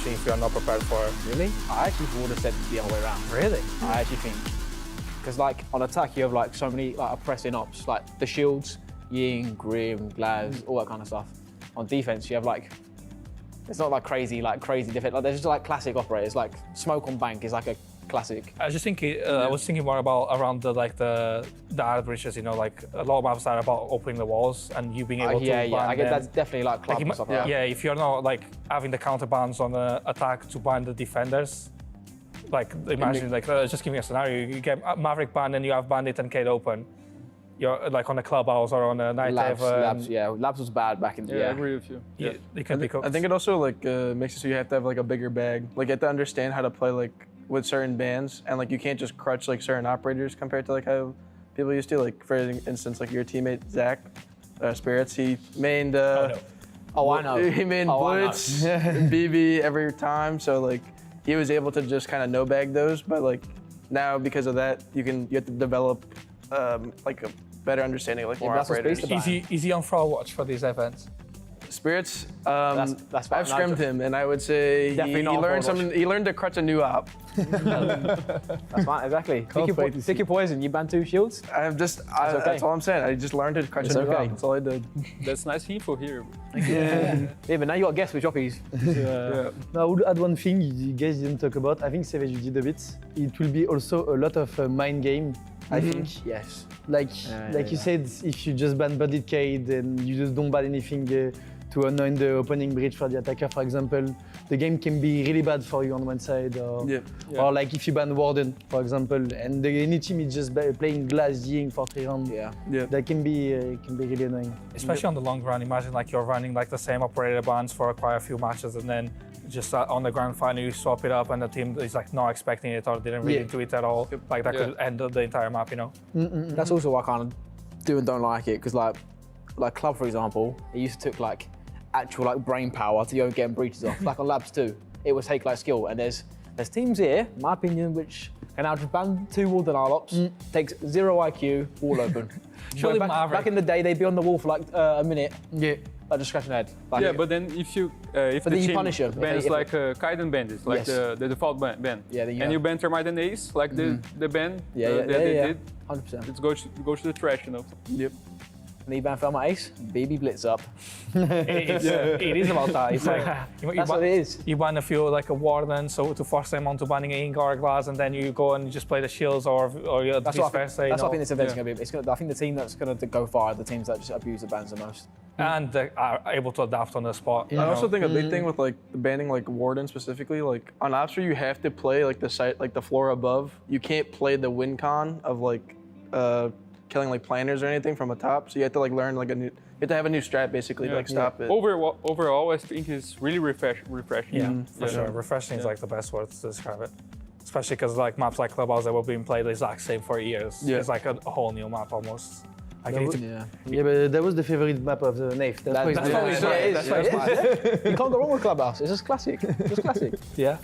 especially if you're not prepared for it. Really? I actually would have said the other way around. Really? I actually think. Because like on attack you have like so many like oppressing ops, like the shields, Ying, Grim, Glaz, all that kind of stuff. On defense you have like, it's not like crazy defense, like there's just like classic operators, like Smoke on Bank is like a classic. I was just thinking, I was thinking more about around the art breaches, you know, like a lot of maps are about opening the walls and you being able to ban I get them. that's definitely like club and stuff like that. Yeah, if you're not like having the counter bans on the attack to ban the defenders, like imagine just giving a scenario, you get Maverick banned and you have Bandit and Kate open. You're like on a clubhouse or on a night Labs, yeah, Labs was bad back in the I agree with you. Yeah, it can be cooked. I think it also like makes it so you have to have like a bigger bag. Like you have to understand how to play like with certain bans, and like you can't just crutch like certain operators compared to like how people used to. Like for instance, like your teammate Zach, Spirits, he mained. I know. He made Blitz, BB every time, so like he was able to just kind of no bag those. But like now because of that, you have to develop like a better understanding of like more operators. Is he on Throw Watch for these events? Spirits, that's I've scrimmed him, and I would say he learned something. He learned to crutch a new op. That's fine, exactly. Pick your poison. You ban 2 shields. That's all I'm saying. I just learned to crutch a new op. That's all I did. That's nice info here. Yeah, but now you got to guess with jockeys. Now I would add one thing you guys didn't talk about. I think Savage, you did a bit. It will be also a lot of mind game. I think. Yes. Like you said, if you just ban Bandit Cade and you just don't ban anything to anoint the opening bridge for the attacker, for example, the game can be really bad for you on one side. Or like if you ban Warden, for example, and any team is just playing Glass Ying for 3 rounds. That can be really annoying. Especially on the long run. Imagine like you're running like the same operator bans for quite a few matches, and then just on the grand final you swap it up and the team is like not expecting it or didn't really do it at all. Like that could end the entire map, you know? That's also why I kind of do and don't like it, because like Club, for example, it used to took like actual like brain power to go and get breaches off. Like on Labs too, it would take like skill, and there's teams here, in my opinion, which can now just ban 2 Warden ops, takes 0 IQ, wall open. Surely back in the day, they'd be on the wall for like a minute. Like just scratching their head. Like, but then if the team punish them, bans like Kaiden Bandits, like the default ban, and you ban Termite and Ace, like the ban that they did, 100%. It goes to the trash, you know. Yep. And you ban Felma Ace, BB Blitz up. It is about that. It's like that's what it is. You ban a few like a Warden, so to force them onto banning a Ingar Glass, and then you go and you just play the shields or you that's what I think this event's going to be. I think the team that's going to go far are the teams that just abuse the bans the most. And they are able to adapt on the spot. I also think a big thing with like banning like Warden specifically, like on Opster you have to play like the site, like the floor above. You can't play the win con of like killing like planners or anything from the top. So you have to like learn like you have to have a new strat basically to like stop it. Overall, I think it's really refreshing. Yeah, for sure. Refreshing is like the best word to describe it. Especially because like maps like Clubhouse that were being played the exact same for years. It's like a whole new map almost. But that was the favorite map of the Nave. That's why it's mad. You can't go wrong with Clubhouse. It's just classic. Just classic. Yeah.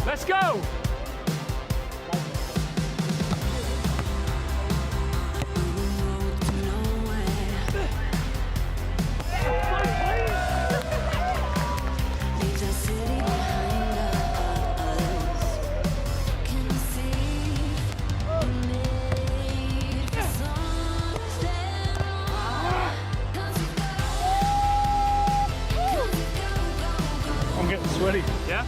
Let's go. I'm getting sweaty. Yeah?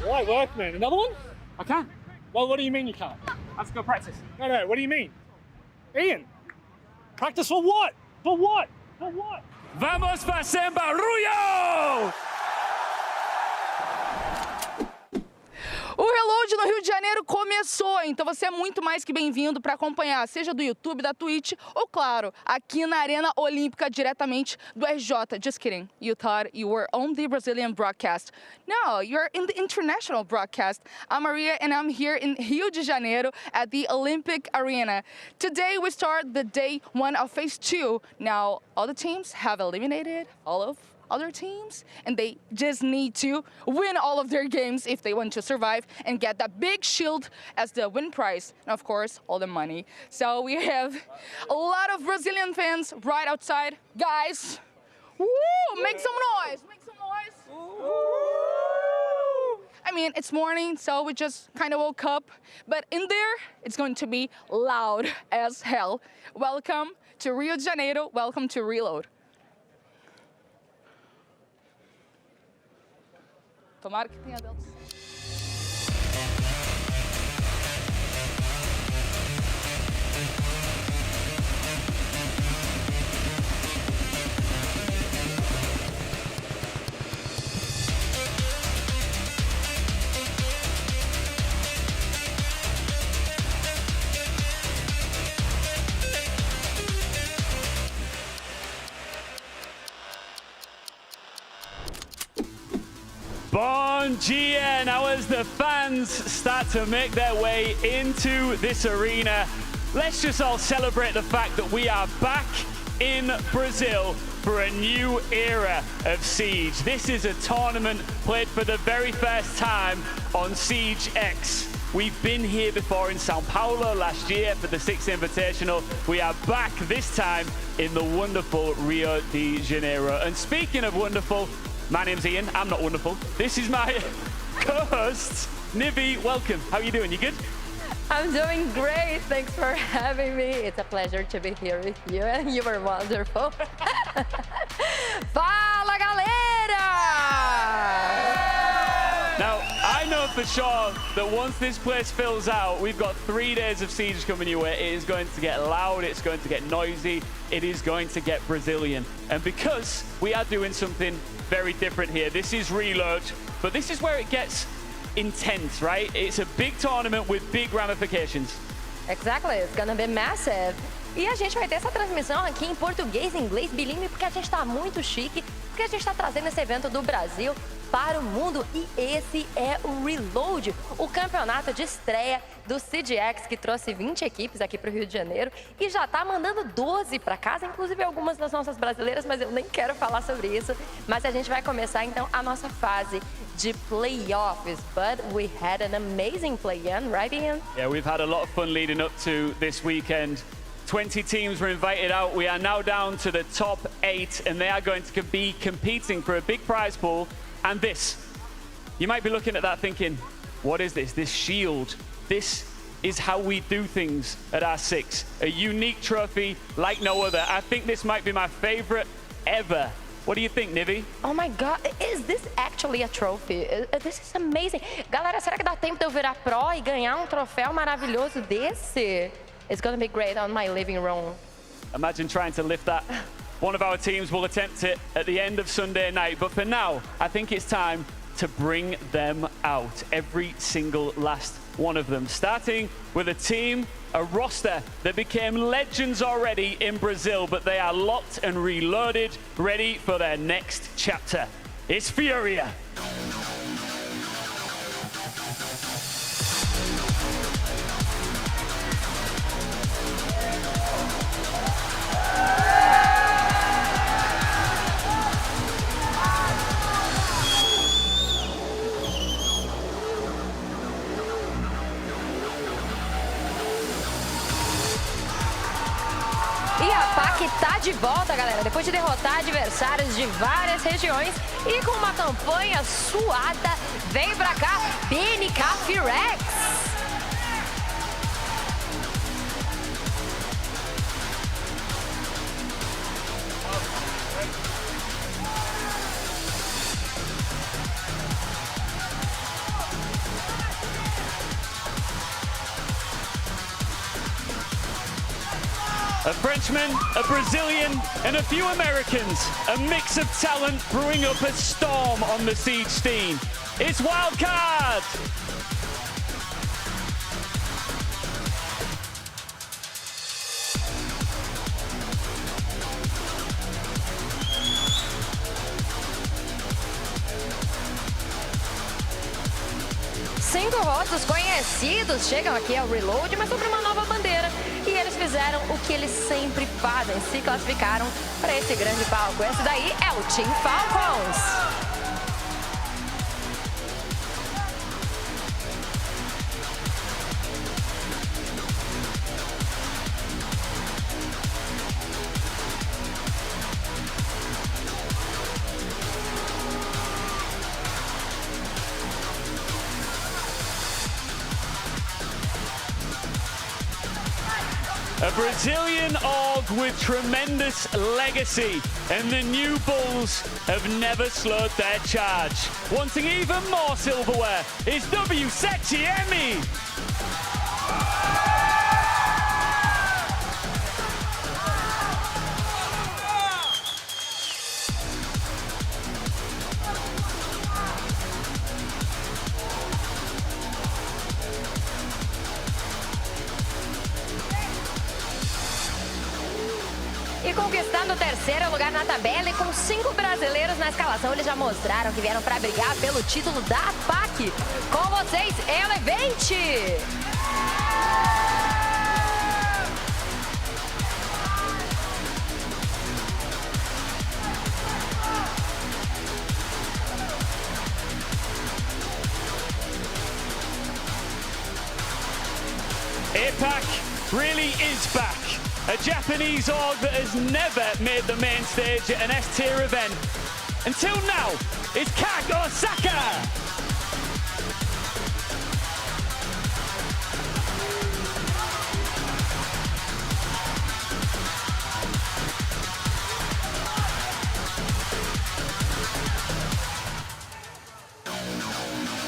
Light work, man. Another one? I can. Well, what do you mean you can't? Let's go practice. No, what do you mean? Ian, practice for what? For what? For what? Vamos para Sembarulho! O Reload no Rio de Janeiro começou, então você é muito mais que bem-vindo para acompanhar, seja do YouTube, da Twitch ou, claro, aqui na Arena Olímpica, diretamente do RJ. Just kidding. You thought you were on the Brazilian broadcast. No, you're in the international broadcast. I'm Maria and I'm here in Rio de Janeiro at the Olympic Arena. Today we start the day 1 of phase 2. Now, all the teams have eliminated all of other teams, and they just need to win all of their games if they want to survive and get that big shield as the win prize, and of course, all the money. So we have a lot of Brazilian fans right outside. Guys, woo, make some noise, make some noise. I mean, it's morning, so we just kind of woke up, but in there, it's going to be loud as hell. Welcome to Rio de Janeiro, welcome to Reload. Tomara que tenha dado certo. Bom dia! Now as the fans start to make their way into this arena, let's just all celebrate the fact that we are back in Brazil for a new era of Siege. This is a tournament played for the very first time on Siege X. We've been here before in Sao Paulo last year for the 6th Invitational. We are back this time in the wonderful Rio de Janeiro. And speaking of wonderful, my name's Ian, I'm not wonderful. This is my co-host, Nivi, welcome. How are you doing, you good? I'm doing great, thanks for having me. It's a pleasure to be here with you, and you were wonderful. Fala, galera! Now, I know for sure that once this place fills out, we've got 3 days of Siege coming your way. It is going to get loud, it's going to get noisy, it is going to get Brazilian. And because we are doing something very different here, this is Reload, but this is where it gets intense, right? It's a big tournament with big ramifications. Exactly, it's gonna be massive. E a gente vai ter essa transmissão aqui em português e inglês bilíngue, porque a gente tá muito chique, porque a gente tá trazendo esse evento do Brasil para o mundo, e esse é o Reload, o campeonato de estreia do CDX, que trouxe 20 equipes aqui para o Rio de Janeiro e já tá mandando 12 para casa, inclusive algumas das nossas brasileiras, mas eu nem quero falar sobre isso. Mas a gente vai começar então a nossa fase de playoffs, but we had an amazing play-in, right, Ian? Yeah, we've had a lot of fun leading up to this weekend. 20 teams were invited out. We are now down to the top 8, and they are going to be competing for a big prize pool. And this, you might be looking at that thinking, what is this? This shield. This is how we do things at R6. A unique trophy like no other. I think this might be my favorite ever. What do you think, Nivi? Oh my God, is this actually a trophy? This is amazing. Galera, será que dá tempo de eu virar pro e ganhar troféu maravilhoso desse? It's gonna be great on my living room. Imagine trying to lift that. One of our teams will attempt it at the end of Sunday night, but for now, I think it's time to bring them out. Every single last one of them, starting with a team a roster that became legends already in Brazil, but they are locked and reloaded, ready for their next chapter. It's Furia. E a PAC tá de volta, galera, depois de derrotar adversários de várias regiões e com uma campanha suada, vem pra cá, FEARX. A Frenchman, a Brazilian, and a few Americans. A mix of talent brewing up a storm on the Siege scene. It's Wildcard! Cinco rostos conhecidos chegam aqui ao Reload, mas sobre uma nova bandeira. E eles fizeram o que eles sempre fazem, se classificaram para esse grande palco. Esse daí é o Team Falcons. A Brazilian org with tremendous legacy, and the new Bulls have never slowed their charge. Wanting even more silverware is W7. E conquistando o terceiro lugar na tabela e com 5 brasileiros na escalação, eles já mostraram que vieram para brigar pelo título da PAC. Com vocês, Elevate! APAC really is back. A Japanese org that has never made the main stage at an S-tier event. Until now, it's Kag Osaka!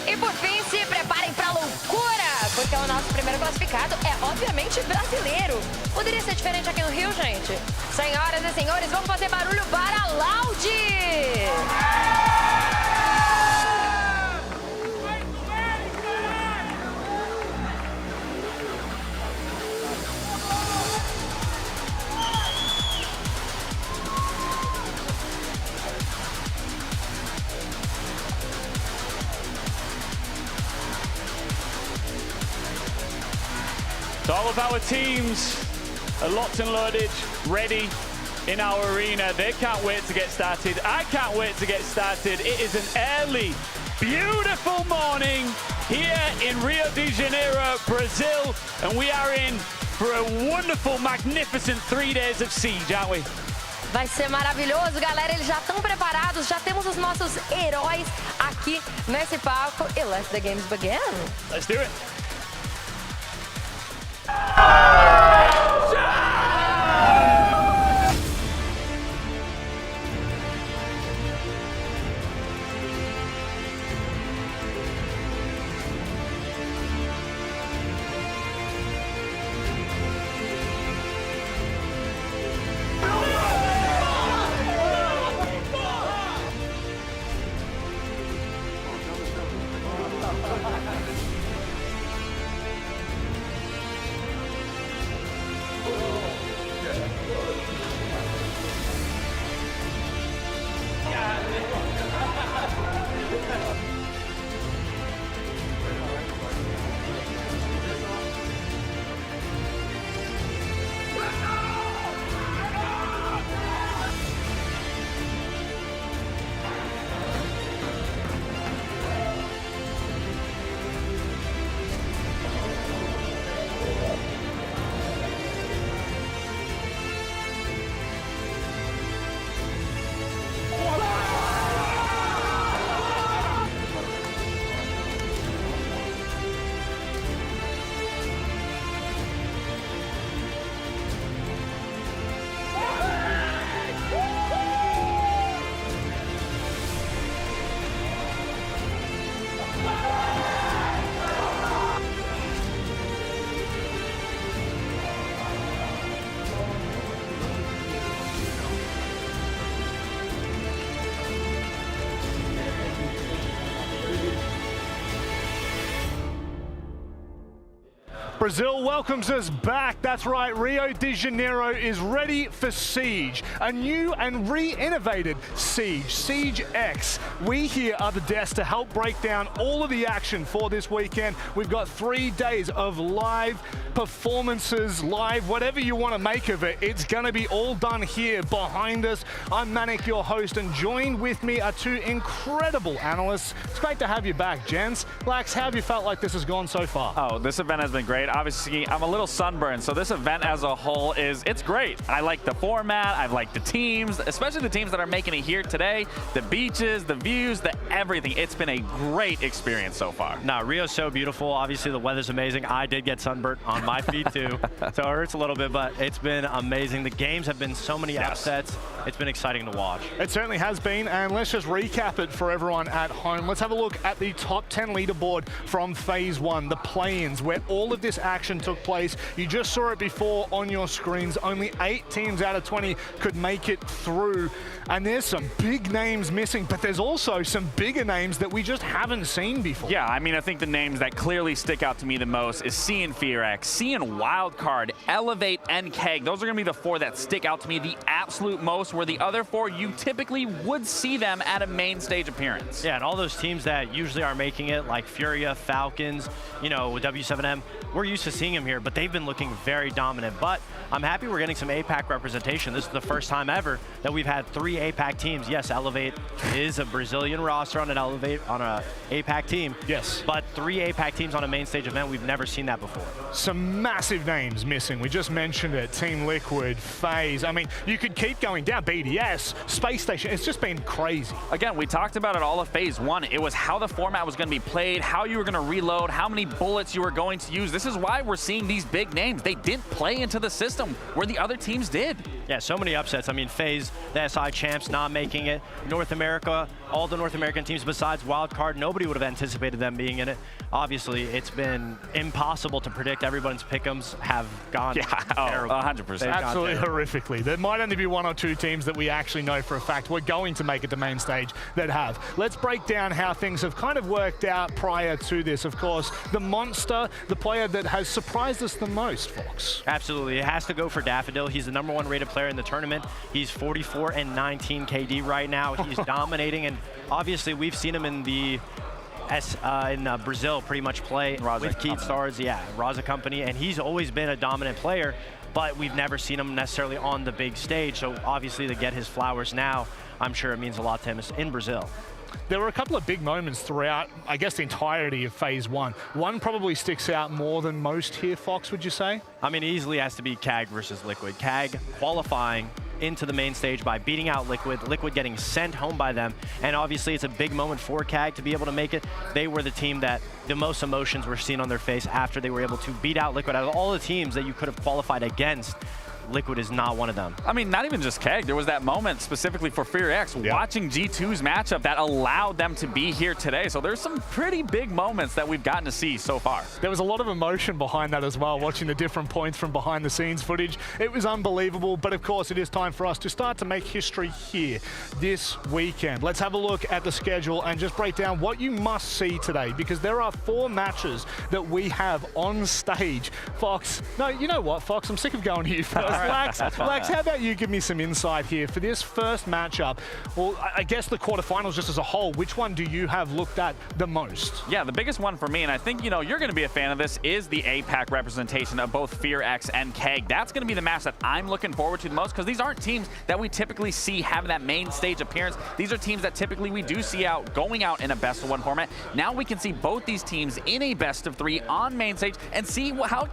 E por fim, se preparem pra loucura, porque o nosso primeiro classificado é obviamente brasileiro. Poderia ser diferente aqui no Rio, gente? Senhoras e senhores, vamos fazer barulho para Loud! So all of our teams are locked and loaded, ready in our arena. They can't wait to get started. I can't wait to get started. It is an early, beautiful morning here in Rio de Janeiro, Brazil. And we are in for a wonderful, magnificent 3 days of Siege, aren't we? Vai ser maravilhoso, galera. Eles já estão preparados, já temos os nossos heróis aqui nesse palco. E let the games begin. Let's do it. Brazil welcomes us back. That's right, Rio de Janeiro is ready for Siege, a new and re-innovated Siege, Siege X. We here are the desk to help break down all of the action for this weekend. We've got 3 days of live performances, live, whatever you want to make of it. It's going to be all done here behind us. I'm Manik, your host, and joined with me are 2 incredible analysts. It's great to have you back, gents. Lax, how have you felt like this has gone so far? Oh, this event has been great. Obviously, I'm a little sunburned, so this event as a whole it's great. I like the format, I like the teams, especially the teams that are making it here today, the beaches, the views, the everything. It's been a great experience so far. No, Rio's so beautiful. Obviously, the weather's amazing. I did get sunburnt on my feet too, so it hurts a little bit, but it's been amazing. The games have been so many upsets. It's been exciting to watch. It certainly has been, and let's just recap it for everyone at home. Let's have a look at the top 10 leaderboard from Phase 1, the play-ins, where all of this action took place. You just saw it before on your screens. Only 8 teams out of 20 could make it through, and there's some big names missing, but there's also some bigger names that we just haven't seen before. Yeah, I mean, I think the names that clearly stick out to me the most is seeing FEARX, seeing Wildcard, Elevate, and Keg. Those are going to be the 4 that stick out to me the absolute most, where the other 4, you typically would see them at a main stage appearance. Yeah, and all those teams that usually are making it, like Furia, Falcons, you know, W7M, we're used to seeing them here, but they've been looking very dominant. But I'm happy we're getting some APAC representation. This is the first time ever that we've had 3 APAC teams. Yes, Elevate is a Brazilian roster on an APAC team. Yes. But 3 APAC teams on a main stage event, we've never seen that before. Some massive names missing. We just mentioned it. Team Liquid, FaZe. I mean, you could keep going down. BDS, Space Station. It's just been crazy. Again, we talked about it all of Phase 1. It was how the format was going to be played, how you were going to reload, how many bullets you were going to use. This is why we're seeing these big names. They didn't play into the system where the other teams did. Yeah, so many upsets. I mean, FaZe, the SI champs not making it. North America, all the North American teams besides Wildcard, nobody would have anticipated them being in it. Obviously, it's been impossible to predict. Everyone's pick'ems have gone terrible. 100%. Absolutely horrifically. There might only be 1 or 2 teams that we actually know for a fact we're going to make it to main stage that have. Let's break down how things have kind of worked out prior to this. Of course, the monster, the player that has surprised us the most, Fox. Absolutely. It has to go for Daffodil. He's the #1 rated player in the tournament. He's 44 and 19 KD right now. He's dominating, and obviously we've seen him in the Brazil pretty much play with Keith Stars, Raza Company, and he's always been a dominant player, but we've never seen him necessarily on the big stage. So obviously to get his flowers now, I'm sure it means a lot to him in Brazil. There were a couple of big moments throughout, I guess, the entirety of Phase 1. One probably sticks out more than most here, Fox, would you say? I mean, it easily has to be KAG versus Liquid. KAG qualifying into the main stage by beating out Liquid, Liquid getting sent home by them, and obviously it's a big moment for KAG to be able to make it. They were the team that the most emotions were seen on their face after they were able to beat out Liquid. Out of all the teams that you could have qualified against, Liquid is not one of them. I mean, not even just KEG. There was that moment specifically for FEARX, watching G2's matchup that allowed them to be here today. So there's some pretty big moments that we've gotten to see so far. There was a lot of emotion behind that as well, watching the different points from behind the scenes footage. It was unbelievable, but of course it is time for us to start to make history here this weekend. Let's have a look at the schedule and just break down what you must see today, because there are 4 matches that we have on stage. Fox, no, you know what, Fox, I'm sick of going to you first. Lex, how about you give me some insight here for this first matchup? Well, I guess the quarterfinals just as a whole, which one do you have looked at the most? Yeah, the biggest one for me, and I think, you know, you're going to be a fan of this, is the APAC representation of both FEARX and KEG. That's going to be the match that I'm looking forward to the most, because these aren't teams that we typically see having that main stage appearance. These are teams that typically we do see going out in a best-of-1 format. Now we can see both these teams in a best-of-3 on main stage and see how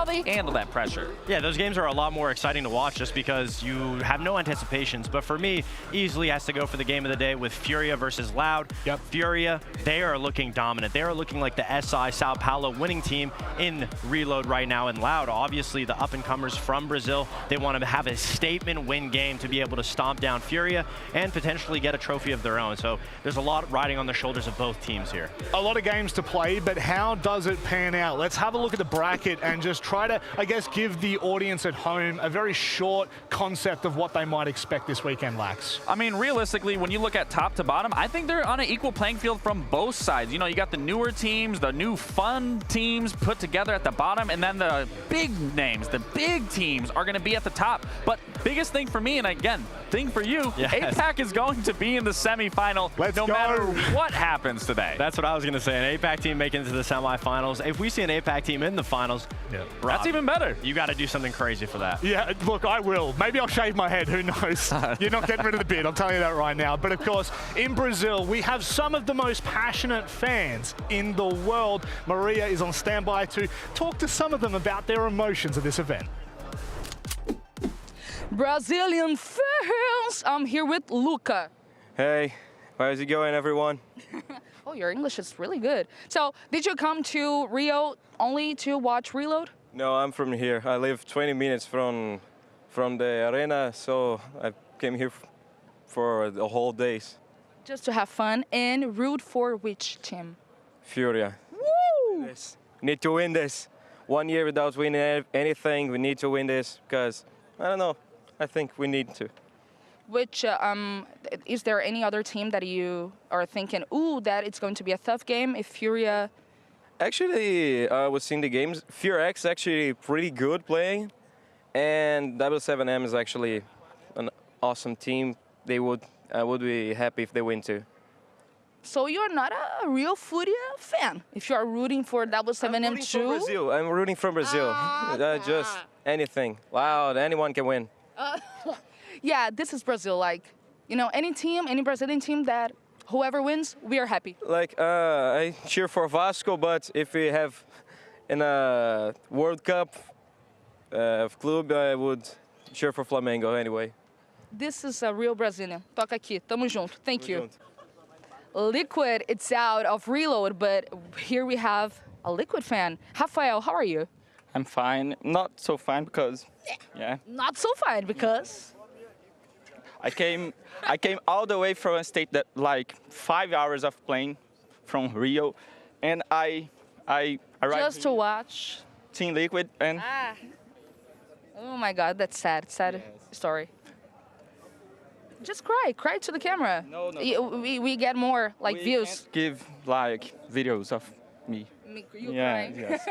they handle that pressure. Yeah, those games are a lot more exciting to watch just because you have no anticipations. But for me, easily has to go for the game of the day with Furia versus Loud. Yep. Furia, they are looking dominant. They are looking like the SI Sao Paulo winning team in Reload right now. And Loud, obviously the up-and-comers from Brazil, they want to have a statement win game to be able to stomp down Furia and potentially get a trophy of their own. So there's a lot riding on the shoulders of both teams here. A lot of games to play, but how does it pan out? Let's have a look at the bracket and just try to, I guess, give the audience at home a very short concept of what they might expect this weekend, Lax. I mean, realistically, when you look at top to bottom, I think they're on an equal playing field from both sides. You know, you got the newer teams, the new fun teams put together at the bottom, and then the big names, the big teams are going to be at the top. But biggest thing for me, and again, thing for you, yes, APAC is going to be in the semifinal no matter what happens today. That's what I was going to say. An APAC team making it to the semifinals. If we see an APAC team in the finals, Rob, that's even better. You got to do something crazy for that. Yeah, look, I will. Maybe I'll shave my head. Who knows? You're not getting rid of the beard. I'm telling you that right now. But of course, in Brazil, we have some of the most passionate fans in the world. Maria is on standby to talk to some of them about their emotions at this event. Brazilian fans. I'm here with Luca. Hey, how's it going, everyone? Oh, your English is really good. So, did you come to Rio only to watch Reload? No, I'm from here. I live 20 minutes from the arena, so I came here for the whole days. Just to have fun and root for which team? Furia. Woo! Need to win this. 1 year without winning anything, we need to win this because, I don't know, I think we need to. Which, is there any other team that you are thinking, ooh, that it's going to be a tough game if Furia... Actually, I was seeing the games. FEARX actually pretty good playing, and W7M is actually an awesome team. I would be happy if they win too. So you're not a real Furia fan if you are rooting for W7M too? I'm rooting for Brazil. Just anything. Loud, anyone can win. Yeah, this is Brazil. Like, you know, any team, any Brazilian team that whoever wins, we are happy. Like, I cheer for Vasco, but if we have in a World Cup club, I would cheer for Flamengo anyway. This is a real Brazilian. Toca aqui. Tamo junto. Thank you. Liquid, it's out of Reload, but here we have a Liquid fan. Rafael, how are you? I'm fine. Not so fine because, yeah. Not so fine because? I came all the way from a state that like 5 hours of plane from Rio, and I arrived just to watch Team Liquid and. Oh my God, that's sad. Sad story. Just cry to the camera. No. We get more like views. Can't give like videos of me. You crying. Yes.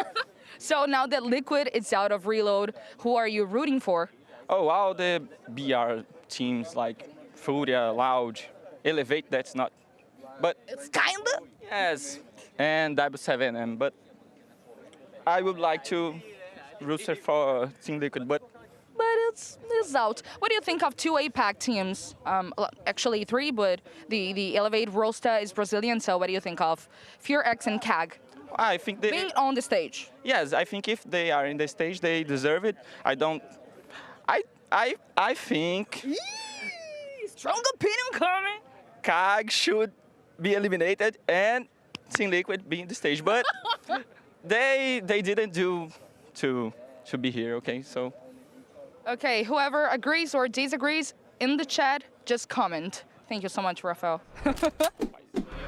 So now that Liquid is out of Reload, who are you rooting for? Oh, all the BR teams like Furia, Loud, Elevate. That's not, but it's kinda. Yes, and W7M. But I would like to root for Team Liquid, but it's out. What do you think of two APAC teams? Actually three, but the Elevate Rosta is Brazilian. So what do you think of FEARX and KEG? I think they being on the stage. Yes, I think if they are in the stage, they deserve it. I think. Strong opinion coming. KEG should be eliminated and Team Liquid be in the stage, but they didn't do to be here. Okay, so. Okay, whoever agrees or disagrees in the chat, just comment. Thank you so much, Rafael.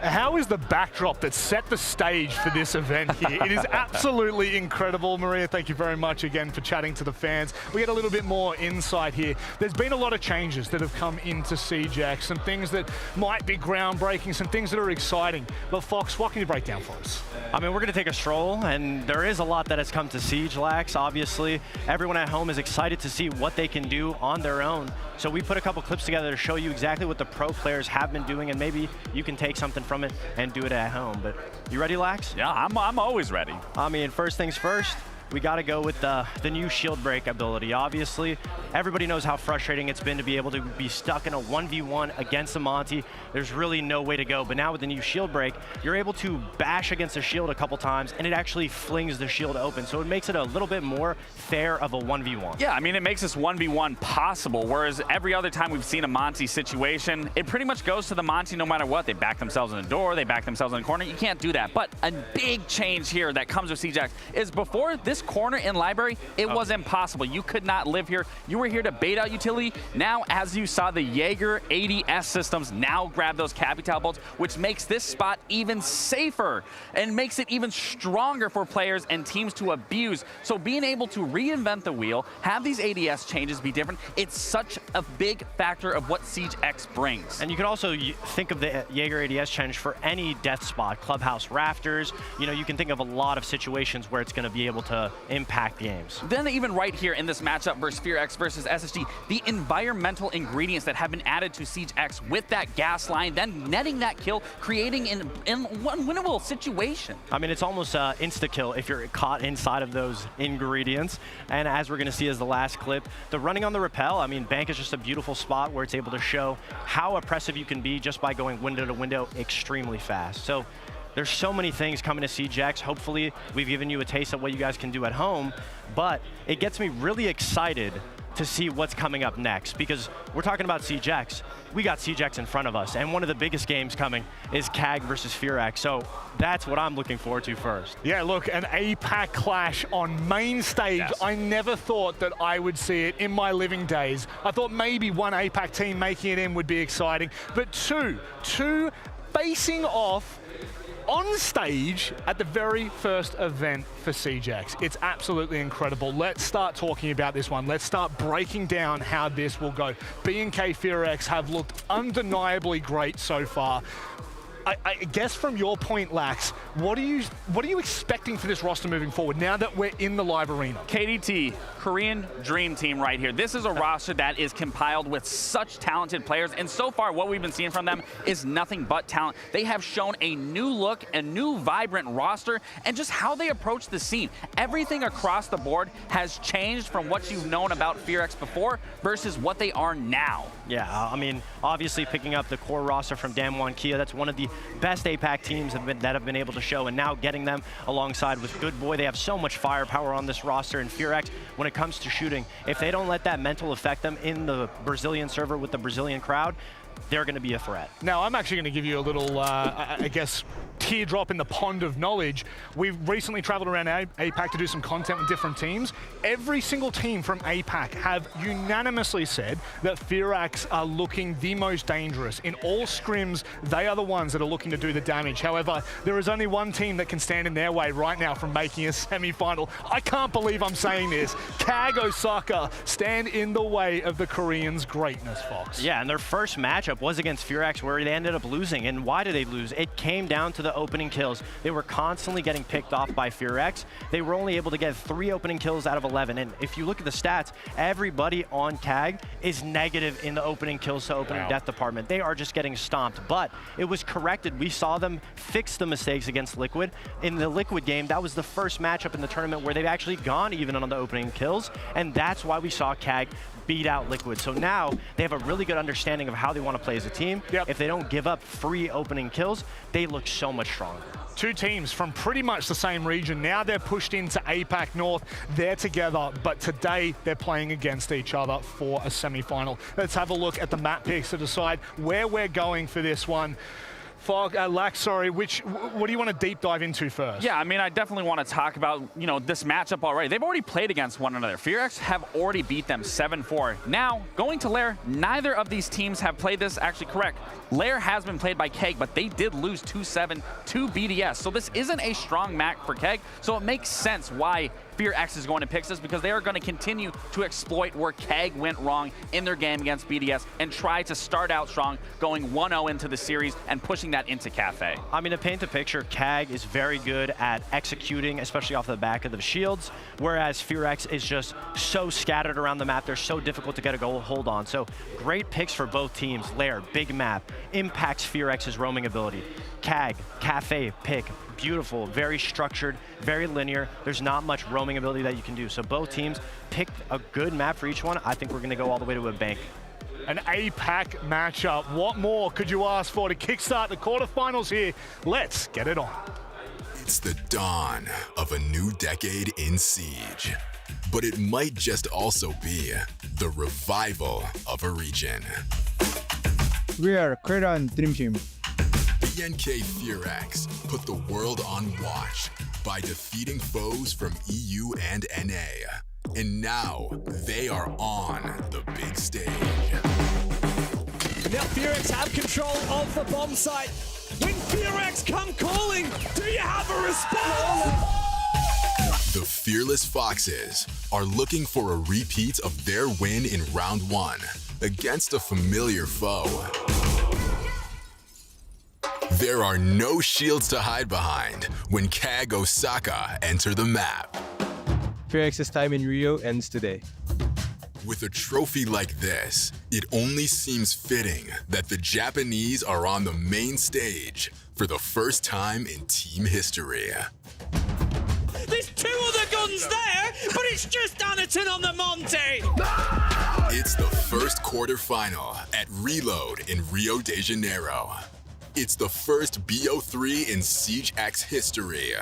How is the backdrop that set the stage for this event here? It is absolutely incredible. Maria, thank you very much again for chatting to the fans. We get a little bit more insight here. There's been a lot of changes that have come into SiegeX, some things that might be groundbreaking, some things that are exciting. But Fox, what can you break down for us? I mean, we're going to take a stroll, and there is a lot that has come to Siege, Lax. Obviously, everyone at home is excited to see what they can do on their own. So we put a couple clips together to show you exactly what the pro players have been doing, and maybe you can take something from it and do it at home. But you ready, Lax? Yeah, I'm always ready. I mean, first things first, we got to go with the new shield break ability. Obviously, everybody knows how frustrating it's been to be able to be stuck in a 1v1 against a Monty. There's really no way to go. But now with the new shield break, you're able to bash against the shield a couple times, and it actually flings the shield open. So it makes it a little bit more fair of a 1v1. Yeah, I mean, it makes this 1v1 possible, whereas every other time we've seen a Monty situation, it pretty much goes to the Monty no matter what. They back themselves in the door, they back themselves in the corner. You can't do that. But a big change here that comes with SiegeX is before this corner in library, it was impossible. You could not live here. You were here to bait out utility. Now, as you saw, the Jaeger ADS systems now grab those Capital bolts, which makes this spot even safer and makes it even stronger for players and teams to abuse. So being able to reinvent the wheel, have these ADS changes be different, it's such a big factor of what SiegeX brings. And you can also think of the Jaeger ADS change for any death spot, clubhouse rafters. You know, you can think of a lot of situations where it's going to be able to impact games. Then even right here in this matchup versus FEARX versus SSG, the environmental ingredients that have been added to SiegeX with that gas line, then netting that kill, creating an unwinnable situation. I mean, it's almost insta-kill if you're caught inside of those ingredients. And as we're going to see as the last clip, the running on the rappel, I mean, Bank is just a beautiful spot where it's able to show how oppressive you can be just by going window to window extremely fast. So there's so many things coming to SiegeX. Hopefully, we've given you a taste of what you guys can do at home, but it gets me really excited to see what's coming up next, because we're talking about SiegeX. We got SiegeX in front of us, and one of the biggest games coming is CAG versus FEARX, so that's what I'm looking forward to first. Yeah, look, an APAC clash on main stage. Yes. I never thought that I would see it in my living days. I thought maybe one APAC team making it in would be exciting, but two facing off on stage at the very first event for SiegeX. It's absolutely incredible. Let's start talking about this one. Let's start breaking down how this will go. B&K FEARX have looked undeniably great so far. I guess from your point, Lax, what are you expecting for this roster moving forward now that we're in the live arena? KDT, Korean Dream Team right here. This is a roster that is compiled with such talented players, and so far what we've been seeing from them is nothing but talent. They have shown a new look, a new vibrant roster, and just how they approach the scene. Everything across the board has changed from what you've known about FEARX before versus what they are now. Yeah, I mean, obviously picking up the core roster from Damwon Kia, that's one of the best APAC teams that have been able to show, and now getting them alongside with Good Boy. They have so much firepower on this roster, and FEARX, when it comes to shooting, if they don't let that mental affect them in the Brazilian server with the Brazilian crowd, they're going to be a threat. Now, I'm actually going to give you a little, I guess, teardrop in the pond of knowledge. We've recently traveled around APAC to do some content with different teams. Every single team from APAC have unanimously said that FEARX are looking the most dangerous. In all scrims, they are the ones that are looking to do the damage. However, there is only one team that can stand in their way right now from making a semi-final. I can't believe I'm saying this. CAG Osaka stand in the way of the Koreans' greatness, Fox. Yeah, and their first matchup was against FEARX, where they ended up losing. And why did they lose? It came down to the opening kills. They were constantly getting picked off by FEARX. They were only able to get 3 opening kills out of 11. And if you look at the stats, everybody on CAG is negative in the opening kills to opening death department. They are just getting stomped. But it was corrected. We saw them fix the mistakes against Liquid. In the Liquid game, that was the first matchup in the tournament where they've actually gone even on the opening kills. And that's why we saw CAG beat out Liquid. So now they have a really good understanding of how they want to play as a team. If they don't give up free opening kills, they look so much stronger. Two teams from pretty much the same region. Now they're pushed into APAC North. They're together, but today they're playing against each other for a semi-final. Let's have a look at the map picks to decide where we're going for this one. Lax, what do you want to deep dive into first? Yeah, I mean, I definitely want to talk about, this matchup already. They've already played against one another. FEARX have already beat them 7-4. Now, going to Lair, neither of these teams have played this actually correct. Lair has been played by Keg, but they did lose 2-7 to BDS. So this isn't a strong match for Keg, so it makes sense why FEARX is going to pick this, because they are going to continue to exploit where Keg went wrong in their game against BDS and try to start out strong, going 1-0 into the series and pushing that into Cafe. I mean, to paint the picture, Keg is very good at executing, especially off the back of the shields, whereas FEARX is just so scattered around the map. They're so difficult to get a goal hold on. So great picks for both teams. Lair, big map, impacts FEARX's roaming ability. Keg, Cafe, pick, beautiful, very structured, very linear. There's not much roaming ability that you can do. So both teams picked a good map for each one. I think we're going to go all the way to a bank. An APAC matchup. What more could you ask for to kickstart the quarterfinals here? Let's get it on. It's the dawn of a new decade in Siege. But it might just also be the revival of a region. We are Korean Dream Team. BNK FEARX put the world on watch by defeating foes from EU and NA. And now they are on the big stage. Now FEARX have control of the bomb site. When FEARX come calling, do you have a response? The Fearless Foxes are looking for a repeat of their win in round 1 against a familiar foe. There are no shields to hide behind when KAG Osaka enter the map. FEARX's time in Rio ends today. With a trophy like this, it only seems fitting that the Japanese are on the main stage for the first time in team history. There's 2 other guns there, but it's just Anaton on the Monte! It's the first quarterfinal at Reload in Rio de Janeiro. It's the first BO3 in SiegeX history.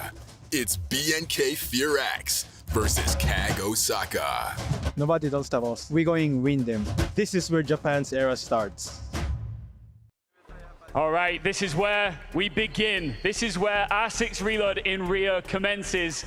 It's BNK FEARX versus KAG Osaka. Nobody don't stop us. We're going to win them. This is where Japan's era starts. All right, this is where we begin. This is where R6 Reload in Rio commences.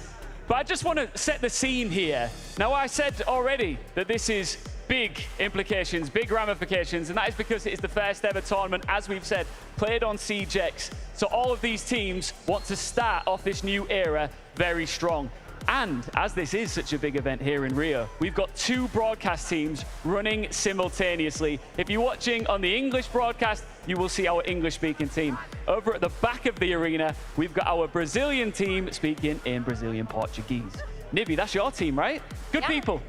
But I just want to set the scene here. Now, I said already that this is big implications, big ramifications, and that is because it is the first ever tournament, as we've said, played on SiegeX. So all of these teams want to start off this new era very strong. And as this is such a big event here in Rio, we've got 2 broadcast teams running simultaneously. If you're watching on the English broadcast, you will see our English-speaking team. Over at the back of the arena, we've got our Brazilian team speaking in Brazilian Portuguese. Nibi, that's your team, right? Good people.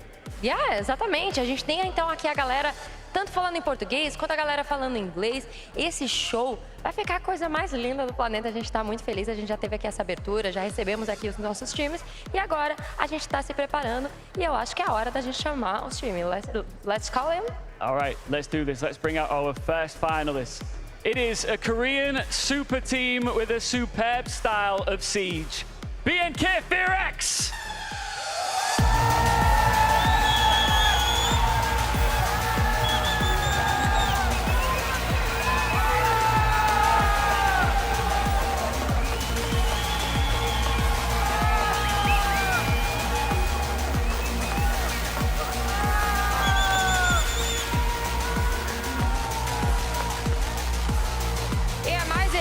Yeah, exatamente. A gente tem então aqui a galera tanto falando em português quanto a galera falando em inglês. Esse show vai ficar a coisa mais linda do planeta. A gente está muito feliz. A gente já teve aqui essa abertura, já recebemos aqui os nossos times e agora a gente está se preparando e eu acho que é a hora da gente chamar os times. Let's call him. All right, let's do this. Let's bring out our first finalists. It is a Korean super team with a superb style of Siege. BNK FEARX!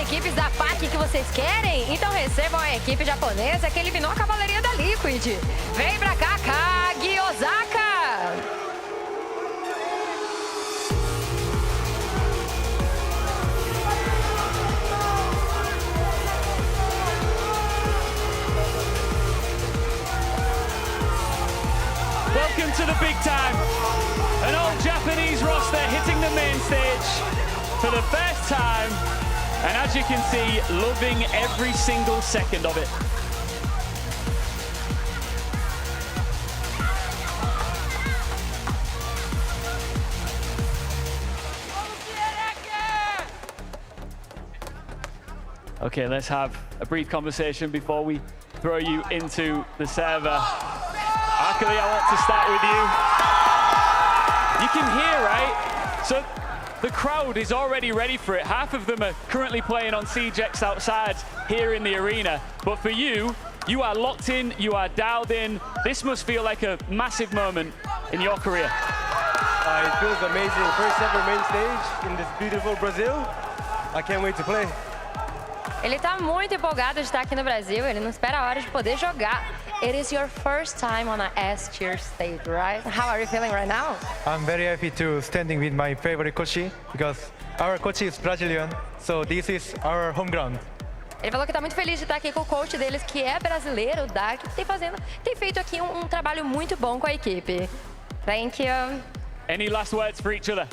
Equipes da PAC que vocês querem? Então recebam a equipe japonesa que eliminou a cavalaria da Liquid. Vem pra cá, KAG Osaka! Welcome to the big time. An old Japanese roster hitting the main stage for the first time. And as you can see, loving every single second of it. Okay, let's have a brief conversation before we throw you into the server. Akali, I want to start with you. You can hear, right? So the crowd is already ready for it. Half of them are currently playing on SiegeX outside here in the arena. But for you, you are locked in, you are dialed in. This must feel like a massive moment in your career. It feels amazing. First ever main stage in this beautiful Brazil. I can't wait to play. Ele está muito empolgado de estar aqui no Brasil. Ele não espera a hora de poder jogar. It is your first time on a S-tier stage, right? How are you feeling right now? I'm very happy to standing with my favorite coach because our coach is Brazilian, so this is our home ground. Ele falou que está muito feliz de estar aqui com o coach deles, que é brasileiro, o Dark, que tem feito aqui um trabalho muito bom com a equipe. Thank you. Any last words for each other?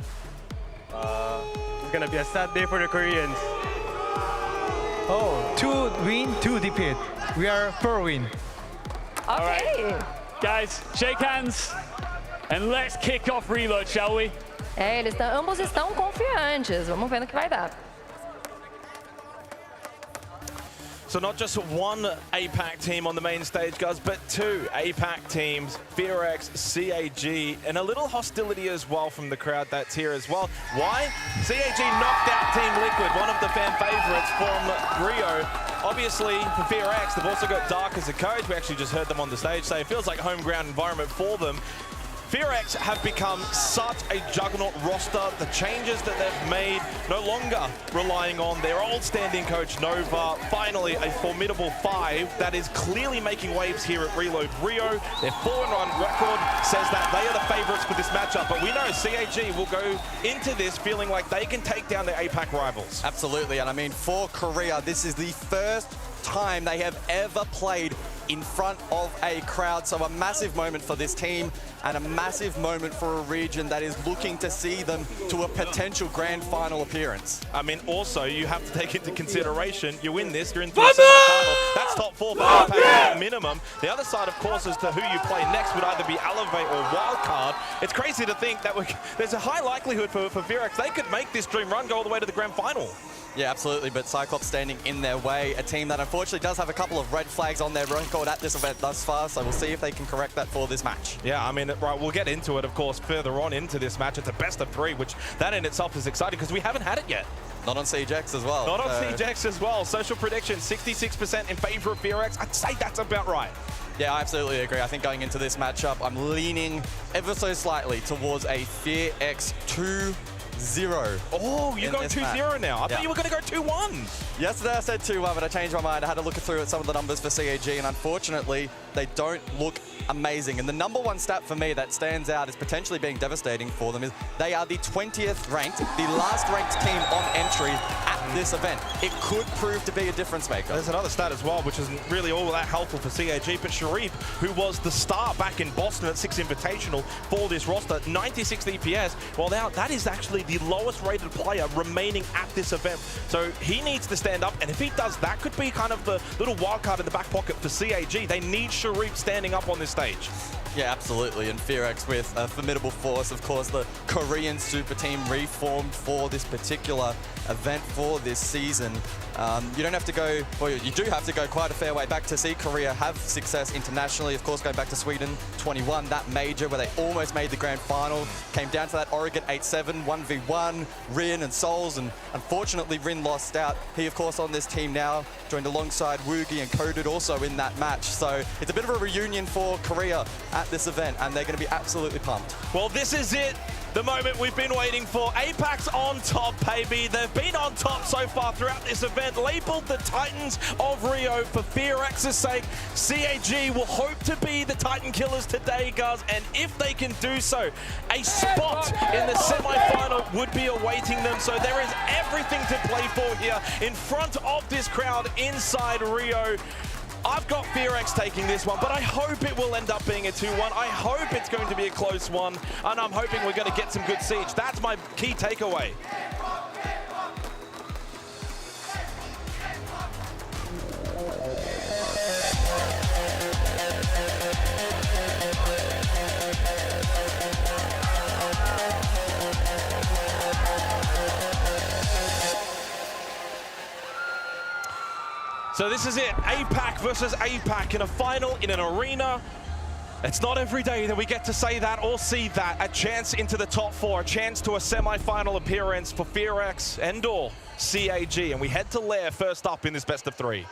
It's gonna be a sad day for the Koreans. Oh, 2 win, 2 defeat. We are 4 win. Okay. All right. Guys, shake hands and let's kick off Reload, shall we? Ambos estão confiantes. Vamos ver no que vai dar. So not just one APAC team on the main stage, guys, but 2 APAC teams, FEARX, CAG, and a little hostility as well from the crowd that's here as well. Why? CAG knocked out Team Liquid, one of the fan favorites from Rio. Obviously, for FEARX, they've also got Dark as a coach. We actually just heard them on the stage say it feels like a home ground environment for them. FEARX have become such a juggernaut roster. The changes that they've made, no longer relying on their old standing coach Nova. Finally, a formidable 5 that is clearly making waves here at Reload Rio. Their 4-1 record says that they are the favorites for this matchup, but we know CAG will go into this feeling like they can take down their APAC rivals. Absolutely, and I mean, for Korea, this is the first time they have ever played in front of a crowd, so a massive moment for this team and a massive moment for a region that is looking to see them to a potential grand final appearance. I mean, also, you have to take into consideration, you win this, you're into the semi-final. That's top 4 for APAC at minimum. The other side, of course, as to who you play next would either be Elevate or Wildcard. It's crazy to think that there's a high likelihood for FEARX they could make this dream run, go all the way to the grand final. Yeah, absolutely, but Cyclops standing in their way, a team that unfortunately does have a couple of red flags on their record at this event thus far, so we'll see if they can correct that for this match. Yeah, I mean, right, we'll get into it, of course, further on into this match. It's a best of 3, which that in itself is exciting because we haven't had it yet. Not on SiegeX as well. Not on SiegeX as well. Social prediction, 66% in favor of FEARX. I'd say that's about right. Yeah, I absolutely agree. I think going into this matchup, I'm leaning ever so slightly towards a FEARX 2-0. Oh, you're going 2-0 now. I thought you were going to go 2-1. Yesterday I said 2-1, but I changed my mind. I had to look through at some of the numbers for CAG, and unfortunately, they don't look amazing. And the #1 stat for me that stands out as potentially being devastating for them is they are the 20th ranked, the last ranked team on entry at this event. It could prove to be a difference maker. There's another stat as well, which isn't really all that helpful for CAG, but Sharif, who was the star back in Boston at 6 Invitational for this roster, 96 EPS. Well, now that is actually the lowest rated player remaining at this event. So he needs to stand up, and if he does, that could be kind of the little wild card in the back pocket for CAG. They need Sharif standing up on this stage. Yeah, absolutely, and FEARX with a formidable force. Of course, the Korean super team reformed for this particular event for this season. You don't have to go, well, you do have to go quite a fair way back to see Korea have success internationally. Of course, going back to Sweden 21, that major where they almost made the grand final. Came down to that Oregon 8-7, 1v1, Rin and Souls, and unfortunately Rin lost out. He, of course, on this team now, joined alongside Woogie and Coded also in that match. So it's a bit of a reunion for Korea at this event, and they're going to be absolutely pumped. Well, this is it. The moment we've been waiting for. APAC's on top, baby. They've been on top so far throughout this event. Labeled the Titans of Rio for FEARX's sake. CAG will hope to be the Titan killers today, guys. And if they can do so, a spot in the semi-final would be awaiting them. So there is everything to play for here in front of this crowd inside Rio. I've got FEARX taking this one, but I hope it will end up being a 2-1. I hope it's going to be a close one, and I'm hoping we're going to get some good siege. That's my key takeaway. So this is it, APAC versus APAC in a final in an arena. It's not every day that we get to say that or see that. A chance into the top 4, a chance to a semi-final appearance for FEARX and/or CAG. And we head to Lair first up in this best of 3.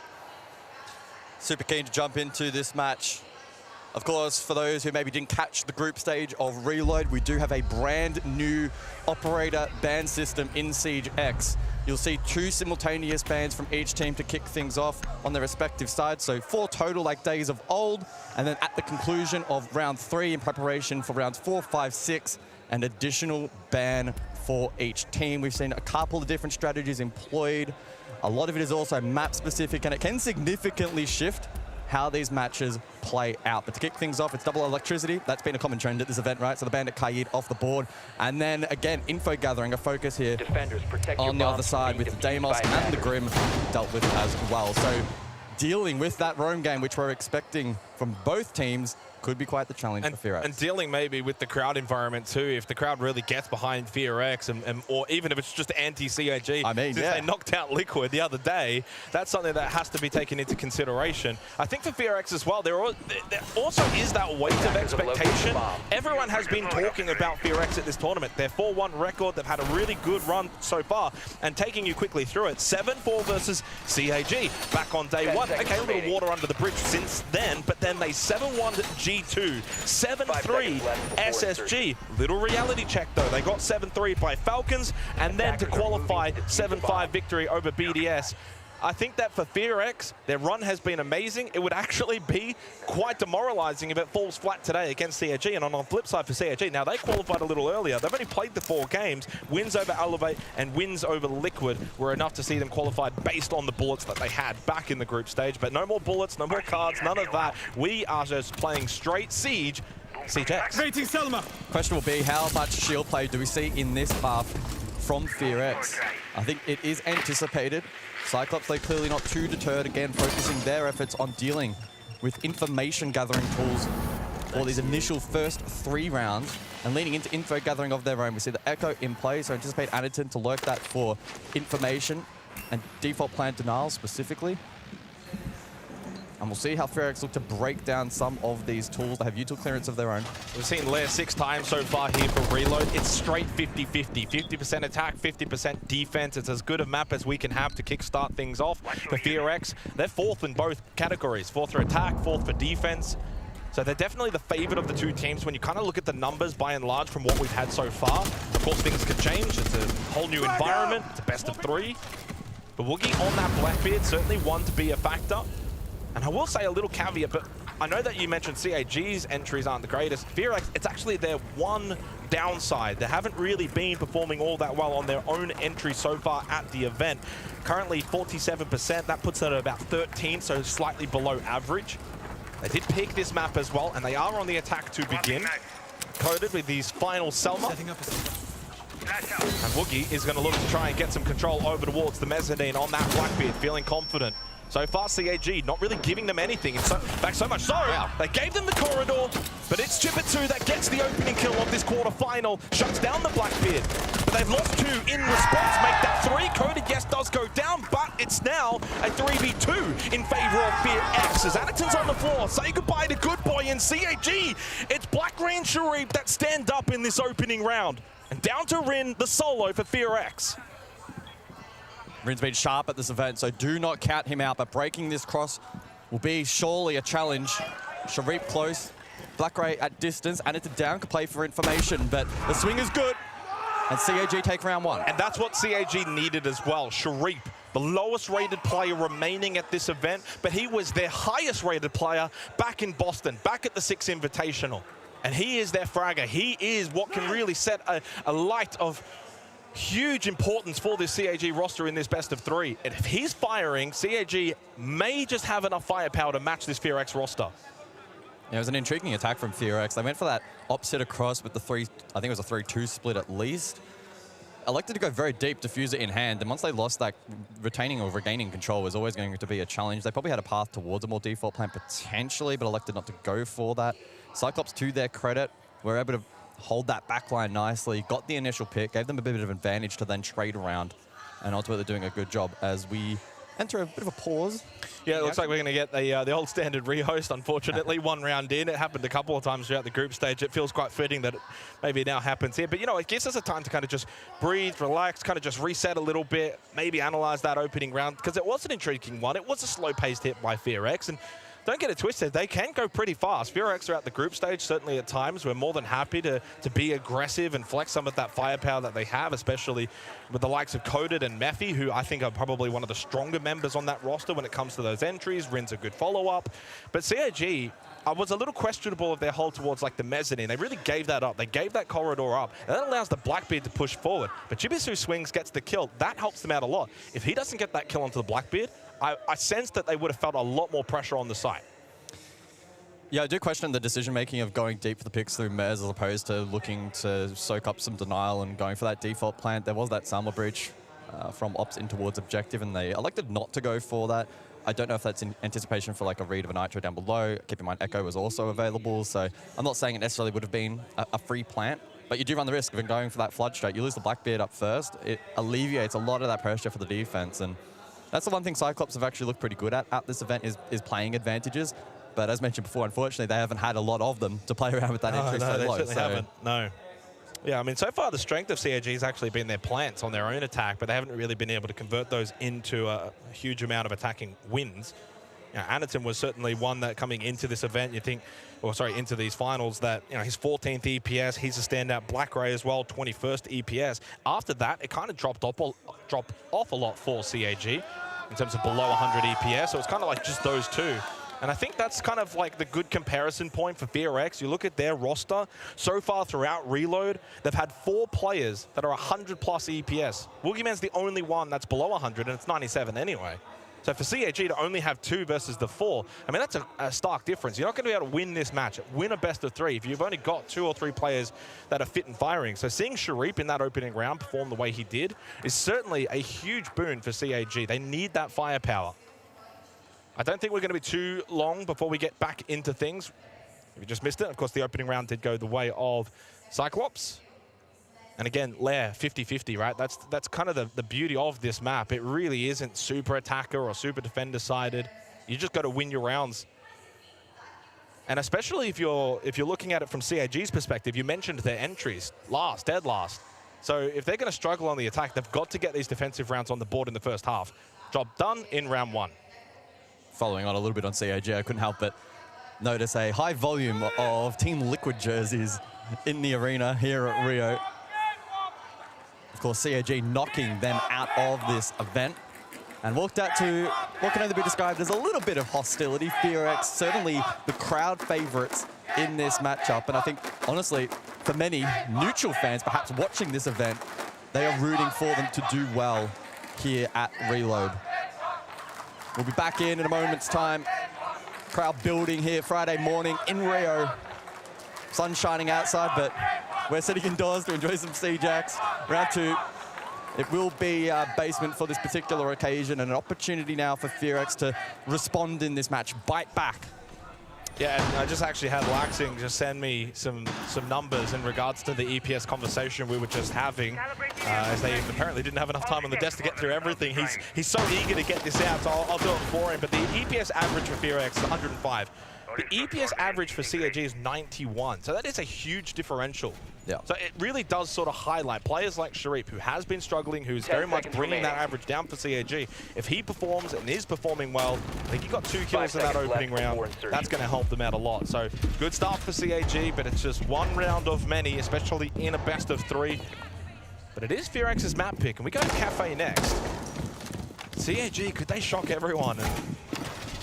Super keen to jump into this match. Of course, for those who maybe didn't catch the group stage of Reload, we do have a brand new operator ban system in Siege X. You'll see 2 simultaneous bans from each team to kick things off on their respective sides. So 4 total like days of old. And then at the conclusion of round 3 in preparation for rounds 4, 5, 6, an additional ban for each team. We've seen a couple of different strategies employed. A lot of it is also map specific, and it can significantly shift how these matches play out. But to kick things off, it's double electricity. That's been a common trend at this event, right? So the Bandit Kaid off the board. And then again, info gathering, a focus here on the other side with the Deimos and the Grim dealt with as well. So dealing with that roam game, which we're expecting from both teams, could be quite the challenge for FEARX. And dealing maybe with the crowd environment too, if the crowd really gets behind FEARX, or even if it's just anti-CAG, I mean, since they knocked out Liquid the other day, that's something that has to be taken into consideration. I think for FEARX as well, there also is that weight of expectation. Everyone has been talking about FEARX at this tournament. Their 4-1 record, they've had a really good run so far, and taking you quickly through it, 7-4 versus CAG back on day 1. Okay, a little water under the bridge since then, but then they 7-1 G2, 7-3 SSG. Little reality check though. They got 7-3 by Falcons, and then to qualify 7-5 victory over BDS. I think that for FEARX, their run has been amazing. It would actually be quite demoralizing if it falls flat today against CAG. And on the flip side for CAG, now they qualified a little earlier. They've only played the 4 games. Wins over Elevate and wins over Liquid were enough to see them qualified based on the bullets that they had back in the group stage. But no more bullets, no more cards, none of that. We are just playing straight Siege. CJ. Question will be, how much shield play do we see in this path from FEARX? I think it is anticipated. Cyclops, they're clearly not too deterred, again, focusing their efforts on dealing with information gathering tools for these initial first 3 rounds and leaning into info gathering of their own. We see the Echo in play, so anticipate Anaton to lurk that for information and default plan denial specifically. And we'll see how FEARX look to break down some of these tools that have util clearance of their own. We've seen Lair 6 times so far here for Reload. It's straight 50-50. 50% attack, 50% defense. It's as good a map as we can have to kickstart things off. For FEARX, they're 4th in both categories. 4th for attack, 4th for defense. So they're definitely the favorite of the 2 teams when you kind of look at the numbers by and large from what we've had so far. Of course, things can change. It's a whole new environment. It's a best of 3. But Woogie on that Blackbeard, certainly one to be a factor. And I will say a little caveat, but I know that you mentioned CAG's entries aren't the greatest. FEARX, it's actually their one downside. They haven't really been performing all that well on their own entry so far at the event. Currently 47%, that puts them at about 13, so slightly below average. They did pick this map as well, and they are on the attack to begin. Coded with these final Selma. And Woogie is going to look to try and get some control over towards the mezzanine on that Blackbeard, feeling confident. So far, CAG not really giving them anything. In fact, so much so, they gave them the corridor, but it's Chipper2 that gets the opening kill of this quarterfinal, shuts down the Blackbeard. But they've lost 2 in response, make that 3. Coded, yes, does go down, but it's now a 3v2 in favor of FEARX. As Anaton's on the floor, say goodbye to Good Boy and CAG. It's Black Ray and Sharif that stand up in this opening round. And down to Rin, the solo for FEARX. Rin's been sharp at this event, so do not count him out, but breaking this cross will be surely a challenge. Sharif close, Black Ray at distance, and it's a down play for information, but the swing is good, and CAG take round 1. And that's what CAG needed as well. Sharif, the lowest rated player remaining at this event, but he was their highest rated player back in Boston, back at the 6 Invitational. And he is their fragger. He is what can really set a light of huge importance for this CAG roster in this best of 3. And if he's firing, CAG may just have enough firepower to match this FEARX roster. Yeah, it was an intriguing attack from FEARX. They went for that opposite across with the 3, I think it was a 3-2 split at least. Elected to go very deep, diffuser in hand, and once they lost that, retaining or regaining control was always going to be a challenge. They probably had a path towards a more default plan potentially, but elected not to go for that. Cyclops, to their credit, were able to hold that backline nicely, got the initial pick, gave them a bit of advantage to then trade around, and ultimately doing a good job as we enter a bit of a pause. Yeah, it looks like we're going to get the old standard rehost, unfortunately. One round in. It happened a couple of times throughout the group stage. It feels quite fitting that it maybe now happens here. But, you know, it gives us a time to kind of just breathe, relax, kind of just reset a little bit, maybe analyze that opening round, because it was an intriguing one. It was a slow-paced hit by FEARX, and don't get it twisted, they can go pretty fast. FEARX are at the group stage, certainly at times. We're more than happy to be aggressive and flex some of that firepower that they have, especially with the likes of Coded and Mephi, who I think are probably one of the stronger members on that roster when it comes to those entries. Rin's a good follow-up. But CAG, I was a little questionable of their hold towards like the mezzanine. They really gave that up. They gave that corridor up. And that allows the Blackbeard to push forward. But Chibisu swings, gets the kill. That helps them out a lot. If he doesn't get that kill onto the Blackbeard, I sensed that they would have felt a lot more pressure on the site. Yeah, I do question the decision-making of going deep for the picks through Mez as opposed to looking to soak up some denial and going for that default plant. There was that Summer Breach from Ops in towards objective, and they elected not to go for that. I don't know if that's in anticipation for like a read of a Nitro down below. Keep in mind, Echo was also available, so I'm not saying it necessarily would have been a free plant, but you do run the risk of going for that flood straight. You lose the Blackbeard up first. It alleviates a lot of that pressure for the defense, and that's the one thing Cyclops have actually looked pretty good at this event is playing advantages. But as mentioned before, unfortunately, they haven't had a lot of them to play around with that entry so low. They haven't. No. Yeah, I mean, so far the strength of CAG has actually been their plants on their own attack, but they haven't really been able to convert those into a huge amount of attacking wins. You know, Anaton was certainly one that coming into this event, you think, or sorry, into these finals, that, you know, his 14th EPS, he's a standout. Black Ray as well, 21st EPS. After that, it kind of dropped off a lot for CAG in terms of below 100 EPS. So it's kind of like just those two. And I think that's kind of like the good comparison point for FEARX. You look at their roster, so far throughout Reload, they've had 4 players that are 100 plus EPS. Woogieman's the only one that's below 100, and it's 97 anyway. So for CAG to only have 2 versus the 4, I mean, that's a stark difference. You're not going to be able to win this match, win a best of 3, if you've only got 2 or 3 players that are fit and firing. So seeing Sharif in that opening round perform the way he did is certainly a huge boon for CAG. They need that firepower. I don't think we're going to be too long before we get back into things. If you just missed it, of course, the opening round did go the way of Cyclops. And again, Lair, 50-50, right? That's kind of the beauty of this map. It really isn't super attacker or super defender-sided. You just got to win your rounds. And especially if you're looking at it from CAG's perspective, you mentioned their entries, dead last. So if they're going to struggle on the attack, they've got to get these defensive rounds on the board in the first half. Job done in round 1. Following on a little bit on CAG, I couldn't help but notice a high volume of Team Liquid jerseys in the arena here at Rio. Of course, CAG knocking them out of this event and walked out to what can only be described as a little bit of hostility. FEARX, certainly the crowd favorites in this matchup. And I think, honestly, for many neutral fans, perhaps watching this event, they are rooting for them to do well here at Reload. We'll be back in a moment's time. Crowd building here Friday morning in Rio. Sun shining outside, but we're sitting indoors to enjoy some Siege-Ax. Round 2. It will be basement for this particular occasion, and an opportunity now for FEARX to respond in this match, bite back. Yeah, and I just actually had Laxing just send me some numbers in regards to the EPS conversation we were just having, as they apparently didn't have enough time on the desk to get through everything. He's so eager to get this out, so I'll do it for him. But the EPS average for FEARX is 105. The EPS average for CAG is 91, so that is a huge differential. Yeah. So it really does sort of highlight players like Sharif, who has been struggling, who's very much bringing that average down for CAG. If he performs and is performing well, I think he got 2 kills in that opening round. That's going to help them out a lot. So good start for CAG, but it's just one round of many, especially in a best of 3. But it is FEARX's map pick, and we go to Cafe next. CAG, could they shock everyone?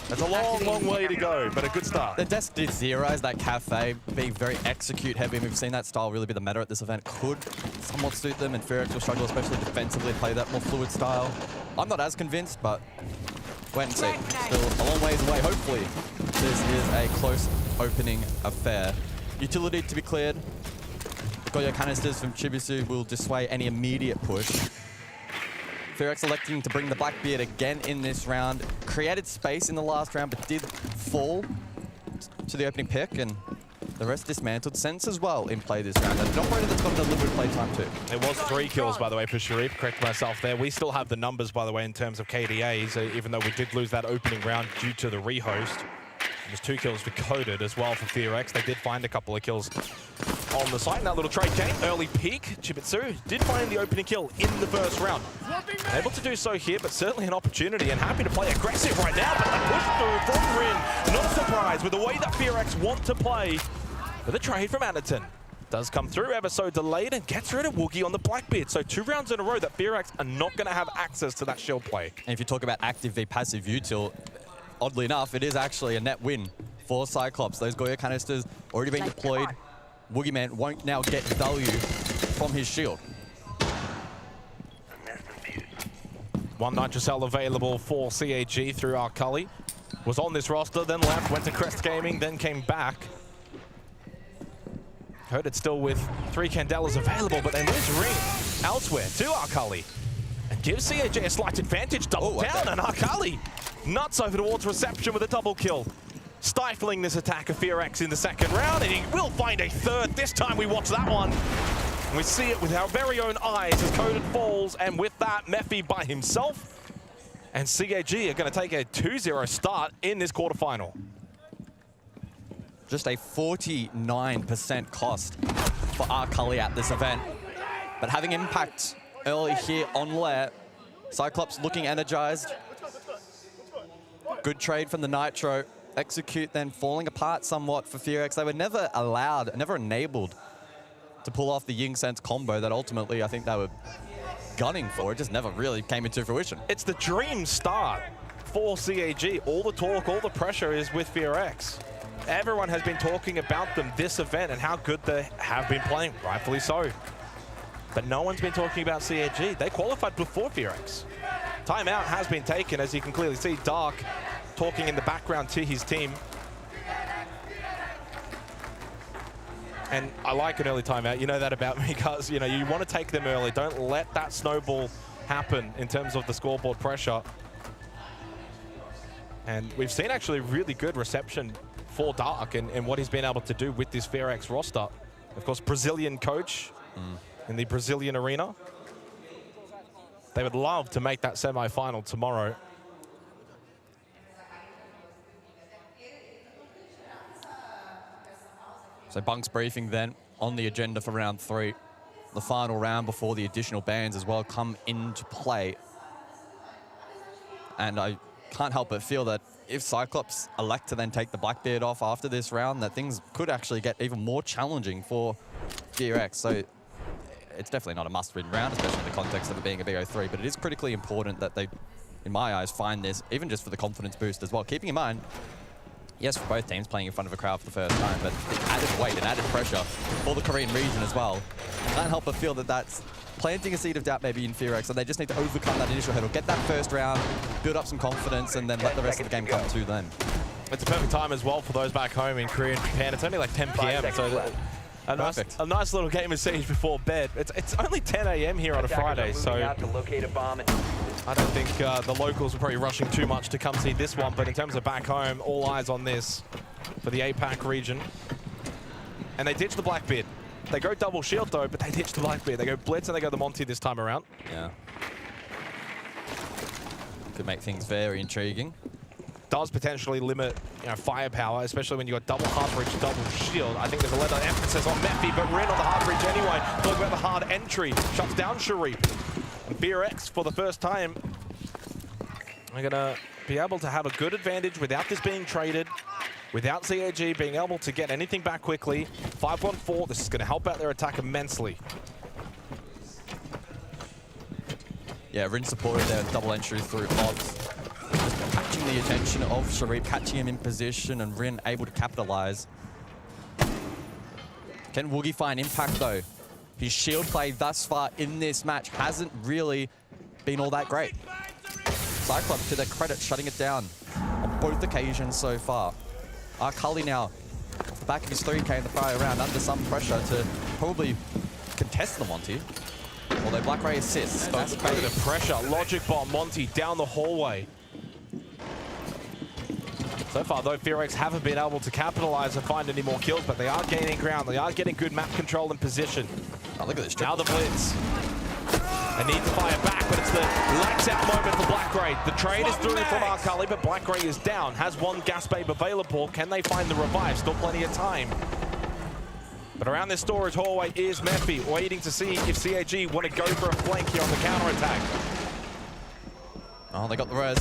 There's a long way to go, but a good start. The desk did zeroize that Cafe, being very execute heavy. We've seen that style really be the meta at this event. Could somewhat suit them, and FEARX will struggle, especially defensively, play that more fluid style. I'm not as convinced, but wait and see. Still a long ways away. Hopefully, this is a close opening affair. Utility to be cleared. Goyo canisters from Chibisu will dissuade any immediate push. FEARX electing to bring the Blackbeard again in this round. Created space in the last round, but did fall to the opening pick, and the rest dismantled. Sense as well in play this round. And an operator that's got a deliberate play time too. It was 3 kills, by the way, for Sharif. Correct myself there. We still have the numbers, by the way, in terms of KDAs, even though we did lose that opening round due to the rehost. It was 2 kills for Coded as well for FEARX. They did find a couple of kills on the site in that little trade game. Early peak, Chibitsu did find the opening kill in the first round. Able to do so here, but certainly an opportunity and happy to play aggressive right now. But the push through from Rin, not a surprise with the way that FEARX want to play. But the trade from Anderton does come through ever so delayed and gets rid of Woogie on the Blackbeard. So 2 rounds in a row that FEARX are not going to have access to that shield play. And if you talk about active v passive util, oddly enough, it is actually a net win for Cyclops. Those Goya canisters already being deployed. Woogieman won't now get value from his shield. 1 Nitrocell available for CAG through Arcully. Was on this roster, then left, went to Crest Gaming, then came back. Heard it still with 3 Candelas available, but they lose Ring elsewhere to Arcully. And gives CAG a slight advantage, double down, and Arcully nuts over towards reception with a double kill. Stifling this attack of FEARX in the second round, and he will find a third. This time we watch that one. We see it with our very own eyes as Coded falls, and with that, Mephi by himself. And CAG are going to take a 2-0 start in this quarterfinal. Just a 49% cost for Arcully at this event. But having impact early here on Lair, Cyclops looking energized. Good trade from the Nitro. Execute then falling apart somewhat for FEARX. They were never allowed, never enabled to pull off the Ying Sense combo that ultimately I think they were gunning for. It just never really came into fruition. It's the dream start for CAG. All the talk, all the pressure is with FEARX. Everyone has been talking about them this event and how good they have been playing, rightfully so. But no one's been talking about CAG. They qualified before FEARX. Timeout has been taken, as you can clearly see. Dark talking in the background to his team. And I like an early timeout. You know that about me, guys. You know, you want to take them early. Don't let that snowball happen in terms of the scoreboard pressure. And we've seen actually really good reception for Dark and what he's been able to do with this FEARX roster. Of course, Brazilian coach in the Brazilian arena. They would love to make that semi-final tomorrow. So Bunk's briefing then on the agenda for round 3. The final round before the additional bans as well come into play. And I can't help but feel that if Cyclops elect to then take the Blackbeard off after this round, that things could actually get even more challenging for FEARX. So it's definitely not a must-win round, especially in the context of it being a BO3, but it is critically important that they, in my eyes, find this, even just for the confidence boost as well. Keeping in mind, yes, for both teams playing in front of a crowd for the first time, but the added weight and added pressure for the Korean region as well. Can't help but feel that that's planting a seed of doubt maybe in FEARX, so they just need to overcome that initial hurdle, get that first round, build up some confidence, and then let the rest of the game come to them. It's a perfect time as well for those back home in Korea and Japan. It's only like 10 p.m., so a nice little game of Siege before bed. It's only 10 a.m. here on a Friday, so I don't think the locals are probably rushing too much to come see this one, but in terms of back home, all eyes on this for the APAC region. And they ditch the Blackbeard. They go double shield though, but they ditch the Blackbeard. They go Blitz and they go the Monty this time around. Yeah. Could make things very intriguing. Does potentially limit, you know, firepower, especially when you got double hard breach, double shield. I think there's a lot of emphasis on Mephi, but Rin on the hard breach anyway. Talking about the hard entry, shuts down Sharif. And FEARX for the first time are gonna be able to have a good advantage without this being traded, without CAG being able to get anything back quickly. 5-1-4, this is gonna help out their attack immensely. Yeah, Rin supported their double entry through odds. Just catching the attention of Sharif, catching him in position, and Rin able to capitalize. Can Woogie find impact though? His shield play thus far in this match hasn't really been all that great. Cyclops, to their credit, shutting it down on both occasions so far. Arcully now, off the back of his 3K in the prior round, under some pressure to probably contest the Monty. Although Black Ray assists. That's a bit of pressure. Logic Bomb, Monty down the hallway. So far, though, FEARX haven't been able to capitalize and find any more kills, but they are gaining ground. They are getting good map control and position. Oh, look at this. Now the blitz. They need to fire back, but it's the lights out moment for Blackray. The trade is through from Arcali, but Blackray is down. Has one gas babe available. Can they find the revive? Still plenty of time. But around this storage hallway is Mephi, waiting to see if CAG want to go for a flank here on the counter-attack. Oh, they got the res.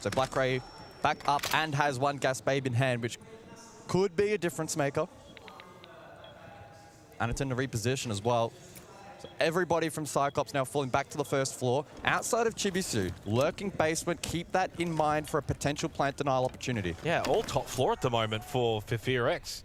So Blackray back up and has one gas babe in hand, which could be a difference maker. Anaton to reposition as well. So everybody from Cyclops now falling back to the first floor. Outside of Chibisu, lurking basement, keep that in mind for a potential plant denial opportunity. Yeah, all top floor at the moment for FEARX.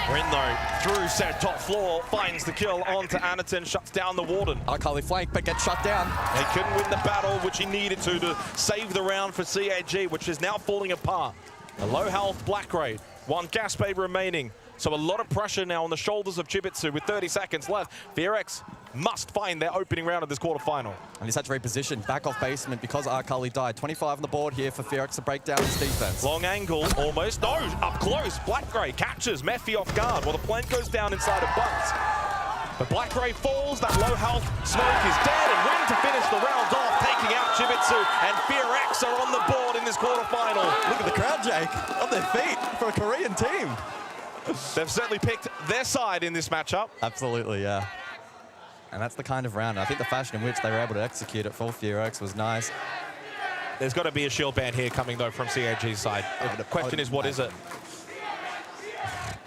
Rinlo through said top floor, finds the kill onto Anaton, shuts down the Warden. Arcali flank, but gets shut down. He couldn't win the battle, which he needed to save the round for CAG, which is now falling apart. A low health Blackray, one gas babe remaining. So a lot of pressure now on the shoulders of Chibitsu with 30 seconds left. FEARX must find their opening round of this quarterfinal. And he's had to reposition back off basement because Arcali died. 25 on the board here for FEARX to break down his defense. Long angle, almost. No, up close. Blackray catches Mephi off guard while the plant goes down inside of Bunks. But Blackray falls, that low health smoke is dead, and ready to finish the round off, taking out Chibitsu, and FEARX are on the board in this quarterfinal. Look at the crowd, Jake, on their feet for a Korean team. They've certainly picked their side in this matchup. Absolutely, yeah. And that's the kind of round. I think the fashion in which they were able to execute it for FEARX was nice. There's got to be a shield ban here coming, though, from CAG's side. The question is, what is it?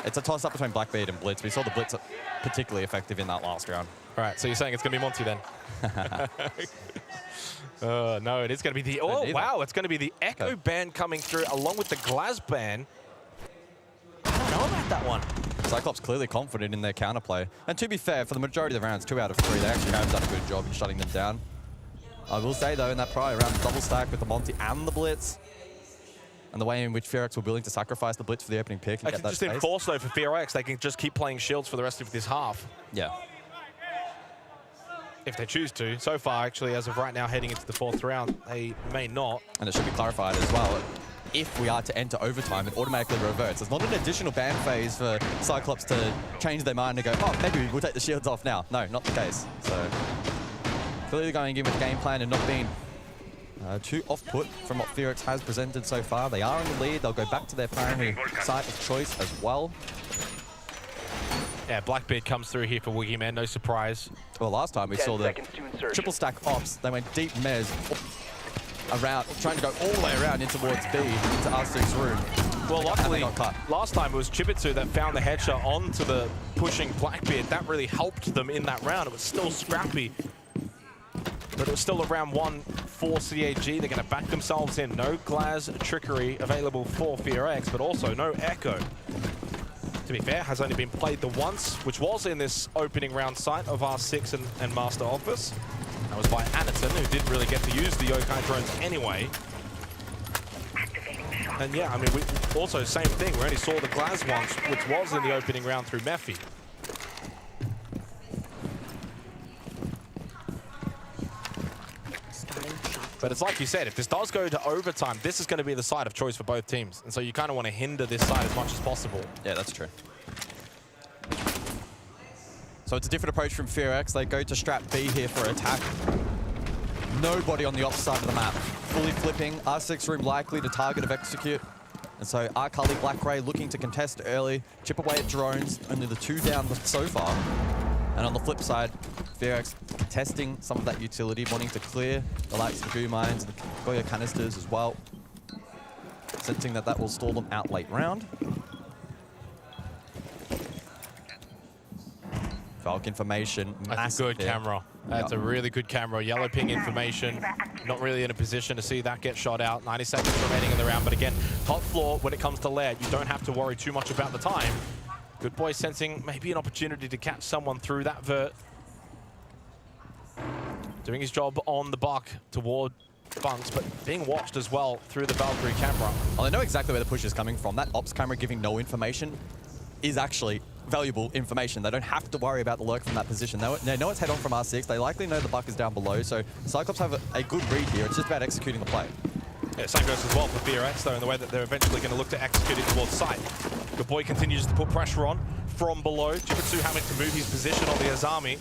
It's a toss-up between Blackbeard and Blitz. We saw the Blitz particularly effective in that last round. All right, so you're saying it's going to be Monty then? No, it is going to be the... Oh, wow, it's going to be the Echo ban coming through along with the Glaz ban. I don't know about that one. Cyclops clearly confident in their counterplay. And to be fair, for the majority of the rounds, 2 out of 3, they actually have done a good job in shutting them down. I will say, though, in that prior round, double stack with the Monty and the Blitz, and the way in which FEARX were willing to sacrifice the Blitz for the opening pick and get that space. Just enforce, though, for FEARX, they can just keep playing shields for the rest of this half. Yeah. If they choose to. So far, actually, as of right now, heading into the 4th round, they may not. And it should be clarified as well. If we are to enter overtime, it automatically reverts. There's not an additional ban phase for Cyclops to change their mind and go, oh, maybe we'll take the shields off now. No, not the case. So clearly going in with the game plan and not being too off-put from what FEARX has presented so far. They are in the lead. They'll go back to their primary site of choice as well. Yeah, Blackbeard comes through here for Wiggyman, no surprise. Well, last time we saw the triple stack ops. They went deep mez around, trying to go all the way around in towards B, into R6's room. Well, luckily, last time it was Chibitsu that found the headshot onto the pushing Blackbeard. That really helped them in that round. It was still scrappy, but it was still a round 1 for CAG. They're going to back themselves in. No Glaz trickery available for FEARX, but also no Echo. To be fair, has only been played the once, which was in this opening round site of R6 and Master Office. That was by Anaton, who didn't really get to use the Yokai drones anyway. And yeah, I mean, we also same thing. We only saw the Glaz once, which was in the opening round through Mephi. But it's like you said, if this does go to overtime, this is going to be the side of choice for both teams. And so you kind of want to hinder this side as much as possible. Yeah, that's true. So it's a different approach from FEARX. They go to strap B here for attack. Nobody on the opposite side of the map. Fully flipping. R6 room likely to target of execute. And so Arcali Blackray looking to contest early. Chip away at drones. Only the 2 down so far. And on the flip side, FEARX contesting some of that utility, wanting to clear the likes of the goo mines and the Goya canisters as well. Sensing that that will stall them out late round. Falcon information. That's a good camera. That's a really good camera. Yellow ping information. Not really in a position to see that get shot out. 90 seconds remaining in the round. But again, top floor, when it comes to lair, you don't have to worry too much about the time. Good boy sensing maybe an opportunity to catch someone through that vert. Doing his job on the buck toward Bunks, but being watched as well through the Valkyrie camera. Well, they know exactly where the push is coming from. That ops camera giving no information is actually valuable information. They don't have to worry about the lurk from that position. They know it's head on from R6. They likely know the buck is down below, so Cyclops have a good read here. It's just about executing the play. Yeah, same goes as well for FEARX, though, in the way that they're eventually going to look to execute it towards site. Good boy continues to put pressure on from below. Jibitsu having to move his position on the Azami.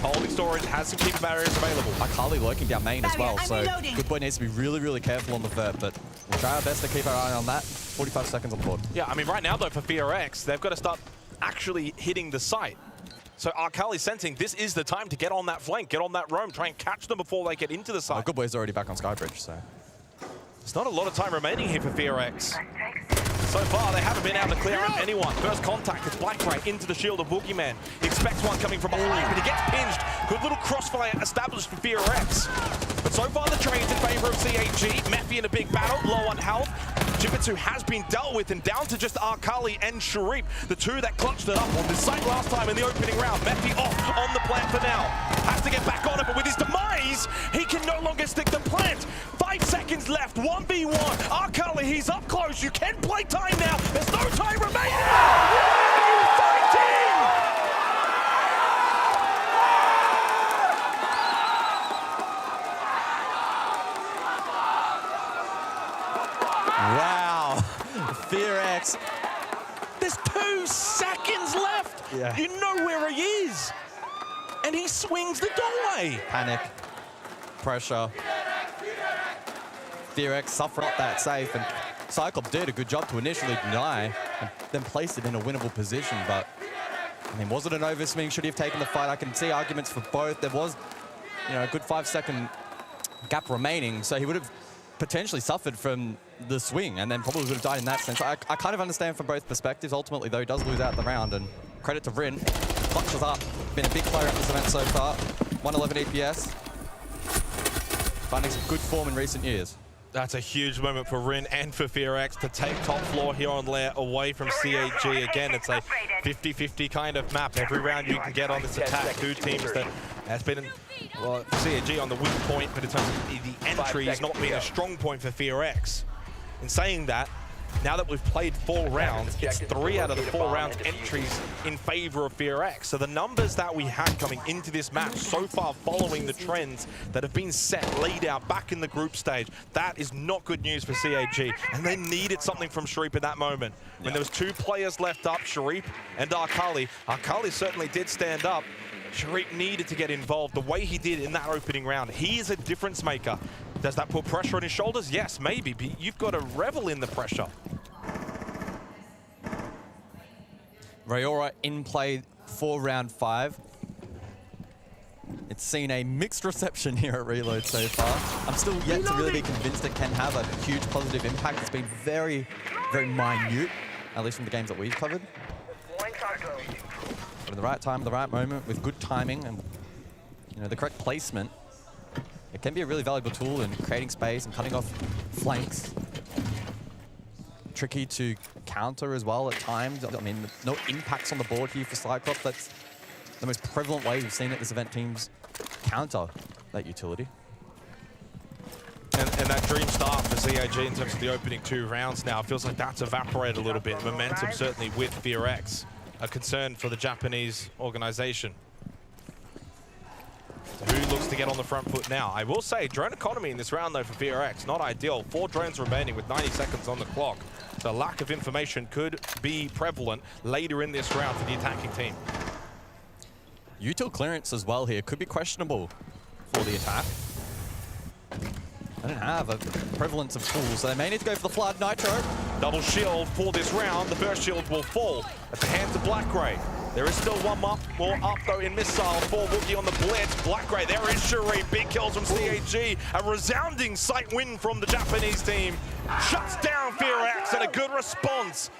Holding storage, has some keeper barriers available. Akali lurking down main as well, so Good boy needs to be really, really careful on the vert, but we'll try our best to keep our eye on that. 45 seconds on the board. Yeah, I mean, right now, though, for FEARX, they've got to start actually hitting the site. So Akali sensing this is the time to get on that flank, get on that roam, try and catch them before they get into the site. Good boy's already back on Skybridge, so. There's not a lot of time remaining here for FEARX. So far, they haven't been able to clear out anyone. First contact, it's Blackray into the shield of Boogeyman. He expects one coming from behind, but he gets pinched. Good little crossfire established for FEARX. But so far, the trade's in favor of CAG. Mephi in a big battle, low on health. Jibitsu has been dealt with and down to just Akali and Sharif, the two that clutched it up on this site last time in the opening round. Mephi off on the plant for now. Has to get back on it, but with his demise, he can no longer stick the plant. 5 seconds left, 1v1. Akali, he's up close. You can play time now. There's no time remaining. Fighting! Wow. FEARX. There's 2 seconds left. Yeah. You know where he is. And he swings the doorway. Panic. Pressure. FEARX suffer up that safe, and Cyclops did a good job to initially deny and then place it in a winnable position, but I mean, was it an overswing? Should he have taken the fight? I can see arguments for both. There was, you know, a good 5-second gap remaining, so he would have potentially suffered from the swing and then probably would have died in that sense. I kind of understand from both perspectives. Ultimately, though, he does lose out the round, and credit to Rin. Clutches up. Been a big player at this event so far. 111 EPS. Finding some good form in recent years. That's a huge moment for Rin and for FEARX to take top floor here on Lair away from CAG. Again, it's a 50-50 kind of map. Every round you can get on this attack. Two teams that has been, well, CAG on the weak point, but in terms of the entry, has not been a strong point for FEARX. In saying that, now that we've played 4 rounds, it's 3 out of the 4 rounds entries in favor of FEARX. So the numbers that we had coming into this match so far following the trends that have been set, laid out back in the group stage, that is not good news for CAG. And they needed something from Sharif in that moment. When there was 2 players left up, Sharif and Akali. Akali certainly did stand up. Sharif needed to get involved the way he did in that opening round. He is a difference maker. Does that put pressure on his shoulders? Yes, maybe, but you've got to revel in the pressure. Rayora in play for round 5. It's seen a mixed reception here at Reload so far. I'm still yet to really be convinced it can have a huge positive impact. It's been very, very minute, at least from the games that we've covered. But in the right time, the right moment, with good timing and the correct placement, it can be a really valuable tool in creating space and cutting off flanks. Tricky to counter as well at times. I mean, no impacts on the board here for Cyclops. That's the most prevalent way we've seen it this event teams counter that utility. And that dream start for CAG in terms of the opening 2 rounds now feels like that's evaporated a little bit. Momentum certainly with FEARX, a concern for the Japanese organization. Who looks to get on the front foot now? I will say, drone economy in this round, though, for FEARX, not ideal. 4 drones remaining with 90 seconds on the clock. So lack of information could be prevalent later in this round for the attacking team. Util clearance as well here could be questionable for the attack. They don't have a prevalence of tools, so they may need to go for the Flood Nitro. Double shield for this round. The first shield will fall at the hands of Blackray. There is still one more up, though, in Missile for Wookie on the blitz. Blackray, there is Sharif. Big kills from CAG. A resounding site win from the Japanese team. Shuts down FEARX, and a good response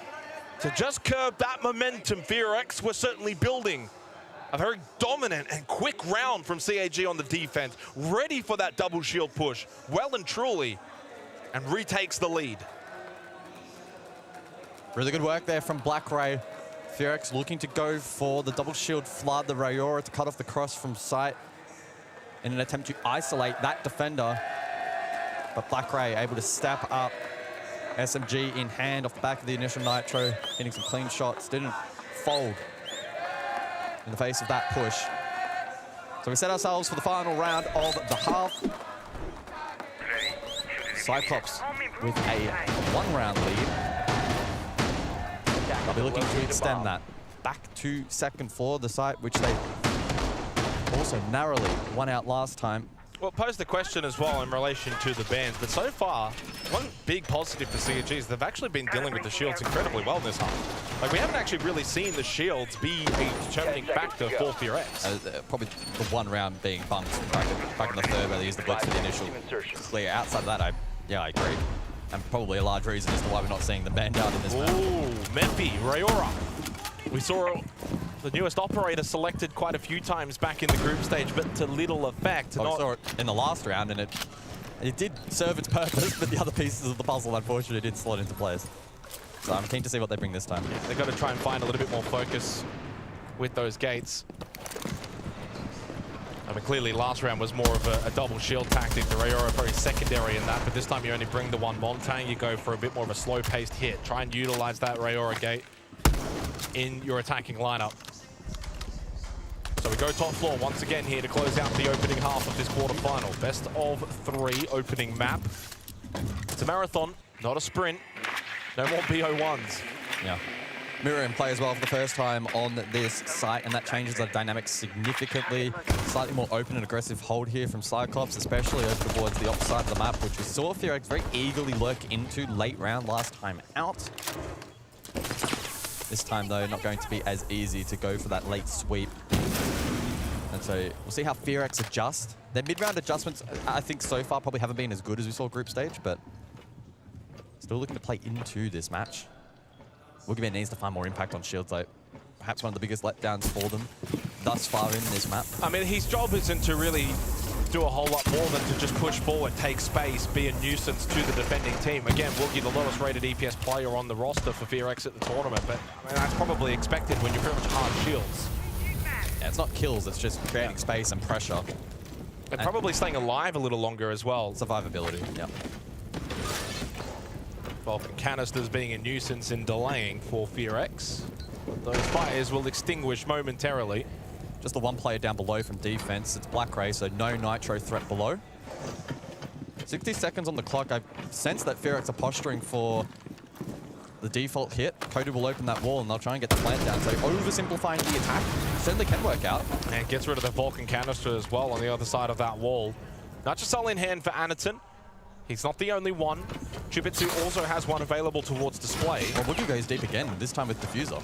to just curb that momentum. FEARX were certainly building a very dominant and quick round from CAG on the defense. Ready for that double shield push, well and truly, and retakes the lead. Really good work there from Blackray. FEARX looking to go for the double shield flood, the Rayora to cut off the cross from sight in an attempt to isolate that defender. But Blackray able to step up. SMG in hand off the back of the initial Nitro, hitting some clean shots, didn't fold in the face of that push. So we set ourselves for the final round of the half. Cyclops with a 1-round lead. They'll be looking to extend that back to second floor, the site which they also narrowly won out last time. Well, pose the question as well in relation to the bans, but so far, one big positive for CAG is they've actually been dealing with the shields incredibly well this half. Like, we haven't actually really seen the shields be a determining factor for FEARX. Probably the 1 round being bumped back in the third where they used the blitz for the initial clear. Outside of that, I agree. And probably a large reason as to why we're not seeing the band down in this map. Ooh, Memphi, Rayora. We saw the newest operator selected quite a few times back in the group stage, but to little effect. We saw it in the last round, and it did serve its purpose, but the other pieces of the puzzle, unfortunately, did slot into place. So I'm keen to see what they bring this time. Yeah, they've got to try and find a little bit more focus with those gates. I mean, clearly last round was more of a double shield tactic. The Rayora very secondary in that, but this time you only bring the one Montang, you go for a bit more of a slow-paced hit. Try and utilize that Rayora gate in your attacking lineup. So we go top floor once again here to close out the opening half of this quarterfinal. Best of 3 opening map. It's a marathon, not a sprint. No more BO1s. Yeah. Mirror in play as well for the first time on this site, and that changes the dynamics significantly. Slightly more open and aggressive hold here from Cyclops, especially over towards the opposite side of the map, which we saw FEARX very eagerly lurk into late round last time out. This time, though, not going to be as easy to go for that late sweep. And so we'll see how FEARX adjust. Their mid-round adjustments, I think, so far probably haven't been as good as we saw group stage, but still looking to play into this match. Woogieman needs to find more impact on shields, like perhaps one of the biggest letdowns for them thus far in this map. I mean, his job isn't to really do a whole lot more than to just push forward, take space, be a nuisance to the defending team. Again, Woogie, the lowest rated EPS player on the roster for FEARX at the tournament, but I mean, that's probably expected when you're pretty much hard shields. Yeah, it's not kills, it's just creating space and pressure. And probably staying alive a little longer as well. Survivability, yeah. Vulcan canisters being a nuisance in delaying for FEARX. Those fires will extinguish momentarily. Just the one player down below from defense. It's Black Ray, so no Nitro threat below. 60 seconds on the clock. I sense that FEARX are posturing for the default hit. Cody will open that wall and they'll try and get the plant down. So oversimplifying the attack certainly can work out. And gets rid of the Vulcan canister as well on the other side of that wall. Not just all in hand for Anaton. He's not the only one. Jubitsu also has one available towards display. Well, Woogie goes deep again, this time with Diffuser.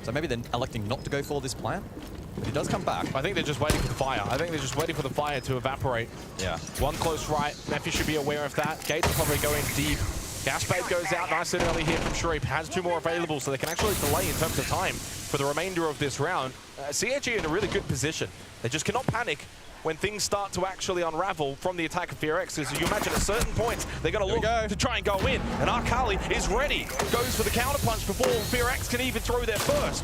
So maybe they're electing not to go for this plan, but he does come back. I think they're just waiting for the fire. I think they're just waiting for the fire to evaporate. Yeah. One close right. Memphi should be aware of that. Gates are probably going deep. Gasbait goes out nice and early here from Sharif. Has 2 more available, so they can actually delay in terms of time for the remainder of this round. CAG in a really good position. They just cannot panic when things start to actually unravel from the attack of FEARX. Because you imagine at certain points, they're going to look to try and go in. And Arkali is ready. Goes for the counterpunch before FEARX can even throw their first.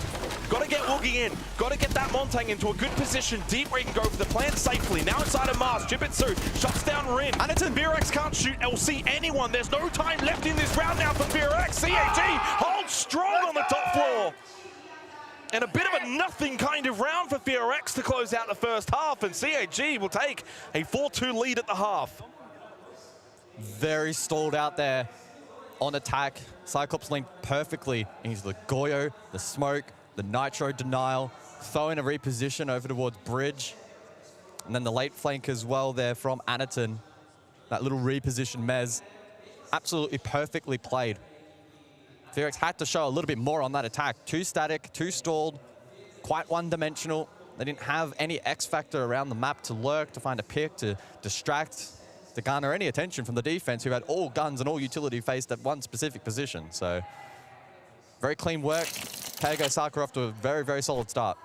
Got to get Woogie in. Got to get that Montang into a good position, deep where he can go for the plant safely. Now inside of Mars, Jubitsu shuts down Rin. Anaton, FEARX can't shoot or see anyone. There's no time left in this round now for FEARX. CAG holds strong on the top floor. And a bit of a nothing kind of round for FEARX to close out the first half, and CAG will take a 4-2 lead at the half. Very stalled out there on attack. Cyclops linked perfectly into the Goyo, the smoke, the Nitro denial, throwing a reposition over towards Bridge. And then the late flank as well there from Anaton. That little reposition mez. Absolutely perfectly played. FEARX had to show a little bit more on that attack. Too static, too stalled, quite one-dimensional. They didn't have any X factor around the map to lurk, to find a pick, to distract, to garner any attention from the defense, who had all guns and all utility faced at one specific position. So very clean work. Kago Sakura off to a very, very solid start.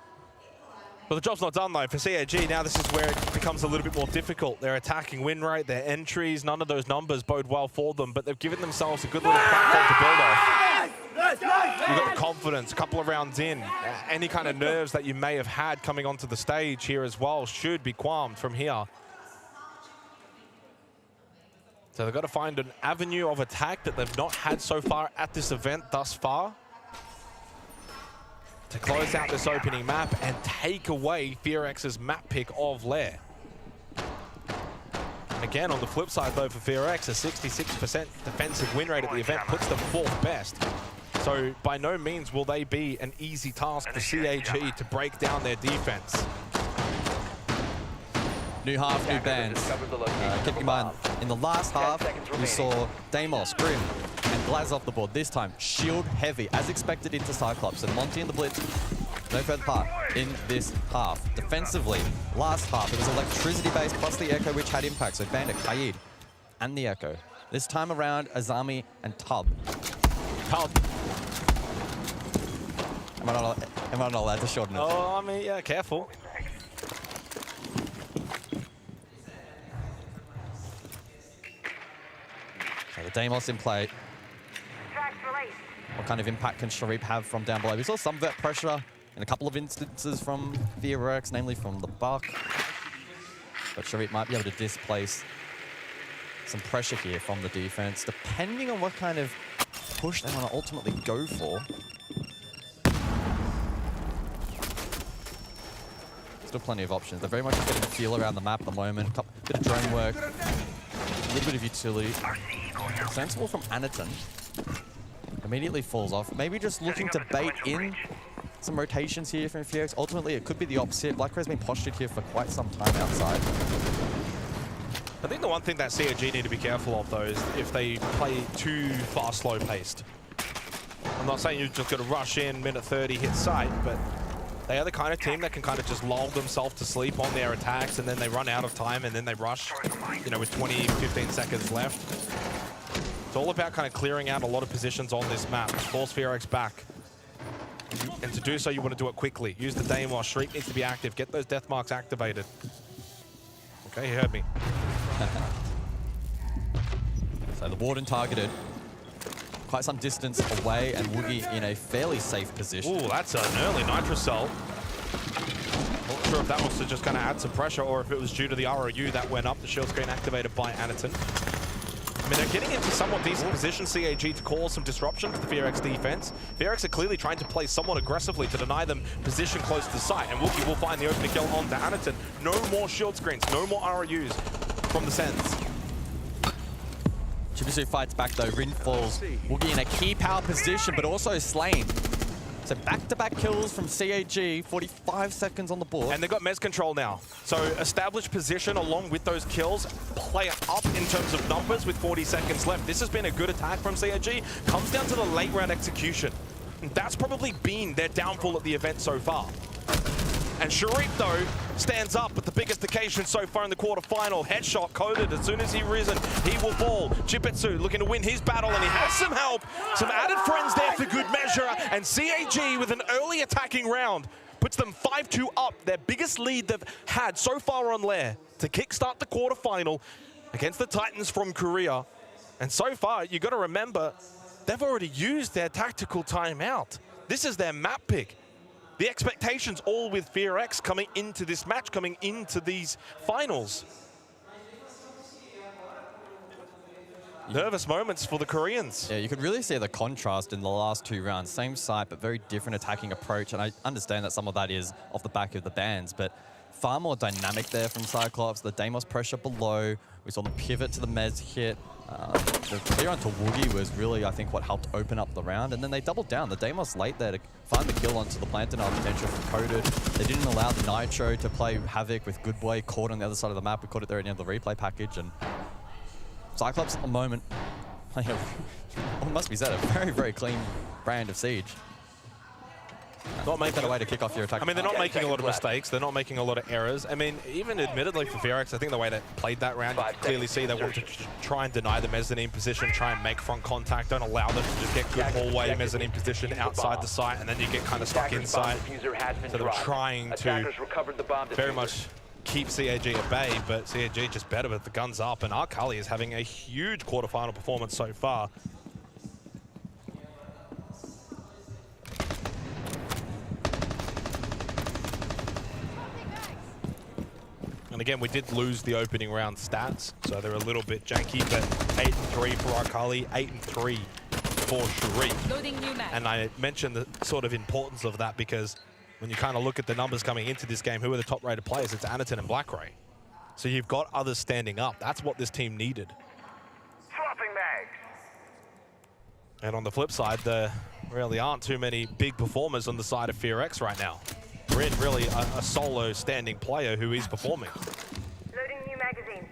Well, the job's not done, though, for CAG. Now this is where it becomes a little bit more difficult. Their attacking win rate, their entries, none of those numbers bode well for them, but they've given themselves a good little platform to build off. You've got the confidence, a couple of rounds in. Any kind of nerves that you may have had coming onto the stage here as well should be calmed from here. So they've got to find an avenue of attack that they've not had so far at this event thus far, to close out this opening map and take away FEARX's map pick of Lair. Again, on the flip side, though, for FEARX, a 66% defensive win rate at the event puts them 4th best. So by no means will they be an easy task for CAG to break down their defense. New half, new bands. Keep in mind, in the last half, we saw Deimos, Grim, and Glaz off the board. This time, shield heavy, as expected into Cyclops. And Monty and the Blitz, no further part in this half. Defensively, last half, it was electricity-based plus the Echo, which had impact. So Bandit, Kaid, and the Echo. This time around, Azami and Tub. Tub. Am I not allowed to shorten it? Oh, I mean, yeah, careful. So the Deimos in play. What kind of impact can Sharif have from down below? We saw some vet pressure in a couple of instances from FEARX, namely from the Buck. But Sharif might be able to displace some pressure here from the defense, depending on what kind of push they want to ultimately go for. Still plenty of options. They're very much getting a feel around the map at the moment. Bit of drone work, a little bit of utility. Sensible from Anaton. Immediately falls off. Maybe just looking to bait in some rotations here from FEARX. Ultimately, it could be the opposite. Blackray's been postured here for quite some time outside. I think the one thing that CAG need to be careful of, though, is if they play too far, slow-paced. I'm not saying you've just got to rush in, minute 30, hit sight, but they are the kind of team that can kind of just lull themselves to sleep on their attacks, and then they run out of time, and then they rush, you know, with 20, 15 seconds left. It's all about kind of clearing out a lot of positions on this map, force FEARX back. And to do so, you want to do it quickly. Use the Deimos. Shriek needs to be active. Get those death marks activated. Okay, he heard me. So the Warden targeted quite some distance away, and Woogie in a fairly safe position. Ooh, that's an early Nitrocell. Not sure if that was to just kind of add some pressure or if it was due to the ROU that went up. The shield screen activated by Anaton. I mean, they're getting into somewhat decent position, CAG, to cause some disruption to the FEARX defense. FEARX are clearly trying to play somewhat aggressively to deny them position close to the site, and Wookie will find the opening kill onto Anaton. No more shield screens, no more ROUs from the Sens. Chibisu fights back though, Rin falls. Woogie in a key power position, but also slain. So back-to-back kills from CAG, 45 seconds on the board. And they've got Mez control now. So establish position along with those kills, play it up in terms of numbers with 40 seconds left. This has been a good attack from CAG. Comes down to the late round execution. And that's probably been their downfall at the event so far. And Sharif, though, stands up at the biggest occasion so far in the quarterfinal. Headshot coded. As soon as he risen, he will fall. Chipetsu looking to win his battle, and he has some help. Some added friends there for good measure. And CAG with an early attacking round puts them 5-2 up. Their biggest lead they've had so far on Lair to kickstart the quarterfinal against the Titans from Korea. And so far, you got to remember, they've already used their tactical timeout. This is their map pick. The expectations all with FEARX coming into this match, coming into these finals. Nervous moments for the Koreans. Yeah, you could really see the contrast in the last two rounds. Same site, but very different attacking approach. And I understand that some of that is off the back of the bans, but far more dynamic there from Cyclops. The Deimos pressure below. We saw the pivot to the Mez hit. The clear onto Woogie was really, I think, what helped open up the round. And then they doubled down. The Deimos late there to find the kill onto the Plantinal potential from Coded. They didn't allow the Nitro to play havoc with Good Boy caught on the other side of the map. We caught it there at the end of the replay package. And Cyclops at the moment, it must be said, a very, very clean brand of Siege. Not making a way to kick off your attack. I mean, they're not making a lot of mistakes. They're not making a lot of errors. I mean, even admittedly for FEARX, I think the way they played that round, you can clearly see they want to try and deny the mezzanine position, try and make front contact, don't allow them to just get good hallway mezzanine position outside the site, and then you get kind of stuck inside. So they're trying to very much keep CAG at bay, but CAG just better with the guns up, and Arkali is having a huge quarterfinal performance so far. And again, we did lose the opening round stats, so they're a little bit janky, but 8-3 for Arkali, 8-3 for Sharif. And I mentioned the sort of importance of that because when you kind of look at the numbers coming into this game, who are the top-rated players? It's Anaton and Blackray. So you've got others standing up. That's what this team needed. Swapping bags. And on the flip side, there really aren't too many big performers on the side of FEARX right now. Rin really a solo standing player who is performing. Loading new magazine.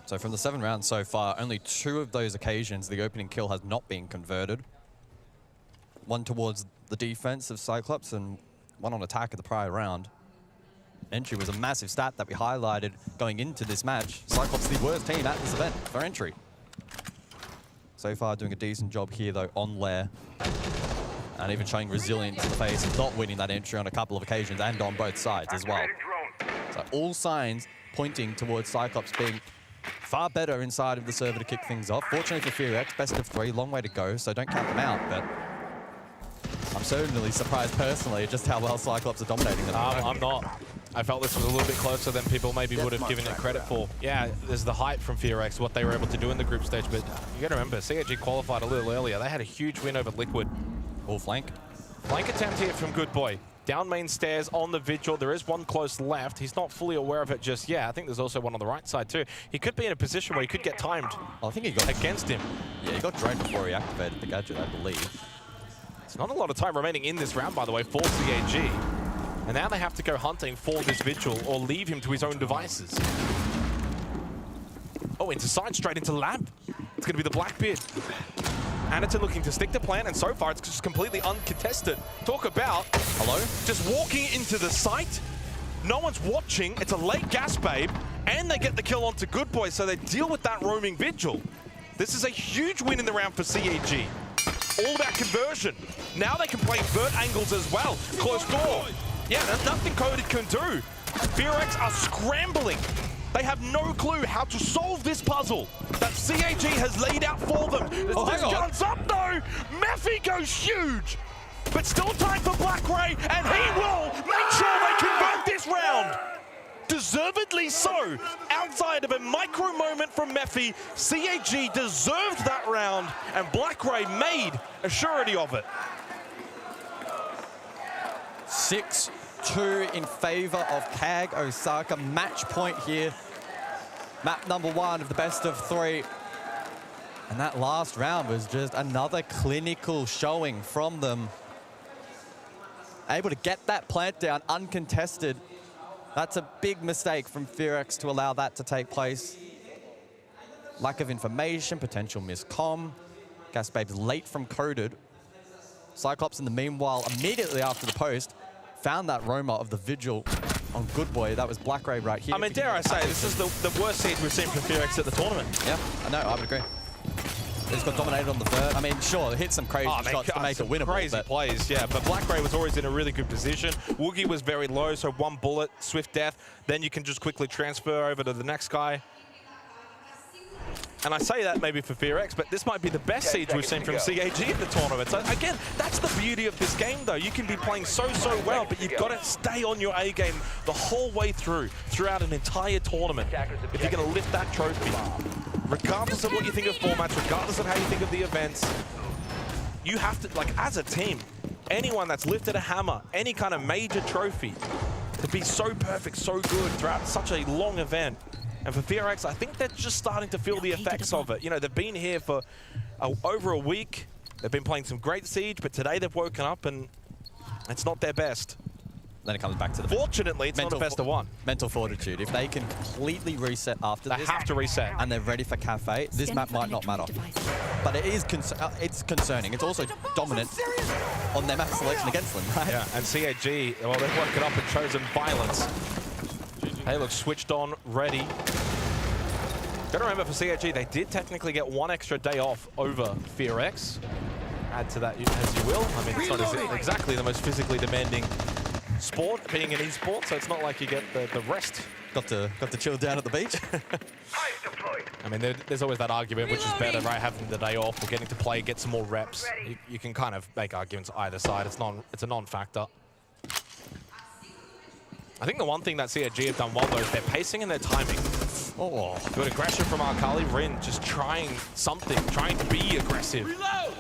So from the 7 rounds so far, only 2 of those occasions the opening kill has not been converted. One towards the defense of Cyclops and one on attack of the prior round. Entry was a massive stat that we highlighted going into this match. Cyclops the worst team at this event for entry. So far doing a decent job here though on Lair. And even showing resilience in the face of not winning that entry on a couple of occasions and on both sides as well. So all signs pointing towards Cyclops being far better inside of the server to kick things off. Fortunately for FEARX, best of 3, long way to go, so don't count them out, but I'm certainly surprised personally just how well Cyclops are dominating them. I'm not. I felt this was a little bit closer than people maybe would have given it credit for. Yeah, there's the hype from FEARX, what they were able to do in the group stage, but you got to remember, CAG qualified a little earlier. They had a huge win over Liquid. All flank. Flank attempt here from Good Boy. Down main stairs on the Vigil. There is one close left. He's not fully aware of it just yet. I think there's also one on the right side too. He could be in a position where he could get timed. I think he got against him. Yeah, he got drained before he activated the gadget, I believe. It's not a lot of time remaining in this round, by the way, for CAG. And now they have to go hunting for this Vigil or leave him to his own devices. Oh, into side, straight into lab. It's going to be the Blackbeard. Aniton looking to stick to plan, and so far it's just completely uncontested. Talk about, hello, just walking into the site. No one's watching. It's a late gas babe, and they get the kill onto Good Boy, so they deal with that roaming Vigil. This is a huge win in the round for CAG. All about conversion. Now they can play vert angles as well. Close door. Yeah, nothing Coded can do. FEARX are scrambling. They have no clue how to solve this puzzle that CAG has laid out for them. Oh, this gun's up though. Mephi goes huge. But still time for Black Ray, and he will make sure they convert this round. Deservedly so. Outside of a micro moment from Mephi, CAG deserved that round, and Black Ray made a surety of it. 6-2 in favor of CAG Osaka. Match point here. Map number 1 of the best of 3. And that last round was just another clinical showing from them. Able to get that plant down uncontested. That's a big mistake from FEARX to allow that to take place. Lack of information, potential miscomm. Gasbabe's late from Coded. Cyclops in the meanwhile, immediately after the post, found that roamer of the Vigil on Good Boy. That was Black Ray right here. I mean, dare I say, this is the worst siege we've seen from FEARX at the tournament. Yeah, I know, I would agree. He's got dominated on the third. I mean, sure, hit some crazy shots to make it winnable. Crazy plays, yeah. But Black Ray was always in a really good position. Woogie was very low, so 1 bullet, swift death. Then you can just quickly transfer over to the next guy. And I say that maybe for FEARX, but this might be the best siege we've seen from CAG in the tournament. So again, that's the beauty of this game, though. You can be playing so well, but you've got to stay on your A game the whole way throughout an entire tournament, if you're going to lift that trophy. Regardless of what you think of formats, regardless of how you think of the events, you have to, like, as a team, anyone that's lifted a hammer, any kind of major trophy, to be so perfect, so good throughout such a long event. And for FEARX, I think they're just starting to feel the effects of it. You know, they've been here for over a week. They've been playing some great Siege, but today they've woken up and it's not their best. Then it comes back to the fortunately, it's not the best of 1. Mental fortitude. If they can completely reset after this, they have to reset, and they're ready for Cafe. This map might not matter, but it is it's concerning. It's also dominant on their map selection against them, right? Yeah, and CAG, well, they've woken up and chosen violence. They look switched on, ready. Gotta remember for CAG, they did technically get 1 extra day off over FEARX. Add to that as you will. I mean, it's not exactly the most physically demanding sport, being an esport, so it's not like you get the rest. Got to chill down at the beach. I mean, there's always that argument, which is better, right? Having the day off or getting to play, get some more reps. You can kind of make arguments either side. It's a non-factor. I think the one thing that CAG have done well, though, is their pacing and their timing. Oh, good aggression from Akali. Rin just trying something, trying to be aggressive. Reload!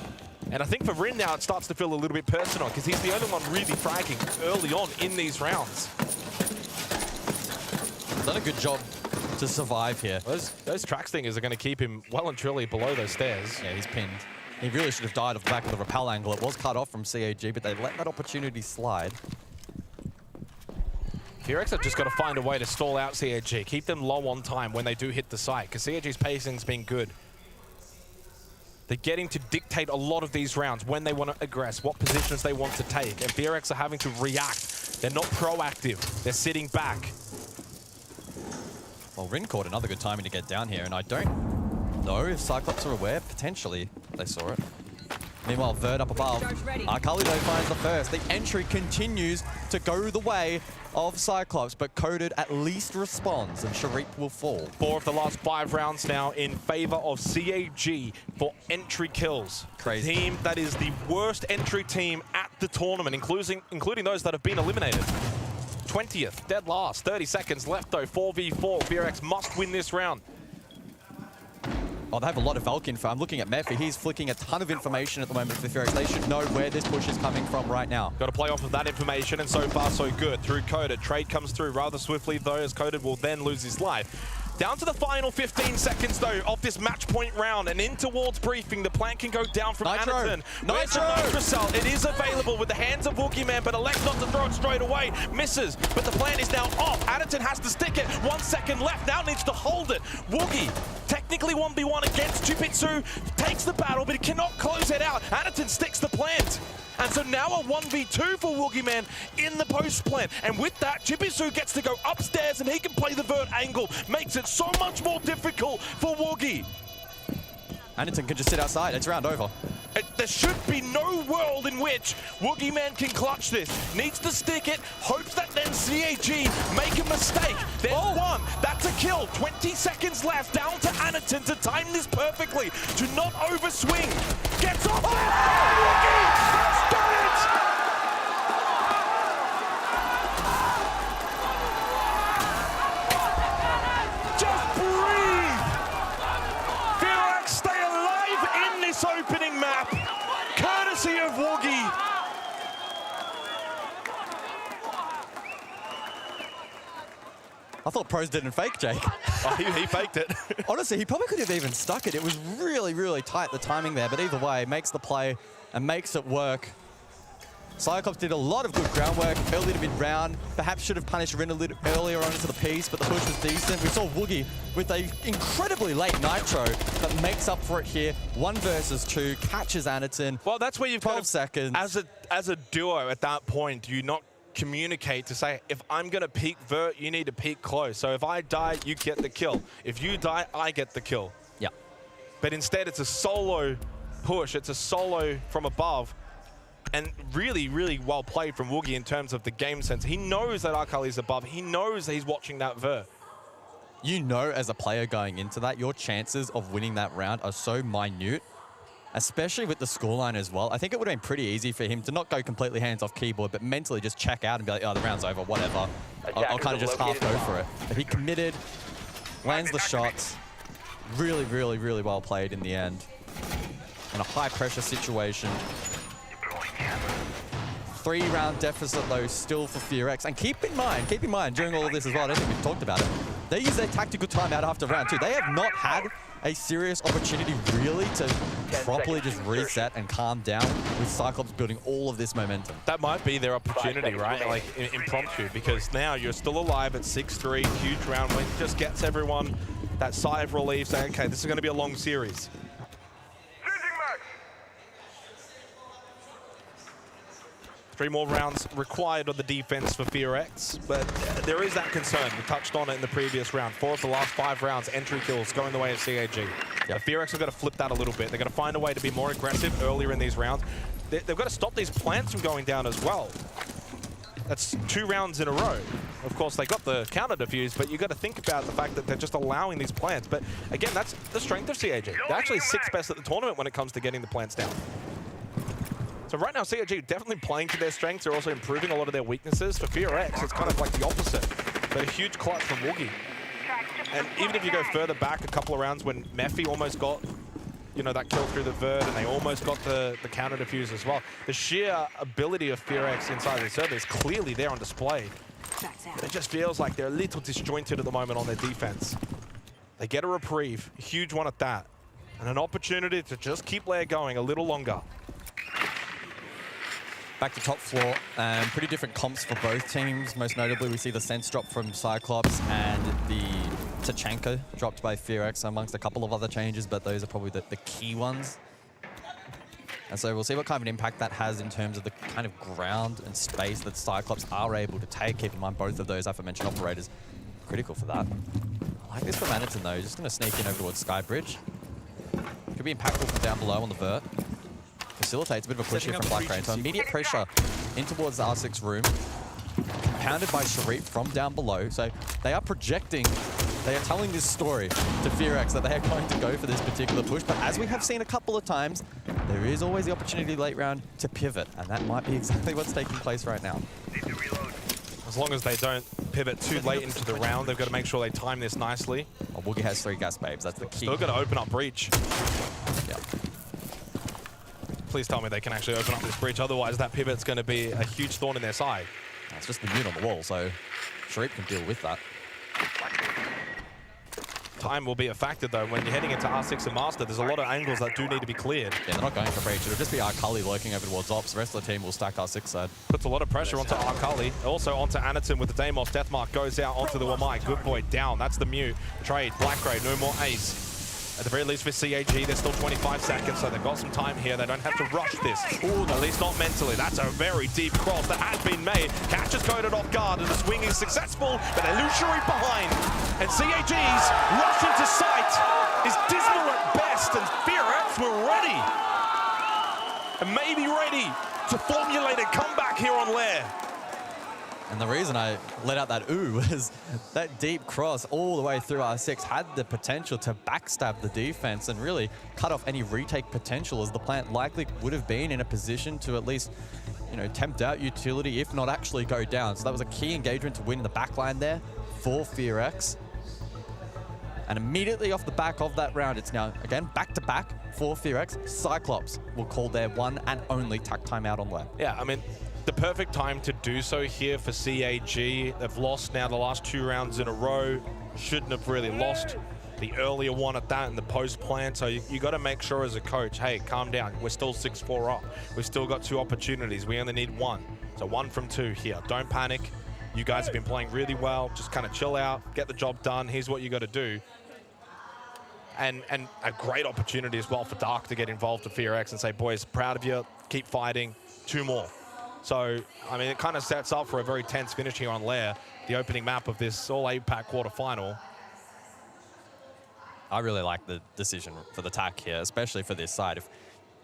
And I think for Rin now, it starts to feel a little bit personal because he's the only one really fragging early on in these rounds. done a good job to survive here. Those track stingers are going to keep him well and truly below those stairs. Yeah, he's pinned. He really should have died off the back of the rappel angle. It was cut off from CAG, but they let that opportunity slide. FEARX have just got to find a way to stall out CAG, keep them low on time when they do hit the site, because CAG's pacing's been good. They're getting to dictate a lot of these rounds, when they want to aggress, what positions they want to take, and FEARX are having to react. They're not proactive, they're sitting back. Well, Rin caught another good timing to get down here, and I don't know if Cyclops are aware. Potentially, they saw it. Meanwhile, Verd up above. Akali though finds the first. The entry continues to go the way of Cyclops, but Coded at least responds, and Sharif will fall. 4 of the last 5 rounds now in favor of CAG for entry kills. Crazy. Team that is the worst entry team at the tournament, including those that have been eliminated. 20th, dead last, 30 seconds left though, 4v4. FEARX must win this round. Oh, they have a lot of Valk info. I'm looking at Mephi. He's flicking a ton of information at the moment for FEARX. They should know where this push is coming from right now. Got to play off of that information, and so far so good through Coded. Trade comes through rather swiftly though, as Coded will then lose his life. Down to the final 15 seconds though of this match point round, and in towards briefing. The plant can go down from Anaton. Nitro! Nitrocell, it is available with the hands of Woogieman, but elects not to throw it straight away. Misses, but the plant is now off. Anaton has to stick it. 1 second left, now needs to hold it. Woogie, technically 1v1 against Jupitsu, takes the battle, but he cannot close it out. Anaton sticks the plant. And so now a 1v2 for Woogieman in the post plant. And with that, Jupitsu gets to go upstairs and he can play the vert angle. Makes it so much more difficult for Woogie. Anaton can just sit outside. It's round over. There should be no world in which Woogieman can clutch this. Needs to stick it, hopes that then CAG make a mistake. There's one, that's a kill. 20 seconds left, down to Anaton to time this perfectly, to not overswing. Gets off it! Woogie has done it! Opening map, courtesy of Woogie. I thought pros didn't fake, Jake. Oh, he faked it. Honestly, he probably could have even stuck it. It was really, really tight, the timing there, but either way, makes the play and makes it work. Cyclops did a lot of good groundwork early to mid-round. Perhaps should have punished Rin a little earlier on into the piece, but the push was decent. We saw Woogie with an incredibly late Nitro that makes up for it here. 1 versus 2, catches Anaton. Well, that's where you've 12 seconds. As a duo at that point, do you not communicate to say, if I'm going to peek vert, you need to peek close. So if I die, you get the kill. If you die, I get the kill. Yeah. But instead, it's a solo push. It's a solo from above. And really, really well played from Woogie in terms of the game sense. He knows that Akali's above. He knows that he's watching that vert. You know, as a player going into that, your chances of winning that round are so minute, especially with the scoreline as well. I think it would have been pretty easy for him to not go completely hands off keyboard, but mentally just check out and be like, oh, the round's over, whatever. I'll kind of just half go for it. But he committed, lands the shots. Really, really, really well played in the end. In a high pressure situation. 3-round deficit though still for FEARX. And keep in mind during all of this as well, I don't think we've talked about it, they use their tactical timeout after round 2. They have not had a serious opportunity really to properly just reset and calm down with Cyclops building all of this momentum. That might be their opportunity, right? Like impromptu, because now you're still alive at 6-3, huge round win, just gets everyone that sigh of relief saying, okay, this is going to be a long series. 3 more rounds required on the defense for FEARX, but there is that concern. We touched on it in the previous round. 4 of the last 5 rounds, entry kills going the way of CAG. Yeah. FEARX have got to flip that a little bit. They've got to find a way to be more aggressive earlier in these rounds. They've got to stop these plants from going down as well. That's 2 rounds in a row. Of course, they got the counter defuse, but you've got to think about the fact that they're just allowing these plants. But again, that's the strength of CAG. They're actually 6th best at the tournament when it comes to getting the plants down. So right now, CAG definitely playing to their strengths. They're also improving a lot of their weaknesses. For FEARX, it's kind of like the opposite. But a huge clutch from Woogie. And even if you go further back a couple of rounds when Mephi almost got, you know, that kill through the vert, and they almost got the counter defuse as well. The sheer ability of FEARX inside the server is clearly there on display. It just feels like they're a little disjointed at the moment on their defense. They get a reprieve, a huge one at that, and an opportunity to just keep Lair going a little longer. Back to top floor, pretty different comps for both teams. Most notably, we see the sense drop from Cyclops and the Tachanka dropped by FEARX amongst a couple of other changes, but those are probably the key ones. And so we'll see what kind of an impact that has in terms of the kind of ground and space that Cyclops are able to take. Keep in mind, both of those aforementioned operators critical for that. I like this for Maniton though, just going to sneak in over towards Skybridge. Could be impactful from down below on the vert. Facilitates a bit of a push here from Black Rain. So immediate pressure in towards the R6 room. Compounded by Sharif from down below. So they are projecting, they are telling this story to FEARX that they are going to go for this particular push. But as we have seen a couple of times, there is always the opportunity late round to pivot. And that might be exactly what's taking place right now. As long as they don't pivot too late into the round, they've got to make sure they time this nicely. Well, Woogie has 3 gas babes, that's the key. Still got to open up breach. Yeah. Please tell me they can actually open up this breach, otherwise that pivot's going to be a huge thorn in their side. It's just the mute on the wall, so Sharif can deal with that. Time will be a factor though. When you're heading into R6 and Master, there's a lot of angles that do need to be cleared. Yeah, they're not going for breach. It'll just be Arkali lurking over towards Ops. The rest of the team will stack R6 side. Puts a lot of pressure onto Arkali. Also onto Aniton with the Deimos. Deathmark goes out onto the Wamai. Good boy down. That's the mute. Trade. Black Grade. No more ace. At the very least for CAG, there's still 25 seconds, so they've got some time here. They don't have to rush this. Ooh, at least not mentally. That's a very deep cross that has been made. Catch is coded off guard, and the swing is successful, but they lose Sharif behind. And CAG's rush into sight is dismal at best, and FEARX were ready. And maybe ready to formulate a comeback here on Lair. And the reason I let out that ooh was that deep cross all the way through R6 had the potential to backstab the defense and really cut off any retake potential, as the plant likely would have been in a position to at least, you know, tempt out utility, if not actually go down. So that was a key engagement to win the backline there for FEARX. And immediately off the back of that round, it's now, again, back-to-back for FEARX. Cyclops will call their one and only tack timeout on Lair. Yeah, I mean, the perfect time to do so here for CAG. They've lost now the last 2 rounds in a row. Shouldn't have really lost the earlier one at that in the post plan. So you got to make sure as a coach, hey, calm down. We're still 6-4 up. We've still got 2 opportunities. We only need 1. So 1 from 2 here. Don't panic. You guys have been playing really well. Just kind of chill out, get the job done. Here's what you got to do. And a great opportunity as well for Dark to get involved to FEARX and say, boys, proud of you. Keep fighting. 2 more. So, I mean, it kind of sets up for a very tense finish here on Lair, the opening map of this all 8-pack quarterfinal. I really like the decision for the tack here, especially for this side. If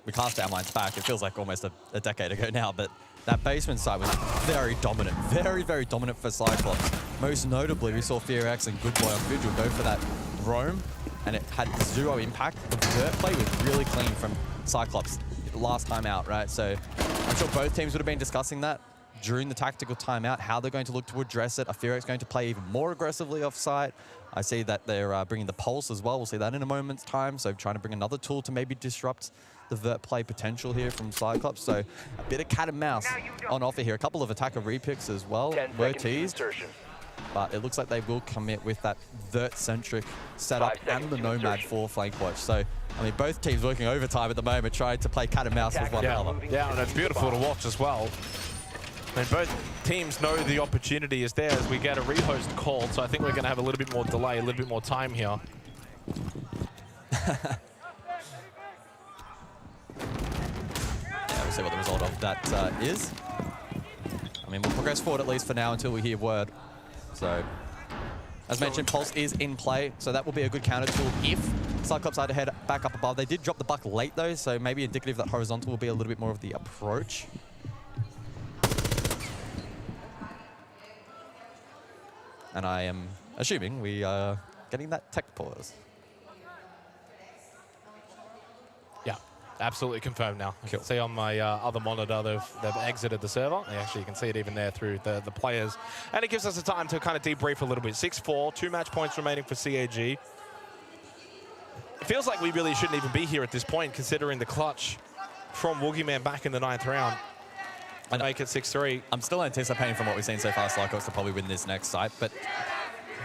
we cast our minds back, it feels like almost a decade ago now, but that basement side was very dominant, very, very dominant for Cyclops. Most notably, we saw FEARX and Good Boy on Vigil go for that roam, and it had 0 impact. The vert play was really clean from Cyclops last time out, right? So I'm sure both teams would have been discussing that during the tactical timeout, how they're going to look to address it. Are FEARX going to play even more aggressively off-site? I see that they're bringing the Pulse as well. We'll see that in a moment's time. So trying to bring another tool to maybe disrupt the vert play potential here from Cyclops. So a bit of cat and mouse on offer here. A couple of attacker repicks as well were teased. But it looks like they will commit with that vert-centric setup and the Nomad for flank watch. So, I mean, both teams working overtime at the moment, trying to play cat and mouse with one another. Yeah, and it's beautiful to watch as well. And both teams know the opportunity is there as we get a rehost called. So I think we're going to have a little bit more delay, a little bit more time here. Yeah, we'll see what the result of that is. I mean, we'll progress forward at least for now until we hear word. So, as mentioned, Pulse is in play, so that will be a good counter tool if Cyclops are to head back up above. They did drop the buck late though, so maybe indicative that horizontal will be a little bit more of the approach. And I am assuming we are getting that tech pause. Yeah, absolutely confirmed now. You can see on my other monitor, they've exited the server. Actually, you can see it even there through the players. And it gives us the time to kind of debrief a little bit. 6-4, 2 match points remaining for CAG. It feels like we really shouldn't even be here at this point, considering the clutch from Woogieman back in the 9th round. and make it 6-3. I'm still anticipating from what we've seen so far, Cyclops to probably win this next site, but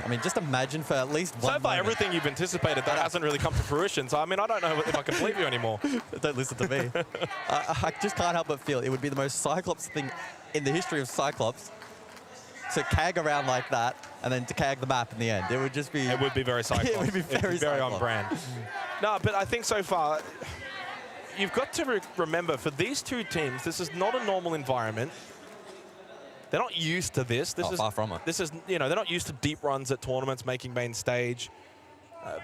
I mean, just imagine for at least one So far, moment. everything you've anticipated, that hasn't really come to fruition. So, I mean, I don't know if I can believe you anymore. Don't listen to me. I just can't help but feel it would be the most Cyclops thing in the history of Cyclops to cag around like that and then to cag the map in the end. It would just be... It would be very Cyclops. It would be very on brand. No, but I think so far, you've got to remember, for these two teams, this is not a normal environment. They're not used to this. Far from it. This is, you know, they're not used to deep runs at tournaments, making main stage,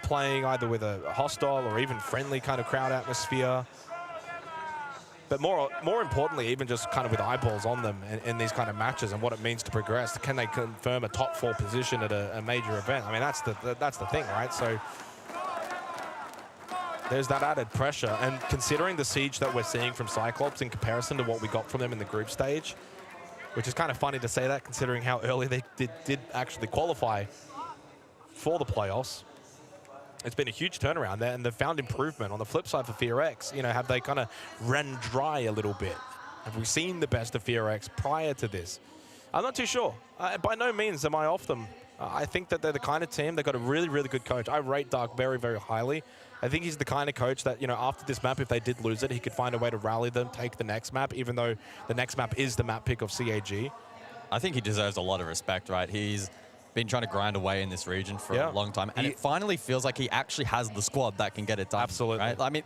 playing either with a hostile or even friendly kind of crowd atmosphere. But more importantly, even just kind of with eyeballs on them in these kind of matches and what it means to progress. Can they confirm a top 4 position at a major event? I mean, that's the thing, right? So there's that added pressure. And considering the siege that we're seeing from Cyclops in comparison to what we got from them in the group stage, which is kind of funny to say that considering how early they did actually qualify for the playoffs. It's been a huge turnaround there, and they've found improvement. On the flip side for FEARX, you know, have they kind of run dry a little bit? Have we seen the best of FEARX prior to this? I'm not too sure. By no means am I off them. I think that they're the kind of team, they've got a really, really good coach. I rate Dark very, very highly. I think he's the kind of coach that, you know, after this map, if they did lose it, he could find a way to rally them, take the next map, even though the next map is the map pick of CAG. I think he deserves a lot of respect, right? He's been trying to grind away in this region for a long time, and it finally feels like he actually has the squad that can get it done. Absolutely. Right? I mean,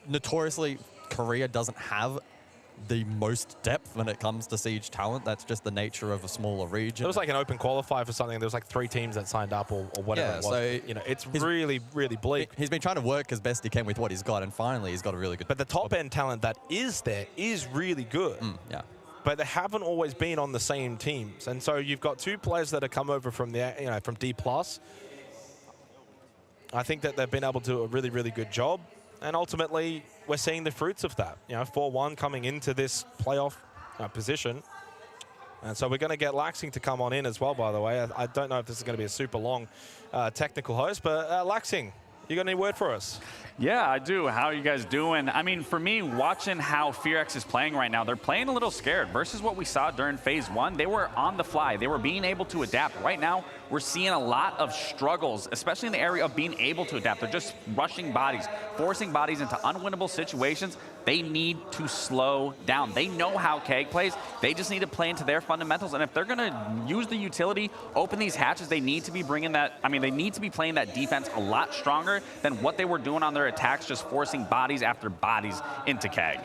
notoriously, Korea doesn't have the most depth when it comes to Siege talent. That's just the nature of a smaller region. It was like an open qualifier for something. There was like 3 teams that signed up or whatever it was. So you know, it's really, really bleak. He's been trying to work as best he can with what he's got, and finally he's got a really good... But the top-end talent that is there is really good. Yeah. But they haven't always been on the same teams. And so you've got 2 players that have come over from the, you know, from D+. I think that they've been able to do a really, really good job. And ultimately, we're seeing the fruits of that. You know, 4-1 coming into this playoff position. And so we're going to get Laxing to come on in as well, by the way. I don't know if this is going to be a super long technical host, but Laxing, you got any word for us? Yeah, I do. How are you guys doing? I mean, for me, watching how FEARX is playing right now, they're playing a little scared. Versus what we saw during Phase 1, they were on the fly. They were being able to adapt. Right now, we're seeing a lot of struggles, especially in the area of being able to adapt. They're just rushing bodies, forcing bodies into unwinnable situations. They need to slow down. They know how KEG plays. They just need to play into their fundamentals. And if they're going to use the utility, open these hatches, they need to be bringing that, I mean, they need to be playing that defense a lot stronger than what they were doing on their attacks, just forcing bodies after bodies into KEG.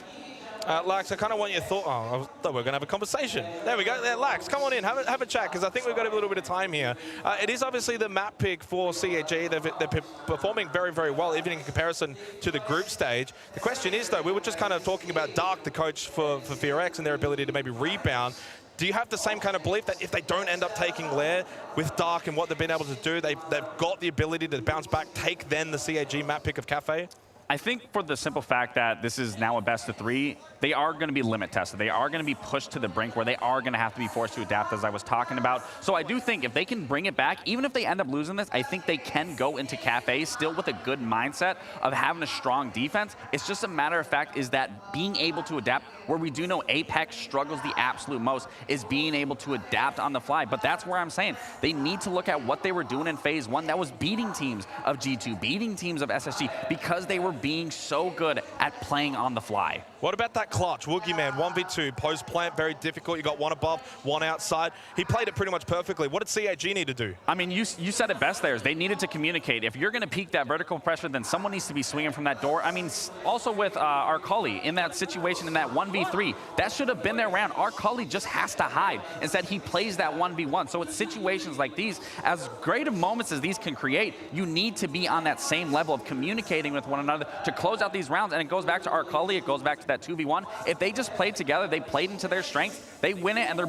Lax, I kind of want your thought. Oh, I thought we were going to have a conversation. There we go. There, Lax, come on in. Have a chat, because I think we've got a little bit of time here. It is obviously the map pick for CAG. They're performing very, very well, even in comparison to the group stage. The question is, though, we were just kind of talking about Dark, the coach for FEARX, and their ability to maybe rebound. Do you have the same kind of belief that if they don't end up taking Lair with Dark and what they've been able to do, they've got the ability to bounce back, take then the CAG map pick of Cafe? I think for the simple fact that this is now a best of 3, they are going to be limit tested. They are going to be pushed to the brink where they are going to have to be forced to adapt, as I was talking about. So I do think if they can bring it back, even if they end up losing this, I think they can go into Cafe still with a good mindset of having a strong defense. It's just a matter of fact is that being able to adapt, where we do know Apex struggles the absolute most, is being able to adapt on the fly. But that's where I'm saying they need to look at what they were doing in Phase 1. That was beating teams of G2, beating teams of SSG, because they were being so good at playing on the fly. What about that clutch? Woogie Man, 1v2, post plant, very difficult. You got 1 above, 1 outside. He played it pretty much perfectly. What did CAG need to do? I mean, you said it best there, is they needed to communicate. If you're going to peak that vertical pressure, then someone needs to be swinging from that door. I mean, also with Arcali in that situation, in that 1v3, that should have been their round. Arcali just has to hide. Instead, he plays that 1v1. So it's situations like these, as great of moments as these can create, you need to be on that same level of communicating with one another to close out these rounds. And it goes back to Arcali, it goes back to that 2v1. If they just played together, they played into their strengths, they win it, and they're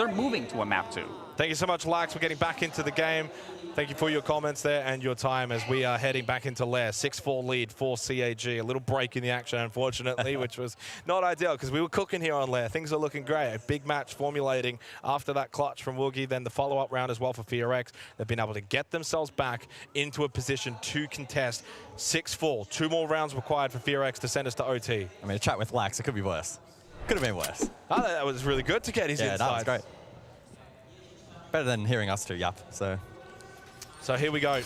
moving to a map 2. Thank you so much, Lax, for getting back into the game. Thank you for your comments there and your time as we are heading back into Lair. 6-4 lead for CAG. A little break in the action, unfortunately, which was not ideal because we were cooking here on Lair. Things are looking great. A big match formulating after that clutch from Woogie. Then the follow-up round as well for FEARX. They've been able to get themselves back into a position to contest 6-4. 2 more rounds required for FEARX to send us to OT. I mean, a chat with Lax, it could be worse. Could have been worse. Oh, that was really good to get his insights. That was great. Better than hearing us two, yep. So here we go.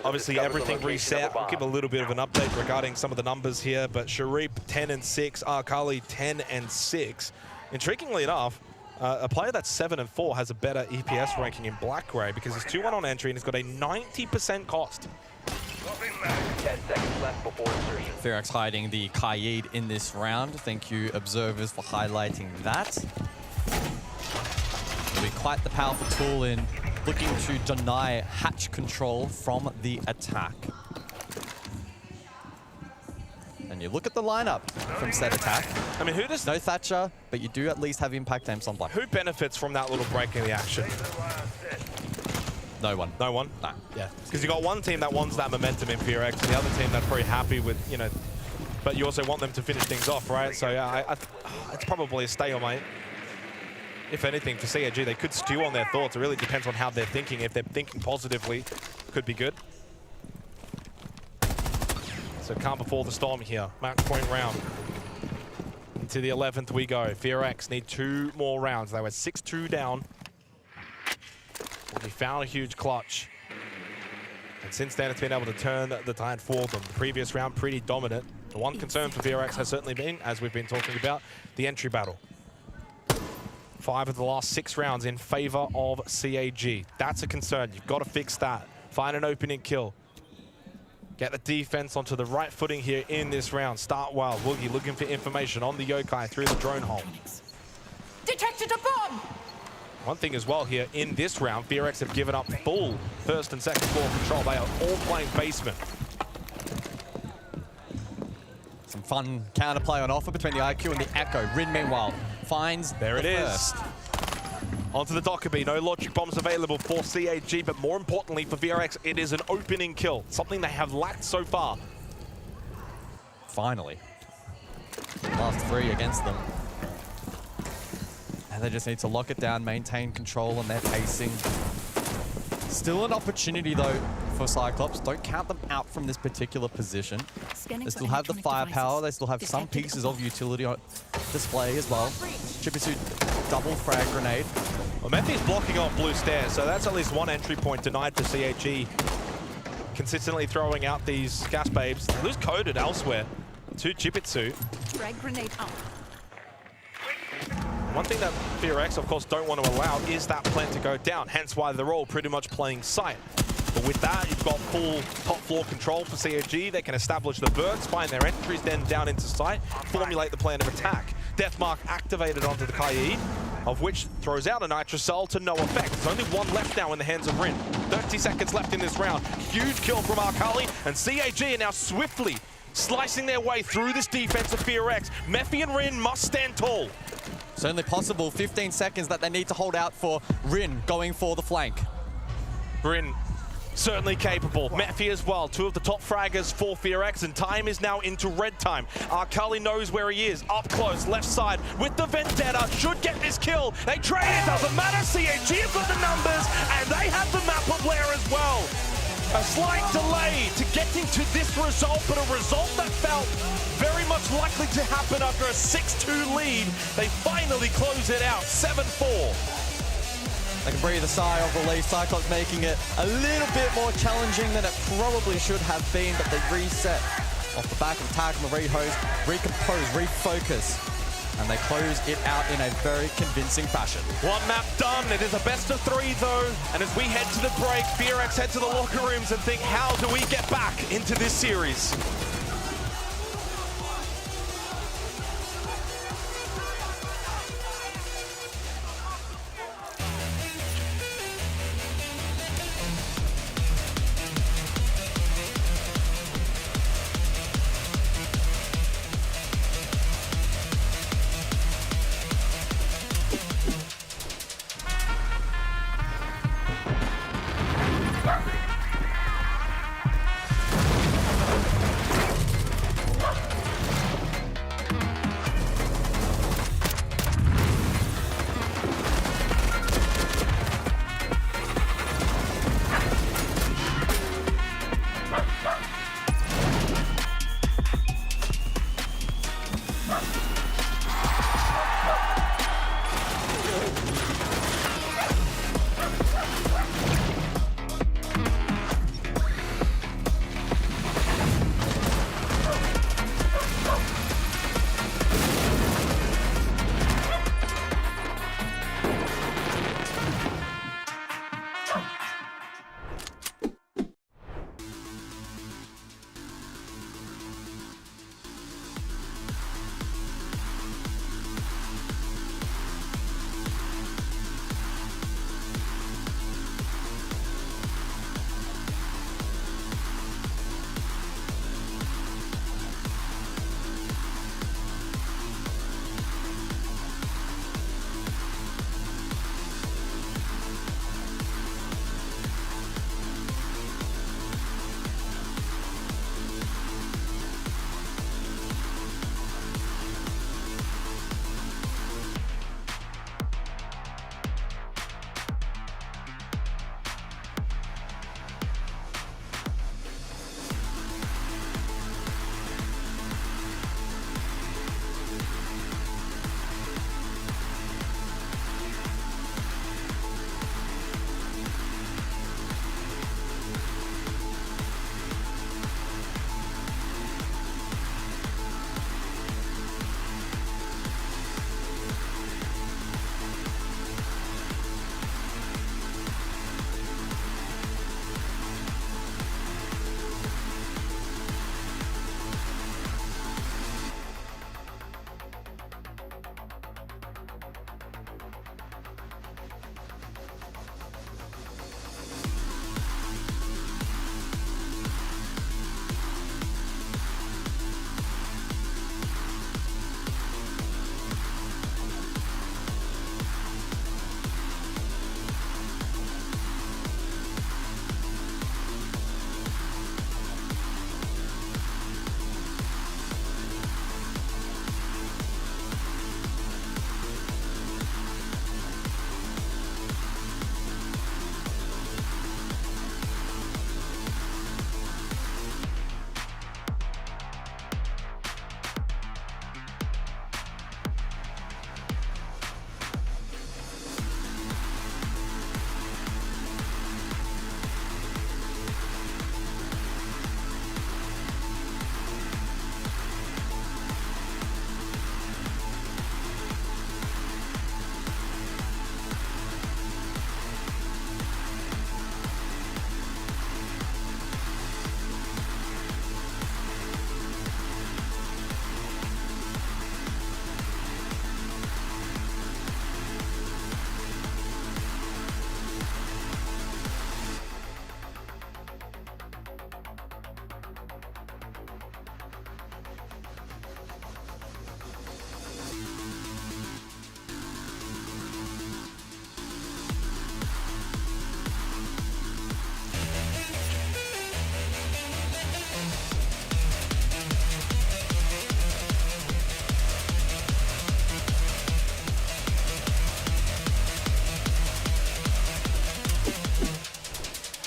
Obviously, everything reset. We'll give a little bit of an update regarding some of the numbers here. But Sharip, 10 and 6. Arkali, 10 and 6. Intriguingly enough, a player that's 7 and 4 has a better EPS ranking in Black Gray because he's 2-1 on entry and he's got a 90% cost. 10 seconds left before insertion. FEARX hiding the Kaid in this round. Thank you, observers, for highlighting that. It'll be quite the powerful tool in looking to deny hatch control from the attack. And you look at the lineup from said attack. I mean, who does... No Thatcher, but you do at least have impact aims on Black. Who benefits from that little break in the action? No one. No one? Nah. Yeah. Because you got one team that wants that momentum in FEARX, and the other team that's very happy with, you know, but you also want them to finish things off, right? So yeah, it's probably a stalemate. If anything, for CAG, they could stew on their thoughts. It really depends on how they're thinking. If they're thinking positively, could be good. So calm before the storm here. Match point round. Into the 11th we go. FEARX need 2 more rounds. They were 6-2 down. He found a huge clutch. And since then, it's been able to turn the tide for them. The previous round, pretty dominant. The one concern for FEARX has certainly been, as we've been talking about, the entry battle. 5 of the last 6 rounds in favor of CAG. That's a concern. You've got to fix that. Find an opening kill. Get the defense onto the right footing here in this round. Start well. Woogie looking for information on the Yokai through the drone hole. Detected a bomb! One thing as well here in this round, FEARX have given up full first and second floor control. They are all playing basement. Some fun counterplay on offer between the IQ and the Echo. Rin, meanwhile, finds there it is. Onto the Dockerby. No logic bombs available for CAG, but more importantly for FEARX, it is an opening kill. Something they have lacked so far. Finally. Last 3 against them. And they just need to lock it down, maintain control on their pacing. Still an opportunity, though, for Cyclops. Don't count them out from this particular position. They still have the firepower. They still have some pieces of utility on display as well. Chippy double frag grenade. Well, Mephi's blocking off blue stairs, so that's at least one entry point denied for CAG. Consistently throwing out these gas babes. They lose coded elsewhere to Chipitsu. Frag grenade up. One thing that FEARX, of course, don't want to allow is that plant to go down, hence why they're all pretty much playing sight. But with that, you've got full top floor control for CAG. They can establish the bursts, find their entries, then down into sight, formulate the plan of attack. Deathmark activated onto the Kaid, of which throws out a Nitrocell to no effect. There's only one left now in the hands of Rin. 30 seconds left in this round. Huge kill from Arkali, and CAG are now swiftly slicing their way through this defense of FEARX. Mephi and Rin must stand tall. Certainly possible. 15 seconds that they need to hold out for Rin going for the flank. Rin certainly capable. Mephi as well. 2 of the top fraggers for FEARX, and time is now into red time. Arkali knows where he is. Up close, left side with the Vendetta. Should get this kill. They trade it. Doesn't matter. CAG have got the numbers, and they have the map of Blair as well. A slight delay to getting to this result, but a result that felt very much likely to happen after a 6-2 lead. They finally close it out, 7-4. They can breathe a sigh of relief. Cyclops making it a little bit more challenging than it probably should have been, but they reset off the back of attack and the rehost, recompose, refocus, and they close it out in a very convincing fashion. One map done. It is a best of 3 though, and as we head to the break, FEARX head to the locker rooms and think, how do we get back into this series?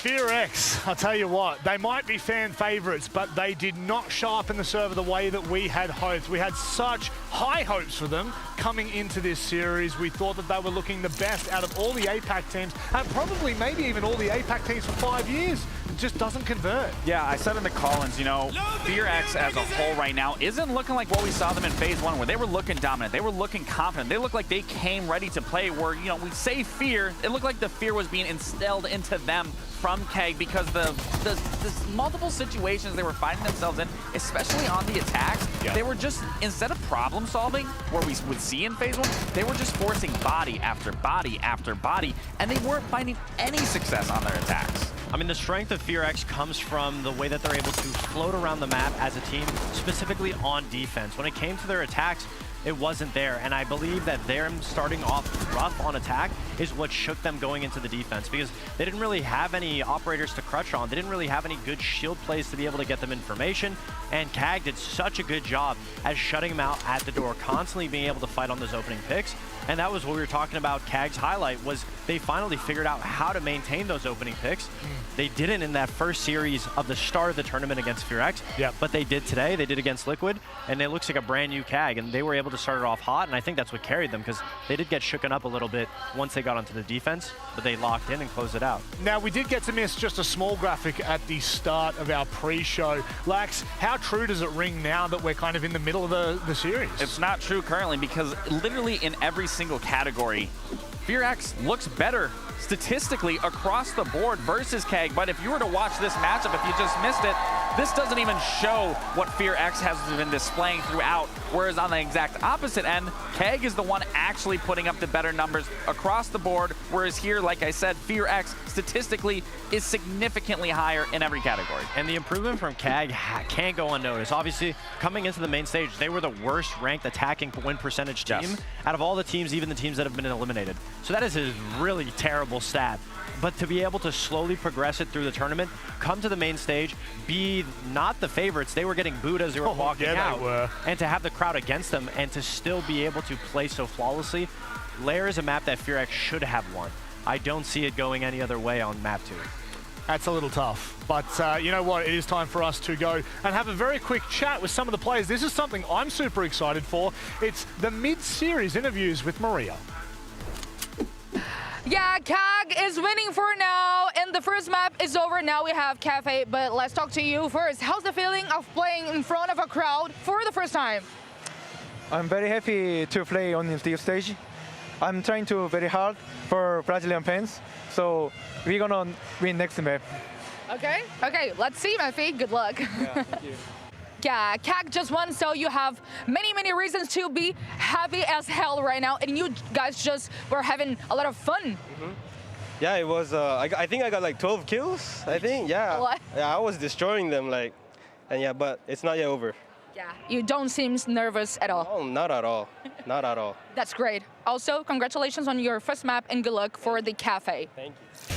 FEARX, I'll tell you what, they might be fan favourites, but they did not show up in the server the way that we had hoped. We had such high hopes for them coming into this series. We thought that they were looking the best out of all the APAC teams, and probably maybe even all the APAC teams for 5 years. It just doesn't convert. Yeah, I said in the call-ins, you know, FEARX as a whole right now isn't looking like what we saw them in phase 1, where they were looking dominant, they were looking confident, they looked like they came ready to play, where, you know, we say fear, it looked like the fear was being instilled into them from Keg, because the multiple situations they were finding themselves in, especially on the attacks, they were just, instead of problem solving, where we would see in phase 1, they were just forcing body after body after body, and they weren't finding any success on their attacks. I mean, the strength of FEARX comes from the way that they're able to float around the map as a team, specifically on defense. When it came to their attacks, it wasn't there, and I believe that them starting off rough on attack is what shook them going into the defense, because they didn't really have any operators to crutch on. They didn't really have any good shield plays to be able to get them information, and KAG did such a good job at shutting them out at the door, constantly being able to fight on those opening picks. And that was what we were talking about. KAG's highlight was they finally figured out how to maintain those opening picks. They didn't in that first series of the start of the tournament against FEARX, but they did today. They did against Liquid, and it looks like a brand new KAG, and they were able to start it off hot, and I think that's what carried them, because they did get shooken up a little bit once they got onto the defense, but they locked in and closed it out. Now, we did get to miss just a small graphic at the start of our pre-show. Lax, how true does it ring now that we're kind of in the middle of the series? It's not true currently, because literally in every single category, FEARX looks better statistically across the board versus KAG, but if you were to watch this matchup, if you just missed it, this doesn't even show what FEARX has been displaying throughout, whereas on the exact opposite end, KAG is the one actually putting up the better numbers across the board, whereas here, like I said, FEARX statistically is significantly higher in every category. And the improvement from KAG can't go unnoticed. Obviously, coming into the main stage, they were the worst ranked attacking win percentage team out of all the teams, even the teams that have been eliminated. So that is a really terrible stat. But to be able to slowly progress it through the tournament, come to the main stage, be not the favorites, they were getting booed as they were walking out, they were. And to have the crowd against them and to still be able to play so flawlessly, Lair is a map that FEARX should have won. I don't see it going any other way on map 2. That's a little tough, but you know what? It is time for us to go and have a very quick chat with some of the players. This is something I'm super excited for. It's the mid-series interviews with Maria. Yeah, KAG is winning for now, and the first map is over. Now we have Cafe, but let's talk to you first. How's the feeling of playing in front of a crowd for the first time? I'm very happy to play on the stage. I'm trying to very hard for Brazilian fans, so we're gonna win next map. Okay, let's see, Mafi. Good luck. Yeah, thank you. Yeah, KAG just won, so you have many reasons to be happy as hell right now, and you guys just were having a lot of fun. Yeah, it was, I think I got like 12 kills, I think, yeah. What? Yeah, I was destroying them, like, and yeah, but it's not yet over. Yeah, you don't seem nervous at all. Oh, not at all, not at all. That's great. Also, congratulations on your first map, and good luck for the Cafe. Thank you.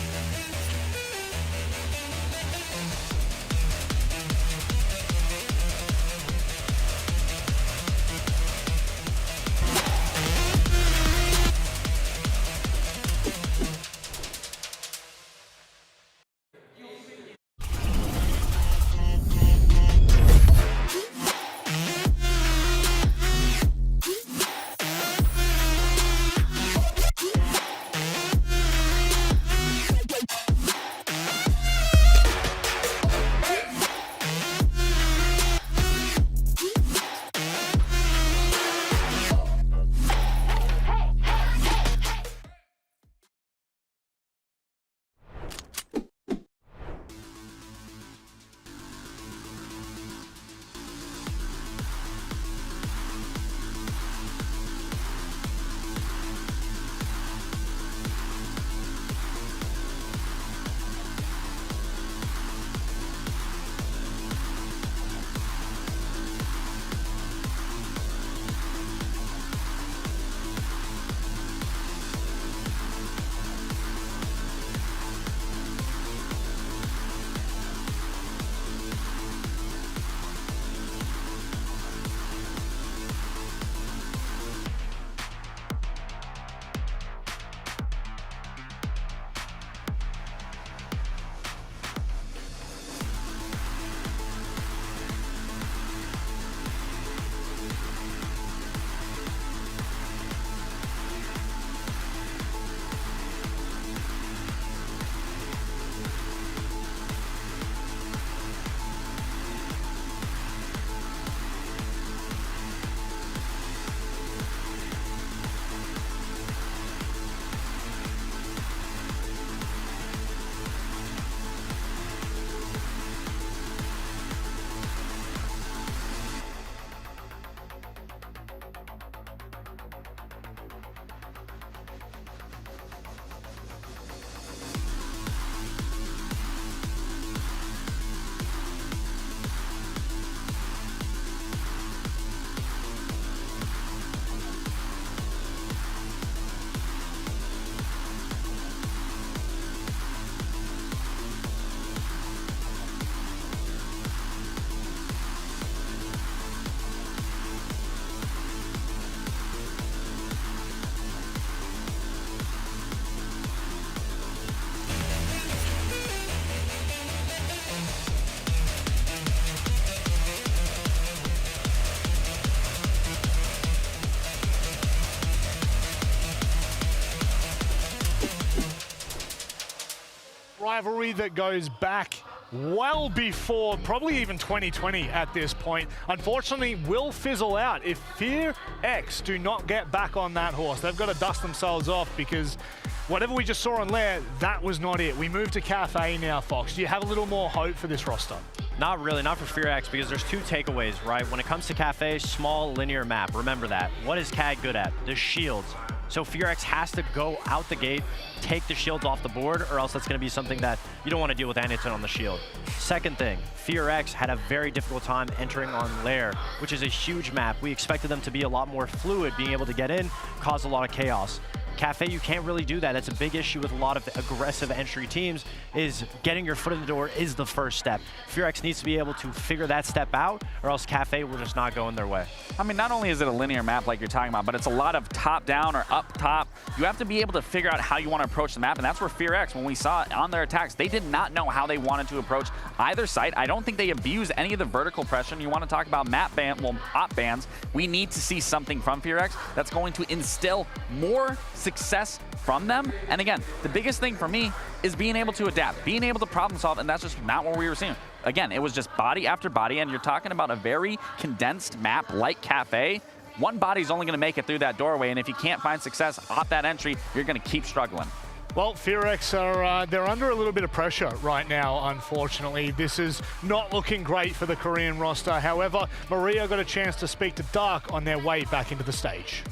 rivalry that goes back well before probably even 2020 at this point, unfortunately will fizzle out if FEARX do not get back on that horse. They've got to dust themselves off, because whatever we just saw on Lair, that was not it. We move to Cafe now, Fox. Do you have a little more hope for this roster? Not really, not for FEARX, because there's two takeaways, right? When it comes to Cafe, small linear map, remember that. What is CAD good at? The shields. So FEARX has to go out the gate, take the shields off the board, or else that's going to be something that you don't want to deal with Anyton on the shield. Second thing, FEARX had a very difficult time entering on Lair, which is a huge map. We expected them to be a lot more fluid, being able to get in, cause a lot of chaos. Cafe, you can't really do that. That's a big issue with a lot of aggressive entry teams, is getting your foot in the door is the first step. FEARX needs to be able to figure that step out, or else Cafe will just not go in their way. I mean, not only is it a linear map like you're talking about, but it's a lot of top-down or up-top. You have to be able to figure out how you want to approach the map, and that's where FEARX, when we saw it on their attacks, they did not know how they wanted to approach either site. I don't think they abused any of the vertical pressure. You want to talk about map ban, well, op bans. We need to see something from FEARX that's going to instill more success from them. And again, the biggest thing for me is being able to adapt, being able to problem solve, and that's just not what we were seeing. Again, it was just body after body, and you're talking about a very condensed map like Cafe. One body's only going to make it through that doorway, and if you can't find success off that entry, you're going to keep struggling. Well, FEARX are they're under a little bit of pressure right now, unfortunately. This is not looking great for the Korean roster. However, Maria got a chance to speak to Dark on their way back into the stage.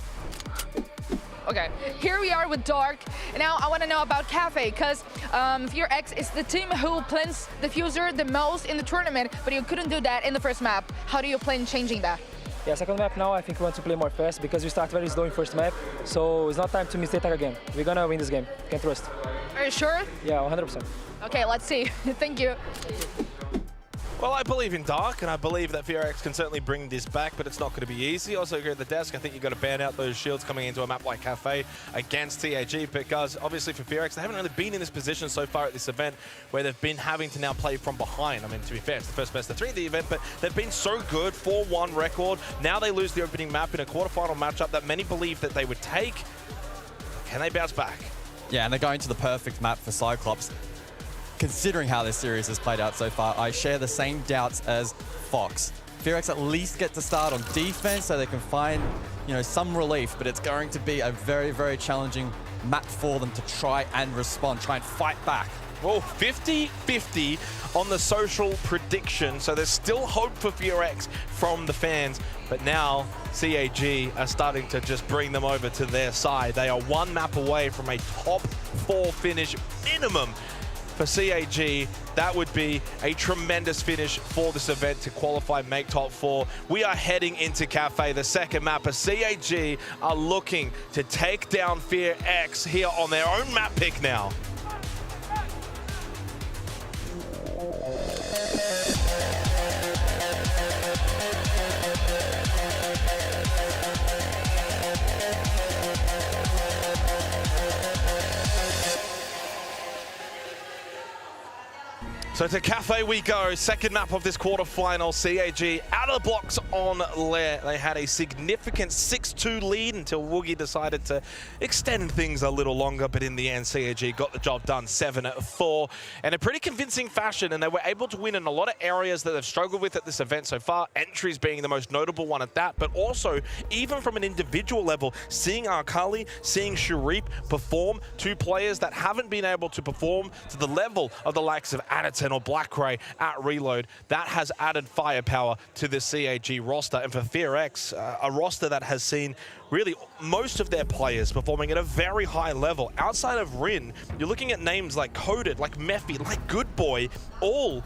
Okay, here we are with Dark. Now I want to know about Cafe, because FEARX is the team who plans diffuser the most in the tournament, but you couldn't do that in the first map. How do you plan changing that? Yeah, second map now, I think we want to play more fast, because we start very slow in first map, so it's not time to miss the attack again. We're gonna win this game, can trust. Are you sure? Yeah, 100%. Okay, let's see. Thank you. Well, I believe in Dark, and I believe that FEARX can certainly bring this back, but it's not going to be easy. Also, here at the desk, I think you've got to ban out those shields coming into a map like Cafe against TAG, because obviously for FEARX, they haven't really been in this position so far at this event where they've been having to now play from behind. I mean, to be fair, it's the first best of 3 of the event, but they've been so good, 4-1 record. Now they lose the opening map in a quarterfinal matchup that many believe that they would take. Can they bounce back? Yeah, and they're going to the perfect map for Cyclops. Considering how this series has played out so far, I share the same doubts as Fox. FEARX at least get to start on defense so they can find, some relief, but it's going to be a very, very challenging map for them to try and respond, try and fight back. Well, 50-50 on the social prediction, so there's still hope for FEARX from the fans, but now CAG are starting to just bring them over to their side. They are 1 map away from a top 4 finish minimum. For CAG, that would be a tremendous finish for this event to qualify, make top 4. We are heading into Cafe, the second map, as CAG are looking to take down FEARX here on their own map pick now. So to Cafe we go, second map of this quarterfinal. CAG out of the blocks on Lair. They had a significant 6-2 lead until Woogie decided to extend things a little longer, but in the end CAG got the job done 7-4 in a pretty convincing fashion, and they were able to win in a lot of areas that they've struggled with at this event so far, entries being the most notable one at that, but also even from an individual level, seeing Akali, seeing Sharif perform, 2 players that haven't been able to perform to the level of the likes of Anyton or Blackray at Reload, that has added firepower to the CAG roster. And for FEARX, a roster that has seen really most of their players performing at a very high level. Outside of Rin, you're looking at names like Coded, like Mephi, like Good Boy, all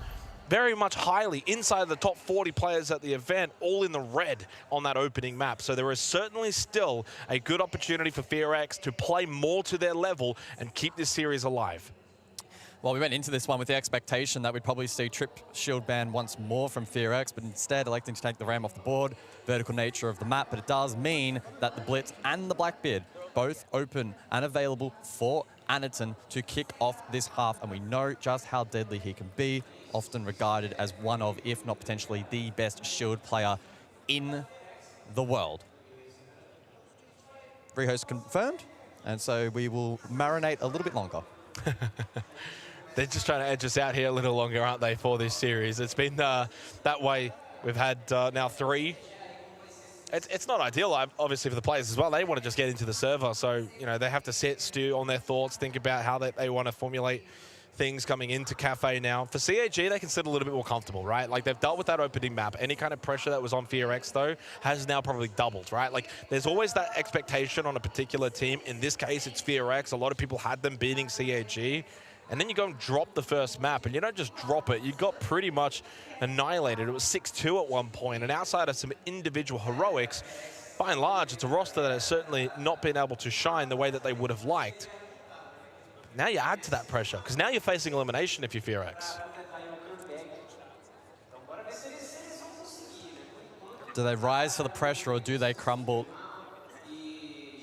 very much highly inside the top 40 players at the event, all in the red on that opening map. So there is certainly still a good opportunity for FEARX to play more to their level and keep this series alive. Well, we went into this one with the expectation that we'd probably see Trip Shield ban once more from FEARX, but instead electing to take the Ram off the board, vertical nature of the map, but it does mean that the Blitz and the Blackbeard both open and available for Anyton to kick off this half, and we know just how deadly he can be, often regarded as one of, if not potentially the best Shield player in the world. Rehost confirmed, and so we will marinate a little bit longer. They're just trying to edge us out here a little longer, aren't they, for this series? It's been that way. We've had now 3. It's not ideal, obviously, for the players as well. They want to just get into the server, so they have to sit, stew on their thoughts, think about how they want to formulate things coming into Cafe now. For CAG, they can sit a little bit more comfortable, right? Like, they've dealt with that opening map. Any kind of pressure that was on FEARX, though, has now probably doubled, right? Like, there's always that expectation on a particular team. In this case, it's FEARX. A lot of people had them beating CAG. And then you go and drop the first map, and you don't just drop it. You got pretty much annihilated. It was 6-2 at one point, and outside of some individual heroics, by and large, it's a roster that has certainly not been able to shine the way that they would have liked. Now you add to that pressure, because now you're facing elimination if you're FEARX. Do they rise to the pressure, or do they crumble?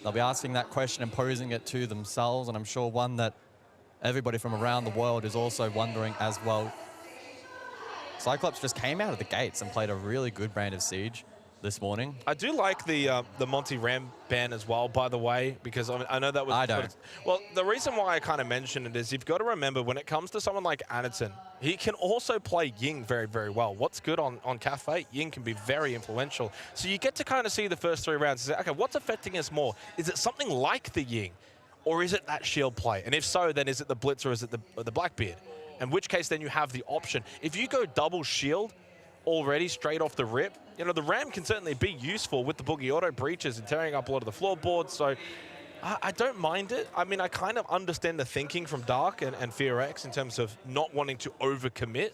They'll be asking that question and posing it to themselves, and I'm sure one that everybody from around the world is also wondering as well. Cyclops just came out of the gates and played a really good brand of Siege this morning. I do like the Monty Ram ban as well, by the way, because I know that was... I don't. Well, the reason why I kind of mentioned it is you've got to remember when it comes to someone like Anderton, he can also play Ying very, very well. What's good on Cafe, Ying can be very influential. So you get to kind of see the first 3 rounds and say, okay, what's affecting us more? Is it something like the Ying? Or is it that shield play? And if so, then is it the Blitz or is it the Blackbeard? In which case, then you have the option. If you go double shield already straight off the rip, the Ram can certainly be useful with the Boogie Auto breaches and tearing up a lot of the floorboards. So I don't mind it. I mean, I kind of understand the thinking from Dark and FEARX in terms of not wanting to overcommit.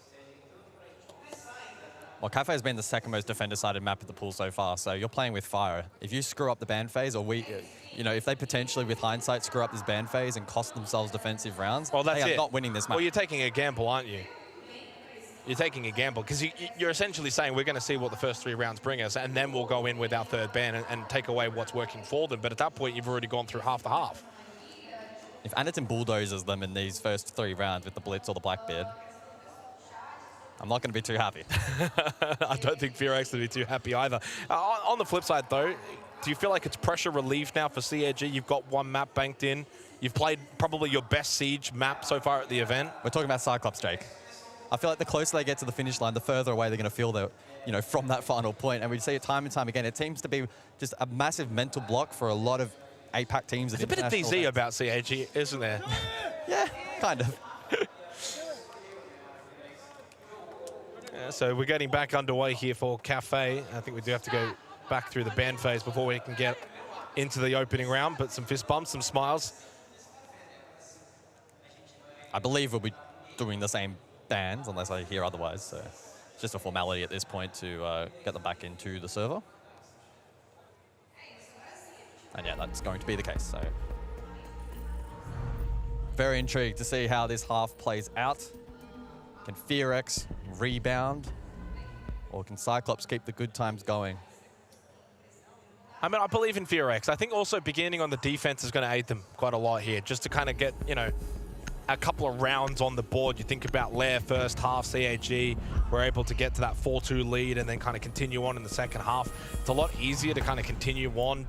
Well, Cafe has been the second most defender-sided map of the pool so far, so you're playing with fire. If you screw up the ban phase, or if they potentially, with hindsight, screw up this ban phase and cost themselves defensive rounds, they are not winning this match. Well, you're taking a gamble, aren't you? You're taking a gamble, because you're essentially saying we're going to see what the first 3 rounds bring us, and then we'll go in with our 3rd ban and take away what's working for them. But at that point, you've already gone through half the half. If Anderton bulldozes them in these first 3 rounds with the Blitz or the Blackbeard, I'm not going to be too happy. I don't think FEARX will be too happy either. On the flip side, though, do you feel like it's pressure relief now for CAG? You've got 1 map banked in. You've played probably your best Siege map so far at the event. We're talking about Cyclops, Jake. I feel like the closer they get to the finish line, the further away they're going to feel from that final point. And we see it time and time again. It seems to be just a massive mental block for a lot of APAC teams. There's a bit of DZ about CAG, isn't there? Yeah, kind of. So we're getting back underway here for Cafe. I think we do have to go back through the ban phase before we can get into the opening round, but some fist bumps, some smiles. I believe we'll be doing the same bans unless I hear otherwise, so it's just a formality at this point to get them back into the server. And yeah, that's going to be the case, so. Very intrigued to see how this half plays out. Can FEARX rebound, or can Cyclops keep the good times going? I mean, I believe in FEARX. I think also beginning on the defense is going to aid them quite a lot here, just to kind of get, a couple of rounds on the board. You think about Lair first half, CAG were able to get to that 4-2 lead and then kind of continue on in the second half. It's a lot easier to kind of continue on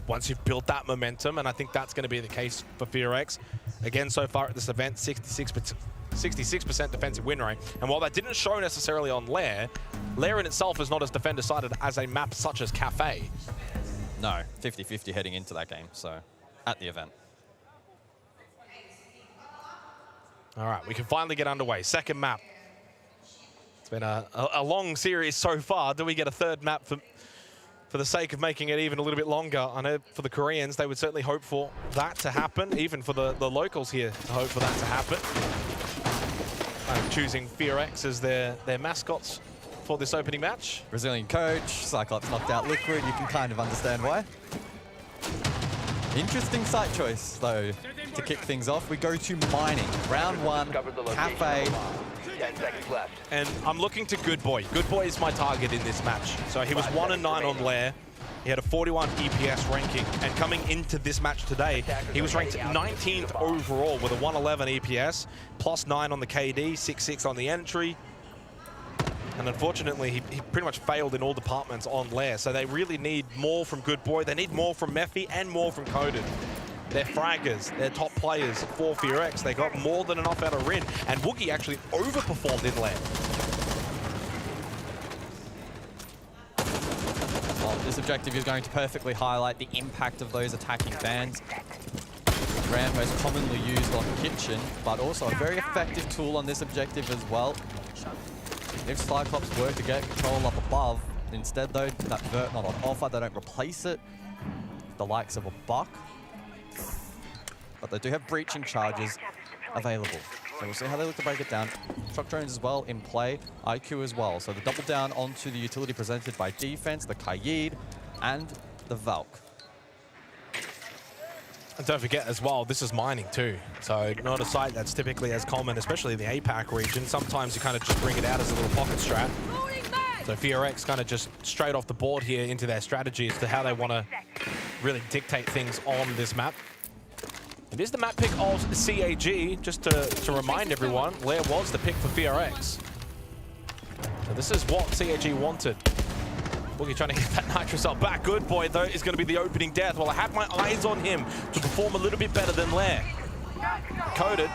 once you've built that momentum, and I think that's going to be the case for FEARX. Again, so far at this event, 66% defensive win rate. And while that didn't show necessarily on Lair in itself is not as defender-sided as a map such as Cafe. No, 50-50 heading into that game, so at the event. All right, we can finally get underway. Second map. It's been a long series so far. Do we get a 3rd map for the sake of making it even a little bit longer? I know for the Koreans, they would certainly hope for that to happen, even for the locals here to hope for that to happen. Choosing FEARX as their mascots for this opening match. Brazilian coach, Cyclops knocked out Liquid. You can kind of understand why. Interesting site choice, though, to kick things off. We go to mining. Round 1, Cafe. 10 seconds left. And I'm looking to Good Boy. Good Boy is my target in this match. So he was 1-9 on Lair. He had a 41 EPS ranking. And coming into this match today, he was ranked 19th overall with a 111 EPS, +9 on the KD, 6-6 on the entry. And unfortunately, he pretty much failed in all departments on Lair. So they really need more from Good Boy. They need more from Mephi and more from Coded. They're fraggers, they're top players for FEARX. They got more than enough out of Rin, and Woogie actually overperformed in lane. Well, this objective is going to perfectly highlight the impact of those attacking bans. Ram most commonly used on Kitchen, but also a very effective tool on this objective as well. If Cyclops were to get control up above, instead though, that Vert not on offer, they don't replace it. The likes of a Buck. But they do have breaching charges available. So we'll see how they look to break it down. Shock drones as well in play, IQ as well. So the double down onto the utility presented by defense, the Kaid, and the Valk. And don't forget as well, this is mining too. So not a site that's typically as common, especially in the APAC region. Sometimes you kind of just bring it out as a little pocket strat. So FEARX kind of just straight off the board here into their strategy as to how they want to really dictate things on this map. It is the map pick of CAG, just to remind everyone, Lair was the pick for FEARX. So this is what CAG wanted. Boogie trying to get that Nitrocell back. Good boy, though, is going to be the opening death. Well, I had my eyes on him to perform a little bit better than Lair. Coded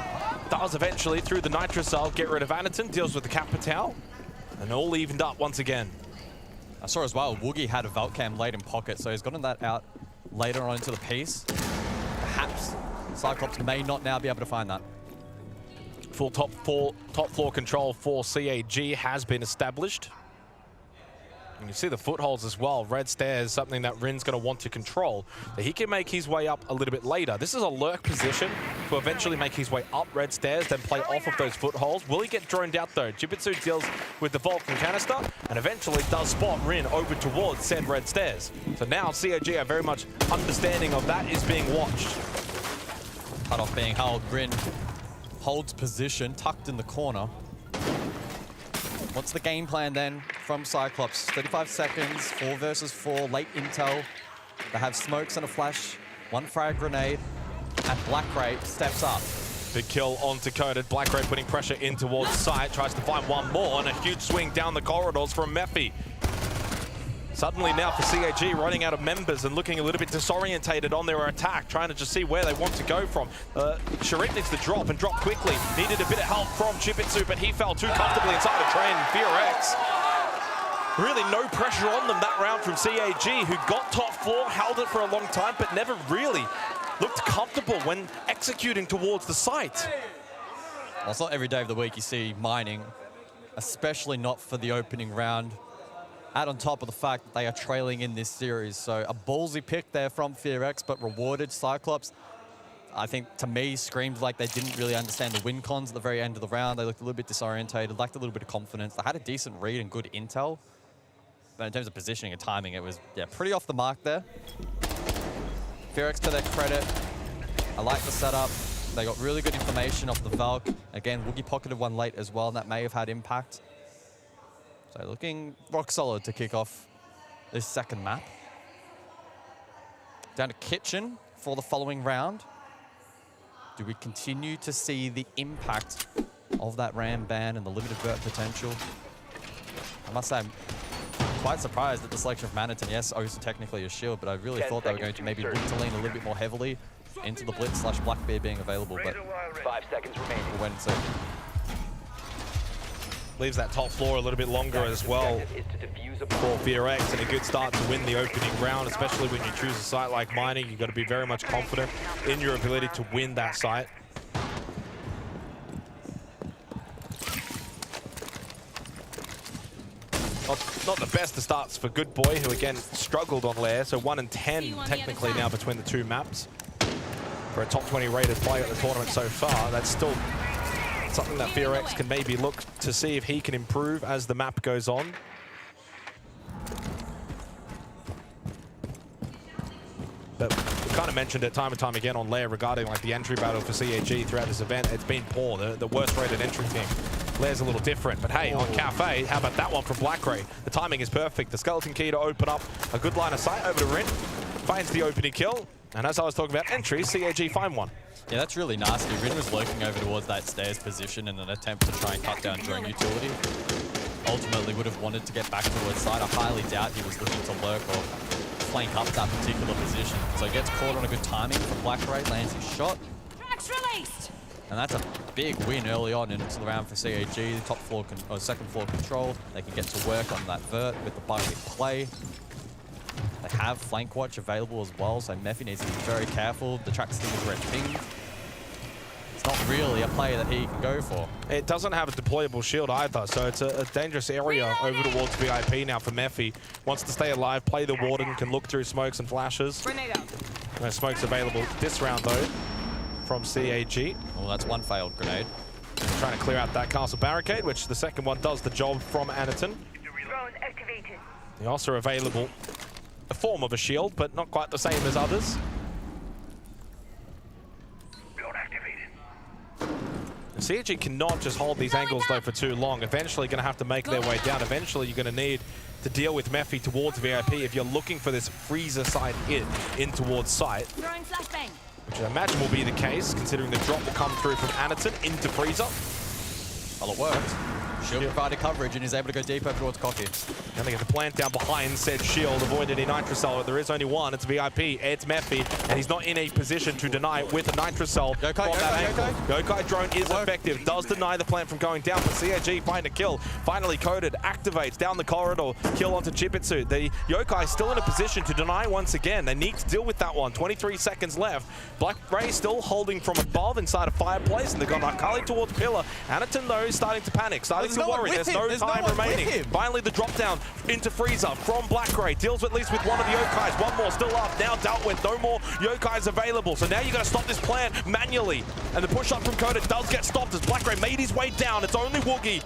does eventually, through the Nitrocell, get rid of Anaton, deals with the Capital, and all evened up once again. I saw as well, Woogie had a Valcam late in pocket, so he's gotten that out later on into the piece. Perhaps Cyclops may not now be able to find that. Full top floor control for CAG has been established. And you see the footholds as well. Red stairs, something that Rin's going to want to control. But he can make his way up a little bit later. This is a lurk position to eventually make his way up red stairs, then play off of those footholds. Will he get droned out though? Jibitsu deals with the Vulcan canister and eventually does spot Rin over towards said red stairs. So now CAG are very much understanding of that is being watched. Cut off being held. Rin holds position, tucked in the corner. What's the game plan then from Cyclops? 35 seconds, 4 versus 4, late intel. They have smokes and a flash, 1 frag grenade, and Blackray steps up. Big kill onto Coded. Blackray putting pressure in towards site, tries to find one more, and a huge swing down the corridors from Mephi. Suddenly now for CAG running out of members and looking a little bit disorientated on their attack, trying to just see where they want to go from. Sharik needs to drop and drop quickly. Needed a bit of help from Jibitsu, but he fell too comfortably inside a train. FEARX. Really no pressure on them that round from CAG, who got top floor, held it for a long time, but never really looked comfortable when executing towards the site. Well, it's not every day of the week you see mining, especially not for the opening round. Add on top of the fact that they are trailing in this series. So a ballsy pick there from FEARX, but rewarded. Cyclops, I think, to me, screamed like they didn't really understand the win cons at the very end of the round. They looked a little bit disorientated, lacked a little bit of confidence. They had a decent read and good intel. But in terms of positioning and timing, it was, yeah, pretty off the mark there. FEARX, to their credit, I like the setup. They got really good information off the Valk. Again, Woogie pocketed one late as well, and that may have had impact. So looking rock solid to kick off this second map. Down to Kitchen for the following round. Do we continue to see the impact of that Ram ban and the limited vert potential? I must say, I'm quite surprised at the selection of Maniton. Yes, O's technically a shield, but I really thought they were going to maybe look to lean a little bit more heavily into the Blitz / Blackbeard being available, but 5 seconds remaining. we'll wait and see. Leaves that top floor a little bit longer as well for FEARX, and a good start to win the opening round, especially when you choose a site like mining. You've got to be very much confident in your ability to win that site. Not the best of starts for Good Boy, who again struggled on Lair, so 1 and 10 technically now between the two maps. For a top 20 rated player at the tournament so far, that's still something that FEARX can maybe look to see if he can improve as the map goes on. But we kind of mentioned it time and time again on Lair regarding like the entry battle for CAG throughout this event. It's been poor, the worst rated entry team. Lair's a little different, but hey, on Cafe, how about that one from Blackray? The timing is perfect. The skeleton key to open up a good line of sight over to Rin. Finds the opening kill, and as I was talking about entries, CAG find one. Yeah, that's really nasty. Rin was lurking over towards that stairs position in an attempt to try and cut down drone utility. Ultimately would have wanted to get back towards side. I highly doubt he was looking to lurk or flank up that particular position. So gets caught on a good timing from Blackray, lands his shot. Tracks released. And that's a big win early on into the round for CAG. The top floor, second floor control. They can get to work on that vert with the bucket play. They have flank watch available as well, so Mephi needs to be very careful. The track still is red pinged. It's not really a play that he can go for. It doesn't have a deployable shield either, so it's a dangerous area over towards VIP now for Mephi. Wants to stay alive, play the Warden, can look through smokes and flashes. No smokes available this round though from CAG. Well, that's one failed grenade. Trying to clear out that castle barricade, which the second one does the job from Anaton. The also available, a form of a shield, but not quite the same as others. CAG cannot just hold these angles though for too long. Eventually going to have to make their way down. Eventually you're going to need to deal with Mephi towards VIP if you're looking for this freezer side hit in towards site. Which I imagine will be the case, considering the drop will come through from Anaton into freezer. Well, it worked. Shield provided coverage and is able to go deeper towards Coffee. And they get the plant down behind said shield, avoided a Nitrocell. There is only one, it's VIP, it's Mephi, and he's not in a position to deny it with a Nitrocell. Yokai drone is effective, does deny the plant from going down, but CAG find a kill. Finally coded, activates down the corridor, kill onto Chipitsu. The Yokai still in a position to deny once again. They need to deal with that one, 23 seconds left. Blackray still holding from above inside a fireplace, and they've got Akali towards Pillar. Anaton though starting to panic, starting to worry. There's no time remaining. Finally the drop down into freezer from Blackray. Deals at least with one of the Yokais. One more still up, now dealt with. No more Yokais available. So now you got to stop this plant manually. And the push up from Coda does get stopped as Blackray made his way down. It's only Woogie.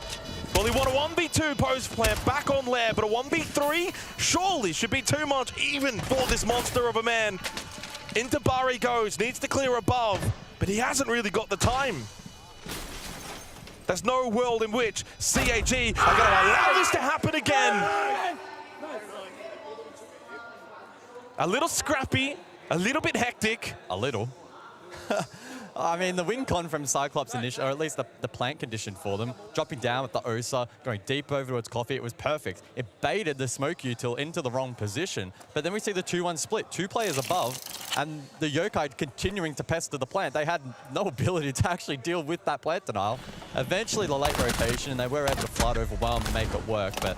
Well, he want a 1v2 post plant back on Lair, but a 1v3 surely should be too much even for this monster of a man. Into bar he goes, needs to clear above, but he hasn't really got the time. There's no world in which CAG are going to allow this to happen again. A little scrappy, a little bit hectic. A little. I mean, the win con from Cyclops initially, or at least the plant condition for them, dropping down with the Osa, going deep over towards Coffee, it was perfect. It baited the smoke util into the wrong position, but then we see the 2-1 split, 2 players above, and the Yokai continuing to pester the plant. They had no ability to actually deal with that plant denial. Eventually the late rotation, they were able to flood, overwhelm, and make it work, but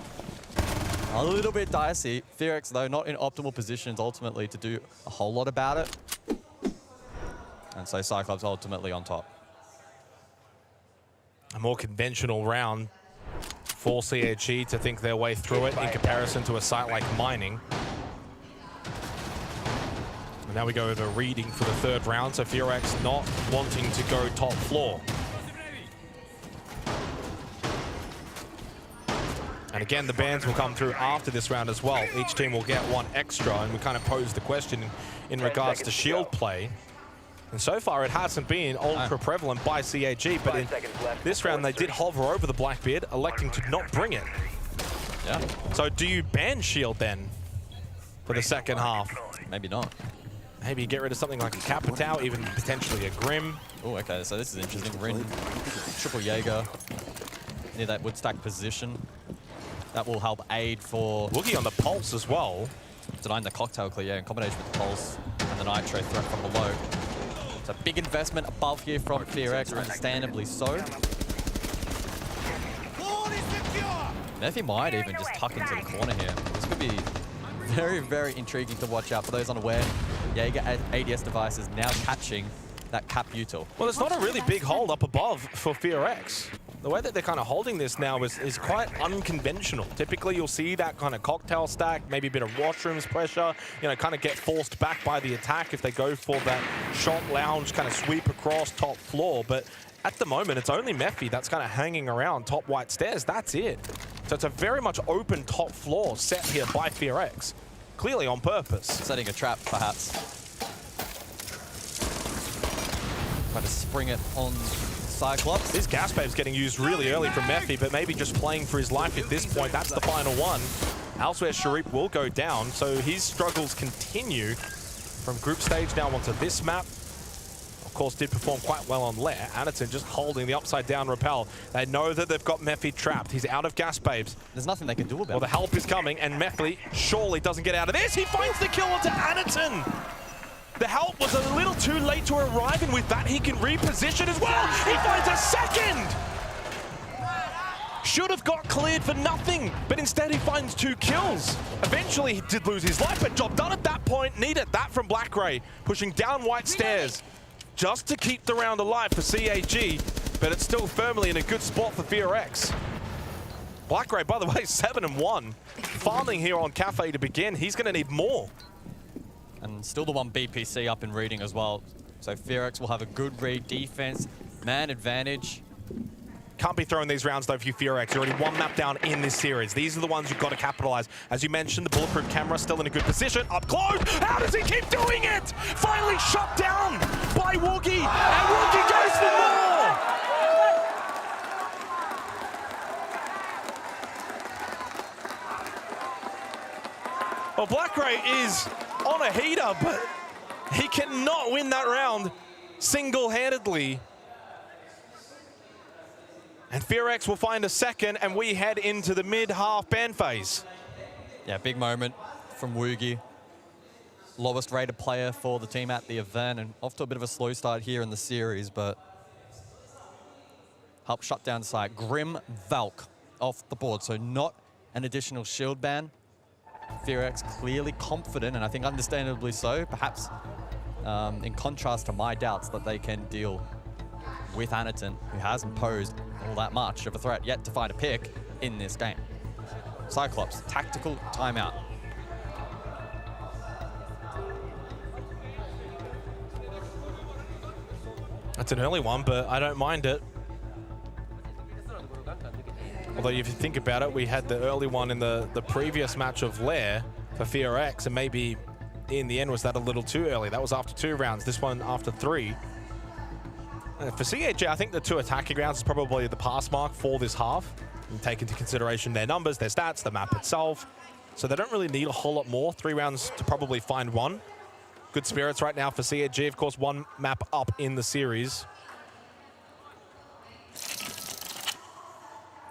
a little bit dicey. FEARX, though, not in optimal positions ultimately to do a whole lot about it. And so Cyclops ultimately on top. A more conventional round for CAG to think their way through it in comparison to a site like Mining. And now we go over reading for the third round, so FEARX not wanting to go top floor. And again, the bans will come through after this round as well. Each team will get one extra, and we kind of posed the question in regards to shield play. And so far, it hasn't been ultra prevalent by CAG, but in this round, they did hover over the Blackbeard, electing to not bring it. Yeah. So do you ban shield then for the second half? Maybe not. Maybe get rid of something like a Capitao, even potentially a Grim. Oh, okay, so this is interesting. Rin, triple Jaeger, near that wood stack position. That will help aid for... Woogie on the Pulse as well. Denying the cocktail clear, in combination with the Pulse and the Nitro threat from below. It's a big investment above here from FEARX, understandably so. Mephi might even just tuck into the corner here. This could be very, very intriguing to watch out. For those unaware, Jaeger ADS devices now catching that cap util. Well, it's not a really big hold up above for FEARX. The way that they're kind of holding this now is quite unconventional. Typically, you'll see that kind of cocktail stack, maybe a bit of washrooms pressure, you know, kind of get forced back by the attack if they go for that shot lounge kind of sweep across top floor. But at the moment, it's only Mephi that's kind of hanging around top white stairs. That's it. So it's a very much open top floor set here by FEARX. Clearly on purpose. Setting a trap, perhaps. Trying to spring it on Cyclops. This gas babe's getting used really early from Mephi, but maybe just playing for his life at this point. That's the final one. Elsewhere, Sharif will go down, so his struggles continue from group stage now onto this map. of course, did perform quite well on Lair. Anderton just holding the upside down rappel. They know that they've got Mephi trapped. He's out of gas babes. There's nothing they can do about it. Well, the help is coming, and Mephi surely doesn't get out of this. He finds the kill onto Anderton. The help was a little too late to arrive, and with that, he can reposition as well. He finds a second. Should have got cleared for nothing, but instead he finds 2 kills. Eventually, he did lose his life, but job done at that point. Needed that from Blackray, pushing down White Stairs just to keep the round alive for CAG, but it's still firmly in a good spot for FEARX. Blackray, by the way, 7-1. Farming here on Cafe to begin. He's going to need more. And still the one BPC up in reading as well. So FEARX will have a good read defense, man advantage. Can't be throwing these rounds though for you, FEARX. You're already 1 map down in this series. These are the ones you've got to capitalize. As you mentioned, the bulletproof camera still in a good position. Up close. How does he keep doing it? Finally shut down by Woogie. And Woogie goes for more. Well, Blackray is on a heater, but he cannot win that round single-handedly. And FEARX will find a second, and we head into the mid-half ban phase. Yeah, big moment from Woogie. Lowest rated player for the team at the event, and off to a bit of a slow start here in the series, but help shut down site. Grim Valk off the board, so not an additional shield ban. FEARX clearly confident, and I think understandably so, perhaps in contrast to my doubts that they can deal with Anderton, who hasn't posed all that much of a threat yet to find a pick in this game. Cyclops, tactical timeout. That's an early one, but I don't mind it. Although if you think about it, we had the early one in the previous match of Lair for FEARX, and maybe in the end was that a little too early. That was after 2 rounds, this one after 3. For CAG, I think the 2 attacking rounds is probably the pass mark for this half. And take into consideration their numbers, their stats, the map itself. So they don't really need a whole lot more. 3 rounds to probably find 1. Good spirits right now for CAG. Of course, 1 map up in the series.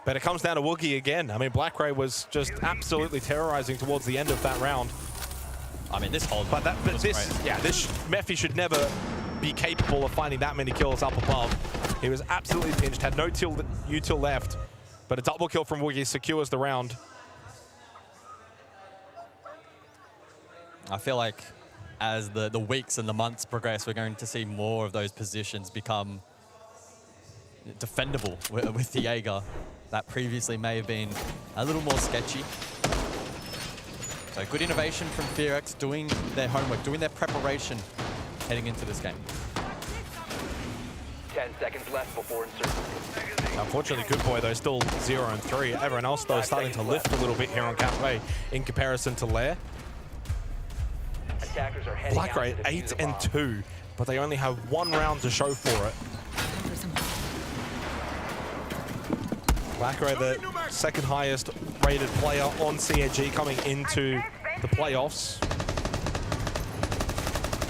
But it comes down to Woogie again. I mean, Blackray was just absolutely terrorizing towards the end of that round. I mean, this whole... But this Mephi should never be capable of finding that many kills up above. He was absolutely pinched, had no util left, but a double kill from Woogie secures the round. I feel like as the weeks and the months progress, we're going to see more of those positions become defendable with the Jaeger. That previously may have been a little more sketchy. So good innovation from FEARX, doing their homework, doing their preparation heading into this game. 10 seconds left before insertion. Unfortunately, Good Boy, though, still 0-3. Everyone else, though, starting to lift a little bit here on Cafe in comparison to Lair. Blackray 8-2, but they only have 1 round to show for it. Blackray, the 2nd highest rated player on CAG coming into the playoffs.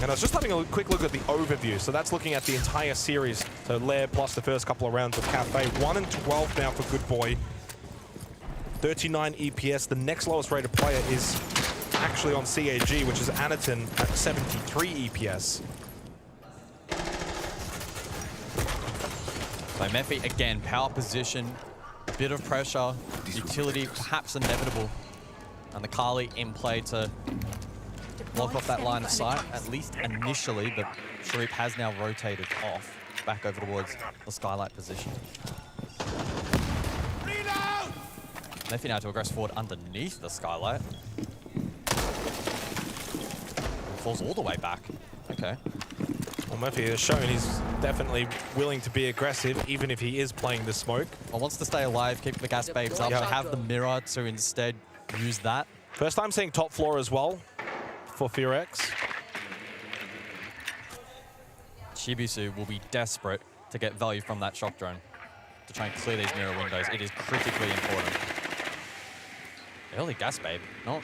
And I was just having a quick look at the overview. So that's looking at the entire series. So Lair plus the first couple of rounds of Cafe. 1-12 now for Good Boy. 39 EPS. The next lowest rated player is actually on CAG, which is Anderton at 73 EPS. So Mephi, again, power position, a bit of pressure, utility perhaps inevitable. And the Kali in play to block off that line of sight, at least initially, but Sharif has now rotated off, back over towards the Skylight position. Mephi now to aggress forward underneath the Skylight. Falls all the way back. Okay. Well, Mephi has shown he's definitely willing to be aggressive, even if he is playing the smoke. Well, wants to stay alive, keep the gas babes up, have the mirror to instead use that. First time seeing top floor as well for FEARX. Chibisu will be desperate to get value from that shock drone to try and clear these mirror windows. It is critically important. Early gas babe. No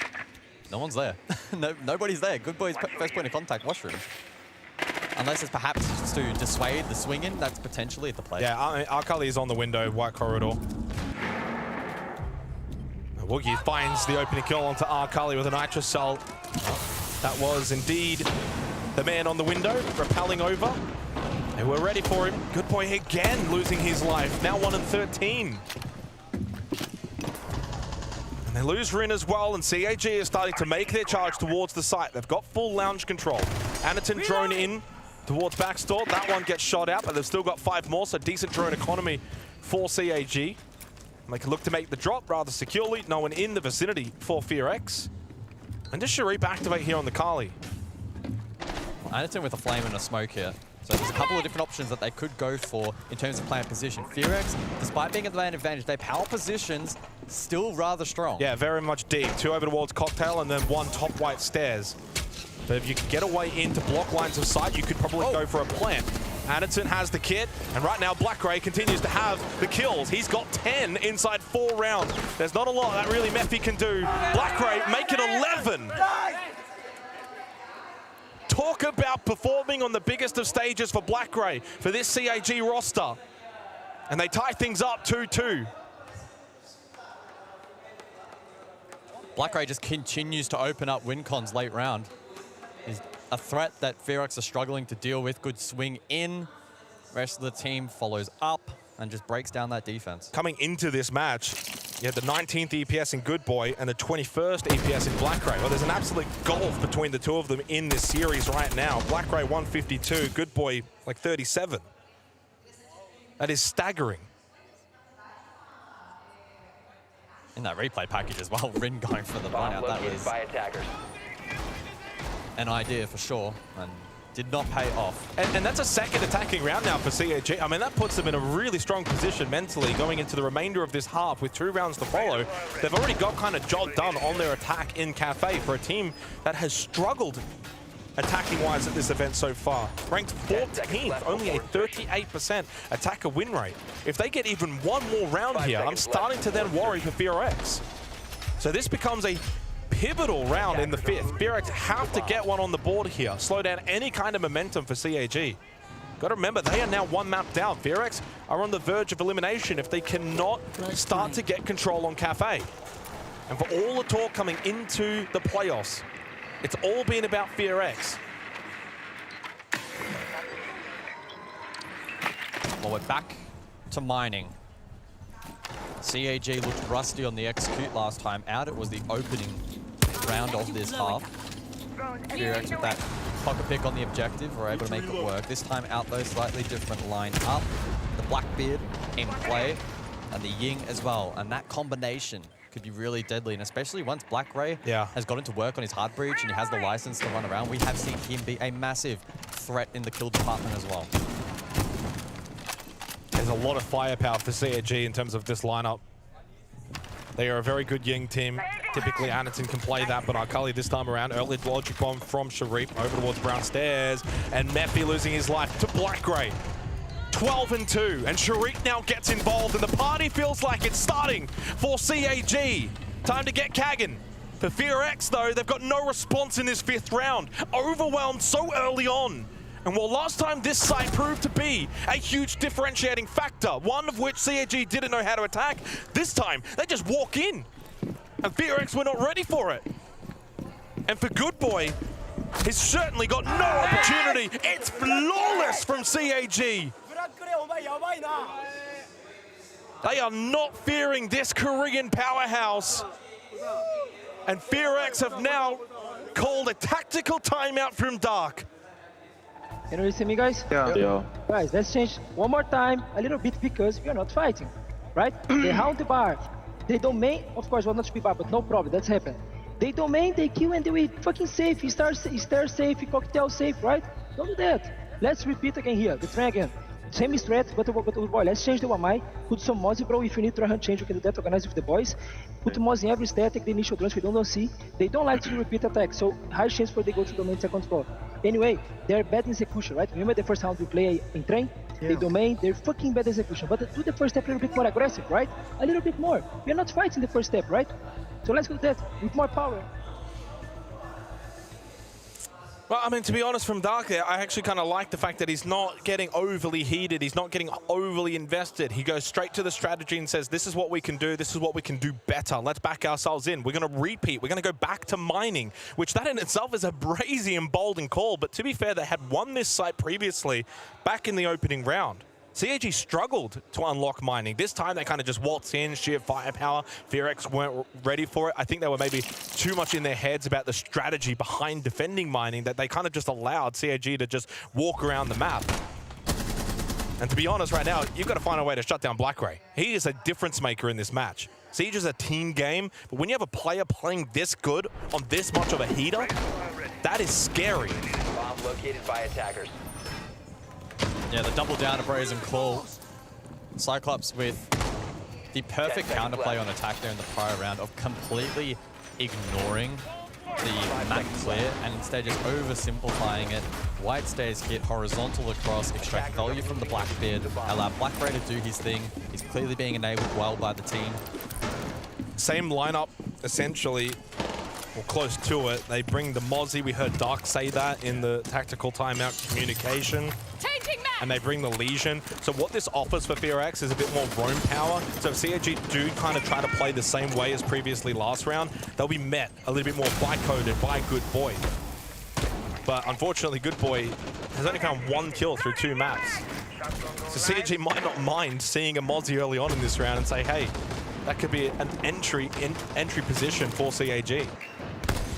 one's there. Nobody's there. Good Boy's first point of contact, washroom. Unless it's perhaps looks to dissuade the swing in, that's potentially the play. Yeah, Arkali is on the window, white corridor. Woogie finds the opening kill onto Arkali with a Nitro Cell. That was indeed the man on the window, rappelling over. And we're ready for him. Good boy again, losing his life. Now 1 in 13. And they lose Rin as well, and CAG is starting to make their charge towards the site. They've got full lounge control. Anaton drone in towards backstore. That one gets shot out, but they've still got 5 more, so decent drone economy for CAG. They can look to make the drop rather securely. No one in the vicinity for FEARX. And does Sharif activate here on the Kali? Anaton with a flame and a smoke here. So there's a couple of different options that they could go for in terms of plant position. FEARX, despite being at the man advantage, their power positions still rather strong. Yeah, very much deep. 2 over towards Cocktail and then 1 top white stairs. But if you could get away into block lines of sight, you could probably go for a plant. Anaton has the kit, and right now Blackray continues to have the kills. He's got 10 inside 4 rounds. There's not a lot that really Mephi can do. Blackray make it 11. Talk about performing on the biggest of stages for Blackray for this CAG roster. And they tie things up 2-2. Blackray just continues to open up win cons late round. Is a threat that FEARX are struggling to deal with. Good swing in. Rest of the team follows up and just breaks down that defense. Coming into this match, you had the 19th EPS in Good Boy and the 21st EPS in Blackray. Well, there's an absolute gulf between the two of them in this series right now. Blackray 152, Good Boy like 37. That is staggering. In that replay package as well, Rin going for the run out. That was by attackers. An idea for sure, and did not pay off. And that's a second attacking round now for CAG. I mean, that puts them in a really strong position mentally going into the remainder of this half with 2 rounds to follow. They've already got kind of job done on their attack in Cafe for a team that has struggled attacking-wise at this event so far. Ranked 14th, only a 38% attacker win rate. If they get even 1 more round here, I'm starting to then worry for FEARX. So this becomes a pivotal round in the 5th. FEARX have to get one on the board here. Slow down any kind of momentum for CAG. Got to remember, they are now 1 map down. FEARX are on the verge of elimination if they cannot start to get control on Cafe. And for all the talk coming into the playoffs, it's all been about FEARX. Well, we're back to mining. CAG looked rusty on the execute last time out. It was the opening round of this half. FEARX with that pocket pick on the objective were able to make it work. This time out though, slightly different line up. The Blackbeard in play and the Ying as well. And that combination could be really deadly, and especially once Blackray has gotten to work on his hard breach and he has the license to run around, we have seen him be a massive threat in the kill department as well. There's a lot of firepower for CAG in terms of this lineup. They are a very good Ying team. Typically, Anaton can play that, but Arkali this time around, early logic bomb from Sharif over towards Brown Stairs, and Mephi losing his life to Blackray. 12-2, and Sharif now gets involved, and the party feels like it's starting for CAG. Time to get Kagan. For FEARX, though, they've got no response in this 5th round. Overwhelmed so early on. And while last time this site proved to be a huge differentiating factor, one of which CAG didn't know how to attack, this time they just walk in. And FEARX were not ready for it. And for Good Boy, he's certainly got no opportunity. It's flawless from CAG. They are not fearing this Korean powerhouse. And FEARX have now called a tactical timeout from Dark. Can you see me, guys? Yeah. Guys, let's change one more time, a little bit, because we are not fighting, right? They hound the bar. They domain, of course, well, not to be bar, but no problem, that's happened. They domain, they kill, and they fucking safe. Stair safe, Cocktail safe, right? Don't do that. Let's repeat again here, the train again. Same strat, but boy, let's change the Wamai. Put some Mozi, bro. If you need to run change, you can do that. Organize with the boys. Put Mozi in every stat, take the initial drones we don't see. They don't like to repeat attack, so high chance for they go to domain second floor. Anyway, they're bad in execution, right? Remember the first round we play in train? They domain, they're fucking bad execution. But do the first step a little bit more aggressive, right? A little bit more. We're not fighting the first step, right? So let's go to that with more power. Well, I mean, to be honest, from Dark there, I actually kind of like the fact that he's not getting overly heated. He's not getting overly invested. He goes straight to the strategy and says, this is what we can do. This is what we can do better. Let's back ourselves in. We're going to repeat. We're going to go back to mining, which that in itself is a brazy and bold and call. But to be fair, they had won this site previously back in the opening round. CAG struggled to unlock mining. This time they kind of just waltzed in, sheer firepower. FEARX weren't ready for it. I think they were maybe too much in their heads about the strategy behind defending mining that they kind of just allowed CAG to just walk around the map. And to be honest right now, you've got to find a way to shut down BlackRay. He is a difference maker in this match. Siege is a team game, but when you have a player playing this good on this much of a heater, that is scary. Bomb located by attackers. Yeah, the double down to Brazen Claw. Cyclops with the perfect counterplay on attack there in the prior round of completely ignoring the map clear and instead just oversimplifying it. White stays hit horizontal across, extract value from the Blackbeard, allow BlackRay to do his thing. He's clearly being enabled well by the team. Same lineup, essentially, or close to it. They bring the Mozzie. We heard Dark say that in the tactical timeout communication. And they bring the Legion. So what this offers for FEARX is a bit more roam power. So if CAG do kind of try to play the same way as previously last round, they'll be met a little bit more by-coded by Good Boy. But unfortunately, Good Boy has only found 1 kill through 2 maps. So CAG might not mind seeing a Mozzie early on in this round and say, hey, that could be an entry position for CAG.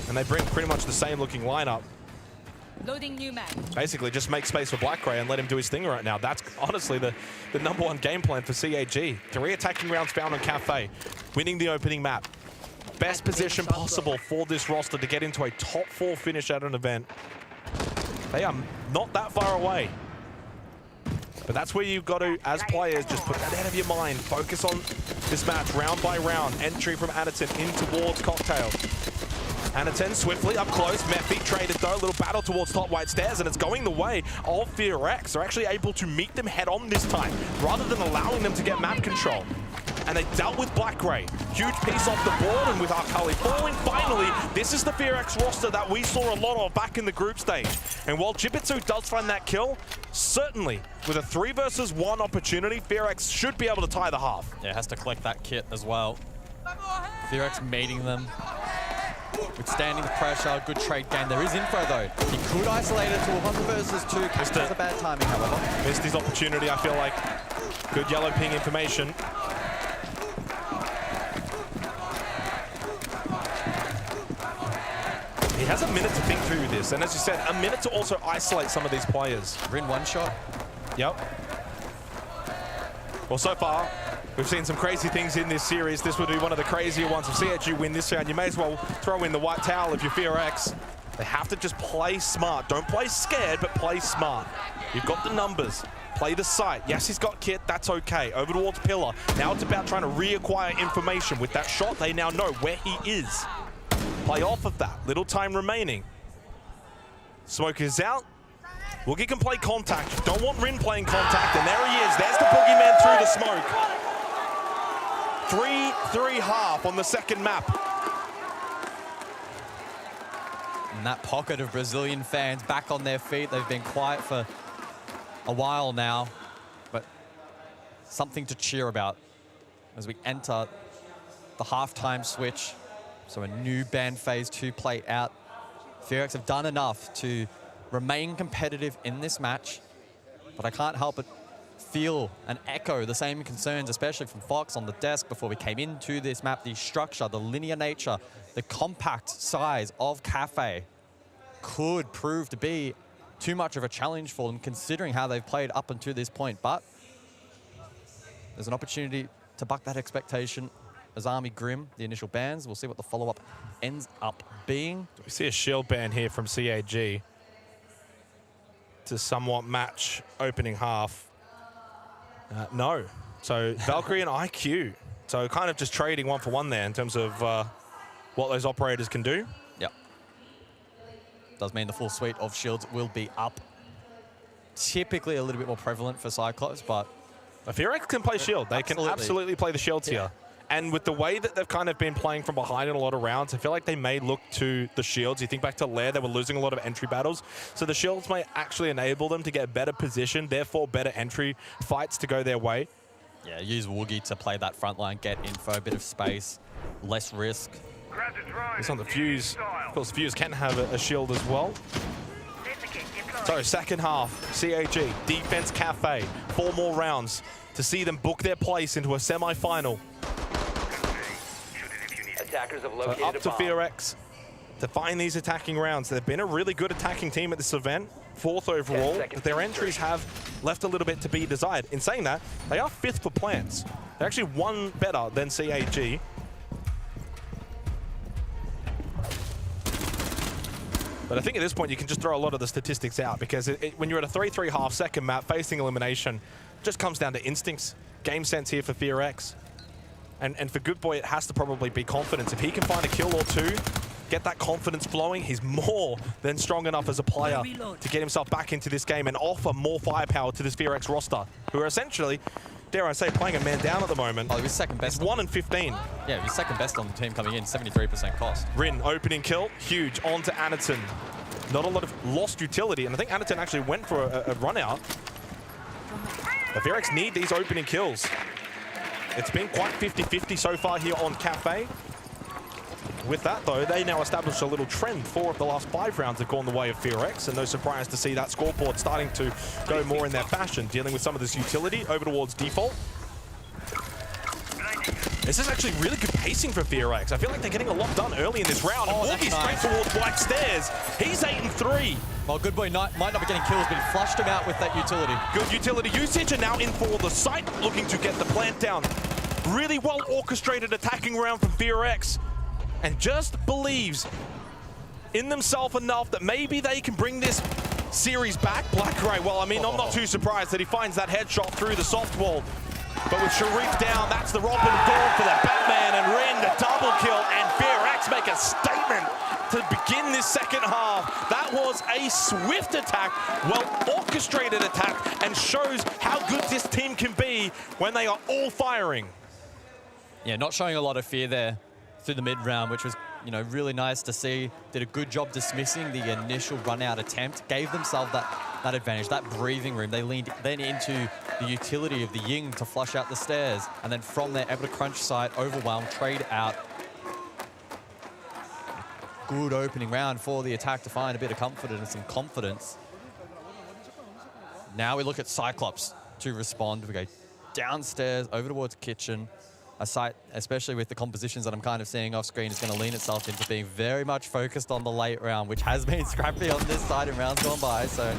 And they bring pretty much the same looking lineup. Loading new map. Basically, just make space for BlackRay and let him do his thing right now. That's honestly the #1 game plan for CAG. 3 attacking rounds found on Cafe, winning the opening map. Best position possible for this roster to get into a top 4 finish at an event. They are not that far away. But that's where you've got to, as players, just put that out of your mind. Focus on this match round by round. Entry from Anaton in towards Cocktail. Anaton swiftly up close. Mephi traded though. A little battle towards top white stairs, and it's going the way of FEARX. They're actually able to meet them head on this time, rather than allowing them to get map control. And they dealt with BlackRay. Huge piece off the board, and with Arkali falling, finally, this is the FEARX roster that we saw a lot of back in the group stage. And while Jibitsu does find that kill, certainly with a 3 versus 1 opportunity, FEARX should be able to tie the half. Yeah, has to collect that kit as well. FEARX mating them. Withstanding the pressure, good trade game. There is info though. He could isolate it to a 1 versus 2. Missed it. A bad timing, however. Missed his opportunity, I feel like. Good yellow ping information. He has a minute to think through this, and as you said, a minute to also isolate some of these players. Rin 1 shot. Yep. Well, so far, we've seen some crazy things in this series. This would be one of the crazier ones. If CAG win this round, you may as well throw in the white towel if you're FEARX. They have to just play smart. Don't play scared, but play smart. You've got the numbers. Play the site. Yes, he's got kit. That's okay. Over towards Pillar. Now it's about trying to reacquire information. With that shot, they now know where he is. Play off of that. Little time remaining. Smoke is out. Woogie can play contact. You don't want Rin playing contact, and there he is. There's the boogeyman through the smoke. 3-3-1/2 on the second map. And that pocket of Brazilian fans back on their feet. They've been quiet for a while now, but something to cheer about as we enter the halftime switch. So a new ban phase 2 play out. FEARX have done enough to remain competitive in this match, but I can't help but feel and echo the same concerns, especially from Fox on the desk before we came into this map. The structure, the linear nature, the compact size of Cafe could prove to be too much of a challenge for them, considering how they've played up until this point. But there's an opportunity to buck that expectation. As Army Grim, the initial bans. We'll see what the follow-up ends up being. We see a shield ban here from CAG to somewhat match opening half. No. So Valkyrie and IQ. So kind of just trading 1 for 1 there in terms of what those operators can do. Yep. Does mean the full suite of shields will be up. Typically a little bit more prevalent for Cyclops, but FEARX can play shield. They can absolutely play the shields here. And with the way that they've kind of been playing from behind in a lot of rounds, I feel like they may look to the shields. You think back to Lair, they were losing a lot of entry battles. So the shields may actually enable them to get better position, therefore better entry fights to go their way. Yeah, use Woogie to play that front line, get info, a bit of space, less risk. It's on the Fuse. Of course, Fuse can have a shield as well. So second half, CAG, Defense Cafe, 4 more rounds to see them book their place into a semi-final. Attackers have So located up a to bomb. FEARX to find these attacking rounds. They've been a really good attacking team at this event, 4th overall, but their entries have left a little bit to be desired. In saying that, they are 5th for plants. They're actually 1 better than CAG. But I think at this point you can just throw a lot of the statistics out because when you're at a 3-3 half-second map facing elimination, it just comes down to instincts. Game sense here for FEARX. And for Good Boy, it has to probably be confidence. If he can find a kill or 2, get that confidence flowing, he's more than strong enough as a player to get himself back into this game and offer more firepower to this FEARX roster, who are essentially, dare I say, playing a man down at the moment. Oh, he was second best. He's 1 and 15. Yeah, he was second best on the team coming in, 73% cost. Rin, opening kill, huge, on to Anaton. Not a lot of lost utility, and I think Anaton actually went for a run out. The FEARX need these opening kills. It's been quite 50-50 so far here on Cafe. With that, though, they now establish a little trend. 4 of the last 5 rounds have gone the way of FEARX, and no surprise to see that scoreboard starting to go more in their fashion, dealing with some of this utility over towards default. This is actually really good pacing for FEARX. I feel like they're getting a lot done early in this round. Oh, and Wookie's straight towards White Stairs. He's 8 and 3. Well, Good Boy might not be getting kills, but he flushed him out with that utility. Good utility usage, and now in for the site, looking to get the plant down. Really well orchestrated attacking round from FEARX, and just believes in themselves enough that maybe they can bring this series back. Black-Gray, well, I mean, I'm not too surprised that he finds that headshot through the soft wall. But with Sharif down, that's the Robin Dawn for the Batman, and Rin the double kill, and FEARX make a statement to begin this second half. That was a swift attack, well-orchestrated attack, and shows how good this team can be when they are all firing. Yeah, not showing a lot of fear there through the mid-round, which was, you know, really nice to see. Did a good job dismissing the initial run-out attempt, gave themselves that advantage, that breathing room. They leaned then into the utility of the Ying to flush out the stairs, and then from there, able to crunch side, overwhelm, trade out. Good opening round for the attack to find a bit of comfort and some confidence. Now we look at Cyclops to respond. We go downstairs, over towards kitchen. A site, especially with the compositions that I'm kind of seeing off screen, is going to lean itself into being very much focused on the late round, which has been scrappy on this side in rounds gone by. So,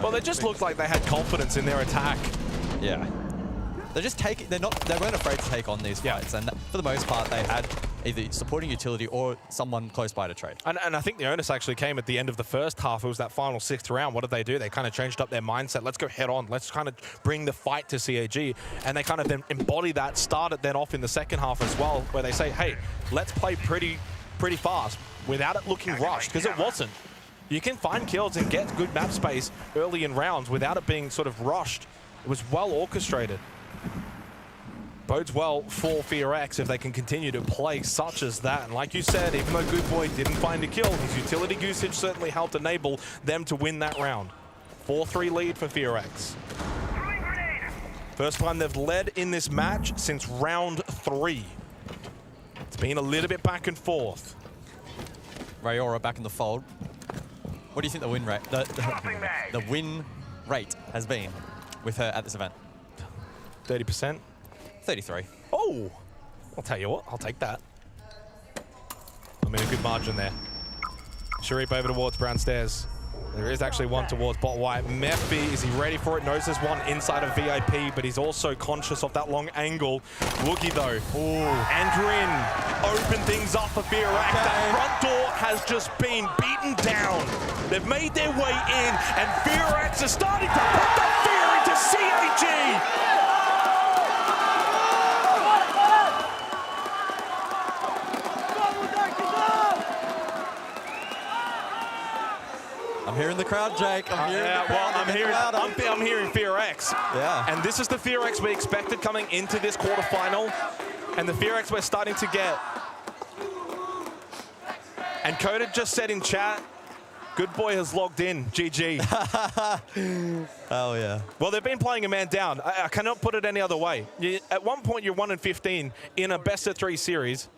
well, they just looked like they had confidence in their attack. Yeah, they're just taking. They weren't afraid to take on these fights, and for the most part, they had either supporting utility or someone close by to trade. And I think the onus actually came at the end of the first half. It was that final 6th round. What did they do? They kind of changed up their mindset. Let's go head on. Let's kind of bring the fight to CAG. And they kind of then embody that, started then off in the second half as well, where they say, hey, let's play pretty fast without it looking rushed, because it wasn't. You can find kills and get good map space early in rounds without it being sort of rushed. It was well orchestrated. Bodes well for FEARX if they can continue to play such as that. And like you said, even though Good Boy didn't find a kill, his utility usage certainly helped enable them to win that round. 4-3 lead for FEARX. First time they've led in this match since round 3. It's been a little bit back and forth. Rayora back in the fold. What do you think the win rate, the win rate has been with her at this event? 30%. 33. Oh, I'll tell you what, I'll take that. I mean, a good margin there. Sharif over towards brown stairs. There is actually one towards bot white. Mephi, is he ready for it? Knows there's one inside of VIP, but he's also conscious of that long angle. Woogie though. Ooh. And Rin open things up for FEARX. That front door has just been beaten down. They've made their way in, and FEARX are starting to put the fear into CAG. I'm hearing the crowd, Jake. I'm hearing FEARX. Yeah. And this is the FEARX we expected coming into this quarterfinal. And the FEARX we're starting to get. And Coda just said in chat, good boy has logged in, GG. Oh yeah. Well, they've been playing a man down. I cannot put it any other way. At one point, you're 1-15 in a best-of-3 series.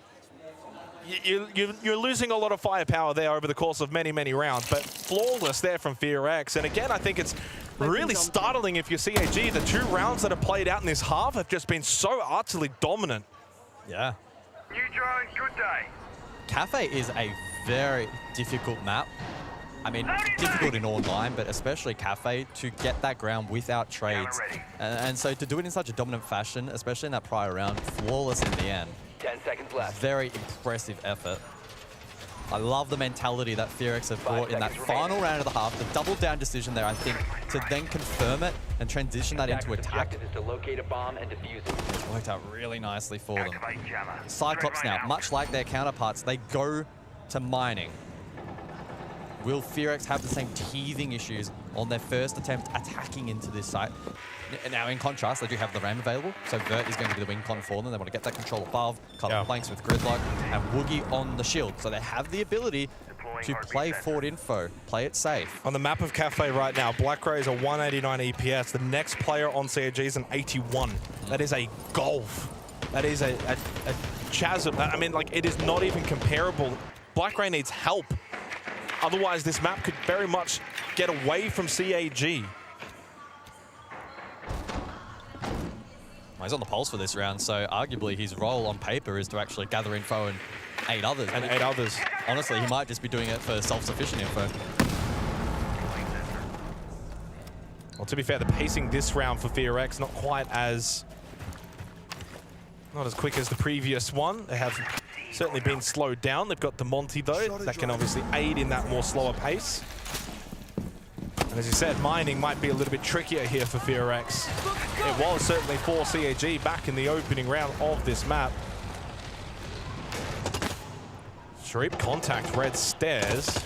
You're losing a lot of firepower there over the course of many, many rounds, but flawless there from FEARX. And again, I think it's really startling if you're CAG. The 2 rounds that have played out in this half have just been so utterly dominant. Yeah. New drone, good day. Cafe is a very difficult map. I mean, difficult in online, but especially Cafe, to get that ground without trades. And so to do it in such a dominant fashion, especially in that prior round, flawless in the end. 10 seconds left. Very impressive effort. I love the mentality that FEARX have brought in that final round of the half, the double down decision there, I think, to then confirm it and transition that into attack. Is to locate a bomb and defuse it. It worked out really nicely for them. Cyclops now, much like their counterparts, they go to mining. Will FEARX have the same teething issues on their first attempt attacking into this site? Now, in contrast, they do have the RAM available, so Vert is going to be the win con for them. They want to get that control above, cover the flanks with Gridlock, and Woogie on the shield. So they have the ability to play forward info, play it safe. On the map of Cafe right now, Blackray is a 189 EPS. The next player on CAG is an 81. That is a gulf. That is a chasm. I mean, like, it is not even comparable. Blackray needs help. Otherwise, this map could very much get away from CAG. He's on the pulse for this round, so arguably his role on paper is to actually gather info and aid others. And aid others. Honestly, he might just be doing it for self-sufficient info. Well, to be fair, the pacing this round for FEARX not quite as... not as quick as the previous one. They have certainly been slowed down. They've got the Monty, though, that can obviously aid in that more slower pace. And as you said, mining might be a little bit trickier here for FEARX. It was certainly for CAG back in the opening round of this map. Shreep contact red stairs.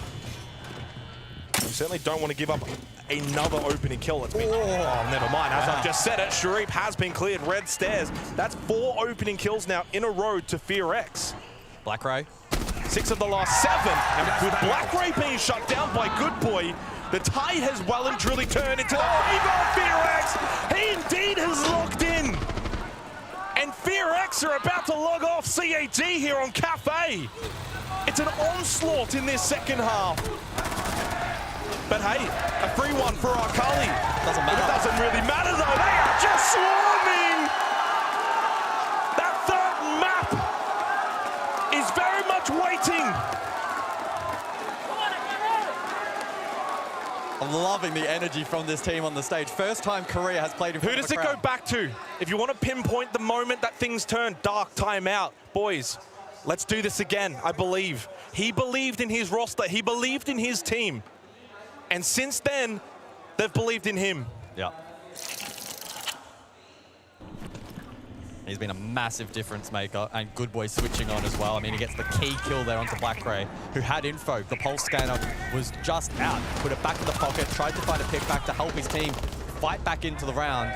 You certainly don't want to give up another opening kill. It's been, oh, never mind. As I've just said it, Sharif has been cleared. Red stairs. That's 4 opening kills now in a row to FEARX. Blackray. 6 of the last 7. And with Blackray being shut down by Good Boy, the tide has well and truly turned into the favor of FEARX. He indeed has locked in. And FEARX are about to log off CAG here on Cafe. It's an onslaught in this second half. But hey, a free one for Arkali. Doesn't matter. It doesn't really matter though. They are just swarming. That third map is very much waiting. I'm loving the energy from this team on the stage. First time Korea has played in front Who of does a it crowd. go back to? If you want to pinpoint the moment that things turn dark, timeout, boys, let's do this again, I believe. He believed in his roster. He believed in his team. And since then, they've believed in him. Yeah. He's been a massive difference maker, and Good Boy switching on as well. I mean, he gets the key kill there onto Blackray, who had info. The pulse scanner was just out. Put it back in the pocket, tried to find a pick back to help his team fight back into the round.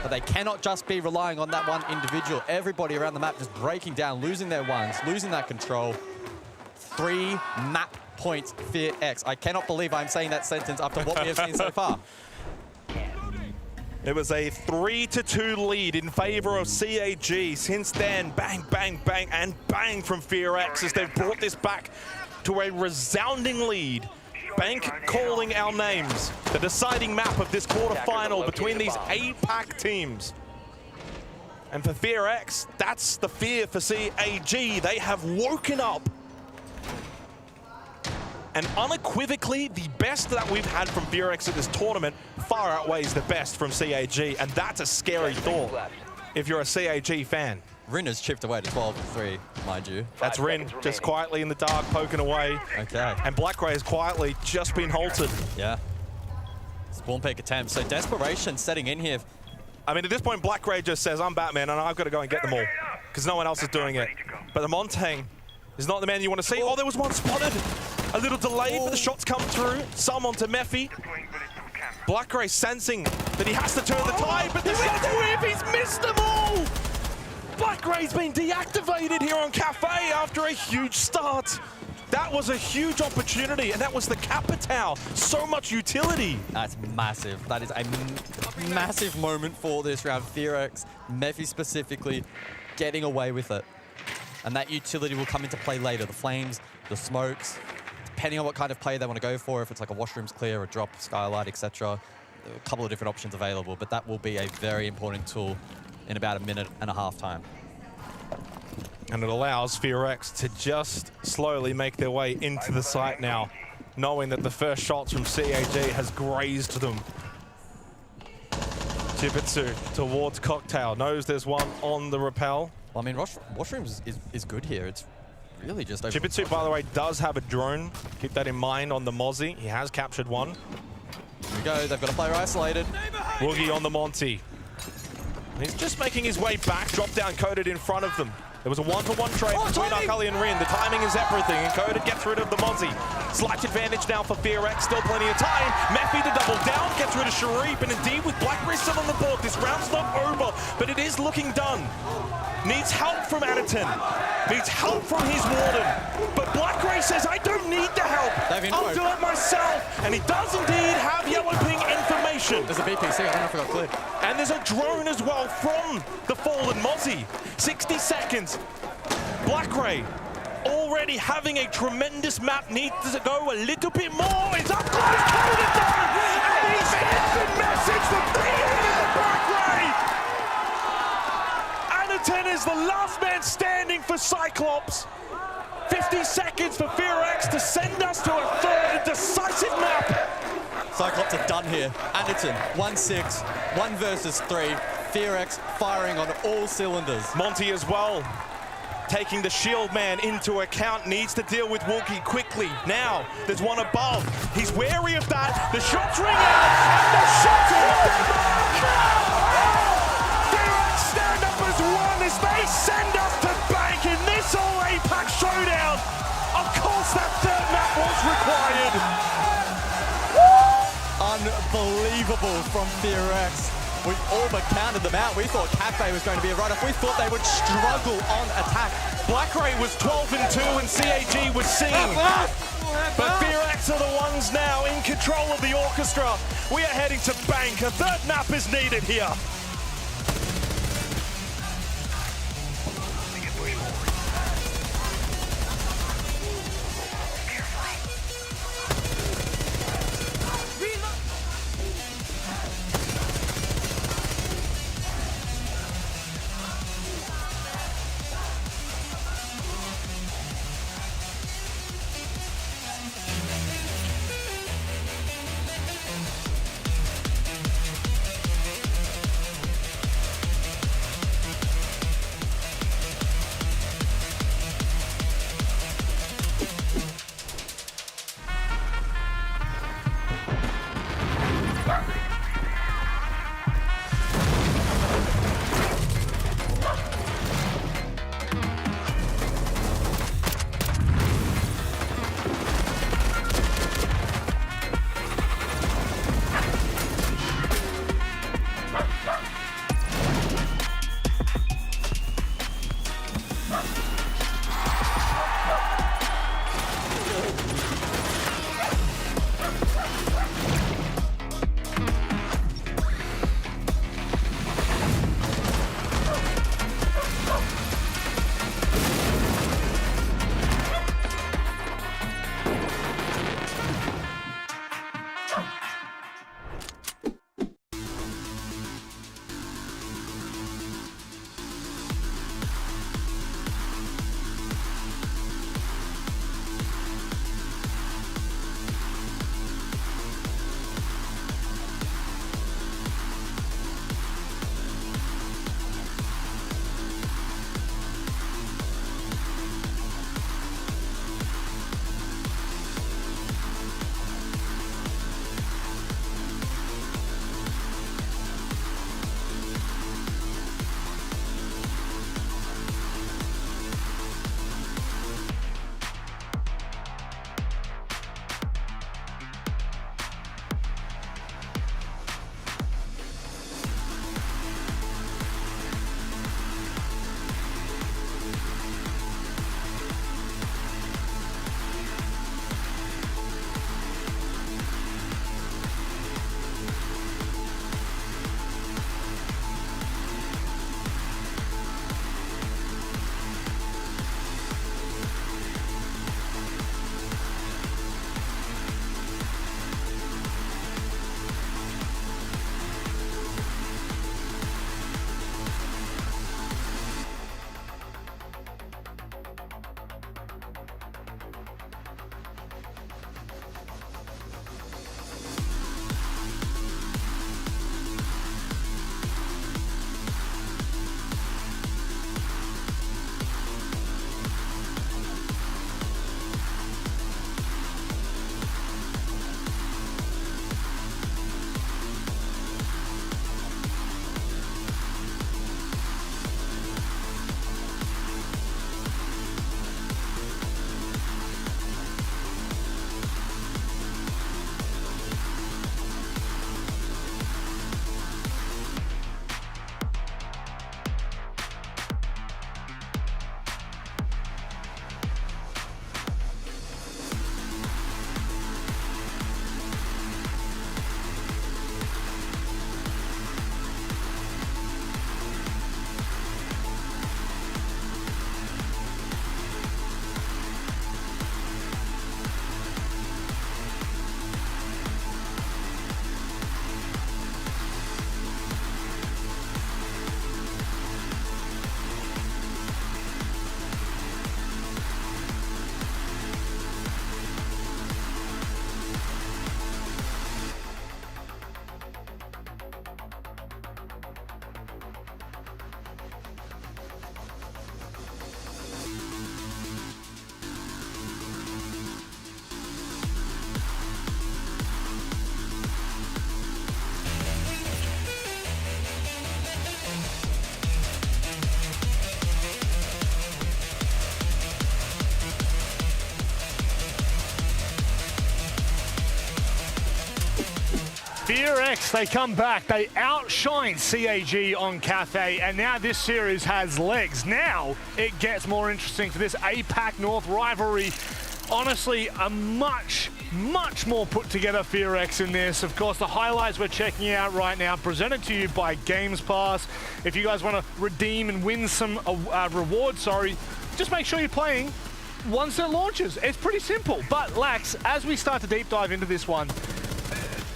But they cannot just be relying on that one individual. Everybody around the map just breaking down, losing their ones, losing that control. 3 map points, FEARX. I cannot believe I'm saying that sentence after what we have seen so far. It was a 3-2 lead in favor of CAG. Since then, bang, bang, bang, and bang from FEARX as they've brought this back to a resounding lead. Bank calling our names. The deciding map of this quarterfinal between these APAC teams. And for FEARX, that's the fear for CAG. They have woken up. And unequivocally, the best that we've had from FEARX at this tournament far outweighs the best from CAG, and that's a scary thought if you're a CAG fan. Rin has chipped away to 12-3, mind you. That's Rin, just quietly in the dark, poking away. Okay. And Blackray has quietly just been halted. Yeah. Spawn peek attempt, so desperation setting in here. I mean, at this point, Blackray just says, I'm Batman, and I've got to go and get them all, because no one else is doing it. But the Montang is not the man you want to see. Oh, there was one spotted. A little delayed, but the shots come through. Some onto Mephi. Blackray sensing that he has to turn the tide, but the shots whip, he's missed them all! Blackray's been deactivated here on Cafe after a huge start. That was a huge opportunity, and that was the Capitao. So much utility. That's massive. That is a massive moment for this round. FEARX, Mephi specifically, getting away with it. And that utility will come into play later. The flames, the smokes, depending on what kind of play they want to go for, if it's like a washrooms clear, a drop, skylight, etc. A couple of different options available, but that will be a very important tool in about a minute and a half time. And it allows FEARX to just slowly make their way into the site now, knowing that the first shots from CAG has grazed them. Jibitsu towards Cocktail, knows there's one on the rappel. Well, I mean, washrooms is good here. It's really just over. Jibitsu, by the way, does have a drone. Keep that in mind on the Mozzie. He has captured one. Here we go, they've got a player isolated. Woogie on the Monty. He's just making his way back, drop down Coded in front of them. There was a one-for-one trade between Akali and Rin. The timing is everything, and Coded gets rid of the Mozzie. Slight advantage now for FEARX, still plenty of time. Mephi to double down, gets rid of Sharif, and indeed with Blackberry still on the board, this round's not over, but it is looking done. Needs help from Anaton, needs help from his Warden, but Blackberry says, I don't need the help, I'll do it myself, and he does indeed have yellow ping information. There's a BPC, I don't know if I got cleared. And there's a drone as well from the fallen Mozzie. 60 seconds. Blackray already having a tremendous map, needs to go a little bit more. It's up close, Coded though! And he's hit the message for being Blackray! Anaton is the last man standing for Cyclops. 50 seconds for FEARX to send us to a third and decisive map. Cyclops are done here. Anaton, 1-6, 1 versus 3. FEARX firing on all cylinders. Monty as well, taking the shield man into account, needs to deal with Wookie quickly. Now, there's one above. He's wary of that. The shots ring out, and the shots hit the mark! FEARX stand up as one as they send us to bank in this all APAC showdown. Of course, that third map was required. Unbelievable from FEARX. We all but counted them out. We thought Cafe was going to be a write-off. We thought they would struggle on attack. Blackray was 12-2 and CAG was seen. But FEARX are the ones now in control of the orchestra. We are heading to bank. A third map is needed here. FEARX, they come back. They outshine CAG on Cathay, and now this series has legs. Now it gets more interesting for this APAC North rivalry. Honestly, a much more put together FEARX in this. Of course, the highlights we're checking out right now presented to you by Games Pass. If you guys want to redeem and win some rewards, just make sure you're playing once it launches. It's pretty simple. But Lax, as we start to deep dive into this one,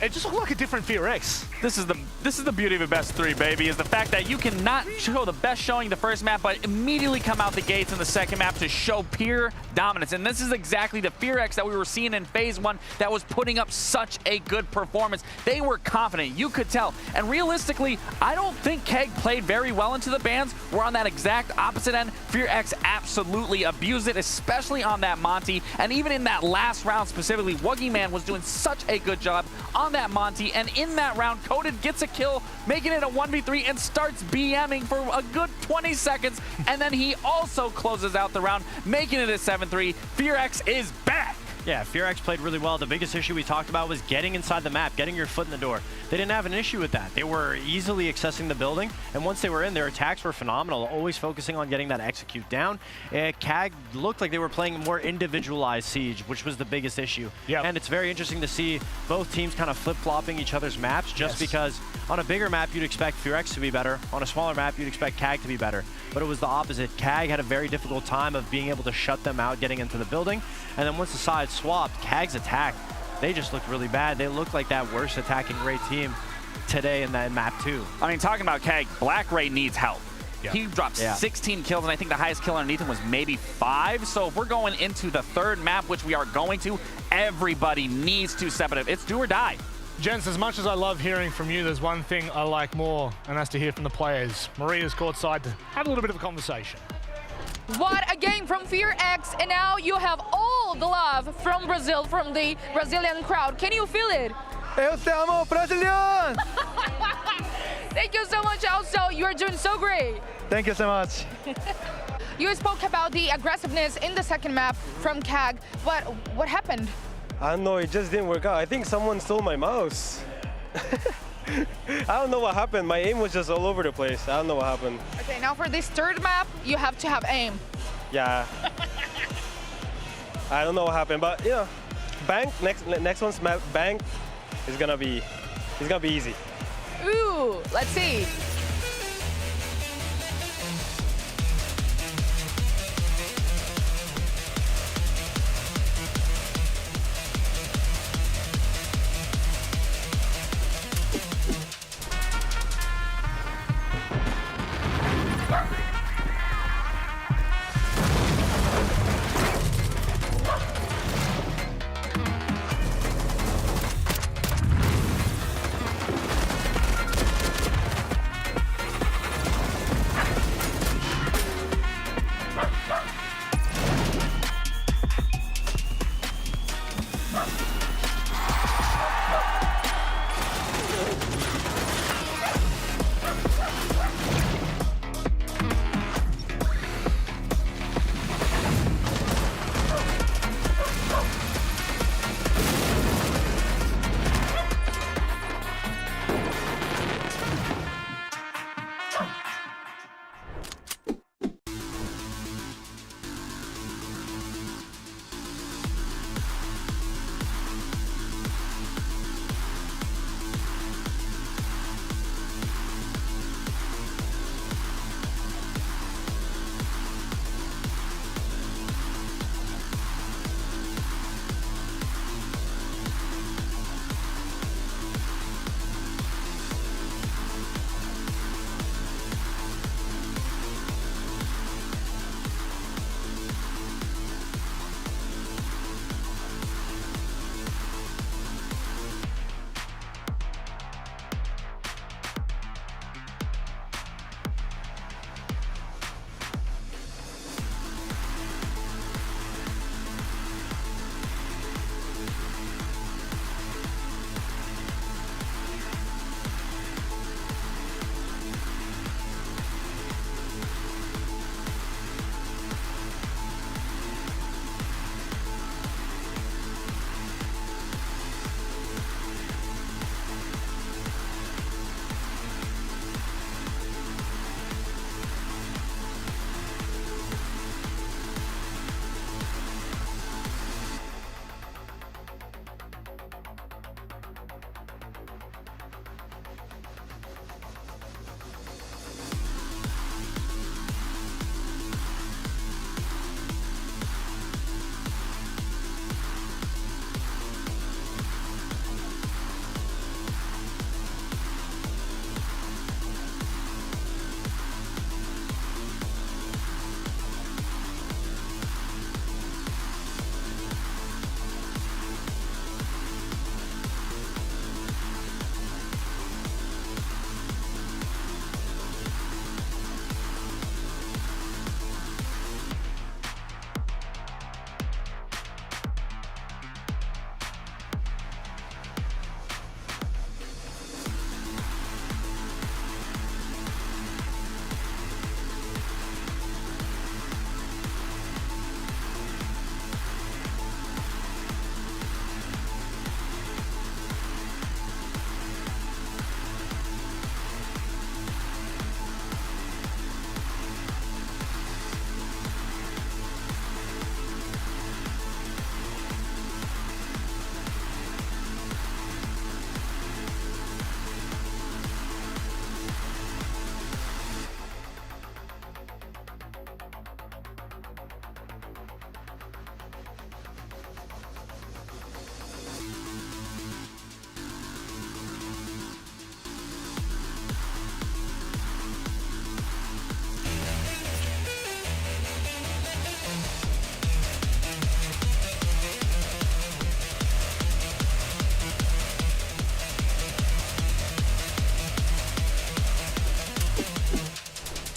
it just looked like a different FEARX. This is the beauty of a best three, baby, is the fact that you can not show the best showing the first map, but immediately come out the gates in the second map to show pure dominance. And this is exactly the FEARX that we were seeing in phase one that was putting up such a good performance. They were confident, you could tell. And realistically, I don't think Keg played very well into the bans. We're on that exact opposite end. FEARX absolutely abused it, especially on that Monty. And even in that last round specifically, Wuggy Man was doing such a good job on that Monty. And in that round, Coded gets a kill, making it a 1v3 and starts BMing for a good 20 seconds. And then he also closes out the round, making it a 7-3. FEARX is back. Yeah, FEARX played really well. The biggest issue we talked about was getting inside the map, getting your foot in the door. They didn't have an issue with that. They were easily accessing the building, and once they were in, their attacks were phenomenal, always focusing on getting that execute down. CAG looked like they were playing more individualized Siege, which was the biggest issue. Yep. And it's very interesting to see both teams kind of flip-flopping each other's maps, just because on a bigger map, you'd expect FEARX to be better. On a smaller map, you'd expect CAG to be better. But it was the opposite. CAG had a very difficult time of being able to shut them out, getting into the building. And then once the sides swapped, CAG's attack, they just looked really bad. They looked like that worst attacking Ray team today in that map too. I mean, talking about CAG, Black Ray needs help. Yeah. He dropped 16 kills, and I think the highest kill underneath him was maybe 5. So if we're going into the third map, which we are going to, everybody needs to step it up. It's do or die. Gents, as much as I love hearing from you, there's one thing I like more, and that's to hear from the players. Maria's courtside to have a little bit of a conversation. What a game from FEARX, and now you have all the love from Brazil, from the Brazilian crowd. Can you feel it? Eu te amo, Brazilian! Thank you so much, also. You are doing so great. Thank you so much. You spoke about the aggressiveness in the second map from CAG, but what happened? I don't know, it just didn't work out. I think someone stole my mouse. I don't know what happened. My aim was just all over the place. I don't know what happened. Okay, now for this third map, you have to have aim. Yeah. I don't know what happened, but you know, Bank, next one's map, Bank is gonna be easy. Ooh, let's see.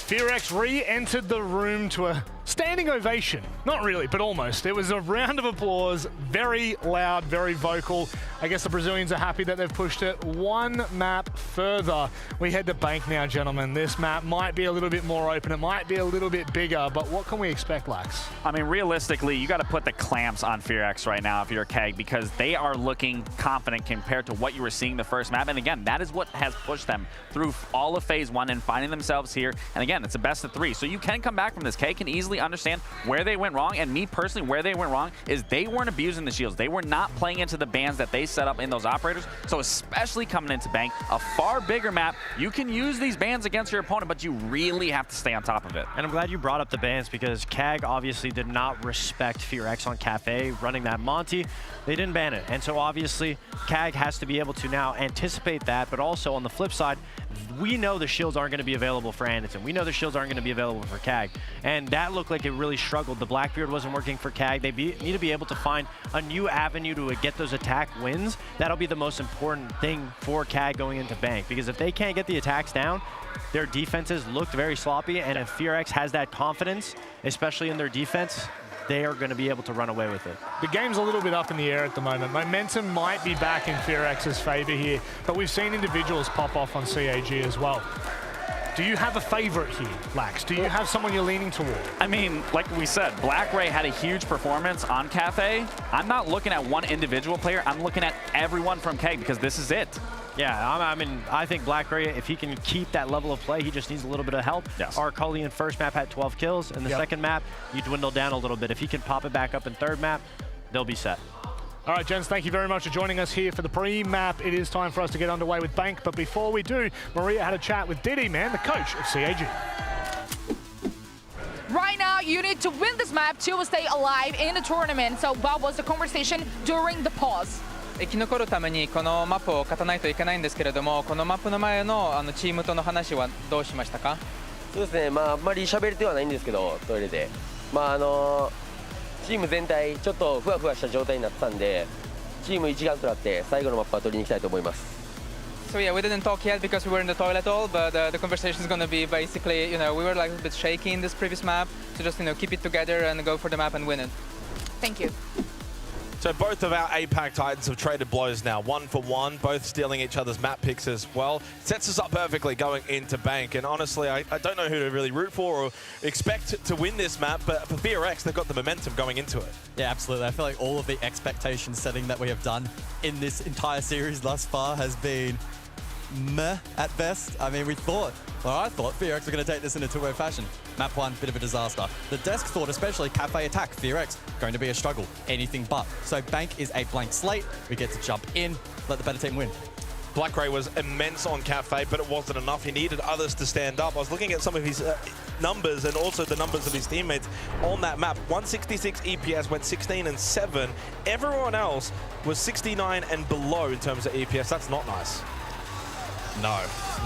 FEARX re-entered the room to a standing ovation. Not really, but almost. It was a round of applause, very loud, very vocal. I guess the Brazilians are happy that they've pushed it one map further. We head to Bank now, gentlemen. This map might be a little bit more open. It might be a little bit bigger, but what can we expect, Lax? I mean, realistically, you got to put the clamps on FEARX right now if you're KEG, because they are looking confident compared to what you were seeing the first map. And again, that is what has pushed them through all of phase one and finding themselves here. And again, it's a best of 3. So you can come back from this. KEG can easily understand where they went wrong. And me personally, where they went wrong is they weren't abusing the shields. They were not playing into the bans that they set up in those operators. So especially coming into Bank, a far bigger map, you can use these bans against your opponent, but you really have to stay on top of it. And I'm glad you brought up the bans, because KEG obviously did not respect FEARX on Cafe running that Monty. They didn't ban it. And so obviously KEG has to be able to now anticipate that, but also on the flip side, we know the shields aren't going to be available for Anderson. We know the shields aren't going to be available for KEG. And that looked like it really struggled. The Blackbeard wasn't working for KEG. They need to be able to find a new avenue to get those attack wins. That'll be the most important thing for KEG going into Bank, because if they can't get the attacks down, their defenses looked very sloppy, and if FEARX has that confidence, especially in their defense, they are going to be able to run away with it. The game's a little bit up in the air at the moment. Momentum might be back in FEARX's favor here, but we've seen individuals pop off on CAG as well. Do you have a favorite here, Lax? Do you have someone you're leaning toward? I mean, like we said, Black Ray had a huge performance on Cafe. I'm not looking at one individual player. I'm looking at everyone from KEG, because this is it. Yeah, I mean, I think Black Ray, if he can keep that level of play, he just needs a little bit of help. Yes. Our Cully in first map had 12 kills. In the second map, you dwindle down a little bit. If he can pop it back up in third map, they'll be set. All right, gents, thank you very much for joining us here for the pre-map. It is time for us to get underway with Bank, but before we do, Maria had a chat with Diddy, man, the coach of CAG. Right now, you need to win this map to stay alive in the tournament. So what was the conversation during the pause? 生き残るためにこのマップを勝たないといけないんですけれども、このマップの前のチームとの話はどうしましたか？そうですね、あんまり喋れてはないんですけど、トイレで。チーム全体、ちょっとふわふわした状態になってたんで、チーム一丸となって最後のマップは取りに行きたいと思います。So yeah, we didn't talk yet because we were in the toilet all, but the conversation is going to be basically, we were like a bit shaky in this previous map, so just, keep it together and go for the map and win it. Thank you. So both of our APAC Titans have traded blows now, 1 for 1, both stealing each other's map picks as well. Sets us up perfectly going into Bank, and honestly, I don't know who to really root for or expect to win this map, but for FEARX, they've got the momentum going into it. Yeah, absolutely. I feel like all of the expectation setting that we have done in this entire series thus far has been meh at best. I mean, I thought FEARX were going to take this in a two-way fashion. Map 1, bit of a disaster. The desk thought, especially Cafe attack, FEARX, going to be a struggle. Anything but. So Bank is a blank slate. We get to jump in, let the better team win. Black Ray was immense on Cafe, but it wasn't enough. He needed others to stand up. I was looking at some of his numbers and also the numbers of his teammates on that map. 166 EPS, went 16 and 7. Everyone else was 69 and below in terms of EPS. That's not nice. No.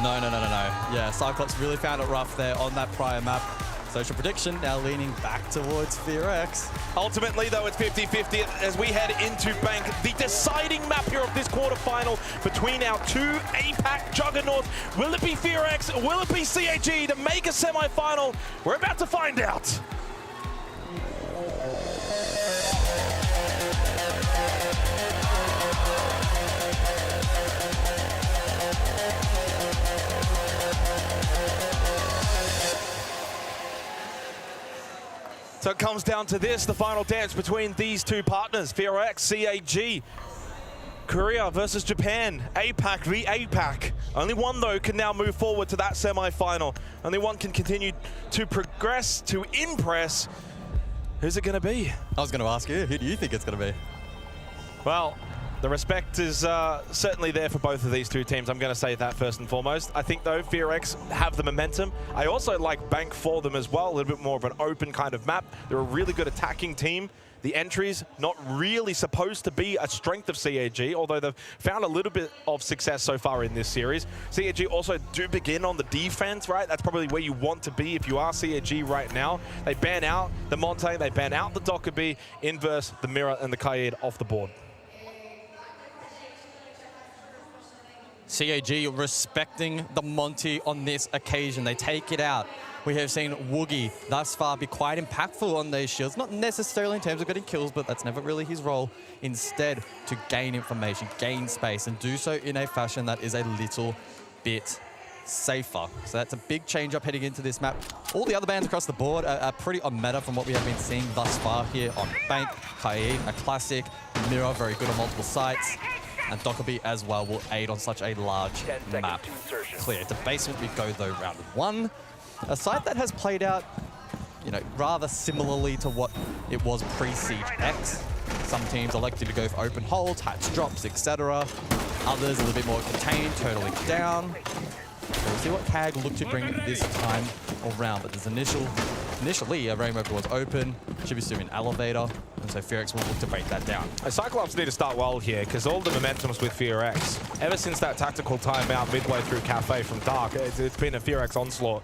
Yeah, Cyclops really found it rough there on that prior map. Social prediction now leaning back towards FEARX. Ultimately, though, it's 50-50 as we head into Bank. The deciding map here of this quarterfinal between our two APAC juggernauts. Will it be FEARX? Will it be CAG to make a semi-final? We're about to find out. So it comes down to this, the final dance between these two partners, FEARX, CAG. Korea versus Japan, APAC v APAC. Only one, though, can now move forward to that semi-final. Only one can continue to progress, to impress. Who's it going to be? I was going to ask you, who do you think it's going to be? Well, the respect is certainly there for both of these two teams. I'm going to say that first and foremost. I think, though, FEARX have the momentum. I also like Bank for them as well, a little bit more of an open kind of map. They're a really good attacking team. The entries, not really supposed to be a strength of CAG, although they've found a little bit of success so far in this series. CAG also do begin on the defense, right? That's probably where you want to be if you are CAG right now. They ban out the Monte, they ban out the Dokkaebi, Inverse, the Mirror, and the Kaid off the board. CAG respecting the Monty on this occasion. They take it out. We have seen Woogie thus far be quite impactful on these shields. Not necessarily in terms of getting kills, but that's never really his role. Instead, to gain information, gain space, and do so in a fashion that is a little bit safer. So that's a big change up heading into this map. All the other bans across the board are pretty on meta from what we have been seeing thus far here on Bank, Kai, a classic, Mirror, very good on multiple sites, and Dokkaebi as well will aid on such a large map. Clear. To basement we go though round 1. A site that has played out, you know, rather similarly to what it was pre-Siege X. Some teams elected to go for open holds, hatch drops, etc. Others a little bit more contained, turtling down. We'll see what CAG look to bring this time around, but there's initially a Rainbow was open, should be soon an elevator, and so FEARX will look to break that down. Cyclops need to start well here, because all the momentum's with FEARX. Ever since that tactical timeout midway through Cafe from Dark, it's been a FEARX onslaught.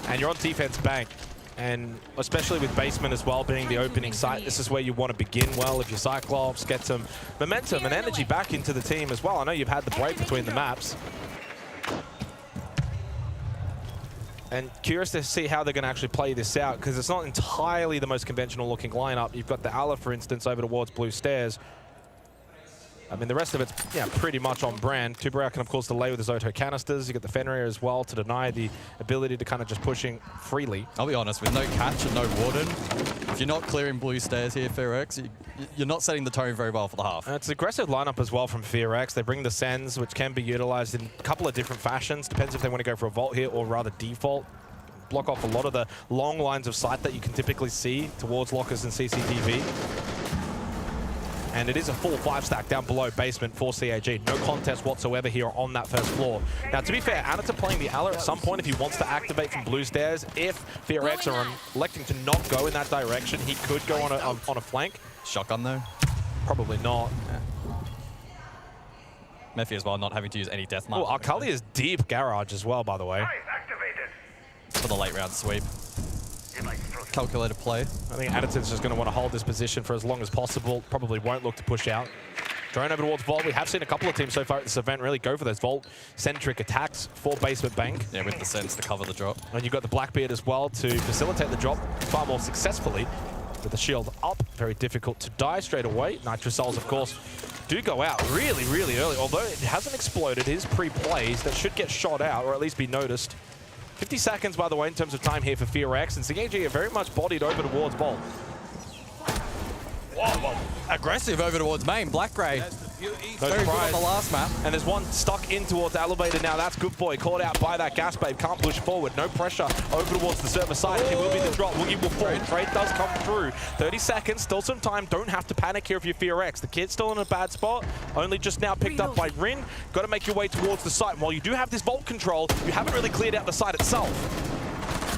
And you're on defense Bank, and especially with basement as well being the opening site, this is where you want to begin well if you're Cyclops, get some momentum and energy back into the team as well. I know you've had the break between the maps. And curious to see how they're going to actually play this out, because it's not entirely the most conventional looking lineup. You've got the Ala, for instance, over towards Blue Stairs. I mean, the rest of it's pretty much on brand. Tuberia can, of course, delay with his auto canisters. You get the Fenrir as well to deny the ability to kind of just pushing freely. I'll be honest, with no catch and no warden, if you're not clearing Blue Stairs here, FEARX, you're not setting the tone very well for the half. It's an aggressive lineup as well from FEARX. They bring the Sens, which can be utilized in a couple of different fashions. Depends if they want to go for a vault here or rather default. Block off a lot of the long lines of sight that you can typically see towards lockers and CCTV. And it is a full 5-stack down below basement for CAG. No contest whatsoever here on that first floor. Now, to be fair, Anita playing the Ala at some point if he wants to activate from Blue Stairs. If FEARX are electing to not go in that direction, he could go on a flank. Shotgun, though? Probably not. Yeah. Mephi as well, not having to use any death mark. Oh, Akali is deep garage as well, by the way. For the late round sweep. Calculated play. I think Anita's just going to want to hold this position for as long as possible. Probably won't look to push out. Drone over towards Vault. We have seen a couple of teams so far at this event really go for those Vault-centric attacks for Basement Bank. Yeah, with the Sens to cover the drop. And you've got the Blackbeard as well to facilitate the drop far more successfully. With the shield up, very difficult to die straight away. Nitro Souls, of course, do go out really, really early. Although it hasn't exploded, his pre-plays that should get shot out or at least be noticed. 50 seconds, by the way, in terms of time here for FEARX, and CAG are very much bodied over towards Bolt. Whoa. Aggressive over towards main. Black Grey. Very good on the last map. And there's one stuck in towards the elevator now. That's Good Boy. Caught out by that Gas Babe. Can't push forward. No pressure over towards the server side. It will be the drop. Woogie will fall. Trade does come through. 30 seconds. Still some time. Don't have to panic here if you're FEARX. The kid's still in a bad spot. Only just now picked up by Rin. Got to make your way towards the site. And while you do have this vault control, you haven't really cleared out the site itself.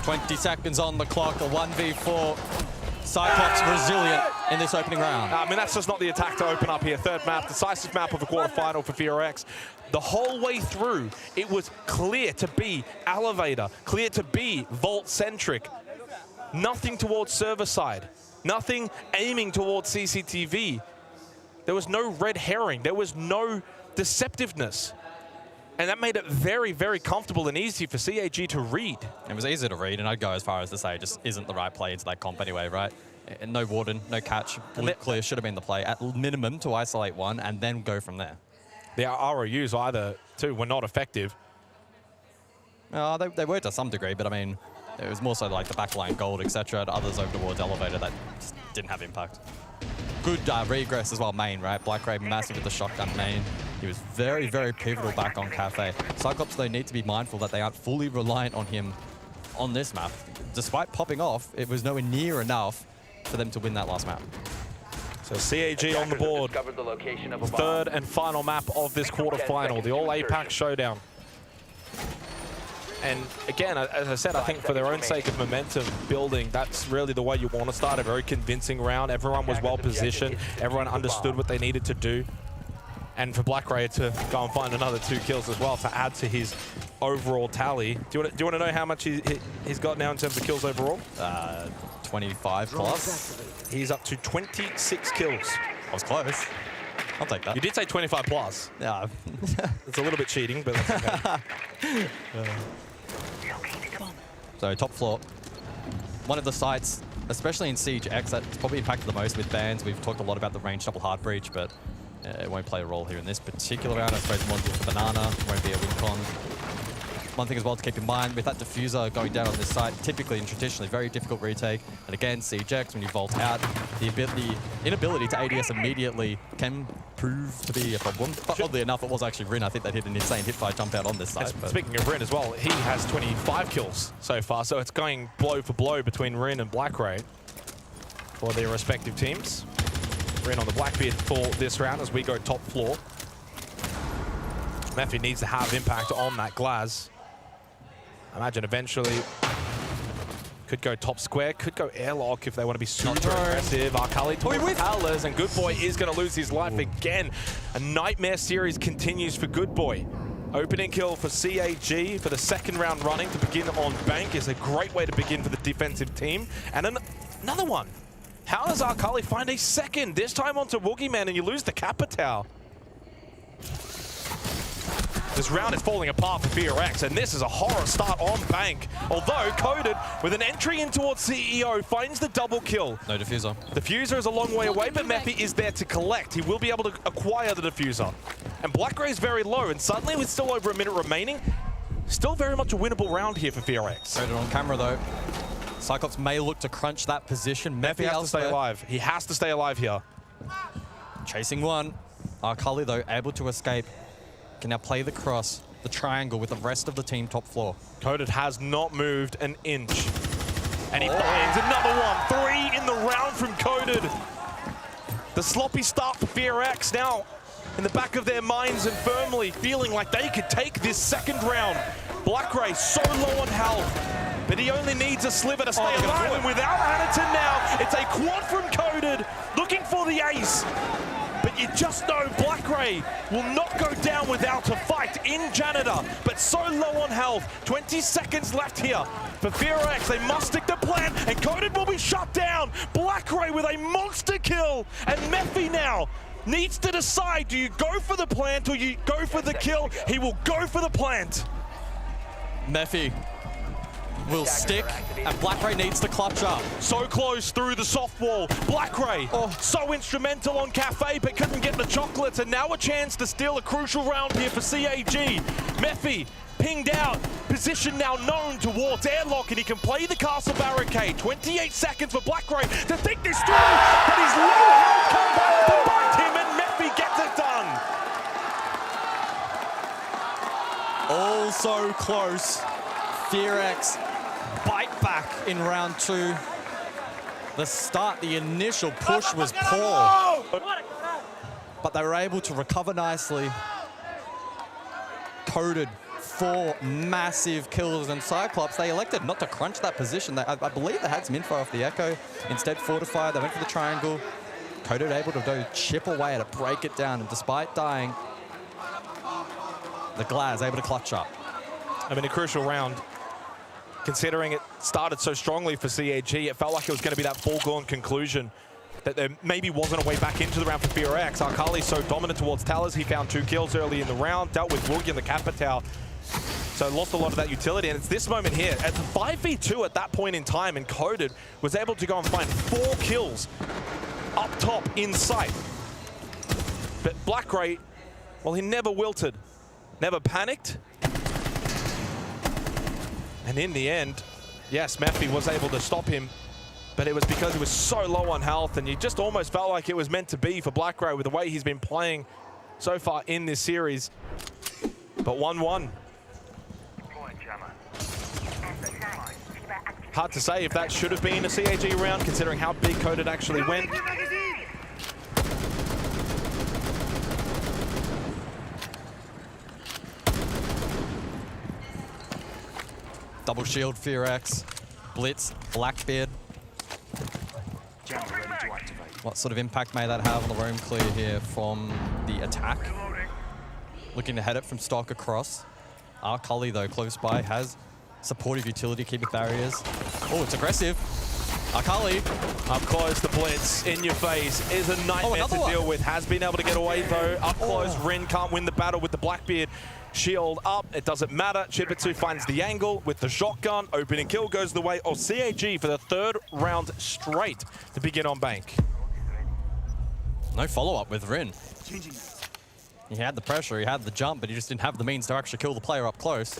20 seconds on the clock. A 1v4. Cyclops resilient in this opening round. I mean, that's just not the attack to open up here. Third map, decisive map of the quarterfinal for FEARX. The whole way through, it was clear to be elevator, clear to be vault-centric. Nothing towards server side. Nothing aiming towards CCTV. There was no red herring. There was no deceptiveness. And that made it very, very comfortable and easy for CAG to read. It was easy to read, and I'd go as far as to say it just isn't the right play into that comp anyway, right? And no warden, no catch. Blue clear should have been the play, at minimum, to isolate one and then go from there. The ROUs either, too, were not effective. They were to some degree, but I mean, it was more so like the backline gold, etc. and others over towards elevator that just didn't have impact. Good regress as well, main, right? Black Ray massive with the shotgun main. He was very, very pivotal back on Cafe. Cyclops, though, need to be mindful that they aren't fully reliant on him on this map. Despite popping off, it was nowhere near enough for them to win that last map. So CAG on the board. Third and final map of this quarterfinal, the all APAC showdown. And again, as I said, I think for their own sake of momentum building, that's really the way you want to start. A very convincing round. Everyone was well positioned. Everyone understood what they needed to do. And for Black Ray to go and find another 2 kills as well to add to his overall tally. Do you want to know how much he's got now in terms of kills overall? 25 plus. He's up to 26 kills. I was close. I'll take that. You did say 25 plus. Yeah. It's a little bit cheating, but that's okay. So top floor. One of the sites, especially in Siege X, that's probably impacted the most with bans. We've talked a lot about the range double hard breach, but it won't play a role here in this particular round. I suppose Monty Banana won't be a win con. One thing as well to keep in mind, with that diffuser going down on this side, typically and traditionally very difficult retake. And again, Siege X, when you vault out, the inability to ADS immediately can prove to be a problem. But oddly enough, it was actually Rin. I think that hit an insane hit-fire jump out on this side. Speaking of Rin as well, he has 25 kills so far, so it's going blow for blow between Rin and Blackray for their respective teams. Rin on the Blackbeard for this round as we go top floor. Mephi needs to have impact on that Glaz. I imagine eventually could go top square, could go airlock if they want to be super aggressive. Arkali towards Towers, and Good Boy is going to lose his life again. A nightmare series continues for Good Boy. Opening kill for CAG for the second round running to begin on Bank is a great way to begin for the defensive team. And another one. How does Arkali find a second? This time onto Woogieman, and you lose the Capitao. This round is falling apart for FEARX, and this is a horror start on Bank. Although Coded, with an entry in towards CEO, finds the double kill. No diffuser. The diffuser is a long way away, but Mephi is there to collect. He will be able to acquire the diffuser. And Blackray is very low, and suddenly with still over a minute remaining, still very much a winnable round here for FEARX. Coded on camera though. Cyclops may look to crunch that position. Mephi has to stay alive. He has to stay alive here. Chasing one. Arkali though, able to escape. Can now play the cross, the triangle with the rest of the team top floor. Coded has not moved an inch. And he finds another one. 3 in the round from Coded. The sloppy start for FEARX now in the back of their minds and firmly feeling like they could take this second round. Blackray so low on health, but he only needs a sliver to stay alive. And without Anaton now, it's a quad from Coded looking for the ace. But you just know Blackray will not go down without a fight in Janitor, but so low on health. 20 seconds left here for FEARX. They must stick to plan, and Coded will be shut down. Blackray with a monster kill, and Mephi now needs to decide, do you go for the plant or you go for the kill? He will go for the plant. Mephi will stick, and Blackray needs to clutch up. So close through the soft wall. Blackray, so instrumental on Cafe, but couldn't get the chocolates, and now a chance to steal a crucial round here for CAG. Mephi pinged out, position now known towards airlock, and he can play the castle barricade. 28 seconds for Blackray to think this through, but his low health comes back to bite him, and Mephi gets it done. All so close. FEARX bite back in round 2. The start, the initial push was poor, but they were able to recover nicely. Coded 4 massive kills, and Cyclops, they elected not to crunch that position. I believe they had some info off the Echo. Instead, fortified, they went for the triangle. Coded able to chip away to break it down, and despite dying, the Glaz able to clutch up. I mean, a crucial round. Considering it started so strongly for CAG, it felt like it was going to be that foregone conclusion that there maybe wasn't a way back into the round for FEARX. Arkali so dominant towards Towers, he found 2 kills early in the round, dealt with Woogie and the Capitao, so lost a lot of that utility, and it's this moment here. At 5v2 at that point in time, and Coded was able to go and find 4 kills up top in sight. But Blackray, well, he never wilted, never panicked. And in the end, yes, Mephi was able to stop him, but it was because he was so low on health, and you just almost felt like it was meant to be for Blackray with the way he's been playing so far in this series. But 1-1. Hard to say if that should have been a CAG round, considering how big Coded actually went. Double shield, FEARX, Blitz, Blackbeard. What sort of impact may that have on the roam clear here from the attack? Looking to head it from stock across. Arkali, though, close by, has supportive utility, keeping barriers. Oh, it's aggressive. Akali. Up close, the blitz in your face is a nightmare to deal with. Has been able to get away though. Up close, Rin can't win the battle with the Blackbeard. Shield up, it doesn't matter. Chibitsu finds the angle with the shotgun. Opening kill goes the way of CAG for the 3rd round straight to begin on bank. No follow-up with Rin. He had the pressure, he had the jump, but he just didn't have the means to actually kill the player up close.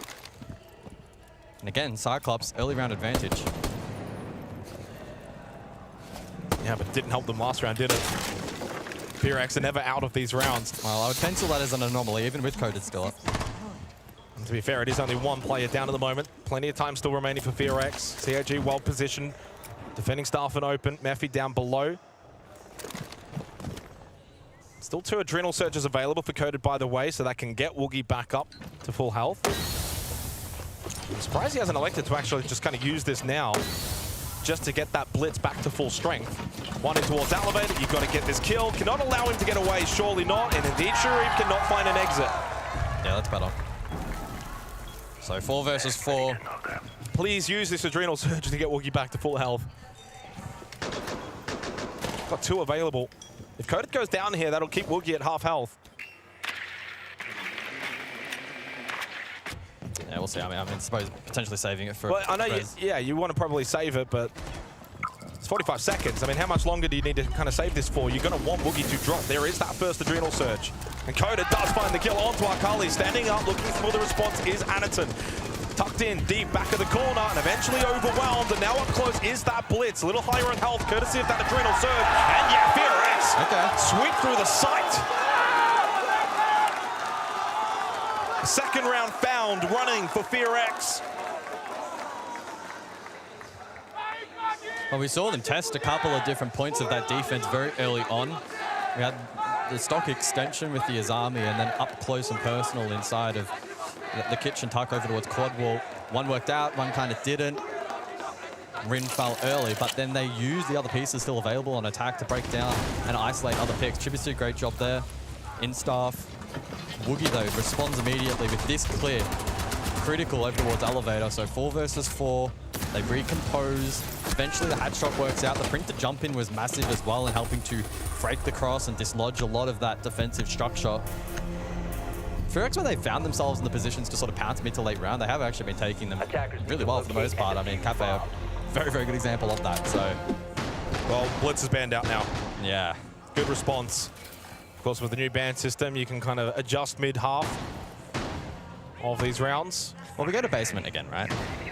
And again, Cyclops, early round advantage. Yeah, but it didn't help them last round, did it? FEARX are never out of these rounds. Well, I would pencil that as an anomaly, even with Coded still up. And to be fair, it is only one player down at the moment. Plenty of time still remaining for FEARX. CAG well positioned. Defending staff and open. Mephi down below. Still 2 Adrenal Surges available for Coded, by the way, so that can get Woogie back up to full health. I'm surprised he hasn't elected to actually just kind of use this now, just to get that blitz back to full strength. One in towards Elevator, you've got to get this kill. Cannot allow him to get away, surely not. And indeed, Sharif cannot find an exit. Yeah, that's better. So 4 versus 4. Please use this Adrenal Surge to get Woogie back to full health. Got 2 available. If Coded goes down here, that'll keep Woogie at half health. Yeah, we'll see. I mean, suppose potentially saving it for... Well, I know, you want to probably save it, but it's 45 seconds. I mean, how much longer do you need to kind of save this for? You're going to want Woogie to drop. There is that first Adrenal Surge. And Coded does find the kill onto Akali. Standing up, looking for the response is Anaton. Tucked in deep back of the corner and eventually overwhelmed. And now up close is that blitz. A little higher in health, courtesy of that Adrenal Surge. And yeah, FEARX sweep through the sight. Second round found running for FEARX. Well, we saw them test a couple of different points of that defense very early on. We had the stock extension with the Azami and then up close and personal inside of the kitchen tuck over towards quad wall. One worked out, one kind of didn't. Rin fell early, but then they used the other pieces still available on attack to break down and isolate other picks. Chibitsu, great job there. Instaff. Woogie, though, responds immediately with this clear. Critical over towards Elevator, so 4 versus 4. They recompose. Eventually, the hatch shot works out. The print to jump in was massive as well in helping to break the cross and dislodge a lot of that defensive structure. FEARX, when they found themselves in the positions to sort of pounce mid to late round, they have actually been taking them really well for the most part. I mean, Cafe, a very, very good example of that, so. Well, Blitz is banned out now. Yeah. Good response. Of course, with the new ban system, you can kind of adjust mid-half of these rounds. Well, we go to basement again, right?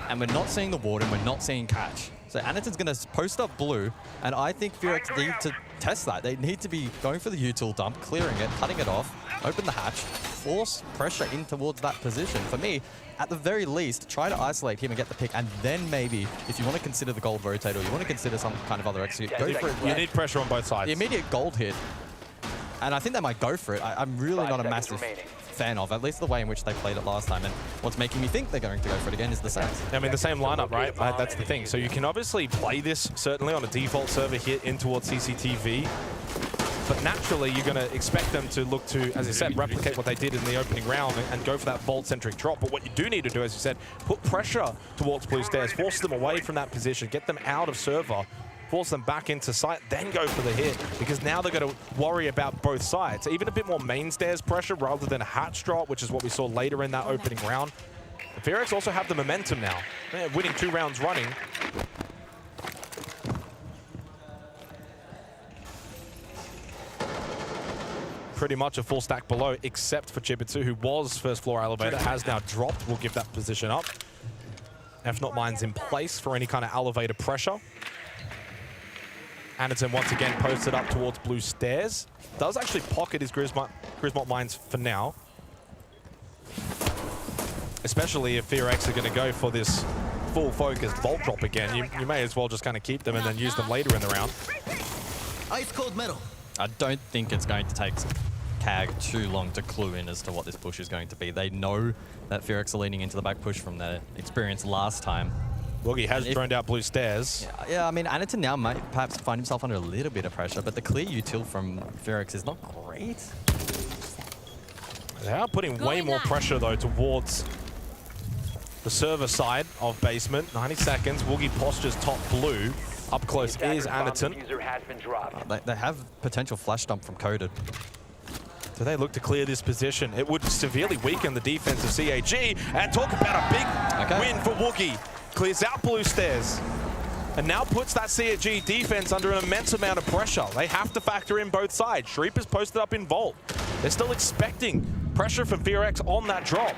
And we're not seeing the warden, we're not seeing catch. So Anaton's going to post up blue, and I think FEARX need to test that. They need to be going for the util dump, clearing it, cutting it off, open the hatch, force pressure in towards that position. For me, at the very least, try to isolate him and get the pick, and then maybe, if you want to consider the gold rotate or you want to consider some kind of other execute, go for it. You need pressure on both sides. The immediate gold hit, and I think they might go for it. I'm really not a massive fan of, at least the way in which they played it last time. And what's making me think they're going to go for it again is the Saints. I mean, the same lineup, right? That's the thing. So you can obviously play this, certainly on a default server here in towards CCTV. But naturally, you're going to expect them to look to, as I said, replicate what they did in the opening round and go for that vault-centric drop. But what you do need to do, as you said, put pressure towards Blue Stairs, force them away from that position, get them out of server, force them back into sight, then go for the hit, because now they're going to worry about both sides. Even a bit more main stairs pressure rather than a hatch drop, which is what we saw later in that opening round. The FEARX also have the momentum now. They're winning 2 rounds running. Pretty much a full stack below, except for Chibitsu, who was first floor elevator, has now dropped. We'll give that position up. If not, mine's in place for any kind of elevator pressure. Anderson once again posted up towards Blue Stairs. Does actually pocket his Grismont mines for now. Especially if FEARX are going to go for this full focused vault drop again. You may as well just kind of keep them and then use them later in the round. Ice cold metal. I don't think it's going to take CAG too long to clue in as to what this push is going to be. They know that FEARX are leaning into the back push from their experience last time. Woogie has droned out Blue Stairs. Yeah, I mean, Anaton now might perhaps find himself under a little bit of pressure, but the clear util from FEARX is not great. They are putting way more pressure, though, towards the server side of basement. 90 seconds. Woogie postures top blue. Up close is Anderton. They have potential flash dump from Coded. So they look to clear this position. It would severely weaken the defense of CAG. And talk about a big win for Woogie. Clears out blue stairs. And now puts that CAG defense under an immense amount of pressure. They have to factor in both sides. Shreep is posted up in Vault. They're still expecting pressure from FEARX on that drop.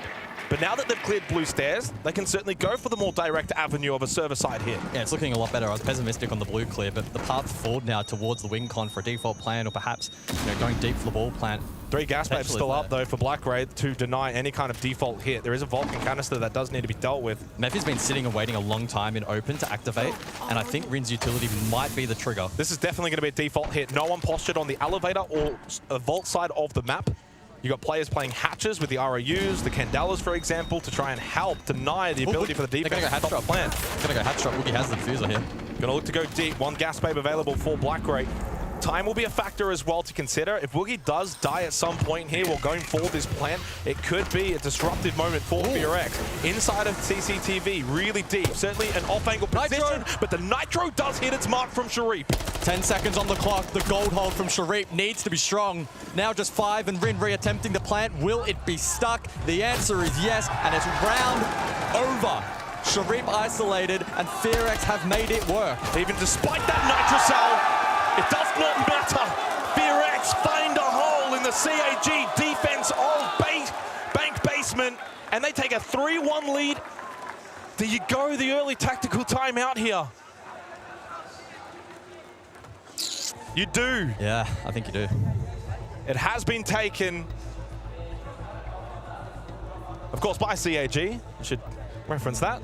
But now that they've cleared blue stairs, they can certainly go for the more direct avenue of a server side hit. Yeah, it's looking a lot better. I was pessimistic on the blue clear, but the path forward now towards the wing con for a default plan, or perhaps going deep for the ball plant. 3 gas babes still up though for Black Ray to deny any kind of default hit. There is a Vulcan canister that does need to be dealt with. Mephi's been sitting and waiting a long time in open to activate, and I think Rin's utility might be the trigger. This is definitely going to be a default hit. No one postured on the elevator or a vault side of the map. You got players playing hatches with the ROUs, the Candelas, for example, to try and help deny the ability for the defense. They're going to go hatch drop. Plan. They're going to go hatch drop. Woogie has the diffuser here. Going to look to go deep. 1 gas babe available for Black Ray. Time will be a factor as well to consider. If Woogie does die at some point here while going for this plant, it could be a disruptive moment for FEARX. Inside of CCTV, really deep. Certainly an off-angle position, but the Nitro does hit its mark from Sharif. 10 seconds on the clock. The gold hold from Sharif needs to be strong. Now just 5 and Rin re-attempting the plant. Will it be stuck? The answer is yes, and it's round over. Sharif isolated, and FEARX have made it work. Even despite that Nitro cell, it does not matter. FEARX find a hole in the CAG defense of Bank Basement, and they take a 3-1 lead. There you go, the early tactical timeout here. You do. Yeah, I think you do. It has been taken, of course, by CAG. I should reference that.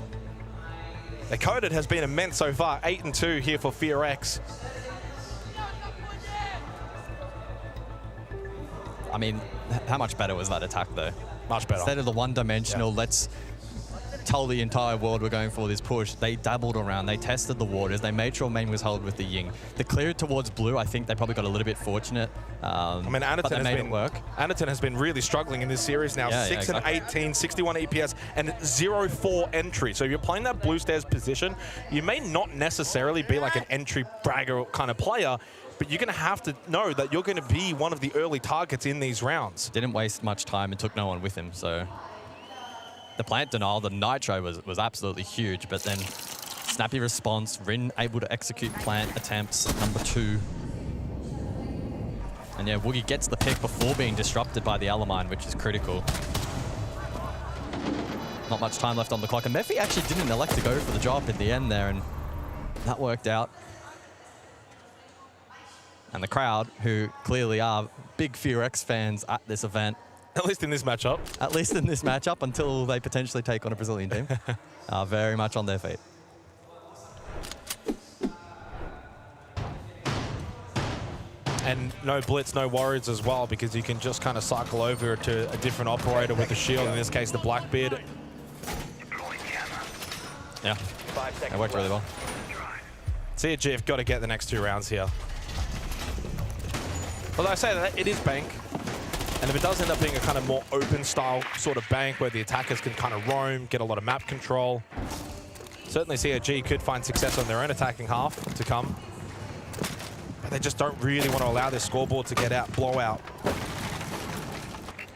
The Coded has been immense so far. 8-2 here for FEARX. I mean, how much better was that attack, though? Much better. Instead of the one-dimensional, let's tell the entire world we're going for this push, they dabbled around, they tested the waters, they made sure main was held with the Ying. The clear towards blue, I think they probably got a little bit fortunate. I mean, Anderton has been really struggling in this series now. 6 and 18, 61 EPS, and 0-4 entry. So if you're playing that blue stairs position, you may not necessarily be like an entry bragger kind of player, but you're going to have to know that you're going to be one of the early targets in these rounds. Didn't waste much time and took no one with him, so... The plant denial, the Nitro was absolutely huge, but then snappy response, Rin able to execute plant attempts, number 2. And yeah, Woogie gets the pick before being disrupted by the Alamine, which is critical. Not much time left on the clock, and Mephi actually didn't elect to go for the drop in the end there, and that worked out. And the crowd, who clearly are big FEARX fans at this event, at least in this matchup. At least in this matchup, until they potentially take on a Brazilian team. Are very much on their feet. And no blitz, no worries as well, because you can just kind of cycle over to a different operator with the shield, in this case the Blackbeard. Yeah, that worked really well. CAG have got to get the next 2 rounds here. Although I say that, it is Bank. And if it does end up being a kind of more open style sort of bank where the attackers can kind of roam, get a lot of map control, certainly CAG could find success on their own attacking half to come. But they just don't really want to allow their scoreboard to get out, blow out.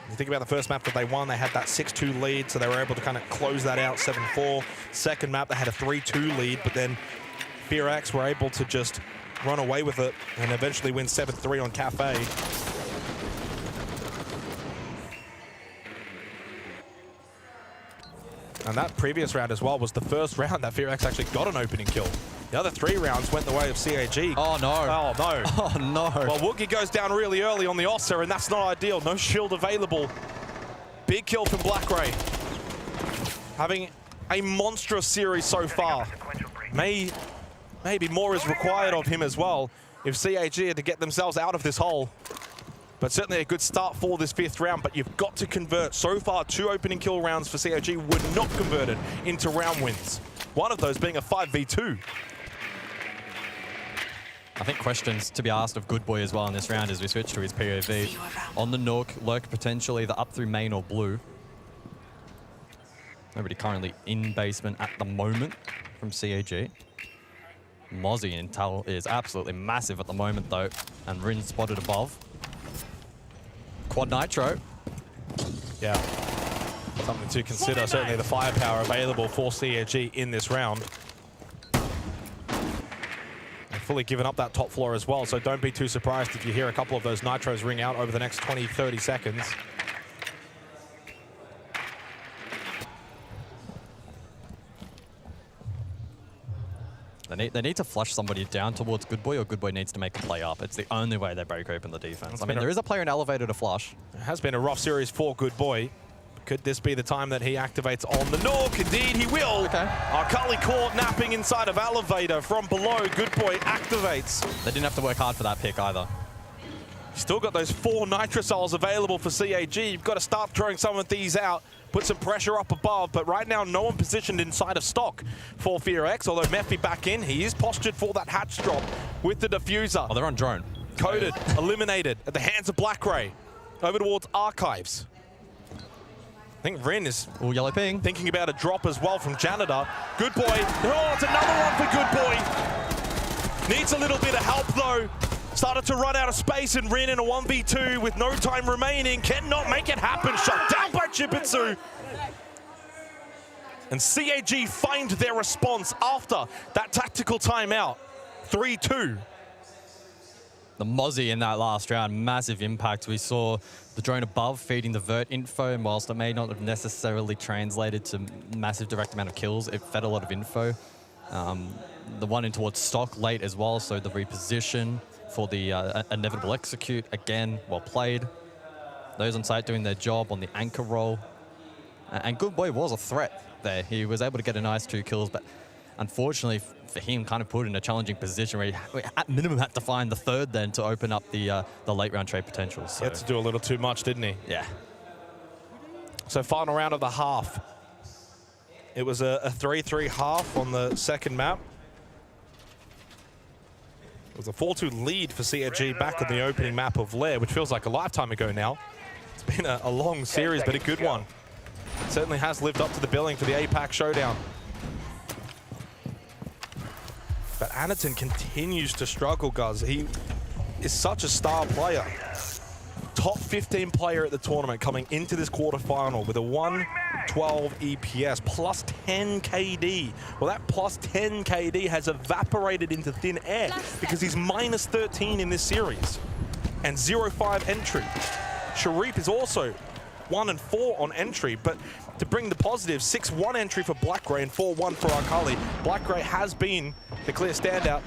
You think about the first map that they won, they had that 6-2 lead, so they were able to kind of close that out 7-4. Second map, they had a 3-2 lead, but then FEARX were able to just run away with it and eventually win 7-3 on Cafe. And that previous round as well was the first round that FEARX actually got an opening kill. The other 3 rounds went the way of CAG. Oh, no. Oh, no. Oh, no. Well, Woogie goes down really early on the Ossa, and that's not ideal. No shield available. Big kill from Black Ray. Having a monstrous series so far. Maybe more is required of him as well if CAG had to get themselves out of this hole. But certainly a good start for this 5th round, but you've got to convert. So far, 2 opening kill rounds for CAG were not converted into round wins. One of those being a 5v2. I think questions to be asked of Good Boy as well in this round as we switch to his POV. On the Nook, lurk potentially either up through main or blue. Nobody currently in basement at the moment from CAG. Mozzie intel is absolutely massive at the moment, though, and Rin spotted above. Quad Nitro. Yeah, something to consider. Certainly the firepower available for CAG in this round. They've fully given up that top floor as well, so don't be too surprised if you hear a couple of those Nitros ring out over the next 20, 30 seconds. They need to flush somebody down towards Good Boy, or Good Boy needs to make a play up. It's the only way they break open the defense. I mean, there is a player in elevator to flush. It has been a rough series for Good Boy. Could this be the time that he activates on the Nook? Indeed, he will. Okay. Akali caught napping inside of elevator from below. Good Boy activates. They didn't have to work hard for that pick either. Still got those 4 Nitrosols available for CAG. You've got to start throwing some of these out. Put some pressure up above, but right now no one positioned inside of stock for FEARX, although Mephi back in. He is postured for that hatch drop with the diffuser. Oh, they're on drone. Coded, eliminated at the hands of Black Ray. Over towards Archives. I think Rin is yellow ping. Thinking about a drop as well from Janitor. Good Boy. Oh, it's another one for Good Boy. Needs a little bit of help though. Started to run out of space, and Rin in a 1v2 with no time remaining. Cannot make it happen. Shut down by Chibitsu. And CAG find their response after that tactical timeout. 3-2. The Mozzie in that last round, massive impact. We saw the drone above feeding the vert info, and whilst it may not have necessarily translated to massive direct amount of kills, it fed a lot of info. The one in towards stock late as well, so the reposition for the inevitable execute, again, well played. Those on site doing their job on the anchor roll. And Good Boy was a threat there. He was able to get a nice 2 kills, but unfortunately for him, kind of put in a challenging position where he at minimum had to find the 3rd then to open up the late round trade potential. So. He had to do a little too much, didn't he? Yeah. So final round of the half. It was a 3-3 half on the second map. It was a 4-2 lead for CAG back on the opening map of Lair, which feels like a lifetime ago now. It's been a long series, but a good one. It certainly has lived up to the billing for the APAC showdown. But Anaton continues to struggle, guys. He is such a star player. Top 15 player at the tournament coming into this quarterfinal with a 112 EPS, plus 10 KD. Well, that plus 10 KD has evaporated into thin air because he's minus 13 in this series and 0-5 entry. Sharif is also 1-4 on entry, but to bring the positive, 6-1 entry for Black Ray and 4-1 for Akali. Black Ray has been the clear standout,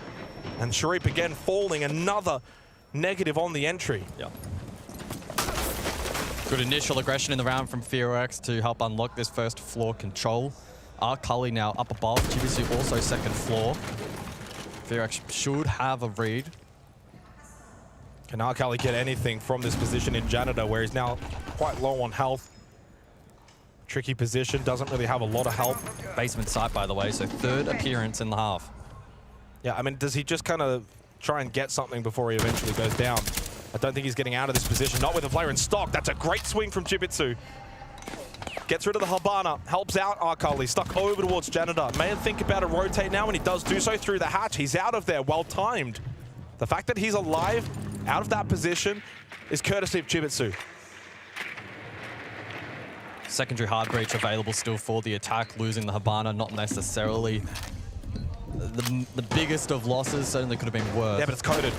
and Sharif again falling, another negative on the entry. Yeah. Good initial aggression in the round from FEARX to help unlock this first floor control. Akali now up above, GBC also second floor. FEARX should have a read. Can Akali get anything from this position in Janitor, where he's now quite low on health? Tricky position, doesn't really have a lot of help. Basement site, by the way, so 3rd appearance in the half. Yeah, I mean, does he just kind of try and get something before he eventually goes down? I don't think he's getting out of this position, not with a player in stock. That's a great swing from Jibitsu. Gets rid of the Habana, helps out Akali, stuck over towards Janitor. May think about a rotate now, and he does do so through the hatch. He's out of there, well timed. The fact that he's alive, out of that position, is courtesy of Jibitsu. Secondary hard breach available still for the attack, losing the Habana, not necessarily the biggest of losses, certainly could have been worse. Yeah, but it's coded.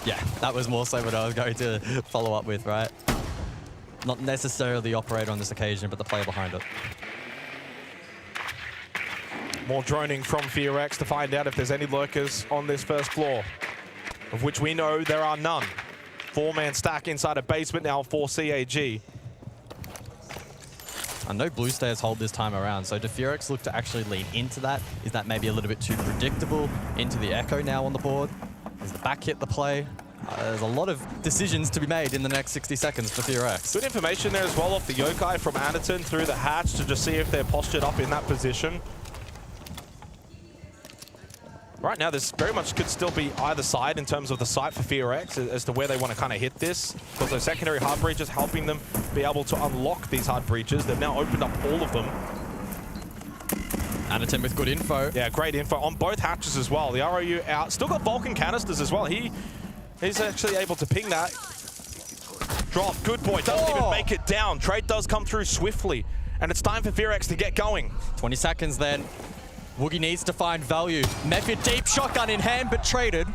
Yeah, that was more so what I was going to follow up with, right? Not necessarily the operator on this occasion, but the player behind it. More droning from FEARX to find out if there's any lurkers on this first floor, of which we know there are none. 4-man stack inside a basement now for CAG. I know blue stairs hold this time around, so do FEARX look to actually lean into that? Is that maybe a little bit too predictable? Into the Echo now on the board? Does the back hit the play? There's a lot of decisions to be made in the next 60 seconds for FEARX. Good information there as well off the Yokai from Anaton through the hatch to just see if they're postured up in that position. Right now, this very much could still be either side in terms of the site for FEARX as to where they want to kind of hit this. Because those secondary hard breaches helping them be able to unlock these hard breaches. They've now opened up all of them. Anaton with good info. Yeah, great info on both hatches as well. The ROU out. Still got Vulcan canisters as well. He's actually able to ping that. Drop, good boy. Doesn't even make it down. Trade does come through swiftly. And it's time for FEARX to get going. 20 seconds then. Woogie needs to find value. Method deep shotgun in hand, but traded.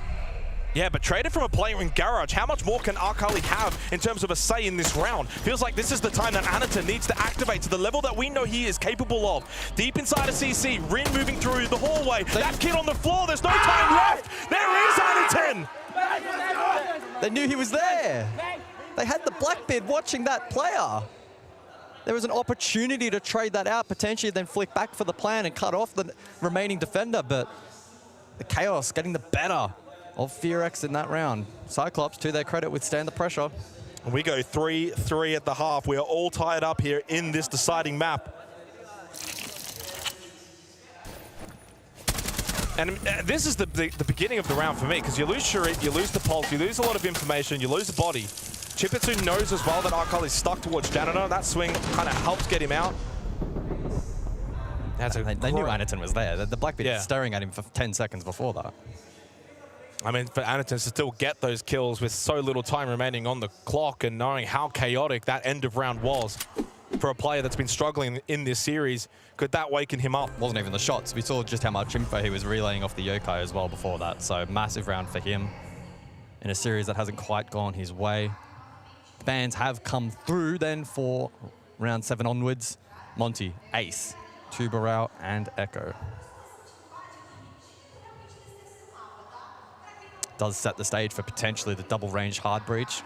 Yeah, but traded from a player in Garage. How much more can Akali have in terms of a say in this round? Feels like this is the time that Anaton needs to activate to the level that we know he is capable of. Deep inside of CC, Rin moving through the hallway. That kid on the floor, there's no time left. There is Anaton. They knew he was there. They had the Blackbeard watching that player. There was an opportunity to trade that out, potentially then flick back for the plan and cut off the remaining defender, but the Chaos getting the better of FEARX in that round. Cyclops, to their credit, withstand the pressure. We go 3-3 at the half. We are all tied up here in this deciding map. And this is the beginning of the round for me, because you lose Sharif, you lose the Pulse, you lose a lot of information, you lose the body. Chipitsu knows as well that Akali is stuck towards Janitor. That swing kind of helps get him out. They knew Anaton was there. The Blackbeard was staring at him for 10 seconds before that. I mean, for Anaton to still get those kills with so little time remaining on the clock and knowing how chaotic that end of round was for a player that's been struggling in this series, could that waken him up? Wasn't even the shots. We saw just how much info he was relaying off the Yokai as well before that. So massive round for him in a series that hasn't quite gone his way. Bans have come through then for round 7 onwards. Monty, Ace, Tubarao, and Echo. Does set the stage for potentially the double range hard breach.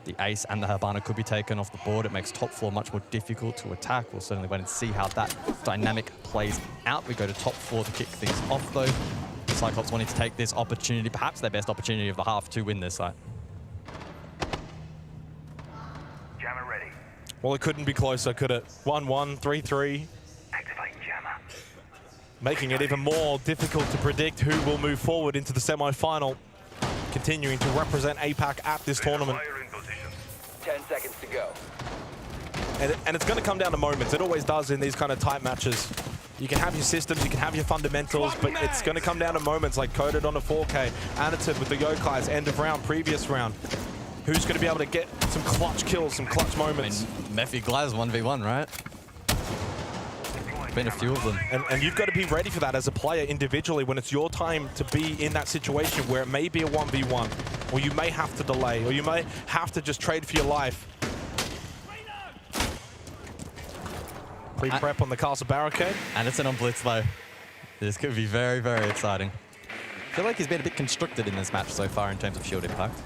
The Ace and the Habana could be taken off the board. It makes top 4 much more difficult to attack. We'll certainly wait and see how that dynamic plays out. We go to top 4 to kick things off though. Cyclops wanting to take this opportunity, perhaps their best opportunity of the half, to win this side. Jammer ready. Well, it couldn't be closer, could it? 1-1, 3-3. Activate jammer. Making it even more difficult to predict who will move forward into the semi-final, continuing to represent APAC at this tournament. 10 seconds to go. And it's going to come down to moments. It always does in these kind of tight matches. You can have your systems, you can have your fundamentals, but it's going to come down to moments like Coded on a 4K, Anaton with the Yokai's end of round, previous round. Who's going to be able to get some clutch kills, some clutch moments? I mean, Mephi Glaz 1v1, right? Been a few of them. And you've got to be ready for that as a player individually when it's your time to be in that situation where it may be a 1v1, or you may have to delay, or you may have to just trade for your life. Pre-prep on the castle barricade. Anderson on blitz though. This could be very, very exciting. I feel like he's been a bit constricted in this match so far in terms of shield impact.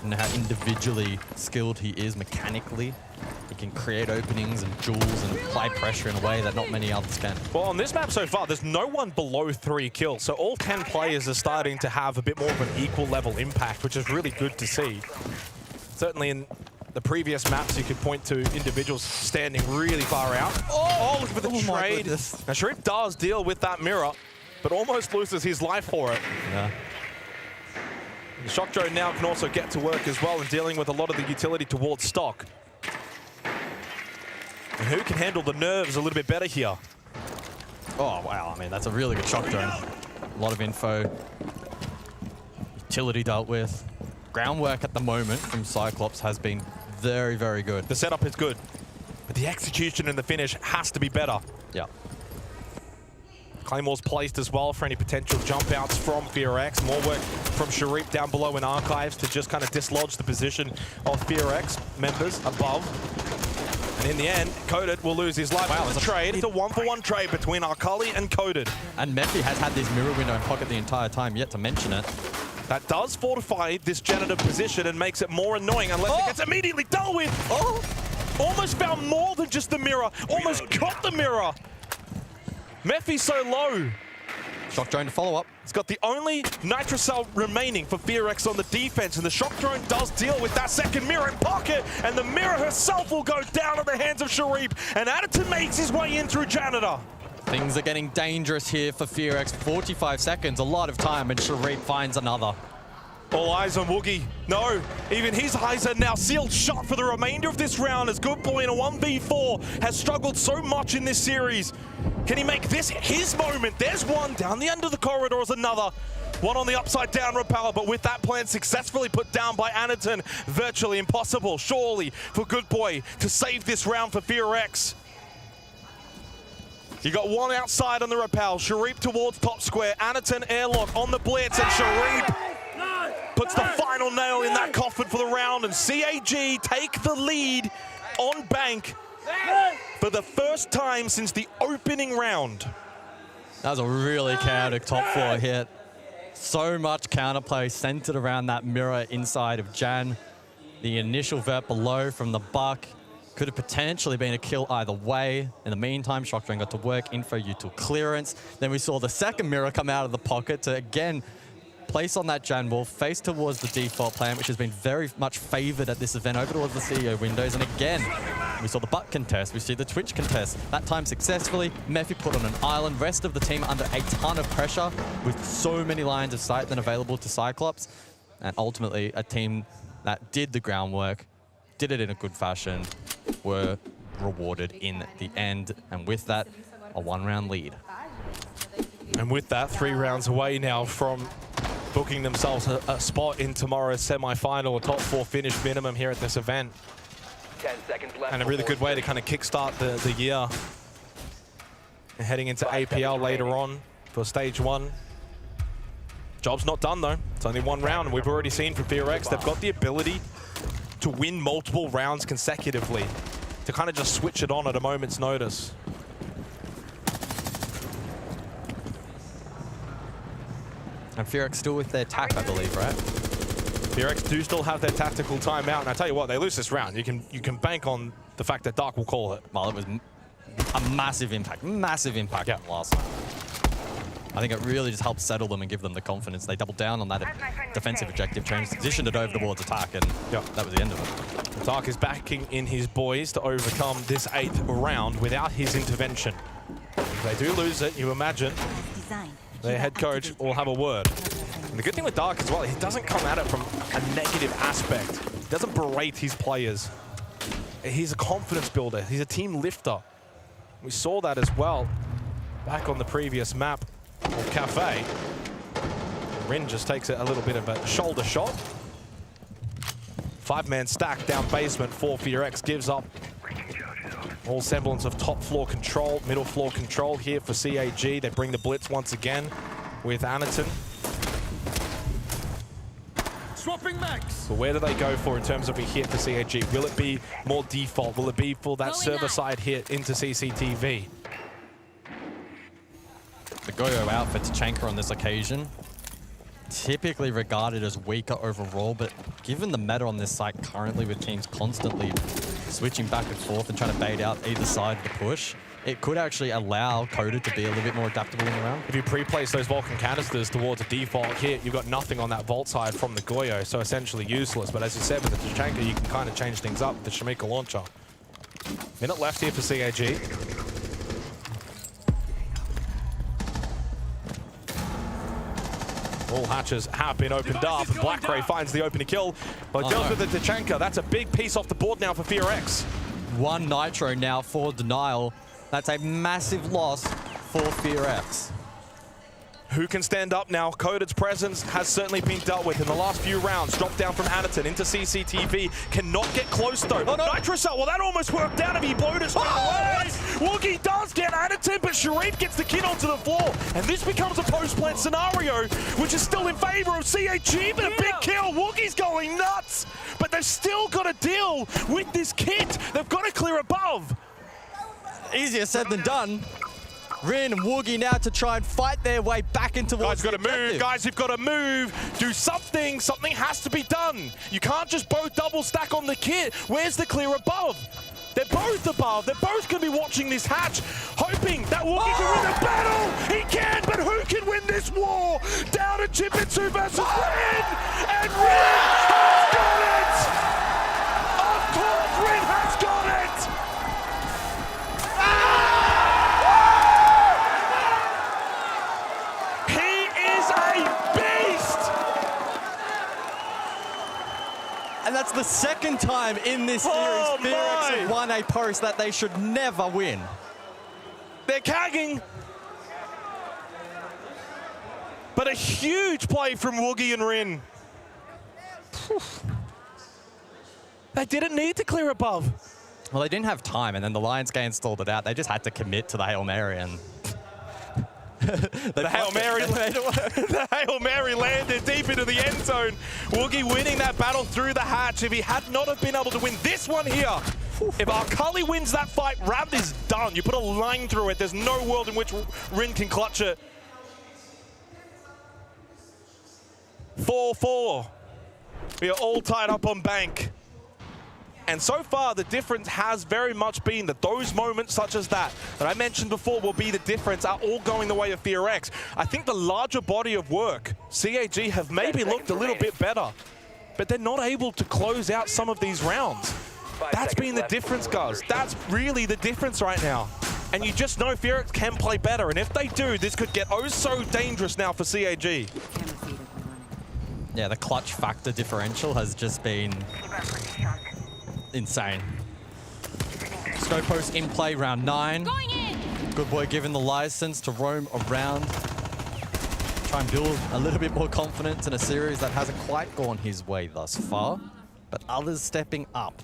And how individually skilled he is mechanically. He can create openings and jewels and apply pressure in a way that not many others can. Well, on this map so far, there's no one below 3 kills. So all 10 players are starting to have a bit more of an equal level impact, which is really good to see. Certainly in the previous maps, you could point to individuals standing really far out. Oh, look for the trade. Now, Sharif does deal with that mirror, but almost loses his life for it. Yeah. The Shock Drone now can also get to work as well and dealing with a lot of the utility towards stock. And who can handle the nerves a little bit better here? Oh, wow. I mean, that's a really good shock drone. A lot of info. Utility dealt with. Groundwork at the moment from Cyclops has been very, very good. The setup is good, but the execution and the finish has to be better. Yeah. Claymore's placed as well for any potential jump outs from FEARX. More work from Sharif down below in Archives to just kind of dislodge the position of FEARX members above. And in the end, Coded will lose his life. Wow, it's a trade. It's a 1-for-1 trade between Akali and Coded. And Mephi has had this mirror window in pocket the entire time, yet to mention it. That does fortify this janitor position and makes it more annoying unless it gets immediately dealt with. Oh! Almost found more than just the mirror. Almost got the mirror. Mephi's so low. Shock drone to follow up. It's got the only Nitro Cell remaining for FEARX on the defense, and the Shock Drone does deal with that second mirror in pocket, and the mirror herself will go down at the hands of Sharif, and Anaton makes his way in through Janitor. Things are getting dangerous here for FEARX. 45 seconds, a lot of time, and Sharif finds another. All eyes on Woogie. No, even his eyes are now sealed shut for the remainder of this round as Good Boy in a 1v4 has struggled so much in this series. Can he make this his moment? There's one down the end of the corridor is another. One on the upside down rappel, but with that plan successfully put down by Anaton, virtually impossible, surely, for Good Boy to save this round for FEARX. You got one outside on the rappel, Sharif towards top square, Anaton airlock on the blitz, and Sharif puts the final nail in that coffin for the round, and CAG take the lead on bank for the first time since the opening round. That was a really chaotic top four hit. So much counterplay centered around that mirror inside of Jan. The initial vert below from the Buck could have potentially been a kill either way. In the meantime, Shockdrain got to work, info util clearance. Then we saw the second mirror come out of the pocket to again place on that Jan wall, face towards the default plan, which has been very much favored at this event over towards the CEO windows. And again, we saw the Buck contest, we see the Twitch contest. That time successfully, Mephi put on an island, rest of the team under a ton of pressure with so many lines of sight then available to Cyclops. And ultimately, a team that did the groundwork, did it in a good fashion, were rewarded in the end. And with that, a one-round lead. And with that, 3 rounds away now from booking themselves a spot in tomorrow's semi-final, a top 4 finish minimum here at this event. 10 seconds left. And a really good way to kind of kickstart the year. And heading into APL later on for stage 1. Job's not done though. It's only 1 round, and we've already seen from FEARX, they've got the ability to win multiple rounds consecutively, to kind of just switch it on at a moment's notice. And FEARX still with their tack, I believe, right? FEARX do still have their tactical timeout, and I tell you what, they lose this round. You can bank on the fact that Dark will call it. Well, it was a massive impact last time. I think it really just helped settle them and give them the confidence. They doubled down on that defensive objective, changed, positioned it over towards attack, and that was the end of it. Dark is backing in his boys to overcome this 8th round without his intervention. If they do lose it, you imagine their head coach will have a word. And the good thing with Dark as well, he doesn't come at it from a negative aspect. He doesn't berate his players. He's a confidence builder. He's a team lifter. We saw that as well back on the previous map of Cafe. Rin just takes a little bit of a shoulder shot. 5-man stack down basement for FEARX gives up all semblance of top floor control, middle floor control here for CAG. They bring the blitz once again with Anaton. Swapping max. But where do they go for in terms of a hit for CAG? Will it be more default? Will it be for that server-side hit into CCTV? The Goyo out for Tachanka on this occasion. Typically regarded as weaker overall, but given the meta on this site currently with teams constantly switching back and forth and trying to bait out either side of the push, it could actually allow Coded to be a little bit more adaptable in the round. If you pre-place those Vulcan canisters towards a default hit, you've got nothing on that vault side from the Goyo, so essentially useless. But as you said, with the Tachanka, you can kind of change things up with the Shamika launcher. Minute left here for CAG. All hatches have been opened up. Blackray finds the opening kill, but deals with the Tachanka. That's a big piece off the board now for FEARX. 1 Nitro now for Denial. That's a massive loss for FEARX. Who can stand up now? Coded's presence has certainly been dealt with in the last few rounds. Drop down from Anaton into CCTV. Cannot get close though. Oh, no. Nitro Cell, well that almost worked out if he blowed us away. Woogie does get Anaton, but Sharif gets the kid onto the floor. And this becomes a post-plant scenario, which is still in favor of CAG, but a big kill. Woogie's going nuts, but they've still got to deal with this kit. They've got to clear above. Easier said than done. Rin and Woogie now to try and fight their way back into Guys, you've got to move. Guys, you've got to move. Do something. Something has to be done. You can't just both double stack on the kit. Where's the clear above? They're both above. They're both going to be watching this hatch, hoping that Woogie can win the battle. He can, but who can win this war? Down to Chipitsu versus Rin. And Rin has got it. Of course, Rin has got it. That's the second time in this series FEARX have won a post that they should never win. They're cagging. But a huge play from Woogie and Rin. They didn't need to clear above. Well, they didn't have time, and then the Lionsgate stalled it out. They just had to commit to the Hail Mary, and the Hail Mary landed deep into the end zone. Woogie winning that battle through the hatch. If he had not have been able to win this one here, if Arcali wins that fight, round is done. You put a line through it. There's no world in which Rin can clutch it. 4-4. We are all tied up on bank. And so far, the difference has very much been that those moments such as that I mentioned before will be the difference, are all going the way of FEARX. I think the larger body of work, CAG have maybe looked a little bit better, but they're not able to close out some of these rounds. That's been the difference, guys. That's really the difference right now. And you just know FEARX can play better, and if they do, this could get oh so dangerous now for CAG. Yeah, the clutch factor differential has just been insane. Snow post in play, round 9. Good boy given the license to roam around. Try and build a little bit more confidence in a series that hasn't quite gone his way thus far. But others stepping up.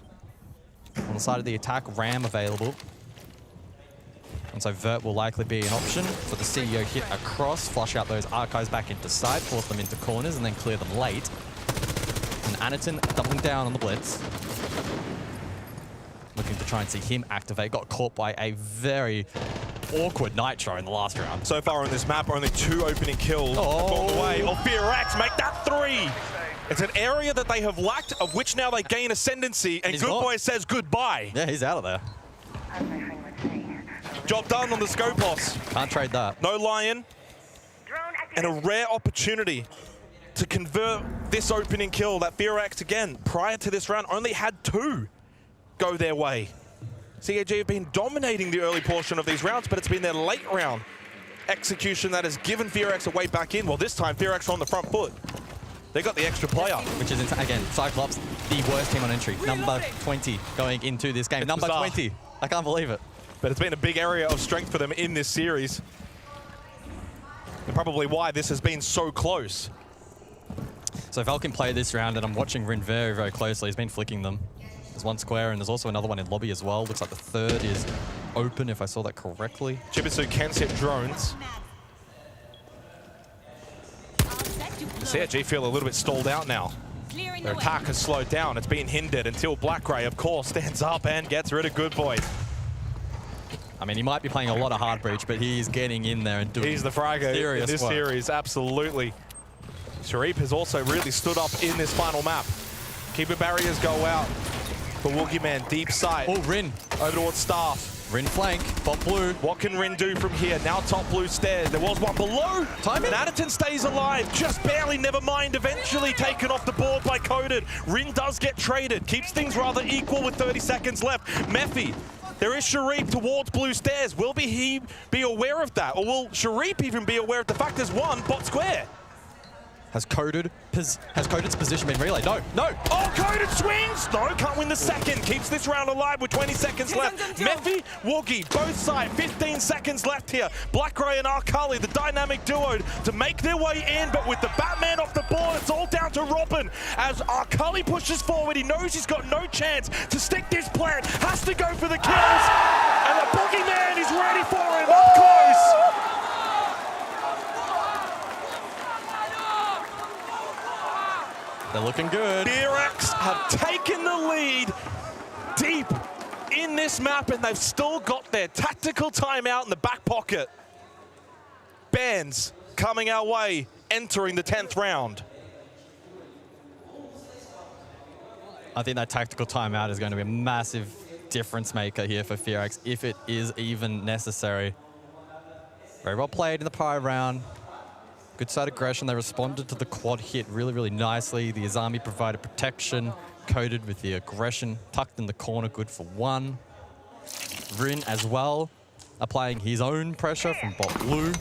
On the side of the attack, Ram available. And so Vert will likely be an option for the CEO hit across, flush out those archives back into side, force them into corners, and then clear them late. And Anaton doubling down on the blitz. Looking to try and see him activate. Got caught by a very awkward Nitro in the last round. So far on this map, only 2 opening kills along the way. FEARX make that 3. It's an area that they have lacked, of which now they gain ascendancy, and Good Boy says goodbye. Yeah, he's out of there. Job done on the Scopos. Can't trade that. No Lion. And a rare opportunity to convert this opening kill that FEARX, again, prior to this round, only had 2 go their way. CAG have been dominating the early portion of these rounds, but it's been their late round execution that has given FEARX a way back in. Well, this time, FEARX are on the front foot. They got the extra player. Which is, again, Cyclops, the worst team on entry. Number 20 going into this game. It's Number bizarre. 20. I can't believe it. But it's been a big area of strength for them in this series. And probably why this has been so close. So Falcon play this round, and I'm watching Rin very, very closely. He's been flicking them. There's one square, and there's also another one in lobby as well. Looks like the third is open, if I saw that correctly. Chibisu can set drones. CAG feel a little bit stalled out now. Their attack has slowed down. It's been hindered until Blackray, of course, stands up and gets rid of Good Boy. I mean, he might be playing a lot of hard breach, but he's getting in there and doing He's the Frago in this work. series, absolutely. Sharif has also really stood up in this final map. Keeper barriers go out. For Woogie Man, deep sight. Oh, Rin. Over towards Staff. Rin flank, bot blue. What can Rin do from here? Now top blue stairs. There was one below. Timing. Anaton stays alive, just barely, never mind. Eventually taken off the board by Coded. Rin does get traded. Keeps things rather equal with 30 seconds left. Mephi. There is Sharif towards blue stairs. Will he be aware of that? Or will Sharif even be aware of the fact there's one bot square? Has Coded's position been relayed? No, no. Oh, Coded swings! No, can't win the second. Keeps this round alive with 20 seconds left. Mephi, Woogie, both sides, 15 seconds left here. Blackray and Arcali, the dynamic duo, to make their way in, but with the Batman off the board, it's all down to Robin. As Arcali pushes forward, he knows he's got no chance to stick this plant. Has to go for the kills. And the Boogeyman is ready for him, up close. They're looking good. FEARX have taken the lead deep in this map, and they've still got their tactical timeout in the back pocket. Bans coming our way, entering the 10th round. I think that tactical timeout is going to be a massive difference maker here for FEARX, if it is even necessary. Very well played in the prior round. Good side aggression. They responded to the quad hit really, really nicely. The Azami provided protection, Coded with the aggression, tucked in the corner, good for 1. Rin as well, applying his own pressure from bot blue.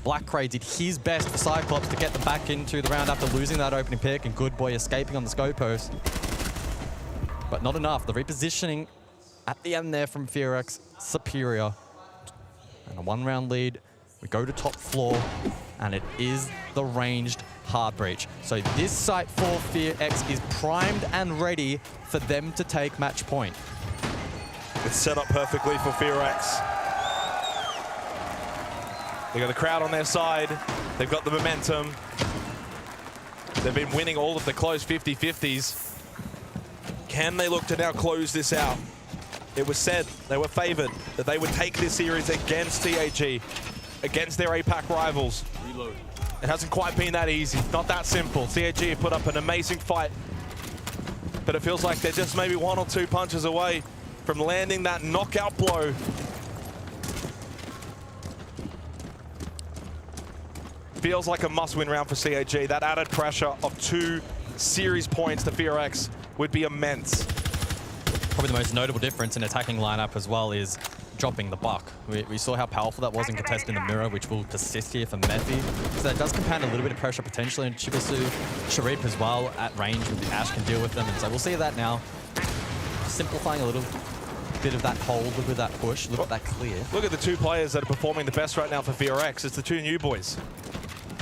Blackray did his best for Cyclops to get them back into the round after losing that opening pick, and Good Boy escaping on the scope post. But not enough. The repositioning at the end there from FEARX, superior. And a 1-round lead. We go to top floor, and it is the ranged hard breach. So this site for FEARX is primed and ready for them to take match point. It's set up perfectly for FEARX. They got the crowd on their side. They've got the momentum. They've been winning all of the close 50-50s. Can they look to now close this out? It was said, they were favored, that they would take this series against CAG, against their APAC rivals. Reload. It hasn't quite been that easy, not that simple. CAG have put up an amazing fight, but it feels like they're just maybe 1 or 2 punches away from landing that knockout blow. Feels like a must-win round for CAG. That added pressure of 2 series points to FEARX would be immense. Probably the most notable difference in attacking lineup as well is dropping the buck. We saw how powerful that was in contesting the mirror, which will persist here for Mephi. So that does compound a little bit of pressure potentially, and Chibisu, Sharif as well at range with the Ash can deal with them. And so we'll see that now. Simplifying a little bit of that hold, a little bit of that push, a little bit of that clear. Look at the 2 players that are performing the best right now for FEARX. It's the 2 new boys.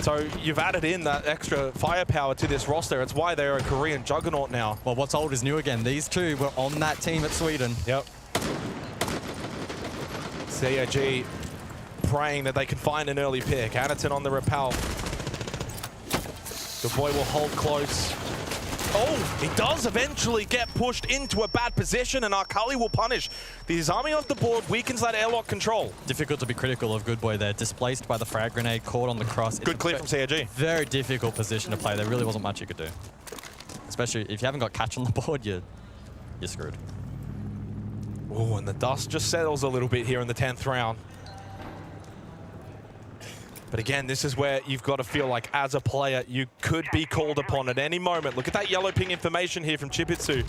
So you've added in that extra firepower to this roster. It's why they're a Korean juggernaut now. Well, what's old is new again. These 2 were on that team at Sweden. Yep. CAG praying that they can find an early pick. Anaton on the repel. The boy will hold close. Oh, he does eventually get pushed into a bad position, and Arkali will punish. The Izami off the board weakens that airlock control. Difficult to be critical of Good Boy there. Displaced by the frag grenade, caught on the cross. Good clear from CAG. Very difficult position to play. There really wasn't much you could do. Especially if you haven't got catch on the board, you're screwed. Oh, and the dust just settles a little bit here in the 10th round. But again, this is where you've got to feel like, as a player, you could be called upon at any moment. Look at that yellow ping information here from Chibitsu.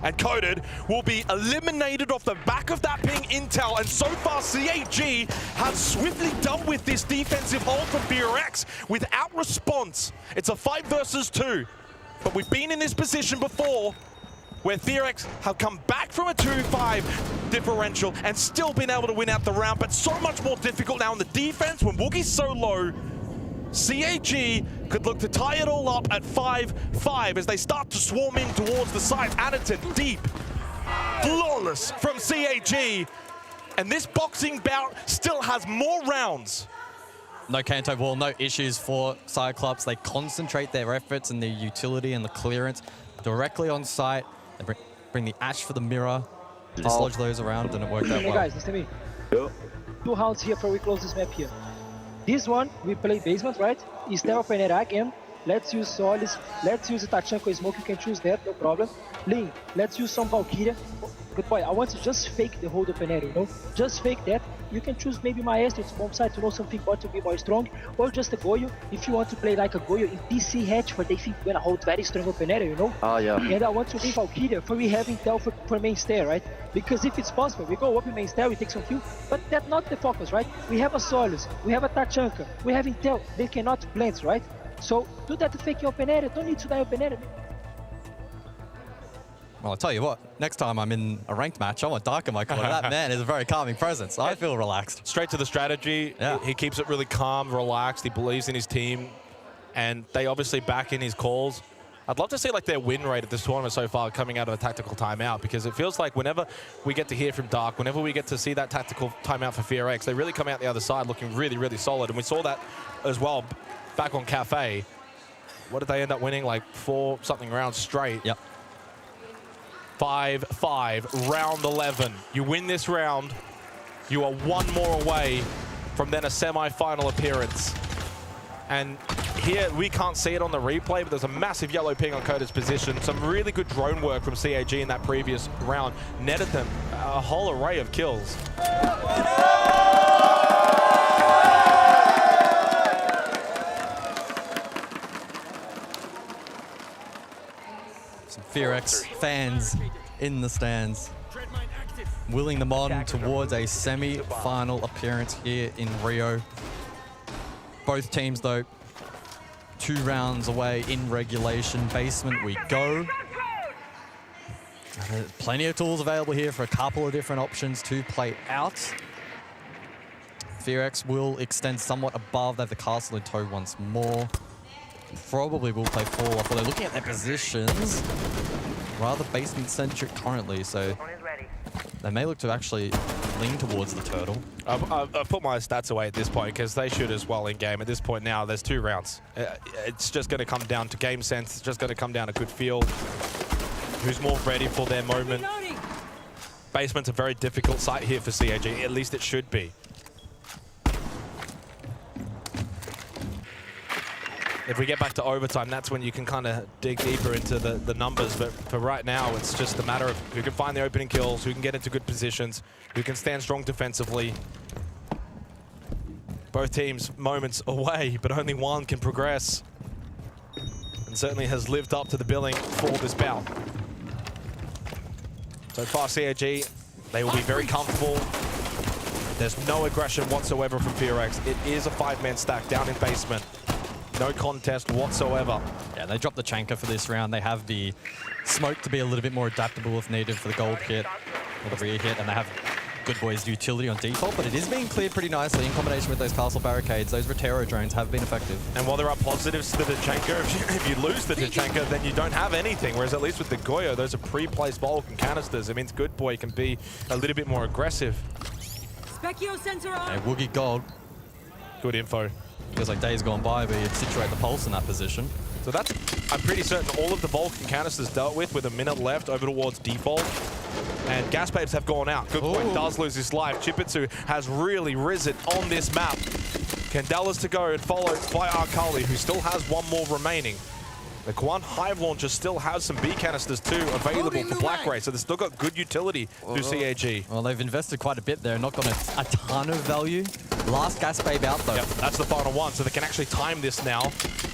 And Coded will be eliminated off the back of that ping intel. And so far, CAG has swiftly dealt with this defensive hold from FEARX without response. It's a 5 versus 2. But we've been in this position before, where FEARX have come back from a 2-5 differential and still been able to win out the round, but so much more difficult now on the defense when Woogie's so low. CAG could look to tie it all up at 5-5 as they start to swarm in towards the side. Anaton deep, flawless from CAG, and this boxing bout still has more rounds. No Kanto wall, no issues for Cyclops. They concentrate their efforts and their utility and the clearance directly on site. They bring the Ash for the mirror, dislodge those around, and it worked out well. Hey guys, listen to me. 2 rounds here before we close this map here. This one, we play basement, right? Instead of an era again, let's use Solis, let's use Tachanko Smoke, you can choose that, no problem. Lin, let's use some Valkyria. Good boy, I want to just fake the hold open area, you know? Just fake that. You can choose maybe Maestro to bomb side to know something more to be more strong, or just a Goyo if you want to play like a Goyo in PC hatch where they think we're gonna hold very strong open area, you know? Oh yeah. And I want to leave Valkyria for we have intel for main stair, right? Because if it's possible, we go up in main stair, we take some kill, but that's not the focus, right? We have a Solus, we have a Tachanka, we have intel, they cannot blend, right? So do that to fake your open area, don't need to die open area. Well, I'll tell you what, next time I'm in a ranked match, I want Dark in my corner. That man is a very calming presence. I feel relaxed. Straight to the strategy. Yeah. He keeps it really calm, relaxed. He believes in his team, and they obviously back in his calls. I'd love to see like their win rate at this tournament so far coming out of a tactical timeout, because it feels like whenever we get to hear from Dark, whenever we get to see that tactical timeout for FEARX, they really come out the other side looking really, really solid. And we saw that as well back on Cafe. What did they end up winning? Like 4-something rounds straight. Yep. 5-5, round 11. You win this round, you are 1 more away from then a semi-final appearance. And here, we can't see it on the replay, but there's a massive yellow ping on Coda's position. Some really good drone work from CAG in that previous round. Netted them a whole array of kills. Some FEARX fans in the stands, willing them on towards a semi-final appearance here in Rio. both teams, though, 2 rounds away in regulation. Basement we go. Plenty of tools available here for a couple of different options to play out. FEARX will extend somewhat above. They have the castle in tow once more. Probably will play fall off, although looking at their positions, rather basement-centric currently, so they may look to actually lean towards the turtle. I've put my stats away at this point because they shoot as well in game. At this point now, there's 2 rounds. It's just going to come down to game sense. It's just going to come down to good feel. Who's more ready for their moment? Basement's a very difficult site here for CAG. At least it should be. If we get back to overtime, that's when you can kind of dig deeper into the numbers. But for right now, it's just a matter of who can find the opening kills, who can get into good positions, who can stand strong defensively. Both teams moments away, but only one can progress. And certainly has lived up to the billing for this bout. So far, CAG, they will be very comfortable. There's no aggression whatsoever from FEARX. It is a 5-man stack down in basement. No contest whatsoever. Yeah, they dropped the Chanka for this round. They have the smoke to be a little bit more adaptable if needed for the gold hit or the rear hit, and they have Good Boy's utility on default, but it is being cleared pretty nicely in combination with those castle barricades. Those Rotero drones have been effective. And while there are positives to the Tachanka, if you lose the Tachanka, then you don't have anything, whereas at least with the Goyo, those are pre-placed Vulcan canisters. It means Good Boy can be a little bit more aggressive. Specchio sensor on. Yeah, Woogie Gold. Good info. Feels like days gone by where you'd situate the pulse in that position. So that's, I'm pretty certain, all of the Vulcan canisters dealt with a minute left over towards default. And Gas Babes have gone out. Good Boy does lose his life. Chipitsu has really risen on this map. Candela's to go and followed by Arkali, who still has 1 more remaining. The Kwan Hive Launcher still has some B canisters too available for Black Ray, so they've still got good utility through CAG. Well, they've invested quite a bit there, not got a ton of value. Last Gas Babe out though. Yep, that's the final one, so they can actually time this now.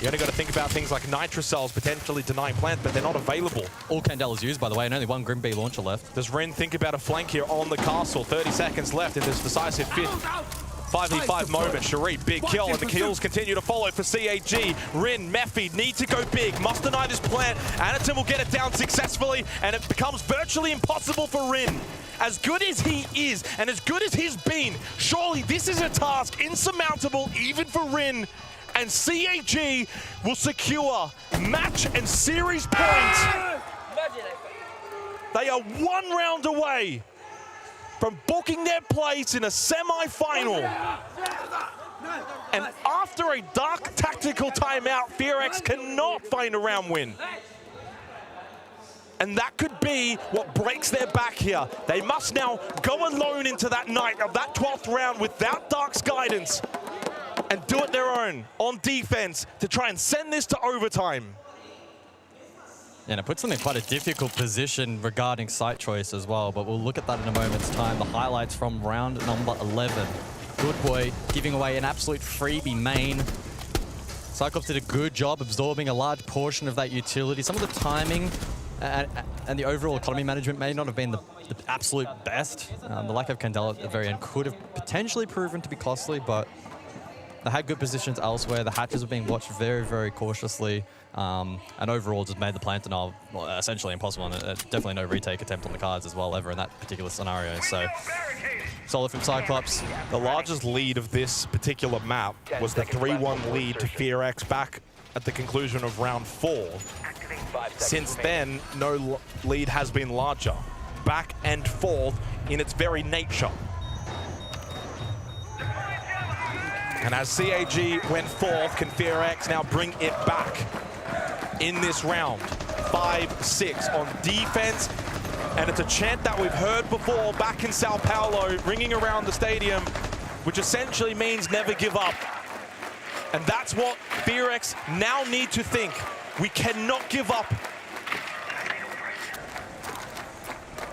You only got to think about things like Nitro Cells potentially denying plant, but they're not available. All Candela's used, by the way, and only 1 Grim B launcher left. Does Rin think about a flank here on the castle? 30 seconds left in this decisive 5v5 moment. Cherie, big kill, and the kills continue to follow for CAG. Rin, Mephi need to go big. Must deny this plant. Anatim will get it down successfully, and it becomes virtually impossible for Rin. As good as he is, and as good as he's been, surely this is a task insurmountable even for Rin. And CAG will secure match and series points. They are 1 round away from booking their place in a semi-final. And after a dark tactical timeout, FEARX cannot find a round win. And that could be what breaks their back here. They must now go alone into that night of that 12th round without Dark's guidance and do it their own on defense to try and send this to overtime. Yeah, and it puts them in quite a difficult position regarding site choice as well, but we'll look at that in a moment's time. The highlights from round number 11. Good Boy giving away an absolute freebie main. Cyclops did a good job absorbing a large portion of that utility. Some of the timing and the overall economy management may not have been the absolute best. The lack of Candela at the very end could have potentially proven to be costly, but they had good positions elsewhere. The hatches were being watched very, very cautiously. And overall just made the plant denial essentially impossible, and definitely no retake attempt on the cards as well ever in that particular scenario. So solid from Cyclops. The largest lead of this particular map was the 3-1 lead to FEARX back at the conclusion of round 4. Since then, no lead has been larger. Back and forth in its very nature. And as CAG went forth, can FEARX now bring it back in this round? 5-6 on defense. And it's a chant that we've heard before back in Sao Paulo, ringing around the stadium, which essentially means never give up. And that's what FEARX now need to think. We cannot give up.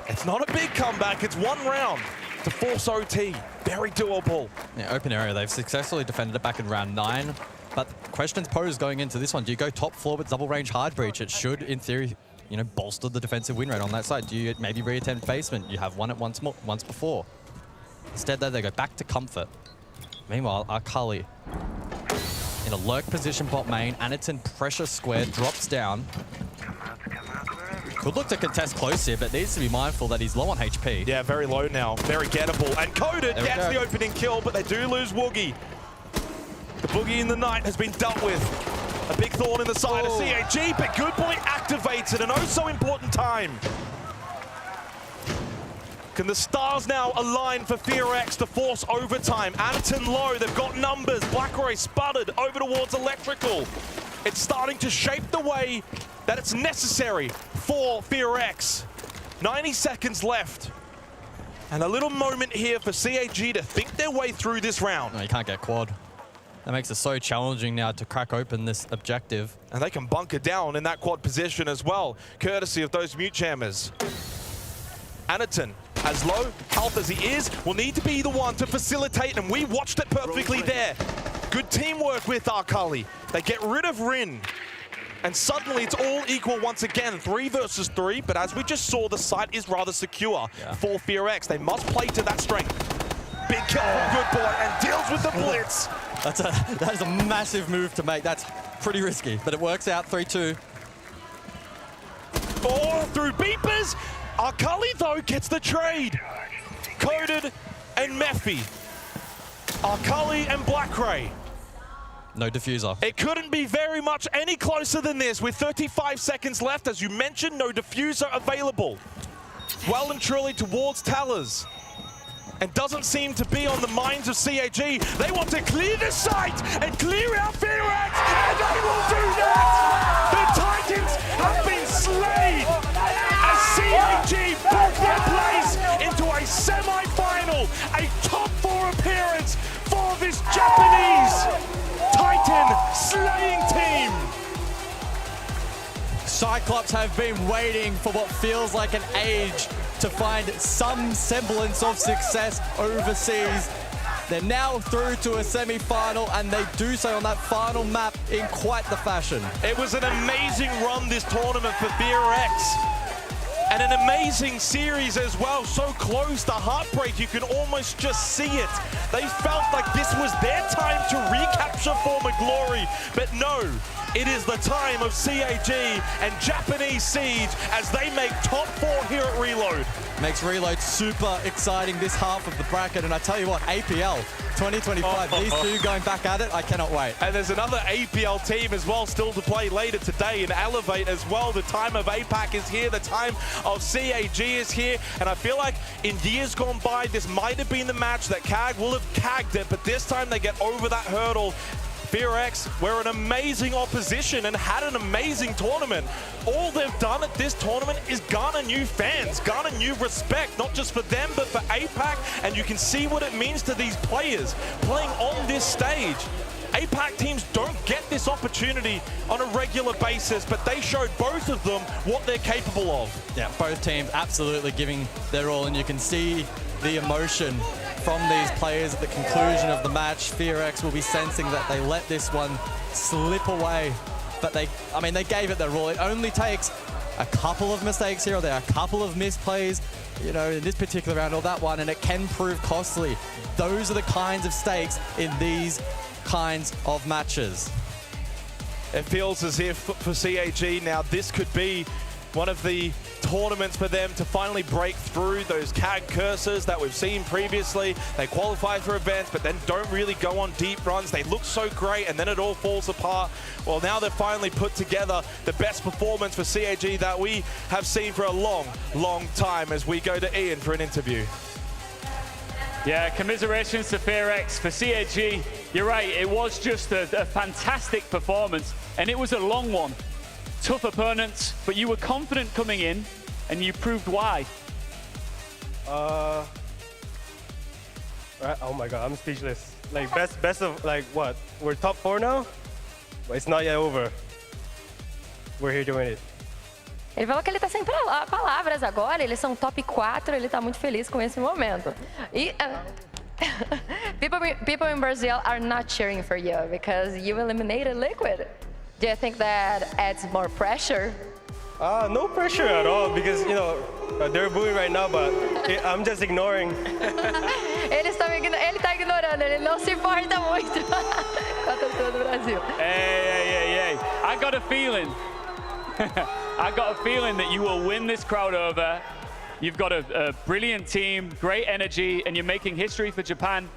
It's not a big comeback, it's 1 round to force OT. Very doable. Yeah, open area, they've successfully defended it back in round 9. But questions posed going into this one. Do you go top floor with double range hard breach? It should, in theory, you know, bolster the defensive win rate on that side. Do you maybe reattempt basement? You have won it once before. Instead, though, they go back to comfort. Meanwhile, Akali in a lurk position bot main. Anaton pressure square, drops down. Could look to contest close here, but needs to be mindful that he's low on HP. Yeah, very low now. Very gettable. And Coded gets the opening kill, but they do lose Woogie. The Boogie in the night has been dealt with. A big thorn in the side of CAG, but Good Boy activates at an oh so important time. Can the stars now align for FEARX to force overtime? Anaton low, they've got numbers. Blackroy sputtered over towards Electrical. It's starting to shape the way that it's necessary for FEARX. 90 seconds left. And a little moment here for CAG to think their way through this round. No, you can't get quad. That makes it so challenging now to crack open this objective. And they can bunker down in that quad position as well, courtesy of those mute jammers. Anaton, as low health as he is, will need to be the one to facilitate, and we watched it perfectly there. Good teamwork with Arkali. They get rid of Rin, and suddenly it's all equal once again, 3 versus 3, but as we just saw, the site is rather secure for FEARX. They must play to that strength. Big kill from Good Boy, and deals with the blitz. That is a massive move to make. That's pretty risky, but it works out, 3-2. Oh, through beepers. Arkali, though, gets the trade. Coded and Mephi. Arkali and Blackray. No diffuser. It couldn't be very much any closer than this with 35 seconds left. As you mentioned, no diffuser available. Well and truly towards Talers. And doesn't seem to be on the minds of CAG. They want to clear the site and clear out FEARX, and they will do that! The Titans have been slain as CAG book their place into a semi-final, a top 4 appearance for this Japanese Titan slaying team. Cyclops have been waiting for what feels like an age to find some semblance of success overseas. They're now through to a semi-final, and they do so on that final map in quite the fashion. It was an amazing run this tournament for FEARX. And an amazing series as well, so close to heartbreak, you can almost just see it. They felt like this was their time to recapture former glory, but no, it is the time of CAG and Japanese Siege as they make top 4 here at Reload. Makes Reload super exciting this half of the bracket, and I tell you what, APL 2025, these two going back at it, I cannot wait. And there's another APL team as well still to play later today in Elevate as well. The time of APAC is here, the time of CAG is here, and I feel like in years gone by, this might have been the match that CAG will have cagged it, but this time they get over that hurdle. FEARX were an amazing opposition and had an amazing tournament. All they've done at this tournament is garner new fans, garner new respect, not just for them, but for APAC, and you can see what it means to these players playing on this stage. APAC teams don't get this opportunity on a regular basis, but they showed both of them what they're capable of. Yeah, both teams absolutely giving their all, and you can see the emotion from these players at the conclusion of the match. FEARX will be sensing that they let this one slip away, but they gave it their all. It only takes a couple of mistakes here or there, a couple of misplays, you know, in this particular round or that one, and it can prove costly. Those are the kinds of stakes in these kinds of matches. It feels as if for CAG now this could be one of the tournaments for them to finally break through those CAG curses that we've seen previously. They qualify for events, but then don't really go on deep runs. They look so great, and then it all falls apart. Well, now they've finally put together the best performance for CAG that we have seen for a long, long time as we go to Ian for an interview. Yeah, commiserations to FEARX. For CAG, you're right, it was just a fantastic performance, and it was a long one. Tough opponents, but you were confident coming in, and you proved why. Oh my God, I'm speechless. Like best of like what? We're top 4 now, but it's not yet over. We're here doing it. Ele falou que ele está sem palavras agora, eles são top 4, ele está muito feliz com esse momento. E people in Brazil are not cheering for you because you eliminated Liquid. Do you think that adds more pressure? No pressure at all because, you know, they're booing right now, but I'm just ignoring. Ele está ignorando comemorando, ele não se importa muito com a torcida do Brasil. Hey. I got a feeling. I got a feeling that you will win this crowd over. You've got a brilliant team, great energy, and you're making history for Japan.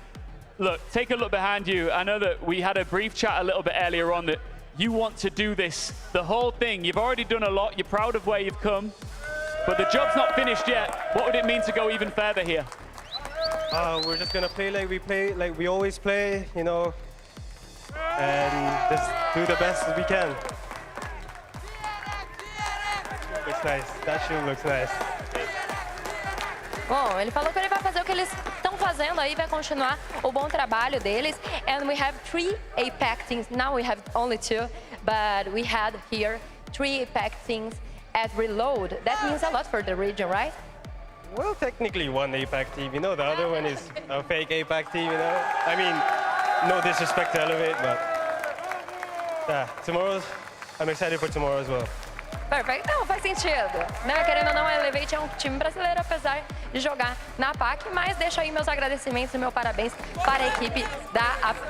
Look, take a look behind you. I know that we had a brief chat a little bit earlier on that you want to do this, the whole thing. You've already done a lot. You're proud of where you've come, but the job's not finished yet. What would it mean to go even further here? We're just gonna play like we always play, you know, and just do the best as we can. Looks nice. That shoe looks nice. Bom, ele falou que ele vai fazer o que eles estão fazendo aí, vai continuar o bom trabalho deles. And we have 3 APAC teams. Now we have only 2, but we had here 3 APAC teams at Reload. That means a lot for the region, right? Well, technically 1 APAC team, you know, the other one is a fake APAC team, you know? I mean, no disrespect to Elevate, but yeah, I'm excited for tomorrow as well. Perfeito, não, faz sentido. Né? Querendo ou não, a Elevate é um time brasileiro, apesar de jogar na APAC, mas deixo aí meus agradecimentos e meu parabéns para a equipe,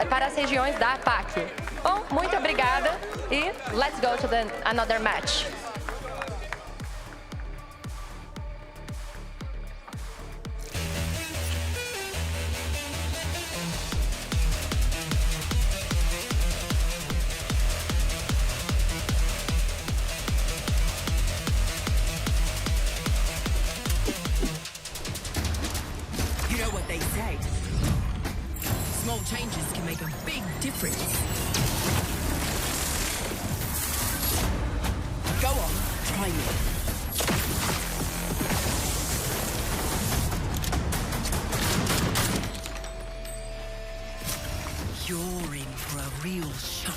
para as regiões da APAC. Bom, muito obrigada e let's go to another match. You know what they say. Small changes can make a big difference. Go on, try me. You're in for a real shock.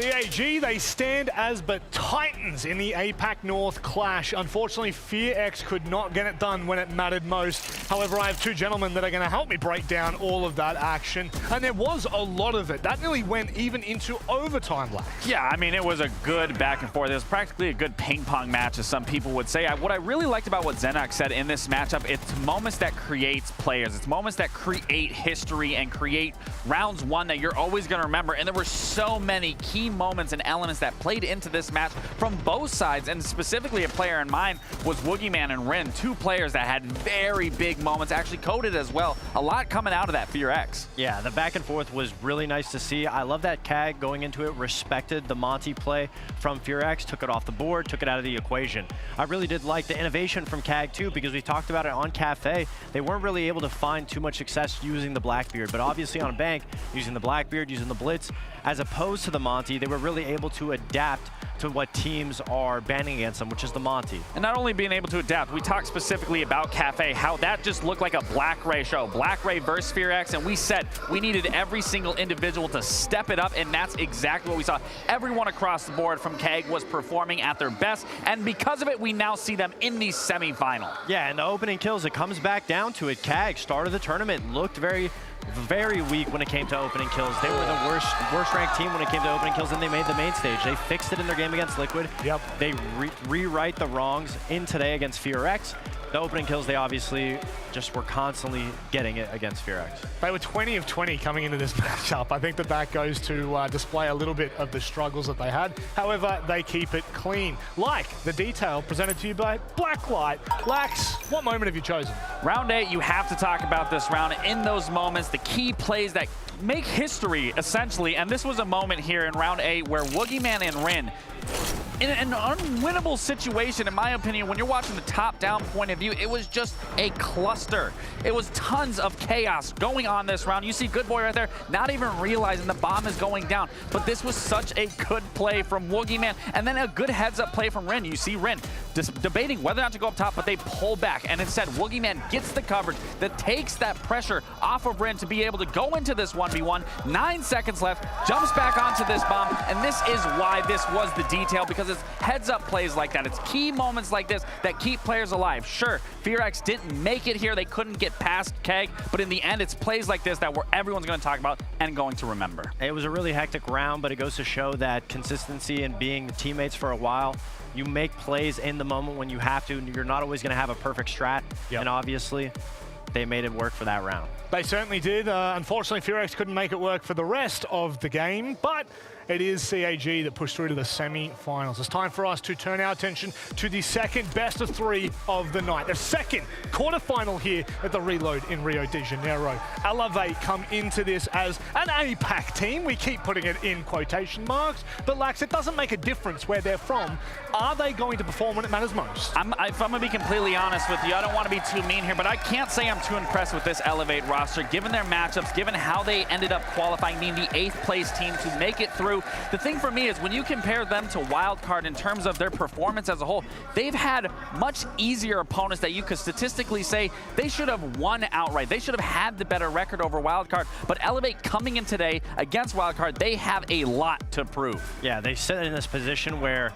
CAG, they stand as the Titans in the APAC North clash. Unfortunately, FEARX could not get it done when it mattered most. However, I have two gentlemen that are going to help me break down all of that action. And there was a lot of it. That nearly went even into overtime, Lax. Yeah, I mean, it was a good back and forth. It was practically a good ping pong match, as some people would say. What I really liked about what Xenox said in this matchup, it's moments that creates players. It's moments that create history and create rounds one that you're always going to remember. And there were so many key moments and elements that played into this match from both sides, and specifically a player in mind was Woogieman and Rin, two players that had very big moments, actually coded as well. A lot coming out of that FEARX. Yeah, the back and forth was really nice to see. I love that CAG going into it respected the Monty play from FEARX, took it off the board, took it out of the equation. I really did like the innovation from CAG too, because we talked about it on Cafe. They weren't really able to find too much success using the Blackbeard, but obviously on Bank, using the Blackbeard, using the Blitz, as opposed to the Monty, they were really able to adapt to what teams are banning against them, which is the Monty. And not only being able to adapt, we talked specifically about Cafe, how that just looked like a Black Ray show. Black Ray versus FEARX, and we said we needed every single individual to step it up, and that's exactly what we saw. Everyone across the board from CAG was performing at their best, and because of it, we now see them in the semifinal. Yeah, and the opening kills, it comes back down to it. CAG, start of the tournament, looked very weak when it came to opening kills. They were the worst ranked team when it came to opening kills, and they made the main stage. They fixed it in their game against Liquid. Yep. They rewrite the wrongs in today against FEARX. The opening kills, they obviously just were constantly getting it against FEARX. They were 20 of 20 coming into this matchup. I think that goes to display a little bit of the struggles that they had. However, they keep it clean. Like the detail presented to you by Blacklight. Lax, what moment have you chosen? Round 8, you have to talk about this round. In those moments, the key plays that make history, essentially. And this was a moment here in round 8 where Woogieman and Rin, in an unwinnable situation, in my opinion, when you're watching the top-down point of view, it was just a cluster. It was tons of chaos going on this round. You see Good Boy right there, not even realizing the bomb is going down. But this was such a good play from Woogieman, and then a good heads-up play from Rin. You see Rin debating whether or not to go up top, but they pull back, and instead Woogieman gets the coverage that takes that pressure off of Rin to be able to go into this 1v1. 9 seconds left, jumps back onto this bomb, and this is why this was the detail, because it's heads-up plays like that. It's key moments like this that keep players alive. Sure, FEARX didn't make it here. They couldn't get past CAG, but in the end, it's plays like this that everyone's going to talk about and going to remember. It was a really hectic round, but it goes to show that consistency and being teammates for a while, you make plays in the moment when you have to. You're not always going to have a perfect strat, and obviously, they made it work for that round. They certainly did. Unfortunately, FEARX couldn't make it work for the rest of the game, but it is CAG that pushed through to the semi-finals. It's time for us to turn our attention to the second best of 3 of the night. The second quarterfinal here at the Reload in Rio de Janeiro. Elevate come into this as an APAC team. We keep putting it in quotation marks, but Lax, it doesn't make a difference where they're from. Are they going to perform when it matters most? If I'm going to be completely honest with you, I don't want to be too mean here, but I can't say I'm too impressed with this Elevate roster, given their matchups, given how they ended up qualifying, being the 8th place team to make it through. The thing for me is when you compare them to Wildcard in terms of their performance as a whole, they've had much easier opponents that you could statistically say they should have won outright. They should have had the better record over Wildcard, but Elevate coming in today against Wildcard, they have a lot to prove. Yeah, they sit in this position where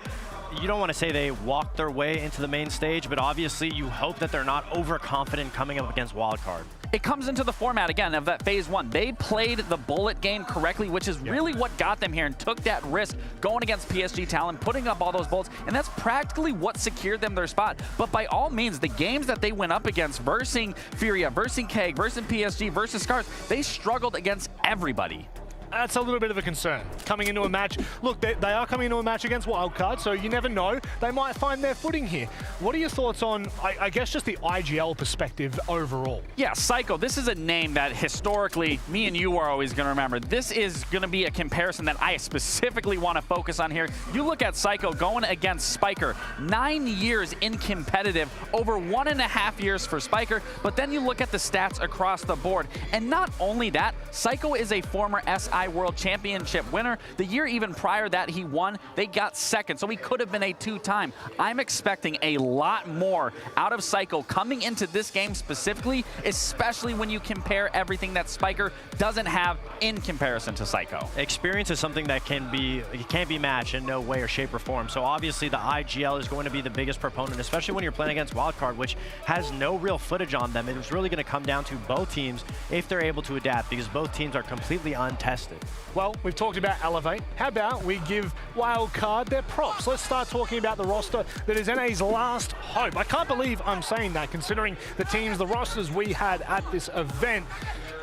you don't want to say they walked their way into the main stage, but obviously you hope that they're not overconfident coming up against Wildcard. It comes into the format, again, of that phase 1. They played the bullet game correctly, which is really what got them here and took that risk going against PSG Talon, putting up all those bullets, and that's practically what secured them their spot. But by all means, the games that they went up against, versing Furia, versing KEG, versing PSG, versus Scars, they struggled against everybody. That's a little bit of a concern. Coming into a match, look, they are coming into a match against Wildcard, so you never know. They might find their footing here. What are your thoughts on, I guess, just the IGL perspective overall? Yeah, Psycho, this is a name that historically me and you are always going to remember. This is going to be a comparison that I specifically want to focus on here. You look at Psycho going against Spiker, 9 years in competitive, over 1.5 years for Spiker, but then you look at the stats across the board, and not only that, Psycho is a former SI three-tie World Championship winner. The year even prior that he won, they got second, so he could have been a two-time. I'm expecting a lot more out of Psycho coming into this game specifically, especially when you compare everything that Spiker doesn't have in comparison to Psycho. Experience is something that can't be matched in no way or shape or form. So obviously the IGL is going to be the biggest proponent, especially when you're playing against Wildcard, which has no real footage on them. It was really going to come down to both teams if they're able to adapt, because both teams are completely untested. Well, we've talked about Elevate. How about we give Wildcard their props? Let's start talking about the roster that is NA's last hope. I can't believe I'm saying that, considering the teams, the rosters we had at this event.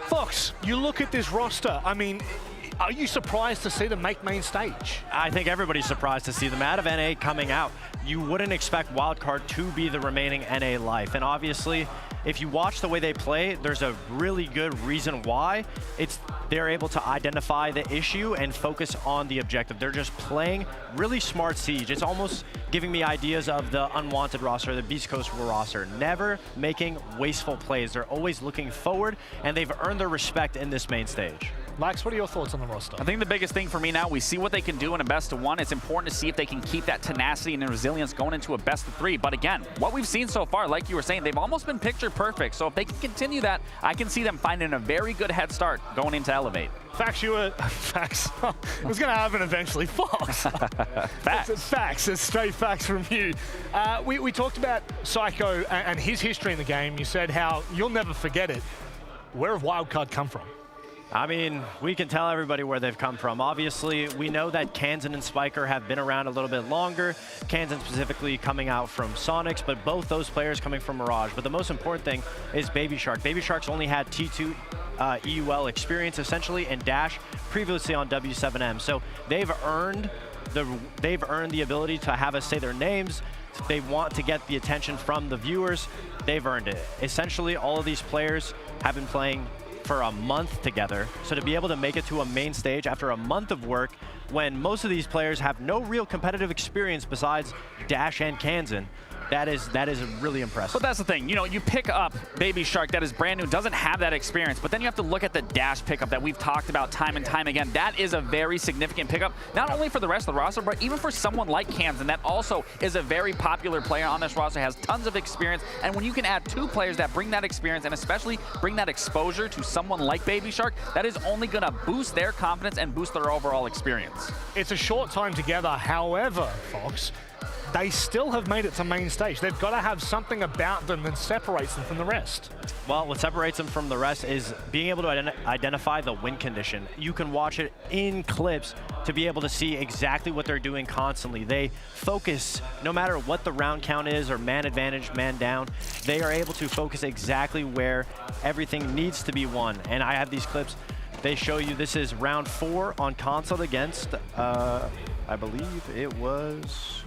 Fox, you look at this roster, I mean, are you surprised to see them make main stage? I think everybody's surprised to see them out of NA coming out. You wouldn't expect Wildcard to be the remaining NA life. And obviously, if you watch the way they play, there's a really good reason why. They're able to identify the issue and focus on the objective. They're just playing really smart Siege. It's almost giving me ideas of the Unwanted roster, the Beast Coast roster. Never making wasteful plays. They're always looking forward, and they've earned their respect in this main stage. Max, what are your thoughts on the roster? I think the biggest thing for me now, we see what they can do in a best of one. It's important to see if they can keep that tenacity and resilience going into a best of three. But again, what we've seen so far, like you were saying, they've almost been picture perfect. So if they can continue that, I can see them finding a very good head start going into Elevate. Facts, facts. It was going to happen eventually. Fox. Facts. It's facts. It's straight facts from you. We talked about Psycho and his history in the game. You said how you'll never forget it. Where have Wildcard come from? I mean, we can tell everybody where they've come from. Obviously, we know that Kansan and Spiker have been around a little bit longer. Kansan specifically coming out from Sonics, but both those players coming from Mirage. But the most important thing is Baby Shark. Baby Shark's only had T2 EUL experience, essentially, and Dash previously on W7M. So they've earned the ability to have us say their names. They want to get the attention from the viewers. They've earned it. Essentially, all of these players have been playing for a month together. So to be able to make it to a main stage after a month of work, when most of these players have no real competitive experience besides Dash and Kansan, that is really impressive. But that's the thing, you know, you pick up Baby Shark that is brand new, doesn't have that experience, but then you have to look at the Dash pickup that we've talked about time and time again. That is a very significant pickup, not only for the rest of the roster, but even for someone like Kansan that also is a very popular player on this roster, has tons of experience, and when you can add two players that bring that experience and especially bring that exposure to someone like Baby Shark, that is only gonna boost their confidence and boost their overall experience. It's a short time together, however, Fox, they still have made it to main stage. They've got to have something about them that separates them from the rest. Well, what separates them from the rest is being able to identify the win condition. You can watch it in clips to be able to see exactly what they're doing constantly. They focus, no matter what the round count is or man advantage, man down, they are able to focus exactly where everything needs to be won. And I have these clips. They show you this is round 4 on console against, I believe it was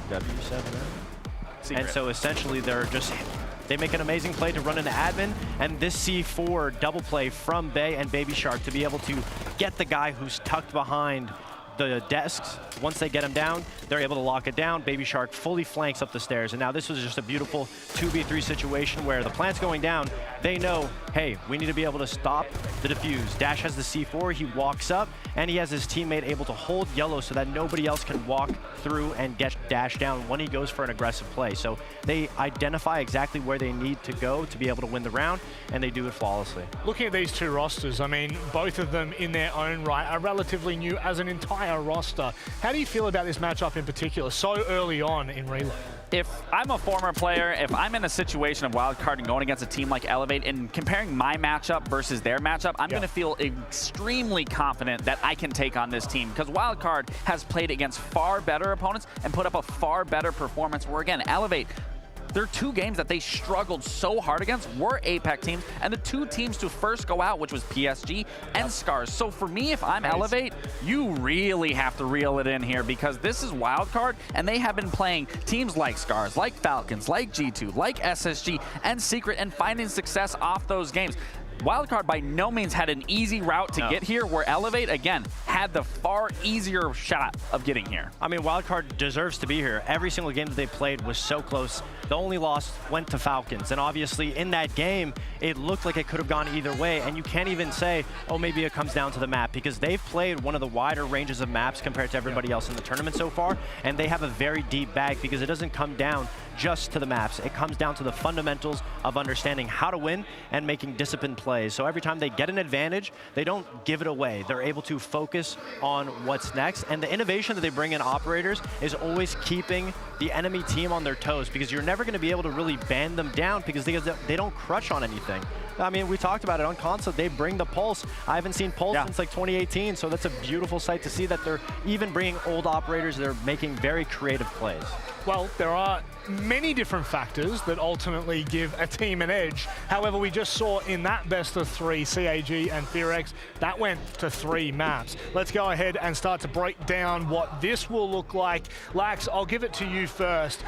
W7M. And so essentially they make an amazing play to run into admin, and this C4 double play from Bay and Baby Shark to be able to get the guy who's tucked behind the desks. Once they get him down, they're able to lock it down. Baby Shark fully flanks up the stairs. And now this was just a beautiful 2v3 situation where the plant's going down. They know, hey, we need to be able to stop the defuse. Dash has the C4, he walks up, and he has his teammate able to hold yellow so that nobody else can walk through and get Dash down when he goes for an aggressive play. So they identify exactly where they need to go to be able to win the round, and they do it flawlessly. Looking at these two rosters, I mean, both of them in their own right are relatively new as an entire roster. How do you feel about this matchup in particular, so early on in Reload? If I'm a former player, if I'm in a situation of Wildcard and going against a team like Elevate and comparing my matchup versus their matchup, I'm going to feel extremely confident that I can take on this team, because Wildcard has played against far better opponents and put up a far better performance, where again, Elevate, there are two games that they struggled so hard against were APAC teams, and the two teams to first go out, which was PSG and Scars. So for me, if I'm Elevate, you really have to reel it in here, because this is Wildcard, and they have been playing teams like Scars, like Falcons, like G2, like SSG, and Secret, and finding success off those games. Wildcard by no means had an easy route to get here, where Elevate, again, had the far easier shot of getting here. I mean, Wildcard deserves to be here. Every single game that they played was so close The only loss went to Falcons. And obviously in that game, it looked like it could have gone either way. And you can't even say, oh, maybe it comes down to the map, because they've played one of the wider ranges of maps compared to everybody else in the tournament so far. And they have a very deep bag, because it doesn't come down just to the maps. It comes down to the fundamentals of understanding how to win and making disciplined plays. So every time they get an advantage, they don't give it away. They're able to focus on what's next. And the innovation that they bring in operators is always keeping the enemy team on their toes, because you're never going to be able to really band them down because they don't crutch on anything. I mean, we talked about it on console. They bring the Pulse. I haven't seen Pulse since like 2018, so that's a beautiful sight to see that they're even bringing old operators. They're making very creative plays. Well, there are many different factors that ultimately give a team an edge. However, we just saw in that best of 3, CAG and FEARX, that went to 3 maps. Let's go ahead and start to break down what this will look like. Lax, I'll give it to you first.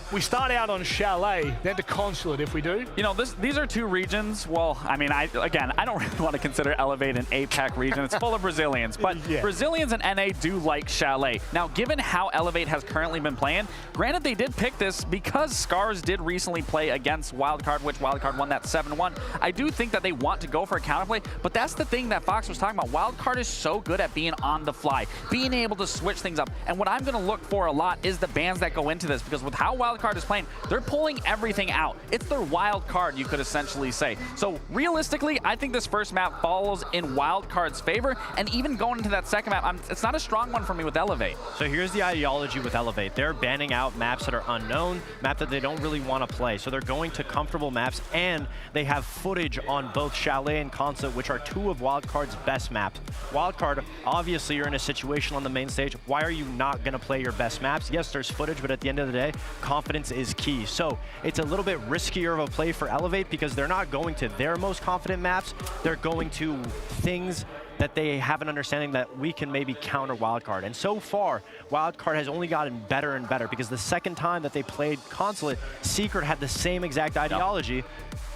We start out on Chalet, then to Consulate if we do. You know, these are 2 regions. Well, I mean, I don't really want to consider Elevate an APAC region. It's full of Brazilians, but Brazilians and NA do like Chalet. Now, given how Elevate has currently been playing, granted they did pick this because Scars did recently play against Wildcard, which Wildcard won that 7-1. I do think that they want to go for a counterplay, but that's the thing that Fox was talking about. Wildcard is so good at being on the fly, being able to switch things up. And what I'm going to look for a lot is the bans that go into this, because with how Wildcard is playing, they're pulling everything out. It's their wild card, you could essentially say. So realistically, I think this first map follows in Wildcard's favor, and even going into that second map, it's not a strong one for me with Elevate. So here's the ideology with Elevate. They're banning out maps that are unknown, maps that they don't really want to play. So they're going to comfortable maps, and they have footage on both Chalet and Consulate, which are 2 of Wildcard's best maps. Wildcard, obviously you're in a situation on the main stage. Why are you not going to play your best maps? Yes, there's footage, but at the end of the day, confidence is key. So it's a little bit riskier of a play for Elevate, because they're not going to their most confident maps. They're going to things that they have an understanding that we can maybe counter Wildcard. And so far, Wildcard has only gotten better and better, because the second time that they played Consulate, Secret had the same exact ideology,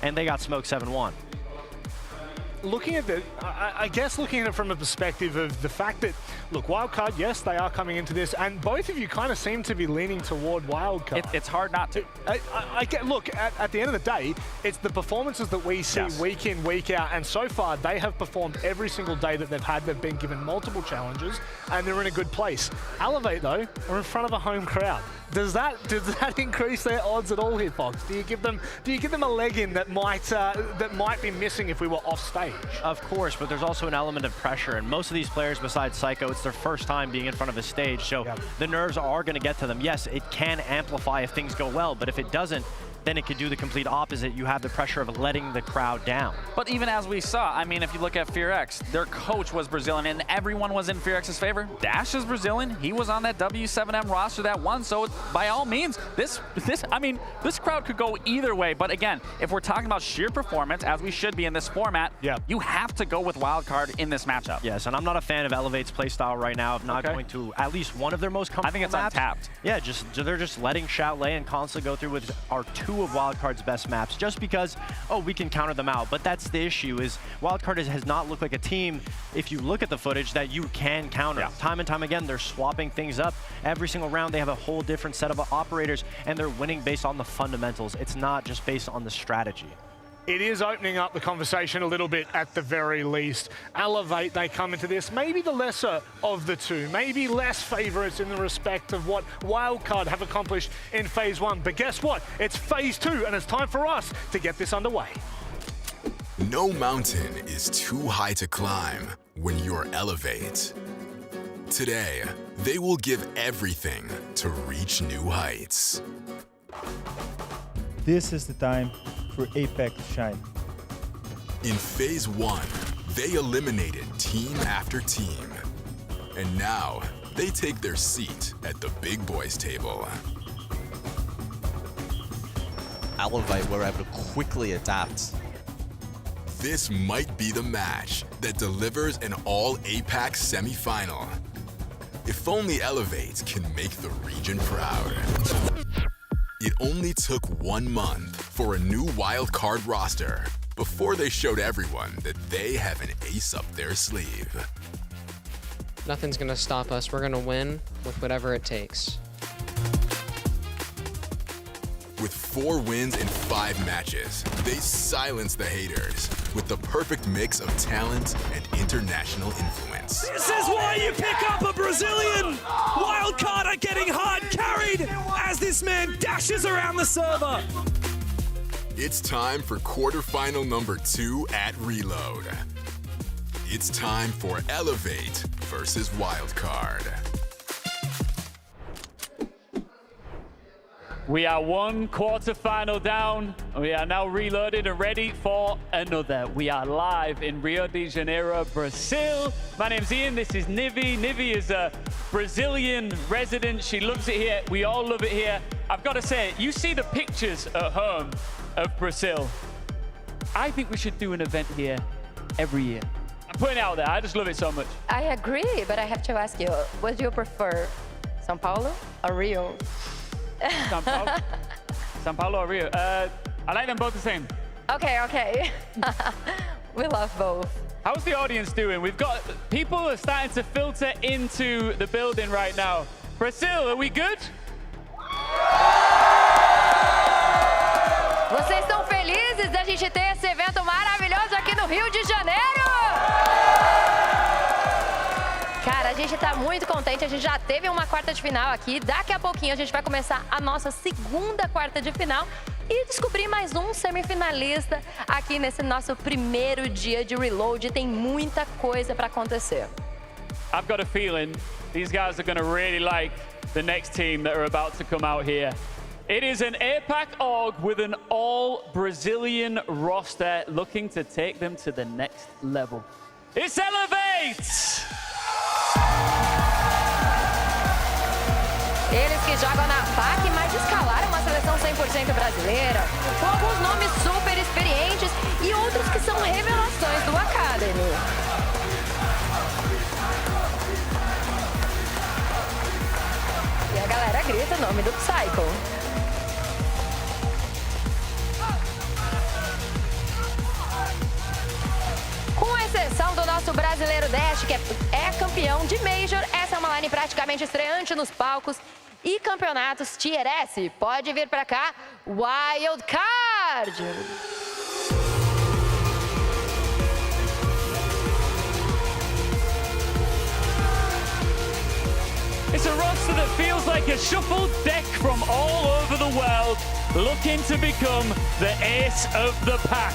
and they got smoked 7-1. Looking at I guess looking at it from a perspective of the fact that, look, Wildcard, yes, they are coming into this, and both of you kind of seem to be leaning toward Wildcard. It's hard not to. I get, look, at the end of the day, it's the performances that we see week in, week out, and so far they have performed every single day that they've had. They've been given multiple challenges, and they're in a good place. Elevate, though, are in front of a home crowd. Does that increase their odds at all here, Fox? Do you give them a leg in that might be missing if we were off stage? Of course, but there's also an element of pressure, and most of these players, besides Psycho, it's their first time being in front of a stage, so the nerves are going to get to them. Yes, it can amplify if things go well, but if it doesn't, then it could do the complete opposite. You have the pressure of letting the crowd down. But even as we saw, I mean, if you look at FEARX, their coach was Brazilian, and everyone was in FEARX's favor. Dash is Brazilian. He was on that W7M roster that won, so by all means, this crowd could go either way. But again, if we're talking about sheer performance, as we should be in this format, you have to go with Wildcard in this matchup. Yes, and I'm not a fan of Elevate's playstyle right now of not going to at least one of their most comfortable I think it's maps. untapped. Yeah, they're just letting Chalet and Consulate go through with our 2 of Wildcard's best maps, just because, oh, we can counter them out. But that's the issue, is Wildcard has not looked like a team, if you look at the footage, that you can counter. Time and time again, they're swapping things up. Every single round, they have a whole different set of operators, and they're winning based on the fundamentals. It's not just based on the strategy. It is opening up the conversation a little bit at the very least. Elevate, they come into this, maybe the lesser of the 2, maybe less favorites in the respect of what Wildcard have accomplished in Phase 1. But guess what? It's Phase 2, and it's time for us to get this underway. No mountain is too high to climb when you're Elevate. Today, they will give everything to reach new heights. This is the time for APAC to shine. In Phase 1, they eliminated team after team. And now, they take their seat at the big boys table. Elevate were able to quickly adapt. This might be the match that delivers an all-APAC semifinal. If only Elevate can make the region proud. It only took 1 month for a new Wildcard roster before they showed everyone that they have an ace up their sleeve. Nothing's going to stop us. We're going to win with whatever it takes. With 4 wins in 5 matches. They silenced the haters with the perfect mix of talent and international influence. This is why you pick up a Brazilian! Wildcard are getting hard carried as this man dashes around the server. It's time for quarterfinal number 2 at Reload. It's time for Elevate versus Wildcard. We are 1 quarterfinal down. We are now reloaded and ready for another. We are live in Rio de Janeiro, Brazil. My name's Ian, this is Nivi. Nivi is a Brazilian resident. She loves it here. We all love it here. I've got to say, you see the pictures at home of Brazil. I think we should do an event here every year. I'm putting it out there. I just love it so much. I agree, but I have to ask you, what do you prefer, São Paulo or Rio? São Paulo or Rio? I like them both the same. Okay. We love both. How's the audience doing? We've got people are starting to filter into the building right now. Brazil, are we good? Vocês estão felizes da gente ter esse evento maravilhoso aqui no Rio de Janeiro? Cara, a gente tá muito contente, a gente já teve uma quarta de final aqui. Daqui a pouquinho a gente vai começar a nossa segunda quarta de final e descobrir mais um semifinalista aqui nesse nosso primeiro dia de Reload. Tem muita coisa para acontecer. I've got a feeling these guys are going to really like the next team that are about to come out here. It is an APAC org with an all-Brazilian roster looking to take them to the next level. It's Elevate! Eles que jogam na PAC, mas escalaram uma seleção 100% brasileira, com alguns nomes super experientes e outros que são revelações do Academy. E a galera grita o nome do Psycho. Com exceção do nosso brasileiro Dash, que é campeão de Major, essa é uma line praticamente estreante nos palcos e campeonatos Tier S. Pode vir pra cá, Wildcard! It's a roster that feels like a shuffled deck from all over the world, looking to become the ace of the pack.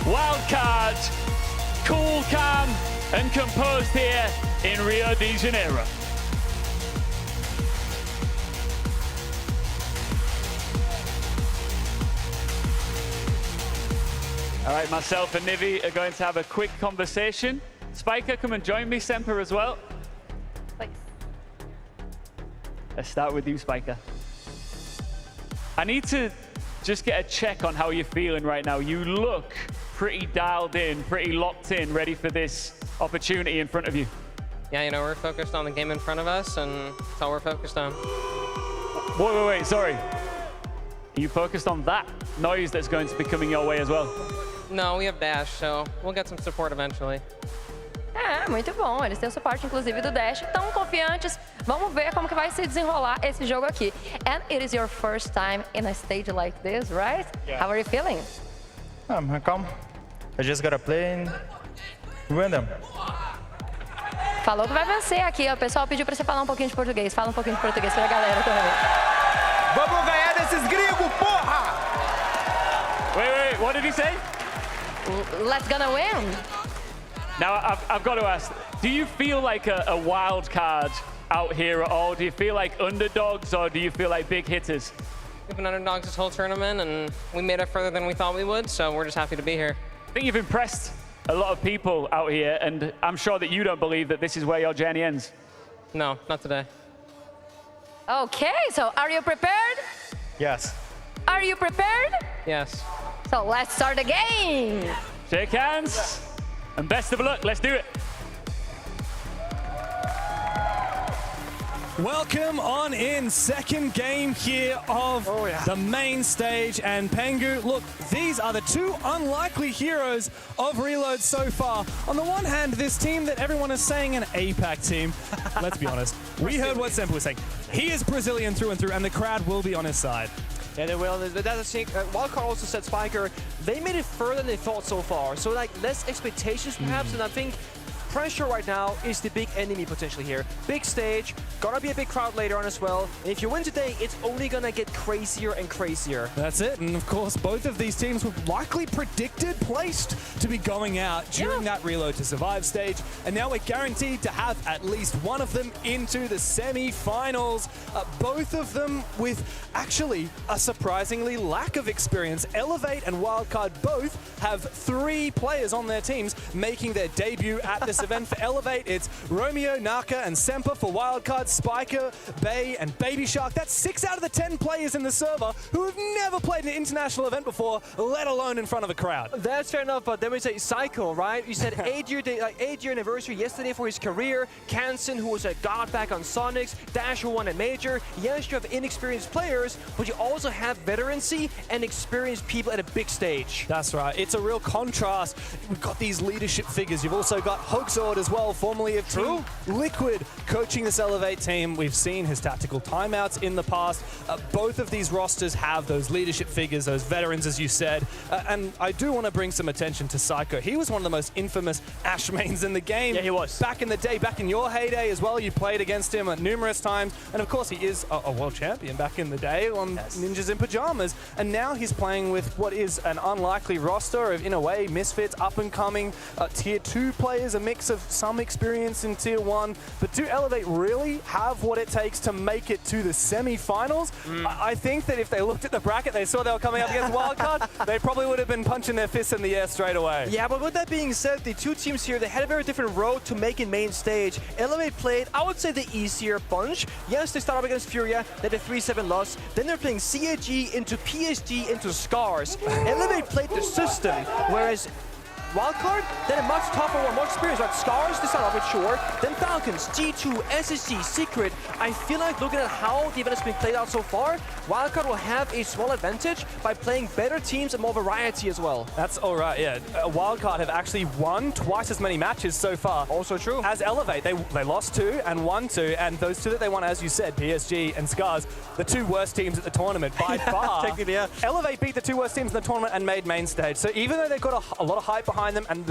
Wildcard, cool, calm, and composed here in Rio de Janeiro. All right, myself and Nivi are going to have a quick conversation. Spiker, come and join me, Semper, as well. Please. Let's start with you, Spiker. I need to just get a check on how you're feeling right now. You look pretty dialed in, pretty locked in, ready for this opportunity in front of you. Yeah, you know, we're focused on the game in front of us, and that's all we're focused on. Wait, sorry. Are you focused on that noise that's going to be coming your way as well? No, we have Dash, so we'll get some support eventually. Muito bom. Eles têm o suporte, inclusive, do Dash. Estão confiantes. Vamos ver como que vai se desenrolar esse jogo aqui. And it is your first time in a stage like this, right? Yeah. How are you feeling? I'm calm. I just gotta play and win them. Falou que vai vencer aqui. O pessoal pediu pra você falar um pouquinho de português. Fala um pouquinho de português pra galera também. Vamos ganhar desses gringos, porra! Wait, what did he say? Let's gonna win. Now, I've got to ask, do you feel like a wild card out here at all? Do you feel like underdogs, or do you feel like big hitters? We've been underdogs this whole tournament, and we made it further than we thought we would, so we're just happy to be here. I think you've impressed a lot of people out here, and I'm sure that you don't believe that this is where your journey ends. No, not today. Okay, so are you prepared? Yes. Are you prepared? Yes. So let's start the game. Shake hands, and best of luck. Let's do it. Welcome on in, second game here of the main stage. And Pengu, look, these are the two unlikely heroes of Reload so far. On the one hand, this team that everyone is saying an APAC team. Let's be honest. We heard what Semper was saying. He is Brazilian through and through, and the crowd will be on his side. Yeah, they will. That's the thing. Wildcard also said Spiker, they made it further than they thought so far. So like less expectations perhaps, and I think pressure right now is the big enemy potentially here. Big stage, gonna be a big crowd later on as well. And if you win today, it's only gonna get crazier and crazier. That's it. And of course, both of these teams were likely placed to be going out during that Reload to Survive stage. And now we're guaranteed to have at least one of them into the semi-finals. Both of them with actually a surprisingly lack of experience. Elevate and Wildcard both have 3 players on their teams making their debut at this event. For Elevate, it's Romeo, Naka, and Semper. For Wildcard, Spiker, Bay, and Baby Shark. That's 6 out of the 10 players in the server who have never played an international event before, let alone in front of a crowd. That's fair enough, but then we say Psycho, right? You said 8-year anniversary yesterday for his career. Kansen, who was a god back on Sonics. Dash, who won a major. Yes, you have inexperienced players, but you also have veterancy and experienced people at a big stage. That's right. It's a real contrast. We've got these leadership figures. You've also got Hoaxord as well, formerly of Team Liquid, coaching this Elevate team. We've seen his tactical timeouts in the past. Both of these rosters have those leadership figures, those veterans, as you said. And I do want to bring some attention to Psycho. He was one of the most infamous Ashe mains in the game. Yeah, he was. Back in the day, back in your heyday as well, you played against him numerous times. And of course, he is a world champion back in the day on Ninjas in Pajamas. And now he's playing with what is an unlikely roster of, in a way, misfits, up-and-coming Tier 2 players, a mix of some experience in Tier 1. But do Elevate really have what it takes to make it to the semi-finals? I think that if they looked at the bracket, they saw they were coming up against Wildcard, they probably would have been punching their fists in the air straight away. Yeah, but with that being said, the 2 teams here, they had a very different road to make it main stage. Elevate played, I would say, the easier bunch. Yes, they started up against Furia, they had a 3-7 loss. Then they're playing CAG into PSG into Scars. Elevate played the system, whereas Wildcard, then a much tougher one, more experience, right? Scars to start off with, sure. Then Falcons, G2, SSG, Secret. I feel like looking at how the event has been played out so far, Wildcard will have a small advantage by playing better teams and more variety as well. That's all right, yeah. Wildcard have actually won twice as many matches so far. Also true. As Elevate, they lost 2 and won 2, and those 2 that they won, as you said, PSG and Scars, the 2 worst teams at the tournament by far. Technically, yeah. Elevate beat the 2 worst teams in the tournament and made main stage. So even though they've got a lot of hype behind them, and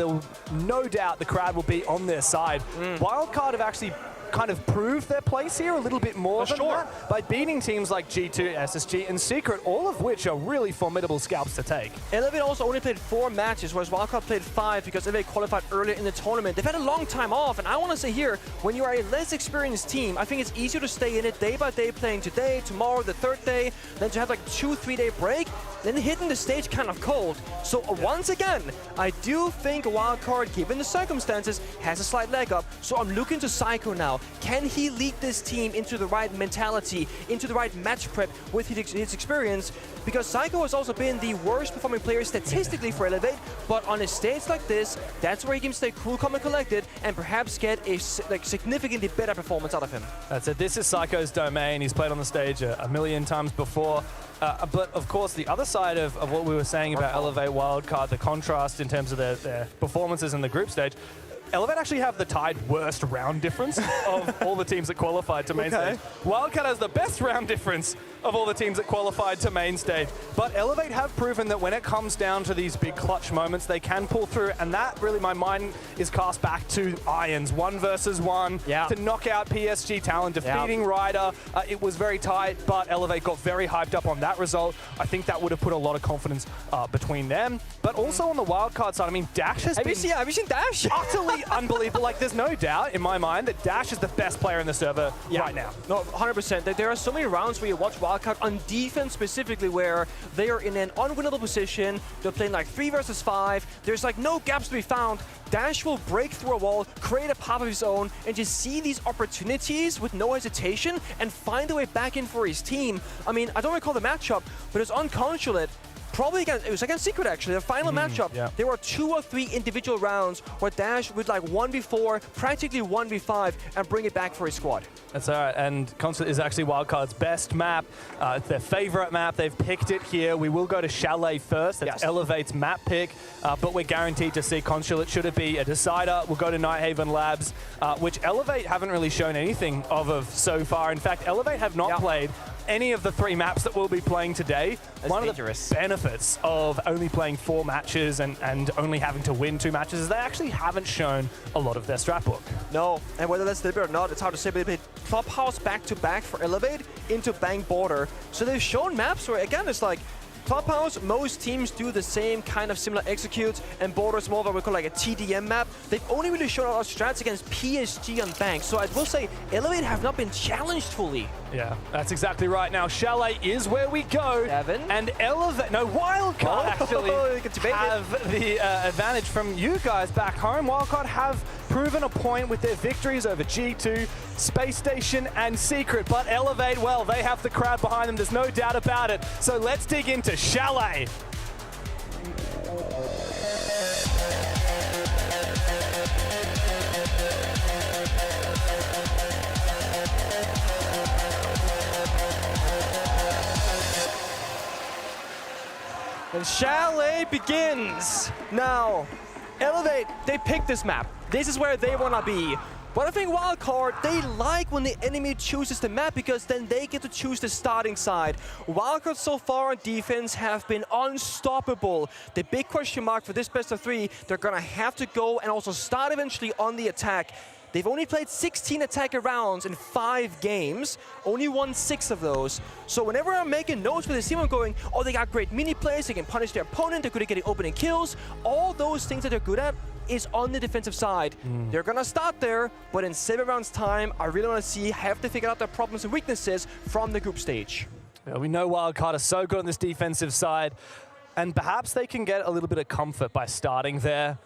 no doubt the crowd will be on their side, Wildcard have actually kind of proved their place here a little bit more than that by beating teams like G2, SSG, and Secret, all of which are really formidable scalps to take. Elevate also only played 4 matches, whereas Wildcard played 5 because Elevate qualified earlier in the tournament. They've had a long time off, and I want to say here, when you are a less experienced team, I think it's easier to stay in it day by day, playing today, tomorrow, the 3rd day, than to have like 2-3 day break, then hitting the stage kind of cold. So once again, I do think Wildcard, given the circumstances, has a slight leg up. So I'm looking to Psycho now. Can he lead this team into the right mentality, into the right match prep with his experience? Because Psycho has also been the worst performing player statistically for Elevate, but on a stage like this, that's where he can stay cool, calm, and collected, and perhaps get a significantly better performance out of him. That's it. This is Psycho's domain. He's played on the stage a million times before. But of course, the other side of what we were saying about Elevate Wildcard, the contrast in terms of their performances in the group stage, Elevate actually have the tied worst round difference of all the teams that qualified to main stage. Wildcard has the best round difference of all the teams that qualified to main stage. But Elevate have proven that when it comes down to these big clutch moments, they can pull through. And that really, my mind is cast back to Irons, 1 versus 1, to knock out PSG Talon, defeating Ryder. It was very tight, but Elevate got very hyped up on that result. I think that would have put a lot of confidence between them. But also on the Wildcard side, I mean, Dash has been... Have you seen Dash? Utterly unbelievable. Like, there's no doubt in my mind that Dash is the best player in the server right now. No, 100%. There are so many rounds where you watch Wildcard on defense specifically where they are in an unwinnable position. They're playing like 3 versus 5. There's like no gaps to be found. Dash will break through a wall, create a path of his own, and just see these opportunities with no hesitation and find a way back in for his team. I mean, I don't recall the matchup, but it's unconsulate. Probably against, it was against Secret actually, the final matchup. There were 2 or 3 individual rounds where Dash would like 1v4, practically 1v5, and bring it back for his squad. That's all right, and Consulate is actually Wildcard's best map. It's their favorite map. They've picked it here. We will go to Chalet first. That's Elevate's map pick, but we're guaranteed to see Consulate. Should it be a decider, we'll go to Nighthaven Labs, which Elevate haven't really shown anything of so far. In fact, Elevate have not played any of the 3 maps that we'll be playing today. One of the benefits of only playing 4 matches and only having to win 2 matches is they actually haven't shown a lot of their strat book. No, and whether that's deliberate or not, it's hard to say, but they played Clubhouse back-to-back for Elevate into Bank Border. So they've shown maps where, again, it's like, Clubhouse, most teams do the same kind of similar executes, and Border is more of what we call like a TDM map. They've only really shown a lot of strats against PSG on Bank, so I will say Elevate have not been challenged fully. Yeah, that's exactly right. Now, Chalet is where we go. And Elevate, no, Wildcard actually have the advantage from you guys back home. Wildcard have proven a point with their victories over G2, Space Station, and Secret. But Elevate, well, they have the crowd behind them. There's no doubt about it. So let's dig into Chalet. And Chalet begins. Now, Elevate, they picked this map. This is where they want to be. But I think Wildcard, they like when the enemy chooses the map because then they get to choose the starting side. Wildcard so far on defense have been unstoppable. The big question mark for this best of 3, they're going to have to go and also start eventually on the attack. They've only played 16 attacker rounds in 5 games, only won 6 of those. So whenever I'm making notes for this team, I'm going, oh, they got great mini plays, they can punish their opponent, they're good at getting opening kills. All those things that they're good at is on the defensive side. They're gonna start there, but in 7 rounds time, I really wanna see, have to figure out their problems and weaknesses from the group stage. Yeah, we know Wildcard are so good on this defensive side, and perhaps they can get a little bit of comfort by starting there.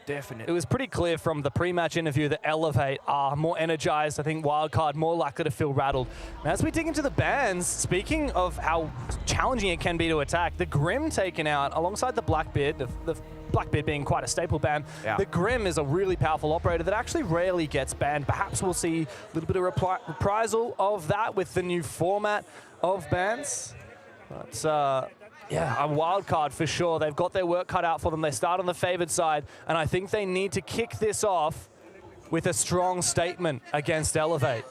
Definitely. It was pretty clear from the pre-match interview that Elevate are more energized. I think Wildcard more likely to feel rattled. And as we dig into the bans, speaking of how challenging it can be to attack, the Grim taken out alongside the Blackbeard, the Blackbeard being quite a staple ban. Yeah. The Grim is a really powerful operator that actually rarely gets banned. Perhaps we'll see a little bit of reprisal of that with the new format of bans. But yeah, a Wildcard for sure. They've got their work cut out for them. They start on the favored side, and I think they need to kick this off with a strong statement against Elevate.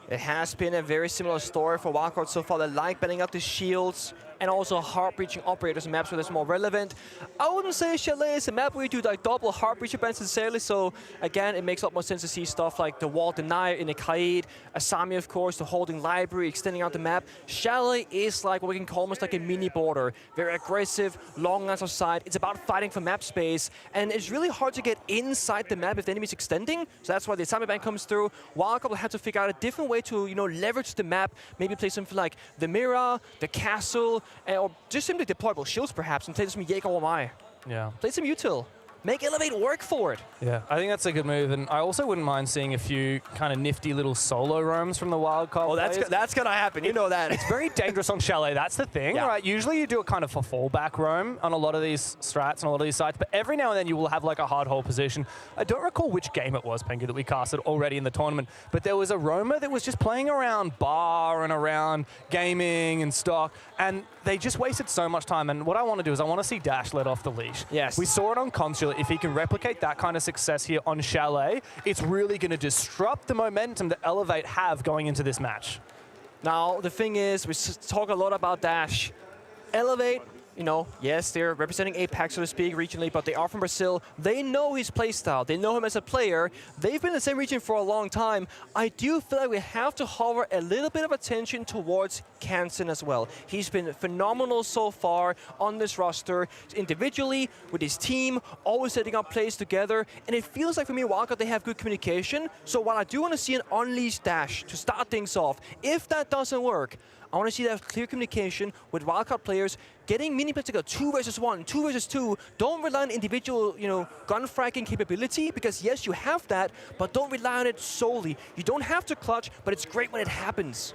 It has been a very similar story for Wildcard so far. They like banning out the shields and also heart-breaching operators in maps where that's more relevant. I wouldn't say Chalet is a map where you do like double heart-breacher bans necessarily, so again, it makes a lot more sense to see stuff like the Wall Denier in the Kaid, Asami, of course, the holding library, extending out the map. Chalet is like what we can call almost like a mini border. Very aggressive, long lines of sight. It's about fighting for map space, and it's really hard to get inside the map if the enemy's extending, so that's why the Asami ban comes through. Wildcard will have to figure out a different way to, you know, leverage the map, maybe play something like the Mirror, the Castle, or just simply deployable shields perhaps, and play some Jaeger Wamai. Yeah. Play some util. Make Elevate work for it. Yeah, I think that's a good move, and I also wouldn't mind seeing a few kind of nifty little solo roams from the Wildcard. Oh, that's gonna happen. You know that. It's very dangerous on Chalet. That's the thing, right? Usually you do a kind of a fallback roam on a lot of these strats and a lot of these sites, but every now and then you will have like a hard hole position. I don't recall which game it was, Pengu, that we casted already in the tournament, but there was a roamer that was just playing around bar and around gaming and stock, and they just wasted so much time. And what I want to do is I want to see Dash let off the leash. Yes. We saw it on Consulate. If he can replicate that kind of success here on Chalet, it's really going to disrupt the momentum that Elevate have going into this match. Now, the thing is, we talk a lot about Dash. Elevate, you know, yes, they're representing APAC, so to speak, regionally, but they are from Brazil. They know his playstyle. They know him as a player. They've been in the same region for a long time. I do feel like we have to hover a little bit of attention towards Kansen as well. He's been phenomenal so far on this roster, individually, with his team, always setting up plays together, and it feels like for me, Wildcard, they have good communication. So while I do want to see an unleashed Dash to start things off, if that doesn't work, I want to see that clear communication with Wildcard players, getting mini plays to go 2 versus 1, 2 versus 2. Don't rely on individual, you know, gun fragging capability, because yes, you have that, but don't rely on it solely. You don't have to clutch, but it's great when it happens.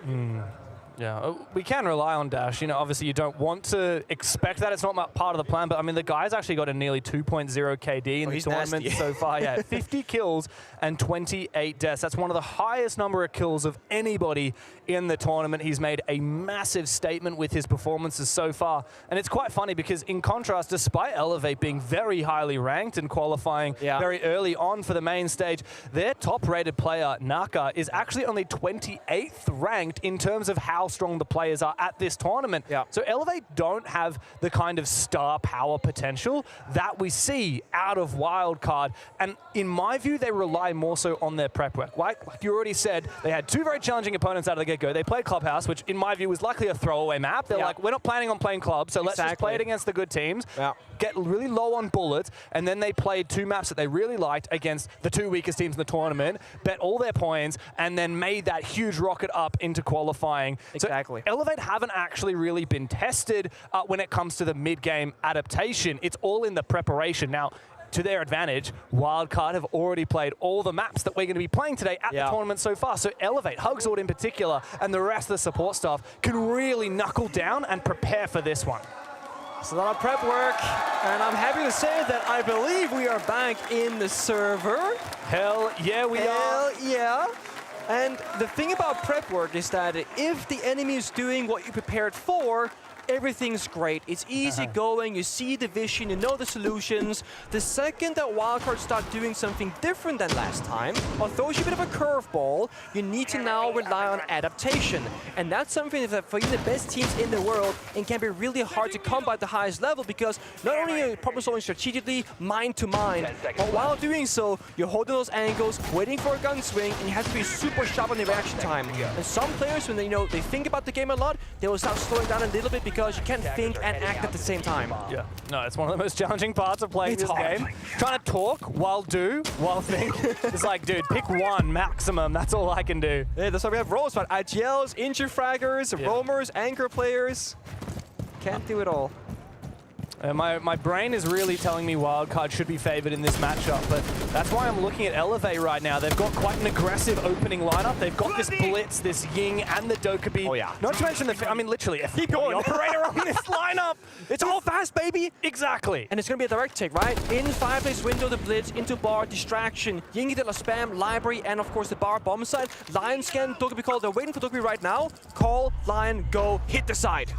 Yeah, we can rely on Dash. You know, obviously you don't want to expect that. It's not part of the plan, but I mean, the guy's actually got a nearly 2.0 KD in the tournament nasty. so far. Yeah, 50 kills and 28 deaths. That's one of the highest number of kills of anybody in the tournament. He's made a massive statement with his performances so far. And it's quite funny because in contrast, despite Elevate being very highly ranked and qualifying very early on for the main stage, their top-rated player, Naka, is actually only 28th ranked in terms of how strong the players are at this tournament. So Elevate don't have the kind of star power potential that we see out of Wildcard. And in my view, they rely more so on their prep work. Like you already said, they had two very challenging opponents out of the get-go. They played Clubhouse, which in my view was likely a throwaway map. They're like, we're not planning on playing Club, so let's just play it against the good teams, get really low on bullets, and then they played two maps that they really liked against the two weakest teams in the tournament, bet all their points, and then made that huge rocket up into qualifying. Exactly. So Elevate haven't actually really been tested when it comes to the mid-game adaptation. It's all in the preparation. Now, to their advantage, Wildcard have already played all the maps that we're going to be playing today at the tournament so far. So Elevate, Hugsword in particular, and the rest of the support staff can really knuckle down and prepare for this one. It's a lot of prep work, and I'm happy to say that I believe we are back in the server. Hell yeah, we are. Hell yeah. And the thing about prep work is that if the enemy is doing what you prepared for, everything's great. It's easy going, you see the vision, you know the solutions. The second that Wildcard start doing something different than last time, or throws you a bit of a curveball, you need to now rely on adaptation. And that's something that for even the best teams in the world, it can be really hard to combat at the highest level because not only are you problem solving strategically, mind to mind, but while doing so, you're holding those angles, waiting for a gun swing, and you have to be super sharp on the reaction time. And some players, when they think about the game a lot, they will start slowing down a little bit because you can't think and act at the same time. Yeah, no, it's one of the most challenging parts of playing this game. Trying to talk while do, while think. It's like, dude, pick one maximum. That's all I can do. Yeah, that's why we have roles, but IGLs, injury fraggers, roamers, anchor players. Can't do it all. My brain is really telling me Wildcard should be favored in this matchup, but that's why I'm looking at Elevate right now. They've got quite an aggressive opening lineup. They've got this Blitz, this Ying, and the Dokkaebi. Oh, yeah. Not to mention I mean, literally, a operator on this lineup. It's all fast, baby. Exactly. And it's going to be a direct take, right? In fireplace window, the Blitz, into bar, distraction, Ying de la spam, library, and of course the bar bomb side. Lion scan, Dokkaebi call. They're waiting for Dokkaebi right now. Call, Lion, go, hit the side.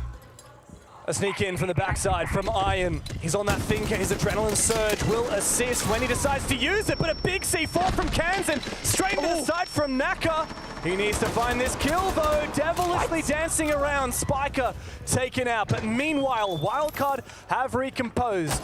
A sneak in from the backside from Iron. He's on that thinker. His adrenaline surge will assist when he decides to use it, but a big C4 from Kansan, straight into the side from Naka. He needs to find this kill though. Devilishly dancing around. Spiker taken out, but meanwhile, Wildcard have recomposed.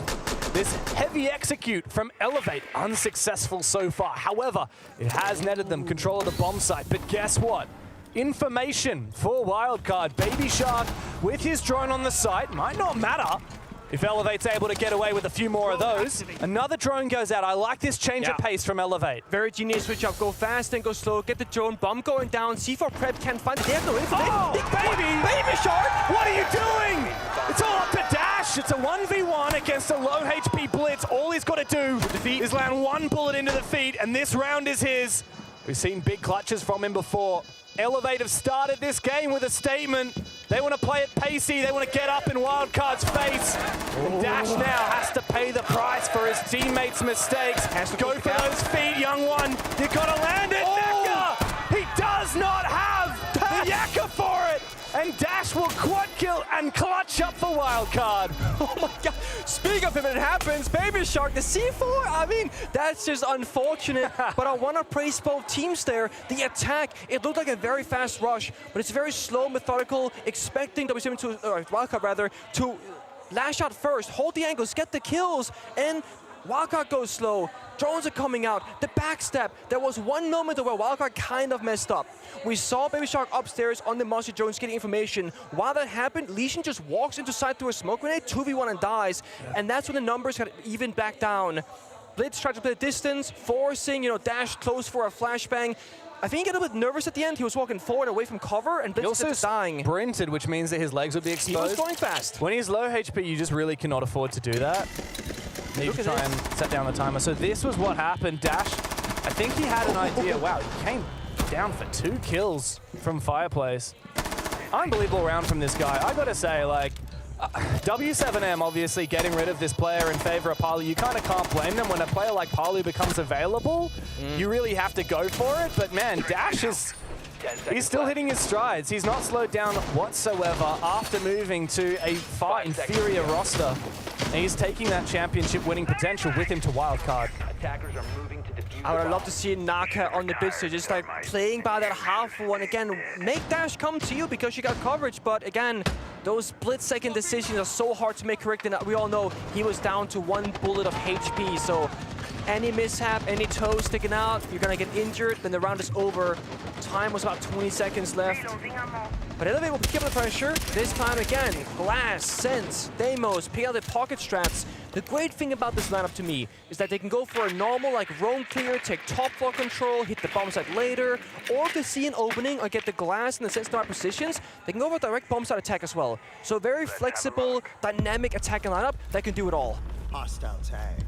This heavy execute from Elevate, unsuccessful so far. However, it has netted them control of the bomb site, but guess what? Information for Wildcard. Baby Shark with his drone on the site. Might not matter if Elevate's able to get away with a few more of those. Another drone goes out. I like this change of pace from Elevate. Very genius switch up. Go fast and go slow. Get the drone. Bomb going down. C4 prep can't find it. They have no info. Baby Shark! What are you doing? It's all up to Dash. It's a 1v1 against a low HP Blitz. All he's got to do is land one bullet into the feet, and this round is his. We've seen big clutches from him before. Elevate have started this game with a statement. They want to play it pacey. They want to get up in Wildcard's face. And Dash now has to pay the price for his teammates' mistakes. Go for those feet, young one. You got to land it, Naka! He does not have the Yaka for it. And Dash will quad kill and clutch up for Wildcard. Oh my god. Speaking of him, it happens. Baby Shark, the C4, I mean, that's just unfortunate. But I want to praise both teams there. The attack, it looked like a very fast rush, but it's very slow, methodical, expecting W7 to, Wildcard rather, to lash out first, hold the angles, get the kills, and Wildcard goes slow. Drones are coming out. The backstep. There was one moment where Wildcard kind of messed up. We saw Baby Shark upstairs on the monster drones getting information. While that happened, Lesion just walks into side through a smoke grenade, 2v1 and dies. And that's when the numbers got even back down. Blitz tried to play distance, forcing, Dash close for a flashbang. I think he got a bit nervous at the end. He was walking forward away from cover, and Blitz was dying. He also sprinted, which means that his legs would be exposed. He was going fast. When he's low HP, you just really cannot afford to do that. Need to try and set down the timer. So this was what happened. Dash, I think he had an idea. Wow, he came down for 2 kills from Fireplace. unbelievable round from this guy. I gotta say, like, W7M obviously getting rid of this player in favor of Palu. You kind of can't blame them. When a player like Palu becomes available, you really have to go for it. But man, Dash is... He's still hitting his strides. He's not slowed down whatsoever after moving to a fight in Furia roster. And he's taking that championship winning potential with him to Wildcard. Attackers are moving to defuse. I would love to see Naka on the bid, so just like playing by that half one. Again, make Dash come to you because you got coverage, but again, those split-second decisions are so hard to make correct, and we all know he was down to 1 bullet of HP, so any mishap, any toe sticking out, you're gonna get injured, then the round is over. Time was about 20 seconds left. But Elevate will pick up the pressure. This time again, Glass, Sense, Deimos, pick out the pocket straps. The great thing about this lineup to me is that they can go for a normal like roam clear, take top floor control, hit the bomb site later, or if they see an opening or get the Glass and the Sense in the right positions, they can go for a direct bomb site attack as well. So very flexible, dynamic attacking lineup that can do it all. Hostile tag.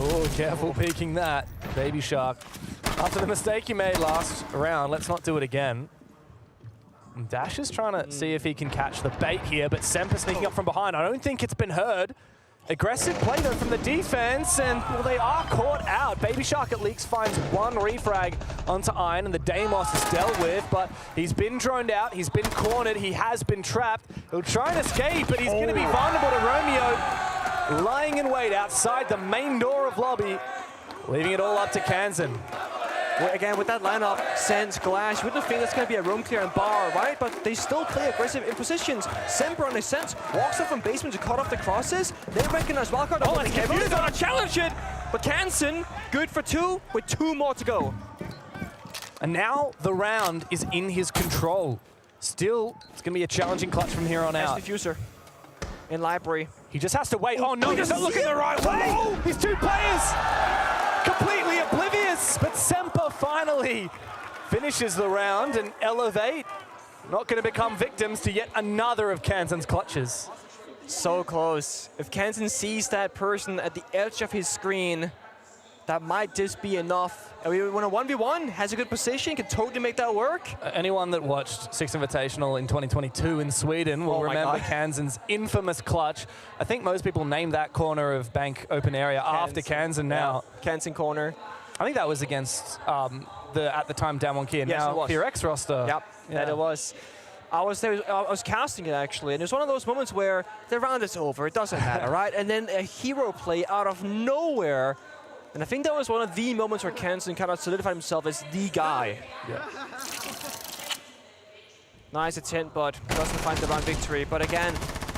Oh, careful peeking that, Baby Shark. After the mistake you made last round, let's not do it again. And Dash is trying to see if he can catch the bait here, but Semper sneaking up from behind. I don't think it's been heard. Aggressive play though from the defense, and well, they are caught out. Baby Shark at least finds 1 refrag onto Iron, and the Deimos is dealt with, but he's been droned out, he's been cornered, he has been trapped. He'll try and escape, but he's gonna be vulnerable to Romeo, lying in wait outside the main door of lobby, leaving it all up to Kansan. Well, again, with that lineup, Sense, Glash, you wouldn't think that's going to be a roam clear and bar, right? But they still play aggressive in positions. Semper on his Sense walks up from basement to cut off the crosses. They recognize Wildcard. Oh, and he's going to challenge it! But Kansan, good for 2, with 2 more to go. And now the round is in his control. Still, it's going to be a challenging clutch from here on out. Diffuser in library. He just has to wait. Oh no, he's not looking the right way! These 2 players completely oblivious, but Semper finally finishes the round, and Elevate not going to become victims to yet another of Kansan's clutches. So close. If Kansan sees that person at the edge of his screen, that might just be enough. I mean, when a 1v1 has a good position, can totally make that work. Anyone that watched Six Invitational in 2022 in Sweden will remember Kansan's infamous clutch. I think most people named that corner of Bank open area after Kansan now. Kansan corner. I think that was against at the time Damwon Kia, now FEARX roster. Yep, that it was. I was casting it actually, and it's one of those moments where the round is over, it doesn't matter, right? And then a hero play out of nowhere. And I think that was one of the moments where Kansan kind of solidified himself as the guy. Yeah. Nice attempt, but doesn't find the round victory. But again,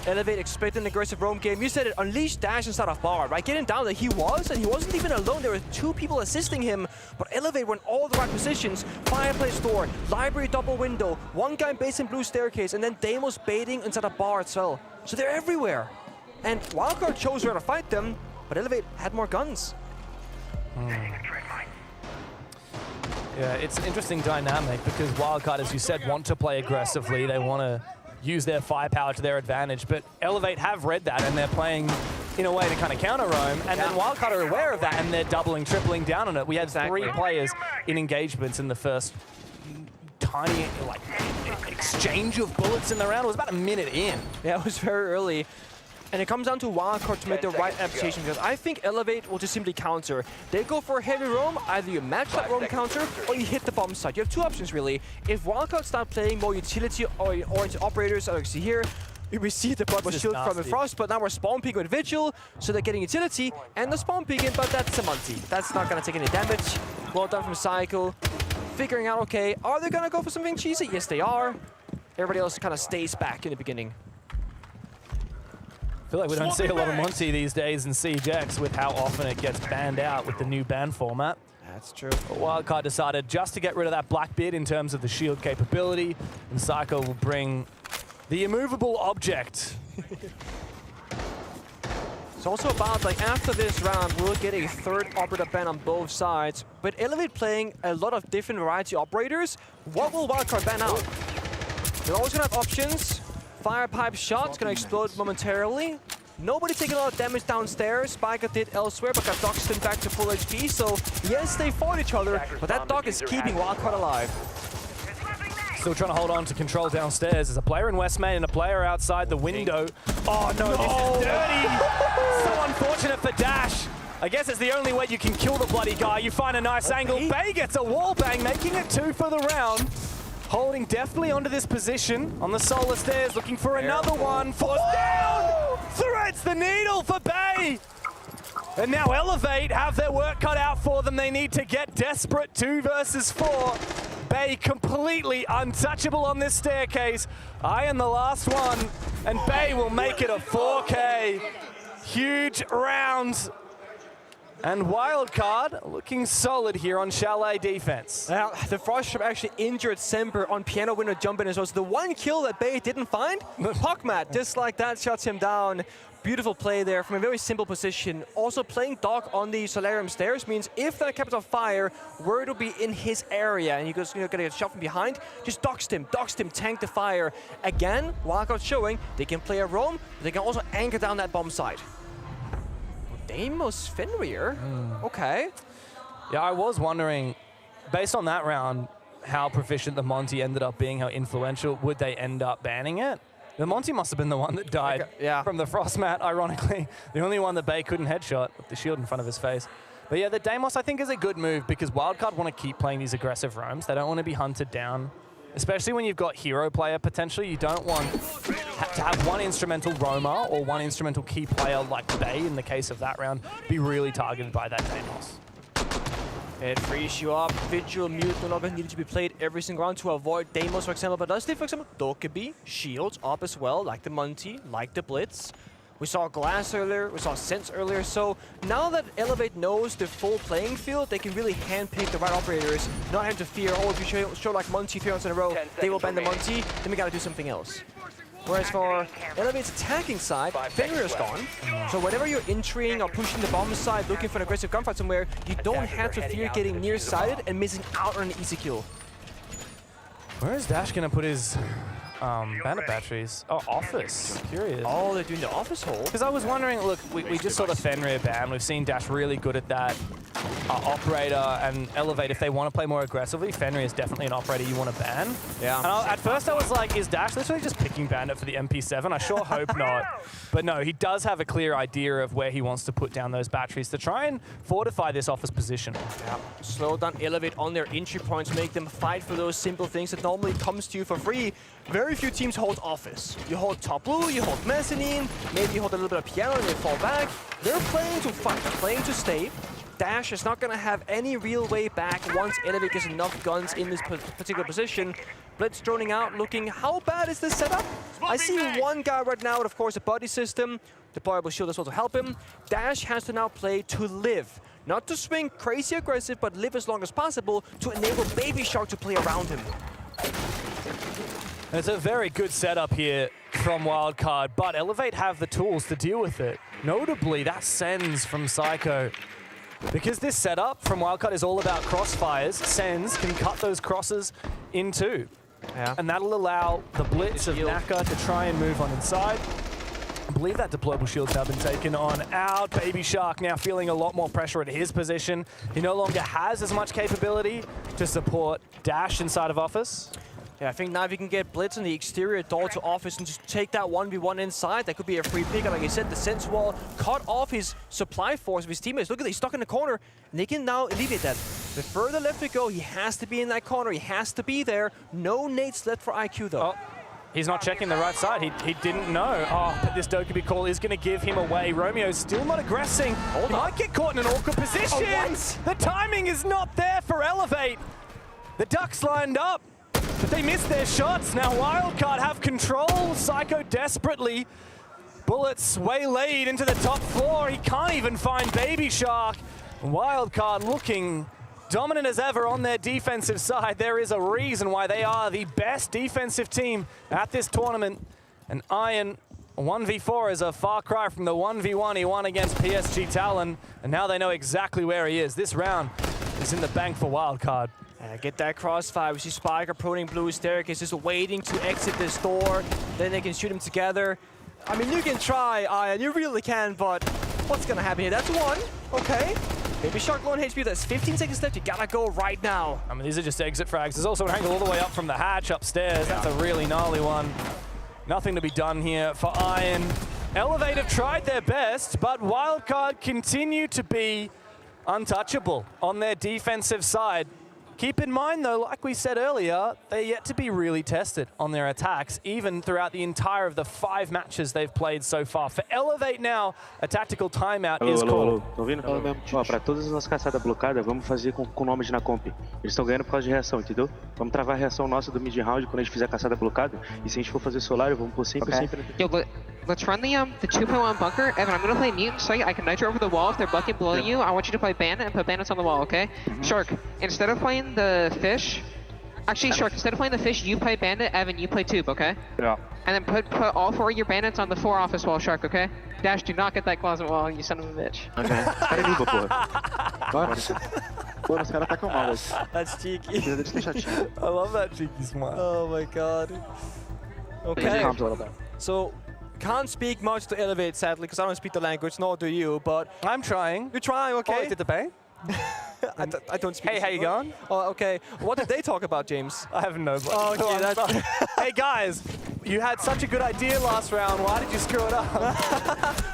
Elevate expecting an aggressive roam game. You said it, unleash Dash inside of bar, right? Getting down there, he was, and he wasn't even alone. There were 2 people assisting him, but Elevate were in all the right positions. Fireplace door, library double window, 1 guy in base and blue staircase, and then Deimos baiting inside of bar as well. So they're everywhere. And Wildcard chose where to fight them, but Elevate had more guns. Yeah, it's an interesting dynamic because Wildcard, as you said, want to play aggressively. They want to use their firepower to their advantage, but Elevate have read that and they're playing in a way to kind of counter roam, and then Wildcard are aware of that and they're doubling, tripling down on it. We had 3 players in engagements in the first tiny exchange of bullets in the round. It was about a minute in. Yeah, it was very early. And it comes down to Wildcard to make the right adaptation, because I think Elevate will just simply counter. They go for a heavy roam, either you match that roam counter or you hit the bomb site. You have 2 options really. If Wildcard start playing more utility-oriented operators, as you see here, we see the bot was shielded from the Frost, but now we're spawn peeking with Vigil, so they're getting utility and the spawn peeking, but that's a multi. That's not gonna take any damage. Well done from Cycle. Figuring out, okay, are they gonna go for something cheesy? Yes, they are. Everybody else kind of stays back in the beginning. I feel like we don't see a lot of Monty these days in CJX with how often it gets banned out with the new ban format. That's true. But Wildcard decided just to get rid of that black bid in terms of the shield capability, and Psycho will bring the immovable object. It's also about, like, after this round, we'll get a 3rd operator ban on both sides. But Elevate playing a lot of different variety operators, what will Wildcard ban out? They're always gonna have options. Fire pipe shot's gonna explode momentarily. Nobody taking a lot of damage downstairs. Spiker did elsewhere, but got Doxton back to full HP. So yes, they fought each other, but that dog is keeping Wildcard alive. Still trying to hold on to control downstairs. There's a player in West Main and a player outside the window. Oh no, this is dirty. So unfortunate for Dash. I guess it's the only way you can kill the bloody guy. You find a nice angle. Bay gets a wall bang, making it 2 for the round. Holding definitely onto this position on the solar stairs, looking for another one. Forced down! Threads the needle for Bay! And now Elevate have their work cut out for them. They need to get desperate. 2 versus 4. Bay completely untouchable on this staircase. Iron the last one, and Bay will make it a 4K. Huge round. And Wildcard looking solid here on Chalet defense. Now, the Frost actually injured Semper on piano window jumping as well. So the one kill that Bay didn't find, Puckmat, just like that, shuts him down. Beautiful play there from a very simple position. Also playing Doc on the Solarium stairs means if that Capital Fire were to be in his area and he's gonna get shot from behind, just doxed him, tank the fire. Again, Wildcard showing they can play a roam, but they can also anchor down that bomb site. Deimos Fenrir, okay. Yeah, I was wondering, based on that round, how proficient the Monty ended up being, how influential, would they end up banning it? The Monty must have been the one that died from the Frost mat, ironically. The only one that Bay couldn't headshot with the shield in front of his face. But yeah, the Deimos I think is a good move because Wildcard want to keep playing these aggressive roams. They don't want to be hunted down. Especially when you've got hero player potentially, you don't want to have one instrumental roamer or one instrumental key player like Bay in the case of that round be really targeted by that Deimos. It frees you up. Vigil, Mute no longer needed to be played every single round to avoid Deimos, for example. But does for example, Dokkaebi, shields up as well, like the Monty, like the Blitz. We saw Glass earlier, we saw Sense earlier, so now that Elevate knows the full playing field, they can really handpick the right operators, not having to fear, oh, if you show like Monty 3 rounds in a row, they will ban the Monty, then we gotta do something else. Whereas for Elevate's attacking side, Fenrir's gone, so whenever you're entering or pushing the bomb side, looking for an aggressive gunfight somewhere, you don't have to fear getting nearsighted and missing out on an easy kill. Where is Dash gonna put his bandit batteries? Oh, office. Curious. Oh, they're doing the office hole? Because I was wondering, look, we just saw the Fenrir ban. We've seen Dash really good at that. Operator and Elevate, if they want to play more aggressively, Fenrir is definitely an operator you want to ban. Yeah. And at first I was like, is Dash literally just picking bandit for the MP7? I sure hope not. But no, he does have a clear idea of where he wants to put down those batteries to try and fortify this office position. Yeah. Slow down Elevate on their entry points, make them fight for those simple things that normally comes to you for free. Very few teams hold office. You hold top blue, you hold mezzanine, maybe you hold a little bit of piano and they fall back. They're playing to fight, playing to stay. Dash is not going to have any real way back once Elevate gets enough guns in this particular position. Blitz droning out, looking, how bad is this setup? I see one guy right now with, of course, a body system. Deployable shield as well to help him. Dash has to now play to live. Not to swing crazy aggressive, but live as long as possible to enable Baby Shark to play around him. It's a very good setup here from Wildcard, but Elevate have the tools to deal with it. Notably, that sends from Psycho. Because this setup from Wildcard is all about crossfires, Sens can cut those crosses in two. Yeah. And that'll allow the Blitz of Naka to try and move on inside. I believe that deployable shield's now been taken on out. Baby Shark now feeling a lot more pressure at his position. He no longer has as much capability to support Dash inside of Office. Yeah, I think now if you can get Blitz on the exterior door to Office and just take that 1v1 inside, that could be a free pick. And like I said, the Sense Wall cut off his supply force of his teammates. Look at that, he's stuck in the corner, and they can now alleviate that. The further left we go, he has to be in that corner, he has to be there. No nades left for IQ though. Oh, he's not checking the right side, he didn't know. Oh, but this Dokkaebi call is gonna give him away. Romeo's still not aggressing. He might get caught in an awkward position. Oh, the timing is not there for Elevate. The Ducks lined up, but they missed their shots. Now Wildcard have control. Psycho desperately. Bullets waylaid into the top floor. He can't even find Baby Shark. Wildcard looking dominant as ever on their defensive side. There is a reason why they are the best defensive team at this tournament. And Iron 1v4 is a far cry from the 1v1 he won against PSG Talon. And now they know exactly where he is. This round is in the bank for Wildcard. Get that crossfire. We see Spike approaching blue staircase, just waiting to exit this door. Then they can shoot him together. I mean, you can try, Iron, you really can, but what's gonna happen here? That's one, okay. Baby Shark low on HP, there's 15 seconds left, you gotta go right now. I mean, these are just exit frags. There's also an angle all the way up from the hatch upstairs. That's a really gnarly one. Nothing to be done here for Iron. Elevate have tried their best, but Wildcard continue to be untouchable on their defensive side. Keep in mind, though, like we said earlier, they're yet to be really tested on their attacks, even throughout the entire of the 5 matches they've played so far. For Elevate now, a tactical timeout is called. Tô ouvindo? Ó, pra todas as nossas caçadas blocadas, vamos fazer com nomes na comp. Eles estão ganhando por causa de reação, entendeu? Vamos travar a reação nossa do mid-round quando a gente fizer a caçada blockada. E se a gente for fazer solar, vamos pôr sempre. Yo, let's run the 2.1 bunker. Evan, I'm gonna play mutant, so I can nitro over the wall. If they're bucking below you, I want you to play bandit and put bandits on the wall, okay? Shark, instead of playing the fish, actually Shark, instead of playing the fish, you play bandit. Evan, you play tube, okay? Yeah. And then put all 4 of your bandits on the 4 office wall, Shark, okay? Dash, do not get that closet wall, you son of a bitch. Okay. Cara limpa, porra. Bora. Pô, os caras atacam mal, mas... That's cheeky. I love that cheeky smile. Oh my god. Okay. So, can't speak much to Elevate, sadly, because I don't speak the language, nor do you, but... I'm trying. You're trying, okay. Oh, did the bang? I don't speak. Hey, how you going? Oh, okay. What did they talk about, James? I have no clue. Oh, okay, that's... Hey, guys, you had such a good idea last round. Why did you screw it up?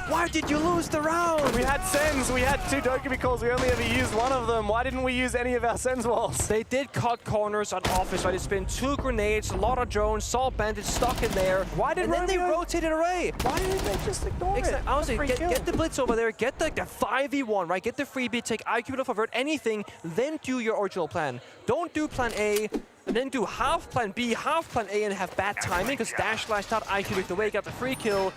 Why did you lose the round? We had sends. We had 2 Dokumi calls. We only ever used one of them. Why didn't we use any of our sends walls? They did cut corners on office, right? They spent 2 grenades, a lot of drones, saw bandits stuck in there. Why did then they rotated away? Why didn't they just ignore it? Honestly, get the blitz over there, get the 5v1, right? Get the freebie, take IQ to avert anything, then do your original plan. Don't do plan A, and then do half plan B, half plan A, and have bad timing, because dash flashed out, IQ with the way, got the free kill.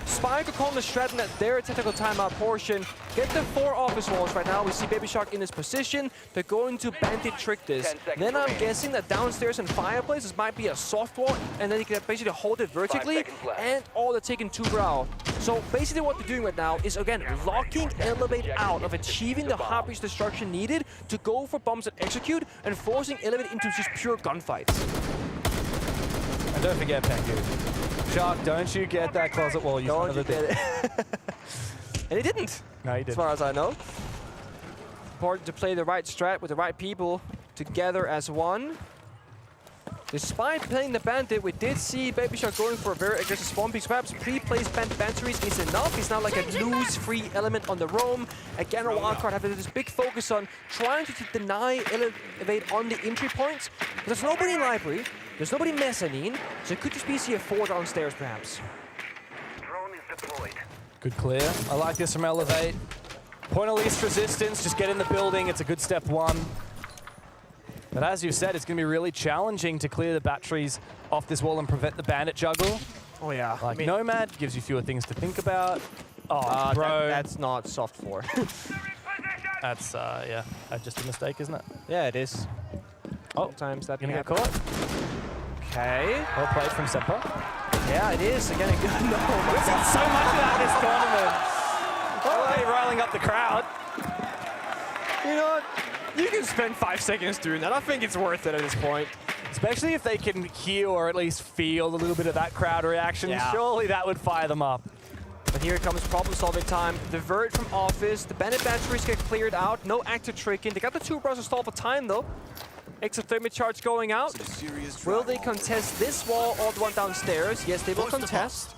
Spike are calling the Stratton at their technical timeout portion. Get the 4 office walls right now. We see Baby Shark in this position. They're going to bandit trick this. Then I'm guessing that downstairs in Fireplace, this might be a soft wall, and then you can basically hold it vertically, and all they're taking 2 brow. So basically what they're doing right now is, again, locking Elevate out of achieving the hard breach destruction needed to go for bombs that execute, and forcing Elevate into just pure gunfights. And don't forget Pengu. Shark, don't you get that closet wall, you son of a bitch. And he didn't. No, he didn't. As far as I know. Important to play the right strat with the right people together as one. Despite playing the bandit, we did see Baby Shark going for a very aggressive spawn piece. Perhaps pre-placed batteries is enough. He's not like a loose free element on the roam. Again, a Wildcard having this big focus on trying to deny Elevate on the entry points. There's nobody in library. There's nobody mezzanine, so it could just be CF4 downstairs, perhaps. Drone is deployed. Good clear. I like this from Elevate. Point of least resistance, just get in the building. It's a good step 1. But as you said, it's going to be really challenging to clear the batteries off this wall and prevent the bandit juggle. Oh, yeah. Like Nomad gives you fewer things to think about. Oh, bro. That's not soft 4. That's, yeah, just a mistake, isn't it? Yeah, it is. Oh, sometimes that gonna get happen. caught. Okay. Well played from Semper. Yeah, it is. Again, a good no. We've seen so much of that this tournament. Oh, they're riling up the crowd. You know what? You can spend 5 seconds doing that. I think it's worth it at this point. Especially if they can hear or at least feel a little bit of that crowd reaction. Yeah. Surely that would fire them up. But here comes problem-solving time. The Vert from office. The bandit batteries get cleared out. No active tricking. They got the 2 bros installed for time, though. Exothermic charge going out. Will they contest this wall or the one downstairs? Yes, they will contest.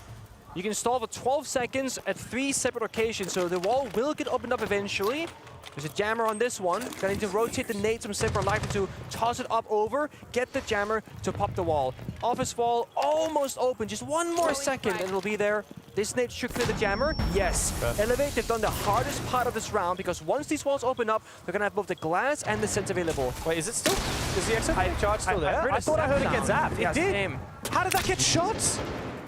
You can install for 12 seconds at 3 separate occasions, so the wall will get opened up eventually. There's a jammer on this one. Gonna need to rotate the nades from separate life to toss it up over, get the jammer to pop the wall. Office wall almost open, just 1 more second and it'll be there. This nade should clear the jammer. Yes. Elevate, they've done the hardest part of this round because once these walls open up, they're gonna have both the glass and the sense available. Wait, is it still? Is the exothermic charge still there? I thought I heard it get zapped. It did. Same. How did that get shot?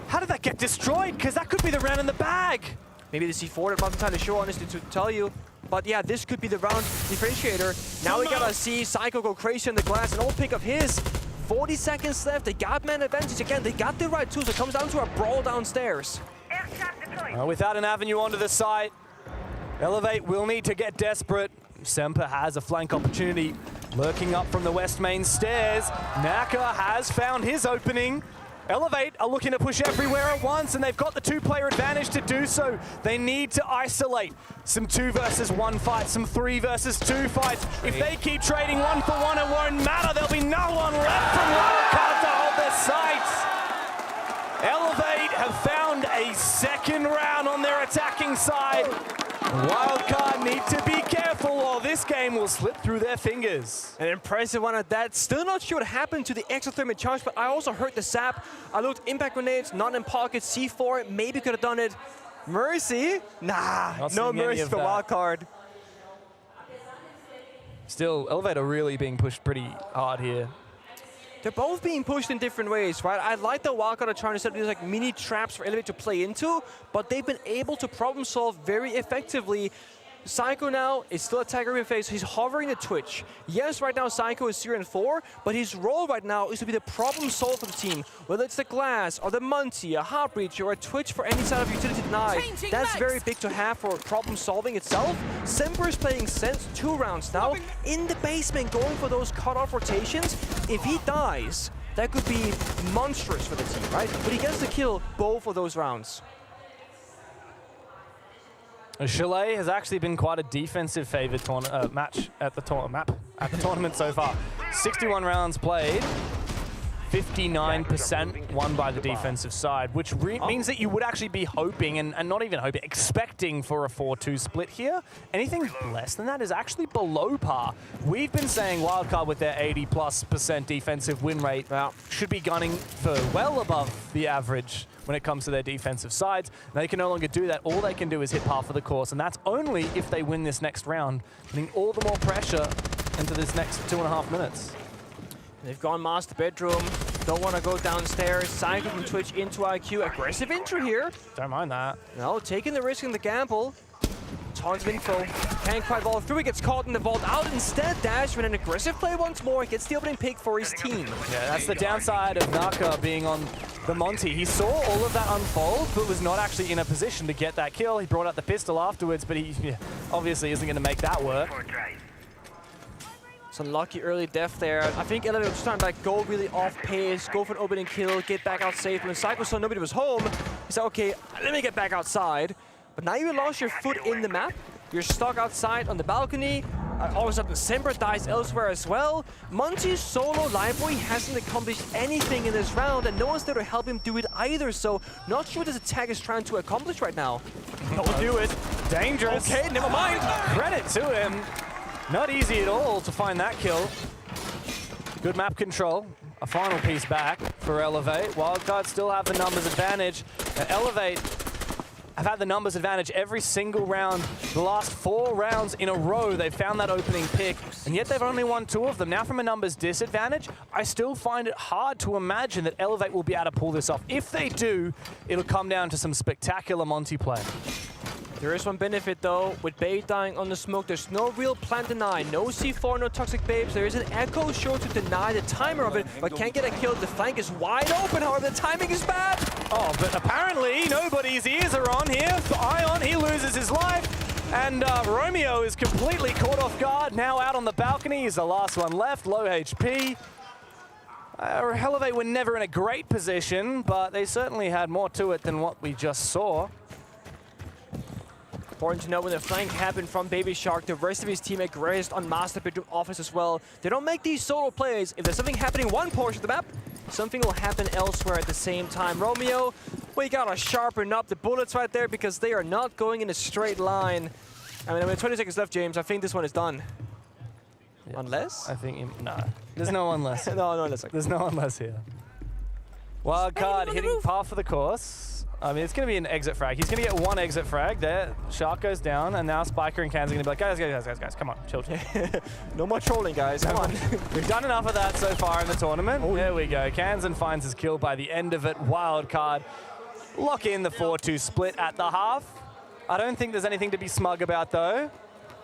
How did that get destroyed? Because that could be the round in the bag. Maybe the C4 at not entirely sure, honestly, to tell you. But yeah, this could be the round differentiator. Now we gotta see Psycho go crazy on the glass and all pick up his. 40 seconds left. They got man advantage again. They got the right tools. It comes down to a brawl downstairs. Without an avenue onto the site, Elevate will need to get desperate. Semper has a flank opportunity lurking up from the west main stairs. Naka has found his opening. Elevate are looking to push everywhere at once, and they've got the 2-player advantage to do so. They need to isolate some 2 versus 1 fights, some 3 versus 2 fights. If they keep trading 1 for 1, it won't matter. There'll be no one left from Wildcard to hold their sights. Elevate have found a second round on their attacking side. Wildcard need to be careful or this game will slip through their fingers. An impressive one at that. Still not sure what happened to the exothermic charge, but I also heard the sap. I looked impact grenades, not in pocket, C4, maybe could have done it. Mercy? Nah, no mercy for Wildcard. Still, Elevate are really being pushed pretty hard here. They're both being pushed in different ways, right? I like that Wildcard are trying to set up these like mini traps for Elevate to play into, but they've been able to problem solve very effectively. Psycho now is still attacking in phase. He's hovering the Twitch. Yes, right now Psycho is 0-4, but his role right now is to be the problem solver for the team. Whether it's the Glass or the Munty, a Heartbreach, or a Twitch for any side of utility deny. That's very big to have for problem solving itself. Semper is playing Sense 2 rounds now in the basement, going for those cutoff rotations. If he dies, that could be monstrous for the team, right? But he gets to kill both of those rounds. Chalet has actually been quite a defensive favored match at the tournament so far. 61 rounds played, 59% won by the defensive side, which means that you would actually be hoping, and not even hoping, expecting for a 4-2 split here. Anything less than that is actually below par. We've been saying Wildcard with their 80+% defensive win rate should be gunning for well above the average when it comes to their defensive sides. They can no longer do that. All they can do is hit par for the course, and that's only if they win this next round, putting all the more pressure into this next 2.5 minutes. They've gone master bedroom, don't want to go downstairs. Psycho from Twitch into IQ, aggressive entry here. Don't mind that. No, taking the risk and the gamble. Tons of info, can't quite vault through, he gets caught in the vault out instead. Dash with an aggressive play once more, gets the opening pick for his team. Yeah, that's the downside of Naka being on the Monty. He saw all of that unfold, but was not actually in a position to get that kill. He brought out the pistol afterwards, but he obviously isn't going to make that work. Some lucky early death there. I think Elevate was trying to like go really off pace, go for an opening kill, get back out safe. When Psycho saw nobody was home, he said, okay, let me get back outside. But now you lost your foot in the map. You're stuck outside on the balcony. All of a sudden, Semper dies elsewhere as well. Monty's solo library hasn't accomplished anything in this round, and no one's there to help him do it either. So, not sure what this attack is trying to accomplish right now. Don't do it. Dangerous. Okay, never mind. Credit to him. Not easy at all to find that kill. Good map control. A final piece back for Elevate. Wildcard still have the numbers advantage. And Elevate have had the numbers advantage every single round. The last 4 rounds in a row, they've found that opening pick, and yet they've only won 2 of them. Now from a numbers disadvantage, I still find it hard to imagine that Elevate will be able to pull this off. If they do, it'll come down to some spectacular Monty play. There is one benefit though, with Babe dying on the smoke, there's no real plant deny, no C4, no toxic babes. There is an echo sure to deny the timer of it, but can't get a kill. The flank is wide open, however the timing is bad. Oh, but apparently nobody's ears are on here. For Ion, he loses his life. And Romeo is completely caught off guard, now out on the balcony. He's the last one left, low HP. Elevate were never in a great position, but they certainly had more to it than what we just saw. Important to know when the flank happened from Baby Shark, the rest of his team aggressed on Master Bedroom Office as well. They don't make these solo plays. If there's something happening in one portion of the map, something will happen elsewhere at the same time. Romeo, we gotta sharpen up the bullets right there because they are not going in a straight line. I mean, with 20 seconds left, James, I think this one is done. Yeah. Unless? I think, no. There's no unless. No, unless. There's no unless here. Wildcard hitting par for the course. I mean, it's going to be an exit frag. He's going to get 1 exit frag. There, Shark goes down, and now Spiker and Cans are going to be like, guys, come on, chill. No more trolling, guys, come on. We've done enough of that so far in the tournament. Oh, there we go. Kansan finds his kill by the end of it. Wildcard lock in the 4-2 split at the half. I don't think there's anything to be smug about, though.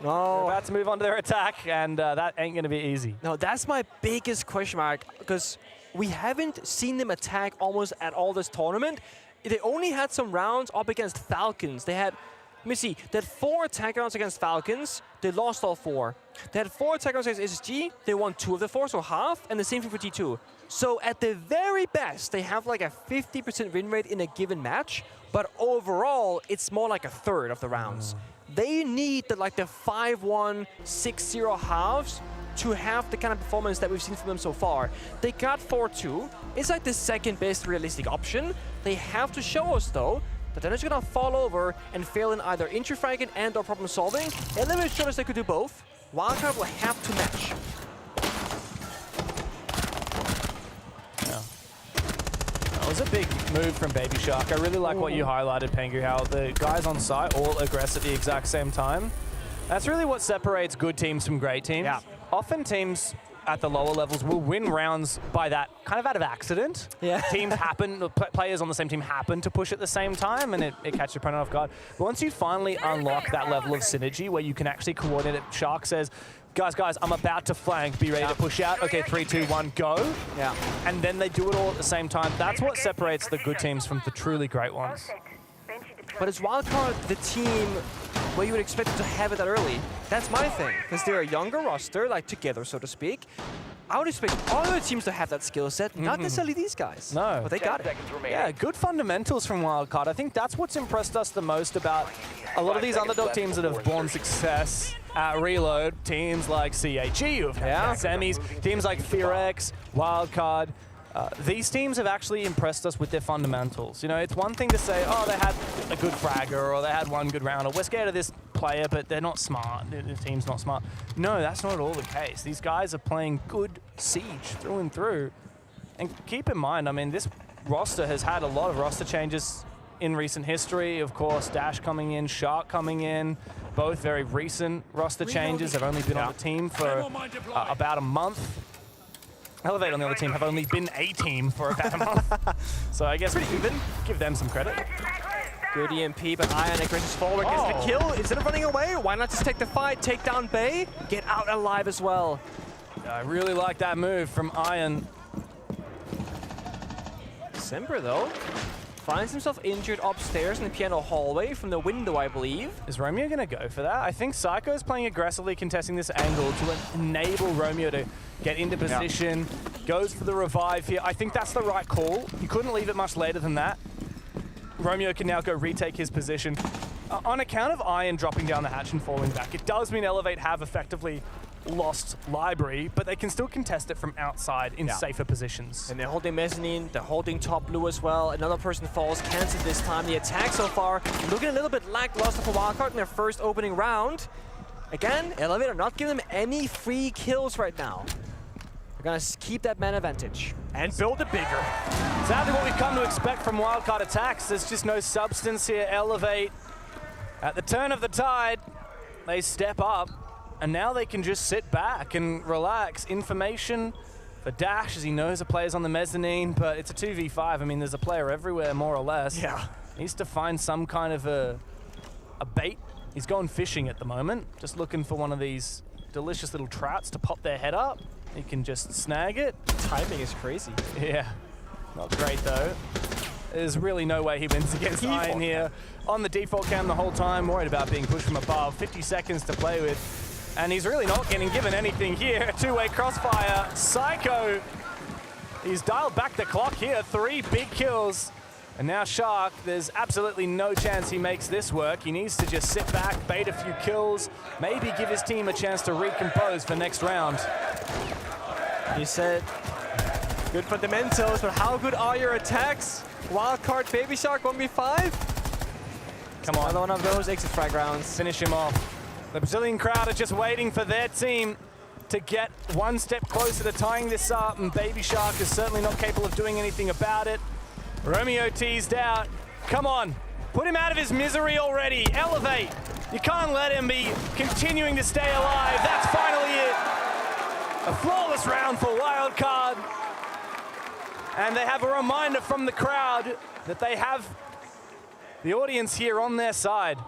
No. They're about to move on to their attack, and that ain't going to be easy. No, that's my biggest question mark, because we haven't seen them attack almost at all this tournament. They only had some rounds up against Falcons. They had, let me see, they had 4 attack rounds against Falcons. They lost all 4. They had 4 attack rounds against SSG. They won 2 of the 4, so half, and the same thing for T2. So at the very best, they have like a 50% win rate in a given match, but overall, it's more like a third of the rounds. They need the 5-1, 6-0 halves to have the kind of performance that we've seen from them so far. They got 4-2. It's like the second best realistic option. They have to show us though that they're not just gonna fall over and fail in either entry fragging and or problem solving. Elevated showed us they could do both. Wildcard will have to match. That was a big move from Baby Shark. I really like what you highlighted, Pengu, how the guys on site all aggress at the exact same time. That's really what separates good teams from great teams. Yeah. Often teams at the lower levels will win rounds by that, kind of out of accident. Yeah. Teams happen, players on the same team happen to push at the same time, and it catches your opponent off guard. But once you finally unlock that level of synergy where you can actually coordinate it, Shark says, guys, I'm about to flank, be ready to push out. Okay, 3, 2, 1, go. Yeah. And then they do it all at the same time. That's what separates the good teams from the truly great ones. But is Wildcard the team where you would expect them to have it that early? That's my thing, because they're a younger roster, like together, so to speak. I would expect other teams to have that skill set, not necessarily these guys. No. But they got it. Yeah, good fundamentals from Wildcard. I think that's what's impressed us the most about a lot of these underdog teams that have borne success at Reload. Teams like CAG, who have had semis, teams like FEARX, Wildcard. These teams have actually impressed us with their fundamentals. You know, it's one thing to say, oh, they had a good fragger, or they had one good round, or we're scared of this player, but they're not smart. The team's not smart. No, that's not at all the case. These guys are playing good Siege through and through. And keep in mind, I mean, this roster has had a lot of roster changes in recent history. Of course, Dash coming in, Shark coming in, both very recent roster changes. They've only been on the team for about a month. Elevate on the other team have only been a team for about a month. So I guess we even give them some credit. Good EMP, but Ion aggresses forward, gets the kill. Instead of running away, why not just take the fight, take down Bay, get out alive as well. I really like that move from Ion. Semper, though, finds himself injured upstairs in the piano hallway from the window, I believe. Is Romeo going to go for that? I think Psycho's playing aggressively, contesting this angle to enable Romeo to get into position. Goes for the revive here. I think that's the right call. He couldn't leave it much later than that. Romeo can now go retake his position. On account of Iron dropping down the hatch and falling back, it does mean Elevate have effectively lost library, but they can still contest it from outside in safer positions. And they're holding mezzanine, they're holding top blue as well. Another person falls, cancelled this time. The attack so far looking a little bit lackluster for Wildcard in their first opening round. Again, Elevate are not giving them any free kills right now. They're gonna keep that man advantage and build it bigger. Sadly, what we've come to expect from Wildcard attacks, there's just no substance here. Elevate, at the turn of the tide, they step up. And now they can just sit back and relax. Information for Dash, as he knows the player's on the mezzanine, but it's a 2v5. I mean, there's a player everywhere, more or less. Yeah. Needs to find some kind of a bait. He's going fishing at the moment, just looking for one of these delicious little trouts to pop their head up. He can just snag it. Timing is crazy. Yeah, not great though. There's really no way he wins against Iron here. On the default cam the whole time, worried about being pushed from above. 50 seconds to play with. And he's really not getting given anything here. Two-way crossfire. Psycho, he's dialed back the clock here. 3 big kills. And now Shark, there's absolutely no chance he makes this work. He needs to just sit back, bait a few kills, maybe give his team a chance to recompose for next round. You said good fundamentals, but how good are your attacks? Wildcard Baby Shark 1v5? Come on. Another one of those exit frag rounds. Finish him off. The Brazilian crowd are just waiting for their team to get one step closer to tying this up, and Baby Shark is certainly not capable of doing anything about it. Romeo teased out. Come on, put him out of his misery already. Elevate. You can't let him be continuing to stay alive. That's finally it. A flawless round for Wildcard. And they have a reminder from the crowd that they have the audience here on their side.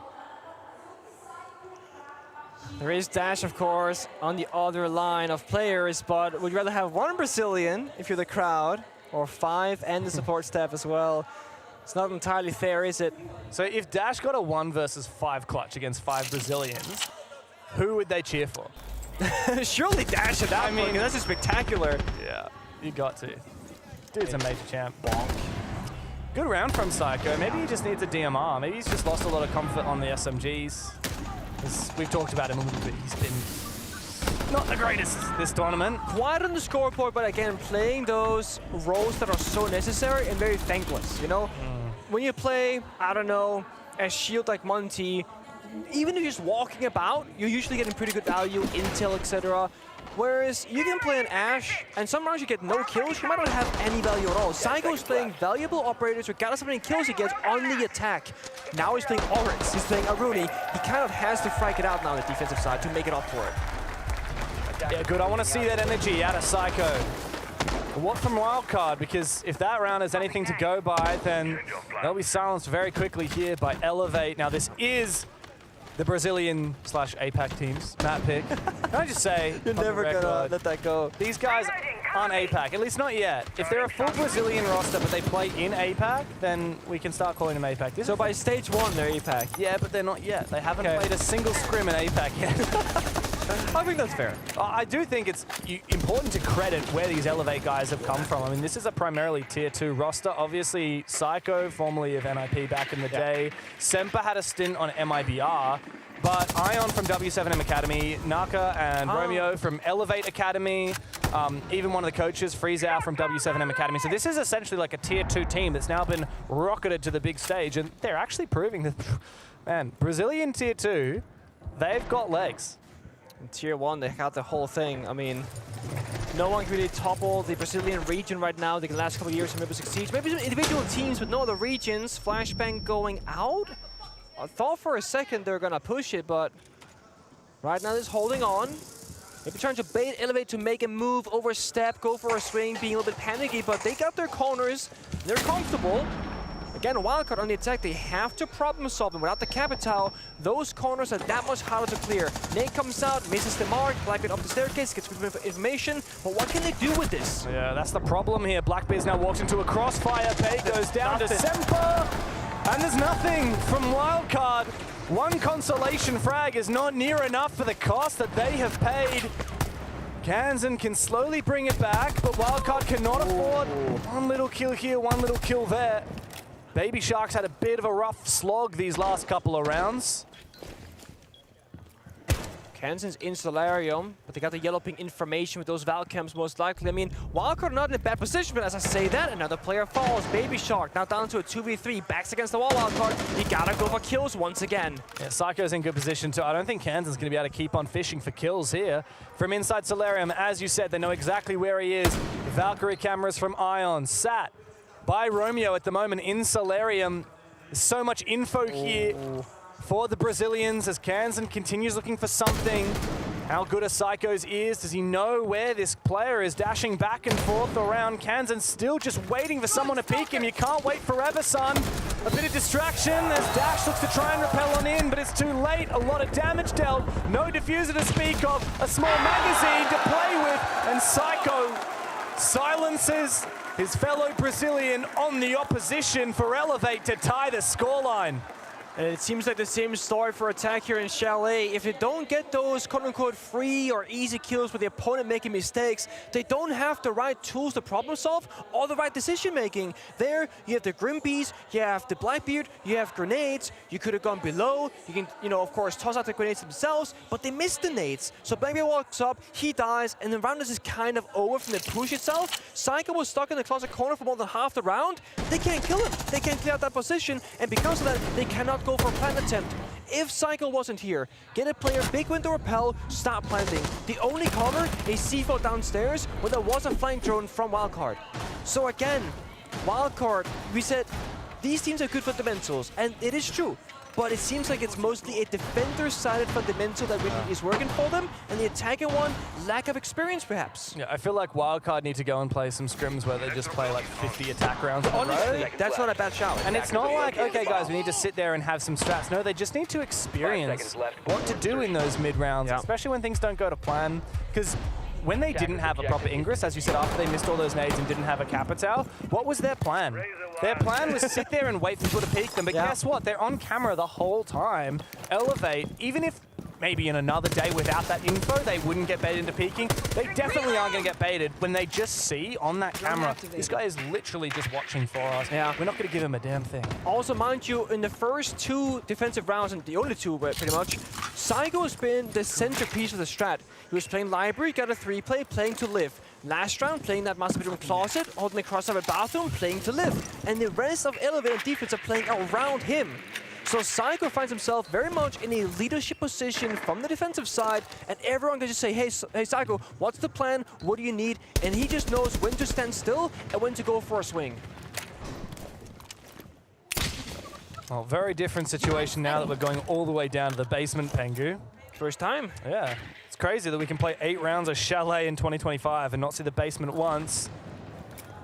There is Dash, of course, on the other line of players, but would you rather have 1 Brazilian if you're the crowd, or 5 and the support staff as well? It's not entirely fair, is it? So if Dash got a 1 versus 5 clutch against 5 Brazilians, who would they cheer for? Surely dash at that I mean, that's just spectacular. Yeah, you got to. Dude's a major champ. Bonk. Good round from Psycho. Maybe he just needs a DMR. Maybe he's just lost a lot of comfort on the SMGs. We've talked about him a little bit. He's been not the greatest this tournament. Quiet on the scoreboard, but again, playing those roles that are so necessary and very thankless, you know? When you play, I don't know, a shield like Monty, even if you're just walking about, you're usually getting pretty good value, intel, etc. Whereas you can play an Ashe, and some rounds you get no kills, you might not have any value at all. Psycho is playing valuable operators regardless of how many kills he gets on the attack. Now he's playing Oryx, he's playing Aruni. He kind of has to frag it out now on the defensive side to make it up for it. Yeah, good. I want to see that energy out of Psycho. What from Wildcard? Because if that round has anything to go by, then they'll be silenced very quickly here by Elevate. Now this is the Brazilian / APAC teams. Matt Pick. Can I just say, you're never gonna let that go. These guys aren't APAC, at least not yet. If they're a full Brazilian roster, but they play in APAC, then we can start calling them APAC. So by stage 1, they're APAC. Yeah, but they're not yet. They haven't played a single scrim in APAC yet. I think that's fair. I do think it's important to credit where these Elevate guys have come from. I mean, this is a primarily Tier 2 roster. Obviously, Psycho, formerly of NIP back in the day. Semper had a stint on MIBR. But Ion from W7M Academy, Naka and Romeo from Elevate Academy, even one of the coaches, Freezow from W7M Academy. So this is essentially like a Tier 2 team that's now been rocketed to the big stage. And they're actually proving that, man, Brazilian Tier 2, they've got legs. In Tier 1, they got the whole thing. I mean, no one can really topple the Brazilian region right now. The last couple of years, maybe succeeds. Maybe some individual teams, but no other regions. Flashbang going out. I thought for a second they're gonna push it, but right now they're holding on. Maybe trying to bait Elevate to make a move, overstep, go for a swing, being a little bit panicky, but they got their corners. They're comfortable. Again, Wildcard on the attack, they have to problem solve them. Without the Capital, those corners are that much harder to clear. Nate comes out, misses the mark, Blackbeard up the staircase, gets good information, but what can they do with this? Yeah, that's the problem here. Blackbeard's now walks into a crossfire, Pay goes down to Semper, and there's nothing from Wildcard. One consolation frag is not near enough for the cost that they have paid. Kansan can slowly bring it back, but Wildcard cannot afford one little kill here, one little kill there. Baby Shark's had a bit of a rough slog these last couple of rounds. Kansan's in Solarium, but they got the yellow ping information with those Valcams most likely. I mean, Wildcard not in a bad position, but as I say that, another player falls. Baby Shark now down to a 2v3, backs against the wall, Wildcard. You gotta go for kills once again. Yeah, Psycho's in good position too. I don't think Kansan's gonna be able to keep on fishing for kills here. From inside Solarium, as you said, they know exactly where he is. Valkyrie cameras from Ion, sat by Romeo at the moment in Solarium. There's so much info here for the Brazilians as Kansan continues looking for something. How good are Psycho's ears? Does he know where this player is dashing back and forth around? Kansan still just waiting for someone to peek him. You can't wait forever, son. A bit of distraction as Dash looks to try and repel on in, but it's too late. A lot of damage dealt. No diffuser to speak of. A small magazine to play with, and Psycho silences his fellow Brazilian on the opposition for Elevate to tie the scoreline. And it seems like the same story for attack here in Chalet. If you don't get those quote-unquote free or easy kills with the opponent making mistakes, they don't have the right tools to problem solve or the right decision making. There, you have the Grimbees, you have the Blackbeard, you have grenades. You could have gone below. You can, you know, of course, toss out the grenades themselves, but they missed the nades. So Blackbeard walks up, he dies, and the round is kind of over from the push itself. Psycho was stuck in the closet corner for more than half the round. They can't kill him. They can't clear out that position, and because of that, they cannot go for a plant attempt. If Psycho wasn't here, get a player big window repel, stop planting. The only cover is C4 downstairs when there was a flank drone from Wildcard. So again, Wildcard, we said these teams are good fundamentals, and it is true. But it seems like it's mostly a defender-sided fundamental that really is working for them, and the attacking one, lack of experience perhaps. Yeah, I feel like Wildcard need to go and play some scrims where they just play like 50 attack rounds. Honestly, that's not a bad shout. And it's not like, okay guys, we need to sit there and have some strats. No, they just need to experience what to do in those mid-rounds, especially when things don't go to plan. Because when they didn't have a proper Ingress, as you said, after they missed all those nades and didn't have a Capital, what was their plan? Their plan was to sit there and wait for people to peek them, but guess what? They're on camera the whole time. Elevate, even if maybe in another day without that info, they wouldn't get baited into peeking. They definitely aren't going to get baited when they just see on that camera, this guy is literally just watching for us. Yeah. We're not going to give him a damn thing. Also, mind you, in the first 2 defensive rounds, and the only 2 pretty much, Psycho has been the centerpiece of the strat. He was playing Library, got a 3-play, playing to live. Last round, playing that master bedroom closet, holding the crossover bathroom, playing to live. And the rest of Elevate and defense are playing around him. So Psycho finds himself very much in a leadership position from the defensive side, and everyone can just say, hey Psycho, what's the plan? What do you need? And he just knows when to stand still and when to go for a swing. Well, very different situation now that we're going all the way down to the basement, Pengu. First time. Yeah. It's crazy that we can play 8 rounds of Chalet in 2025 and not see the basement once.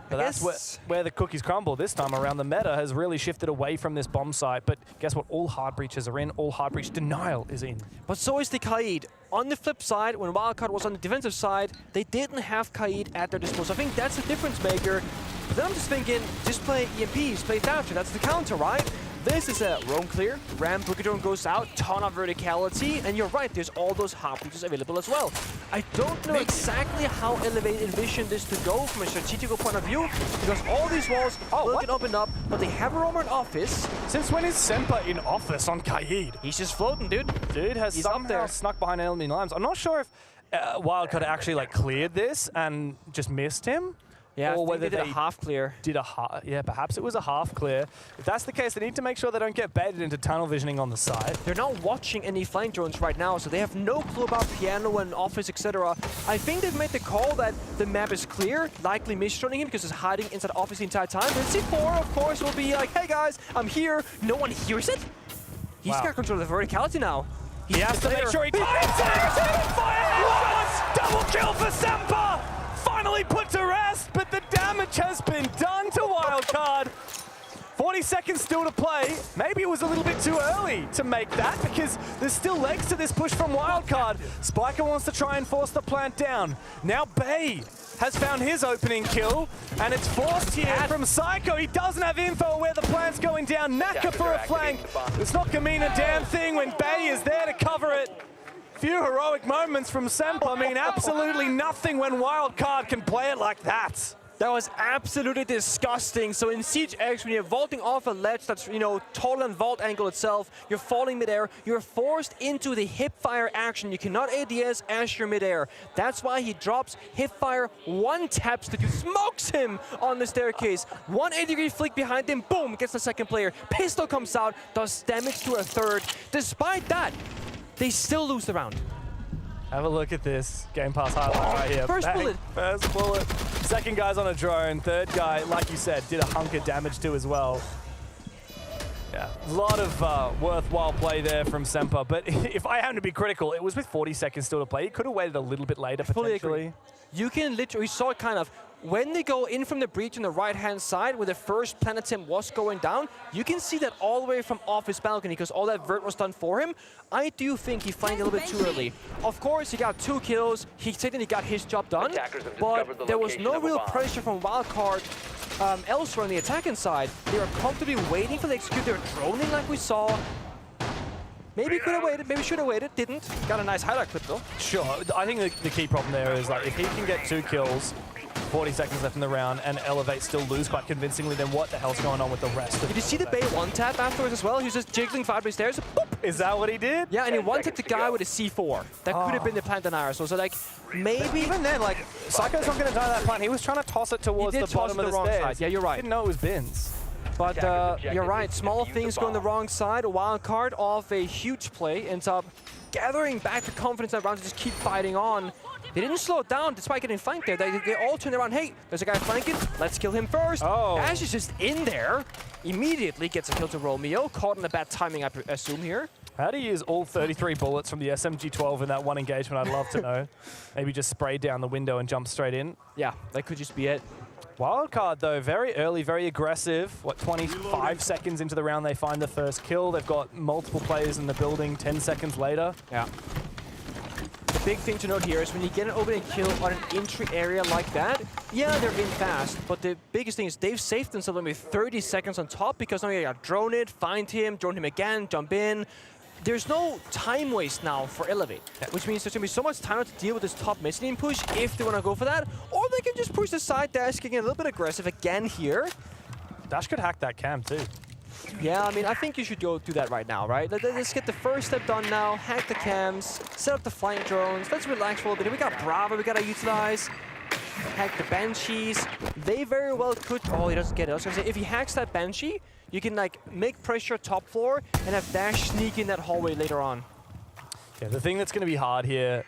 But that's where the cookies crumble this time around. The meta has really shifted away from this bomb site, but guess what? All hard breaches are in, all hard breach denial is in. But so is the Kaid. On the flip side, when Wildcard was on the defensive side, they didn't have Kaid at their disposal. I think that's the difference maker. But then I'm just thinking, just play EMPs, play Thatcher, that's the counter, right? This is a roam clear, Ram Boogie Drone goes out, ton of verticality, and you're right, there's all those hard breaches available as well. I don't know exactly how Elevate envisioned this to go from a strategical point of view, because all these walls will get opened up, but they have a roamer in office. Since when is Semper in office on Kaid? He's just floating, dude. Dude has somehow snuck behind enemy lines. I'm not sure if Wildcard actually like cleared this and just missed him. Yeah, or whether they did a half clear. Yeah, perhaps it was a half clear. If that's the case, they need to make sure they don't get baited into tunnel visioning on the side. They're not watching any flying drones right now, so they have no clue about piano and office, etc. I think they've made the call that the map is clear, likely misjoining him because he's hiding inside office the entire time. And C4, of course, will be like, hey guys, I'm here. No one hears it. He's got control of the verticality now. He has to make sure he finds it! Fire! Double kill for Semper! Finally put to rest, but the damage has been done to Wildcard. 40 seconds still to play. Maybe it was a little bit too early to make that because there's still legs to this push from Wildcard. Spiker wants to try and force the plant down. Now Bay has found his opening kill, and it's forced here from Psycho. He doesn't have info where the plant's going down. Naka for a flank. It's not gonna mean a damn thing when Bay is there to cover it. Few heroic moments from Semper. I mean, absolutely nothing when Wildcard can play it like that. That was absolutely disgusting. So in Siege X, when you're vaulting off a ledge that's, you know, taller than vault angle itself, you're falling midair, you're forced into the hipfire action. You cannot ADS as you're midair. That's why he drops hipfire, one taps that you smokes him on the staircase. 180-degree flick behind him, boom, gets the second player. Pistol comes out, does damage to a third. Despite that, they still lose the round. Have a look at this Game Pass highlight right here. First bullet. First bullet. Second guy's on a drone. Third guy, like you said, did a hunk of damage to as well. Yeah, a lot of worthwhile play there from Semper. But if I am to be critical, it was with 40 seconds still to play. He could have waited a little bit later, potentially. You can literally, we saw it kind of, when they go in from the breach on the right-hand side, where the first planet attempt was going down, you can see that all the way from off his balcony, because all that vert was done for him. I do think he flanked a little bit too early. Of course, he got 2 kills. He said that he got his job done, but there was no real pressure from Wildcard elsewhere on the attacking side. They were comfortably waiting for the execute. They were droning like we saw. Maybe could have waited, maybe should have waited, didn't. Got a nice highlight clip though. Sure, I think the key problem there is like if he can get 2 kills, 40 seconds left in the round, and Elevate still lose quite convincingly, then what the hell's going on with the rest of Did you see the Bay one-tap afterwards as well? He was just jiggling 5 stairs. Boop. Is that what he did? Yeah, and he one-tapped the guy with a C4. That could have been the plant denier. So like, maybe... Even then, like, Psycho's not going to die that plant. He was trying to toss it towards the bottom of the wrong stairs. side. Yeah, you're right. Didn't know it was bins. But you're right, small things going the wrong side. A Wildcard off a huge play ends up gathering back the confidence around to just keep fighting on. They didn't slow it down despite getting flanked there. They all turned around, hey, there's a guy flanking, let's kill him first. Oh. Ash is just in there, immediately gets a kill to Romeo, caught in the bad timing, I assume here. How do you use all 33 bullets from the SMG-12 in that one engagement? I'd love to know. Maybe just spray down the window and jump straight in. Yeah, that could just be it. Wildcard, though, very early, very aggressive. What, 25 seconds into the round, they find the first kill. They've got multiple players in the building 10 seconds later. Yeah. The big thing to note here is when you get an opening kill on an entry area like that, yeah, they're in fast, but the biggest thing is they've saved themselves with 30 seconds on top because now you got drone it, find him, drone him again, jump in. there's no time waste now for Elevate, which means there's going to be so much time to deal with this top mezzanine push if they want to go for that, or they can just push the side dash, getting a little bit aggressive again here. Dash could hack that cam too. Yeah, I mean, I think you should go do that right now, right? Let's get the first step done now, hack the cams, set up the flying drones, let's relax for a little bit. We got Bravo we gotta utilize, hack the Banshees. They very well could, oh, he doesn't get it. I was gonna say, if he hacks that Banshee, you can like make pressure top floor and have Dash sneak in that hallway later on. Yeah, the thing that's gonna be hard here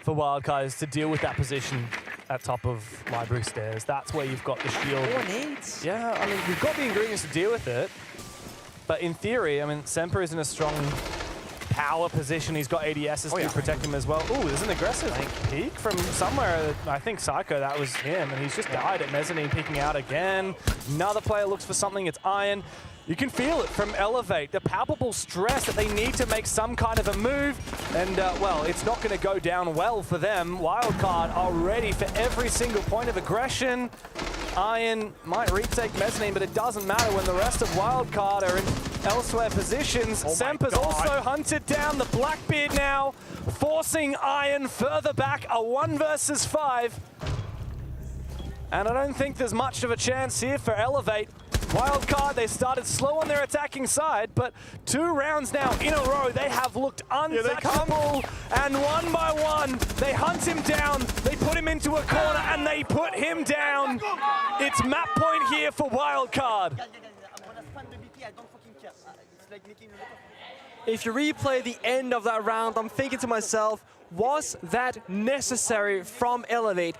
for Wildcard is to deal with that position at top of library stairs. That's where you've got the shield. 4 nades? Yeah, I mean, you've got the ingredients to deal with it. But in theory, I mean, Semper is in a strong power position. He's got ADSs to protect him as well. Ooh, there's an aggressive peek from somewhere. I think Psycho, that was him. And he's just died at mezzanine, peeking out again. Another player looks for something. It's Iron. You can feel it from Elevate, the palpable stress that they need to make some kind of a move. And, well, it's not going to go down well for them. Wildcard are ready for every single point of aggression. Iron might retake mezzanine, but it doesn't matter when the rest of Wildcard are in elsewhere positions. Semper's also hunted down the Blackbeard now, forcing Iron further back, a 1 versus 5. And I don't think there's much of a chance here for Elevate. Wildcard, they started slow on their attacking side, but 2 rounds now in a row, they have looked untouchable. And one by one, they hunt him down, they put him into a corner, and they put him down. It's map point here for Wildcard. If you replay the end of that round, I'm thinking to myself, was that necessary from Elevate?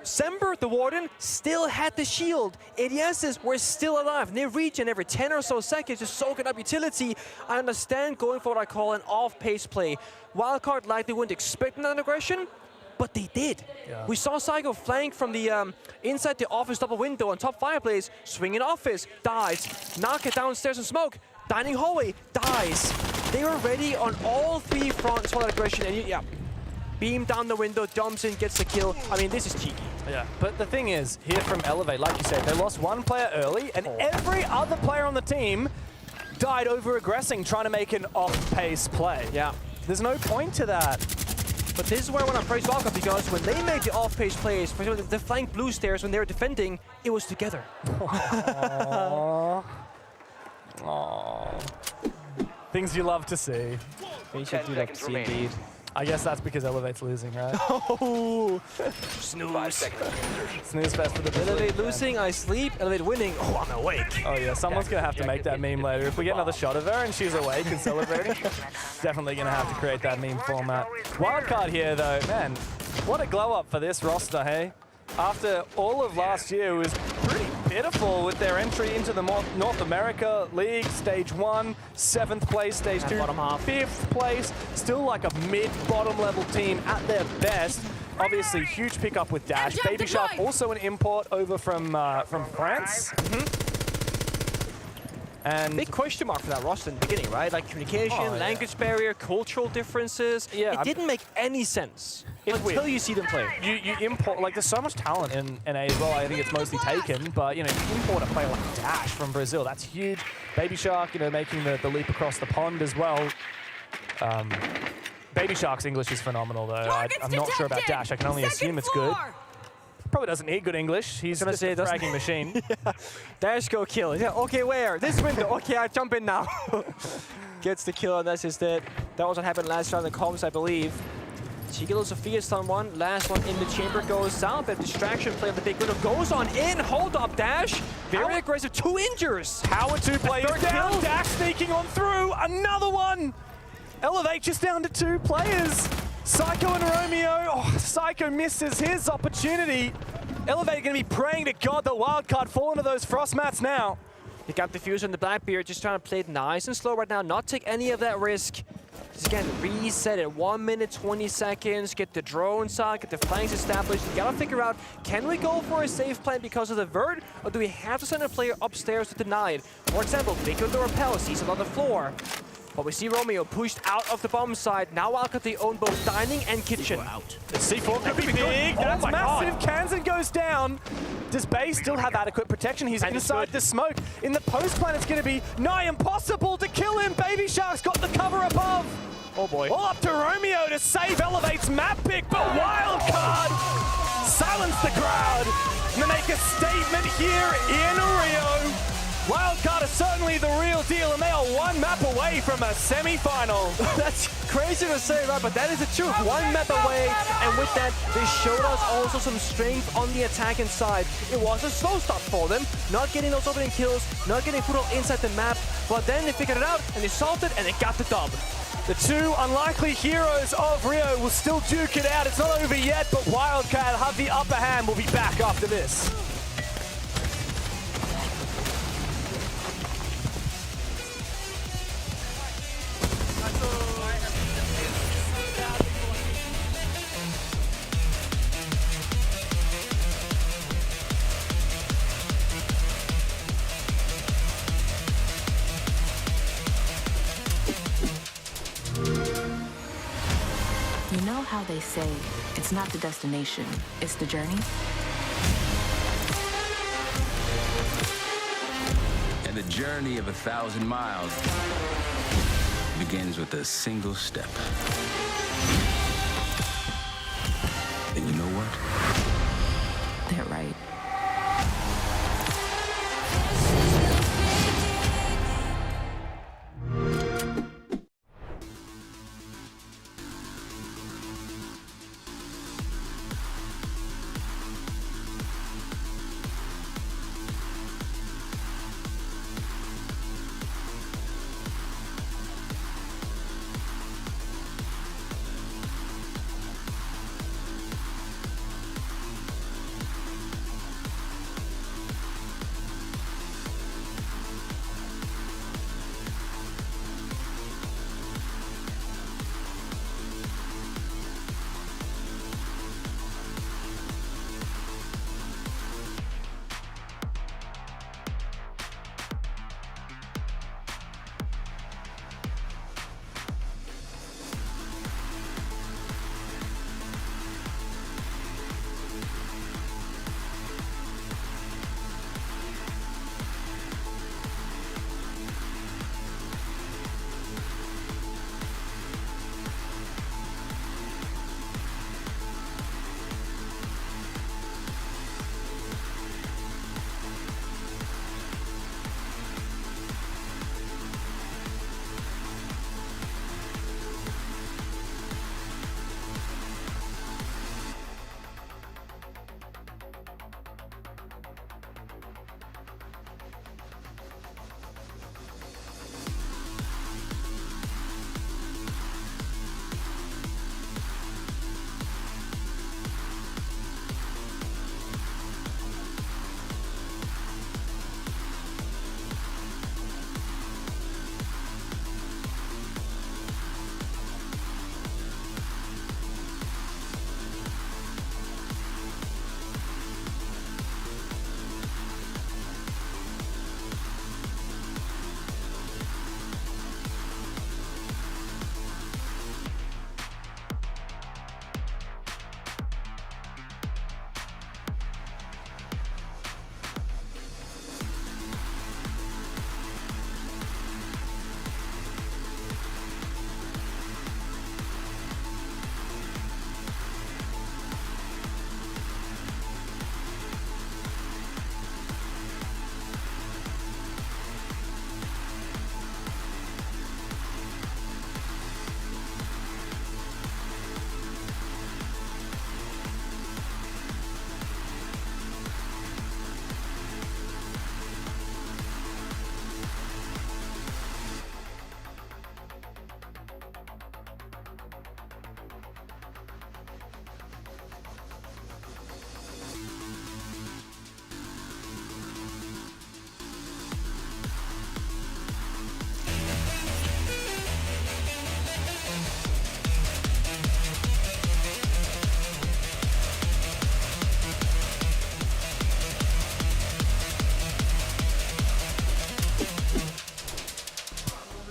Semper, the Warden, still had the shield. ADSs were still alive. And they regen every 10 or so seconds, just soaking up utility. I understand going for what I call an off-pace play. Wildcard likely wouldn't expect an aggression, but they did. Yeah. We saw Psycho flank from the inside the office double window on top fireplace, swinging office, dies. Knock it downstairs in smoke, dining hallway, dies. They were ready on all 3 fronts for that aggression, and yeah. Beam down the window, jumps in, gets the kill. I mean, this is cheeky. Yeah, but the thing is, here from Elevate, like you said, they lost 1 player early, and every other player on the team died over-aggressing, trying to make an off-pace play. Yeah. There's no point to that. But this is where I want to praise Wildcard, because when they made the off-pace plays, for example, the flank blue stairs, when they were defending, it was together. Aww. Aww. Things you love to see. Things you do love to see, indeed. I guess that's because Elevate's losing, right? Oh, snooze. Snooze fest for the Elevate losing, I sleep. Elevate winning, oh, I'm awake. Oh yeah, someone's gonna have to make that meme later. If we get another shot of her and she's awake and celebrating, definitely gonna have to create that meme format. Wildcard here though, man, what a glow up for this roster, hey? After all of last year, it was pretty pitiful with their entry into the North America League, Stage 1, 7th place, Stage 2, 5th place. Still like a mid-bottom level team at their best. Obviously, huge pickup with Dash. Baby Shark also an import over from France. And big question mark for that roster in the beginning, right? Like communication, language barrier, cultural differences. Yeah, it didn't make any sense until you see them play. You import, like there's so much talent in NA as well. I think it's mostly taken, but you know, you import a player like Dash from Brazil, that's huge. Baby Shark, you know, making the leap across the pond as well. Baby Shark's English is phenomenal though. I'm not sure about Dash. I can only assume it's good. Probably doesn't need good English. He's just a fragging machine. Yeah. Dash go kill. Yeah, okay, where? This window. Okay, I jump in now. Gets the kill, and that's just it. That was what happened last round in the comms, I believe. Chigilo Sophia stun one. Last one in the chamber goes down. But distraction play on the big window goes on in. Hold up, Dash. Very aggressive. 2 injures. Power 2 players down. Kill. Dash sneaking on through. Another one. Elevate just down to 2 players. Psycho and Romeo. Oh, Psycho misses his opportunity. Elevate going to be praying to God that Wildcard fall into those frost mats now. He got the fuse on the Blackbeard, just trying to play it nice and slow right now, not take any of that risk. Just again, reset it, 1 minute, 20 seconds, get the drone side, get the flanks established. You gotta figure out, can we go for a safe plan because of the vert, or do we have to send a player upstairs to deny it? For example, Vico the Repel sees it on the floor. But we see Romeo pushed out of the bomb side. Now Wildcard they own both dining and kitchen. C4 could be big. That's massive. Kansan goes goes down. Does Bay still have adequate protection? He's inside the smoke. In the post plant, it's going to be nigh impossible to kill him. Baby Shark's got the cover above. Oh boy. All up to Romeo to save Elevate's map pick, but Wildcard silence the crowd and make a statement here in Rio. Wildcard is certainly the real deal, and they are one map away from a semi-final. That's crazy to say, right? But that is the truth. One map away, and with that, they showed us also some strength on the attacking side. It was a slow start for them, not getting those opening kills, not getting foothold inside the map, but then they figured it out, and they solved it, and they got the dub. The two unlikely heroes of Rio will still duke it out. It's not over yet, but Wildcard have the upper hand. We'll be back after this. You know how they say, it's not the destination, it's the journey? And the journey of 1,000 miles begins with a single step. And you know what? They're right.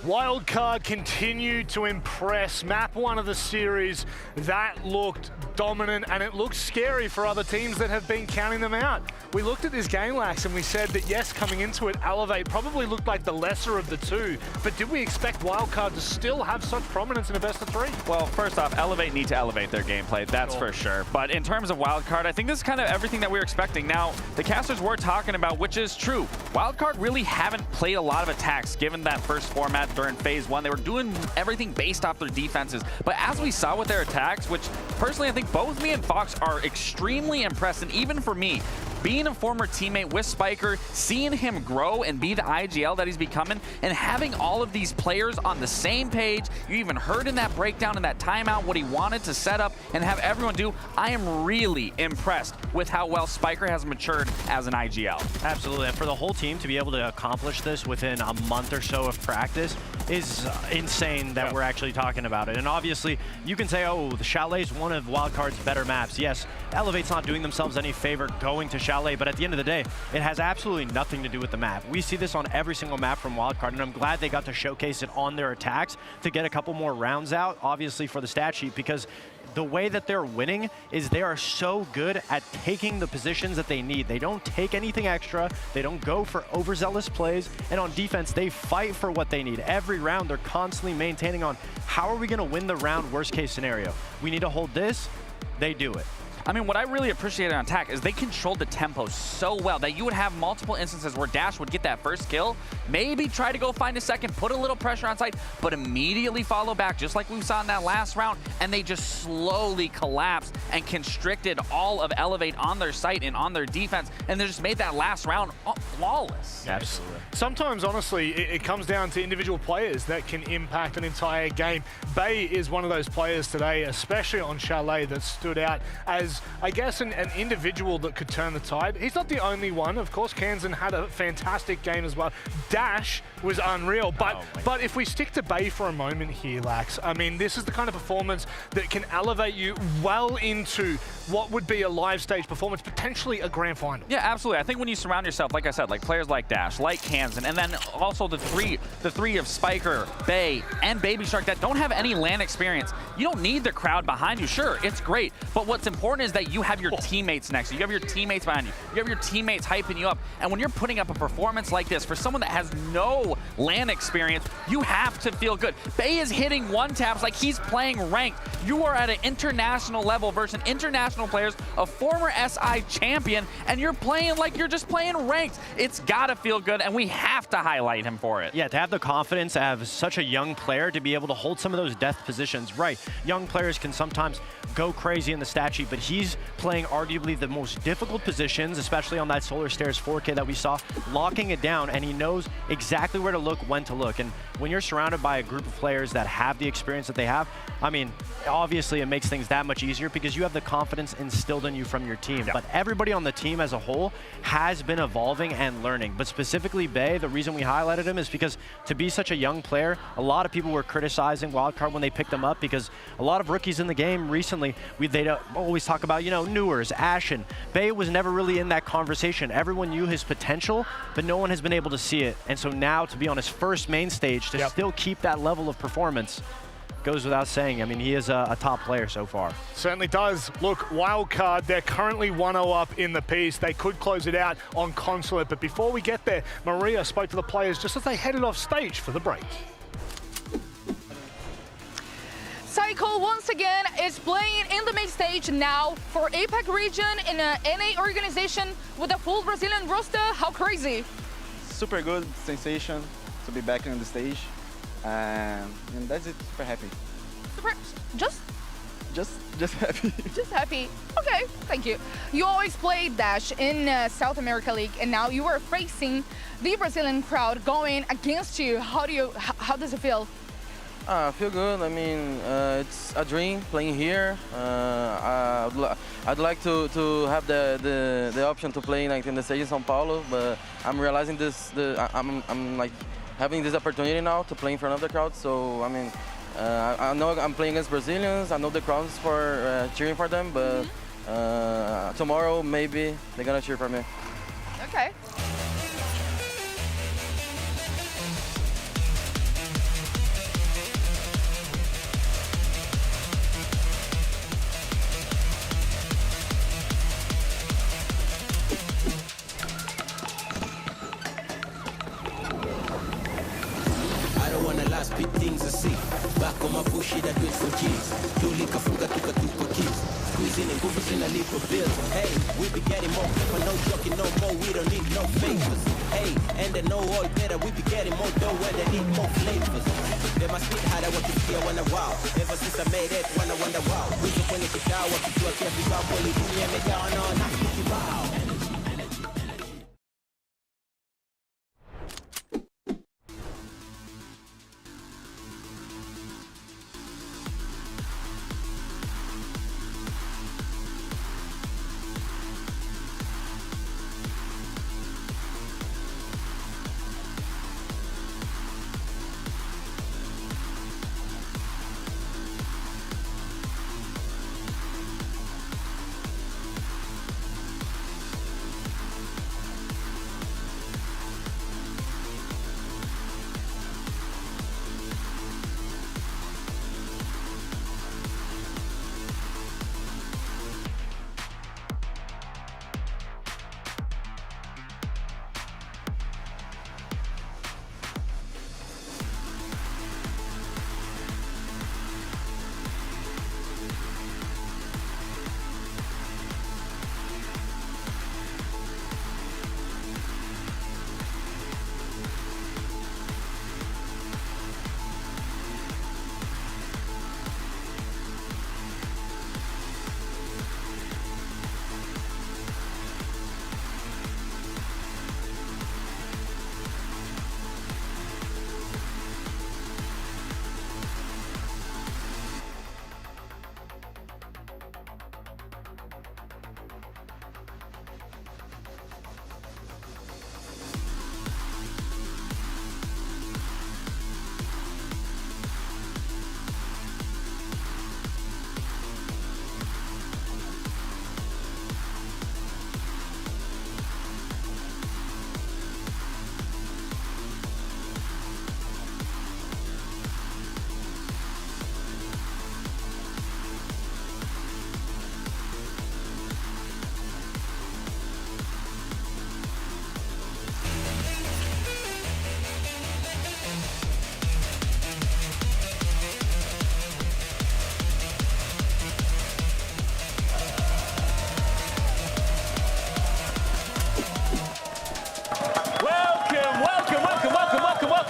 Wildcard continued to impress. Map one of the series, that looked look dominant, and it looks scary for other teams that have been counting them out. We looked at this game, Lax, and we said that yes, coming into it, Elevate probably looked like the lesser of the two, but did we expect Wildcard to still have such prominence in a best of 3? Well, first off, Elevate need to elevate their gameplay, that's for sure. But in terms of Wildcard, I think this is kind of everything that we were expecting. Now, the casters were talking about, which is true. Wildcard really haven't played a lot of attacks given that first format during phase 1. They were doing everything based off their defenses. But as we saw with their attacks, which personally I think both me and Fox are extremely impressed, and even for me, being a former teammate with Spiker, seeing him grow and be the IGL that he's becoming, and having all of these players on the same page, you even heard in that breakdown, in that timeout, what he wanted to set up and have everyone do. I am really impressed with how well Spiker has matured as an IGL. Absolutely, and for the whole team to be able to accomplish this within a month or so of practice is insane that we're actually talking about it. And obviously, you can say, oh, the Chalet is one of Wildcard's better maps. Yes, Elevate's not doing themselves any favor going to Chalet, but at the end of the day, it has absolutely nothing to do with the map. We see this on every single map from Wildcard, and I'm glad they got to showcase it on their attacks to get a couple more rounds out, obviously for the stat sheet, because the way that they're winning is they are so good at taking the positions that they need. They don't take anything extra. They don't go for overzealous plays. And on defense, they fight for what they need. Every round, they're constantly maintaining on how are we going to win the round, worst case scenario. We need to hold this. They do it. I mean, what I really appreciated on attack is they controlled the tempo so well that you would have multiple instances where Dash would get that first kill, maybe try to go find a second, put a little pressure on site, but immediately follow back, just like we saw in that last round, and they just slowly collapsed and constricted all of Elevate on their site and on their defense, and they just made that last round flawless. Absolutely. Sometimes, honestly, it comes down to individual players that can impact an entire game. Bay is one of those players today, especially on Chalet, that stood out as, I guess, an individual that could turn the tide. He's not the only one. Of course, Kansan had a fantastic game as well. Dash was unreal. But if we stick to Bay for a moment here, Lax, I mean, this is the kind of performance that can elevate you well into what would be a live stage performance, potentially a grand final. Yeah, absolutely. I think when you surround yourself, like I said, like players like Dash, like Kansan, and then also the three of Spiker, Bay, and Baby Shark that don't have any LAN experience, you don't need the crowd behind you. Sure, it's great, but what's important is that you have your teammates next to you. You have your teammates behind you. You have your teammates hyping you up. And when you're putting up a performance like this, for someone that has no LAN experience, you have to feel good. Bay is hitting one taps like he's playing ranked. You are at an international level versus international players, a former SI champion, and you're playing like you're just playing ranked. It's gotta feel good, and we have to highlight him for it. Yeah, to have the confidence to have such a young player to be able to hold some of those death positions. Right, young players can sometimes go crazy in the stat sheet, but he's playing arguably the most difficult positions, especially on that Solar Stairs 4K that we saw, locking it down, and he knows exactly where to look, when to look. And when you're surrounded by a group of players that have the experience that they have, I mean, obviously it makes things that much easier because you have the confidence instilled in you from your team. But everybody on the team as a whole has been evolving and learning. But specifically Bay, the reason we highlighted him is because to be such a young player, a lot of people were criticizing Wildcard when they picked him up because a lot of rookies in the game recently, they always talk about, you know, Newers, Ashen. Bay was never really in that conversation. Everyone knew his potential, but no one has been able to see it. And so now to be on his first main stage, to still keep that level of performance, goes without saying. I mean, he is a top player so far. Certainly does. Look, Wildcard, they're currently 1-0 up in the piece. They could close it out on Consulate, but before we get there, Maria spoke to the players just as they headed off stage for the break. Cycle once again is playing in the main stage now for APAC region in an NA organization with a full Brazilian roster. How crazy? Super good sensation to be back on the stage, and that's it. Super happy. Super, just happy. Just happy. Okay, thank you. You always played Dash in South America League, and now you are facing the Brazilian crowd going against you. How does it feel? I feel good. I mean, it's a dream playing here. I'd like to have the option to play like in the stage in São Paulo, but I'm realizing this. I'm like having this opportunity now to play in front of the crowd. So I mean, I know I'm playing against Brazilians. I know the crowds for cheering for them, but tomorrow maybe they're gonna cheer for me. Okay. spit things I see. Back on my bullshit, I do it for G's. Tulika funga tuka tuka keys. Squeezing and goofers in a leap of bills. Hey, we be getting more paper, no joking no more. We don't need no favors. Hey, and they know all better. We be getting more dough where they need more flavors. They must spit hard, I want to see, I wanna wow. Ever since I made it, wanna wonder wow. We just wanna get down, what to do, I can't be wow. Bully, do me, me down, no, not spitty wow.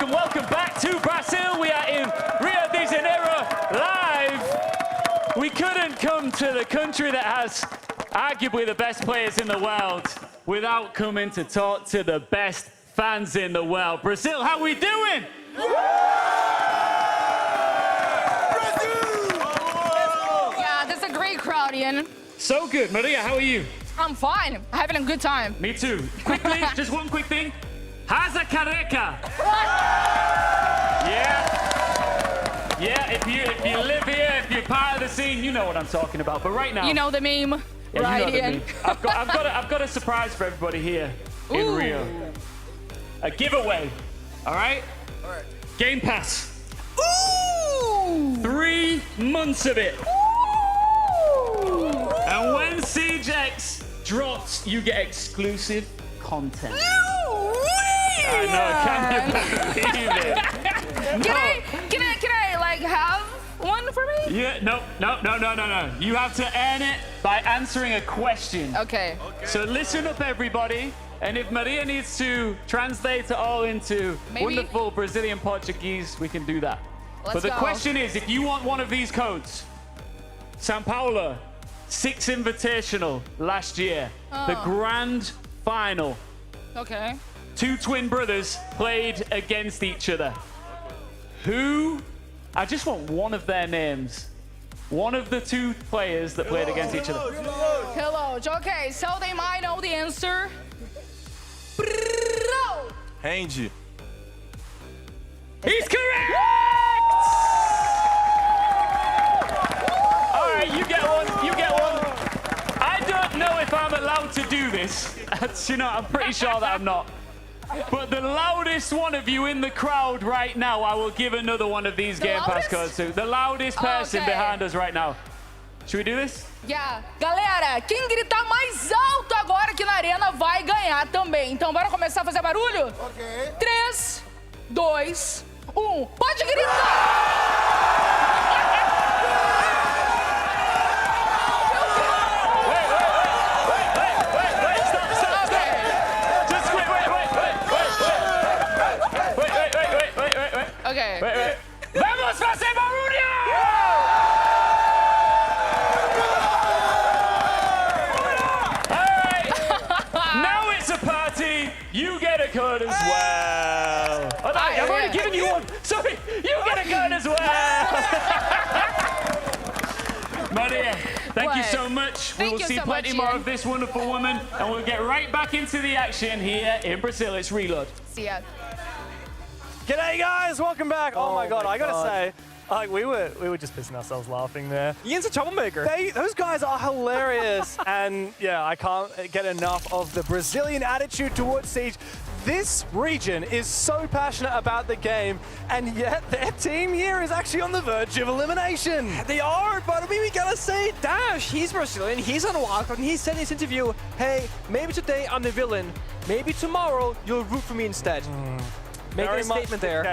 Welcome back to Brazil. We are in Rio de Janeiro live. We couldn't come to the country that has arguably the best players in the world without coming to talk to the best fans in the world. Brazil, how we doing? Yeah, that's a great crowd, Ian. So good. Maria, how are you? I'm fine. Having a good time. Me too. Quickly, just one quick thing. Haza Careca. Yeah, if you live here, if you're part of the scene, you know what I'm talking about. But right now, you know the meme, yeah, right, you know Ian? the meme. I've got a surprise for everybody here in Rio. A giveaway. All right? All right. Game Pass. Ooh! 3 months of it. Ooh! And when SiegeX drops, you get exclusive content. I know, can you believe it? Can I like have one for me? Yeah, no. You have to earn it by answering a question. Okay. So listen up, everybody. And if Maria needs to translate it all into wonderful Brazilian Portuguese, we can do that. But the question is, if you want one of these codes, São Paulo, 6 Invitational last year, the grand final. Okay. 2 twin brothers played against each other. Who? I just want one of their names. One of the 2 players that played against each other. Hello. Okay, so they might know the answer. Range. He's correct! All right, you get one. I don't know if I'm allowed to do this. You know, I'm pretty sure that I'm not. But the loudest one of you in the crowd right now, I will give another one of these Game Pass codes to. The loudest person behind us right now. Should we do this? Yeah. Galera, quem gritar mais alto agora aqui na arena vai ganhar também. Então bora começar a fazer barulho? Ok. 3, 2, Pode gritar! Okay. Wait. Vamos pra Furia! Alright. Now it's a party. You get a card as well. Oh, no, I've already given you one. Sorry, you get a card as well. Maria, thank you so much. We will see plenty more of this wonderful woman, and we'll get right back into the action here in Brazil. It's Reload. See ya. G'day guys, welcome back. Oh my god, I gotta say, like we were just pissing ourselves laughing there. Ian's a troublemaker. Those guys are hilarious, and yeah, I can't get enough of the Brazilian attitude towards Siege. This region is so passionate about the game, and yet their team here is actually on the verge of elimination. They are, but I mean, we gotta say, Dash, he's Brazilian, he's on Wildcard, and he said in his interview, hey, maybe today I'm the villain, maybe tomorrow you'll root for me instead. Making a statement there.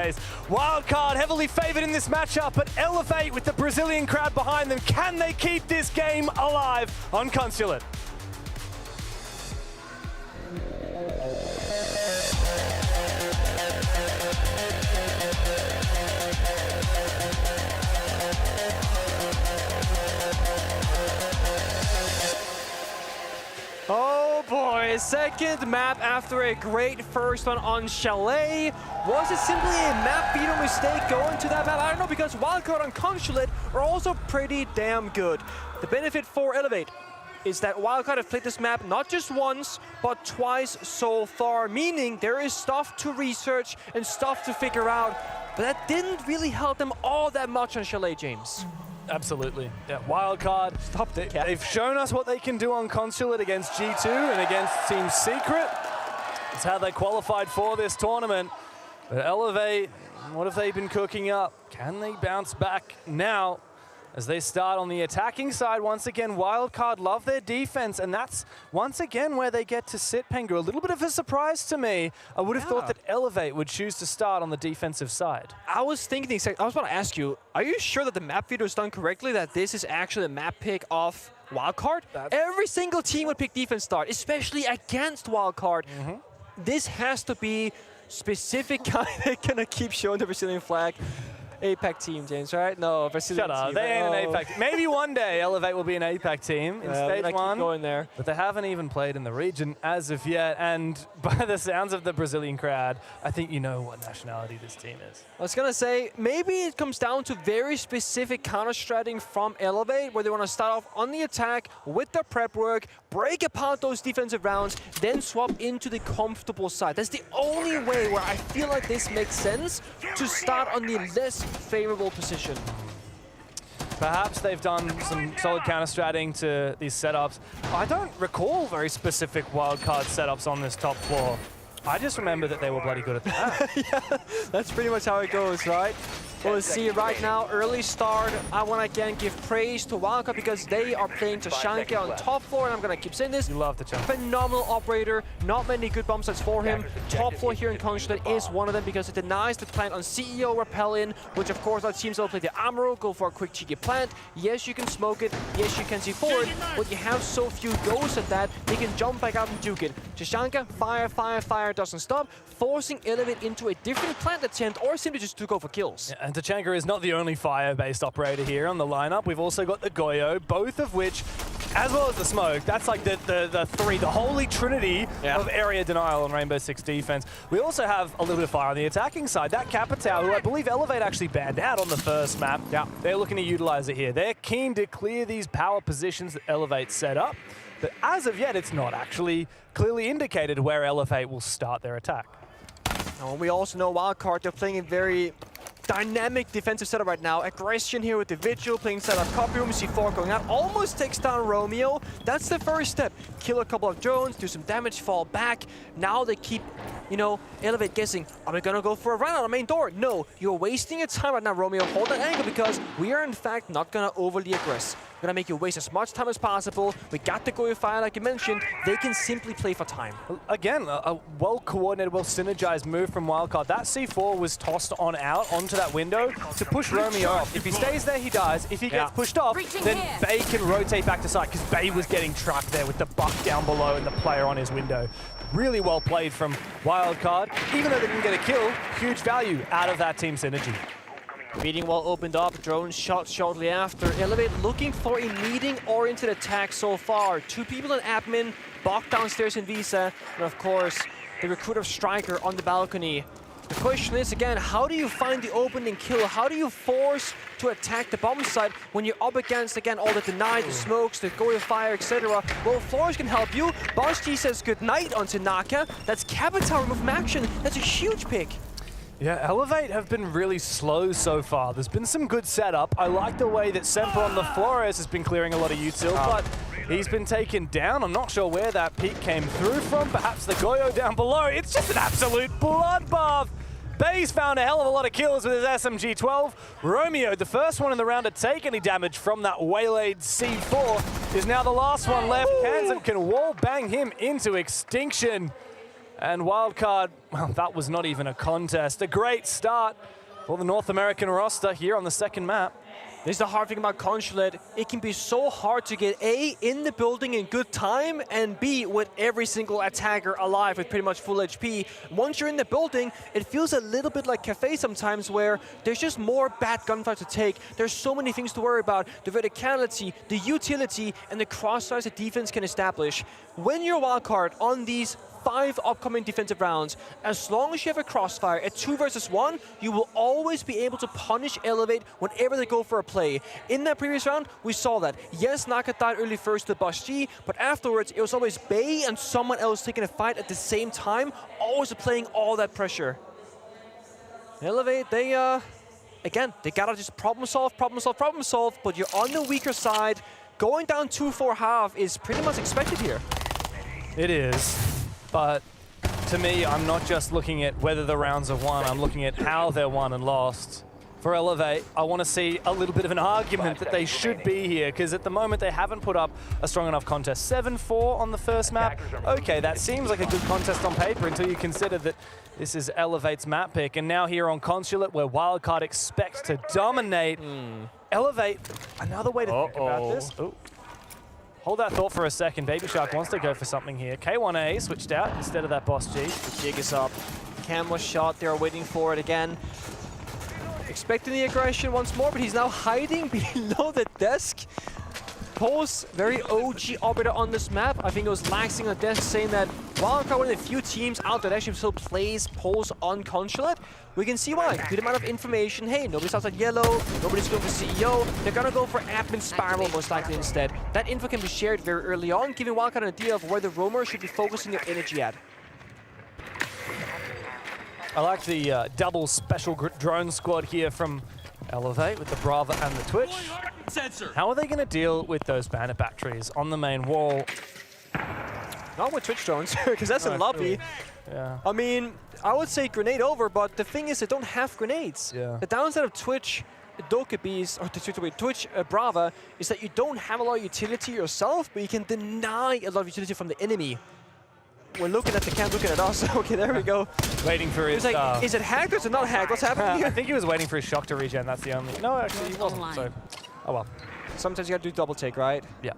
Wildcard heavily favored in this matchup, but Elevate with the Brazilian crowd behind them. Can they keep this game alive on Consulate? Oh boy, second map after a great first one on Chalet. Was it simply a map beater mistake going to that map? I don't know, because Wildcard and Consulate are also pretty damn good. The benefit for Elevate is that Wildcard have played this map not just once, but twice so far, meaning there is stuff to research and stuff to figure out, but that didn't really help them all that much on Chalet, James. Absolutely. Yeah, Wildcard. They've shown us what they can do on Consulate against G2 and against Team Secret. That's how they qualified for this tournament. But Elevate, what have they been cooking up? Can they bounce back now as they start on the attacking side? Once again, Wildcard love their defense, and that's once again where they get to sit, Pengu. A little bit of a surprise to me. I would have thought that Elevate would choose to start on the defensive side. I was thinking the exact, I was about to ask you, are you sure that the map feeder is done correctly, that this is actually a map pick of Wildcard? Every single team would pick defense start, especially against Wildcard. This has to be specific kind of gonna keep showing the Brazilian flag. APAC team, James, right? No, Brazilian Shut up, team. they ain't an APAC team. Maybe one day Elevate will be an APAC team in stage one. Going there. But they haven't even played in the region as of yet. And by the sounds of the Brazilian crowd, I think you know what nationality this team is. I was gonna say, maybe it comes down to very specific counter-strategy from Elevate, where they want to start off on the attack with their prep work, break apart those defensive rounds, then swap into the comfortable side. That's the only way where I feel like this makes sense, to start on the less favorable position. Perhaps they've done some solid counter-stratting to these setups. I don't recall very specific wildcard setups on this top floor. I just remember that they were bloody good at that. Yeah, that's pretty much how it goes, right? We'll see right now, early start. I want to again give praise to Wildcard because they are playing Tashanka on top floor, and I'm going to keep saying this. You love Tashanka. Phenomenal operator, not many good bump sets for him. Top floor here in Consulate is one of them because it denies the plant on CEO Repel in, which of course our teams will play the Amaro, go for a quick cheeky plant. Yes, you can smoke it. Yes, you can see forward, but you have so few goes at that, they can jump back out and juke it. Tashanka, fire, doesn't stop, forcing Elevate into a different plant attempt or simply just to go for kills. Yeah, and Tashanka is not the only fire-based operator here on the lineup. We've also got the Goyo, both of which, as well as the smoke, that's like the holy trinity of area denial on Rainbow Six defense. We also have a little bit of fire on the attacking side. That Capitao, who I believe Elevate actually banned out on the first map, they're looking to utilize it here. They're keen to clear these power positions that Elevate set up, but as of yet, it's not actually clearly indicated where Elevate will start their attack. And we also know Wildcard, they're playing a very dynamic defensive setup right now. Aggression here with the Vigil, playing setup copy room, C4 going out, almost takes down Romeo. That's the first step. Kill a couple of drones, do some damage, fall back. Now they keep, you know, Elevate guessing, are we gonna go for a run out of the main door? No, you're wasting your time right now, Romeo. Hold that angle because we are in fact not gonna overly aggress. Gonna make you waste as much time as possible. We got the Goyo fire, like you mentioned. They can simply play for time. Again, a well-coordinated, well-synergized move from Wildcard. That C4 was tossed on out onto that window to push Romeo off. If he stays there, he dies. If he gets pushed off, then Bay can rotate back to side, because Bay was getting trucked there with the buck down below and the player on his window. Really well played from Wildcard. Even though they didn't get a kill, huge value out of that team synergy. Meeting wall opened up, drone shot shortly after. Elevate looking for a meeting-oriented attack so far. 2 people in admin, Bok downstairs in Visa, and of course, the recruiter Striker on the balcony. The question is, again, how do you find the opening kill? How do you force to attack the bomb site when you're up against, again, all the deny, the smokes, the Goyo fire, etc.? Well, FEARX can help you. Boss G says goodnight onto Naka. That's Capital remove from action. That's a huge pick. Yeah, Elevate have been really slow so far. There's been some good setup. I like the way that Semper on the Flores has been clearing a lot of util, but he's been taken down. I'm not sure where that peek came through from. Perhaps the Goyo down below. It's just an absolute bloodbath. Bay's found a hell of a lot of kills with his SMG-12. Romeo, the first one in the round to take any damage from that waylaid C4, is now the last one left. Kansan can wall bang him into extinction. And Wildcard, well, that was not even a contest. A great start for the North American roster here on the second map. This is the hard thing about Consulate. It can be so hard to get A, in the building in good time, and B, with every single attacker alive with pretty much full HP. Once you're in the building, it feels a little bit like Cafe sometimes, where there's just more bad gunfights to take. There's so many things to worry about. The verticality, the utility, and the crossfires the defense can establish. When you're Wildcard on these 5 upcoming defensive rounds, as long as you have a crossfire at 2 versus 1, you will always be able to punish Elevate whenever they go for a play. In that previous round, we saw that. Yes, Naka died early first to Boss G, but afterwards it was always Bay and someone else taking a fight at the same time, always applying all that pressure. Elevate, they, again, they gotta just problem solve, but you're on the weaker side. Going down 2-4 half is pretty much expected here. It is. But to me, I'm not just looking at whether the rounds are won, I'm looking at how they're won and lost. For Elevate, I want to see a little bit of an argument that they should be here, because at the moment they haven't put up a strong enough contest. 7-4 on the first map. Okay, that seems like a good contest on paper until you consider that this is Elevate's map pick. And now here on Consulate, where Wildcard expects to dominate. Elevate, another way to think about this. Ooh. Hold that thought for a second. Baby Shark wants to go for something here. K1A switched out instead of that Boss G. The jig is up. Cam was shot. They're waiting for it again. Expecting the aggression once more, but he's now hiding below the desk. Pose, very OG operator on this map. I think it was Laxing on the desk saying that Wildcard, one of the few teams out that actually still plays Pose on Consulate. We can see why. Good amount of information. Hey, nobody's outside yellow, nobody's going for CEO. They're gonna go for admin spiral most likely instead. That info can be shared very early on, giving Wildcard an idea of where the roamers should be focusing their energy at. I like the double special drone squad here from Elevate with the Brava and the Twitch. How are they going to deal with those bandit batteries on the main wall? Not with Twitch drones, because that's a lobby. Yeah. I mean, I would say grenade over, but the thing is they don't have grenades. Yeah. The downside of Twitch Dokkaebi's, or Twitch Brava, is that you don't have a lot of utility yourself, but you can deny a lot of utility from the enemy. We're looking at the cam, looking at us. Okay, there we go. Waiting for his... like, is it hacked or is it not hacked? What's happening here? I think he was waiting for his shock to regen, that's the only... No, actually, he wasn't, so... Oh well. Sometimes you gotta do double take, right? Yeah.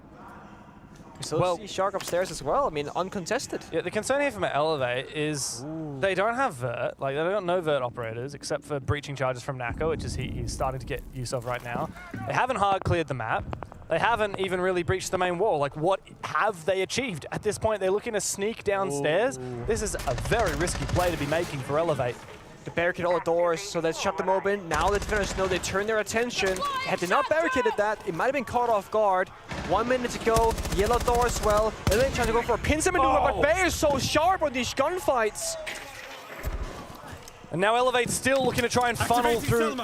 We still see Shark upstairs as well. I mean, uncontested. Yeah, the concern here from Elevate is they don't have vert. Like, they don't know vert operators, except for breaching charges from Nako, which is he's starting to get use of right now. They haven't hard cleared the map. They haven't even really breached the main wall. Like, what have they achieved? At this point, they're looking to sneak downstairs. This is a very risky play to be making for Elevate. To barricade all the doors, so let's shut them open. Now the defenders know they turn their attention. Had they not barricaded that, it might have been caught off guard. 1 minute to go, yellow door as well. Elevate trying to go for a pincer maneuver, but Bay is so sharp on these gunfights. And now Elevate's still looking to try and funnel through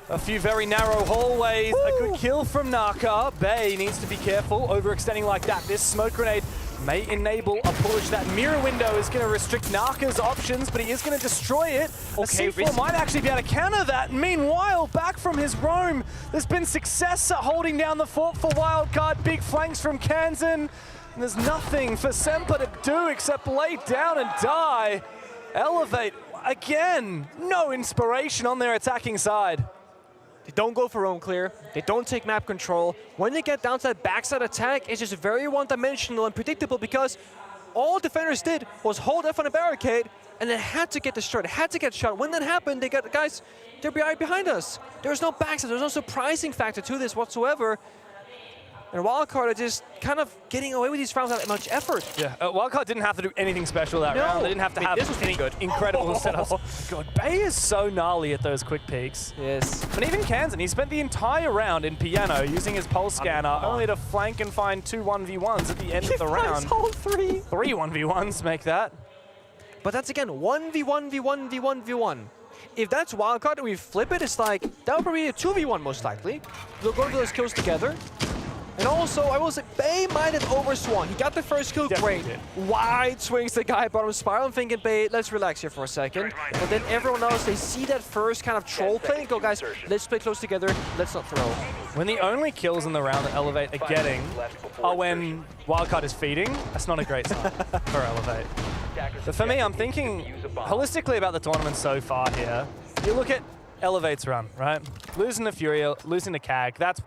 a few very narrow hallways. A good kill from Naka. Bay needs to be careful, overextending like that. This smoke grenade may enable a push. That mirror window is going to restrict Naka's options, but he is going to destroy it. Okay, C4 might actually be able to counter that. Meanwhile, back from his roam, there's been success at holding down the fort for Wildcard. Big flanks from Kansan. And there's nothing for Semper to do except lay down and die. Elevate, again, no inspiration on their attacking side. They don't go for roam clear. They don't take map control. When they get down to that backside attack, it's just very one-dimensional and predictable because all defenders did was hold F on a barricade and then had to get destroyed, had to get shot. When that happened, they got the guys, they're behind us. There's no backside, there's no surprising factor to this whatsoever. And Wildcard are just kind of getting away with these rounds without much effort. Yeah, Wildcard didn't have to do anything special that round. They didn't have to have this was any good. incredible setups. God, Bay is so gnarly at those quick peeks. Yes. And even Kansan, he spent the entire round in piano using his pulse scanner only to flank and find 2 1v1s at the end of the round. All 3. 3 1v1s make that. But that's again 1v1v1v1v1. If that's Wildcard and we flip it, it's like, that would probably be a 2v1 most likely. They'll go for those kills together. And also, I will say, Bay might have overswung. He got the first kill, great. Wide swings the guy bottom spiral. I'm thinking, Bay, let's relax here for a second. But then everyone else, they see that first kind of troll play and go, guys, let's play close together, let's not throw. When the only kills in the round that Elevate are getting are when Wildcard is feeding, that's not a great sign for Elevate. But for me, I'm thinking holistically about the tournament so far here. You look at Elevate's run, right? Losing to Furia, losing to CAG, that's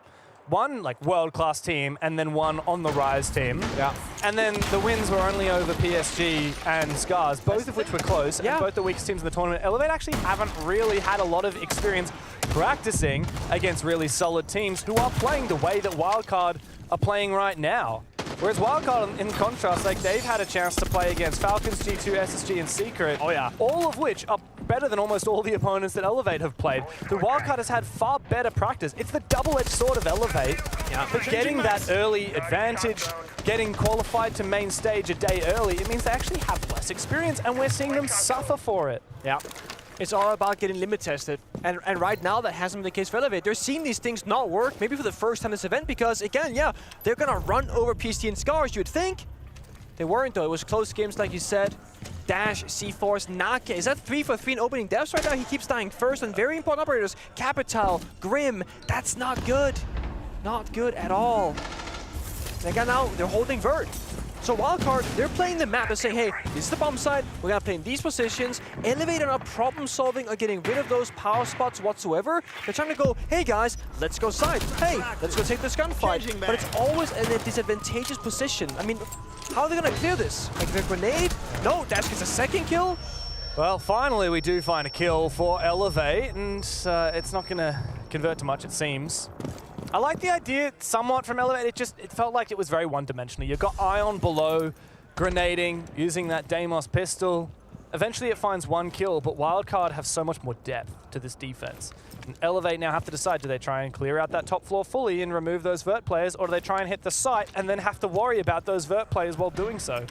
one like world-class team and then one on the rise team. Yeah. And then the wins were only over PSG and Scars, both of which were close, and both the weakest teams in the tournament. Elevate actually haven't really had a lot of experience practicing against really solid teams who are playing the way that Wildcard are playing right now. Whereas Wildcard, in contrast, like they've had a chance to play against Falcons, G2, SSG, and Secret. Oh yeah. All of which are better than almost all the opponents that Elevate have played. The Wildcard has had far better practice. It's the double-edged sword of Elevate. Yeah. But getting that early advantage, getting qualified to main stage a day early, it means they actually have less experience, and we're seeing them suffer for it. Yeah. It's all about getting limit tested. And right now, that hasn't been the case for Elevate. They're seeing these things not work, maybe for the first time this event, because again, yeah, they're gonna run over PSG and Scars, you'd think. They weren't though, it was close games like you said. Dash, C-Force, Naka. Is that 3 for 3 in opening deaths right now? He keeps dying first, and very important operators. Capital, Grim, that's not good. Not good at all. And again now, they're holding Vert. So Wildcard, they're playing the map. They're saying, hey, this is the bomb side. We're going to play in these positions. Elevate are not problem solving or getting rid of those power spots whatsoever. They're trying to go, hey guys, let's go side. Hey, let's go take this gunfight. But it's always in a disadvantageous position. I mean, how are they going to clear this? Like the grenade? No, Dash gets a second kill. Well, finally we do find a kill for Elevate, and it's not going to convert to much, it seems. I like the idea somewhat from Elevate. It felt like it was very one-dimensional. You've got Ion below, grenading, using that Deimos pistol. Eventually it finds 1 kill, but Wildcard have so much more depth to this defense. And Elevate now have to decide, do they try and clear out that top floor fully and remove those Vert players, or do they try and hit the site and then have to worry about those Vert players while doing so?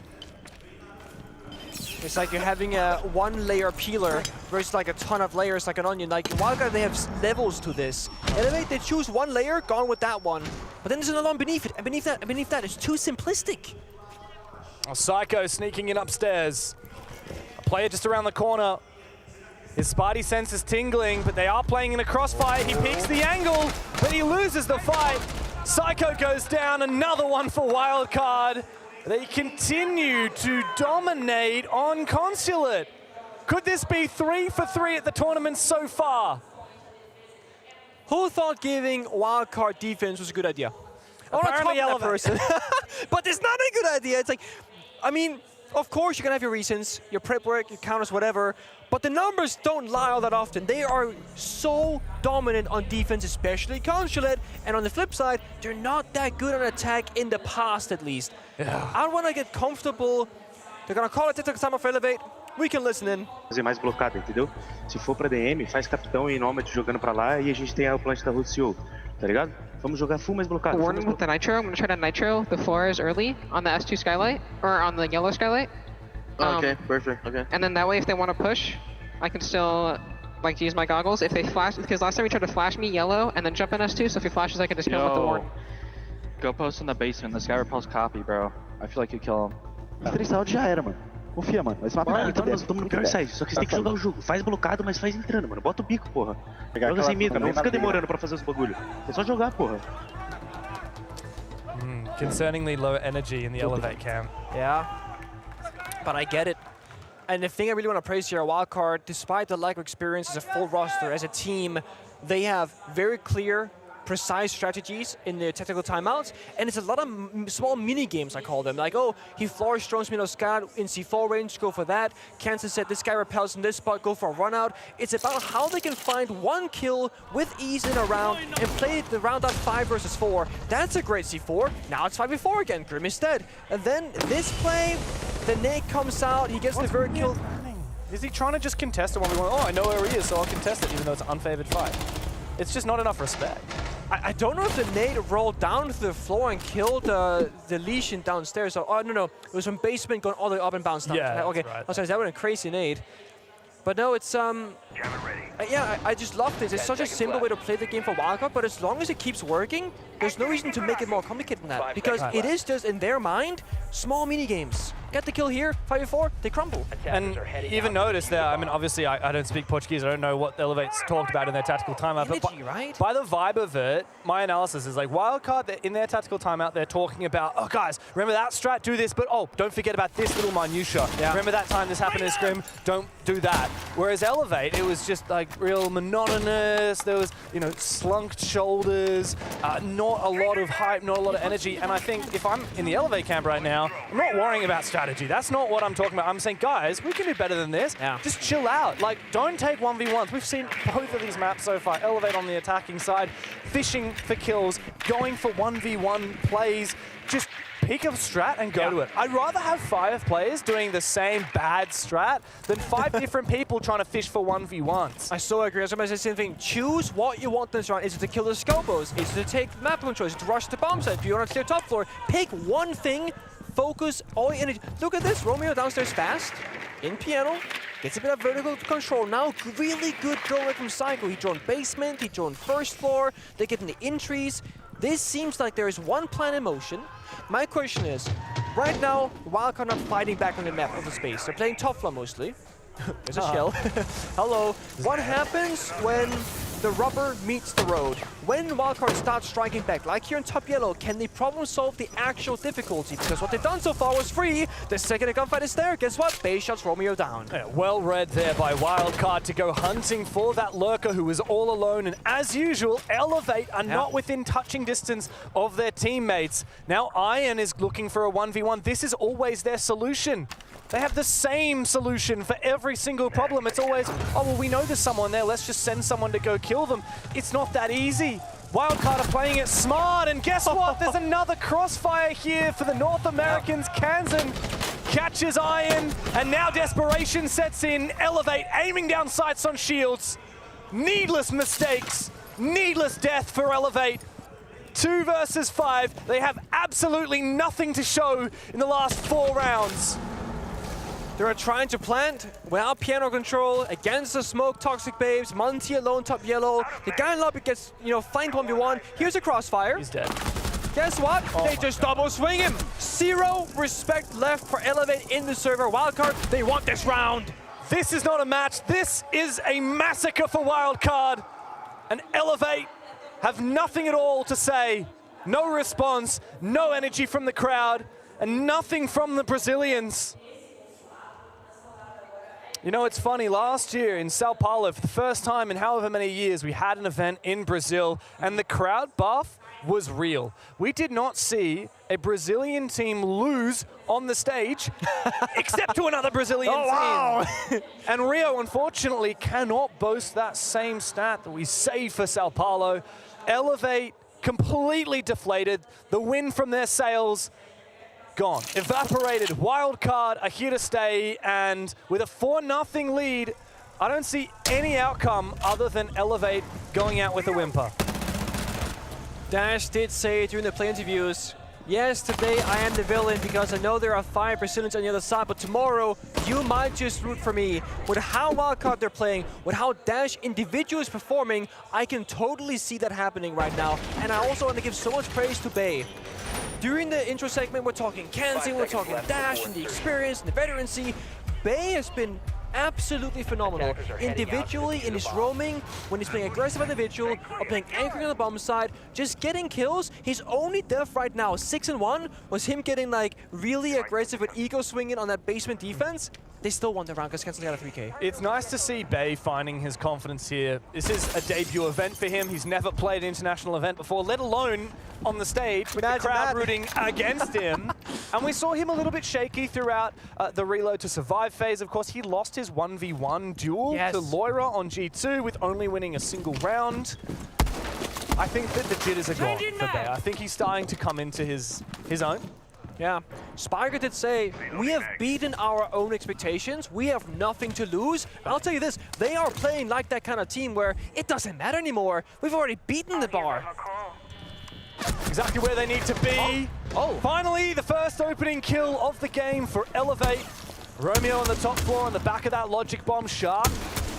It's like you're having a 1-layer peeler versus like a ton of layers like an onion. Like Wildcard, they have levels to this. Elevate, they choose 1 layer, gone with that one. But then there's another one beneath it, and beneath that, and beneath that. It's too simplistic. Oh, Psycho sneaking in upstairs. A player just around the corner. His Spidey sense is tingling, but they are playing in a crossfire. He peeks the angle, but he loses the fight. Psycho goes down, another one for Wildcard. They continue to dominate on Consulate. Could this be 3 for 3 at the tournament so far? Who thought giving Wildcard defense was a good idea? Apparently Elevate. Person. But it's not a good idea. It's like, I mean, of course you can have your reasons, your prep work, your counters, whatever, but the numbers don't lie all that often. They are so dominant on defense, especially Consulate, and on the flip side, they're not that good on attack in the past, at least. Yeah. I want to get comfortable. They're gonna call it the time of Elevate. We can listen in. Fazer mais blocada, entendeu? Se for pra DM, faz Capitão e Nomad jogando pra lá e a gente tem a plant da Root CO, tá ligado? Vamos jogar full mais blocado. Warning with the Nitro, I'm gonna try to Nitro the floors early on the S2 skylight, or on the yellow skylight. Okay, perfect, okay. And then that way if they want to push, I can still like use my goggles. If they flash, because last time he tried to flash me yellow and then jump in S2, so if he flashes I can just kill him with the warn. Go post in the basement, this guy repulse copy, bro. I feel like you kill him. Os 3 rounds já era, mano. Confia, mano. Esse mapa então nós estamos no pior side. Só que você tem que jogar o jogo. Faz blocado, mas faz entrando, mano. Bota o bico, porra. Joga sem medo, não fica demorando pra fazer os bagulho. É só jogar, porra. Concerningly low energy in the elevate camp. Yeah, but I get it. And the thing I really want to praise here, Wildcard, despite the lack of experience as a full roster, as a team, they have very clear, precise strategies in their technical timeouts, and it's a lot of small mini games, I call them. Like, oh, he floors drones me no scout in C4 range, go for that. Kansas said this guy repels in this spot, go for a run out. It's about how they can find one kill with ease in a round and play the round out 5 versus 4. That's a great C4. Now it's 5v4 again, Grim is dead. And then this play, the nade comes out, he gets the vert kill. Is he trying to just contest it 1v1? Oh, I know where he is, so I'll contest it, even though it's an unfavored fight. It's just not enough respect. I don't know if the nade rolled down to the floor and killed the Legion downstairs. Oh, no. It was from basement going all the way up and bounced down. Yeah, okay. right. Oh, sorry, that was a crazy nade. But no, it's yeah, I just love this. It's such a simple way to play the game for Wildcard, but as long as it keeps working, there's no reason to make it more complicated than that. Because it is just, in their mind, small mini games. Get the kill here, 5v4, they crumble. And even notice there, I mean, obviously I don't speak Portuguese, I don't know what Elevate's talked about in their tactical timeout, but by the vibe of it, my analysis is like Wildcard, in their tactical timeout, they're talking about, oh guys, remember that strat, do this, but oh, don't forget about this little minutia. Yeah. Remember that time this happened in Scrim, don't do that. Whereas Elevate, it was just like real monotonous, there was, you know, slunked shoulders, not a lot of hype, not a lot of energy, and I think if I'm in the Elevate camp right now, I'm not worrying about strategy. That's not what I'm talking about. I'm saying, guys, we can do better than this. Yeah. Just chill out. Like, don't take 1v1s. We've seen both of these maps so far. Elevate on the attacking side, fishing for kills, going for 1v1 plays. Just pick a strat and go to it. I'd rather have 5 players doing the same bad strat than 5 different people trying to fish for 1v1s. I so agree. I was going to say the same thing. Choose what you want this round. Is it to kill the Scopos? Is it to take map control? Is it to rush the bomb site? Do you want to clear top floor? Pick one thing. Focus all your energy. Look at this, Romeo downstairs fast, in piano, gets a bit of vertical control. Now, really good drone from Psycho. He droned basement, he droned first floor, they get in the entries. This seems like there is one plan in motion. My question is, right now, Wildcard not fighting back on the map of the space. They're playing top floor mostly. There's a shell. Hello. What happens when the rubber meets the road? When Wildcard starts striking back, like here in top yellow, can they problem solve the actual difficulty? Because what they've done so far was free. The second the gunfight is there, guess what? Base shots Romeo down. Yeah, well read there by Wildcard to go hunting for that lurker who was all alone. And as usual, Elevate are not within touching distance of their teammates. Now Iron is looking for a 1v1. This is always their solution. They have the same solution for every single problem. It's always, oh, well, we know there's someone there. Let's just send someone to go kill them. It's not that easy. Wildcard are playing it smart, and guess what? There's another crossfire here for the North Americans. Kansan catches Iron, and now desperation sets in. Elevate aiming down sights on shields. Needless mistakes, needless death for Elevate. 2 versus 5. They have absolutely nothing to show in the last 4 rounds. They're trying to plant without piano control against the smoke toxic babes. Monty alone top yellow. The guy in lobby gets, you know, flanked 1v1. Here's a crossfire. He's dead. Guess what? They just double swing him. 0 respect left for Elevate in the server. Wildcard, they want this round. This is not a match. This is a massacre for Wildcard. And Elevate have nothing at all to say. No response, no energy from the crowd, and nothing from the Brazilians. You know, it's funny, last year in Sao Paulo, for the first time in however many years, we had an event in Brazil, and the crowd buff was real. We did not see a Brazilian team lose on the stage, except to another Brazilian team. And Rio, unfortunately, cannot boast that same stat that we saved for Sao Paulo. Elevate completely deflated. The win from their sails, gone, evaporated. Wildcard are here to stay, and with a 4-0 lead, I don't see any outcome other than Elevate going out with a whimper. Dash did say during the play interviews, yes, today I am the villain because I know there are 5 Brazilians on the other side, but tomorrow you might just root for me. With how Wildcard they're playing, with how Dash individual is performing, I can totally see that happening right now. And I also want to give so much praise to Bay. During the intro segment, we're talking Kanzi, we're talking Dash, and the experience, and the veterancy. Bay has been absolutely phenomenal. Individually, in his roaming, when he's playing aggressive individual, or playing anchoring on the bomb side, just getting kills. His only death right now, 6-1, was him getting like really aggressive with ego swinging on that basement defense. They still won the round because Kanzi got a 3K. It's nice to see Bay finding his confidence here. This is a debut event for him. He's never played an international event before, let alone on the stage with the crowd rooting against him. And we saw him a little bit shaky throughout the reload to survive phase. Of course, he lost his 1v1 duel to Loira on G2 with only winning a single round. I think that the jitters are gone for Bay. I think he's starting to come into his own. Yeah, Spiker did say, we have beaten our own expectations, we have nothing to lose. And I'll tell you this, they are playing like that kind of team where it doesn't matter anymore. We've already beaten the bar. Exactly where they need to be. Oh. Finally, the first opening kill of the game for Elevate. Romeo on the top floor on the back of that logic bomb. Shark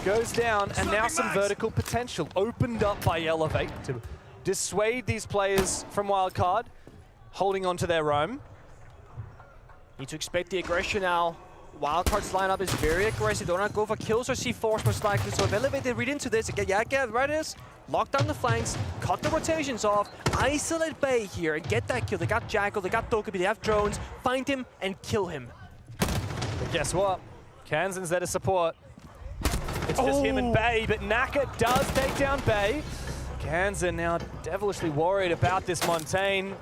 goes down, and now some vertical potential opened up by Elevate to dissuade these players from Wildcard, holding on to their roam. Need to expect the aggression now. Wildcard's lineup is very aggressive. Don't want to go for kills or C4s most likely. So if Elevate they read into this, get right is. Lock down the flanks, cut the rotations off, isolate Bay here and get that kill. They got Jackal, they got Dokkaebi, they have drones. Find him and kill him. But guess what? Kanzen's there to support. It's just him and Bay, but Naka does take down Bay. Kanzen now devilishly worried about this Montaigne.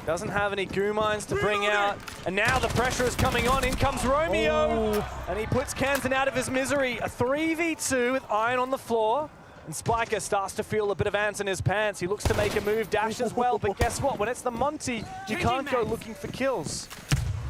Doesn't have any goo mines to bring out. And now the pressure is coming on. In comes Romeo. And he puts Kanzen out of his misery. A 3v2 with Iron on the floor. And Spiker starts to feel a bit of ants in his pants. He looks to make a move, Dash as well. But guess what? When it's the Monty, you can't go looking for kills.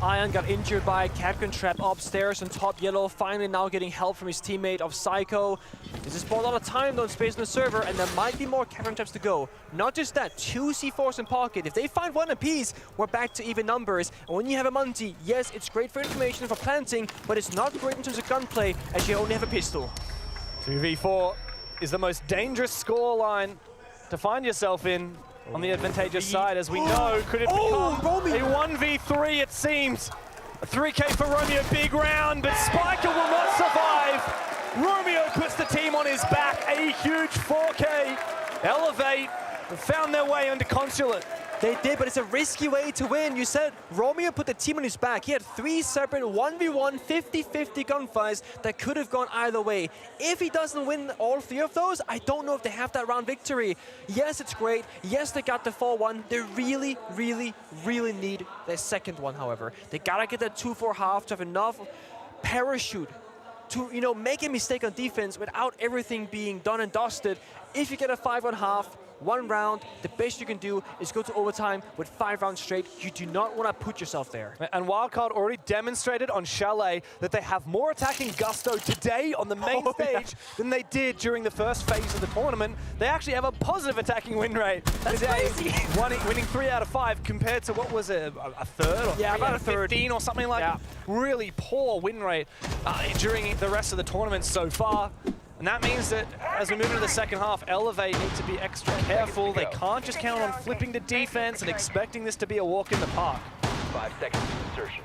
Ion got injured by a Capcan trap upstairs on top yellow, finally now getting help from his teammate of Psycho. This has bought a lot of time though in space on the server, and there might be more Capcan traps to go. Not just that, 2 C4s in pocket. If they find 1 apiece, we're back to even numbers. And when you have a Monty, yes, it's great for information for planting, but it's not great in terms of gunplay as you only have a pistol. 2v4 is the most dangerous scoreline to find yourself in. On the advantageous side, as we know, could it become a 1v3, it seems. A 3K for Romeo, big round, but Spiker will not survive. Romeo puts the team on his back, a huge 4K. Elevate found their way under Consulate. They did, but it's a risky way to win. You said Romeo put the team on his back. He had 3 separate 1v1 50-50 gunfights that could have gone either way. If he doesn't win all 3 of those, I don't know if they have that round victory. Yes, it's great. Yes, they got the 4-1. They really, really, really need their second one, however. They gotta get that 2-4 half to have enough parachute to, you know, make a mistake on defense without everything being done and dusted. If you get a 5-1 half, 1 round, the best you can do is go to overtime with 5 rounds straight. You do not want to put yourself there. And Wildcard already demonstrated on Chalet that they have more attacking gusto today on the main stage than they did during the first phase of the tournament. They actually have a positive attacking win rate. That's crazy. Winning 3 out of 5 compared to what was a third or about a third. 15 or something like that. Really poor win rate during the rest of the tournament so far. And that means that as we move into the second half, Elevate need to be extra careful. They can't just count on flipping to defense and expecting this to be a walk in the park. 5 seconds to insertion.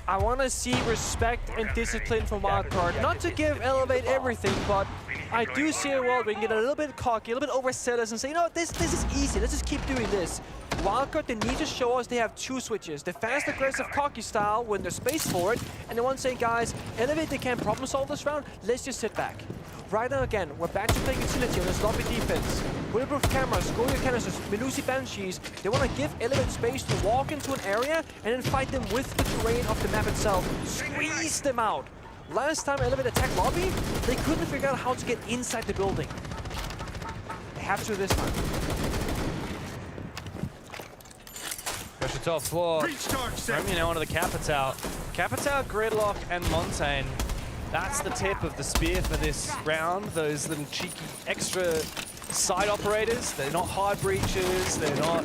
I want to see respect and discipline from Wildcard. Not to give Elevate everything, but I do see a world where we can get a little bit cocky, a little bit overzealous and say, you know, this is easy. Let's just keep doing this. Wildcard, they need to show us they have 2 switches. The fast, aggressive, cocky style when there's space for it, and the one saying, guys, Elevate, they can't problem solve this round. Let's just sit back. Right now, again, we're back to playing utility on this lobby defense. Bulletproof cameras, Goyo canisters, Melusi Banshees. They want to give Elevate space to walk into an area and then fight them with the terrain of the map itself. Squeeze them out. Last time Elevate attacked lobby, they couldn't figure out how to get inside the building. They have to this time. Pressure top floor. Romeo now onto the Capitao. Capitao, Gridlock, and Montaigne. That's the tip of the spear for this round. Those little cheeky extra side operators. They're not hard breaches. They're not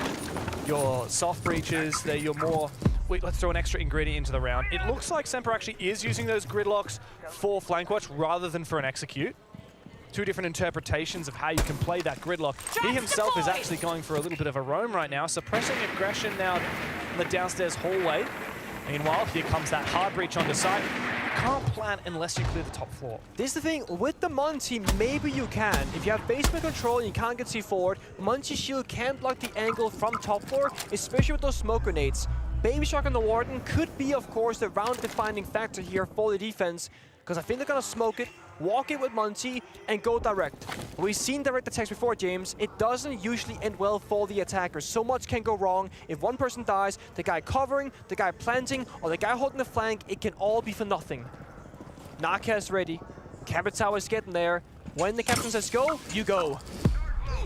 your soft breaches. They're your more, wait, let's throw an extra ingredient into the round. It looks like Semper actually is using those Gridlocks for flank watch rather than for an execute. two different interpretations of how you can play that gridlock. He himself is actually going for a little bit of a roam right now, suppressing aggression now in the downstairs hallway. Meanwhile, here comes that hard breach onto site. You can't plant unless you clear the top floor. This is the thing, with the Monty, maybe you can. If you have basement control and you can't get C forward, Monty shield can block the angle from top floor, especially with those smoke grenades. Baby Shark and the Warden could be, of course, the round-defining factor here for the defense, because I think they're gonna smoke it, walk it with Monty, and go direct. We've seen direct attacks before, James. It doesn't usually end well for the attackers. So much can go wrong. If one person dies, the guy covering, the guy planting, or the guy holding the flank, it can all be for nothing. Naka is ready. Kabatao is getting there. When the captain says go, you go.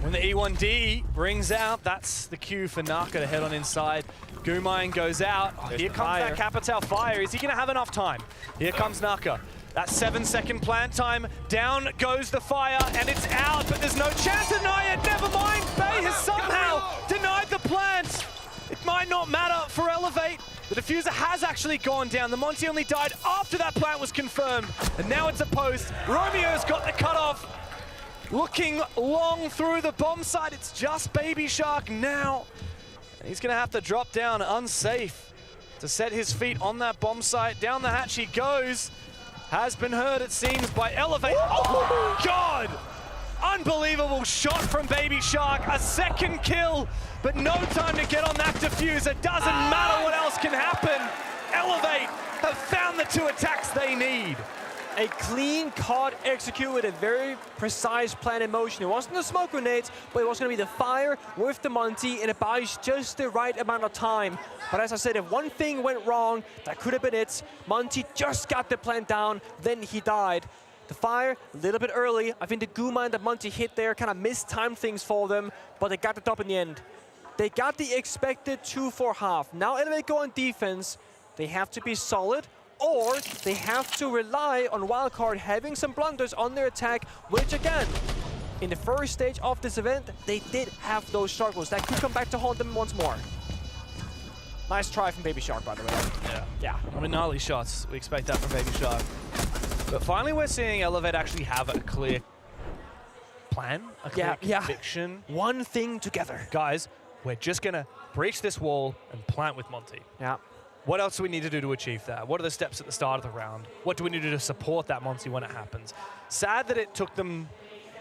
When the E1D brings out, that's the cue for Naka to head on inside. Gumine goes out. Oh, here comes that Kapital fire. Is he going to have enough time? Here comes Naka. That 7-second plant time. Down goes the fire, and it's out, but there's no chance to deny it. Never mind. Bay has somehow denied the plant. It might not matter for Elevate. The diffuser has actually gone down. The Monty only died after that plant was confirmed. And now it's a post. Romeo's got the cutoff. Looking long through the bomb site. It's just Baby Shark now. And he's going to have to drop down unsafe to set his feet on that bomb site. Down the hatch he goes. Has been heard, it seems, by Elevate. Oh, God! Unbelievable shot from Baby Shark. A second kill, but no time to get on that diffuser. Doesn't matter what else can happen. Elevate have found the two attacks they need. A clean card execute with a very precise plan in motion. It wasn't the smoke grenades, but it was going to be the fire with the Monty, and it buys just the right amount of time. But as I said, if one thing went wrong, that could have been it. Monty just got the plant down, then he died. The fire, a little bit early. I think the Gumine that Monty hit there kind of mistimed things for them, but they got the top in the end. They got the expected 2-4 half. Now Elevate go on defense. They have to be solid, or they have to rely on Wildcard having some blunders on their attack, which again, in the first stage of this event, they did have those struggles. That could come back to haunt them once more. Nice try from Baby Shark, by the way. Yeah. I mean, gnarly shots. We expect that from Baby Shark. But finally, we're seeing Elevate actually have a clear plan, a clear conviction. One thing together. Guys, we're just going to breach this wall and plant with Monty. Yeah. What else do we need to do to achieve that? What are the steps at the start of the round? What do we need to do to support that Monty when it happens? Sad that it took them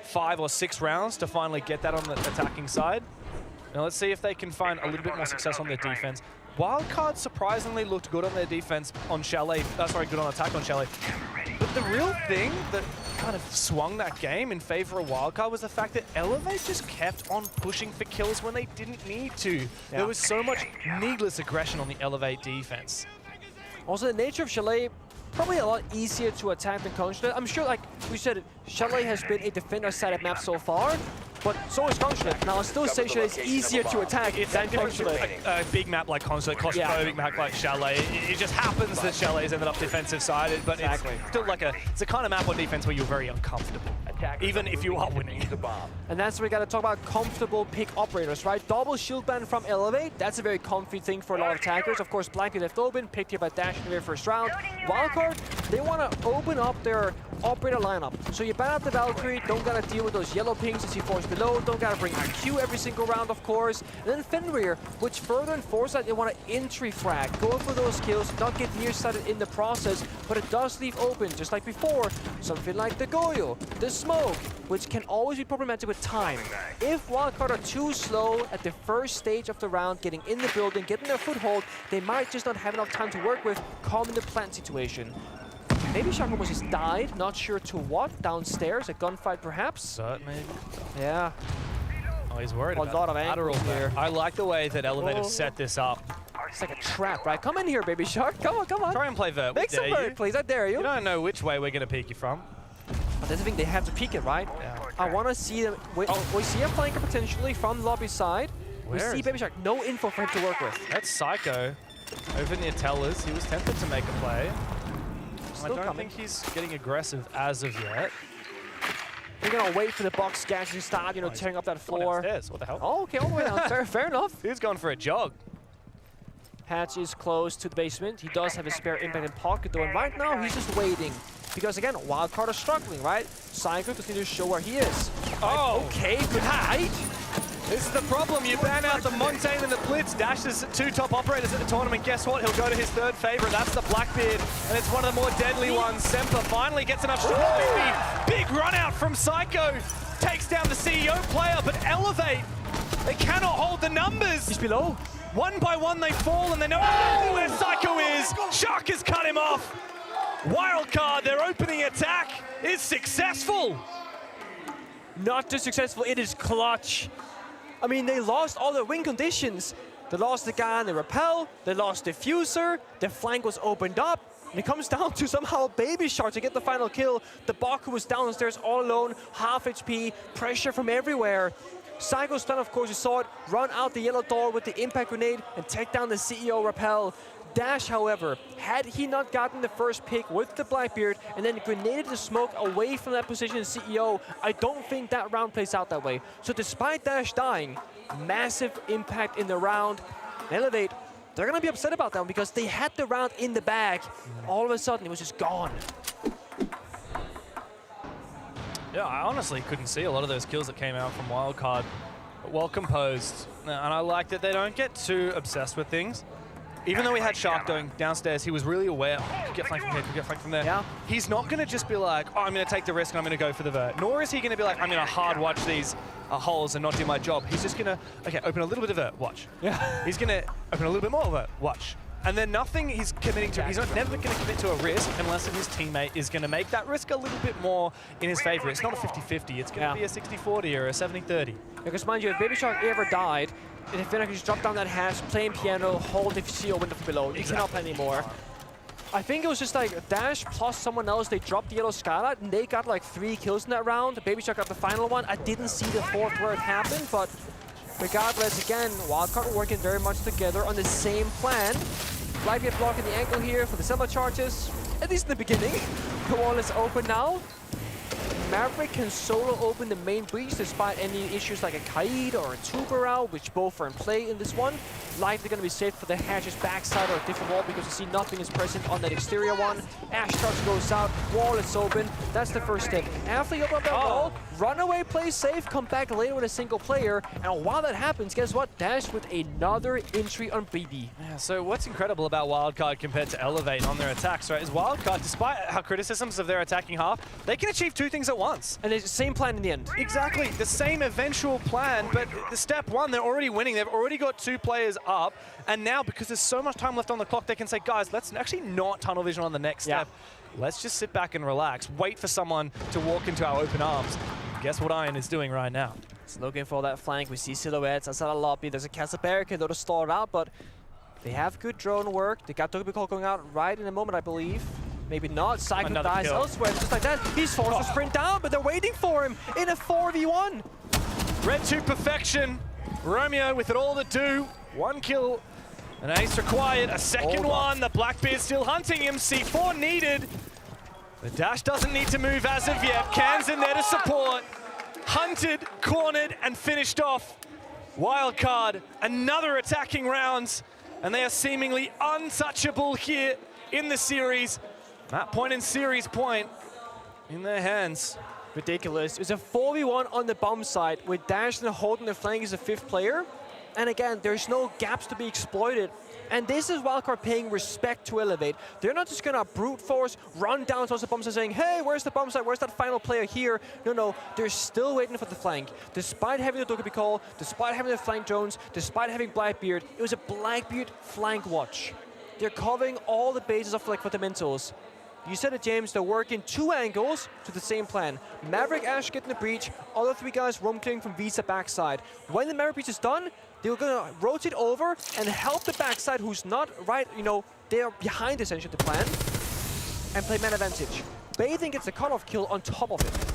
5 or 6 rounds to finally get that on the attacking side. Now let's see if they can find a little bit more success on their defense. Wildcard surprisingly looked good on their defense on Chalet. Good on attack on Chalet. But the real thing that kind of swung that game in favor of Wildcard was the fact that Elevate just kept on pushing for kills when they didn't need to. Yeah. There was so much needless aggression on the Elevate defense. Also, the nature of Chalet, probably a lot easier to attack than Consulate. I'm sure, like we said, Chalet has been a defender-sided map so far, but so is Consulate. Now, I'll still say Chalet is easier to attack than Consulate. A big map like Consulate, claustrophobic map like Chalet. It just happens that Chalet's ended up defensive-sided, but it's still like it's a kind of map on defense where you're very uncomfortable, even if you are winning. And that's where we got to talk about comfortable pick operators, right? Double shield ban from Elevate, that's a very comfy thing for a lot of attackers. Of course, Blanket left open, picked here by Dash in the very first round. Wildcard, they want to open up their operator lineup. So you ban out the Valkyrie, don't gotta deal with those yellow pings as he falls below, don't gotta bring IQ every single round, of course. And then Fenrir, which further enforces that they want to entry frag, go for those kills, not get nearsighted in the process, but it does leave open, just like before, something like the Goyo, the Smoke, which can always be problematic with time. If Wildcard are too slow at the first stage of the round, getting in the building, getting their foothold, they might just not have enough time to work with, calming the plant situation. Maybe Shark almost just died, not sure to what, downstairs, a gunfight perhaps? Maybe. Yeah. Oh, he's worried about a lot of angles here. I like the way that Elevate have set this up. It's like a trap, right? Come in here, Baby Shark. Come on, come on. Try and play vert. Make some vert, please. I dare you. You don't know which way we're going to peek you from. But that's the thing, they have to peek it, right? Yeah. I want to see them. We see a flanker potentially from the lobby side. We see Baby Shark. No info for him to work with. That's Psycho over near Tellers. He was tempted to make a play. I don't think he's getting aggressive as of yet. We're gonna wait for the box scash to start, you know, tearing up that floor. Downstairs. What the hell? Oh, okay, all the way down. Fair enough. He's going for a jog. Hatch is close to the basement. He does have a spare impact in pocket though, and right now he's just waiting. Because again, Wildcard are struggling, right? Psycho just needs to show where he is. Oh, okay, good height. This is the problem. You ban out the Montaigne and the Blitz. Dash's 2 top operators at the tournament. Guess what? He'll go to his 3rd favorite. That's the Blackbeard, and it's one of the more deadly ones. Semper finally gets enough shot speed. Big run out from Psycho. Takes down the CEO player, but Elevate, they cannot hold the numbers. He's below. One by one they fall, and they know exactly where Psycho is. Shark has cut him off. Wildcard, their opening attack is successful. Not just successful, it is clutch. I mean, they lost all their win conditions. They lost the guy on the rappel, they lost Diffuser, their flank was opened up, and it comes down to somehow Baby Shark to get the final kill. The Baku was downstairs all alone, half HP, pressure from everywhere. Psycho's plan, of course, you saw it, run out the yellow door with the impact grenade and take down the CEO rappel. Dash, however, had he not gotten the first pick with the Blackbeard and then grenaded the smoke away from that position CEO, I don't think that round plays out that way. So despite Dash dying, massive impact in the round. Elevate, they're going to be upset about that one because they had the round in the bag. All of a sudden, it was just gone. Yeah, I honestly couldn't see a lot of those kills that came out from Wildcard. But well composed, and I like that they don't get too obsessed with things. Even though we had Shark going downstairs, he was really aware, could get flanked from here, could get flanked from there. Yeah. He's not going to just be like, oh, I'm going to take the risk and I'm going to go for the vert. Nor is he going to be like, I'm going to hard watch these holes and not do my job. He's just going to, okay, open a little bit of vert, watch. Yeah. He's going to open a little bit more of vert, watch. And then nothing he's committing to, he's never going to commit to a risk unless his teammate is going to make that risk a little bit more in his favor. It's not a 50-50, it's going to be a 60-40 or a 70-30. Because mind you, if Baby Shark ever died, if Finna could just drop down that hash, playing piano, hold the CO window from below. He cannot play anymore. I think it was just like Dash plus someone else, they dropped the yellow skylight and they got like 3 kills in that round. Baby Shark got the final one. I didn't see the 4th where it happened, but regardless, again, Wildcard working very much together on the same plan. Blackbeard blocking the angle here for the semi charges, at least in the beginning. The wall is open now. Maverick can solo open the main breach despite any issues like a Kaid or a Tuberau, which both are in play in this one. Likely going to be safe for the Hash's backside or a different wall because you see nothing is present on that exterior one. Ash Touch goes out, wall is open. That's the first step. After you open up that wall, run away, play safe, come back later with a single player. And while that happens, guess what? Dash with another entry on BB. Yeah, so what's incredible about Wildcard compared to Elevate on their attacks, right, is Wildcard, despite our criticisms of their attacking half, they can achieve 2 things at once. And it's the same plan in the end. Exactly, the same eventual plan, but the step 1, they're already winning. They've already got 2 players up, and now because there's so much time left on the clock, they can say, guys, let's actually not tunnel vision on the next step. Let's just sit back and relax, wait for someone to walk into our open arms. Guess what Iron is doing right now? It's looking for that flank. We see silhouettes outside the lobby. There's a castle barricade to start out, but they have good drone work. They got Dokubiko going out right in a moment, I believe. Maybe not. Psycho dies elsewhere. Just like that, he's forced to sprint down, but they're waiting for him in a 4v1. Red to perfection. Romeo with it all to do. 1 kill. An ace required. A second one. The Blackbeard still hunting him. C4 needed. The Dash doesn't need to move as of yet. Can's in there to support. Hunted, cornered, and finished off. Wildcard, another attacking rounds, and they are seemingly untouchable here in the series. That point in series point in their hands. Ridiculous. It's a 4v1 on the bomb side with Dash holding the flank as a 5th player. And again, there's no gaps to be exploited. And this is Wildcard paying respect to Elevate. They're not just gonna brute force, run down towards the bomb site saying, hey, where's the bomb site? Where's that final player here? No, they're still waiting for the flank. Despite having the Dokubiko, despite having the flank drones, despite having Blackbeard, it was a Blackbeard flank watch. They're covering all the bases of like fundamentals. You said it, James, they're working 2 angles to the same plan. Maverick, Ash getting the breach, other 3 guys roam clearing from Visa backside. When the Maverick breach is done, they're gonna rotate over and help the backside who's not right, they're behind essentially the plan, and play man advantage. Bathing gets the cutoff kill on top of it.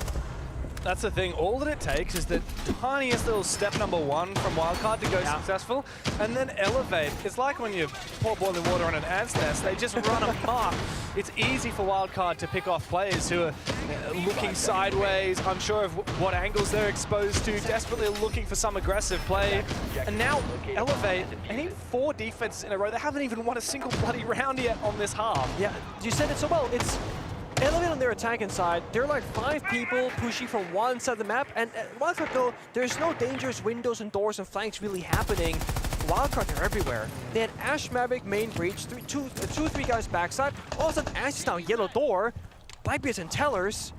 That's the thing, all that it takes is the tiniest little step number 1 from Wildcard to go successful, and then Elevate. It's like when you pour boiling water on an ant's nest, they just run apart. It's easy for Wildcard to pick off players who are looking sideways, unsure of what angles they're exposed to, desperately looking for some aggressive play. And now Elevate, they need 4 defenses in a row. They haven't even won a single bloody round yet on this half. Yeah, you said it so well. It's Elevate on their attacking side, they're like 5 people pushing from one side of the map, and Wildcard though, there's no dangerous windows and doors and flanks really happening. Wildcard, they're everywhere. They had Ash Maverick main breach, 2-3 guys backside. All of a sudden, Ash is now yellow door, Blackbeard's and Tellers.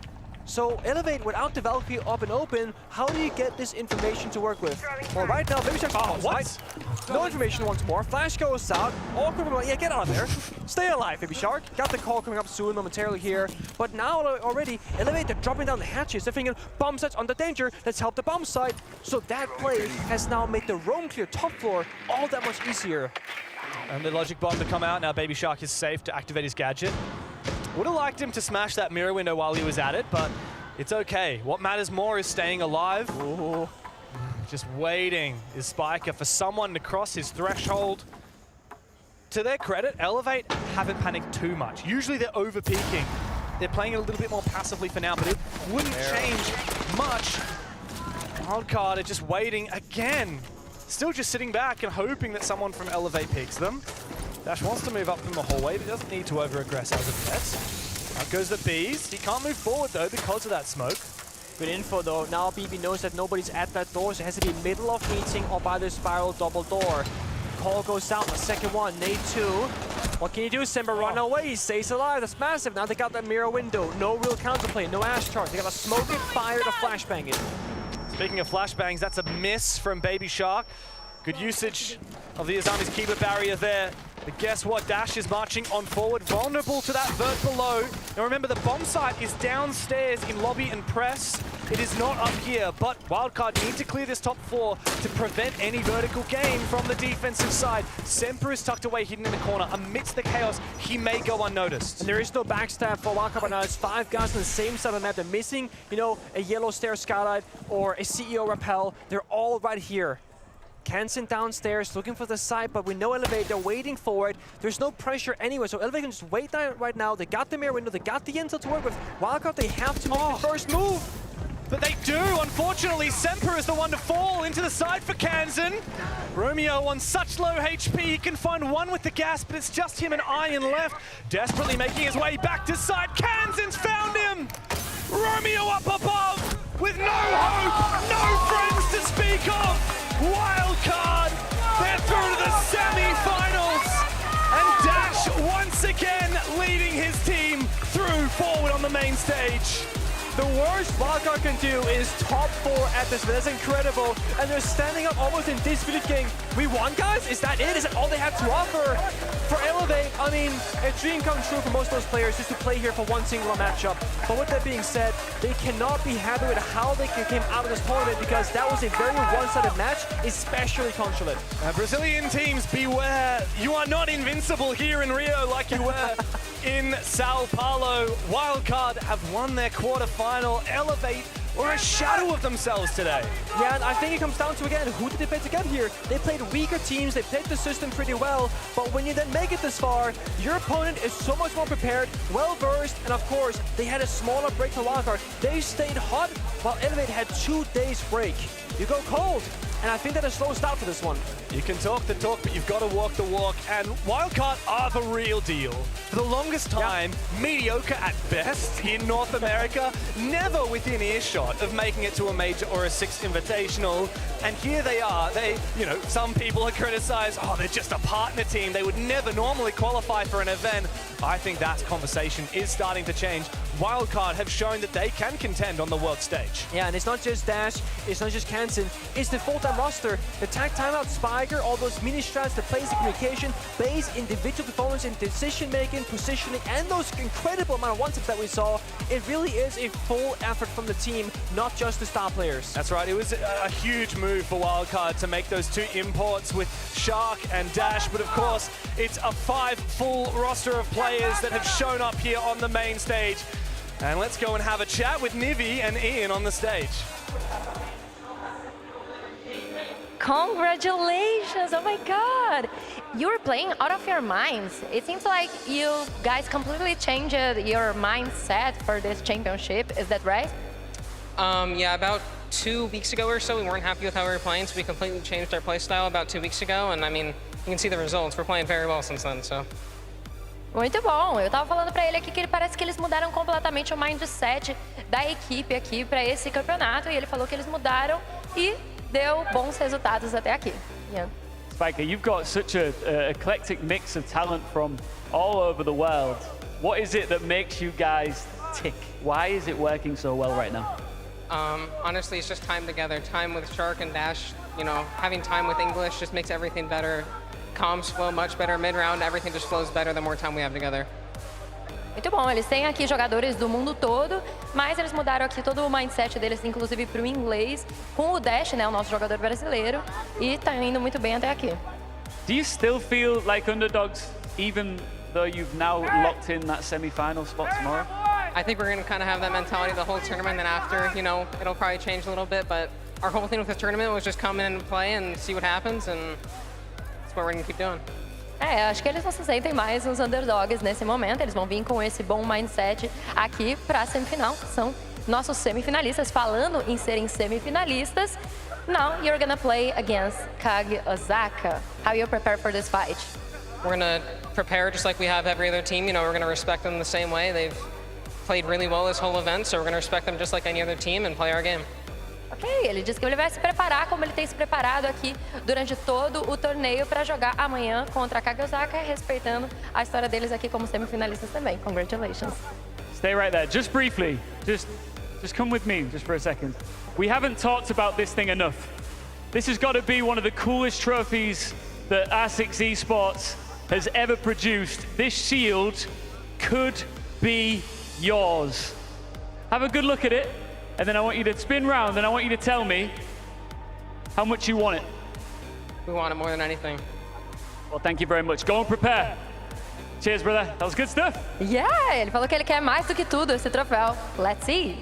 So Elevate without the Valkyrie up and open, how do you get this information to work with? Well, right now, Baby Shark right? No information once more. Flash goes out. Awkward, yeah, get out of there. Stay alive, Baby Shark. Got the call coming up soon, momentarily here. But now already, Elevate, they're dropping down the hatches. They're thinking, bomb sites under danger. Let's help the bomb site. So that play has now made the roam clear top floor all that much easier. And the logic bomb to come out. Now Baby Shark is safe to activate his gadget. Would have liked him to smash that mirror window while he was at it, but it's okay. What matters more is staying alive. Ooh. Just waiting is Spiker for someone to cross his threshold. To their credit, Elevate haven't panicked too much. Usually they're over-peaking. They're playing it a little bit more passively for now, but it wouldn't change much. Wildcard are just waiting again. Still just sitting back and hoping that someone from Elevate peeks them. Dash wants to move up from the hallway, but doesn't need to over-aggress as of yet. Out goes the Bees. He can't move forward, though, because of that smoke. Good info, though. Now BB knows that nobody's at that door, so it has to be middle of meeting or by the spiral double door. Call goes out, the second one, nade 2. What can you do, Simba? Run away, he stays alive, that's massive. Now they got that mirror window, no real counterplay, no Ash charge. They got to smoke it, fire it, or flashbang it. Speaking of flashbangs, that's a miss from Baby Shark. Good usage of the Azami's keeper barrier there. But guess what? Dash is marching on forward, vulnerable to that vert below. Now remember, the bomb site is downstairs in lobby and press. It is not up here, but Wildcard need to clear this top floor to prevent any vertical gain from the defensive side. Semper is tucked away, hidden in the corner. Amidst the chaos, he may go unnoticed. And there is no backstab for Wildcard right now. It's 5 guys on the same side of the map. They're missing, you know, a yellow stair skylight or a CEO rappel. They're all right here. Kansen downstairs looking for the site, but we know Elevate, they're waiting for it. There's no pressure anyway, so Elevate can just wait right now. They got the mirror window, they got the intel to work with. Wildcard, they have to make the first move. But they do, unfortunately. Semper is the one to fall into the side for Kansen. Romeo on such low HP, he can find one with the gas, but it's just him and Iron left. Desperately making his way back to side. Kansen's found him! Romeo up above with no hope, no friends to speak of. Wildcard, they're through to the semi-finals, and Dash once again leading his team through forward on the main stage. The worst Wildcard can do is top 4 at this, but that's incredible. And they're standing up almost in disbelief game. We won, guys? Is that it? Is that all they have to offer? For Elevate, I mean, a dream come true for most of those players just to play here for one single matchup. But with that being said, they cannot be happy with how they came out of this tournament because that was a very one-sided match, especially Consulate. Brazilian teams, beware. You are not invincible here in Rio like you were in Sao Paulo. Wildcard have won their quarterfinal. Elevate or a shadow of themselves today. Yeah, and I think it comes down to, again, who did they play to get here? They played weaker teams, they played the system pretty well, but when you then make it this far, your opponent is so much more prepared, well-versed, and of course, they had a smaller break to Wildcard. They stayed hot, while Elevate had 2 days break. You go cold, and I think that a slow start for this one. You can talk the talk, but you've got to walk the walk, and Wildcard are the real deal. For the longest time, mediocre at best in North America, never within earshot of making it to a major or a 6th invitational, and here they are. They, you know, some people have criticized, oh, they're just a partner team. They would never normally qualify for an event. I think that conversation is starting to change. Wildcard have shown that they can contend on the world stage. Yeah, and it's not just Dash, it's not just Kansen, it's the full-time roster. The tag timeout, Spiker, all those mini strats, the plays, the communication, base, individual performance in decision-making, positioning, and those incredible amount of one-tips that we saw. It really is a full effort from the team, not just the star players. That's right, it was a huge move for Wildcard to make those 2 imports with Shark and Dash, but of course, it's a 5 full roster of players that have shown up here on the main stage. And let's go and have a chat with Nivi and Ian on the stage. Congratulations, oh my God. You're playing out of your minds. It seems like you guys completely changed your mindset for this championship, is that right? Yeah, about 2 weeks ago or so, we weren't happy with how we were playing, so we completely changed our play style about 2 weeks ago, and I mean, you can see the results. We're playing very well since then, so. Muito bom. Eu tava falando pra ele aqui que ele parece que eles mudaram completamente o mindset da equipe aqui para esse campeonato. E ele falou que eles mudaram e deu bons resultados até aqui. Yeah. Spiker, you've got such a eclectic mix of talent from all over the world. What is it that makes you guys tick? Why is it working so well right now? Honestly, it's just time together. Time with Shark and Dash. You know, having time with English just makes everything better. Comms flow much better mid-round. Everything just flows better the more time we have together. Muito bom, eles têm aqui jogadores do mundo todo, mas eles mudaram aqui todo o mindset deles, inclusive para o inglês, com o Dash, né, o nosso jogador brasileiro, e tá indo muito bem até aqui. Do you still feel like underdogs, even though you've now locked in that semi-final spot tomorrow? I think we're going to kind of have that mentality the whole tournament, and after, you know, it'll probably change a little bit, but our whole thing with the tournament was just come in and play and see what happens, and that's what we're going to keep doing. Acho que eles não se sentem mais uns underdogs nesse momento, eles vão vir com esse bom mindset aqui para a semifinal. São nossos semifinalistas. Falando em serem semifinalistas, now you're gonna play against Kage Osaka. How you prepare for this fight? We're gonna prepare just like we have every other team. You know, we're gonna respect them the same way. They've played really well this whole event, so we're gonna respect them just like any other team and play our game. Ok, ele disse que ele vai se preparar como ele tem se preparado aqui durante todo o torneio para jogar amanhã contra a Kage Osaka, respeitando a história deles aqui como semifinalistas também. Congratulations. Stay right there. Just briefly, just come with me just for a second. We haven't talked about this thing enough. This has got to be one of the coolest trophies that FEARX Esports has ever produced. This shield could be yours. Have a good look at it. And then I want you to spin round and I want you to tell me how much you want it. We want it more than anything. Well, thank you very much. Go and prepare. Cheers, brother. That was good stuff. Yeah, ele falou que ele quer mais do que tudo esse troféu. Let's see.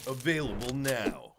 Available now.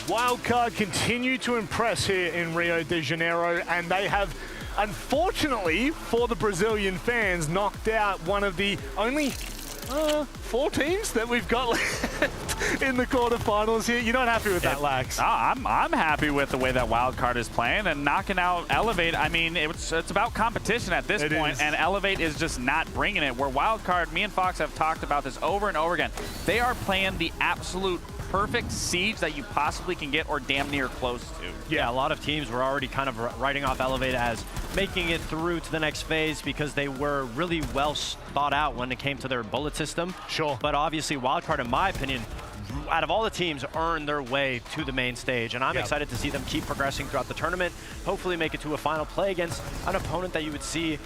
Wildcard continue to impress here in Rio de Janeiro, and they have, unfortunately for the Brazilian fans, knocked out one of the only 4 teams that we've got left in the quarterfinals here. You're not happy with that, Lax? No, I'm happy with the way that Wildcard is playing and knocking out Elevate. I mean, it's about competition at this point, and Elevate is just not bringing it. Where Wildcard, me and Fox have talked about this over and over again. They are playing the absolute perfect siege that you possibly can get, or damn near close to. Yeah, a lot of teams were already kind of writing off Elevate as making it through to the next phase because they were really well thought out when it came to their bullet system. Sure. But obviously Wildcard, in my opinion, out of all the teams, earned their way to the main stage. And I'm excited to see them keep progressing throughout the tournament, hopefully make it to a final, play against an opponent that you would see,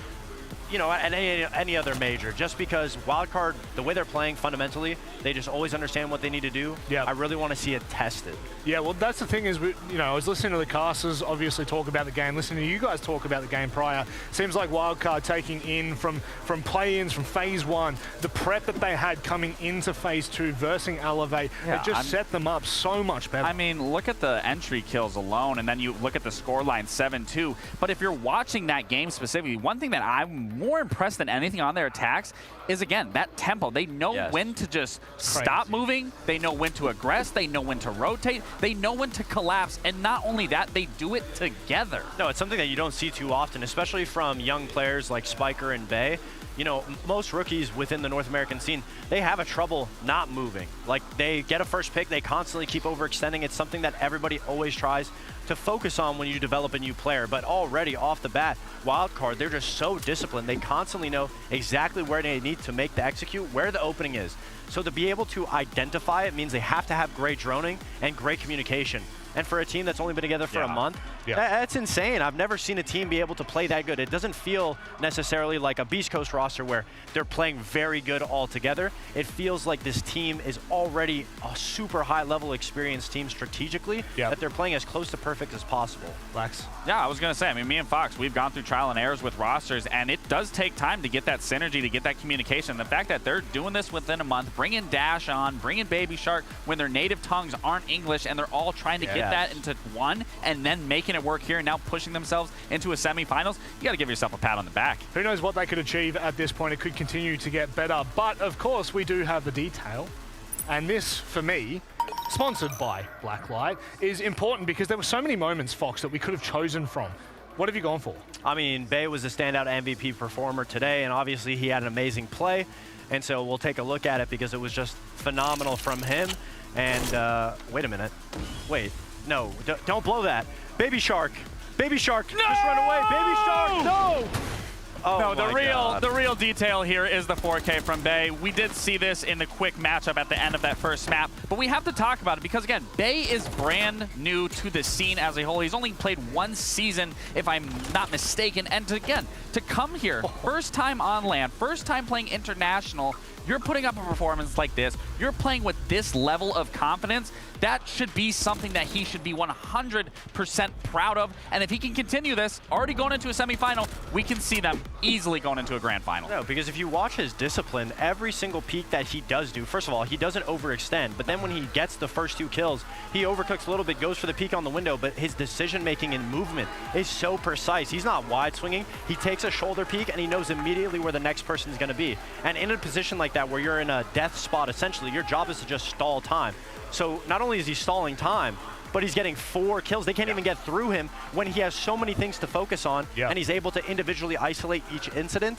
you know, at any other major, just because Wildcard, the way they're playing fundamentally, they just always understand what they need to do. Yeah. I really want to see it tested. Yeah, well, that's the thing is, I was listening to the casters obviously talk about the game, listening to you guys talk about the game prior. Seems like Wildcard taking in from play-ins, from phase 1, the prep that they had coming into phase 2 versus Elevate, it just set them up so much better. I mean, look at the entry kills alone, and then you look at the scoreline 7-2. But if you're watching that game specifically, one thing that I'm more impressed than anything on their attacks is, again, that tempo. They know when to just stop moving. They know when to aggress. They know when to rotate. They know when to collapse. And not only that, they do it together. No, it's something that you don't see too often, especially from young players like Spiker and Bay. You know, most rookies within the North American scene, they have a trouble not moving. Like, they get a first pick, they constantly keep overextending. It's something that everybody always tries to focus on when you develop a new player. But already off the bat, Wildcard, they're just so disciplined. They constantly know exactly where they need to make the execute, where the opening is. So to be able to identify it means they have to have great droning and great communication. And for a team that's only been together for a month, that's insane. I've never seen a team be able to play that good. It doesn't feel necessarily like a Beast Coast roster where they're playing very good all together. It feels like this team is already a super high-level experienced team strategically, that they're playing as close to perfect as possible. Lax? Yeah, I was going to say, I mean, me and Fox, we've gone through trial and errors with rosters, and it does take time to get that synergy, to get that communication. The fact that they're doing this within a month, bringing Dash on, bringing Baby Shark when their native tongues aren't English, and they're all trying to get that into one, and then making it work here, and now pushing themselves into a semifinals, you got to give yourself a pat on the back. Who knows what they could achieve at this point? It could continue to get better, but of course we do have the detail, and this, for me, sponsored by Blacklight, is important because there were so many moments, Fox, that we could have chosen from. What have you gone for? I mean, Bay was the standout MVP performer today, and obviously he had an amazing play, and so we'll take a look at it because it was just phenomenal from him. And wait a minute. Wait. No, don't blow that. Baby Shark. Baby Shark. No! Just run away. Baby Shark. No! Oh no, the real detail here is the 4K from Bay. We did see this in the quick matchup at the end of that first map, but we have to talk about it because, again, Bay is brand new to the scene as a whole. He's only played 1 season, if I'm not mistaken, and to come here, first time on land, first time playing international, you're putting up a performance like this, you're playing with this level of confidence, that should be something that he should be 100% proud of. And if he can continue this, already going into a semifinal, we can see them easily going into a grand final. No, because if you watch his discipline, every single peak that he does do, first of all, he doesn't overextend, but then when he gets the first 2 kills, he overcooks a little bit, goes for the peek on the window, but his decision-making and movement is so precise. He's not wide swinging. He takes a shoulder peek, and he knows immediately where the next person is going to be. And in a position like that, where you're in a death spot, essentially, your job is to just stall time. So not only is he stalling time, but he's getting 4 kills. They can't even get through him when he has so many things to focus on, and he's able to individually isolate each incident.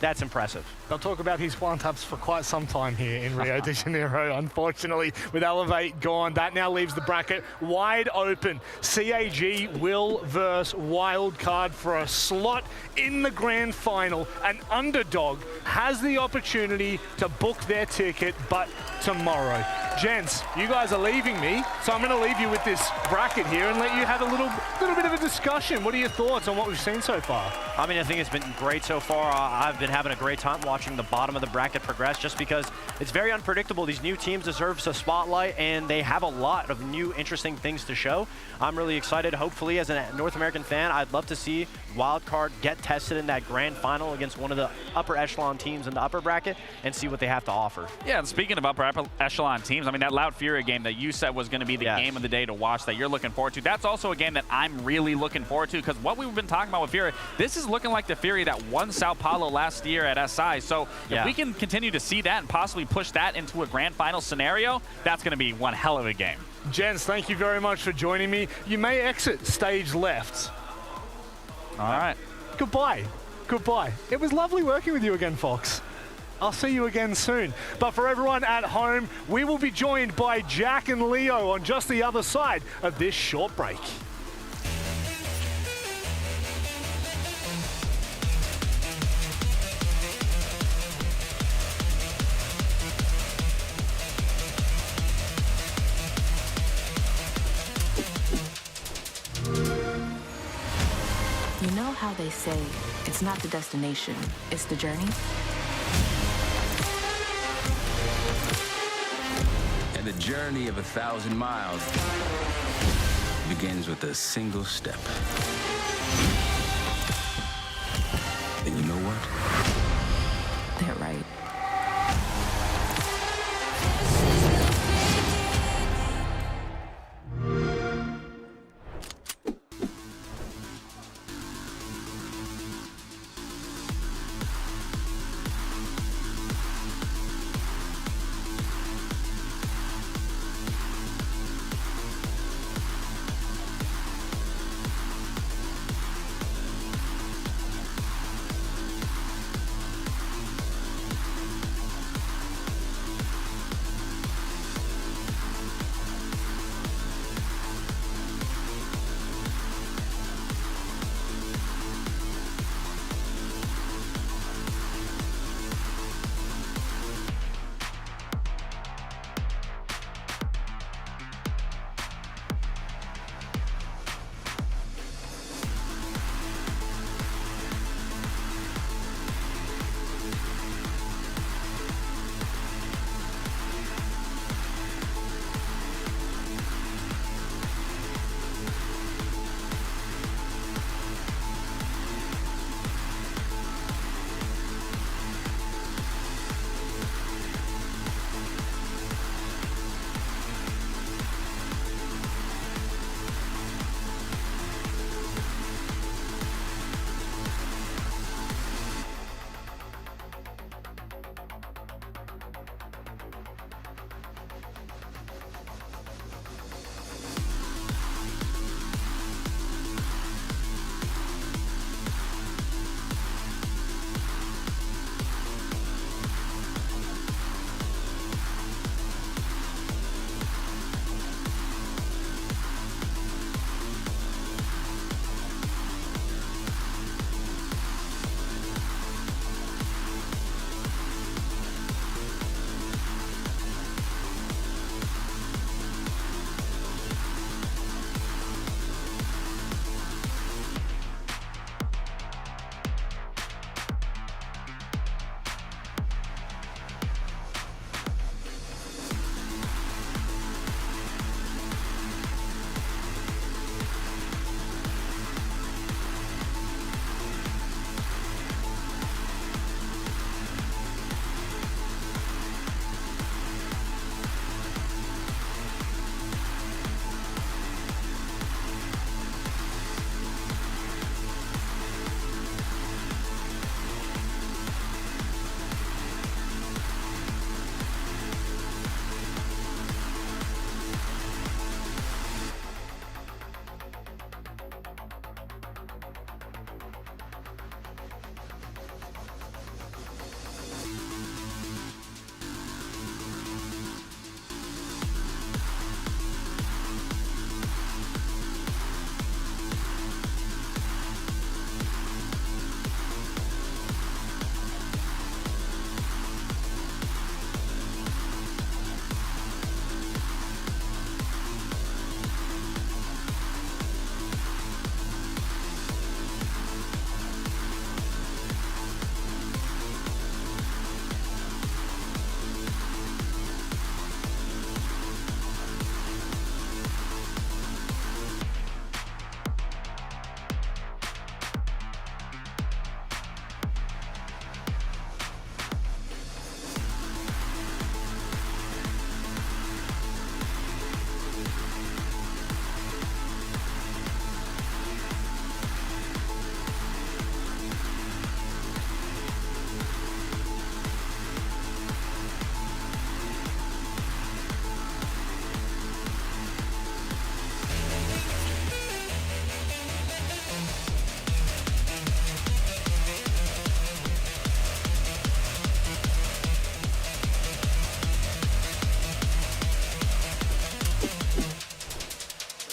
That's impressive. They'll talk about his one-taps for quite some time here in Rio de Janeiro. Unfortunately, with Elevate gone, that now leaves the bracket wide open. CAG will verse Wildcard for a slot in the grand final. An underdog has the opportunity to book their ticket, but tomorrow. Gents, you guys are leaving me, so I'm going to leave you with this bracket here and let you have a little bit of a discussion. What are your thoughts on what we've seen so far? I mean, I think it's been great so far. I've been having a great time watching the bottom of the bracket progress just because it's very unpredictable. These new teams deserve a spotlight, and they have a lot of new, interesting things to show. I'm really excited. Hopefully, as a North American fan, I'd love to see Wildcard get tested in that grand final against one of the upper echelon teams in the upper bracket and see what they have to offer. Yeah, and speaking of upper echelon teams, I mean, that Loud Furia game that you said was going to be the game of the day to watch that you're looking forward to, that's also a game that I'm really looking forward to, because what we've been talking about with Furia, this is looking like the Furia that won Sao Paulo last year at SI. So if we can continue to see that and possibly push that into a grand final scenario, that's going to be one hell of a game. Gents, thank you very much for joining me. You may exit stage left. All right. Goodbye. Goodbye. It was lovely working with you again, Fox. I'll see you again soon. But for everyone at home, we will be joined by Jack and Leo on just the other side of this short break. You know how they say, it's not the destination, it's the journey? And the journey of 1,000 miles begins with a single step. And you know what? They're right.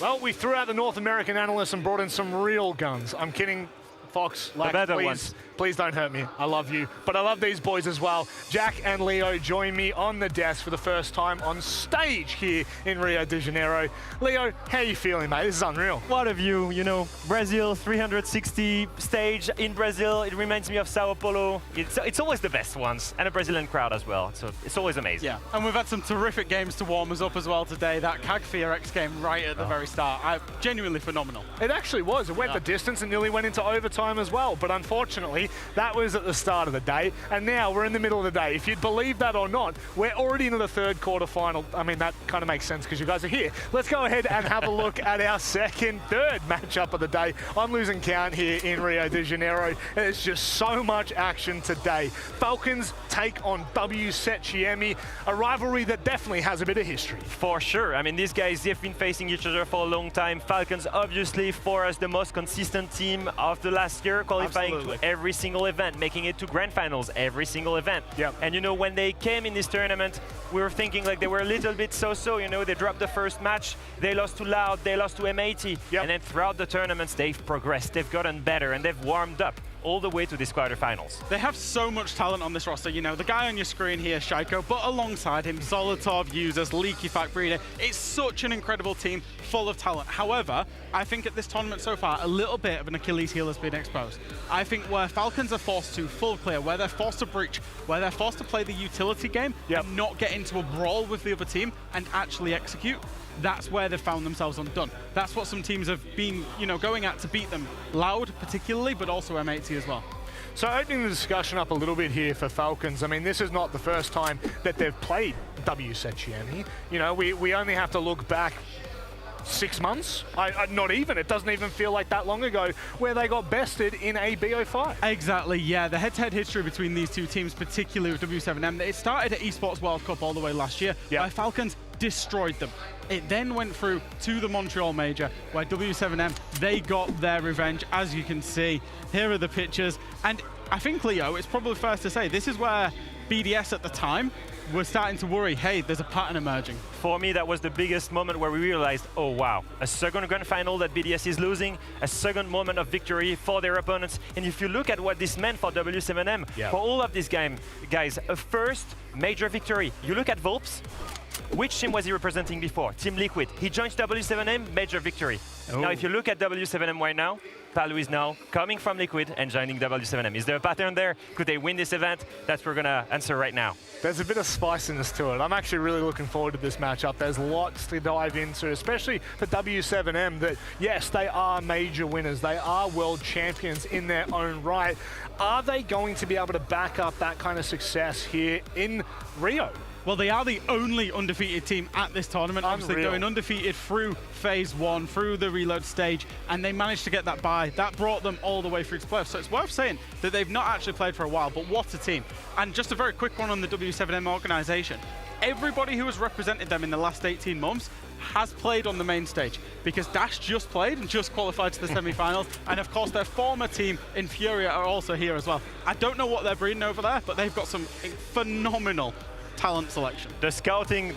Well, we threw out the North American analysts and brought in some real guns. I'm kidding, Fox. Like, please don't hurt me. I love you. But I love these boys as well. Jack and Leo join me on the desk for the first time on stage here in Rio de Janeiro. Leo, how are you feeling, mate? This is unreal. What a view, you know, Brazil 360 stage in Brazil. It reminds me of Sao Paulo. It's always the best ones, and a Brazilian crowd as well. So it's always amazing. Yeah, and we've had some terrific games to warm us up as well today. That CAG FEARX game right at the very start. Genuinely phenomenal. It actually was. It went the distance and nearly went into overtime as well. But unfortunately, that was at the start of the day, and now we're in the middle of the day. If you'd believe that or not, we're already into the third quarterfinal. I mean, that kind of makes sense because you guys are here. Let's go ahead and have a look at our third matchup of the day. I'm losing count here in Rio de Janeiro. There's just so much action today. Falcons take on WCEMI, a rivalry that definitely has a bit of history. For sure. I mean, these guys, they've been facing each other for a long time. Falcons, obviously, for us, the most consistent team of the last year, qualifying to every single event, making it to grand finals every single event. And you know, when they came in this tournament, we were thinking like they were a little bit so-so, you know, they dropped the first match, they lost to Loud, they lost to M80, and then throughout the tournaments they've progressed, they've gotten better, and they've warmed up all the way to this quarterfinals. They have so much talent on this roster. You know, the guy on your screen here, Shaiko, but alongside him, Zolotov, Users, Leaky Fact Breeder. It's such an incredible team full of talent. However, I think at this tournament so far, a little bit of an Achilles heel has been exposed. I think where Falcons are forced to full clear, where they're forced to breach, where they're forced to play the utility game and not get into a brawl with the other team and actually execute, that's where they've found themselves undone. That's what some teams have been, you know, going at to beat them. Loud particularly, but also M80 as well. So opening the discussion up a little bit here for Falcons, I mean, this is not the first time that they've played WCEMI. You know, we only have to look back 6 months, not even, it doesn't even feel like that long ago, where they got bested in a BO5. Exactly, yeah, the head-to-head history between these two teams, particularly with W7M, it started at Esports World Cup all the way last year, where Falcons destroyed them. It then went through to the Montreal Major, where W7M, they got their revenge, as you can see. Here are the pictures, and I think, Leo, it's probably fair to say, this is where BDS at the time we're starting to worry, hey, there's a pattern emerging. For me, that was the biggest moment where we realized, oh wow, a second grand final that BDS is losing, a second moment of victory for their opponents. And if you look at what this meant for W7M, for all of this game, guys, a first major victory. You look at Volps, which team was he representing before? Team Liquid. He joins W7M, major victory. Now, if you look at W7M right now, Palu is now coming from Liquid and joining W7M. Is there a pattern there? Could they win this event? That's what we're going to answer right now. There's a bit of spiciness to it. I'm actually really looking forward to this matchup. There's lots to dive into, especially for W7M, that, yes, they are major winners. They are world champions in their own right. Are they going to be able to back up that kind of success here in Rio? Well, they are the only undefeated team at this tournament. Obviously going undefeated through phase one, through the reload stage, and they managed to get that bye. That brought them all the way through to playoffs. So it's worth saying that they've not actually played for a while, but what a team. And just a very quick one on the W7M organization. Everybody who has represented them in the last 18 months has played on the main stage, because Dash just played and just qualified to the semifinals, and of course their former team in Furia are also here as well. I don't know what they're breeding over there, but they've got some phenomenal talent selection. The scouting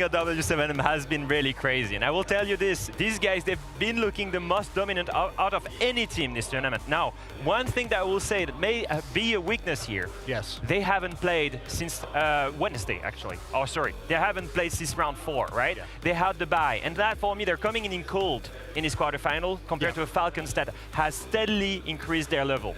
at W7M has been really crazy, and I will tell you this, these guys, they've been looking the most dominant out of any team this tournament. Now, one thing that I will say that may be a weakness here, they haven't played since Wednesday, actually. Oh, sorry, they haven't played since round 4, right? They had the bye, and that, for me, they're coming in cold in this quarterfinal compared to a Falcons that has steadily increased their level.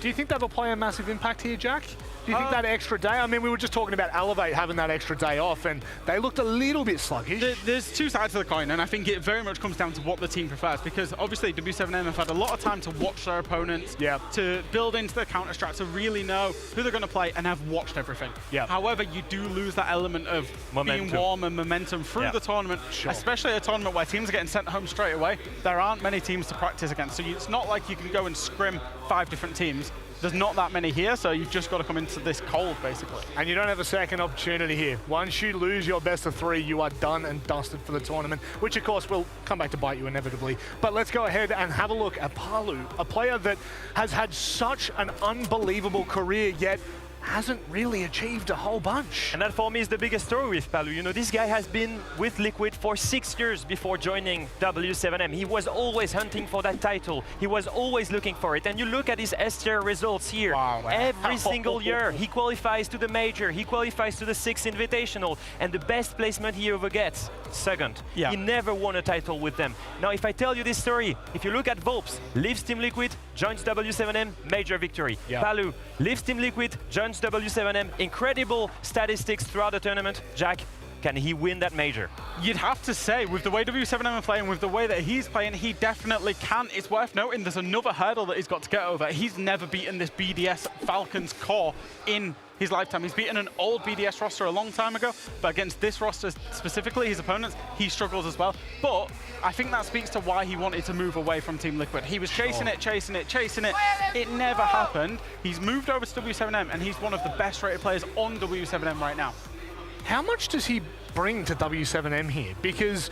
Do you think that will play a massive impact here, Jack? Do you think that extra day? I mean, we were just talking about Elevate having that extra day off, and they looked a little bit sluggish. There's two sides to the coin, and I think it very much comes down to what the team prefers, because obviously W7M have had a lot of time to watch their opponents, to build into their counter strat, to really know who they're going to play, and have watched everything. However, you do lose that element of being warm and momentum through the tournament, especially a tournament where teams are getting sent home straight away. There aren't many teams to practice against, so it's not like you can go and scrim 5 different teams. There's not that many here, so you've just got to come into this cold, basically. And you don't have a second opportunity here. Once you lose your best of 3, you are done and dusted for the tournament, which of course will come back to bite you inevitably. But let's go ahead and have a look at Palu, a player that has had such an unbelievable career, yet hasn't really achieved a whole bunch. And that for me is the biggest story with Palu. You know, this guy has been with Liquid for 6 years before joining W7M. He was always hunting for that title. He was always looking for it. And you look at his S-tier results here. Wow. Every single year, he qualifies to the major, he qualifies to the 6th Invitational, and the best placement he ever gets, second. Yeah. He never won a title with them. Now, if I tell you this story, if you look at Volps, leaves Team Liquid, joins W7M, major victory. Yeah. Palu, leaves Team Liquid, joins W7M, incredible statistics throughout the tournament. Jack, can he win that major? You'd have to say, with the way W7M are playing, with the way that he's playing, he definitely can. It's worth noting there's another hurdle that he's got to get over. He's never beaten this BDS Falcons core in his lifetime. He's beaten an old BDS roster a long time ago, but against this roster specifically, his opponents, he struggles as well. But I think that speaks to why he wanted to move away from Team Liquid. He was chasing it, chasing it, chasing it. It never happened. He's moved over to W7M, and he's one of the best rated players on W7M right now. How much does he bring to W7M here? Because,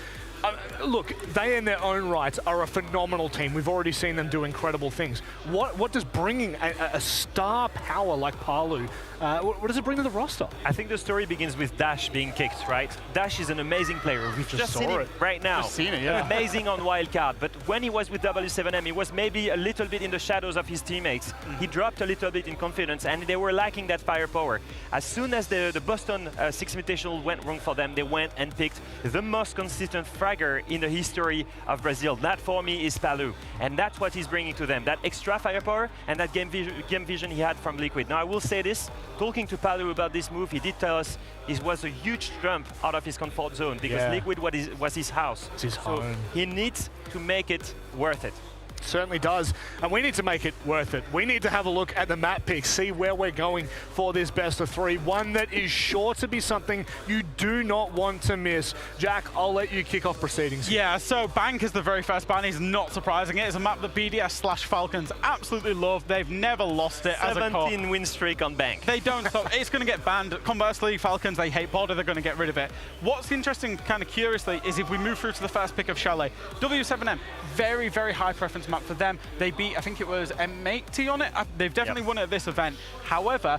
look, they in their own rights are a phenomenal team. We've already seen them do incredible things. What does bringing a star power like Palu, what does it bring to the roster? I think the story begins with Dash being kicked, right? Dash is an amazing player. We've just seen it right now. Just seen it, yeah. Amazing on Wildcard. But when he was with W7M, he was maybe a little bit in the shadows of his teammates. He dropped a little bit in confidence, and they were lacking that firepower. As soon as the Boston 6 Invitational went wrong for them, they went and picked the most consistent fragger in the history of Brazil. That, for me, is Palu. And that's what he's bringing to them, that extra firepower and that game vision he had from Liquid. Now, I will say this, talking to Palu about this move, he did tell us it was a huge jump out of his comfort zone because Liquid was his house. It's his home. He needs to make it worth it. Certainly does, and we need to make it worth it. We need to have a look at the map picks, see where we're going for this best of 3, one that is sure to be something you do not want to miss. Jack, I'll let you kick off proceedings. Yeah, so Bank is the very first ban. He's not surprising. It is a map that BDS/Falcons absolutely love. They've never lost it as a core. 17 win streak on Bank. They don't stop. It's going to get banned. Conversely, Falcons, they hate border. They're going to get rid of it. What's interesting, kind of curiously, is if we move through to the first pick of Chalet, W7M, very, very high preference map for them. They beat, I think it was M80 on it. They've definitely won it at this event. However,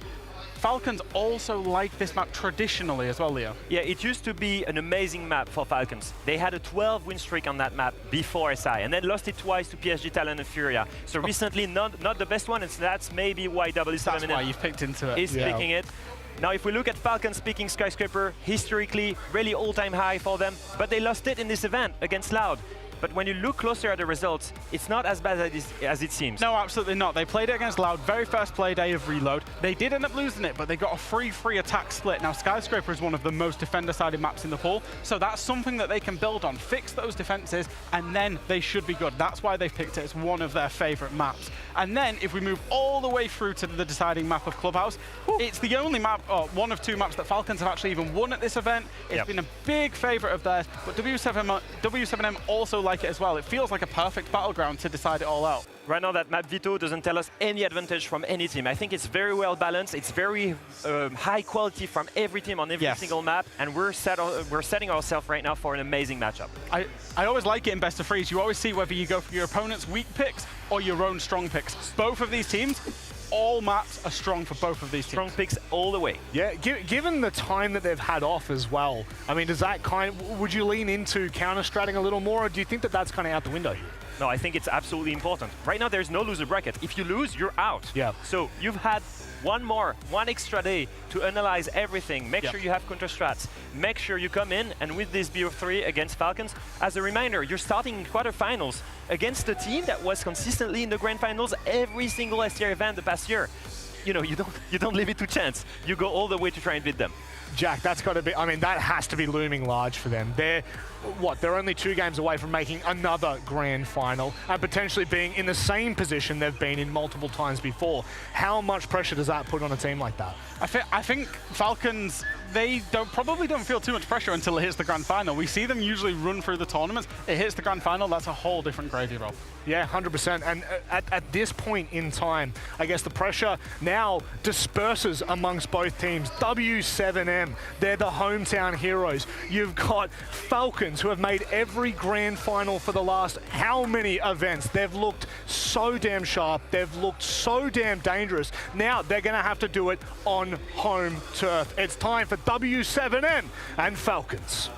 Falcons also like this map traditionally as well, Leo. Yeah, it used to be an amazing map for Falcons. They had a 12 win streak on that map before SI, and then lost it twice to PSG Talent and Furia. So recently, not the best one, and that's maybe why W7M That's why you've picked into it. is picking it. Now, if we look at Falcons picking Skyscraper, historically, really all-time high for them, but they lost it in this event against Loud. But when you look closer at the results, it's not as bad as it seems. No, absolutely not. They played it against Loud, very first play day of Reload. They did end up losing it, but they got a free attack split. Now, Skyscraper is one of the most defender-sided maps in the pool, so that's something that they can build on, fix those defenses, and then they should be good. That's why they've picked it as one of their favorite maps. And then, if we move all the way through to the deciding map of Clubhouse, it's the only map, or one of 2 maps that Falcons have actually even won at this event. It's been a big favorite of theirs, but W7M also like it as well. It feels like a perfect battleground to decide it all out. Right now, that map veto doesn't tell us any advantage from any team. I think it's very well balanced. It's very high quality from every team on every single map, and we're setting ourselves right now for an amazing matchup. I always like it in best of 3s. You always see whether you go for your opponent's weak picks or your own strong picks. Both of these teams, all maps are strong for both of these teams. Strong picks all the way. Yeah, given the time that they've had off as well, I mean, does that would you lean into counter-stratting a little more, or do you think that that's kind of out the window here? No, I think it's absolutely important. Right now, there's no loser bracket. If you lose, you're out. Yeah. So you've had one extra day to analyze everything. Make sure you have counter strats. Make sure you come in and with this BO3 against Falcons. As a reminder, you're starting in quarterfinals against a team that was consistently in the grand finals every single STR event the past year. You know, you don't leave it to chance. You go all the way to try and beat them. Jack, that's got to be, I mean, that has to be looming large for them. They're only 2 games away from making another grand final and potentially being in the same position they've been in multiple times before. How much pressure does that put on a team like that? I think Falcons, they probably don't feel too much pressure until it hits the grand final. We see them usually run through the tournaments. It hits the grand final, that's a whole different gravy roll. Yeah, 100%. And at this point in time, I guess the pressure now disperses amongst both teams. W7M, they're the hometown heroes. You've got Falcons, who have made every grand final for the last how many events. They've looked so damn sharp. They've looked so damn dangerous. Now they're going to have to do it on home turf. It's time for W7M and Falcons.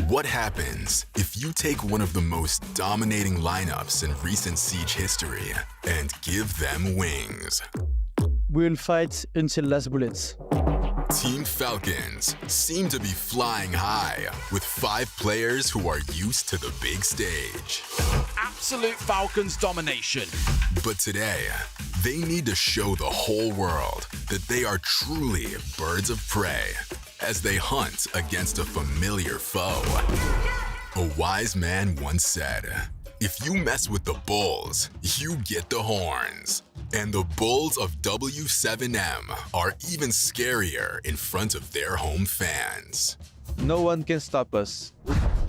What happens if you take one of the most dominating lineups in recent Siege history and give them wings? We'll fight until last bullets. Team Falcons seem to be flying high with 5 players who are used to the big stage. Absolute Falcons domination. But today, they need to show the whole world that they are truly birds of prey as they hunt against a familiar foe. A wise man once said, if you mess with the bulls, you get the horns. And the bulls of W7M are even scarier in front of their home fans. No one can stop us.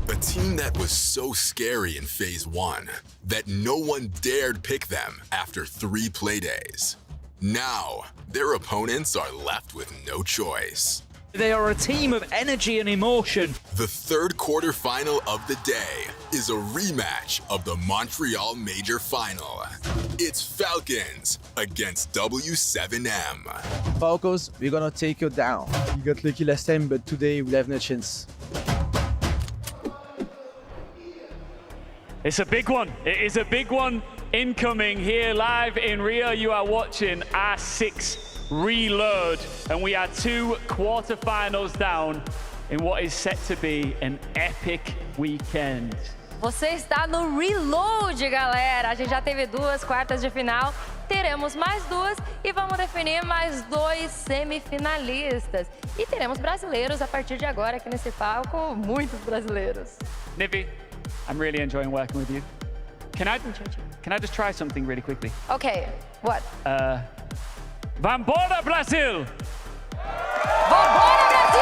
A team that was so scary in Phase 1 that no one dared pick them after 3 playdays. Now, their opponents are left with no choice. They are a team of energy and emotion. The third quarterfinal of the day is a rematch of the Montreal Major Final. It's Falcons against W7M. Falcons, we're gonna take you down. You got lucky last time, but today we'll have no chance. It's a big one. It is a big one incoming here live in Rio. You are watching R6 Reload, and we are 2 quarterfinals down in what is set to be an epic weekend. Você está no Reload, galera. A gente já teve 2 quartas de final, teremos mais 2 e vamos definir mais 2 semifinalistas. E teremos brasileiros a partir de agora aqui nesse palco, muitos brasileiros. Nivi, I'm really enjoying working with you. Can I just try something really quickly? Okay, what? Vambora, Brazil! Vambora, Brasil!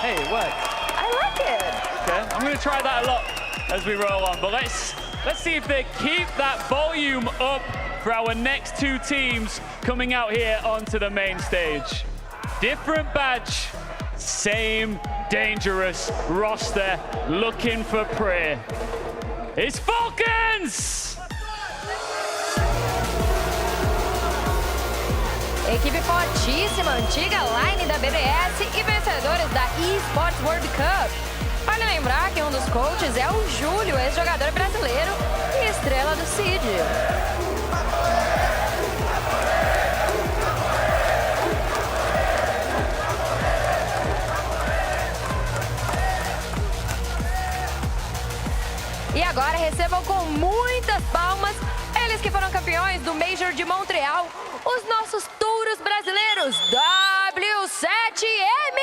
Hey, it worked. I like it. Okay, I'm going to try that a lot as we roll on, but let's see if they keep that volume up for our next 2 teams coming out here onto the main stage. Different badge, same dangerous roster, looking for prey. It's Falcons! Equipe fortíssima, antiga line da BBS e vencedores da Esports World Cup. Vale lembrar que um dos coaches é o Júlio, ex-jogador brasileiro e estrela do Siege. E agora recebam com muitas palmas eles que foram campeões do Major de Montreal, os nossos touros brasileiros, W7M!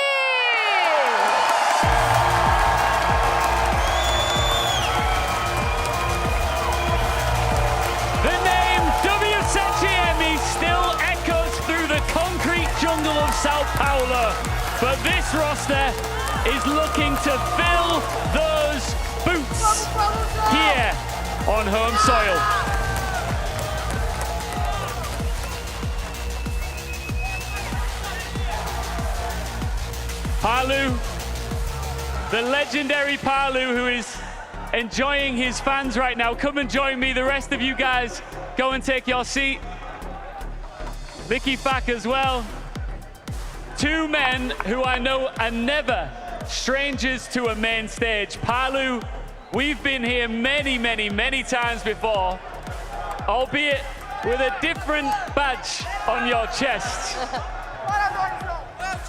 The name W7M still echoes through the concrete jungle of Sao Paulo, but this roster is looking to fill those boots here on home soil. Palu, the legendary Palu, who is enjoying his fans right now. Come and join me. The rest of you guys, go and take your seat. Licky Fack as well. 2 men who I know are never strangers to a main stage. Palu, we've been here many, many, many times before, albeit with a different badge on your chest.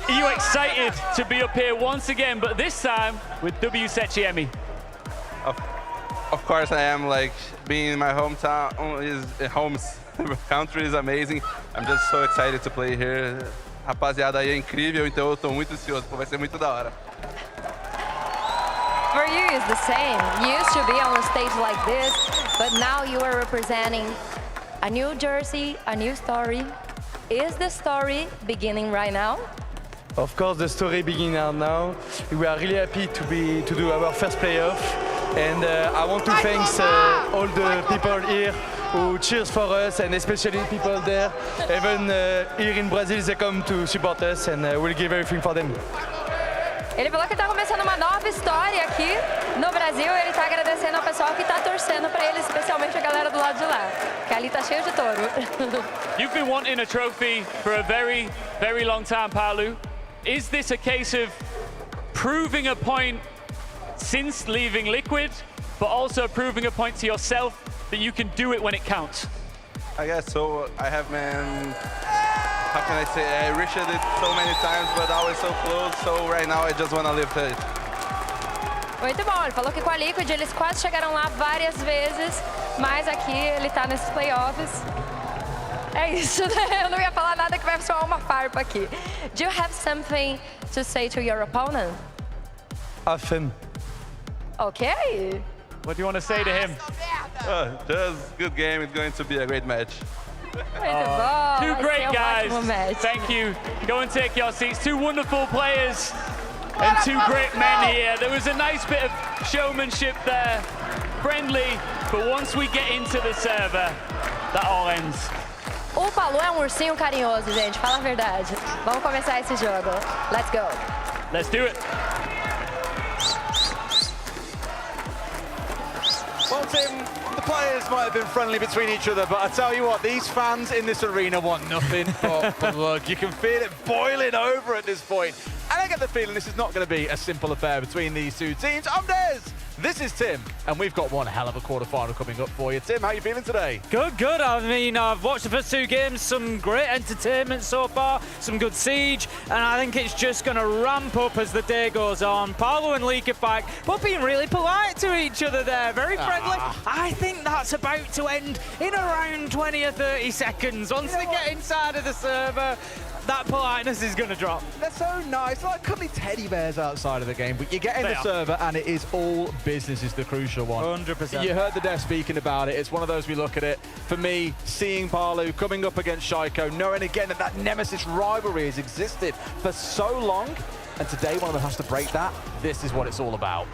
Are you excited to be up here once again, but this time with W7M? Of course I am. Like, being in my hometown, country is amazing. I'm just so excited to play here. Rapaziada aí é incrível, então eu tô muito ansioso, vai ser muito da hora. For you, it's the same. You used to be on a stage like this, but now you are representing A new jersey, a new story. Is the story beginning right now? Of course, the story begins now. We are really happy to do our first playoff, and I want to thank all the people here who cheers for us, and especially people there. Even here in Brazil, they come to support us, and we'll give everything for them. Ele falou que está começando uma nova história aqui no Brasil. Ele está agradecendo ao pessoal que está torcendo para ele, especialmente a galera do lado de lá, que ali está cheio de touro. You've been wanting a trophy for a very, very long time, Palu. Is this a case of proving a point since leaving Liquid, but also proving a point to yourself that you can do it when it counts? I guess so. I have been, how can I say, I reached it so many times, but always so close, so right now I just want to live it. Muito bom, ele falou que com a Liquid eles quase chegaram lá várias vezes, mas aqui ele está nesses playoffs. É isso, né? Eu não ia falar nada que vai soar uma farpa aqui. Do you have something to say to your opponent? Have fun. Okay. What do you want to say to him? Just good game. It's going to be a great match. Muito bom. Two Vai great ser guys. ótimo match. Thank you. Go and take your seats. Two wonderful players and two great men here. There was a nice bit of showmanship there. Friendly, but once we get into the server, that all ends. O Palu é ursinho carinhoso, gente. Fala a verdade. Vamos começar esse jogo. Let's go. Let's do it. Well, Tim, the players might have been friendly between each other, but I tell you what, these fans in this arena want nothing but blood. You can feel it boiling over at this point. And I get the feeling this is not going to be a simple affair between these two teams. I'm Des. This is Tim, and we've got one hell of a quarterfinal coming up for you. Tim, how are you feeling today? Good, good. I mean, I've watched the first two games, some great entertainment so far, some good siege, and I think it's just going to ramp up as the day goes on. Palu and Leakerfight, both being really polite to each other there, very friendly. I think that's about to end in around 20 or 30 seconds. Once they get inside of the server, that politeness is going to drop. They're so nice, like cuddly teddy bears outside of the game, but you get in the server and it is all business is the crucial one. 100%. You heard the devs speaking about it. It's one of those we look at it. For me, seeing Palu coming up against Shaiko, knowing again that that nemesis rivalry has existed for so long, and today one of them has to break that, this is what it's all about.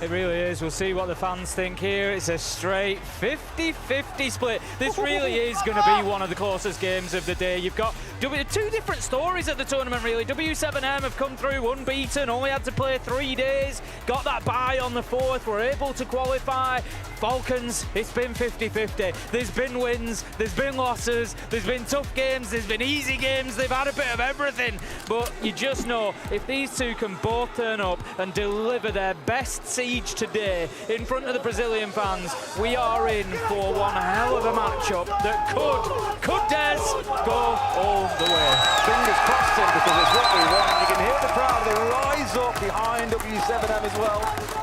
It really is. We'll see what the fans think here. It's a straight 50-50 split. This really is going to be one of the closest games of the day. You've got two different stories at the tournament, really. W7M have come through unbeaten, only had to play 3 days, got that bye on the 4th, were able to qualify. Falcons, it's been 50-50. There's been wins, there's been losses, there's been tough games, there's been easy games, they've had a bit of everything. But you just know, if these two can both turn up and deliver their best siege today in front of the Brazilian fans, we are in for one hell of a matchup that could Des go all the way. Fingers crossed, Tim, because it's what we want. You can hear the crowd, they rise up behind W7M as well.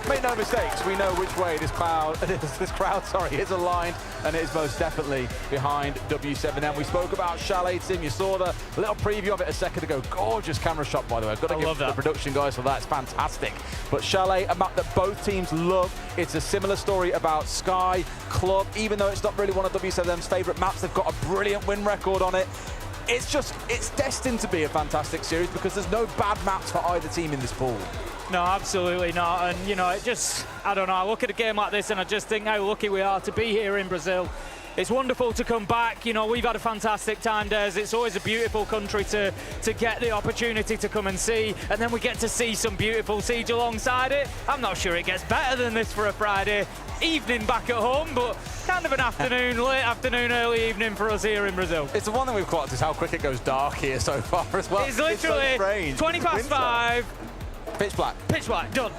Make no mistakes, we know which way this crowd is aligned, and it is most definitely behind W7M. We spoke about Chalet, Tim, you saw the little preview of it a second ago. Gorgeous camera shot, by the way. I've got to give the production guys for that, it's fantastic. But Chalet, a map that both teams love. It's a similar story about Sky, Club, even though it's not really one of W7M's favourite maps, they've got a brilliant win record on it. It's destined to be a fantastic series because there's no bad maps for either team in this pool. No, absolutely not. And, you know, I don't know, I look at a game like this and I just think how lucky we are to be here in Brazil. It's wonderful to come back. You know, we've had a fantastic time, Des. It's always a beautiful country to get the opportunity to come and see, and then we get to see some beautiful siege alongside it. I'm not sure it gets better than this for a Friday evening back at home, but kind of an afternoon, late afternoon, early evening for us here in Brazil. It's the one that we've clocked is how quick it goes dark here so far as well. It's literally 20 past 5. Pitch black. Pitch black, done.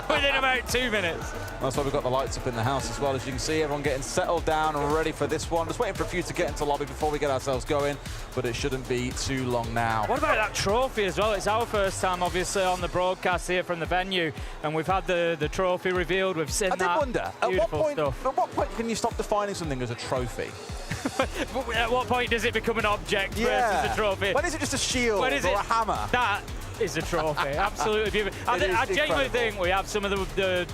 Within about 2 minutes. That's why we've got the lights up in the house as well. As you can see, everyone getting settled down and ready for this one. Just waiting for a few to get into lobby before we get ourselves going, but it shouldn't be too long now. What about that trophy as well? It's our first time, obviously, on the broadcast here from the venue, and we've had the trophy revealed. We've seen that. I did wonder, at what point can you stop defining something as a trophy? At what point does it become an object versus a trophy? When is it just a shield or a hammer? That is a trophy. Absolutely beautiful. I genuinely think we have some of the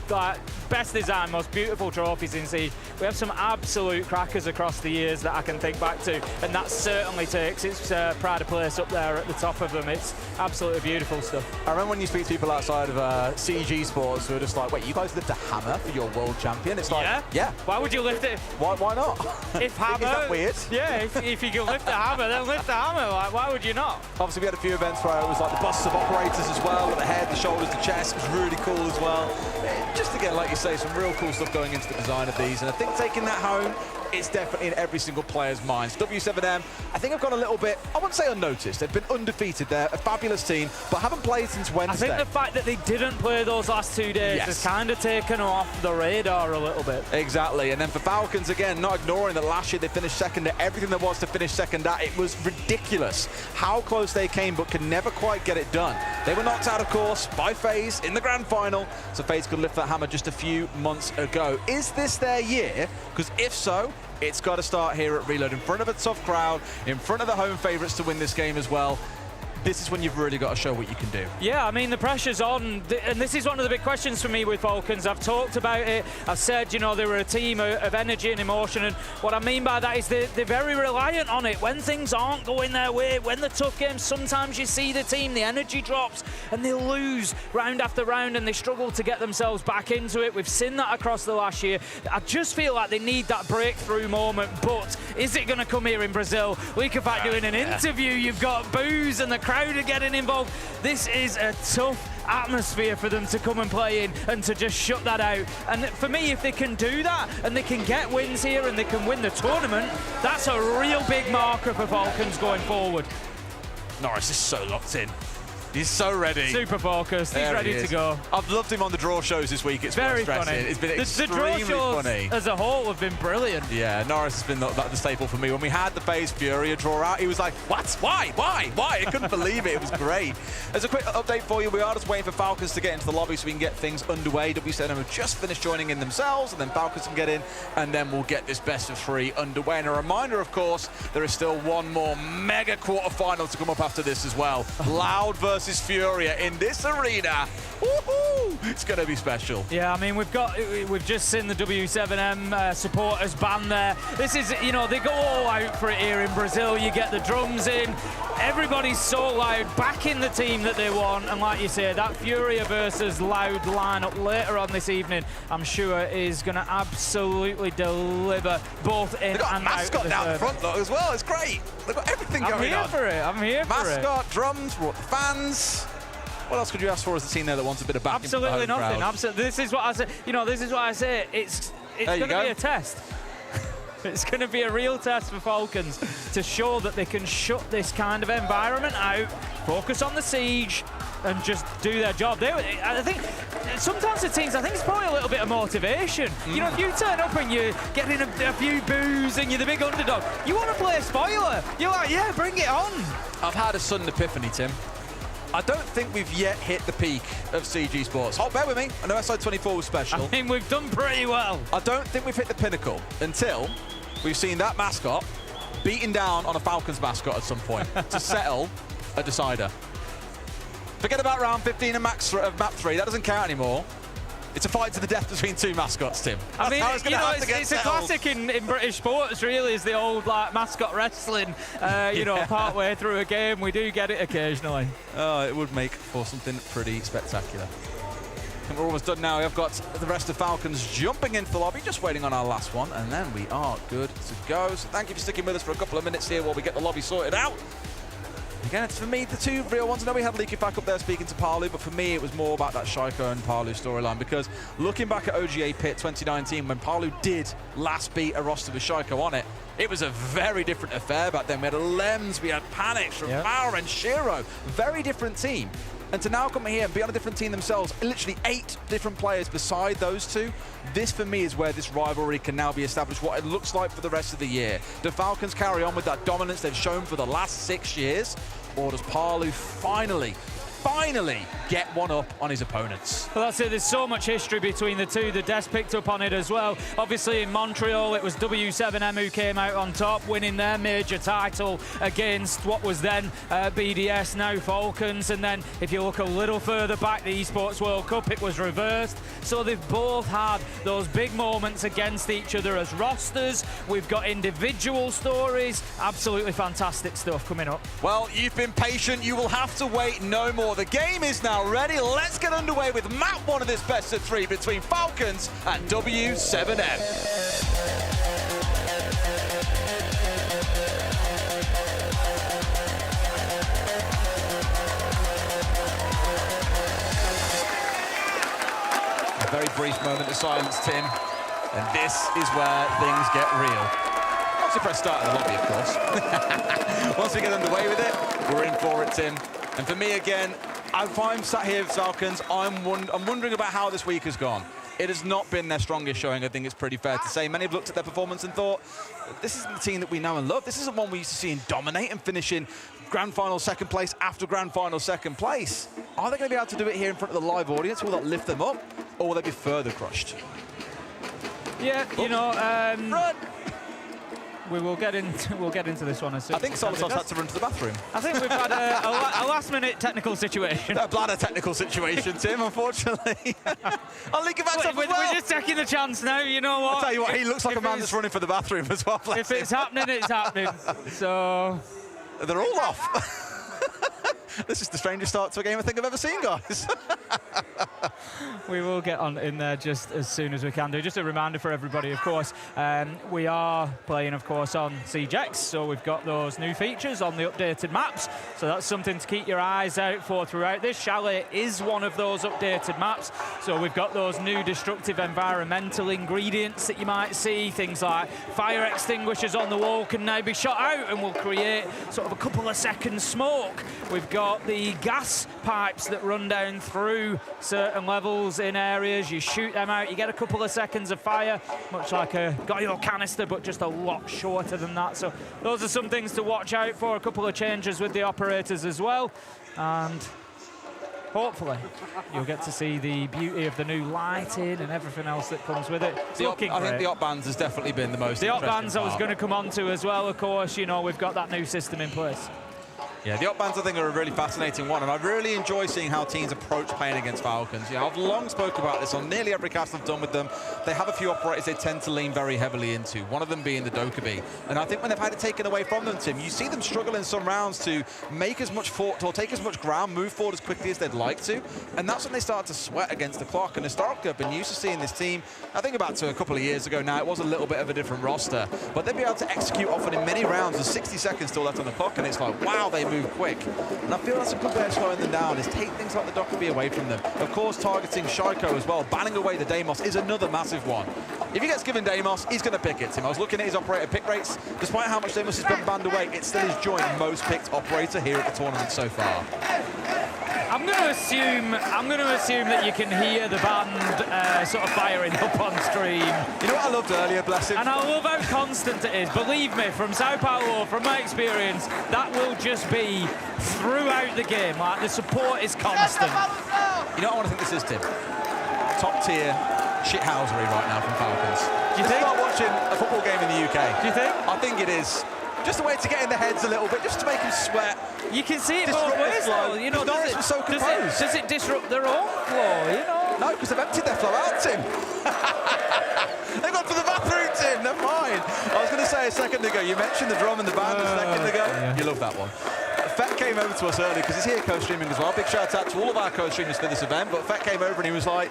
best design, most beautiful trophies in Siege. We have some absolute crackers across the years that I can think back to, and that certainly takes its pride of place up there at the top of them. It's absolutely beautiful stuff. I remember when you speak to people outside of Siege Esports who are just like, wait, you guys lift a hammer for your world champion? It's like, yeah. Why would you lift it? Why not? If hammer, is that weird? Yeah, if you can lift a hammer, then lift a hammer. Like, why would you not? Obviously, we had a few events where it was like the busts of operators as well, with the head, the shoulders, the chest. It was really cool as well. Just again, like you say, some real cool stuff going into the design of these, and I think taking that home, it's definitely in every single player's minds. W7M, I think I've gone a little bit, I wouldn't say unnoticed. They've been undefeated. They're a fabulous team, but haven't played since Wednesday. I think the fact that they didn't play those last 2 days has kind of taken them off the radar a little bit. Exactly, and then for Falcons, again, not ignoring that last year they finished second at everything there was to finish second at. It was ridiculous how close they came, but could never quite get it done. They were knocked out, of course, by FaZe in the grand final, so FaZe could lift that hammer just a few months ago. Is this their year? Because if so, it's got to start here at Reload, in front of a tough crowd, in front of the home favourites to win this game as well. This is when you've really got to show what you can do. Yeah, I mean, the pressure's on, and this is one of the big questions for me with Falcons. I've talked about it. I've said, you know, they were a team of energy and emotion, and what I mean by that is they're very reliant on it. When things aren't going their way, when the tough games, sometimes you see the team, the energy drops, and they lose round after round, and they struggle to get themselves back into it. We've seen that across the last year. I just feel like they need that breakthrough moment, but is it going to come here in Brazil? Kickoff doing an interview, you've got boos and the crowd are getting involved. This is a tough atmosphere for them to come and play in and to just shut that out. And for me, if they can do that and they can get wins here and they can win the tournament, that's a real big marker for Falcons going forward. Norris is so locked in. He's so ready. Super focused. He's ready to go. I've loved him on the draw shows this week. It's very funny. It's been the extremely draw shows funny. As a whole have been brilliant. Yeah, Norris has been the staple for me. When we had the FaZe Furia draw out, he was like, what? Why? I couldn't believe it. It was great. As a quick update for you, we are just waiting for Falcons to get into the lobby so we can get things underway. W7M have just finished joining in themselves, and then Falcons can get in, and then we'll get this best of 3 underway. And a reminder, of course, there is still one more mega quarterfinal to come up after this as well. Loud versus Furia in this arena. Woohoo! It's going to be special. Yeah, I mean, we've just seen the W7M supporters band there. This is, you know, they go all out for it here in Brazil. You get the drums in. Everybody's so loud, backing the team that they want. And like you say, that Furia versus Loud lineup later on this evening, I'm sure is going to absolutely deliver both in and out. They've got a mascot down front though as well. It's great. They've got everything going on. I'm here for it. Mascot, drums, fans. What else could you ask for as a team there that wants a bit of backing? Absolutely nothing. Absolutely. This is what I say. You know, this is what I say. It's going to be a test. It's going to be a real test for Falcons to show that they can shut this kind of environment out, focus on the siege, and just do their job. I think sometimes the teams, I think it's probably a little bit of motivation. You know, if you turn up and you're getting a few boos and you're the big underdog, you want to play a spoiler. You're like, yeah, bring it on. I've had a sudden epiphany, Tim. I don't think we've yet hit the peak of Siege Esports. Oh, bear with me. I know SI24 was special. I think we've done pretty well. I don't think we've hit the pinnacle until we've seen that mascot beaten down on a Falcons mascot at some point to settle a decider. Forget about round 15 and map 3. That doesn't count anymore. It's a fight to the death between 2 mascots, Tim. I mean, you know, it's a classic in British sports, really, is the old like mascot wrestling. You know, part way through a game, we do get it occasionally. Oh, it would make for something pretty spectacular. I think we're almost done now. We've got the rest of Falcons jumping into the lobby, just waiting on our last one, and then we are good to go. So thank you for sticking with us for a couple of minutes here while we get the lobby sorted out. Again, it's for me the 2 real ones. I know we had Leaky back up there speaking to Palu, but for me it was more about that Shaiko and Palu storyline, because looking back at OGA Pit 2019, when Palu did last beat a roster with Shaiko on it, it was a very different affair back then. We had Lems, we had Panics from Mauer and Shiro. Very different team. And to now come here and be on a different team themselves, literally 8 different players beside those 2, this for me is where this rivalry can now be established, what it looks like for the rest of the year. Do Falcons carry on with that dominance they've shown for the last 6 years? Or does Palu finally finally get one up on his opponents. Well, that's it. There's so much history between the two. The Des picked up on it as well. Obviously, in Montreal, it was W7M who came out on top, winning their major title against what was then BDS, now Falcons. And then, if you look a little further back, the Esports World Cup, it was reversed. So they've both had those big moments against each other as rosters. We've got individual stories. Absolutely fantastic stuff coming up. Well, you've been patient. You will have to wait no more. The game is now ready. Let's get underway with map 1 of this best of 3 between Falcons and W7M. A very brief moment of silence, Tim, and this is where things get real. Once you press start in the lobby, of course. Once we get underway with it, we're in for it, Tim. And for me, again, if I'm sat here with Falcons, I'm wondering about how this week has gone. It has not been their strongest showing, I think it's pretty fair to say. Many have looked at their performance and thought, this isn't the team that we know and love. This isn't one we used to see in dominate and finishing grand final second place after grand final second place. Are they going to be able to do it here in front of the live audience? Will that lift them up, or will they be further crushed? Yeah, you know, run! we'll get into this one as soon. I think Solotov's had to run to the bathroom. I think we've had a last-minute technical situation. A bladder technical situation, Tim, unfortunately. I'll link it back up as well. We're just taking the chance now, you know what? I'll tell you what, he looks like a man that's running for the bathroom as well. If it's happening, it's happening. So... They're all off. This is the strangest start to a game I think I've ever seen, guys. We will get on in there just as soon as we can do. Just a reminder for everybody, of course, we are playing, of course, on SiegeX, so we've got those new features on the updated maps, so that's something to keep your eyes out for throughout this. Chalet is one of those updated maps, so we've got those new destructive environmental ingredients that you might see. Things like fire extinguishers on the wall can now be shot out and will create sort of a couple of seconds smoke. We've got the gas pipes that run down through certain levels in areas. You shoot them out, you get a couple of seconds of fire, much like a Goyo canister, but just a lot shorter than that. So those are some things to watch out for. A couple of changes with the operators as well, and hopefully you'll get to see the beauty of the new lighting and everything else that comes with it. It's looking great. I think the op bands has definitely been the most The op interesting bands I was going to come on to as well, of course. You know, we've got that new system in place. Yeah, the op bands I think are a really fascinating one, and I really enjoy seeing how teams approach playing against Falcons. You know, I've long spoken about this on nearly every cast I've done with them. They have a few operators they tend to lean very heavily into, one of them being the Dokkaebi. And I think when they've had it taken away from them, Tim, you see them struggle in some rounds to make as much fort or take as much ground, move forward as quickly as they'd like to, and that's when they start to sweat against the clock. And historically, I've been used to seeing this team, I think about to a couple of years ago now, it was a little bit of a different roster, but they'd be able to execute often in many rounds. There's 60 seconds still left on the clock, and it's like, wow, they move quick. And I feel that's a good way of slowing them down, is take things like the Dokkaebi away from them. Of course, targeting Shaiko as well, banning away the Deimos is another massive one. If he gets given Deimos, he's going to pick it, Tim. I was looking at his operator pick rates. Despite how much Deimos has been banned away, it's still his joint most picked operator here at the tournament so far. I'm going to assume that you can hear the band sort of firing up on stream. You know what I loved earlier, bless him? And I love how constant it is. Believe me, from Sao Paulo, from my experience, that will just be throughout the game. Like, the support is constant. You know what I want to think this is, Tim? Top tier shithousery right now from Falcons. Do you think? Start watching a football game in the UK. Do you think? I think it is. Just a way to get in their heads a little bit, just to make them sweat. You can see it both ways, though. You know, Norwich was so composed. Does it disrupt their own flow, you know? No, because they've emptied their flow out, Tim. They've gone to the bathroom, Tim. They're fine. I was going to say a second ago, you mentioned the drum and the band a second ago. Yeah. You love that one. Fett came over to us earlier because he's here co-streaming as well. Big shout out to all of our co-streamers for this event. But Fett came over and he was like,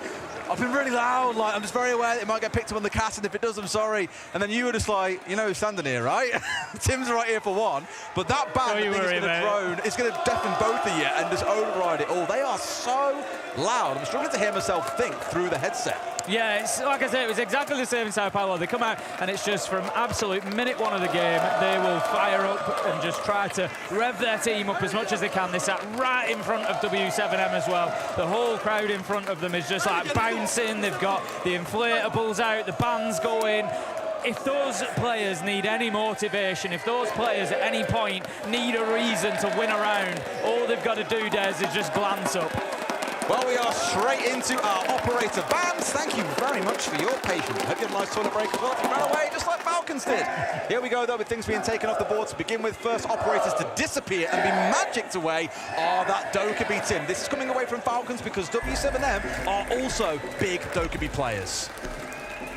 I've been really loud, like I'm just very aware that it might get picked up on the cast, and if it does, I'm sorry. And then you were just like, you know who's standing here, right? Tim's right here for one, but that band is going to drone, it's going to deafen both of you and just override it all. They are so loud. I'm struggling to hear myself think through the headset. Yeah, it's, like I said, it was exactly the same in Sao Paulo. They come out and it's just from absolute minute one of the game, they will fire up and just try to rev their team up as much as they can. They sat right in front of W7M as well. The whole crowd in front of them is just like bouncing. They've got the inflatables out, the band's going. if those players need any motivation, if those players at any point need a reason to win a round, all they've got to do, Des, is just glance up. Well, we are straight into our operator bans. Thank you very much for your patience. Hope you had a nice toilet break as well. You ran away just like Falcons did. Here we go, though, with things being taken off the board to begin with. First operators to disappear and be magicked away are that Dokkaebi team. This is coming away from Falcons because W7M are also big Dokkaebi players.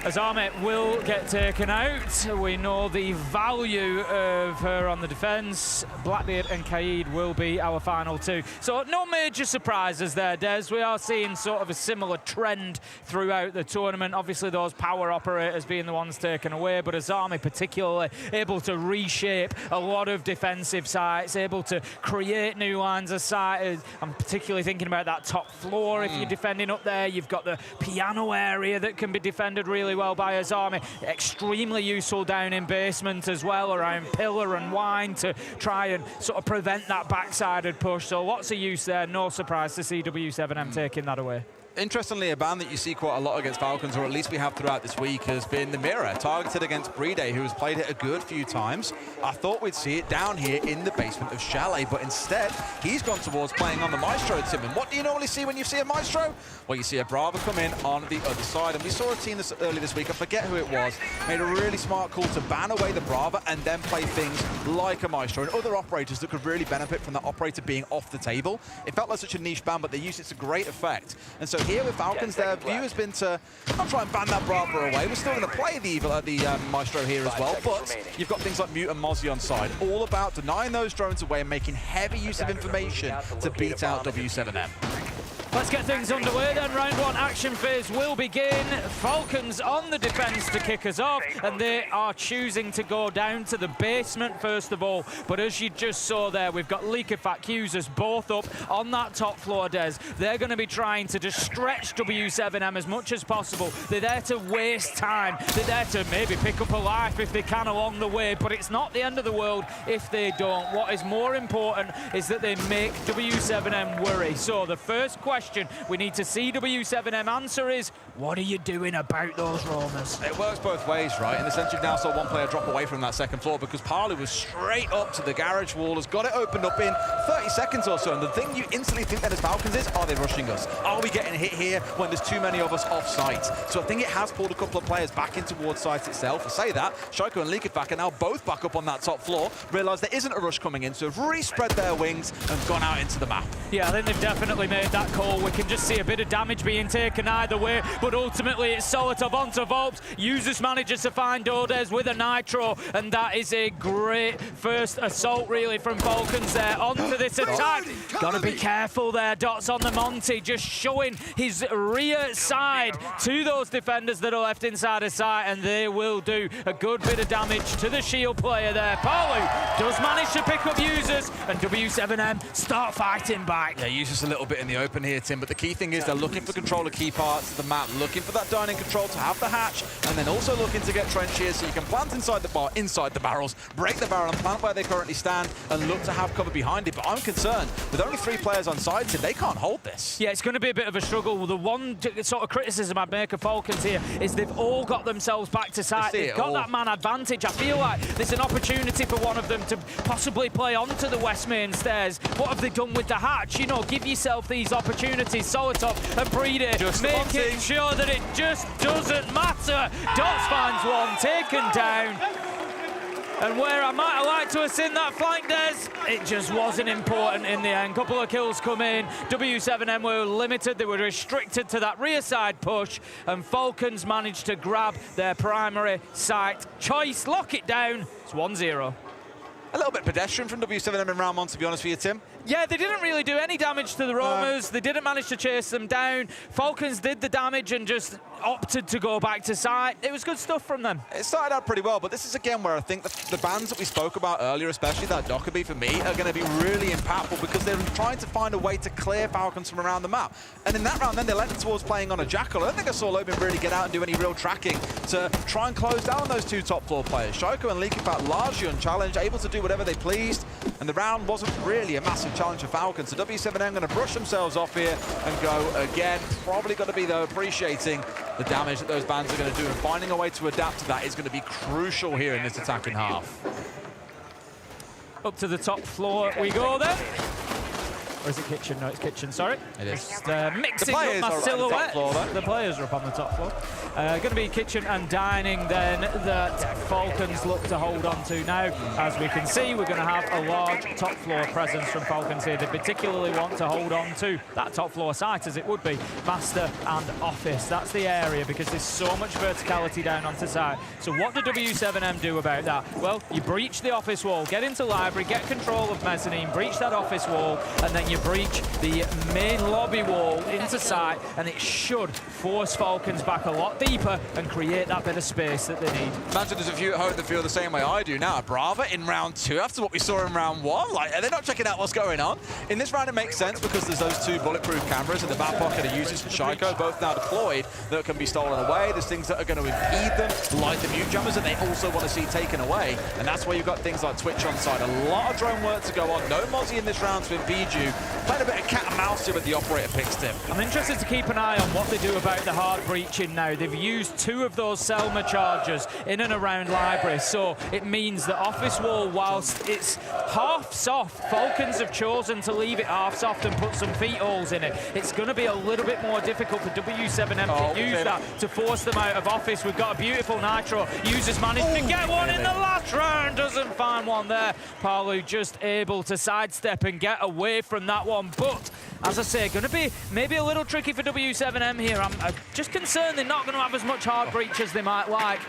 Azami will get taken out. We know the value of her on the defence. Blackbeard and Kaid will be our final two. So no major surprises there, Des. We are seeing sort of a similar trend throughout the tournament. Obviously those power operators being the ones taken away, but Azami particularly able to reshape a lot of defensive sites, able to create new lines of sight. I'm particularly thinking about that top floor. If you're defending up there, you've got the piano area that can be defended really well by Azami. Extremely useful down in basement as well, around pillar and wine to try and sort of prevent that backsided push. So lots of use there. No surprise to see W7M taking that away. Interestingly, a ban that you see quite a lot against Falcons, or at least we have throughout this week, has been the mirror, targeted against Brede, who has played it a good few times. I thought we'd see it down here in the basement of Chalet, but instead, he's gone towards playing on the Maestro, Tim. And what do you normally see when you see a Maestro? Well, you see a Brava come in on the other side. And we saw a team earlier this week, I forget who it was, made a really smart call to ban away the Brava and then play things like a Maestro and other operators that could really benefit from that operator being off the table. It felt like such a niche ban, but they used it to great effect. And so here with Falcons, their view has been to not try and ban that Brava away. We're still going to play the Maestro here as well, but you've got things like Mute and Mozzie on side, all about denying those drones away and making heavy use of information to beat out W7M. Let's get things underway then. Round one action phase will begin. Falcons on the defense to kick us off, and they are choosing to go down to the basement first of all. But as you just saw there, we've got Leakerfat Accusers both up on that top floor, Des. They're going to be trying to just stretch W7M as much as possible. They're there to waste time. They're there to maybe pick up a life if they can along the way, but it's not the end of the world if they don't. What is more important is that they make W7M worry. So the first question we need to see W7M answer is, what are you doing about those roamers? It works both ways, right? In the sense you've now saw one player drop away from that second floor because Parley was straight up to the garage wall, has got it opened up in 30 seconds or so. And the thing you instantly think then as Falcons is, are they rushing us? Are we getting hit here when there's too many of us off site? So I think it has pulled a couple of players back in towards site itself. I say that, Shaiko and Leakerfat are now both back up on that top floor, realise there isn't a rush coming in, so have re-spread their wings and gone out into the map. Yeah, I think they've definitely made that call. We can just see a bit of damage being taken either way, but ultimately it's Solotov onto Volps. Users manages to find Odez with a Nitro, and that is a great first assault really from Falcons there onto this attack. Gotta be careful there, Dots on the Monty, just showing his rear side to those defenders that are left inside of sight, and they will do a good bit of damage to the shield player there. Palu does manage to pick up Users, and W7M start fighting back. Yeah, Users a little bit in the open here, Tim, but the key thing is they're looking for control of key parts of the map, looking for that dining control to have the hatch, and then also looking to get trench here so you can plant inside the barrels, break the barrel and plant where they currently stand and look to have cover behind it. But I'm concerned, with only 3 players on side, Tim, they can't hold this. Yeah, it's going to be a bit of a struggle. The one sort of criticism I'd make of Falcons here is they've all got themselves back to side. They've got that man advantage. I feel like there's an opportunity for one of them to possibly play onto the west main stairs. What have they done with the hatch? You know, give yourself these opportunities. Solotov and Brede making sure that it just doesn't matter. Dots finds one, taken down. And where I might have liked to have seen that flank, Des, it just wasn't important in the end. Couple of kills come in. W7M were limited. They were restricted to that rear side push, and Falcons managed to grab their primary site choice, lock it down. It's 1-0. A little bit pedestrian from W7M in round one, to be honest with you, Tim. Yeah, they didn't really do any damage to the roamers. They didn't manage to chase them down. Falcons did the damage and just opted to go back to site. It was good stuff from them. It started out pretty well, but this is again where I think the bans that we spoke about earlier, especially that Dokkaebi for me, are going to be really impactful because they're trying to find a way to clear Falcons from around the map. And in that round, then they led towards playing on a Jackal. I don't think I saw Lobin really get out and do any real tracking to try and close down those 2 top floor players. Shaiko and Leakerfat largely unchallenged, able to do whatever they pleased, and the round wasn't really a massive challenge for Falcons. So W7M going to brush themselves off here and go again. Probably got to be, though, appreciating the damage that those bans are going to do, and finding a way to adapt to that is going to be crucial here in this attacking half. Up to the top floor we go then. Or is it kitchen? No, it's kitchen, sorry. It is. Just mixing the up my silhouette. The players are up on the top floor. Going to be kitchen and dining then that Falcons look to hold on to now. As we can see, we're going to have a large top floor presence from Falcons here. They particularly want to hold on to that top floor site, as it would be Master and Office. That's the area because there's so much verticality down onto site. So what do W7M do about that? Well, you breach the office wall, get into library, get control of mezzanine, breach that office wall, and then you breach the main lobby wall into site, and it should force Falcons back a lot deeper and create that bit of space that they need. Imagine there's a few at home that feel the same way I do now. Brava in round 2 after what we saw in round 1. Like, are they not checking out what's going on? In this round, it makes sense because there's those 2 bulletproof cameras in the back pocket of users from Shaiko, both now deployed, that can be stolen away. There's things that are going to impede them, like the mute jammers that they also want to see taken away. And that's where you've got things like Twitch on side. A lot of drone work to go on. No Mozzie in this round to impede you. Playing a bit of cat and mouse here with the operator picks him. I'm interested to keep an eye on what they do about the hard breaching now. They've used 2 of those Selma chargers in and around library, so it means that office wall, whilst it's half soft, Falcons have chosen to leave it half soft and put some feet holes in it. It's going to be a little bit more difficult for W7M to use that to force them out of office. We've got a beautiful Nitro. Users managed to get one in the last round, doesn't find one there. Palu just able to sidestep and get away from that one, but as I say, going to be maybe a little tricky for W7M here. I'm just concerned they're not going to have as much hard breach as they might like.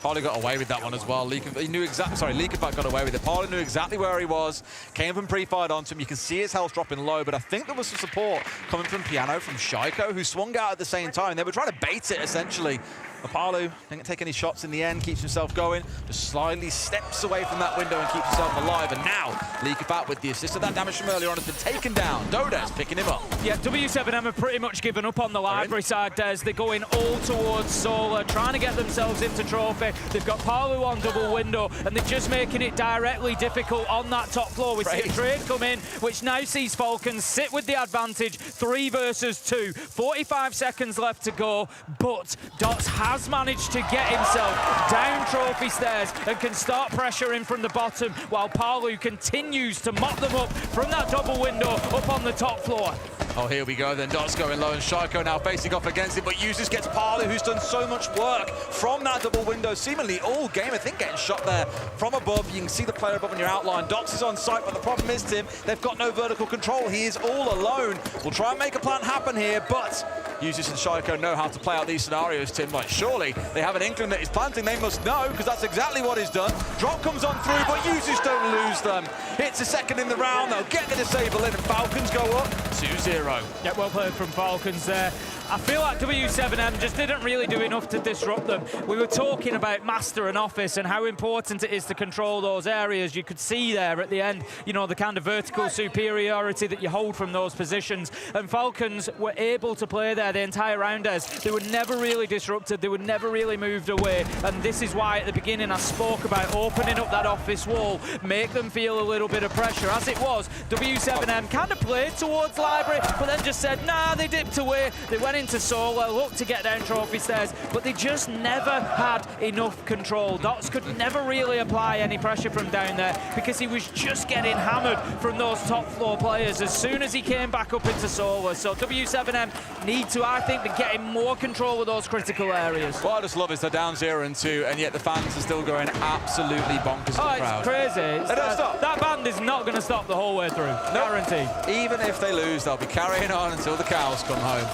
Palu got away with that one as well. He knew exactly, sorry, Leakenback got away with it. Palu knew exactly where he was, came from pre-fired onto him. You can see his health dropping low, but I think there was some support coming from Piano, from Shaiko, who swung out at the same time. They were trying to bait it, essentially. But Palu didn't take any shots in the end, keeps himself going, just slightly steps away from that window and keeps himself alive. And now, Leakenback with the assist of that damage from earlier on has been taken down. Doda's picking him up. Yeah, W7M have pretty much given up on the library side, Des. They're going all towards Solar, trying to get themselves into trophy. They've got Palu on double window, and they're just making it directly difficult on that top floor. We see a trade come in, which now sees Falcons sit with the advantage, 3 versus 2. 45 seconds left to go, but Dots has managed to get himself down trophy stairs and can start pressuring from the bottom, while Palu continues to mop them up from that double window up on the top floor. Oh, here we go then. Dots going low, and Shaiko now facing off against him, but Uses gets Palu, who's done so much work from that double window, seemingly all game. I think getting shot there from above. You can see the player above in your outline. Dots is on site, but the problem is, Tim, they've got no vertical control. He is all alone. We'll try and make a plan happen here, but Uses and Shaiko know how to play out these scenarios, Tim. Like, surely they have an inkling that he's planting. They must know, because that's exactly what he's done. Drop comes on through, but Uses don't lose them. Hits a second in the round. They'll get the disable in, and Falcons go up 2-0. Yeah, well played from Falcons there. I feel like W7M just didn't really do enough to disrupt them. We were talking about Master and Office and how important it is to control those areas. You could see there at the end, you know, the kind of vertical superiority that you hold from those positions. And Falcons were able to play there the entire round as they were never really disrupted. They were never really moved away. And this is why at the beginning I spoke about opening up that office wall, make them feel a little bit of pressure. As it was, W7M kind of played towards Library, but then just said, nah, they dipped away. They went into Solo, looked to get down trophy stairs, but they just never had enough control. Dots could never really apply any pressure from down there because he was just getting hammered from those top floor players as soon as he came back up into Solo. So W7M need to, I think, be getting more control of those critical areas. What I just love is they're down 0-2, and yet the fans are still going absolutely bonkers in the crowd. It's crazy. They don't stop. That band is not going to stop the whole way through. Nope. Guaranteed. Even if they lose, they'll be carrying on until the cows come home.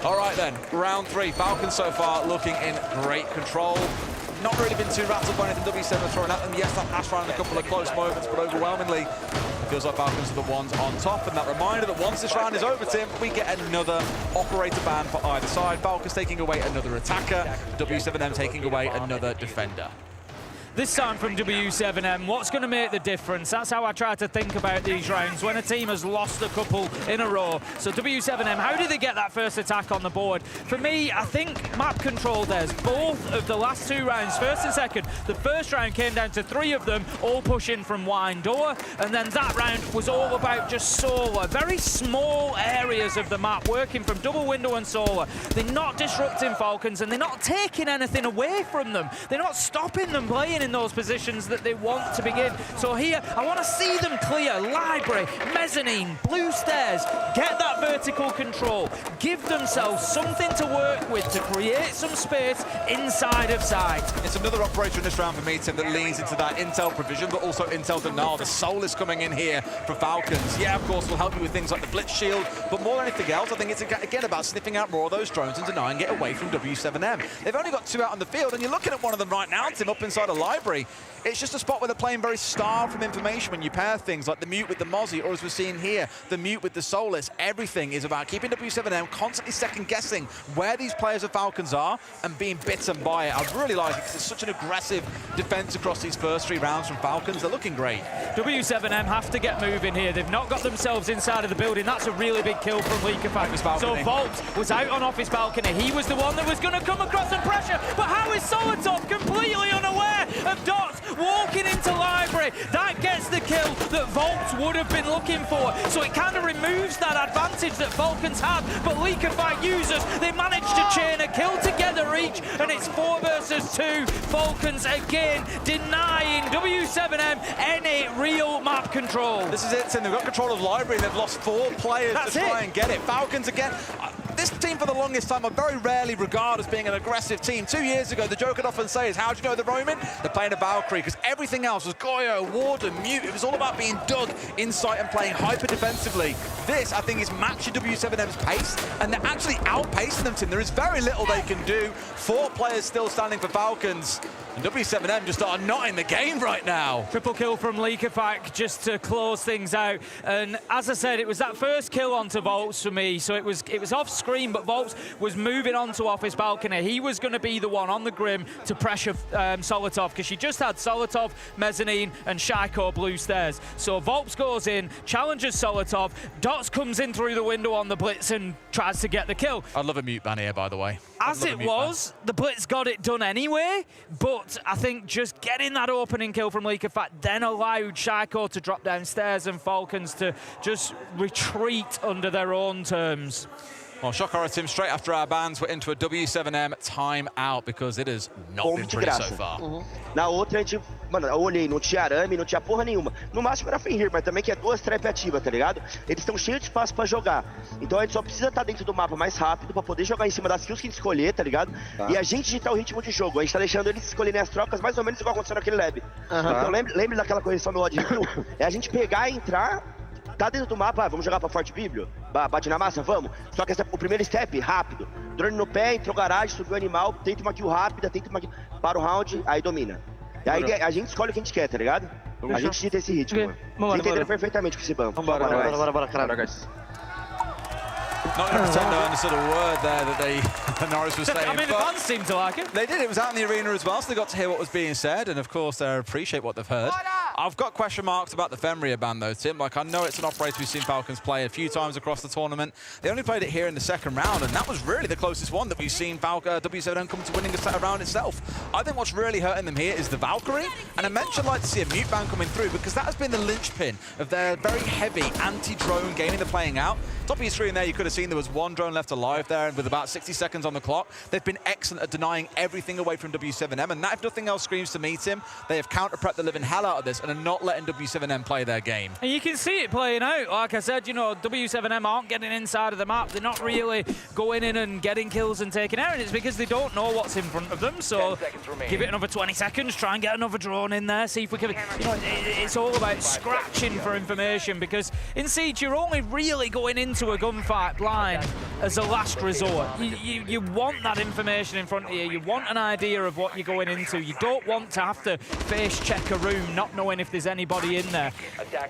All right then, round 3. Falcons so far looking in great control. Not really been too rattled by anything W7 throwing at them. Yes, that last round, a couple of close moments, but overwhelmingly, it feels like Falcons are the ones on top. And that reminder that once this round is over, Tim, we get another operator ban for either side. Falcons taking away another attacker, W7M taking away another defender. this time from W7M, what's going to make the difference? That's how I try to think about these rounds, when a team has lost a couple in a row. So W7M, how did they get that first attack on the board? For me, I think map control does. Both of the last 2 rounds, first and second, the first round came down to 3 of them, all pushing from wine door, and then that round was all about just Solar. Very small areas of the map, working from double window and Solar. They're not disrupting Falcons, and they're not taking anything away from them. They're not stopping them playing in those positions that they want to begin. So here, I want to see them clear library, mezzanine, blue stairs, get that vertical control, give themselves something to work with to create some space inside of sight. It's another operator in this round for me, Tim, that leans into that intel provision, but also intel denial. The Soul is coming in here for Falcons. Yeah, of course, will help you with things like the Blitz Shield, but more than anything else, I think it's again about sniffing out more of those drones and denying it away from W7M. They've only got 2 out on the field, and you're looking at one of them right now, Tim, up inside a library. It's just a spot where they're playing very starved from information when you pair things like the Mute with the Mozzie, or as we're seeing here, the Mute with the Solus. Everything is about keeping W7M constantly second-guessing where these players of Falcons are and being bitten by it. I really like it because it's such an aggressive defense across these first 3 rounds from Falcons. They're looking great. W7M have to get moving here. They've not got themselves inside of the building. That's a really big kill from Leakafang. So Volt was out on office balcony. He was the one that was going to come across some pressure, but how is Solotov completely unaware of Dots walking into library? That gets the kill that Volt would have been looking for. So it kind of removes that advantage that Falcons had, but Leakafang users, they managed to chain a kill together each, and it's 4 versus 2. Falcons again denying W7M any real map control. This is it, Tim. They've got control of library, and they've lost 4 players to try and get it. Falcons again. This team for the longest time I very rarely regard as being an aggressive team. 2 years ago, the joke I'd often say is, how do you know they're roaming? They're playing a Valkyrie, because everything else was Goyo, Warden, Mute. It was all about being dug inside and playing hyper defensively. This, I think, is matching W7M's pace, and they're actually outpacing them, Tim. There is very little they can do. 4 players still standing for Falcons. And W7M just are not in the game right now. Triple kill from Leakafang just to close things out. And as I said, it was that first kill onto Volts for me. So it was off screen, but Volts was moving onto office balcony. He was going to be the one on the Grim to pressure Solotov, because she just had Solotov, Mezzanine, and Shaiko blue stairs. So Volts goes in, challenges Solotov. Dots comes in through the window on the Blitz and tries to get the kill. I'd love a Mute ban here, by the way. As it was, the Blitz got it done anyway, but I think just getting that opening kill from Leakafang then allowed Shaiko to drop downstairs and Falcons to just retreat under their own terms. Well, shock horror, Tim, straight after our bans, we're into a W7M timeout, because it has not been pretty so far. Na outra, a gente, mano, eu olhei, não tinha arame, não tinha porra nenhuma. No máximo era FEARX, mas também que é 2 trap ativas, tá ligado? Eles estão cheios de espaço pra jogar. Então a gente só precisa estar dentro do mapa mais rápido pra poder jogar em cima das kills que a gente escolher, tá ligado? E a gente digitar o ritmo de jogo. A gente tá deixando eles escolherem as trocas mais ou menos igual aconteceu naquele lab. Então lembre daquela correção do odd review? É a gente pegar e entrar, tá dentro do mapa, vamos jogar pra Forte Bíblio? Bate na massa, vamos? Só que o primeiro step, rápido. Drone no pé, entrou garagem, subiu o animal, tenta uma kill rápida, tenta uma kill, para o round, aí domina. E aí a gente escolhe o que a gente quer, tá ligado? A gente digita esse ritmo. Vocês entenderam perfeitamente com esse banco. Bora, caralho. Not going to pretend I understood a word there that Norris was saying. I mean, the fans seemed to like it. They did. It was out in the arena as well, so they got to hear what was being said, and of course they appreciate what they've heard. I've got question marks about the Fenrir ban though, Tim. Like, I know it's an operator we've seen Falcons play a few times across the tournament. They only played it here in the second round, and that was really the closest one that we've seen W7M come to winning a set around itself. I think what's really hurting them here is the Valkyrie, and I mentioned I'd like to see a Mute ban coming through, because that has been the linchpin of their very heavy anti-drone gaming they're playing out. Top of your screen there, you could have seen there was 1 drone left alive there, and with about 60 seconds on the clock, they've been excellent at denying everything away from W7M, and that, if nothing else, screams to me, Tim, they have counter-prepped the living hell out of this and are not letting W7M play their game. And you can see it playing out. Like I said, you know, W7M aren't getting inside of the map. They're not really going in and getting kills and taking out, and it's because they don't know what's in front of them. So give it another 20 seconds, try and get another drone in there, see if we can... You know, it's all about scratching for information, because in Siege, you're only really going into a gunfight blind as a last resort. You want that information in front of you. You want an idea of what you're going into. You don't want to have to face check a room not knowing if there's anybody in there.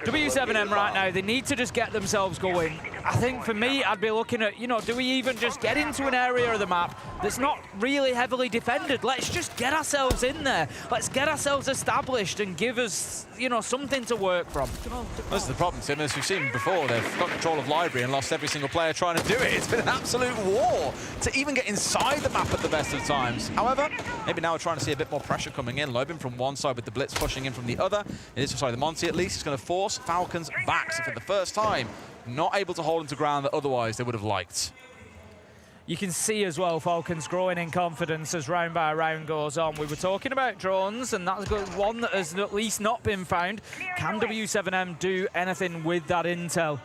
W7M right now, they need to just get themselves going. I think for me, I'd be looking at, you know, do we even just get into an area of the map that's not really heavily defended? Let's just get ourselves in there. Let's get ourselves established and give us, you know, something to work from. This is the problem, Tim. As we've seen before, they've got control of Library and lost every single player trying to do it. It's been an absolute war to even get inside the map at the best of times. However, maybe now we're trying to see a bit more pressure coming in. Lobin from one side with the Blitz pushing in from the other. It is, sorry, the Monty at least is going to force Falcons back. So for the first time, not able to hold into ground that otherwise they would have liked. You can see as well Falcons growing in confidence as round by round goes on. We were talking about drones, and that's one that has at least not been found. Can W7M do anything with that intel?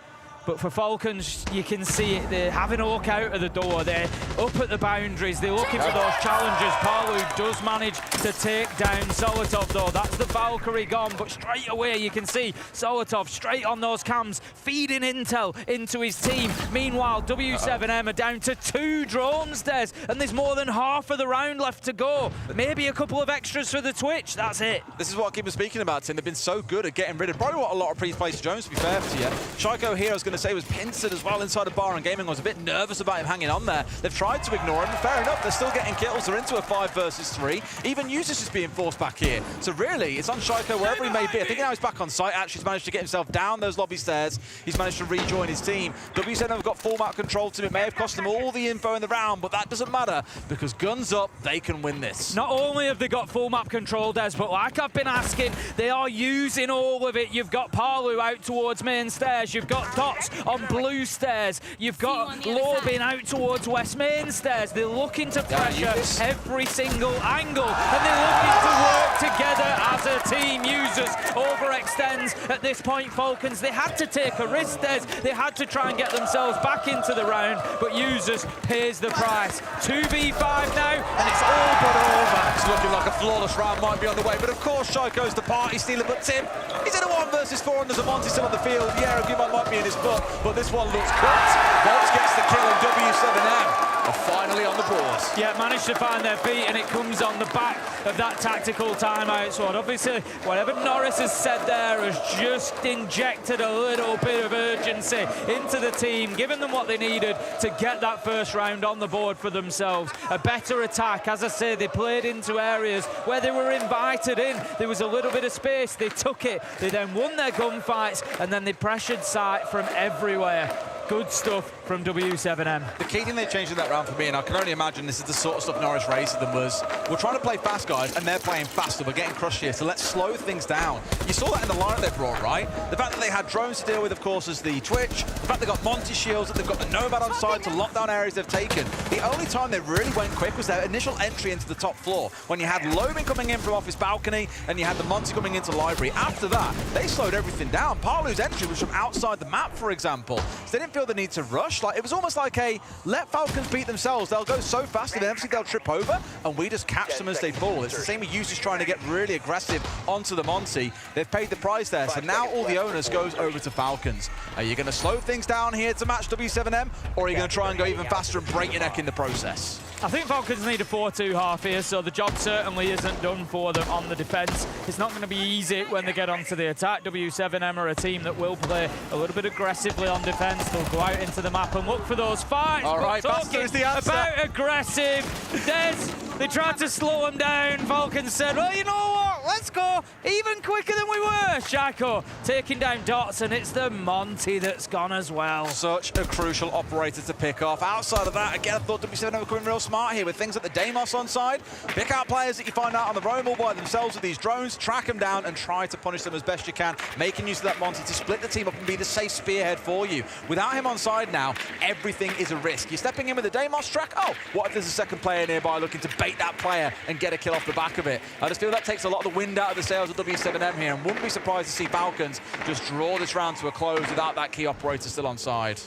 But for Falcons, you can see it. They're having a look out of the door. They're up at the boundaries. They're looking for those challenges. Palu does manage to take down Solotov, though. That's the Valkyrie gone. But straight away, you can see Solotov straight on those cams, feeding intel into his team. Meanwhile, W7M are down to 2 drones, Des, and there's more than half of the round left to go. Maybe a couple of extras for the Twitch. That's it. This is what I keep speaking about, Tim. They've been so good at getting rid of probably what a lot of pre-placed drones, to be fair to you. Shaiko here, I was going to say, was pincered as well inside of Bar and Gaming. I was a bit nervous about him hanging on there. They've tried to ignore him. Fair enough, they're still getting kills. They're into a 5 versus 3. Even Usus is being forced back here. So really, it's on Shaiko wherever he may be. I think now he's back on site. Actually, he's managed to get himself down those lobby stairs. He's managed to rejoin his team. W7 have got full map control to him. It may have cost them all the info in the round, but that doesn't matter because guns up, they can win this. Not only have they got full map control, Des, but like I've been asking, they are using all of it. You've got Palu out towards main stairs. You've got Dots on blue stairs. You've got Lobin out towards west main stairs. They're looking to pressure every single angle, and they're looking to work together as a team. Users overextends at this point. Falcons, they had to take a risk, Des. They had to try and get themselves back into the round, but Users pays the price. 2v5 now, and it's all but over. It's looking like a flawless round might be on the way, but of course Shaiko's the party stealer, but Tim, he's in a 1 versus 4 and there's a Monty still on the field. Yeah, Guma might be in his foot, but this one looks cooked. Volts gets the kill and W7M are finally on the board. Yeah, managed to find their feet, and it comes on the back of that tactical timeout squad. Obviously, whatever Norris has said there has just injected a little bit of urgency into the team, giving them what they needed to get that first round on the board for themselves. A better attack. As I say, they played into areas where they were invited in. There was a little bit of space. They took it. They then won their gunfights, and then they pressured sight from everywhere. Good stuff from W7M. The key thing they changed in that round for me, and I can only imagine this is the sort of stuff Norris raised to them, was we're trying to play fast, guys, and they're playing faster. We're getting crushed here, so let's slow things down. You saw that in the lineup they brought, right? The fact that they had drones to deal with, of course, is the Twitch. The fact they got Monty shields, that they've got the Nomad on side to lock down areas they've taken. The only time they really went quick was their initial entry into the top floor, when you had Lobin coming in from off his balcony, and you had the Monty coming into Library. After that, they slowed everything down. Palu's entry was from outside the map, for example. So they didn't feel the need to rush. Like, it was almost like a let Falcons beat themselves. They'll go so fast that eventually they'll trip over, and we just catch them as they fall. It's the same with Users trying to get really aggressive onto the Monty. They've paid the price there, so now all the onus goes over to Falcons. Are you going to slow things down here to match W7M, or are you going to try and go even faster and break your neck in the process? I think Falcons need a 4-2 half here, so the job certainly isn't done for them on the defense. It's not going to be easy when they get onto the attack. W7M are a team that will play a little bit aggressively on defense. They'll go out into the map and look for those fights. All right, faster is the answer. About aggressive. Des, they tried to slow him down. Falcons said, well, you know what? Let's go even quicker than we were. Shaiko taking down Dots, and it's the Monty that's gone as well. Such a crucial operator to pick off. Outside of that, again, I thought W7M were coming real smart here with things like the Deimos on side. Pick out players that you find out on the roam all by themselves with these drones, track them down and try to punish them as best you can, making use of that Monty to split the team up and be the safe spearhead for you. Without him on side now, everything is a risk. You're stepping in with the Deimos track. Oh, what if there's a second player nearby looking to bait that player and get a kill off the back of it? I just feel that takes a lot of the wind out of the sails of W7M here, and wouldn't be surprised to see Falcons just draw this round to a close without that key operator still on side.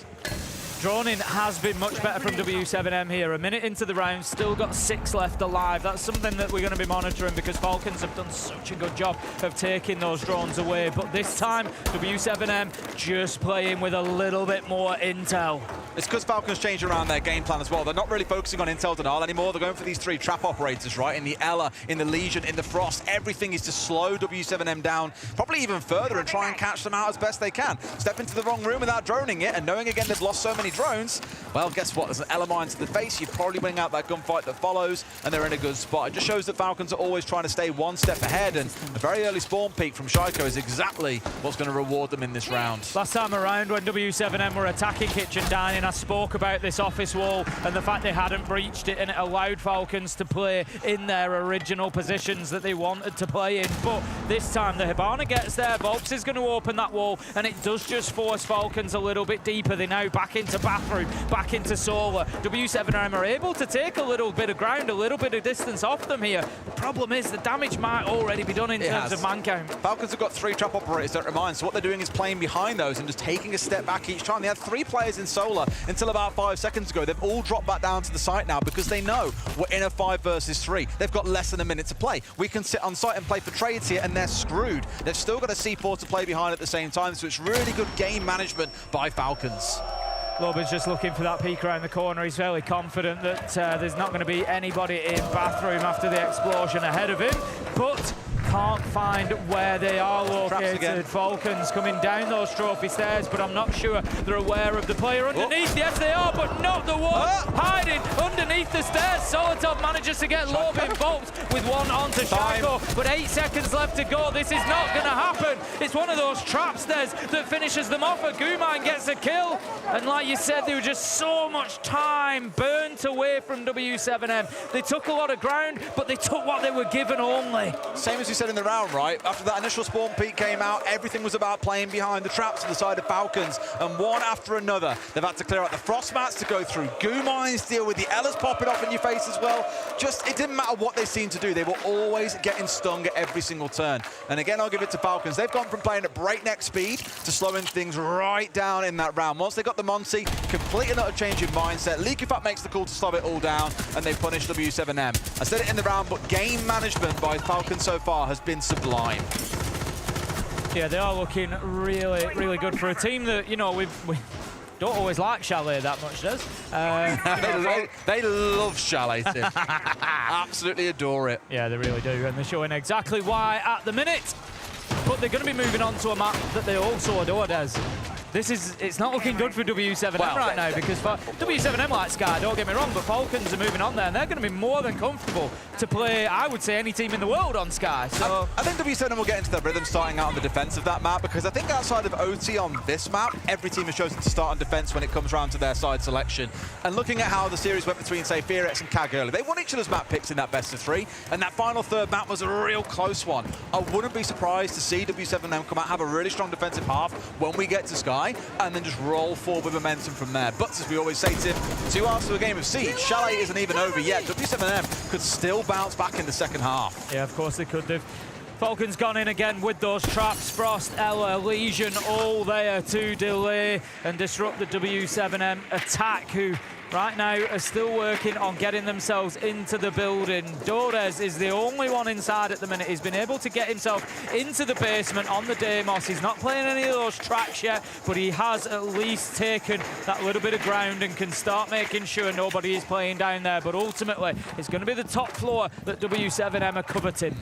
Droning has been much better from W7M here. A minute into the round, still got 6 left alive. That's something that we're going to be monitoring because Falcons have done such a good job of taking those drones away. But this time, W7M just playing with a little bit more intel. It's because Falcons changed around their game plan as well. They're not really focusing on intel denial anymore. They're going for these 3 trap operators, right? In the Ella, in the Legion, in the Frost. Everything is to slow W7M down, probably even further, and try and catch them out as best they can. Step into the wrong room without droning it, and knowing again they've lost so many drones, well, guess what? There's an Ella mine to the face. You'd probably win out that gunfight that follows, and they're in a good spot. It just shows that Falcons are always trying to stay one step ahead, and a very early spawn peak from Shaiko is exactly what's going to reward them in this round. Last time around when W7M were attacking Kitchen Dining, I spoke about this office wall and the fact they hadn't breached it, and it allowed Falcons to play in their original positions that they wanted to play in. But this time the Hibana gets there, Volks is going to open that wall, and it does just force Falcons a little bit deeper. They now back into Bathroom, back into Solar. W7M are able to take a little bit of ground, a little bit of distance off them here. The problem is the damage might already be done in terms of man count. Falcons have got 3 trap operators, don't remind, so what they're doing is playing behind those and just taking a step back each time. They had 3 players in Solar until about 5 seconds ago. They've all dropped back down to the site now because they know we're in a 5 versus 3. They've got less than a minute to play. We can sit on site and play for trades here, and they're screwed. They've still got a C4 to play behind at the same time, so it's really good game management by Falcons. Loba's just looking for that peek around the corner. He's fairly confident that there's not going to be anybody in Bathroom after the explosion ahead of him, but can't find where they are located. Falcons coming down those trophy stairs, but I'm not sure they're aware of the player underneath. Yes, they are, but not the one hiding underneath the stairs. Solotov manages to get Loba involved with one onto Shaiko, but 8 seconds left to go. This is not going to happen. It's one of those trap stairs that finishes them off. Guman gets a kill, and like you said, there was just so much time burnt away from W7M. They took a lot of ground, but they took what they were given only. Same as you said in the round, right? After that initial spawn peak came out, everything was about playing behind the traps to the side of Falcons, and one after another, they've had to clear out the frost mats to go through goo mines, deal with the Ellas popping off in your face as well. Just, it didn't matter what they seemed to do. They were always getting stung at every single turn. And again, I'll give it to Falcons. They've gone from playing at breakneck speed to slowing things right down in that round. Once they got the Monty, complete and utter change in mindset. Leakifat makes the call to slow it all down, and they punish W7M. I said it in the round, but game management by Falcons so far has been sublime. Yeah, they are looking really, really good for a team that, you know, we don't always like Chalet that much, does? They love Chalet, Tim. Absolutely adore it. Yeah, they really do, and they're showing exactly why at the minute. But they're going to be moving on to a map that they also adore, Des. It's not looking good for W7M right now, because W7M like Sky, don't get me wrong, but Falcons are moving on there, and they're going to be more than comfortable to play, I would say, any team in the world on Sky. So I think W7M will get into their rhythm starting out on the defense of that map, because I think outside of OT on this map, every team has chosen to start on defense when it comes around to their side selection. And looking at how the series went between, say, FEARX and CAG earlier, they won each other's map picks in that best of 3, and that final third map was a real close one. I wouldn't be surprised to see W7M come out, have a really strong defensive half when we get to Sky, and then just roll forward with momentum from there. But as we always say, Tim, 2 hours to a game of Siege, Chalet isn't even over yet. W7M could still bounce back in the second half. yeah, of course they could do. Falcons gone in again with those traps. Frost, Ella, Legion, all there to delay and disrupt the W7M attack, who right now are still working on getting themselves into the building. Dores is the only one inside at the minute. He's been able to get himself into the basement on the Deimos. He's not playing any of those tracks yet, but he has at least taken that little bit of ground and can start making sure nobody is playing down there. But ultimately, it's going to be the top floor that W7M are coveting.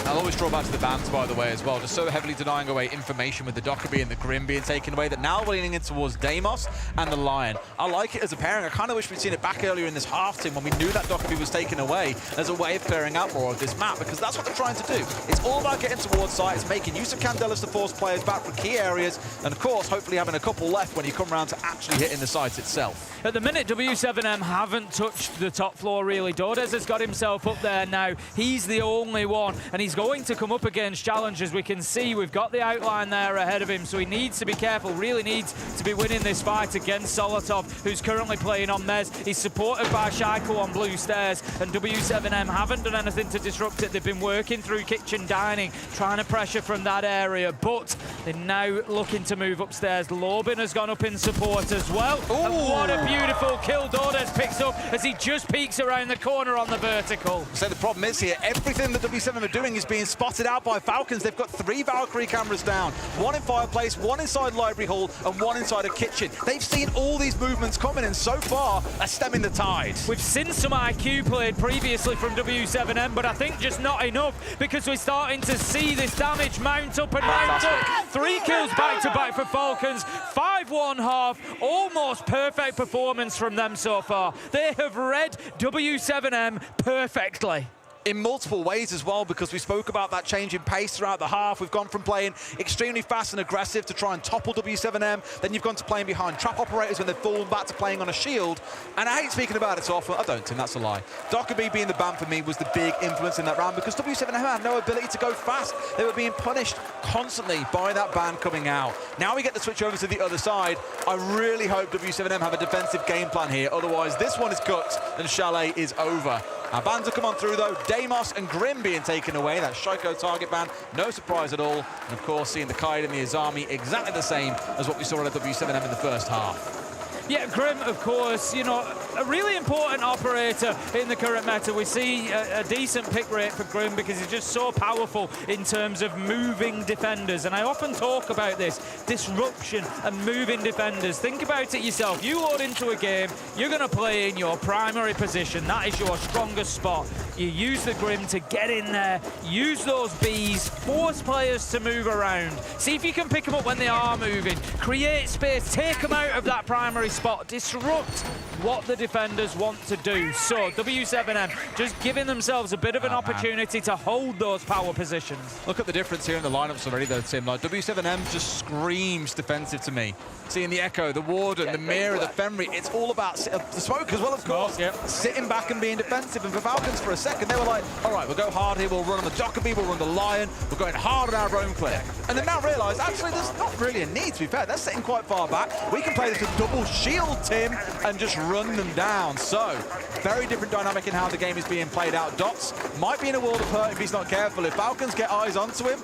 I'll always draw back to the bans, by the way, as well. Just so heavily denying away information with the Dockerby and the Grim being taken away that now we're leaning in towards Deimos and the Lion. I like it as a pairing. I kind of wish we'd seen it back earlier in this half, Tim, when we knew that Dockerby was taken away as a way of clearing out more of this map, because that's what they're trying to do. It's all about getting towards sites, making use of Candelas to force players back from key areas, and of course, hopefully having a couple left when you come around to actually hitting the site itself. At the minute, W7M haven't touched the top floor, really. Dores has got himself up there now. He's the only one, and he's he's going to come up against challenges. We can see we've got the outline there ahead of him, so he needs to be careful, really needs to be winning this fight against Solotov, who's currently playing on Mez. He's supported by Shaiko on blue stairs, and W7M haven't done anything to disrupt it. They've been working through kitchen dining, trying to pressure from that area, but they're now looking to move upstairs. Lorbin has gone up in support as well. And what a beautiful kill Dordes picks up as he just peeks around the corner on the vertical. So the problem is here, everything that W7 are doing is being spotted out by Falcons. They've got 3 Valkyrie cameras down, 1 in Fireplace, 1 inside Library Hall, and 1 inside a kitchen. They've seen all these movements coming, and so far are stemming the tide. We've seen some IQ played previously from W7M, but I think just not enough, because we're starting to see this damage mount up and mount up. 3 kills back-to-back for Falcons, 5-1 half, almost perfect performance from them so far. They have read W7M perfectly. In multiple ways as well, because we spoke about that change in pace throughout the half. We've gone from playing extremely fast and aggressive to try and topple W7M. Then you've gone to playing behind trap operators when they've fallen back to playing on a shield. And I hate speaking about it so often. I don't, Tim, that's a lie. Dockerby being the ban for me was the big influence in that round, because W7M had no ability to go fast. They were being punished constantly by that ban coming out. Now we get the switch over to the other side. I really hope W7M have a defensive game plan here. Otherwise, this one is cooked and Chalet is over. Our bans have come on through, though. Deimos and Grim being taken away. That Shaiko target ban, no surprise at all. And, of course, seeing the Kaid and the Azami exactly the same as what we saw at W7M in the first half. Yeah, Grim, of course, you know, a really important operator in the current meta. We see a decent pick rate for Grim because he's just so powerful in terms of moving defenders. And I often talk about this, disruption and moving defenders. Think about it yourself. You load into a game, you're going to play in your primary position. That is your strongest spot. You use the Grim to get in there, use those Bs, force players to move around. See if you can pick them up when they are moving. Create space, take them out of that primary spot, disrupt what the defenders want to do. So W7M just giving themselves a bit of an opportunity to hold those power positions. Look at the difference here in the lineups already, though, Tim. Like, W7M just screams defensive to me. Seeing the Echo, the Warden, the Mira, the Fenry, it's all about the Smoke as well, of course. Sitting back and being defensive. And for Falcons, for a second, they were like, all right, we'll go hard here, we'll run on the Dockerby, we'll run the Lion, we're going hard on our own clip. And then now realised, actually, there's not really a need, to be fair. They're sitting quite far back. We can play this with double shield, Tim, and just run them down. So, very different dynamic in how the game is being played out. Dots might be in a world of hurt if he's not careful. If Falcons get eyes onto him,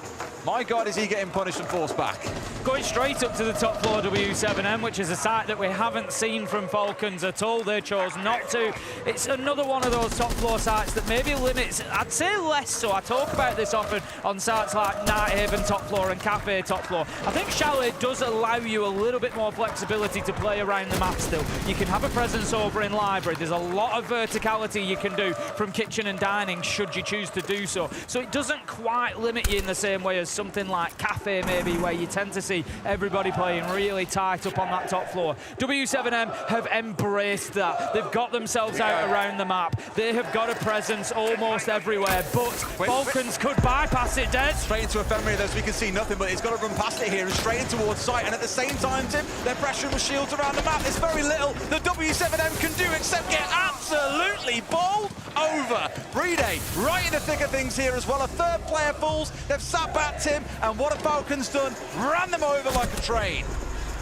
my God, is he getting punished and forced back. Going straight up to the top floor W7M, which is a sight that we haven't seen from Falcons at all. They chose not to. It's another one of those top floor sites that maybe limits, I'd say less so. I talk about this often on sites like Nighthaven top floor and Cafe top floor. I think Chalet does allow you a little bit more flexibility to play around the map still. You can have a presence over in Library. There's a lot of verticality you can do from kitchen and dining should you choose to do so. So it doesn't quite limit you in the same way as something like Cafe maybe, where you tend to see everybody playing really tight up on that top floor. W7M have embraced that. They've got themselves out around the map. They have got a presence almost everywhere, but Falcons could bypass it, Des. Straight into a Fenrir, though, so we can see nothing, but he's got to run past it here and straight in towards sight. And at the same time, Tim, they're pressuring with shields around the map. There's very little the W7M can do except get absolutely bowled over. Brede right in the thick of things here as well. A third player falls. They've sat back, Tim, and what have Falcons done? Ran them over like a train.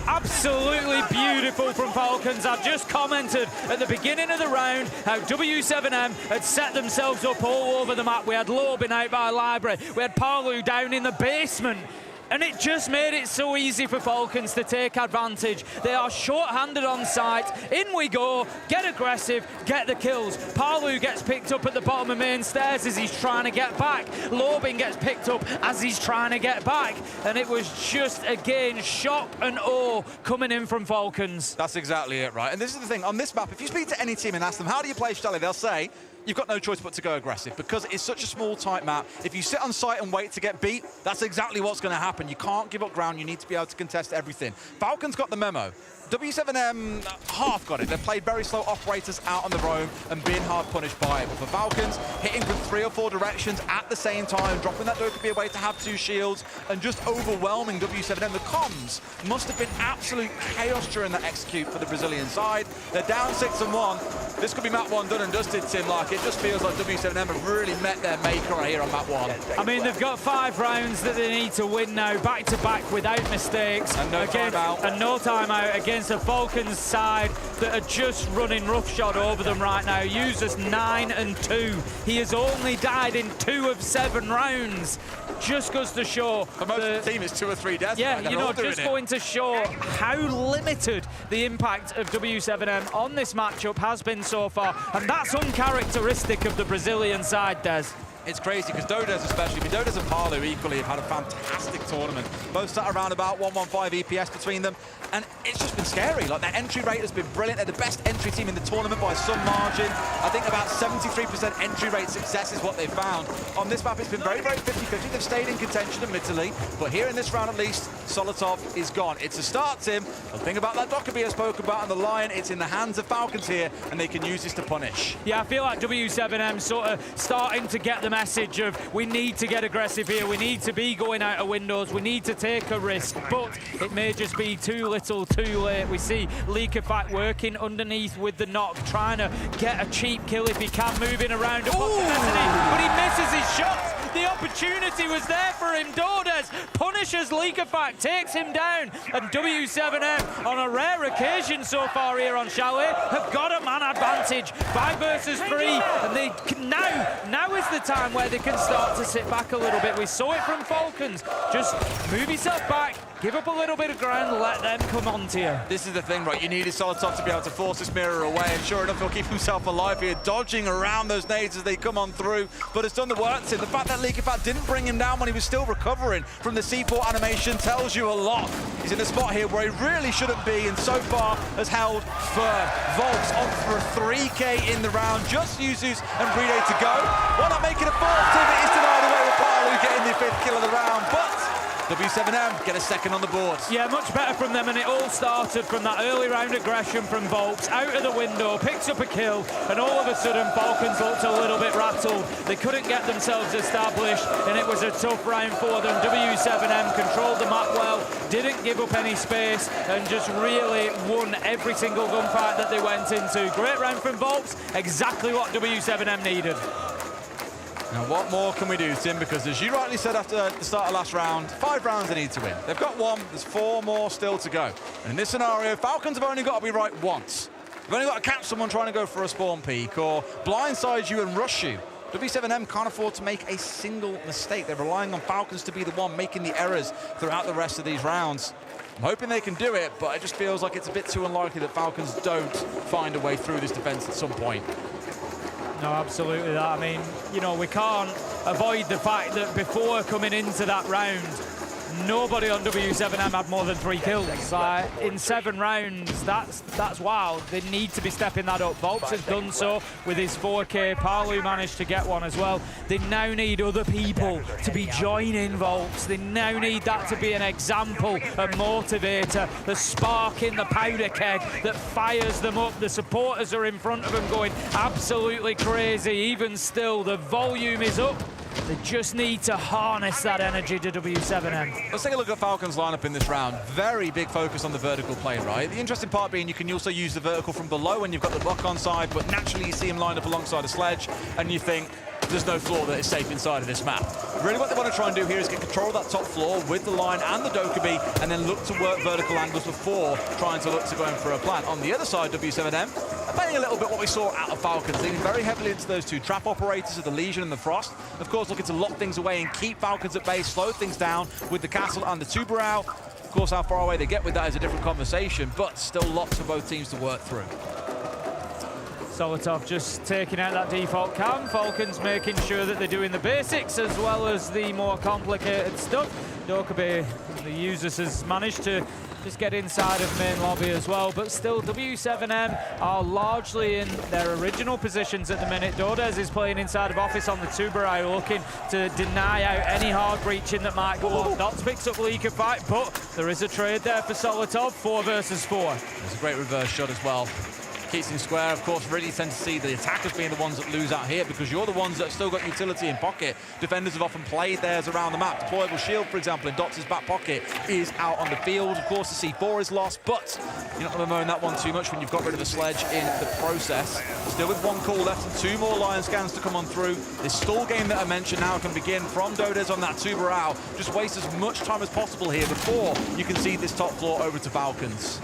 Absolutely beautiful from Falcons. I've just commented at the beginning of the round how W7M had set themselves up all over the map. We had Lorbin out by Library. We had Palu down in the basement. And it just made it so easy for Falcons to take advantage. They are short-handed on site. In we go, get aggressive, get the kills. Palu gets picked up at the bottom of main stairs as he's trying to get back. Lorbin gets picked up as he's trying to get back. And it was just, again, shock and awe coming in from Falcons. That's exactly it, right? And this is the thing, on this map, if you speak to any team and ask them, how do you play Chalet? They'll say, you've got no choice but to go aggressive because it's such a small, tight map. If you sit on site and wait to get beat, that's exactly what's going to happen. You can't give up ground. You need to be able to contest everything. Falcons got the memo. W7M half got it. They've played very slow operators out on the roam and been hard punished by it. But for Falcons, hitting from 3 or 4 directions at the same time, dropping that Dokkaebi away to have 2 shields, and just overwhelming W7M. The comms must have been absolute chaos during that execute for the Brazilian side. They're down 6-1. This could be map 1 done and dusted, Tim. Like, it just feels like W7M have really met their maker right here on map 1. I mean, they've got 5 rounds that they need to win now, back-to-back without mistakes. And no timeout. And no timeout against the Falcons side that are just running roughshod over them right now. Users 9-2. He has only died in 2 of 7 rounds. Just goes to show. For most of the team, it's 2 or 3 deaths. Yeah, right? you know, just going to show how limited the impact of W7M on this matchup has been so far. And that's uncharacteristic of the Brazilian side, Des. It's crazy because Dodes especially, I mean, Dodes and Palu equally have had a fantastic tournament. Both sat around about 115 EPS between them, and it's just been scary. Like, their entry rate has been brilliant. They're the best entry team in the tournament by some margin. I think about 73% entry rate success is what they found. On this map, it's been very, very 50-50. They've stayed in contention, admittedly, but here in this round at least, Solotov is gone. It's a start, Tim. The thing about that Dokkaebi I spoke about and the Lion, it's in the hands of Falcons here, and they can use this to punish. Yeah, I feel like W7M sort of starting to get the message of we need to get aggressive here, we need to be going out of windows, we need to take a risk, but it may just be too little too late. We see Leakerfact working underneath with the knock, trying to get a cheap kill if he can, moving around, but he misses his shots. The opportunity was there for him. Dodes punishes Leakerfact, takes him down, and W7M, on a rare occasion so far here on Chalet, have got a man advantage. 5 versus 3, and they can now is the time where they can start to sit back a little bit. We saw it from Falcons. Just move yourself back, give up a little bit of ground, let them come on to you. This is the thing, right? You need his Solotov to be able to force this mirror away, and sure enough, he'll keep himself alive here, dodging around those nades as they come on through, but it's done the work to him. The fact that Leakerfact didn't bring him down when he was still recovering from the C4 animation tells you a lot. He's in a spot here where he really shouldn't be, and so far has held firm. Volks on for a 3K in the round, just Yuzus and Bride to go. Why not make it a 4th? Tim, it is denied away with Palu getting the 5th kill of the round, but W7M get a 2nd on the board. Yeah, much better from them, and it all started from that early round aggression from Volks, out of the window, picks up a kill, and all of a sudden Falcons looked a little bit rattled. They couldn't get themselves established, and it was a tough round for them. W7M controlled the map well, didn't give up any space, and just really won every single gunfight that they went into. Great round from Volks, exactly what W7M needed. Now, what more can we do, Tim? Because as you rightly said after the start of last round, 5 rounds they need to win. They've got 1, there's 4 more still to go. And in this scenario, Falcons have only got to be right once. They've only got to catch someone trying to go for a spawn peek or blindside you and rush you. W7M can't afford to make a single mistake. They're relying on Falcons to be the one making the errors throughout the rest of these rounds. I'm hoping they can do it, but it just feels like it's a bit too unlikely that Falcons don't find a way through this defense at some point. No, absolutely that. I mean, you know, we can't avoid the fact that before coming into that round, nobody on W7M had more than 3 kills. Like, in 7 rounds, that's wild. They need to be stepping that up. Volks has done so with his 4K. Palu managed to get one as well. They now need other people to be joining Volks. They now need that to be an example, a motivator, the spark in the powder keg that fires them up. The supporters are in front of them going absolutely crazy. Even still, the volume is up. They just need to harness that energy to W7M. Let's take a look at Falcons' lineup in this round. Very big focus on the vertical play, right? The interesting part being you can also use the vertical from below when you've got the block on side, but naturally you see him lined up alongside a sledge, and you think, there's no floor that is safe inside of this map. Really what they want to try and do here is get control of that top floor with the line and the Dokkaebi, and then look to work vertical angles before trying to look to going for a plant. On the other side, W7M, playing a little bit what we saw out of Falcons, leaning very heavily into those 2 trap operators of the Legion and the Frost. Of course, looking to lock things away and keep Falcons at bay, slow things down with the Castle and the Tubarão. Of course, how far away they get with that is a different conversation, but still lots for both teams to work through. Solotov just taking out that default cam. Falcons making sure that they're doing the basics as well as the more complicated stuff. Dokkaebi, the users, has managed to just get inside of main lobby as well, but still W7M are largely in their original positions at the minute. Dordez is playing inside of office on the Tuberai, looking to deny out any hard breaching that might go on. Dots picks up Leaker fight, but there is a trade there for Solotov, 4 versus 4. There's a great reverse shot as well. Keeps in square, of course, really tend to see the attackers being the ones that lose out here because you're the ones that have still got utility in pocket. Defenders have often played theirs around the map. Deployable shield, for example, in Dots' back pocket is out on the field. Of course, the C4 is lost, but you're not going to moan that one too much when you've got rid of the sledge in the process. Still with 1 call left and 2 more Lion scans to come on through. This stall game that I mentioned now can begin from Dodez on that Tuberau. Just waste as much time as possible here before you can see this top floor over to Falcons.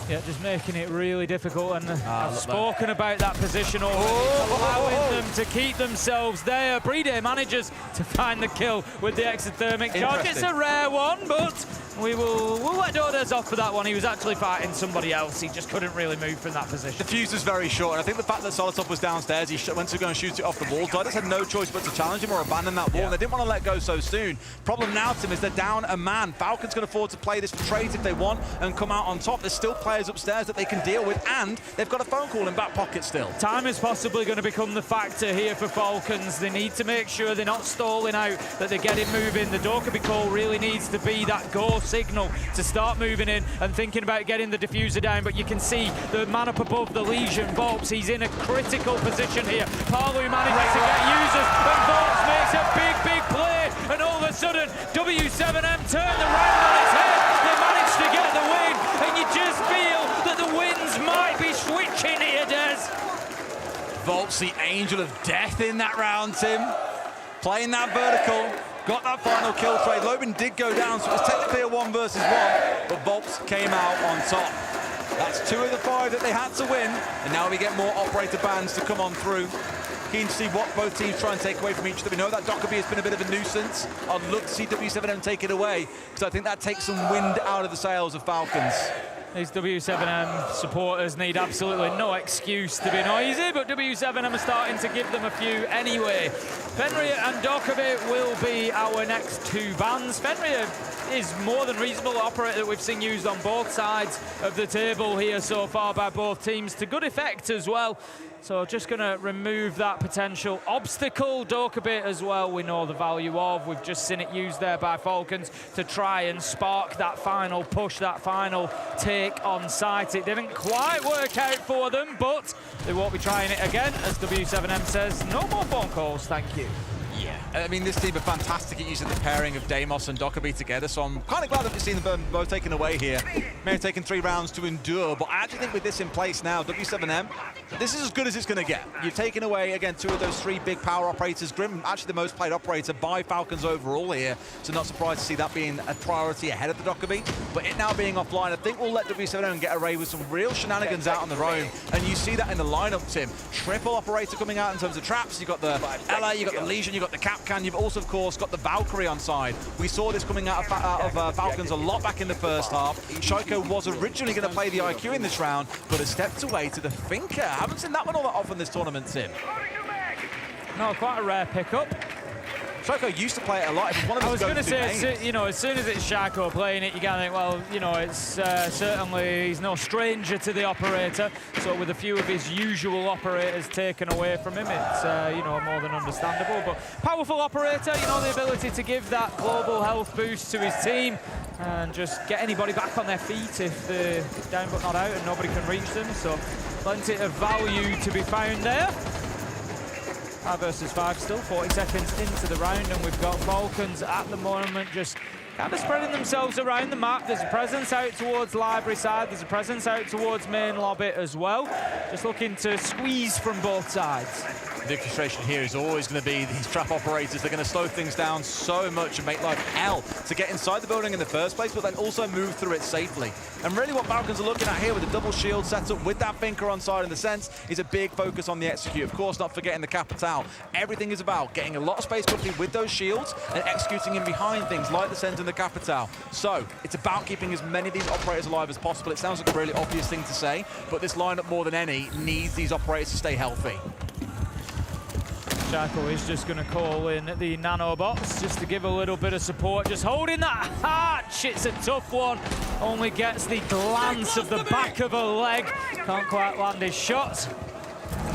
Yeah, just making it really difficult, and I've spoken about that position already, allowing them to keep themselves there. Brede manages to find the kill with the exothermic charge. It's a rare one, but we'll let Dordez off for that one. He was actually fighting somebody else. He just couldn't really move from that position. The fuse was very short, and I think the fact that Solotov was downstairs, he went to go and shoot it off the wall. Dordez had no choice but to challenge him or abandon that wall, and they didn't want to let go so soon. Problem now, Tim, is they're down a man. Falcons can afford to play this for trades if they want and come out on top. There's still players upstairs that they can deal with, and they've got a phone call in back pocket still. Time is possibly going to become the factor here for Falcons. They need to make sure they're not stalling out, that they're getting moving. The Dokkaebi call really needs to be that go signal to start moving in and thinking about getting the diffuser down, but you can see the man up above the Legion, Volps, he's in a critical position here. Palu manages to get users, and Volps makes a big play, and all of a sudden, W7M turn the round on its head. They managed to get the win, and you just feel that the winds might be switching here, Des. Volps, the angel of death in that round, Tim. Playing that vertical, got that final kill trade. Lobin did go down, so it was technically a 1 versus 1, but Volps came out on top. That's 2 of the 5 that they had to win, and now we get more operator bans to come on through. Keen to see what both teams try and take away from each other. We know that Dokkaebi has been a bit of a nuisance. I'd love to see W7M take it away, because I think that takes some wind out of the sails of Falcons. These W7M supporters need absolutely no excuse to be noisy, but W7M are starting to give them a few anyway. Fenrir and Dokkaebi will be our next 2 bans. Fenrir is more than reasonable operator that we've seen used on both sides of the table here so far by both teams, to good effect as well. So just going to remove that potential obstacle. Dokkaebi as well, we know the value of. We've just seen it used there by Falcons to try and spark that final push, that final take on site. It didn't quite work out for them, but they won't be trying it again. As W7M says, no more phone calls, thank you. Yeah, I mean, this team are fantastic at using the pairing of Deimos and Dokkaebi together, so I'm kind of glad that we've seen them both taken away here. May have taken 3 rounds to endure, but I actually think with this in place now, W7M, this is as good as it's going to get. You've taken away, again, 2 of those 3 big power operators. Grim, actually the most played operator by Falcons overall here, so not surprised to see that being a priority ahead of the Dokkaebi. But it now being offline, I think we'll let W7M get away with some real shenanigans out on their own, and you see that in the lineup, Tim. Triple operator coming out in terms of traps. You've got the LA, you've got the Legion, you've got the Capcan, you've also, of course, got the Valkyrie on side. We saw this coming out of Falcons a lot back in the first half. Shoiko was originally going to play the IQ in this round, but has stepped away to the Thinker. Haven't seen that one all that often this tournament, Tim. No, quite a rare pickup. Shoiko used to play it a lot. It was one of his I was going to say, you know, as soon as it's Shoiko playing it, you gotta think, well, you know, it's certainly, he's no stranger to the operator. So with a few of his usual operators taken away from him, it's, you know, more than understandable. But powerful operator, you know, the ability to give that global health boost to his team and just get anybody back on their feet if they're down but not out and nobody can reach them. So plenty of value to be found there. 5 versus 5 still, 40 seconds into the round, and we've got Falcons at the moment just kind of spreading themselves around the map. There's a presence out towards library side, there's a presence out towards main lobby as well. Just looking to squeeze from both sides. The frustration here is always going to be these trap operators. They're going to slow things down so much and make life hell to get inside the building in the first place, but then also move through it safely. And really what Falcons are looking at here with the double shield setup with that Thinker on side in the sense is a big focus on the execute. Of course, not forgetting the Capital. Everything is about getting a lot of space quickly with those shields and executing in behind things like the Sense and the Capital. So it's about keeping as many of these operators alive as possible. It sounds like a really obvious thing to say, but this lineup more than any needs these operators to stay healthy. Shackle is just going to call in the nanobots just to give a little bit of support. Just holding that hatch. It's a tough one. Only gets the glance of the back of a leg. Can't quite land his shot.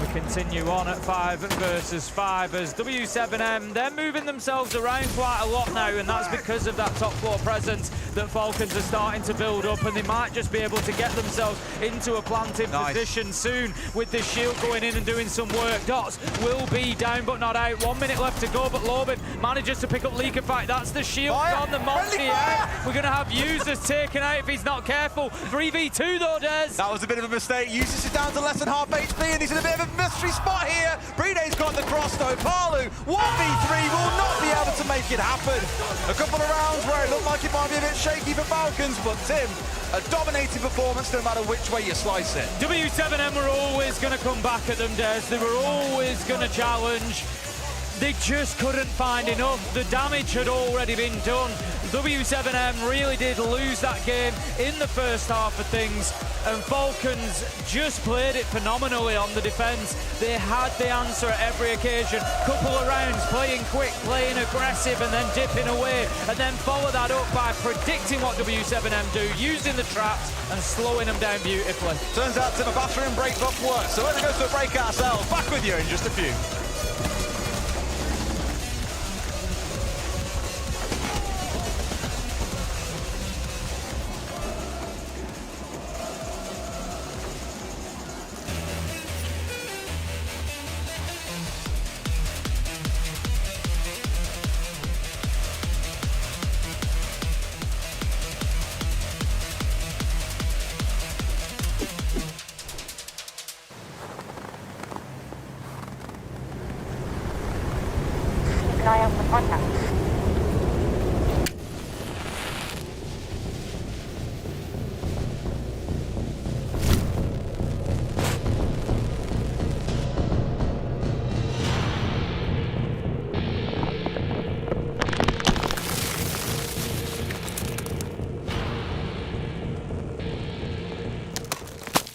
We continue on at 5 versus 5 as W7M, they're moving themselves around quite a lot now, and that's because of that top floor presence that Falcons are starting to build up, and they might just be able to get themselves into a planting position soon with this shield going in and doing some work. Dots will be down but not out. 1 minute left to go, but Lobin manages to pick up Leaker Fight. That's the shield on the Monty out. We're going to have users taken out if he's not careful. 3v2 though, Des. That was a bit of a mistake. Users is down to less than half HP, and he's in a bit of a mystery spot here. Bride's got the cross though. Palu, 1v3, will not be able to make it happen. A couple of rounds where it looked like it might be a bit shaky for Falcons, but Tim, a dominating performance no matter which way you slice it. W7M were always going to come back at them, Des. They were always going to challenge. They just couldn't find enough. The damage had already been done. W7M really did lose that game in the first half of things, and Falcons just played it phenomenally on the defense. They had the answer at every occasion. Couple of rounds playing quick, playing aggressive, and then dipping away, and then follow that up by predicting what W7M do, using the traps and slowing them down beautifully. Turns out Tim, a bathroom break buff works, so let's go to a break ourselves. Back with you in just a few.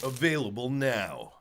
Available now.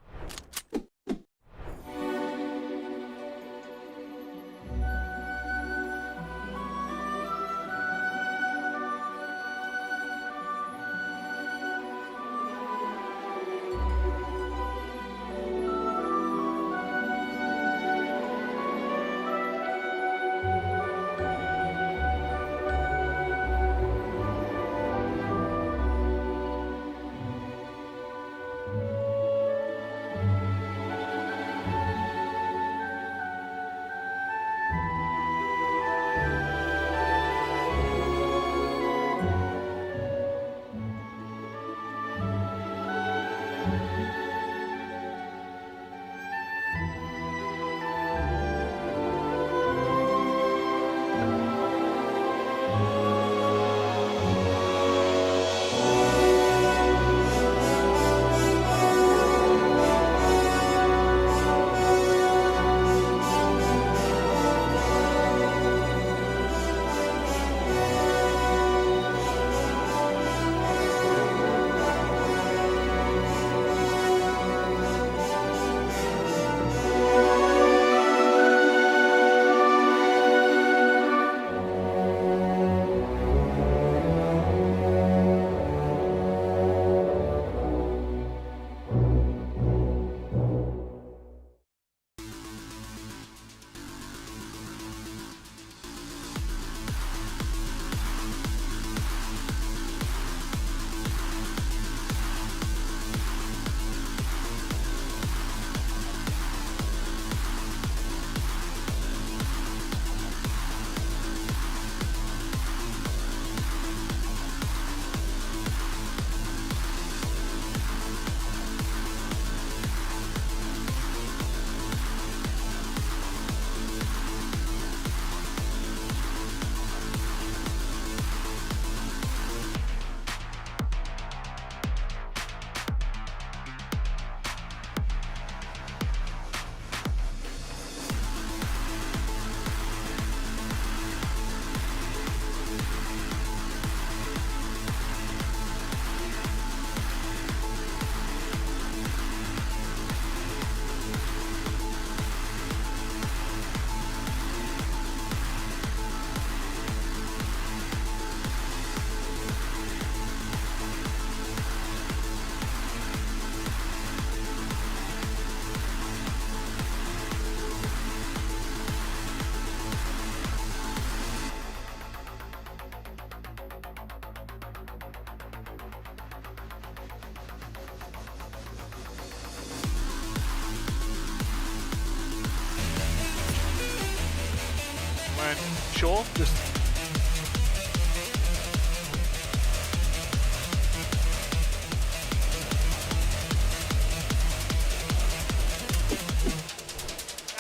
sure. Just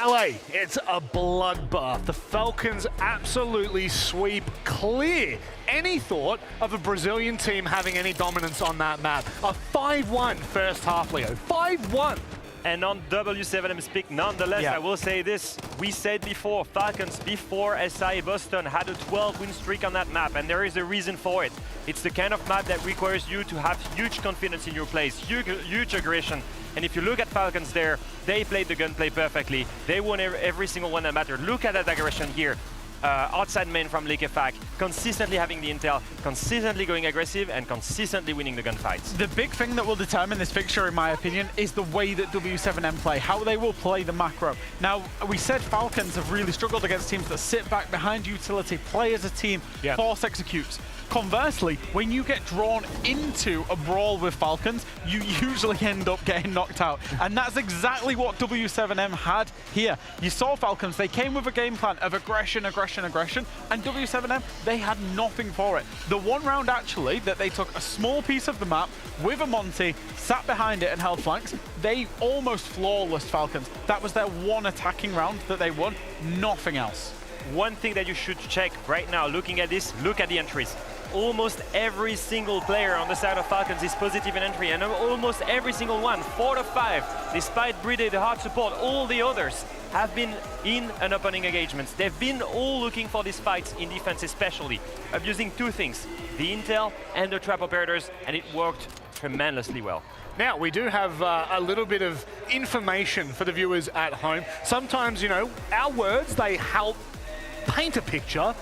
LA, it's a bloodbath. The Falcons absolutely sweep clear any thought of a Brazilian team having any dominance on that map. A 5-1 first half, Leo. 5-1. And on W7M speak, nonetheless, I will say this. We said before, Falcons before SI Boston had a 12-win streak on that map, and there is a reason for it. It's the kind of map that requires you to have huge confidence in your plays, huge aggression. And if you look at Falcons there, they played the gunplay perfectly. They won every single one that mattered. Look at that aggression here. Outside main from kickoff, consistently having the intel, consistently going aggressive, and consistently winning the gunfights. The big thing that will determine this fixture, in my opinion, is the way that W7M play, how they will play the macro. Now, we said Falcons have really struggled against teams that sit back behind utility, play as a team, force executes. Conversely, when you get drawn into a brawl with Falcons, you usually end up getting knocked out. And that's exactly what W7M had here. You saw Falcons, they came with a game plan of aggression, aggression, aggression, and W7M, they had nothing for it. The one round actually that they took a small piece of the map with a Monty, sat behind it and held flanks, they almost flawless Falcons. That was their one attacking round that they won, nothing else. One thing that you should check right now, looking at this, look at the entries. Almost every single player on the side of Falcons is positive in entry, and almost every single one, 4 to 5, despite Bride, the hard support, all the others have been in an opening engagements. They've been all looking for these fights in defense especially, abusing two things, the intel and the trap operators, and it worked tremendously well. Now, we do have a little bit of information for the viewers at home. Sometimes, you know, our words, they help paint a picture,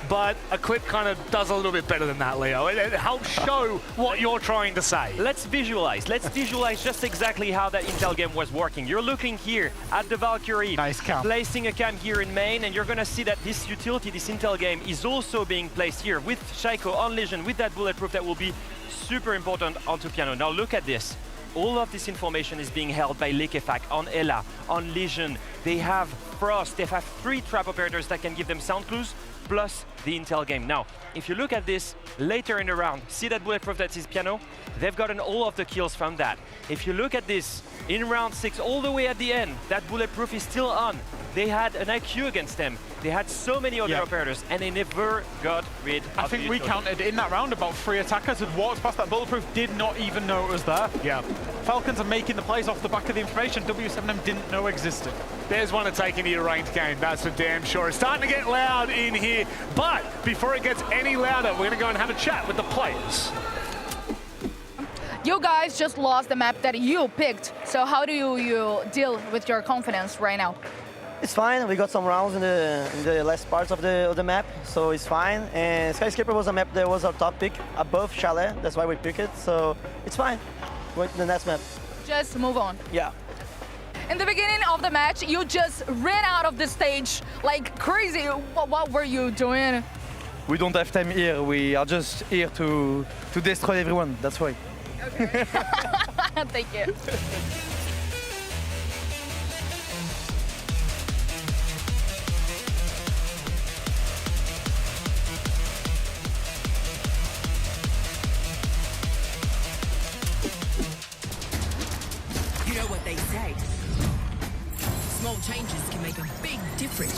but a clip kind of does a little bit better than that, Leo. It helps show what you're trying to say. Let's visualize just exactly how that intel game was working. You're looking here at the Valkyrie, nice cam, placing a cam here in main, and you're gonna see that this utility, this intel game, is also being placed here with Shaiko on Legion, with that bulletproof that will be super important onto Piano. Now look at this. All of this information is being held by Lekefak on Ella, on Legion. They have Frost, they have 3 trap operators that can give them sound clues, plus the intel game. Now, if you look at this later in the round, see that bulletproof that is Piano? They've gotten all of the kills from that. If you look at this, in round 6, all the way at the end, that bulletproof is still on. They had an IQ against them. They had so many other operators, and they never got rid of I think we counted in that round about 3 attackers had walked past that bulletproof, did not even know it was there. Yeah. Falcons are making the plays off the back of the information W7M didn't know existed. There's one to take into your ranked game, that's for damn sure. It's starting to get loud in here, but before it gets any louder, we're going to go and have a chat with the players. You guys just lost the map that you picked, so how do you deal with your confidence right now? It's fine. We got some rounds in the last parts of the map, so it's fine. And Skyscraper was a map that was our top pick above Chalet. That's why we picked it. So it's fine. Going to the next map. Just move on. Yeah. In the beginning of the match, you just ran out of the stage like crazy. What were you doing? We don't have time here. We are just here to destroy everyone. That's why. Okay. Thank you. You know what they say. Small changes can make a big difference.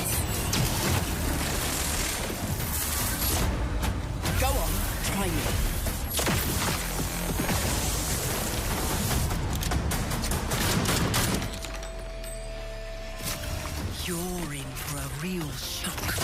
Go on, try me. You're in for a real shock.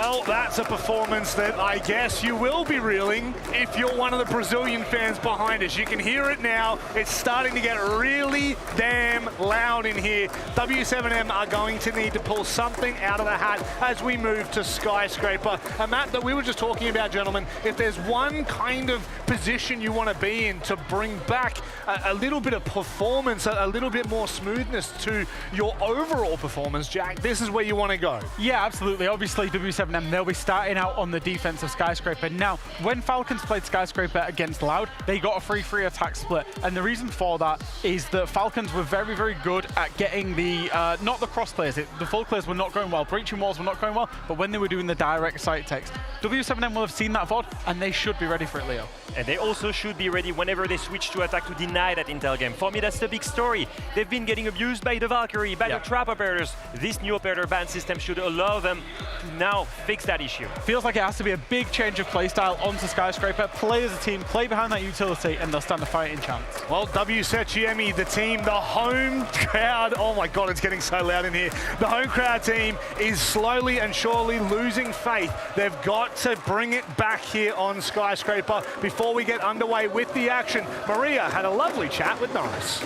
Well, that's a performance that I guess you will be reeling if you're one of the Brazilian fans behind us. You can hear it now. It's starting to get really damn loud in here. W7M are going to need to pull something out of the hat as we move to Skyscraper. A map that we were just talking about, gentlemen. If there's one kind of position you want to be in to bring back a little bit of performance, a little bit more smoothness to your overall performance, Jack, this is where you want to go. Yeah, absolutely. Obviously, W7M, they'll be starting out on the defense of Skyscraper. Now, when Falcons played Skyscraper against Loud, they got a 3-3 attack split. And the reason for that is that Falcons were very, very good at getting the, not the cross clears, the full clears were not going well, breaching walls were not going well, but when they were doing the direct site takes, W7M will have seen that VOD, and they should be ready for it, Leo. And they also should be ready whenever they switch to attack to deny that intel game. For me, that's the big story. They've been getting abused by the Valkyrie, by the trap operators. This new operator ban system should allow them to now fix that issue. Feels like it has to be a big change of playstyle onto Skyscraper. Play as a team, play behind that utility, and they'll stand a fighting chance. Well, WSETGME, the team, the home crowd, oh my God, it's getting so loud in here. The home crowd team is slowly and surely losing faith. They've got to bring it back here on Skyscraper before we get underway with the action. Maria had a lovely chat with Norris.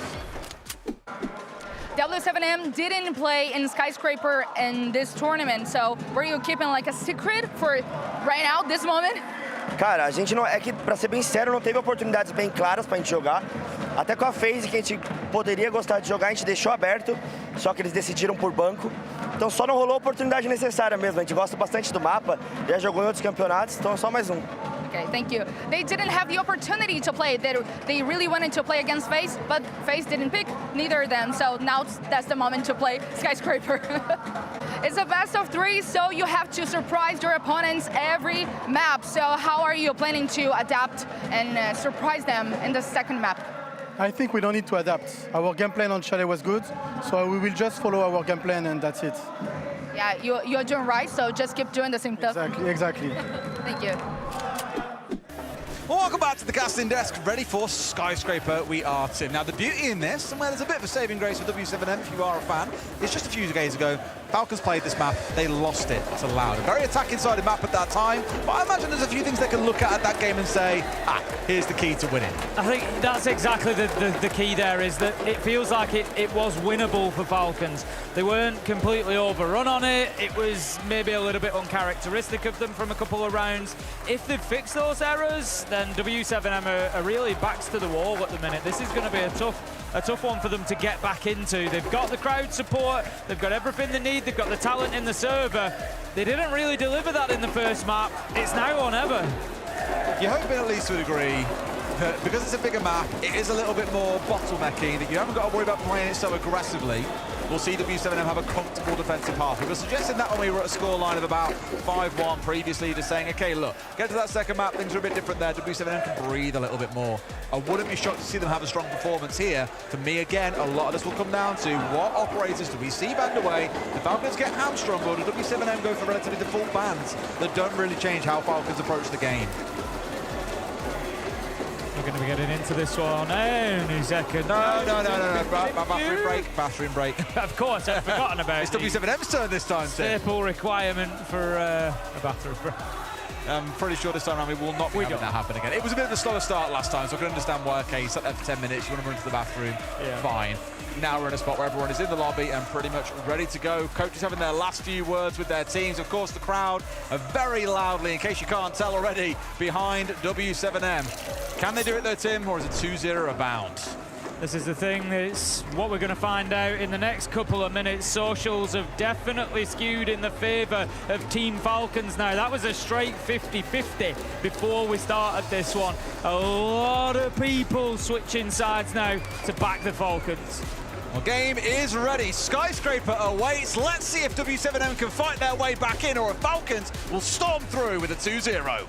W7M didn't play in Skyscraper in this tournament, so were you keeping like a secret for right now, this moment? Cara, a gente não, é que, pra ser bem sério, não teve oportunidades bem claras pra gente jogar. Até com a phase que a gente poderia gostar de jogar, a gente deixou aberto, só que eles decidiram por banco. Então só não rolou a oportunidade necessária mesmo. A gente gosta bastante do mapa, já jogou em outros campeonatos, então é só mais um. Okay, thank you. They didn't have the opportunity to play. They really wanted to play against FaZe, but FaZe didn't pick, neither of them. So now that's the moment to play Skyscraper. It's a best of 3, so you have to surprise your opponents every map. So how are you planning to adapt and surprise them in the second map? I think we don't need to adapt. Our game plan on Chalet was good, so we will just follow our game plan and that's it. Yeah, you're doing right, so just keep doing the same stuff. Exactly. Thank you. Well, welcome back to the casting desk, ready for Skyscraper. We are, Tim. Now, the beauty in this, and where there's a bit of a saving grace for W7M, if you are a fan, is just a few days ago, Falcons played this map, they lost it to Loud. A very attacking-sided map at that time, but I imagine there's a few things they can look at that game and say, here's the key to winning. I think that's exactly the key there, is that it feels like it was winnable for Falcons. They weren't completely overrun on it. It was maybe a little bit uncharacteristic of them from a couple of rounds. If they fix those errors, then W7M are really backs to the wall at the minute. This is going to be a tough one for them to get back into. They've got the crowd support, they've got everything they need, they've got the talent in the server. They didn't really deliver that in the first map. It's now or never. You're hoping, at least to a degree, that because it's a bigger map, it is a little bit more bottlenecking, that you haven't got to worry about playing it so aggressively. We'll see W7M have a comfortable defensive path. We were suggesting that when we were at a scoreline of about 5-1 previously, just saying, okay, look, get to that second map, things are a bit different there. W7M can breathe a little bit more. I wouldn't be shocked to see them have a strong performance here. For me, again, a lot of this will come down to what operators do we see banned away. The Falcons get hamstrung, or do W7M go for relatively default bans that don't really change how Falcons approach the game? We're going to be getting into this one any second. No. Bathroom break. Of course, I've forgotten about it. It's W7M's turn this time, Tim. Staple requirement for a bathroom break. I'm pretty sure this time around we will not be having that happen again. It was a bit of a slower start last time, so I can understand why, okay, you sat there for 10 minutes, you want to run to the bathroom, fine. Now we're in a spot where everyone is in the lobby and pretty much ready to go. Coaches having their last few words with their teams. Of course, the crowd are very loudly, in case you can't tell already, behind W7M. Can they do it though, Tim, or is it 2-0 abound? This is the thing, it's what we're going to find out in the next couple of minutes. Socials have definitely skewed in the favour of Team Falcons now. That was a straight 50-50 before we started this one. A lot of people switching sides now to back the Falcons. Well, game is ready. Skyscraper awaits. Let's see if W7M can fight their way back in, or if Falcons will storm through with a 2-0.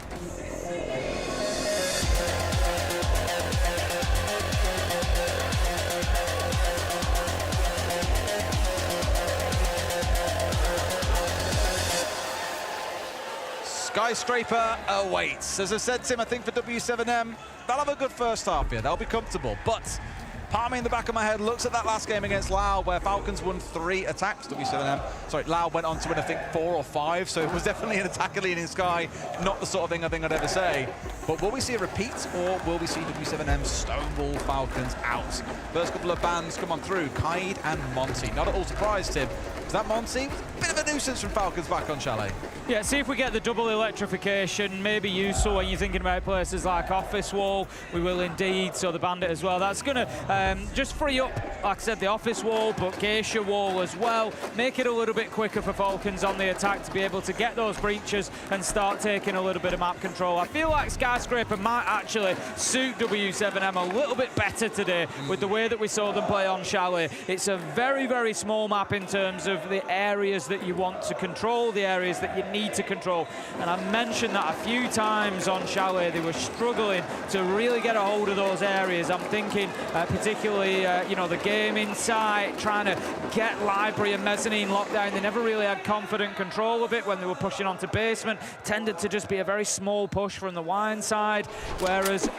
Skyscraper awaits. As I said, Tim, I think for W7M, they'll have a good first half here. They'll be comfortable, but Palmy in the back of my head looks at that last game against Loud, where Falcons won 3 attacks. W7M, sorry, Loud went on to win, I think, 4 or 5, so it was definitely an attacker-leaning Sky. Not the sort of thing I think I'd ever say. But will we see a repeat, or will we see W7M stonewall Falcons out? First couple of bans come on through, Kaid and Monty. Not at all surprised, Tim. That Monty was a bit of a nuisance from Falcons back on Chalet. Yeah, see if we get the double electrification, maybe useful when you're thinking about places like Office Wall. We will indeed, so the Bandit as well. That's going to just free up, like I said, the Office Wall, but Geisha Wall as well. Make it a little bit quicker for Falcons on the attack to be able to get those breaches and start taking a little bit of map control. I feel like Skyscraper might actually suit W7M a little bit better today with the way that we saw them play on Chalet. It's a very, very small map in terms of the areas that you want to control, the areas that you need to control. And I mentioned that a few times on Chalet, they were struggling to really get a hold of those areas. I'm thinking particularly, you know, the game inside, trying to get Library and Mezzanine locked down. They never really had confident control of it when they were pushing onto basement. Tended to just be a very small push from the wine side, whereas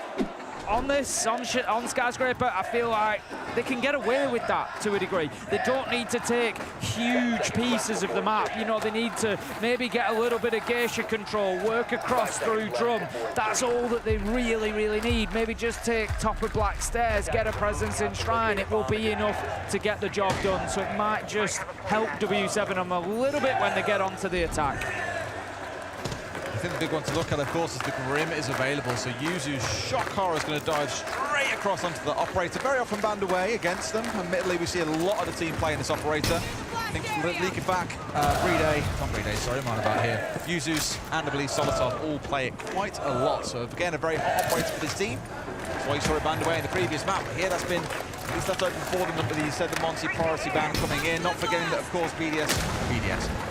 on Skyscraper, I feel like they can get away with that to a degree. They don't need to take huge pieces of the map. You know, they need to maybe get a little bit of Geisha control, work across through Drum. That's all that they really, really need. Maybe just take top of Black Stairs, get a presence in Shrine. It will be enough to get the job done. So it might just help W7M a little bit when they get onto the attack. I think the big one to look at, of course, is the Grim is available. So Yuzu's Shock Horror is going to dive straight across onto the Operator. Very often banned away against them. Admittedly, we see a lot of the team playing this Operator. I think leaking back, sorry, I'm on about here. Yuzu's and I believe Solitov all play it quite a lot. So again, a very hot Operator for this team. That's why you saw it banned away in the previous map. But here, that's been at least that's open for them. You said the Monty priority ban coming in. Not forgetting that, of course,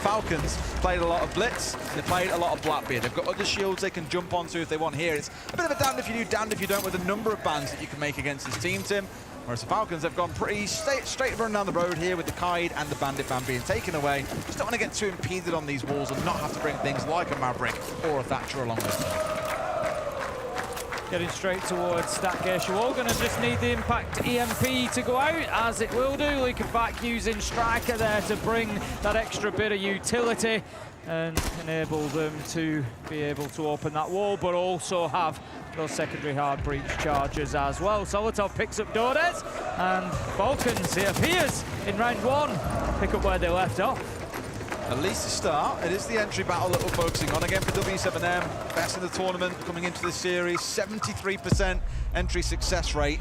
Falcons played a lot of Blitz. They played a lot of Blackbeard. They've got other shields they can jump onto if they want here. It's a bit of a damned if you do, damned if you don't with the number of bans that you can make against this team, Tim. Whereas the Falcons have gone pretty straight run down the road here with the Kaid and the Bandit ban being taken away. Just don't want to get too impeded on these walls and not have to bring things like a Maverick or a Thatcher along with them. Getting straight towards that Geisha Wall. Going to just need the Impact EMP to go out, as it will do. Looking back using Striker there to bring that extra bit of utility and enable them to be able to open that wall, but also have those secondary hard breach charges as well. Solitov picks up Dordes, and Falcons, it appears, in round 1, pick up where they left off. At least a start. It is the entry battle that we're focusing on. Again for W7M, best in the tournament coming into this series, 73% entry success rate.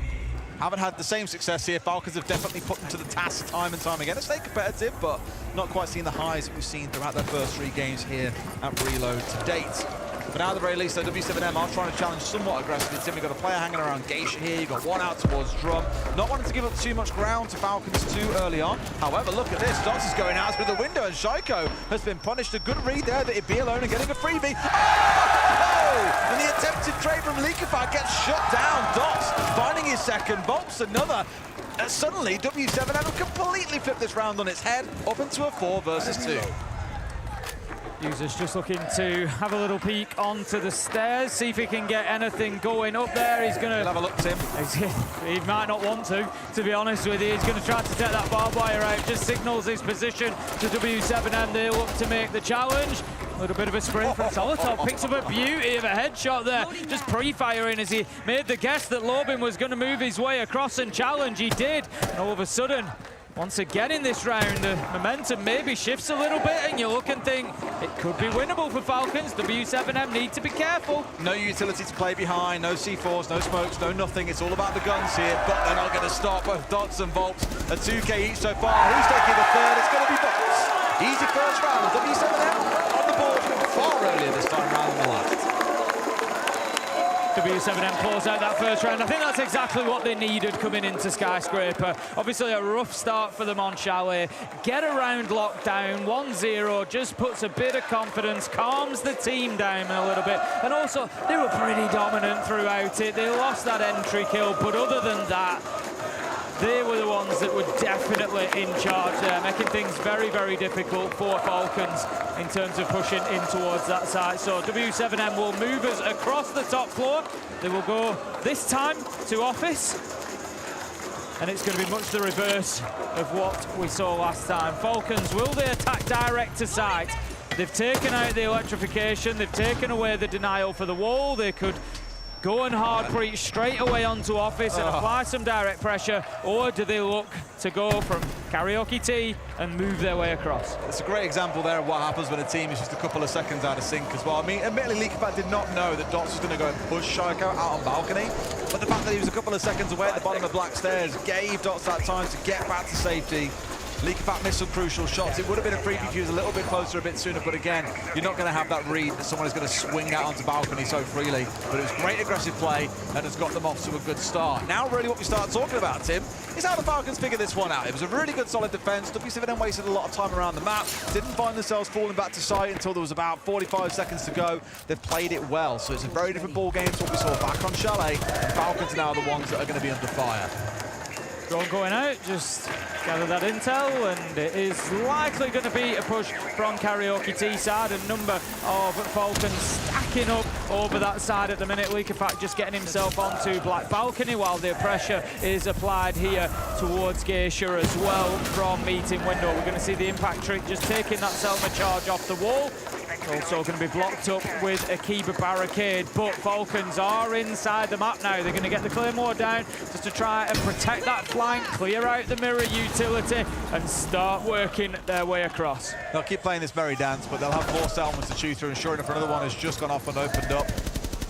Haven't had the same success here. Falcons have definitely put them to the task time and time again. They stay competitive, but not quite seeing the highs that we've seen throughout their first 3 games here at Reload to date. But now at the very least, though, W7M are trying to challenge somewhat aggressively. Tim, we've got a player hanging around Geisha here. You've got one out towards Drum. Not wanting to give up too much ground to Falcons too early on. However, look at this. Dots is going out through the window, and Shaiko has been punished. A good read there that he'd be alone and getting a freebie. Oh! And the attempted trade from Leakify gets shut down. Dots finding his second, Volps another. Suddenly, W7M have completely flipped this round on its head, up into a 4 versus 2. User's just looking to have a little peek onto the stairs, see if he can get anything going up there. He's going to have a look, Tim. He might not want to be honest with you. He's going to try to take that barbed wire out, just signals his position to W7M. They look to make the challenge. A little bit of a sprint from Solitov, picks up a beauty of a headshot there, just pre-firing as he made the guess that Lobin was going to move his way across and challenge. He did, and all of a sudden, once again in this round, the momentum maybe shifts a little bit, and you look and think it could be winnable for Falcons. W7M need to be careful. No utility to play behind, no C4s, no smokes, no nothing. It's all about the guns here, but they're not going to stop. Both Dots and Volps, a 2K each so far. Who's taking the third? It's going to be Volps. Easy first round. W7M on the board far earlier this time round than the last. W7M close out that first round. I think that's exactly what they needed coming into Skyscraper. Obviously a rough start for them on Chalet. Get a round locked down, 1-0, just puts a bit of confidence, calms the team down a little bit. And also, they were pretty dominant throughout it. They lost that entry kill, but other than that, they were the ones that were definitely in charge there, making things very, very difficult for Falcons in terms of pushing in towards that side. So W7M will move us across the top floor. They will go this time to Office. and it's going to be much the reverse of what we saw last time. Falcons, will they attack direct to site? They've taken out the electrification, they've taken away the denial for the wall. They could go and hard breach straight away onto office and apply some direct pressure, or do they look to go from Karaoke Tea and move their way across? It's a great example there of what happens when a team is just a couple of seconds out of sync as well. I mean, admittedly, Leakypat did not know that Dots was going to go and push Shaiko out on balcony, but the fact that he was a couple of seconds away at the bottom of Black Stairs gave Dots that time to get back to safety. Leakypat missed some crucial shots. It would have been a freebie if he was a little bit closer, a bit sooner, but again, you're not going to have that read that someone is going to swing out onto balcony so freely. But it was great aggressive play and has got them off to a good start. Now really what we start talking about, Tim, is how the Falcons figure this one out. It was a really good solid defense. W7M wasted a lot of time around the map, didn't find themselves falling back to site until there was about 45 seconds to go. They've played it well, so it's a very different ball game to what we saw back on Chalet. And Falcons are now the ones that are going to be under fire. Drone going out, just gather that intel, and it is likely going to be a push from Karaoke Tea side. A number of Falcons stacking up over that side at the minute. Leakypat just getting himself onto Black Balcony while the pressure is applied here towards Geisha as well from Meeting Window. We're going to see the impact trick just taking that Selma charge off the wall. Also going to be blocked up with a Kiba barricade, but Falcons are inside the map now. They're going to get the Claymore down just to try and protect that flank, clear out the mirror utility, and start working their way across. They'll keep playing this merry dance, but they'll have 4 settlements to choose through, and sure enough, another one has just gone off and opened up.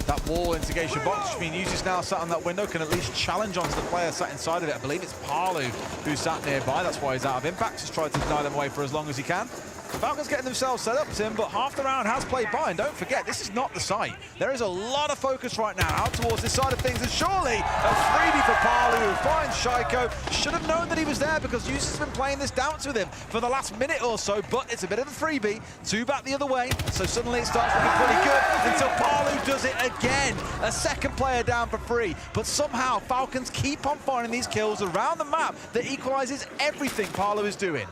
That wall integration box, which means Uzi's now sat on that window, can at least challenge onto the player sat inside of it. I believe it's Palu who's sat nearby. That's why he's out of impact. He's tried to deny them away for as long as he can. Falcons getting themselves set up, Tim, but half the round has played by, and don't forget, this is not the site. There is a lot of focus right now out towards this side of things, and surely a freebie for Palu, who finds Shaiko. Should have known that he was there because Uzi's been playing this dance with him for the last minute or so, but it's a bit of a freebie. 2 back the other way, so suddenly it starts looking pretty good until Palu does it again. A second player down for free, but somehow Falcons keep on finding these kills around the map that equalizes everything Palu is doing.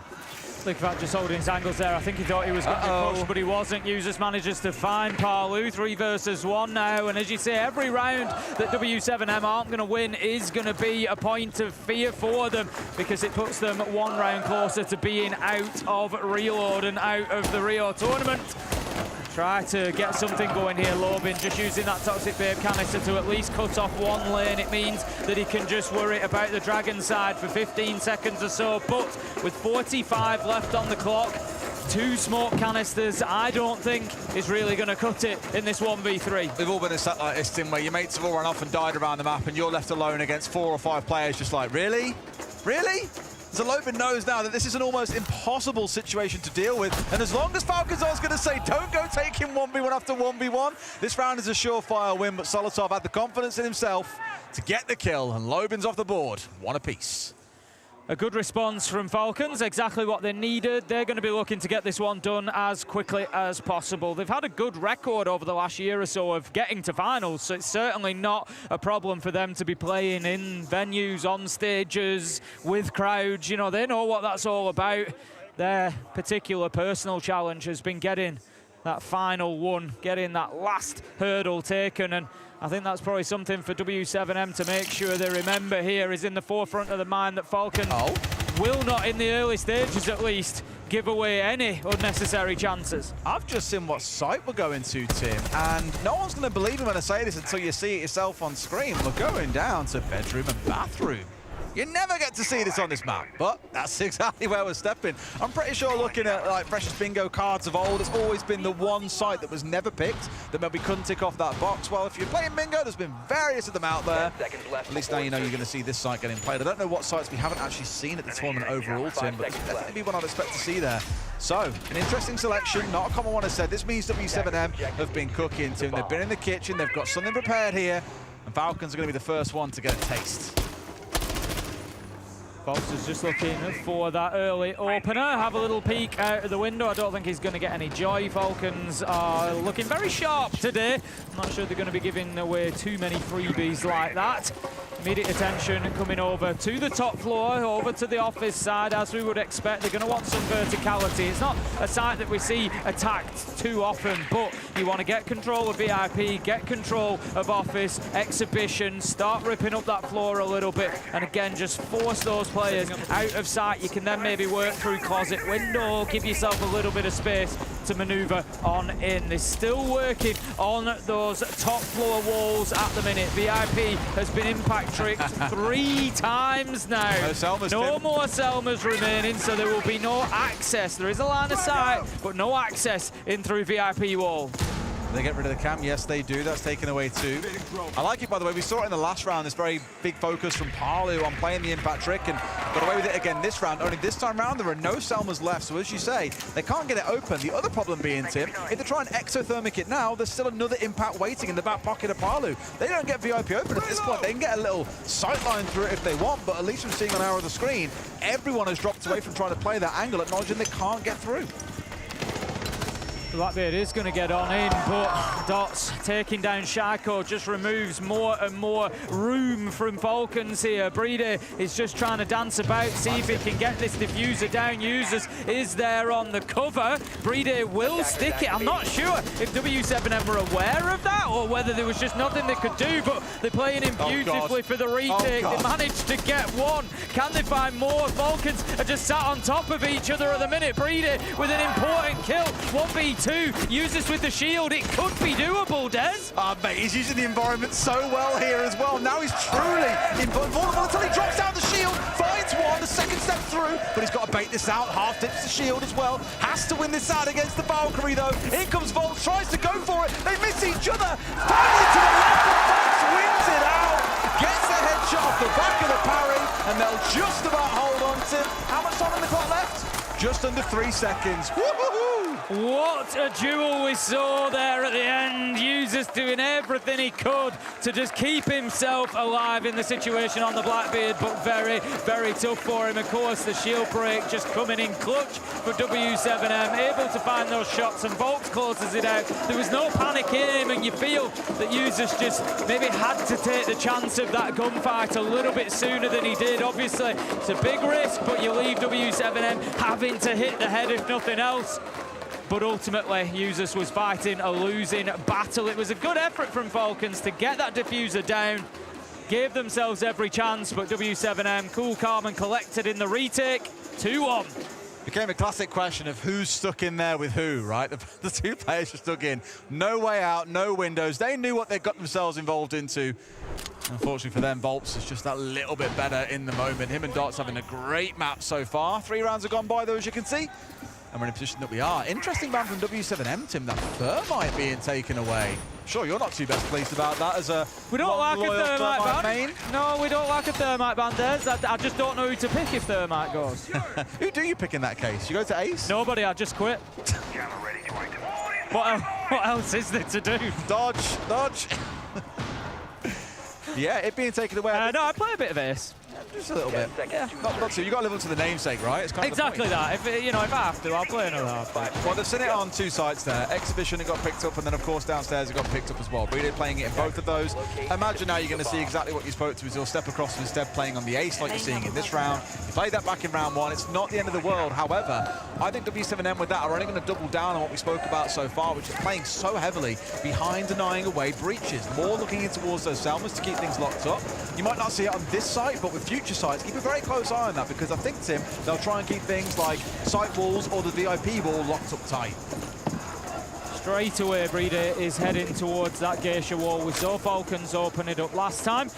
Leakypat just holding his angles there. I think he thought he was going to be pushed, but he wasn't. Users manages to find Palu. 3 versus 1 now, and as you say, every round that W7M aren't going to win is going to be a point of fear for them, because it puts them 1 round closer to being out of Reload and out of the Rio tournament. Try to get something going here, Lobin, just using that Toxic Babe canister to at least cut off 1 lane. It means that he can just worry about the Dragon side for 15 seconds or so, but with 45 left on the clock, 2 smoke canisters, I don't think is really going to cut it in this 1v3. We've all been set like this, Tim, where your mates have all run off and died around the map, and you're left alone against 4 or 5 players just like, really? Really? So Lobin knows now that this is an almost impossible situation to deal with, and as long as Falcons are going to say, don't go taking 1v1 after 1v1, this round is a surefire win, but Solotov had the confidence in himself to get the kill, and Lobin's off the board, 1 apiece. A good response from Falcons, exactly what they needed. They're going to be looking to get this one done as quickly as possible. They've had a good record over the last year or so of getting to finals, so it's certainly not a problem for them to be playing in venues, on stages, with crowds. You know, they know what that's all about. Their particular personal challenge has been getting that final one, getting that last hurdle taken, and I think that's probably something for W7M to make sure they remember here, is in the forefront of the mind that Falcons will not, in the early stages at least, give away any unnecessary chances. I've just seen what site we're going to, Tim, and no one's going to believe me when I say this until you see it yourself on screen. We're going down to bedroom and bathroom. You never get to see this on this map, but that's exactly where we're stepping. I'm pretty sure, looking at like Freshest Bingo cards of old, it's always been the one site that was never picked, that maybe couldn't tick off that box. Well, if you're playing bingo, there's been various of them out there. At least now you know you're going to see this site getting played. I don't know what sites we haven't actually seen at the tournament overall, Tim, but this will definitely be one I'd expect to see there. So, an interesting selection, not a common one, as said. This means W7M have been cooking, Tim. They've been in the kitchen, they've got something prepared here, and Falcons are going to be the first one to get a taste. Fox is just looking for that early opener. Have a little peek out of the window. I don't think he's going to get any joy. Falcons are looking very sharp today. I'm not sure they're going to be giving away too many freebies like that. Immediate attention coming over to the top floor, over to the office side, as we would expect. They're going to want some verticality. It's not a site that we see attacked too often, but you want to get control of VIP, get control of office, exhibition, start ripping up that floor a little bit, and again, just force those players out of sight. You can then maybe work through closet window, give yourself a little bit of space to maneuver on in. They're still working on those top floor walls at the minute. VIP has been impact tricked 3 times now. No more Selmas remaining, so there will be no access. There is a line of sight, but no access in through VIP wall. They get rid of the cam. Yes, they do. That's taken away too. I like it, by the way. We saw it in the last round, this very big focus from Palu on playing the impact trick, and got away with it again this round. Only this time round, there are no Selmas left. So as you say, they can't get it open. The other problem being, Tim, if they try and exothermic it now, there's still another impact waiting in the back pocket of Palu. They don't get VIP open at this point. They can get a little sightline through it if they want, but at least from seeing on our other screen, everyone has dropped away from trying to play that angle, acknowledging they can't get through. Blackbeard is going to get on in, but Dots taking down Shaco just removes more and more room from Falcons here. Brede is just trying to dance about, see if he can get this diffuser down. Users is there on the cover. Brede will stick it. I'm not sure if W7M were aware of that or whether there was just nothing they could do, but they're playing him beautifully for the retake. They managed to get one. Can they find more? Falcons are just sat on top of each other at the minute. Brede with an important kill. 1v2. Users with the shield. It could be doable, Des. Mate, he's using the environment so well here as well. Now he's truly invulnerable until he drops out the shield, finds one, the second step through, but he's got to bait this out. Half dips the shield as well. Has to win this out against the Valkyrie, though. In comes Volts, tries to go for it. They miss each other. Finally to the left, and Volts wins it out. Gets the headshot off the back of the parry, and they'll just about hold on to. How much time on the clock left? Just under 3 seconds. Woo-hoo-hoo! What a duel we saw there at the end. Users doing everything he could to just keep himself alive in the situation on the Blackbeard, but very, very tough for him. Of course, the shield break just coming in clutch for W7M, able to find those shots, and Volks closes it out. There was no panic in him, and you feel that Users just maybe had to take the chance of that gunfight a little bit sooner than he did. Obviously, it's a big risk, but you leave W7M having to hit the head if nothing else. But ultimately, Users was fighting a losing battle. It was a good effort from Falcons to get that diffuser down, gave themselves every chance, but W7M, cool, calm and collected in the retake, 2-1. Became a classic question of who's stuck in there with who, right? The 2 players were stuck in. No way out, no windows. They knew what they got themselves involved into. Unfortunately for them, Volts is just that little bit better in the moment. Him and Dots having a great map so far. 3 rounds have gone by, though, as you can see. And we're in a position that we are. Interesting ban from W7M, Tim, that Thermite being taken away. Sure, you're not too best pleased about that as a We don't like a Thermite ban. Main. No, we don't like a Thermite ban, Des. I just don't know who to pick if Thermite goes. Who do you pick in that case? You go to Ace? Nobody, I just quit. What else is there to do? Dodge, dodge. Yeah, it being taken away. No, I play a bit of Ace. Just a little bit. Yeah. Not too. You got to live up to the namesake, right? It's kind exactly of that. If if I have to, I'll play another halfback. Well, they've seen it on 2 sites there. Exhibition, it got picked up, and then of course downstairs it got picked up as well. Brede playing it in both of those. Imagine now you're going to see exactly what you spoke to. Is he'll step across and instead playing on the Ace like you're seeing in this round. You played that back in round 1. It's not the end of the world. However, I think W7M with that are only going to double down on what we spoke about so far, which is playing so heavily behind, denying away breaches. More looking in towards those Selmas to keep things locked up. You might not see it on this site, but with future sites, keep a very close eye on that, because I think, Tim, they'll try and keep things like site walls or the VIP wall locked up tight. Straight away, Brede is heading towards that Geisha wall. We saw Falcons open it up last time.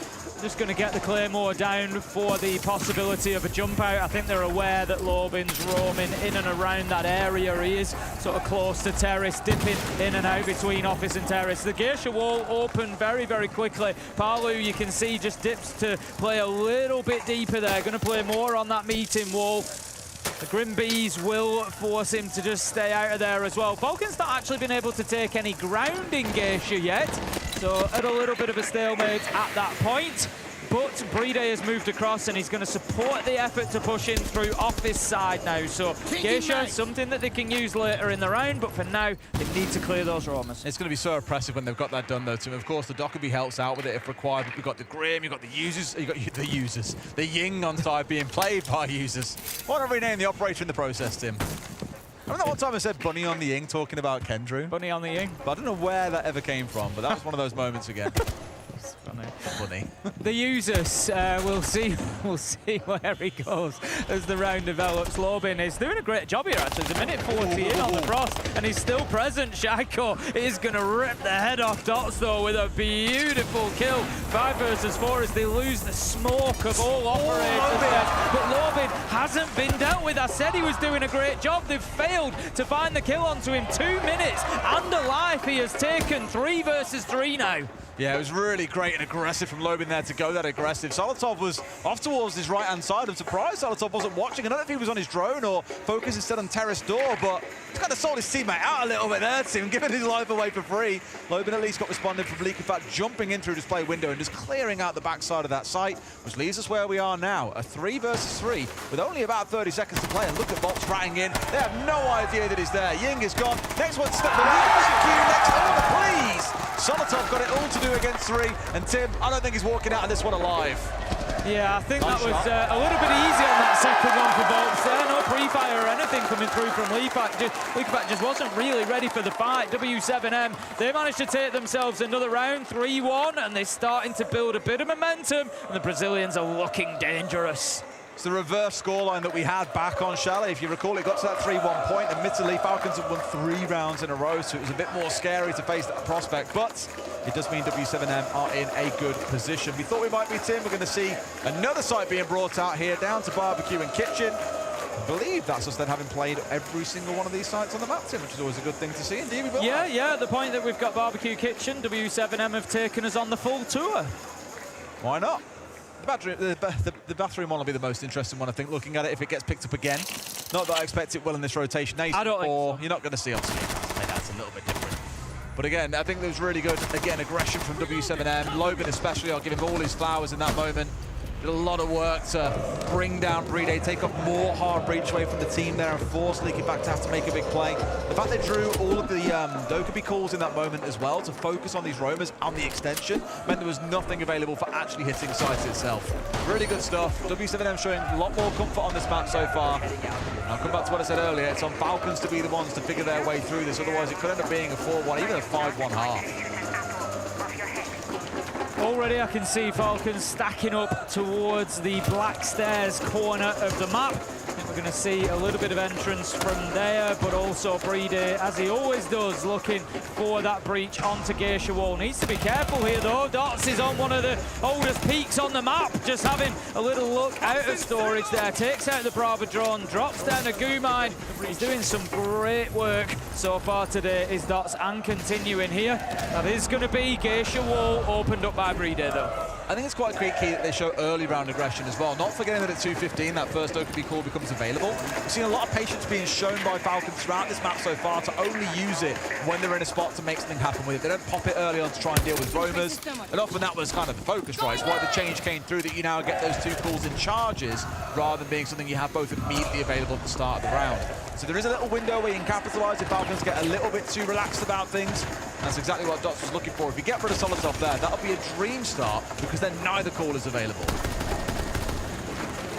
Just going to get the Claymore down for the possibility of a jump out. I think they're aware that Lobin's roaming in and around that area. He is sort of close to terrace, dipping in and out between office and terrace. The Geisha wall open very, very quickly. Palu, you can see, just dips to play a little bit deeper there. Going to play more on that meeting wall. The Grim Bees will force him to just stay out of there as well. Falcon's not actually been able to take any ground in Geisha yet, so at a little bit of a stalemate at that point. but Bride has moved across and he's going to support the effort to push in through off this side now. So Geisha, something that they can use later in the round, but for now, they need to clear those roamers. It's going to be so oppressive when they've got that done, though, Tim. Of course, the Dokkaebi helps out with it if required, but we've got the Grim, you've got the users, you've got the users. The Ying on side being played by users. Why not rename the operator in the process, Tim? Remember that one time I said Bunny on the Ying talking about Kendrew? Bunny on the Ying. But I don't know where that ever came from, but that was one of those moments again. Funny. The users, we'll see where he goes as the round develops. Lobin is doing a great job here, actually. There's a minute 40 in on the Frost, and he's still present. Shaiko is going to rip the head off Dots, though, with a beautiful kill. 5 versus 4 as they lose the smoke of all operators there. But Lobin hasn't been dealt with. I said he was doing a great job. They've failed to find the kill onto him. 2 minutes and a life. He has taken 3 versus 3 now. Yeah, it was really great and aggressive from Lobin there to go that aggressive. Solotov was off towards his right-hand side. I'm surprised Solotov wasn't watching. I don't know if he was on his drone or focused instead on terrace door, but he's kind of sold his teammate out a little bit there, Tim, giving his life away for free. Lobin at least got responded from Leak, in fact, jumping in through display window and just clearing out the backside of that site, which leaves us where we are now, a 3 versus 3, with only about 30 seconds to play. And look at Bolts ratting in. They have no idea that he's there. Ying is gone. Next one, step around. Next order, please. Solotov got it all to do against 3, and Tim, I don't think he's walking out of this one alive. Yeah, I think that was a little bit easy on that second one for Bolts there. No pre-fire or anything coming through from Leafak just wasn't really ready for the fight. W7M, they managed to take themselves another round, 3-1, and they're starting to build a bit of momentum, and the Brazilians are looking dangerous. It's the reverse scoreline that we had back on Chalet. If you recall, it got to that 3-1 point. Admittedly, Falcons have won 3 rounds in a row, so it was a bit more scary to face that prospect. But it does mean W7M are in a good position. We thought we might be, Tim. We're going to see another site being brought out here, down to Barbecue and Kitchen. I believe that's us then having played every single one of these sites on the map, Tim, which is always a good thing to see. Indeed, yeah, at the point that we've got Barbecue Kitchen, W7M have taken us on the full tour. Why not? The bathroom one will be the most interesting one, I think, looking at it if it gets picked up again. Not that I expect it will in this rotation. I don't think so. You're not going to see on screen. Maybe that's a little bit different. But again, I think it was really good. Again, aggression from W7M. Lobin especially, I'll give him all his flowers in that moment. Did a lot of work to bring down Bride, take up more hard breach away from the team there and force Leaky back to have to make a big play. The fact they drew all of the Dokkaebi calls in that moment as well to focus on these roamers and the extension meant there was nothing available for actually hitting sites itself. Really good stuff. W7M showing a lot more comfort on this map so far. And I'll come back to what I said earlier. It's on Falcons to be the ones to figure their way through this. Otherwise, it could end up being a 4-1, even a 5-1 half. Already I can see Falcons stacking up towards the black stairs corner of the map. I think we're going to see a little bit of entrance from there, but also Bride, as he always does, looking for that breach onto Geisha Wall. Needs to be careful here though. Dots is on one of the oldest peaks on the map, just having a little look out of storage there. Takes out the Brava drone, drops down a goo mine. He's doing some great work so far today, is Dots, and continuing here. That is going to be Geisha Wall opened up by Bride though. I think it's quite key that they show early round aggression as well. Not forgetting that at 2:15 that first Dokkaebi call becomes available. We've seen a lot of patience being shown by Falcons throughout this map so far to only use it when they're in a spot to make something happen with it. They don't pop it early on to try and deal with roamers. And often that was kind of the focus, right? It's why the change came through, that you now get those 2 calls in charges rather than being something you have both immediately available at the start of the round. So there is a little window where you can capitalise if Falcons get a little bit too relaxed about things. That's exactly what Dots was looking for. If you get rid of Solotov there, that'll be a dream start because then neither call is available.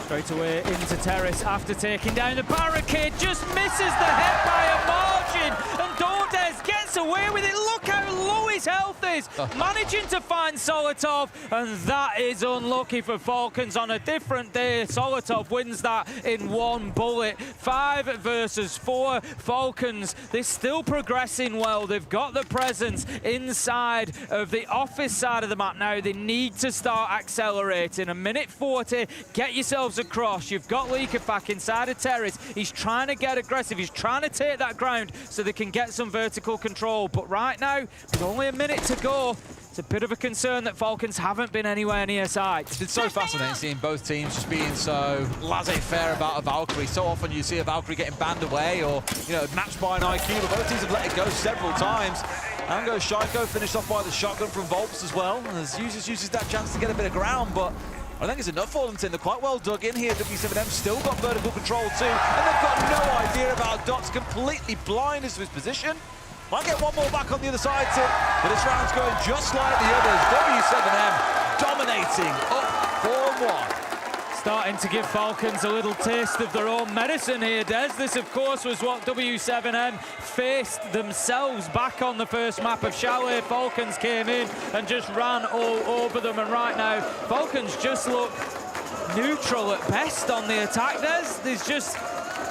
Straight away into terrace after taking down the barricade. Just misses the head by a margin. And Dordes gets away with it. Look how low his health is. Managing to find Solotov. And that is unlucky for Falcons on a different day. Solotov wins that in 1 bullet. 5 versus 4. Falcons, they're still progressing well. They've got the presence inside of the office side of the map now. They need to start accelerating. A minute 40. Get yourselves across. You've got Leakafak inside of terrace. He's trying to get aggressive. He's trying to take that ground so they can get some vertical control. But right now, there's only a minute to go. It's a bit of a concern that Falcons haven't been anywhere near sight. It's so fascinating seeing both teams just being so laissez-faire about a Valkyrie. So often you see a Valkyrie getting banned away or, you know, matched by an IQ, but both teams have let it go several times. And goes Shaiko, finished off by the shotgun from Volps as well. As uses that chance to get a bit of ground, but I think it's enough for them, Tim. They're quite well dug in here. W7M still got vertical control too, and they've got no idea about Dots, completely blind as to his position. Might get one more back on the other side, Tim, but this round's going just like the others. W7M dominating up 4-1. Starting to give Falcons a little taste of their own medicine here, Des. This, of course, was what W7M faced themselves back on the first map of Chalet. Falcons came in and just ran all over them, and right now, Falcons just look neutral at best on the attack, Des.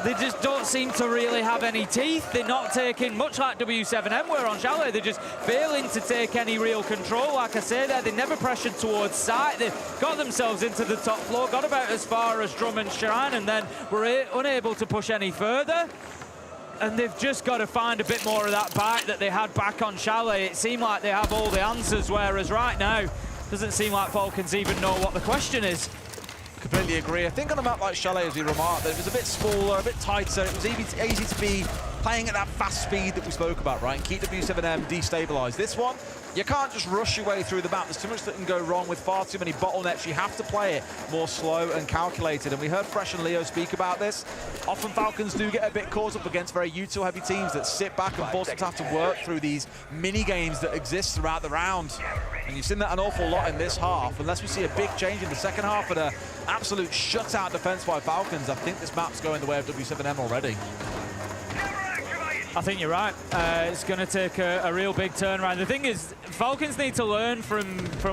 They just don't seem to really have any teeth. They're not taking, much like W7M were on Chalet, they're just failing to take any real control. Like I say there, they never pressured towards site. They got themselves into the top floor, got about as far as Drummond Shrine, and then were unable to push any further. And they've just got to find a bit more of that bite that they had back on Chalet. It seemed like they have all the answers, whereas right now, doesn't seem like Falcons even know what the question is. Completely agree. I think on a map like Chalet, as we remarked, it was a bit smaller, a bit tighter. It was easy to be playing at that fast speed that we spoke about, right? And keep W7M destabilized. This one, you can't just rush your way through the map. There's too much that can go wrong with far too many bottlenecks. You have to play it more slow and calculated. And we heard Fresh and Leo speak about this. Often Falcons do get a bit caught up against very util-heavy teams that sit back and force them to have to work through these mini-games that exist throughout the round. And you've seen that an awful lot in this half. Unless we see a big change in the second half and an absolute shutout defense by Falcons, I think this map's going the way of W7M already. I think you're right. It's going to take a real big turnaround. The thing is, Falcons need to learn from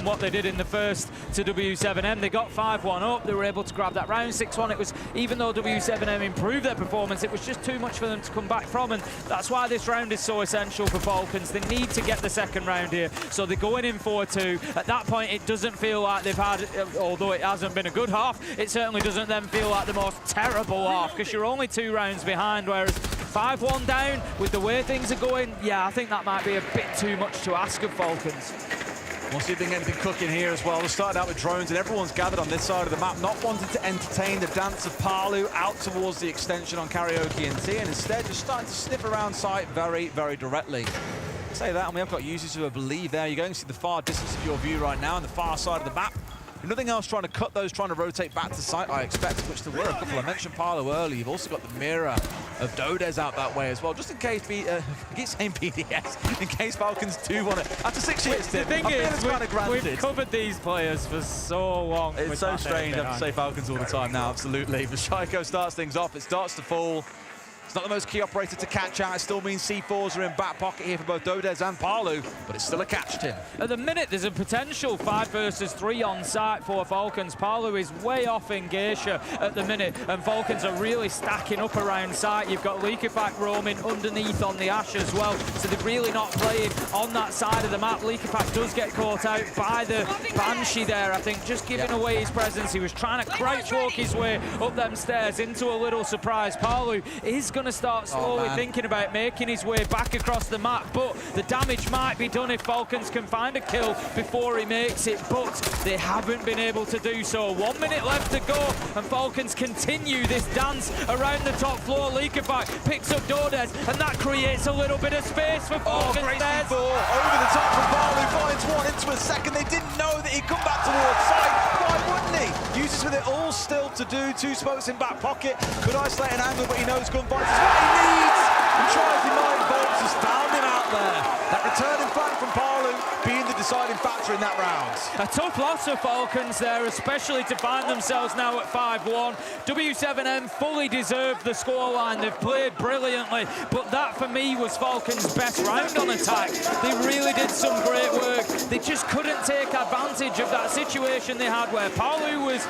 what they did in the first to W7M. They got 5-1 up. They were able to grab that round 6-1. It was, even though W7M improved their performance, it was just too much for them to come back from, and that's why this round is so essential for Falcons. They need to get the second round here. So they're going in 4-2. At that point, it doesn't feel like they've had, although it hasn't been a good half, it certainly doesn't then feel like the most terrible half, because you're only 2 rounds behind, whereas 5-1 down, with the way things are going, yeah, I think that might be a bit too much to ask of Falcons. We'll see if they can get anything cooking here as well. They started out with drones, and everyone's gathered on this side of the map, not wanting to entertain the dance of Palu out towards the extension on Karaoke and T, and instead just starting to sniff around site very, very directly. Say that, and we have got users who I believe there. You're going to see the far distance of your view right now on the far side of the map. Nothing else trying to cut those, trying to rotate back to site, I expect, which there were a couple. I mentioned Parlo early. You've also got the mirror of Dodez out that way as well, just in case, I keep saying BDS, in case Falcons do want it. After 6 years, Tim, the thing is, we've covered these players for so long. It's so strange I have to say Falcons all the time now, absolutely. But Shaiko starts things off, it starts to fall. It's not the most key operator to catch out. It still means C4s are in back pocket here for both Dodez and Palu, but it's still a catch, Tim. At the minute, there's a potential 5 versus 3 on site for Falcons. Palu is way off in Geisha at the minute, and Falcons are really stacking up around site. You've got Leakafak roaming underneath on the Ash as well, so they're really not playing on that side of the map. Leakafak does get caught out by the Banshee there, I think, just giving away his presence. He was trying to crouch walk his way up them stairs into a little surprise. Palu is going to start slowly thinking about making his way back across the map, but the damage might be done if Falcons can find a kill before he makes it, but they haven't been able to do so. 1 minute left to go, and Falcons continue this dance around the top floor. Leakafak picks up Dodez, and that creates a little bit of space for Falcons. Great C4 over the top from Palu, finds one into a second. They didn't know that he'd come back towards site. Why wouldn't he? Uses with it all still to do. 2 smokes in back pocket. Could isolate an angle, but he knows gunfight is what he needs. And tries to mind Volks has found him out there. That returning flank from Palu being the deciding factor in that round. A tough loss for Falcons there, especially to find themselves now at 5-1. W7M fully deserved the scoreline. They've played brilliantly, but that for me was Falcons' best round on attack. They really did some great work. They just couldn't take advantage of that situation they had where Palu was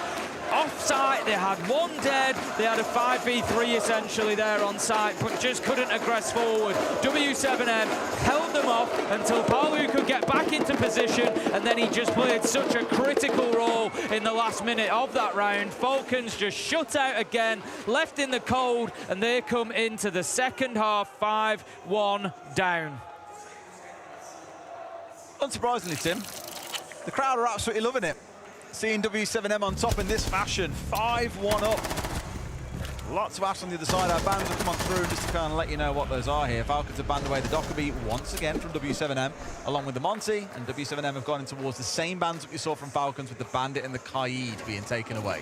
off-site, they had 1 dead, they had a 5v3 essentially there on site, but just couldn't aggress forward. W7M held them off until Palu could get back into position, and then he just played such a critical role in the last minute of that round. Falcons just shut out again, left in the cold, and they come into the second half 5-1 down. Unsurprisingly, Tim, the crowd are absolutely loving it. Seeing W7M on top in this fashion, 5-1 up. Lots of ash on the other side. Our bans have come on through, just to kind of let you know what those are here. Falcons have banned away the Dockerby once again from W7M, along with the Monty, and W7M have gone in towards the same bans that we saw from Falcons, with the Bandit and the Kaid being taken away.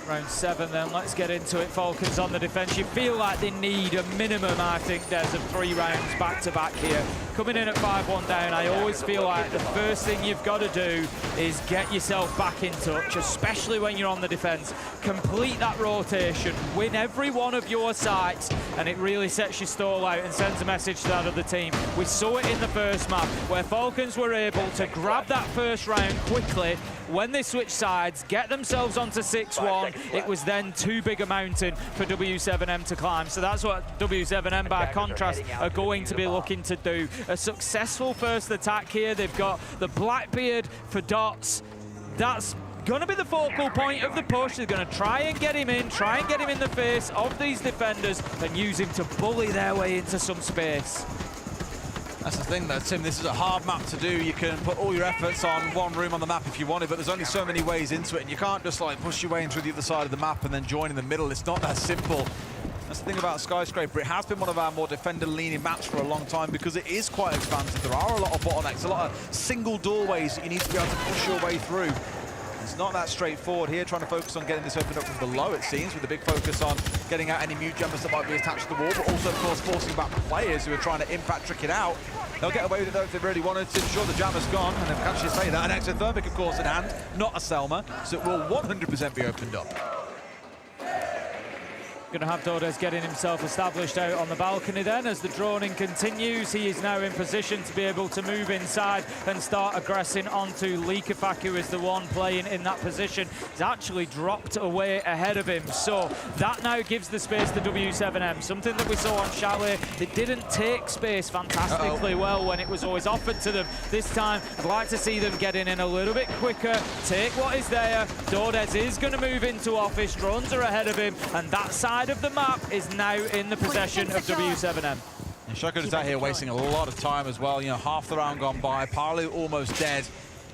Round 7 then, let's get into it. Falcons on the defense. You feel like they need a minimum, I think, Des, of 3 rounds back-to-back here. Coming in at 5-1 down, I always feel like the first thing you've got to do is get yourself back in touch, especially when you're on the defense. Complete that rotation, win every one of your sites, and it really sets your stall out and sends a message to that other team. We saw it in the first map, where Falcons were able to grab that first round quickly. When they switched sides, get themselves onto 6-1, it was then too big a mountain for W7M to climb. So that's what W7M, by contrast, are going to be looking to do. A successful first attack here. They've got the Blackbeard for dots. That's going to be the focal point of the push. They're going to try and get him in, the face of these defenders and use him to bully their way into some space. That's the thing though, Tim, this is a hard map to do. You can put all your efforts on one room on the map if you wanted, but there's only so many ways into it, and you can't just like push your way in through the other side of the map and then join in the middle. It's not that simple. That's the thing about Skyscraper. It has been one of our more defender-leaning maps for a long time because it is quite expansive. There are a lot of bottlenecks, a lot of single doorways that you need to be able to push your way through. It's not that straightforward here, trying to focus on getting this opened up from below, it seems, with a big focus on getting out any mute jumpers that might be attached to the wall, but also, of course, forcing back players who are trying to impact trick it out. They'll get away with it, though, if they really wanted to. Sure, the jammer's gone, and they can actually say that. An exothermic, of course, in hand, not a Selma, so it will 100% be opened up. Going to have Dordes getting himself established out on the balcony then. As the droning continues, he is now in position to be able to move inside and start aggressing onto Likafak, who is the one playing in that position. He's actually dropped away ahead of him, so that now gives the space to W7M, something that we saw on Chalet. They didn't take space fantastically well when it was always offered to them. This time, I'd like to see them getting in a little bit quicker, take what is there. Dordes is going to move into office, drones are ahead of him, and that side of the map is now in the possession of W7M. And Shoko is out here wasting a lot of time as well. You know, half the round gone by, Palu almost dead.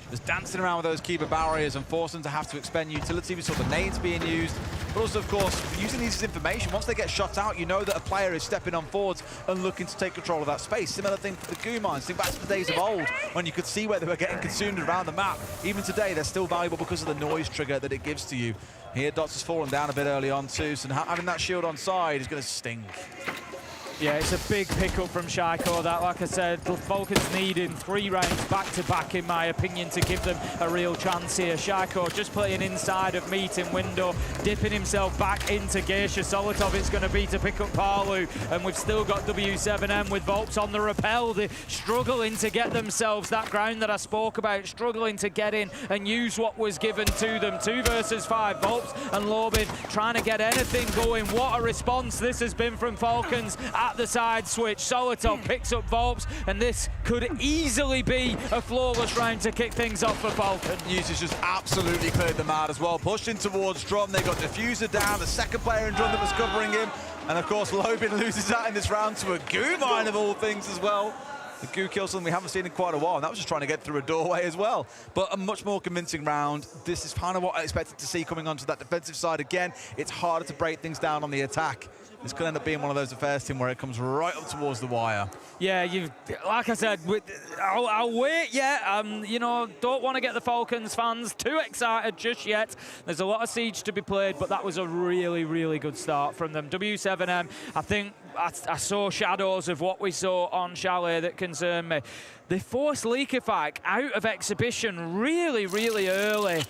Just dancing around with those keeper barriers and forcing them to have to expend utility. We saw the nades being used, but also, of course, using these as information. Once they get shot out, you know that a player is stepping on forwards and looking to take control of that space. Similar thing for the goo mines. Think back to the days of old when you could see where they were getting consumed around the map. Even today, they're still valuable because of the noise trigger that it gives to you. Here, Dots has fallen down a bit early on too, so having that shield on side is going to sting. Yeah, it's a big pickup from Shaiko, that, like I said, the Falcons needing 3 rounds back-to-back, in my opinion, to give them a real chance here. Shaiko just playing inside of meeting window, dipping himself back into Geisha. Solotov it's going to be to pick up Palu, and we've still got W7M with Volps on the rappel. They're struggling to get themselves that ground that I spoke about, struggling to get in and use what was given to them. 2 versus 5, Volps and Lobin trying to get anything going. What a response this has been from Falcons at the side switch. Solotov picks up Volps, and this could easily be a flawless round to kick things off for Falcon. News has just absolutely cleared them out as well. Pushed in towards Drum, they got Diffuser down, the second player in Drum that was covering him, and of course Lobin loses that in this round to a goo mine of all things as well. The goo kill something we haven't seen in quite a while, and that was just trying to get through a doorway as well. But a much more convincing round. This is kind of what I expected to see coming onto that defensive side again. It's harder to break things down on the attack. This could end up being one of those affairs, Tim, where it comes right up towards the wire. Yeah, like I said, I'll wait, yeah. You know, don't want to get the Falcons fans too excited just yet. There's a lot of siege to be played, but that was a really, really good start from them. W7M, I think I saw shadows of what we saw on Chalet that concerned me. They forced Likafak out of exhibition really, really early.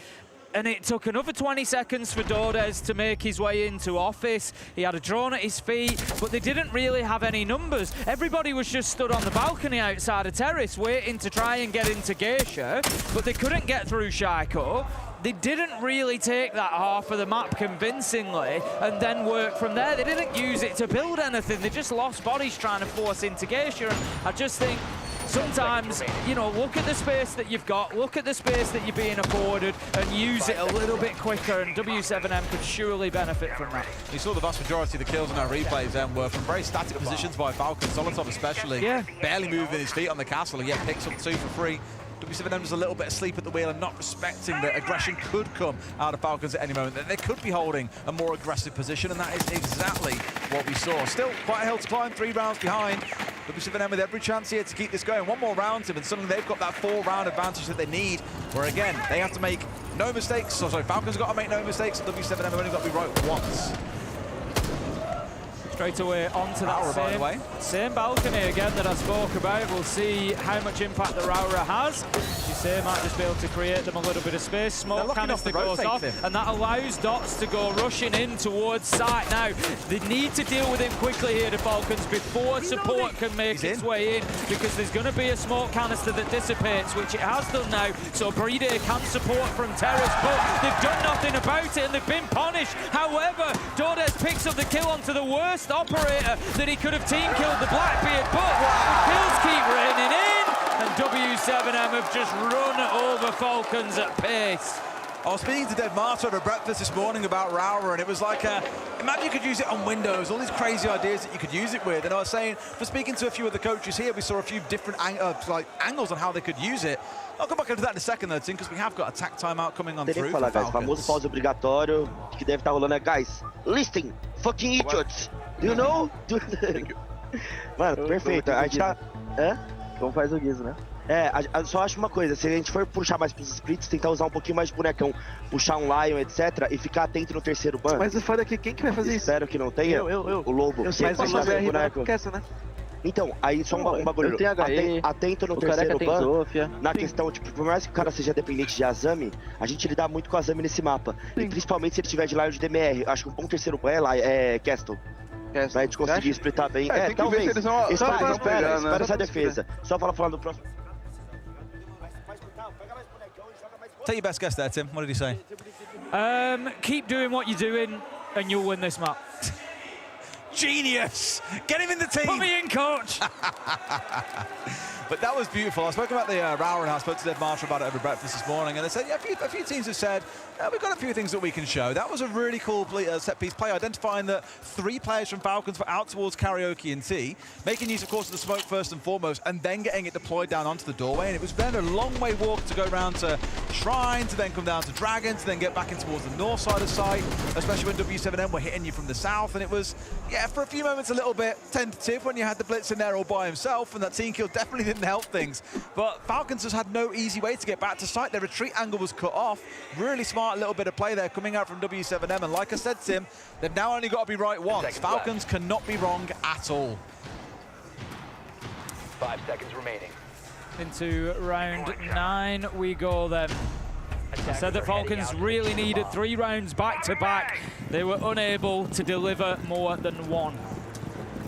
And it took another 20 seconds for Dordes to make his way into office. He had a drone at his feet, but they didn't really have any numbers. Everybody was just stood on the balcony outside of Terrace waiting to try and get into Geisha, but they couldn't get through Shaiko. They didn't really take that half of the map convincingly and then work from there. They didn't use it to build anything. They just lost bodies trying to force into Geisha. And I just think sometimes, you know, look at the space that you've got, look at the space that you're being afforded and use it a little bit quicker, and W7M could surely benefit from that. You saw the vast majority of the kills in our replays then were from very static positions by Falcon, Solotov especially. Yeah. Barely moving his feet on the castle, and yet picks up 2 for free. W7M is a little bit asleep at the wheel and not respecting that aggression could come out of Falcons at any moment, that they could be holding a more aggressive position, and that is exactly what we saw. Still quite a hill to climb, 3 rounds behind. W7M with every chance here to keep this going. One more round, Tim, and suddenly they've got that 4-round advantage that they need, where again, they have to make no mistakes. So, sorry, Falcons have got to make no mistakes, and W7M have only got to be right once. Straight away onto that same balcony again that I spoke about. We'll see how much impact the Raura has. You say might just be able to create them a little bit of space. Smoke canister goes off, and that allows Dots to go rushing in towards site. Now, they need to deal with him quickly here, the Falcons, before support can make its way in, because there's going to be a smoke canister that dissipates, which it has done now. So Brede can support from Terrace, but they've done nothing about it, and they've been punished. However, Dordes picks up the kill onto the worst operator that he could have team killed the Blackbeard, but the kills keep raining in, and W7M have just run over Falcons at pace. I was speaking to Dev Marta over breakfast this morning about Raura, and it was like, imagine you could use it on Windows, all these crazy ideas that you could use it with. And I was saying, for speaking to a few of the coaches here, we saw a few different angles on how they could use it. I'll come back into that in a second, though, Tim, because we have got a tack timeout coming on through. Falar, guys, famoso pause obrigatório que deve estar rolando, guys. Listen, fucking idiots. Do you know? Mano, perfeito. A gente tá. Hã? Como faz o Guizo, né? Só acho uma coisa, se a gente for puxar mais pros splits, tentar usar um pouquinho mais de bonecão, puxar um Lion, etc, e ficar atento no terceiro ban. Mas o foda é que quem que vai fazer isso? Espero que não tenha. Eu. O Lobo. Eu sei, mas o boneco que essa, né? Então, aí só um bagulho. Atento no terceiro ban, na questão, tipo, por mais que o cara seja dependente de Azami, a gente lidar muito com Azami nesse mapa. E principalmente se ele tiver de Lion de DMR. Acho que um bom terceiro ban é Castle. Pra gente conseguir splitar bem. Talvez. Espera essa defesa. Só falando do próximo. Take your best guess there, Tim. What did he say? Keep doing what you're doing and you'll win this map. Genius! Get him in the team! Put me in, coach! But that was beautiful. I spoke about the Raura, and I spoke to Dev Marshall about it over breakfast this morning, and they said, yeah, a few teams have said, we've got a few things that we can show. That was a really cool set-piece play, identifying that 3 players from Falcons were out towards Karaoke and T, making use, of course, of the smoke first and foremost, and then getting it deployed down onto the doorway. And it was then a long way walk to go round to Shrine, to then come down to Dragon, to then get back in towards the north side of site, especially when W7M were hitting you from the south. And it was, yeah, for a few moments a little bit tentative when you had the Blitz in there all by himself, and that team kill definitely didn't help things. But Falcons has had no easy way to get back to site. Their retreat angle was cut off. Really smart little bit of play there coming out from W7M. And like I said, Tim, they've now only got to be right once. Falcons cannot be wrong at all. 5 seconds remaining. Into round 9 we go then. I said that Falcons really needed 3 rounds back-to-back. They were unable to deliver more than 1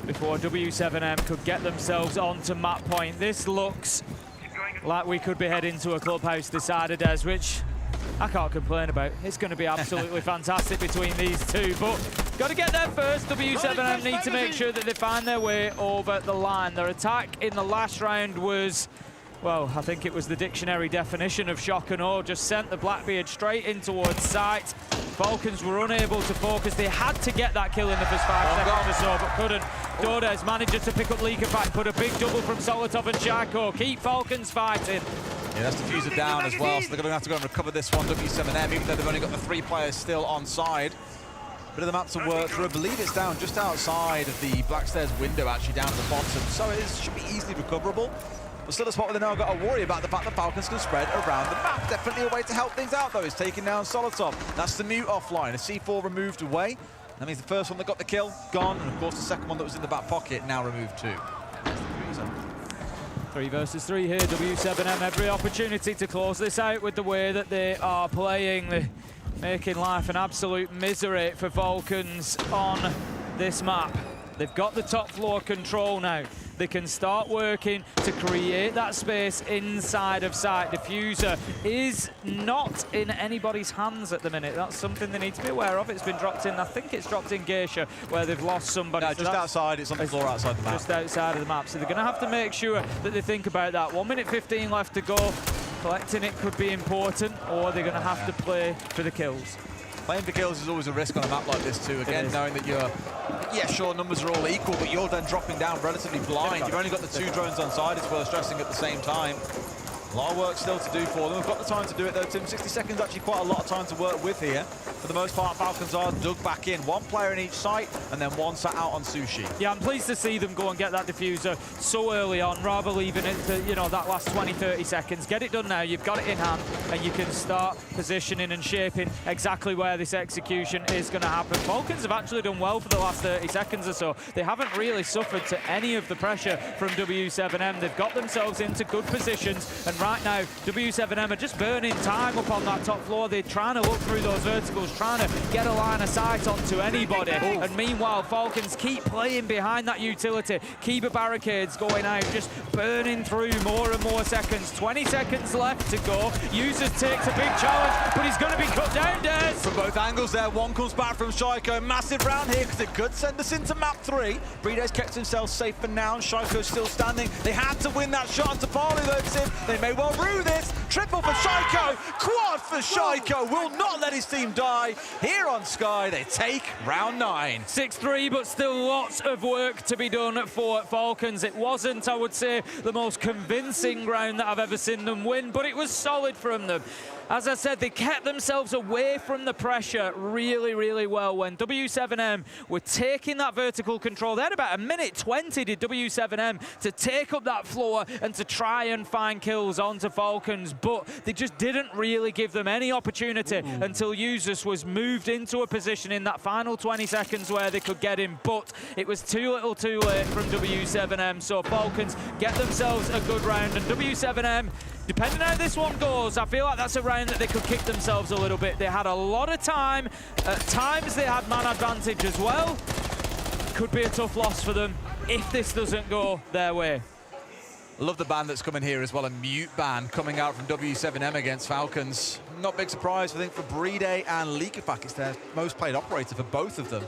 before W7M could get themselves onto map point. This looks like we could be heading to a clubhouse decided as, which I can't complain about. It's going to be absolutely fantastic between these two, but got to get there first. W7M need to make sure that they find their way over the line. Their attack in the last round was, well, I think it was the dictionary definition of shock and awe. Just sent the Blackbeard straight in towards site. Falcons were unable to focus. They had to get that kill in the first 5 seconds or so, but couldn't. Dordes managed to pick up Leaker put a big double from Solotov and Charco. Keep Falcons fighting. Yeah, that's Diffuser down as well, so they're going to have to go and recover this one, W7M, even though they've only got the 3 players still on side. Bit of the map to work through. I believe it's down just outside of the Black Stairs window, actually down at the bottom, so it should be easily recoverable. But still a spot where they've now got to worry about the fact that Falcons can spread around the map. Definitely a way to help things out, though, is taking down Solotov. That's the mute offline, a C4 removed away. That means the first one that got the kill, gone, and of course the second one that was in the back pocket, now removed too. 3 versus 3 here, W7M every opportunity to close this out with the way that they are playing. They're making life an absolute misery for Falcons on this map. They've got the top floor control now. They can start working to create that space inside of site. Diffuser is not in anybody's hands at the minute. That's something they need to be aware of. It's been dropped in, I think it's dropped in Geisha, where they've lost somebody. No, so just outside, it's on the floor outside the map. Just outside of the map. So they're going to have to make sure that they think about that. 1 minute 15 left to go. Collecting it could be important, or they're going to have to play for the kills. Playing for kills is always a risk on a map like this too. Again, knowing that you're, yeah, sure, numbers are all equal, but you're then dropping down relatively blind. You've only got the 2 drones on side, it's worth stressing at the same time. A lot of work still to do for them. We've got the time to do it though, Tim. 60 seconds, actually quite a lot of time to work with here. For the most part, Falcons are dug back in. One player in each site, and then one sat out on Sushi. Yeah, I'm pleased to see them go and get that diffuser so early on, rather leaving it to, you know, that last 20, 30 seconds. Get it done now, you've got it in hand, and you can start positioning and shaping exactly where this execution is going to happen. Falcons have actually done well for the last 30 seconds or so. They haven't really suffered to any of the pressure from W7M. They've got themselves into good positions, and right now, W7M are just burning time up on that top floor. They're trying to look through those verticals, trying to get a line of sight onto anybody. And meanwhile, Falcons keep playing behind that utility. Keep the barricades going out, just burning through more and more seconds. 20 seconds left to go. Users takes a big challenge, but he's going to be cut down, Des. From both angles there, one comes back from Shaiko. Massive round here, because it could send us into map 3. Breede's kept himself safe for now, and Shaiko's still standing. They had to win that shot onto Palu though, Tim. They may well rue this. Triple for Shaiko, quad for Shaiko. Will not let his team die. Here on Sky, they take round 9. 6-3, but still lots of work to be done for Falcons. It wasn't, I would say, the most convincing round that I've ever seen them win, but it was solid from them. As I said, they kept themselves away from the pressure really, really well when W7M were taking that vertical control. They had about 1:20 did W7M to take up that floor and to try and find kills onto Falcons, but they just didn't really give them any opportunity until Users was moved into a position in that final 20 seconds where they could get him, but it was too little too late from W7M, so Falcons get themselves a good round, and W7M, depending on how this one goes, I feel like that's a round that they could kick themselves a little bit. They had a lot of time. At times they had man advantage as well. Could be a tough loss for them if this doesn't go their way. I love the ban that's coming here as well, a mute ban coming out from W7M against Falcons. Not big surprise, I think, for Breede and Leakafak. It's their most played operator for both of them.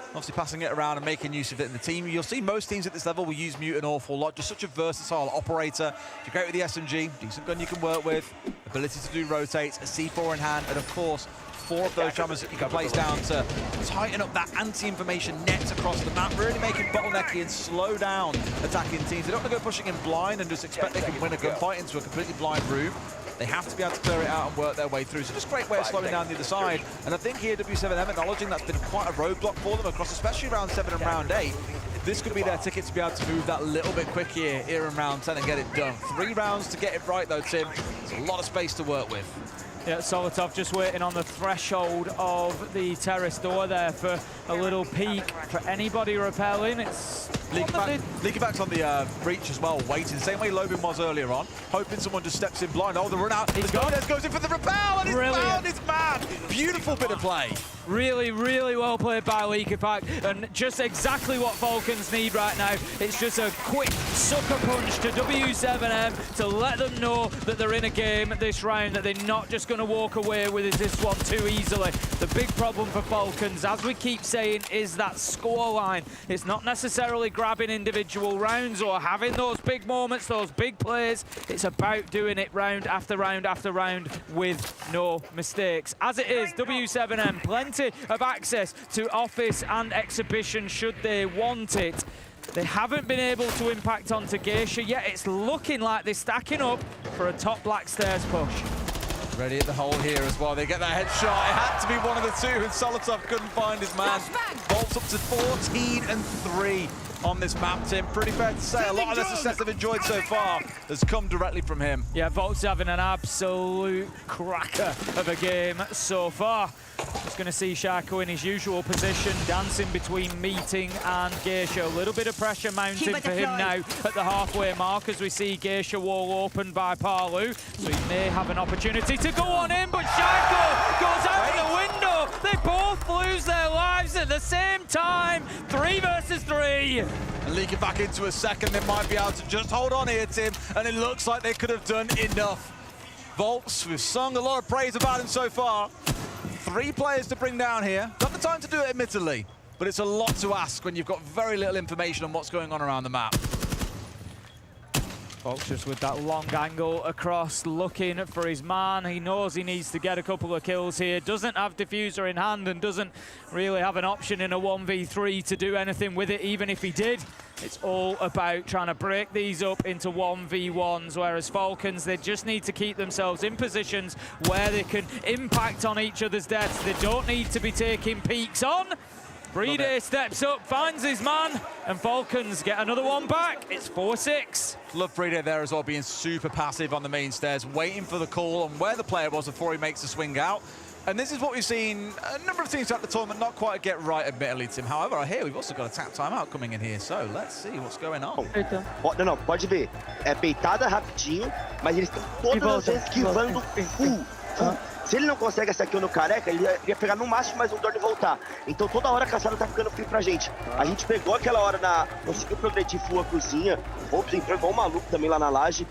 Obviously passing it around and making use of it in the team. You'll see most teams at this level will use mute an awful lot. Just such a versatile operator. If you're great with the SMG, decent gun you can work with, ability to do rotates, a C4 in hand, and of course, 4 of those jammers that you can place down to tighten up that anti-information net across the map, really making bottlenecky and slow down attacking teams. They don't want to go pushing in blind and just expect they can win a gunfight into a completely blind room. They have to be able to clear it out and work their way through. So just a great way of slowing down the other side. And I think here W7M acknowledging that's been quite a roadblock for them across, especially round 7 and round 8. This could be their ticket to be able to move that little bit quicker here in round 10 and get it done. 3 rounds to get it right though, Tim. There's a lot of space to work with. Yeah, Solotov just waiting on the threshold of the terrace door there for a little peek. For anybody repelling, it's... Leakafak's on the breach as well, waiting. Same way Lobin was earlier on, hoping someone just steps in blind. Oh, the run out. He's goes in for the repel, and he's found his man. Beautiful bit of play. Really, really well played by Leakafak, and just exactly what Falcons need right now. It's just a quick sucker punch to W7M to let them know that they're in a game this round, that they're not just going to walk away with this one too easily. The big problem for Falcons, as we keep saying, is that scoreline. It's not necessarily grabbing individual rounds or having those big moments, those big plays. It's about doing it round after round after round with no mistakes. As it is, W7M, plenty of access to office and exhibition should they want it. They haven't been able to impact onto Geisha yet. It's looking like they're stacking up for a top black stairs push. Ready at the hole here as well. They get that headshot. It had to be one of the two, and Solotov couldn't find his man. Bolts up to 14 and 3 on this map, Tim. Pretty fair to say. A lot of the success they've enjoyed so far has come directly from him. Yeah, Volt's having an absolute cracker of a game so far. Just going to see Shaiko in his usual position, dancing between Meeting and Geisha. A little bit of pressure mounting for him now at the halfway mark as we see Geisha wall opened by Palu. So he may have an opportunity to go on in, but Shaiko goes out the window. They both lose their lives at the same time. 3 versus 3. And leaking back into a second, they might be able to just hold on here, Tim, and it looks like they could have done enough. Volts, we've sung a lot of praise about him so far. 3 players to bring down here. Not the time to do it, admittedly, but it's a lot to ask when you've got very little information on what's going on around the map. Volts just with that long angle across, looking for his man. He knows he needs to get a couple of kills here. Doesn't have diffuser in hand and doesn't really have an option in a 1v3 to do anything with it, even if he did. It's all about trying to break these up into 1v1s, whereas Falcons, they just need to keep themselves in positions where they can impact on each other's deaths. They don't need to be taking peeks on. Brede steps up, finds his man, and Falcons get another one back. It's 4-6. Love Brede there as well, being super passive on the main stairs, waiting for the call on where the player was before he makes the swing out. And this is what we've seen a number of teams throughout the tournament not quite get right, admittedly, Tim. However, I hear we've also got a tap timeout coming in here, so let's see what's going on. Não, pode ver. É beitada rapidinho, mas eles estão todas as vezes esquivando full. Se ele não consegue essa kill no careca, ele ia pegar no máximo mais um Dorn e voltar. Então toda hora a caçada tá ficando free pra gente. A gente pegou aquela hora conseguiu progredir full a cozinha. O Ops entrou igual um maluco também lá na laje.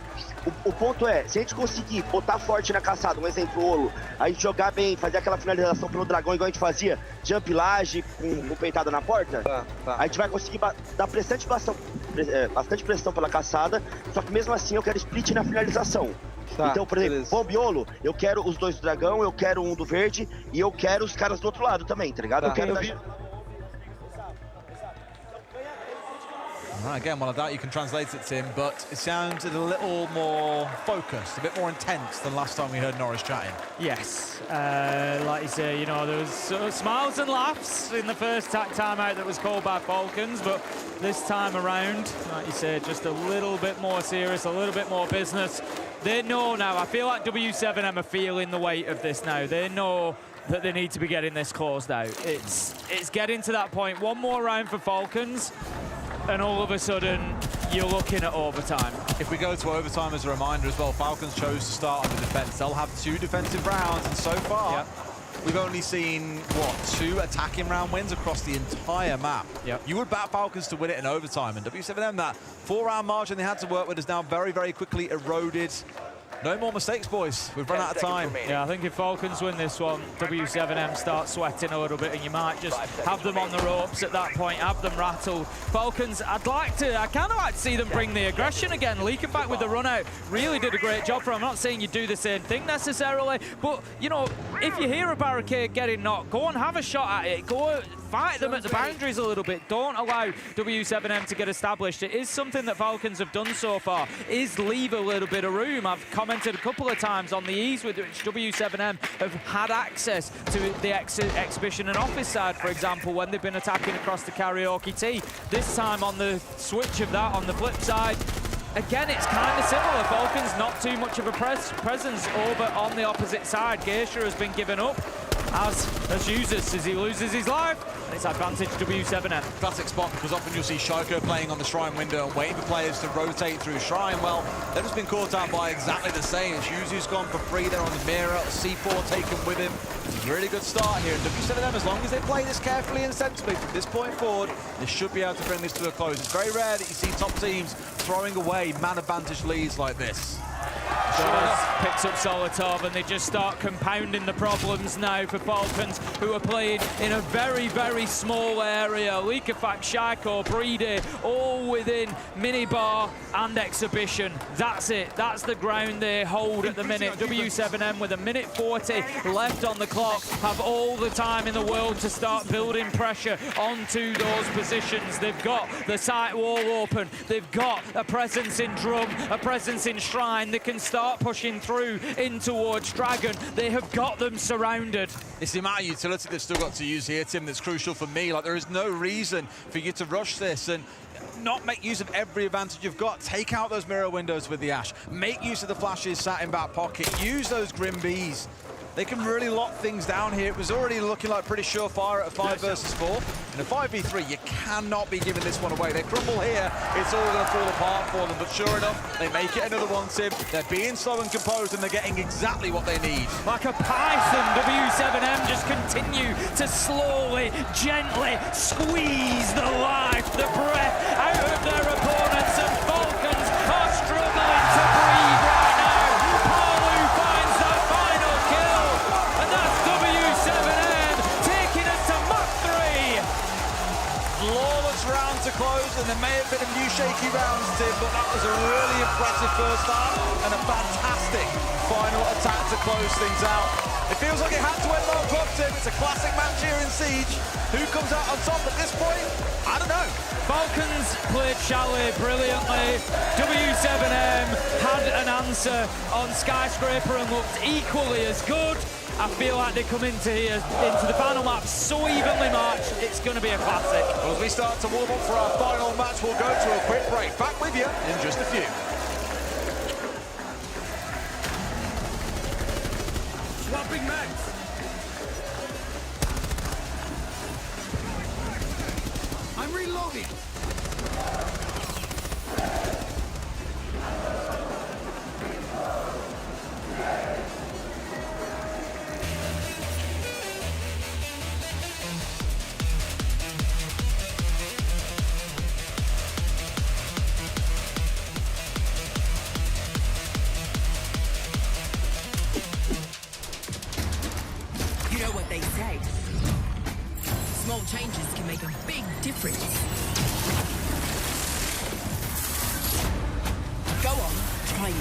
O ponto é, se a gente conseguir botar forte na caçada, um exemplo, Olo, a gente jogar bem, fazer aquela finalização pelo dragão igual a gente fazia, jump laje com peitada na porta, a gente vai conseguir dar bastante pressão pela caçada, só que mesmo assim eu quero split na finalização. Então, por exemplo, Bombiolo, eu quero os dois do dragão, eu quero um do verde e eu quero os caras do outro lado também, tá ligado? Eu quero Again, well, I doubt you can translate it, Tim, but it sounded a little more focused, a bit more intense than last time we heard Norris chatting. Yes, like you say, you know, there was smiles and laughs in the first timeout that was called by Falcons, but this time around, like you say, just a little bit more serious, a little bit more business. They know now, I feel like W7M are feeling the weight of this now. They know that they need to be getting this closed out. It's getting to that point. One more round for Falcons, and all of a sudden, you're looking at overtime. If we go to overtime as a reminder as well, Falcons chose to start on the defense. They'll have 2 defensive rounds, and so far, we've only seen, what, 2 attacking round wins across the entire map. You would back Falcons to win it in overtime, and W7M, that 4-round margin they had to work with is now very, very quickly eroded. No more mistakes, boys. We've run out of time. Yeah, I think if Falcons win this one, W7M start sweating a little bit, and you might just have them on the ropes at that point, have them rattled. Falcons, I kind of like to see them bring the aggression again. Leakerback with the run out really did a great job for him. I'm not saying you do the same thing necessarily, but, you know, if you hear a barricade getting knocked, go and have a shot at it. Go fight them at the boundaries a little bit. Don't allow W7M to get established. It is something that Falcons have done so far, is leave a little bit of room. I've commented a couple of times on the ease with which W7M have had access to the exhibition and office side, for example, when they've been attacking across the karaoke tee. This time on the switch of that, on the flip side, again, it's kind of similar. Falcons not too much of a presence over on the opposite side. Geisha has been given up, as Jesus, as he loses his life, and it's advantage W7M. Classic spot, because often you'll see Shaiko playing on the Shrine window and waiting for players to rotate through Shrine. Well, they've just been caught out by exactly the same. Yuzu's gone for free there on the mirror, C4 taken with him. It's a really good start here, and W7M, as long as they play this carefully and sensibly from this point forward, they should be able to bring this to a close. It's very rare that you see top teams throwing away man advantage leads like this. Picks up Solotov, and they just start compounding the problems now for Falcons, who are playing in a very, very small area. Leakerfax, Shaiko, Brede, all within minibar and exhibition. That's it. That's the ground they hold at the minute. W7M with 1:40 left on the clock have all the time in the world to start building pressure onto those positions. They've got the site wall open. They've got a presence in Drum, a presence in Shrine. They can start pushing through in towards Dragon. They have got them surrounded. It's the amount of utility they've still got to use here, Tim, that's crucial for me. Like, there is no reason for you to rush this and not make use of every advantage you've got. Take out those mirror windows with the Ash. Make use of the flashes sat in back pocket. Use those Grim Bees. They can really lock things down here. It was already looking like pretty surefire at a 5 versus 4. In a 5v3, you cannot be giving this one away. They crumble here, it's all going to fall apart for them. But sure enough, they make it another one, Tim. They're being slow and composed, and they're getting exactly what they need. Like a python, W7M just continue to slowly, gently squeeze the life, the breath out of their opponents, and Falcons are struggling to breathe right now. Palu finds that final kill, and that's W7M taking us to map 3. Flawless round to close, and there may have been a new shaky rounds, Tim, but that was a really impressive first half and a fantastic final attack to close things out. It feels like it had to end on top, Tim. It's a classic match here in Siege. Who comes out on top at this point? I don't know. Falcons played Chalet brilliantly. W7M had an answer on Skyscraper and looked equally as good. I feel like they come into the final map so evenly matched, it's going to be a classic. Well, as we start to warm up for our final match, we'll go to a quick break. Back with you in just a few. Swapping mags. I'm reloading. You know what they say. Small changes can make a big difference. Go on, try it.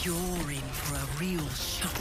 You're in for a real shock.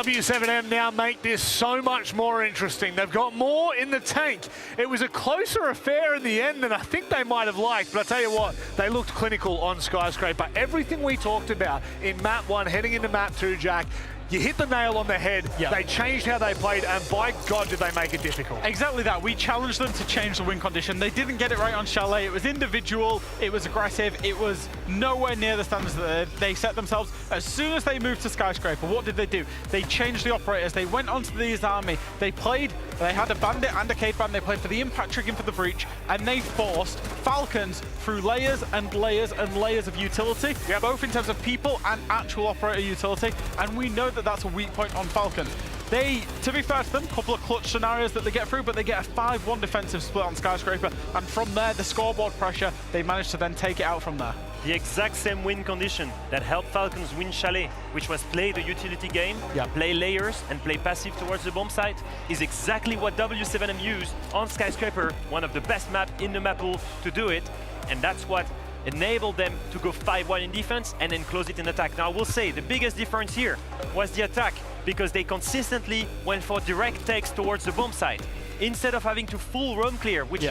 W7M now make this so much more interesting. They've got more in the tank. It was a closer affair in the end than I think they might have liked, but I tell you what, they looked clinical on Skyscraper. Everything we talked about in map 1 heading into map 2, Jack, you hit the nail on the head. Yep. They changed how they played, and by God, did they make it difficult. Exactly that. We challenged them to change the win condition. They didn't get it right on Chalet. It was individual, it was aggressive, it was nowhere near the standards that they set themselves. As soon as they moved to Skyscraper, what did they do? They changed the operators. They went onto these army. They had a bandit and a cave band. They played for the impact trick and for the breach, and they forced Falcons through layers and layers and layers of utility, both in terms of people and actual operator utility, and we know that that's a weak point on Falcons. They, to be fair to them, a couple of clutch scenarios that they get through, but they get a 5-1 defensive split on Skyscraper, and from there, the scoreboard pressure, they managed to then take it out from there. The exact same win condition that helped Falcons win Chalet, which was play the utility game, play layers, and play passive towards the bomb site, is exactly what W7M used on Skyscraper, one of the best maps in the map pool to do it, and that's what enabled them to go 5-1 in defense and then close it in attack. Now I will say the biggest difference here was the attack, because they consistently went for direct takes towards the bomb site. Instead of having to full roam clear, which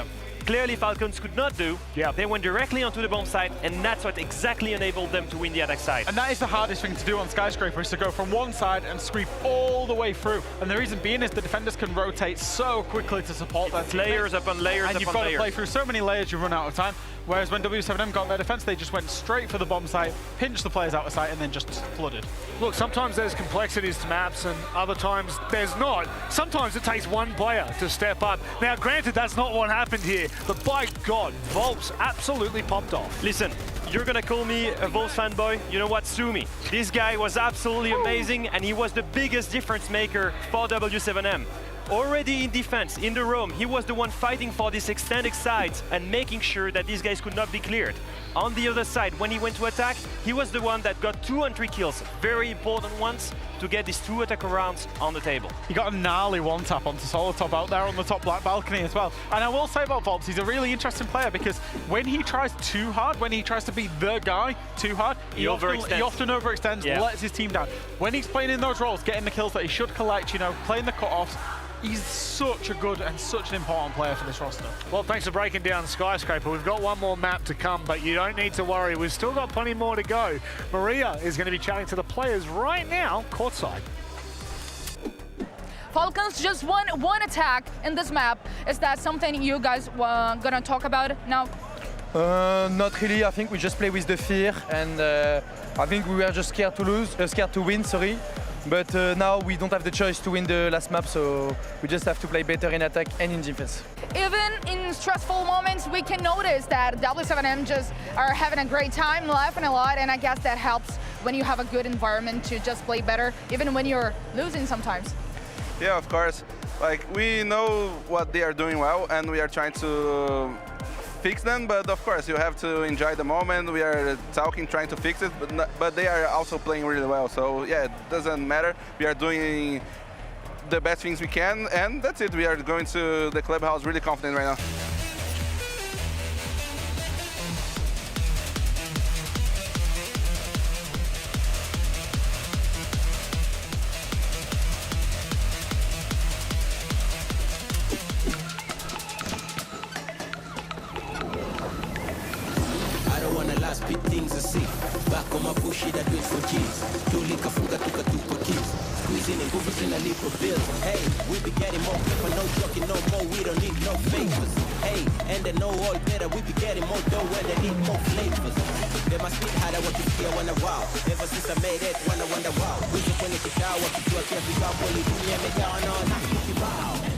clearly Falcons could not do, they went directly onto the bomb site, and that's what exactly enabled them to win the attack side. And that is the hardest thing to do on Skyscraper, is to go from one side and sweep all the way through. And the reason being is the defenders can rotate so quickly to support that. Layers upon layers upon layers. And you've got to play through so many layers, you run out of time. Whereas when W7M got their defense, they just went straight for the bomb site, pinched the players out of sight, and then just flooded. Look, sometimes there's complexities to maps, and other times there's not. Sometimes it takes one player to step up. Now, granted, that's not what happened here, but by God, Volps absolutely popped off. Listen, you're gonna call me a Volps fanboy? You know what? Sue me. This guy was absolutely amazing, and he was the biggest difference maker for W7M. Already in defense, in the roam, he was the one fighting for this extended sides and making sure that these guys could not be cleared. On the other side, when he went to attack, he was the one that got 2 entry kills, very important ones, to get these 2 attacker rounds on the table. He got a gnarly one-tap onto Solotop out there on the top black balcony as well. And I will say about Volps, he's a really interesting player, because when he tries too hard, when he tries to be the guy too hard, he often overextends, lets his team down. When he's playing in those roles, getting the kills that he should collect, you know, playing the cutoffs, he's such a good and such an important player for this roster. Well, thanks for breaking down Skyscraper. We've got one more map to come, but you don't need to worry. We've still got plenty more to go. Maria is going to be chatting to the players right now, courtside. Falcons just won one attack in this map. Is that something you guys gonna talk about now? Not really. I think we just play with the fear, and I think we were just scared to lose, scared to win, sorry. But now we don't have the choice to win the last map, so we just have to play better in attack and in defense. Even in stressful moments, we can notice that W7M just are having a great time, laughing a lot, and I guess that helps when you have a good environment to just play better, even when you're losing sometimes. Yeah, of course. Like, we know what they are doing well, and we are trying to fix them, but of course you have to enjoy the moment. We are talking, trying to fix it, but they are also playing really well, so yeah, it doesn't matter. We are doing the best things we can, and that's it. We are going to the clubhouse really confident right now. Big things to see. Back on my bushy that waits for G's. Tulika fuga tuka tuka keys. Squeezing and goofers in a leap of bills. Hey, we be getting more paper, no joking no more. We don't need no favors. Hey, and they know all better. We be getting more dough when they need more flavors. They must be hard, I want to see, I wanna wow. Ever since I made it, wanna wonder wow. We just wanna get out, what to do, I can't be out. Bully, do me, me down on, not to wow.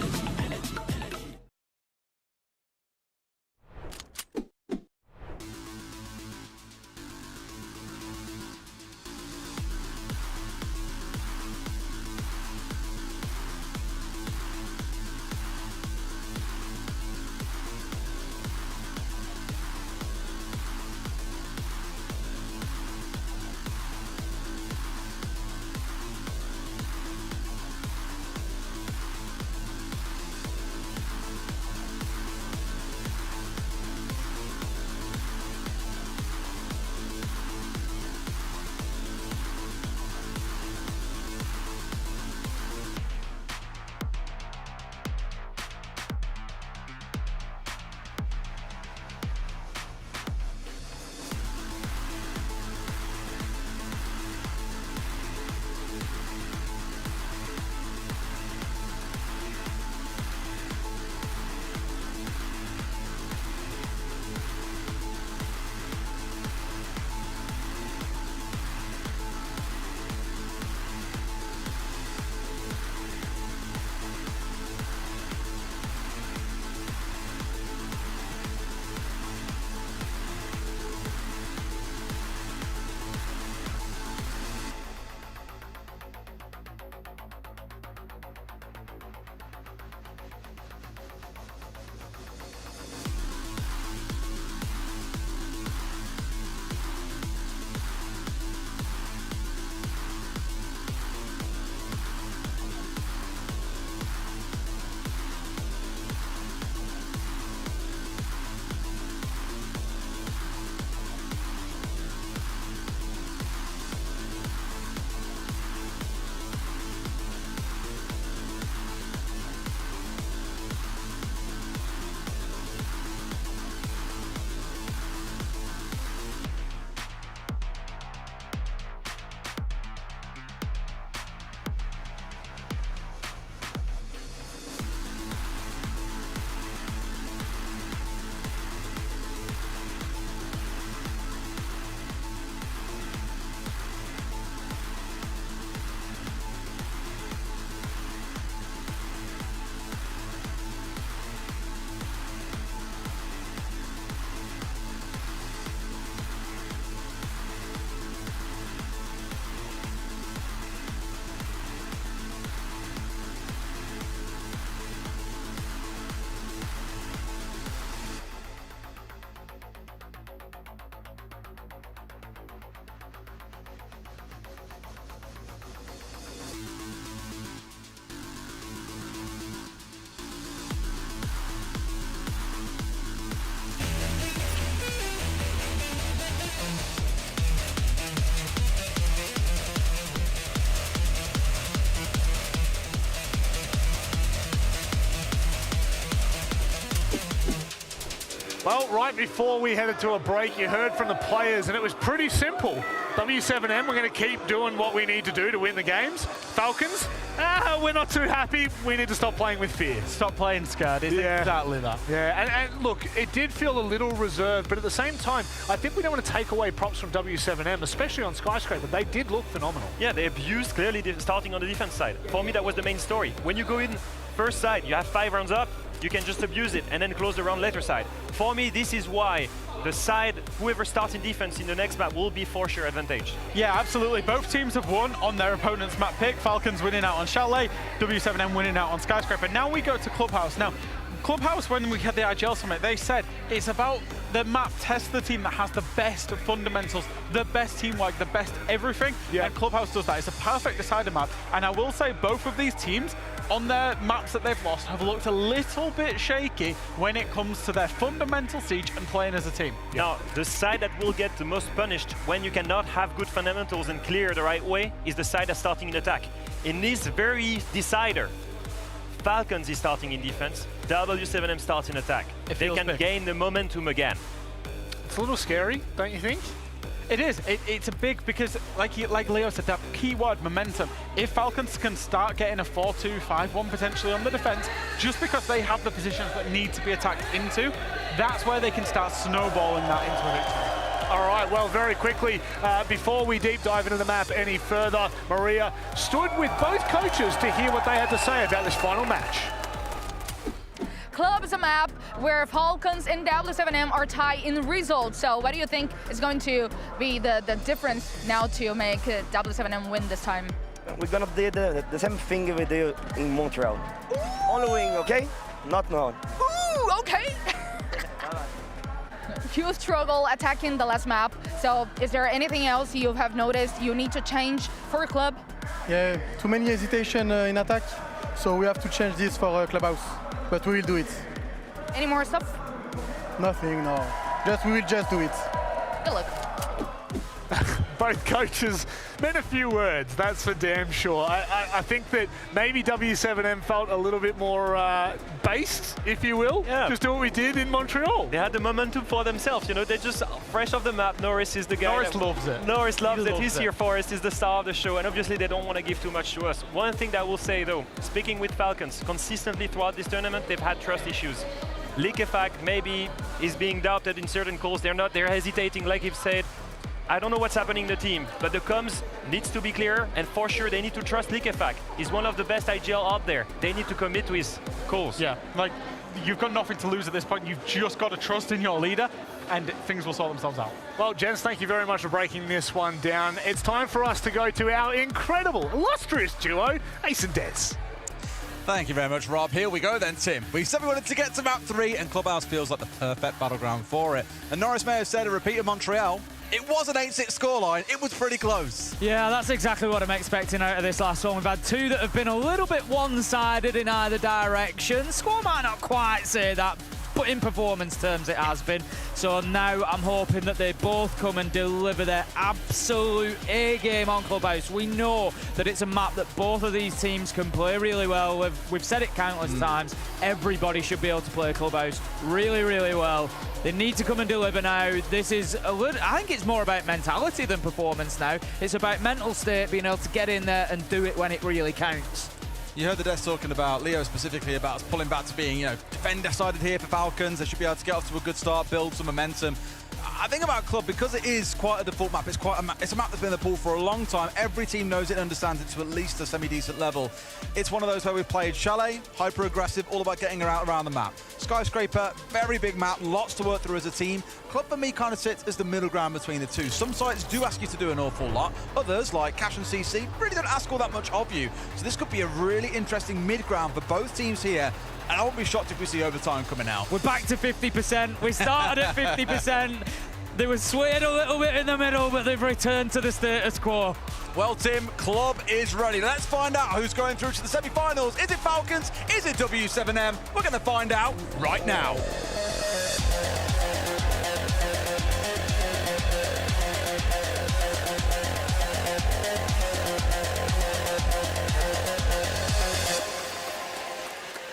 Well, right before we headed to a break, you heard from the players, and it was pretty simple. W7M, we're going to keep doing what we need to do to win the games. Falcons, we're not too happy. We need to stop playing with fear. Stop playing scared. Exactly that. Yeah, and look, it did feel a little reserved, but at the same time, I think we don't want to take away props from W7M, especially on Skyscraper. They did look phenomenal. Yeah, they abused clearly starting on the defense side. For me, that was the main story. When you go in first side, you have 5 rounds up, you can just abuse it and then close the round later side. For me, this is why the side, whoever starts in defense in the next map will be for sure advantage. Yeah, absolutely. Both teams have won on their opponent's map pick. Falcons winning out on Chalet, W7M winning out on Skyscraper. Now we go to Clubhouse. Now, Clubhouse, when we had the IGL Summit, they said it's about the map tests the team that has the best fundamentals, the best teamwork, the best everything. Yeah. And Clubhouse does that. It's a perfect decider map. And I will say both of these teams on their maps that they've lost have looked a little bit shaky when it comes to their fundamental siege and playing as a team. Now, the side that will get the most punished when you cannot have good fundamentals and clear the right way is the side that's starting in attack. In this very decider, Falcons is starting in defense, W7M starts in attack. They can gain the momentum again. It's a little scary, don't you think? It is. It's a big, because like Leo said, that keyword momentum. If Falcons can start getting a 4-2, 5-1 potentially on the defense, just because they have the positions that need to be attacked into, that's where they can start snowballing that into a victory. All right, well, very quickly, before we deep dive into the map any further, Maria stood with both coaches to hear what they had to say about this final match. Club is a map where Falcons and W7M are tied in results. So what do you think is going to be the difference now to make W7M win this time? We're gonna do the same thing we do in Montreal. Only win, okay? Not known. Ooh, okay. You struggle attacking the last map. So is there anything else you have noticed you need to change for a club? Yeah, too many hesitation in attack. So we have to change this for Clubhouse. But we will do it. Any more stuff? Nothing, no. We will just do it. Good luck. Both coaches meant a few words, that's for damn sure. I think that maybe W7M felt a little bit more based, if you will. Yeah. Just do what we did in Montreal. They had the momentum for themselves, you know, they're just fresh off the map. Norris is the guy. Norris loves it. Norris loves it. He's here for us, is the star of the show, and obviously they don't want to give too much to us. One thing that I will say though, speaking with Falcons, consistently throughout this tournament, they've had trust issues. Liquefact maybe is being doubted in certain calls. They're hesitating, like you've said. I don't know what's happening in the team, but the comms needs to be clear, and for sure they need to trust Liquefact. He's one of the best IGL out there. They need to commit to his calls. Yeah, like, you've got nothing to lose at this point. You've just got to trust in your leader, and things will sort themselves out. Well, gents, thank you very much for breaking this one down. It's time for us to go to our incredible, illustrious duo, Ace and Des. Thank you very much, Rob. Here we go then, Tim. We said we wanted to get to map 3, and Clubhouse feels like the perfect battleground for it. And Norris may have said a repeat of Montreal. It was an 8-6 scoreline. It was pretty close. Yeah, that's exactly what I'm expecting out of this last one. We've had two that have been a little bit one-sided in either direction. Score might not quite say that, but in performance terms it has been. So now I'm hoping that they both come and deliver their absolute A-game on Clubhouse. We know that it's a map that both of these teams can play really well. We've said it countless times. Everybody should be able to play Clubhouse really, really well. They need to come and deliver now. This is a little, I think it's more about mentality than performance now. It's about mental state, being able to get in there and do it when it really counts. You heard the devs talking about, Leo specifically, about us pulling back to being, you know, defender-sided here for Falcons. They should be able to get off to a good start, build some momentum. I think about Club, because it is quite a default map, it's a map that's been in the pool for a long time. Every team knows it and understands it to at least a semi-decent level. It's one of those where we've played Chalet, hyper-aggressive, all about getting around the map. Skyscraper, very big map, lots to work through as a team. Club for me kind of sits as the middle ground between the two. Some sites do ask you to do an awful lot. Others, like Cash and CC, really don't ask all that much of you. So this could be a really interesting mid-ground for both teams here. And I won't be shocked if we see overtime coming out. We're back to 50%. We started at 50%. They were swayed a little bit in the middle, but they've returned to the status quo. Well, Tim, Club is ready. Let's find out who's going through to the semi-finals. Is it Falcons? Is it W7M? We're going to find out right now.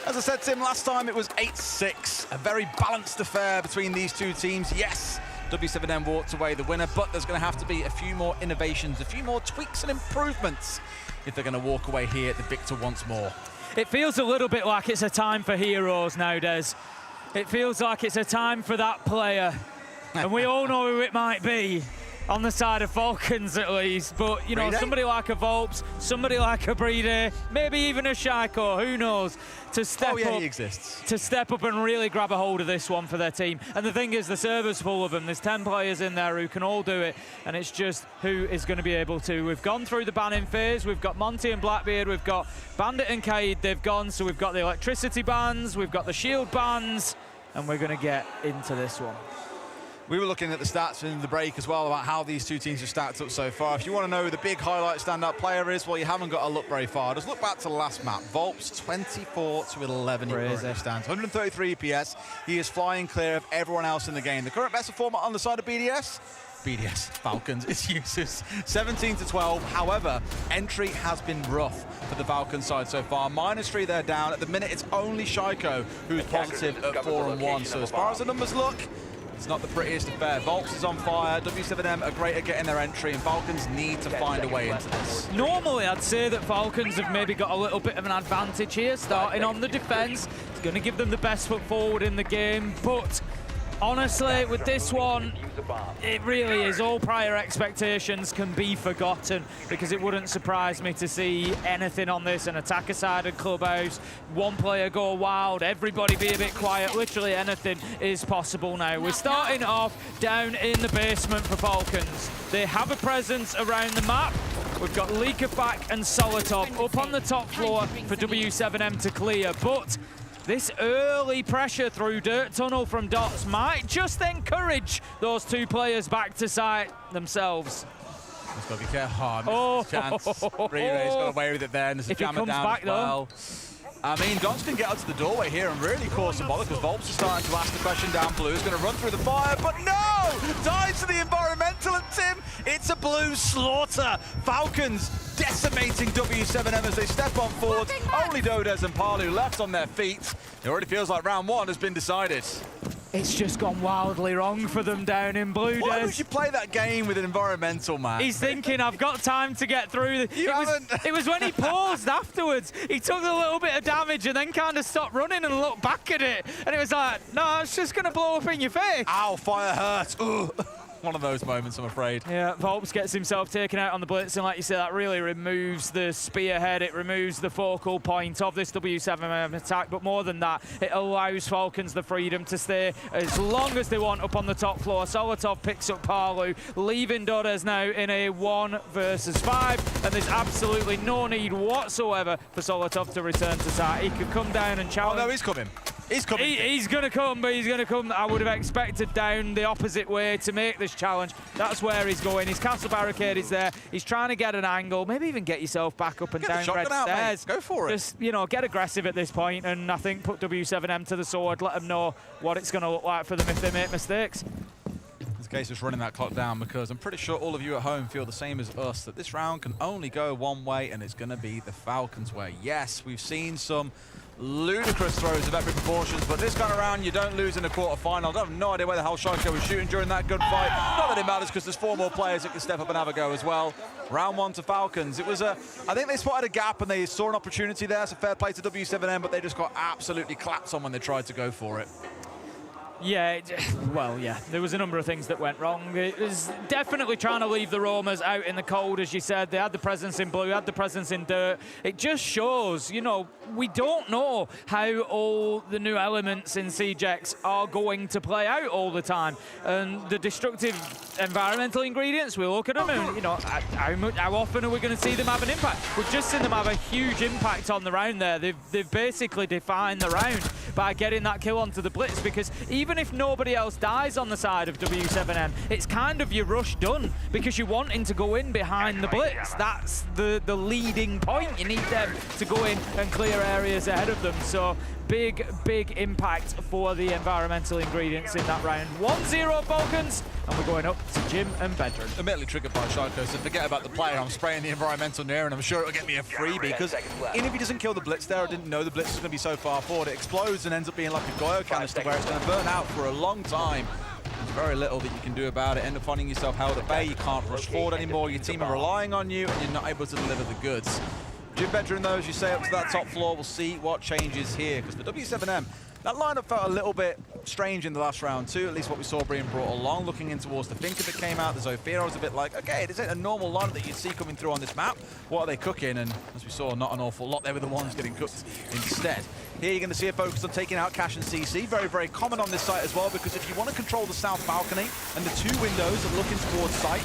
As I said, Tim, last time it was 8-6. A very balanced affair between these two teams. Yes, W7M walked away the winner, but there's going to have to be a few more innovations, a few more tweaks and improvements if they're going to walk away here the victor once more. It feels a little bit like it's a time for heroes now, Des. It feels like it's a time for that player. And we all know who it might be, on the side of Falcons at least. But, you know, somebody like a Volps, somebody like a Breeder, maybe even a Shaiko, who knows, to step up. He exists. To step up and really grab a hold of this one for their team. And the thing is, the server's full of them. There's 10 players in there who can all do it, and it's just who is going to be able to. We've gone through the banning phase. We've got Monty and Blackbeard. We've got Bandit and Kaid. They've gone, so we've got the electricity bans. We've got the shield bans, and we're going to get into this one. We were looking at the stats in the break as well about how these two teams have stacked up so far. If you want to know who the big highlight standout player is, well, you haven't got to look very far. Just look back to the last map. Volps 24-11 he currently stands. 133 EPS. He is flying clear of everyone else in the game. The current best performer on the side of BDS, Falcons, is Users, 17-12. However, entry has been rough for the Falcons side so far. -3, they're down. At the minute, it's only Shaiko who's positive at 4-1. So as far as the numbers look, it's not the prettiest affair. Volps is on fire, W7M are great at getting their entry, and Falcons need to find a way into this. Normally, I'd say that Falcons have maybe got a little bit of an advantage here, starting on the defense. It's going to give them the best foot forward in the game, but honestly, with this one, it really is. All prior expectations can be forgotten, because it wouldn't surprise me to see anything on this, an attacker side of Clubhouse, one player go wild, everybody be a bit quiet. Literally anything is possible now. We're starting off down in the basement for Falcons. They have a presence around the map. We've got Leakafak and Solotov up on the top floor for W7M to clear, but this early pressure through Dirt Tunnel from Dots might just encourage those two players back to site themselves. He's got to be careful. Chance. Reray's got away with it there, and there's a jammer down back, as well. I mean, Dots can get out to the doorway here and really cause some bother, because Volps is starting to ask the question down blue. He's going to run through the fire, but no! Dives to the environmental, and Tim, it's a blue slaughter. Falcons decimating W7M as they step on forward. Only Dodez and Palu left on their feet. It already feels like round one has been decided. It's just gone wildly wrong for them down in blue. Why would you play that game with an environmental, man? He's thinking, I've got time to get through. It was when he paused afterwards. He took a little bit of damage and then kind of stopped running and looked back at it. And it was like, no, it's just going to blow up in your face. Ow, fire hurts. Ugh. One of those moments, I'm afraid. Yeah, Volps gets himself taken out on the blitz, and like you said, that really removes the spearhead. It removes the focal point of this W7M attack, but more than that, it allows Falcons the freedom to stay as long as they want up on the top floor. Solotov picks up Palu, leaving Dodez now in a 1 versus 5, and there's absolutely no need whatsoever for Solotov to return to site. He could come down and challenge. Oh, no, he's coming. He's coming. He's going to come, but he's going to come, I would have expected, down the opposite way to make this challenge. That's where he's going. His castle barricade is there. He's trying to get an angle, maybe even get yourself back up and down red stairs. Go for it. Just, you know, get aggressive at this point, and I think put W7M to the sword, let them know what it's going to look like for them if they make mistakes. This case is running that clock down, because I'm pretty sure all of you at home feel the same as us, that this round can only go one way, and it's going to be the Falcons' way. Yes, we've seen some ludicrous throws of epic proportions, but this kind of round you don't lose in a quarterfinal. I have no idea where the hell Shaiko was shooting during that gunfight. Not that it matters, because there's 4 more players that can step up and have a go as well. Round 1 to Falcons. It was I think they spotted a gap and they saw an opportunity there, so fair play to W7M, but they just got absolutely clapped on when they tried to go for it. Yeah, well, yeah, there was a number of things that went wrong. It was definitely trying to leave the roamers out in the cold, as you said. They had the presence in blue, had the presence in dirt. It just shows, you know, we don't know how all the new elements in CJX are going to play out all the time. And the destructive environmental ingredients, we look at them and, you know, how often are we going to see them have an impact? We've just seen them have a huge impact on the round there. They've basically defined the round by getting that kill onto the blitz, because even if nobody else dies on the side of W7M, it's kind of your rush done, because you're wanting to go in behind the blitz. That's the leading point. You need them to go in and clear areas ahead of them. So big impact for the environmental ingredients in that round. 1-0 Falcons, and we're going up to Jim and Bedron. Admittedly triggered by Shaiko, so forget about the player. I'm spraying the environmental near, and I'm sure it'll get me a freebie, because even if he doesn't kill the Blitz there, I didn't know the Blitz was going to be so far forward. It explodes and ends up being like a Goyo canister where it's going to burn out for a long time. There's very little that you can do about it. End up finding yourself held at bay. You can't rush forward anymore. Your team are relying on you, and you're not able to deliver the goods. Jim Bedron, though, as you say, up to that top floor, we'll see what changes here, because for W7M, that lineup felt a little bit strange in the last round too, at least what we saw being brought along. Looking in towards the Finker that came out, the Zofia, I was a bit like, okay, this ain't a normal lineup that you'd see coming through on this map. What are they cooking? And as we saw, not an awful lot. They were the ones getting cooked instead. Here you're going to see a focus on taking out Cash and CC. Very, very common on this site as well, because if you want to control the south balcony and the two windows that are looking towards site,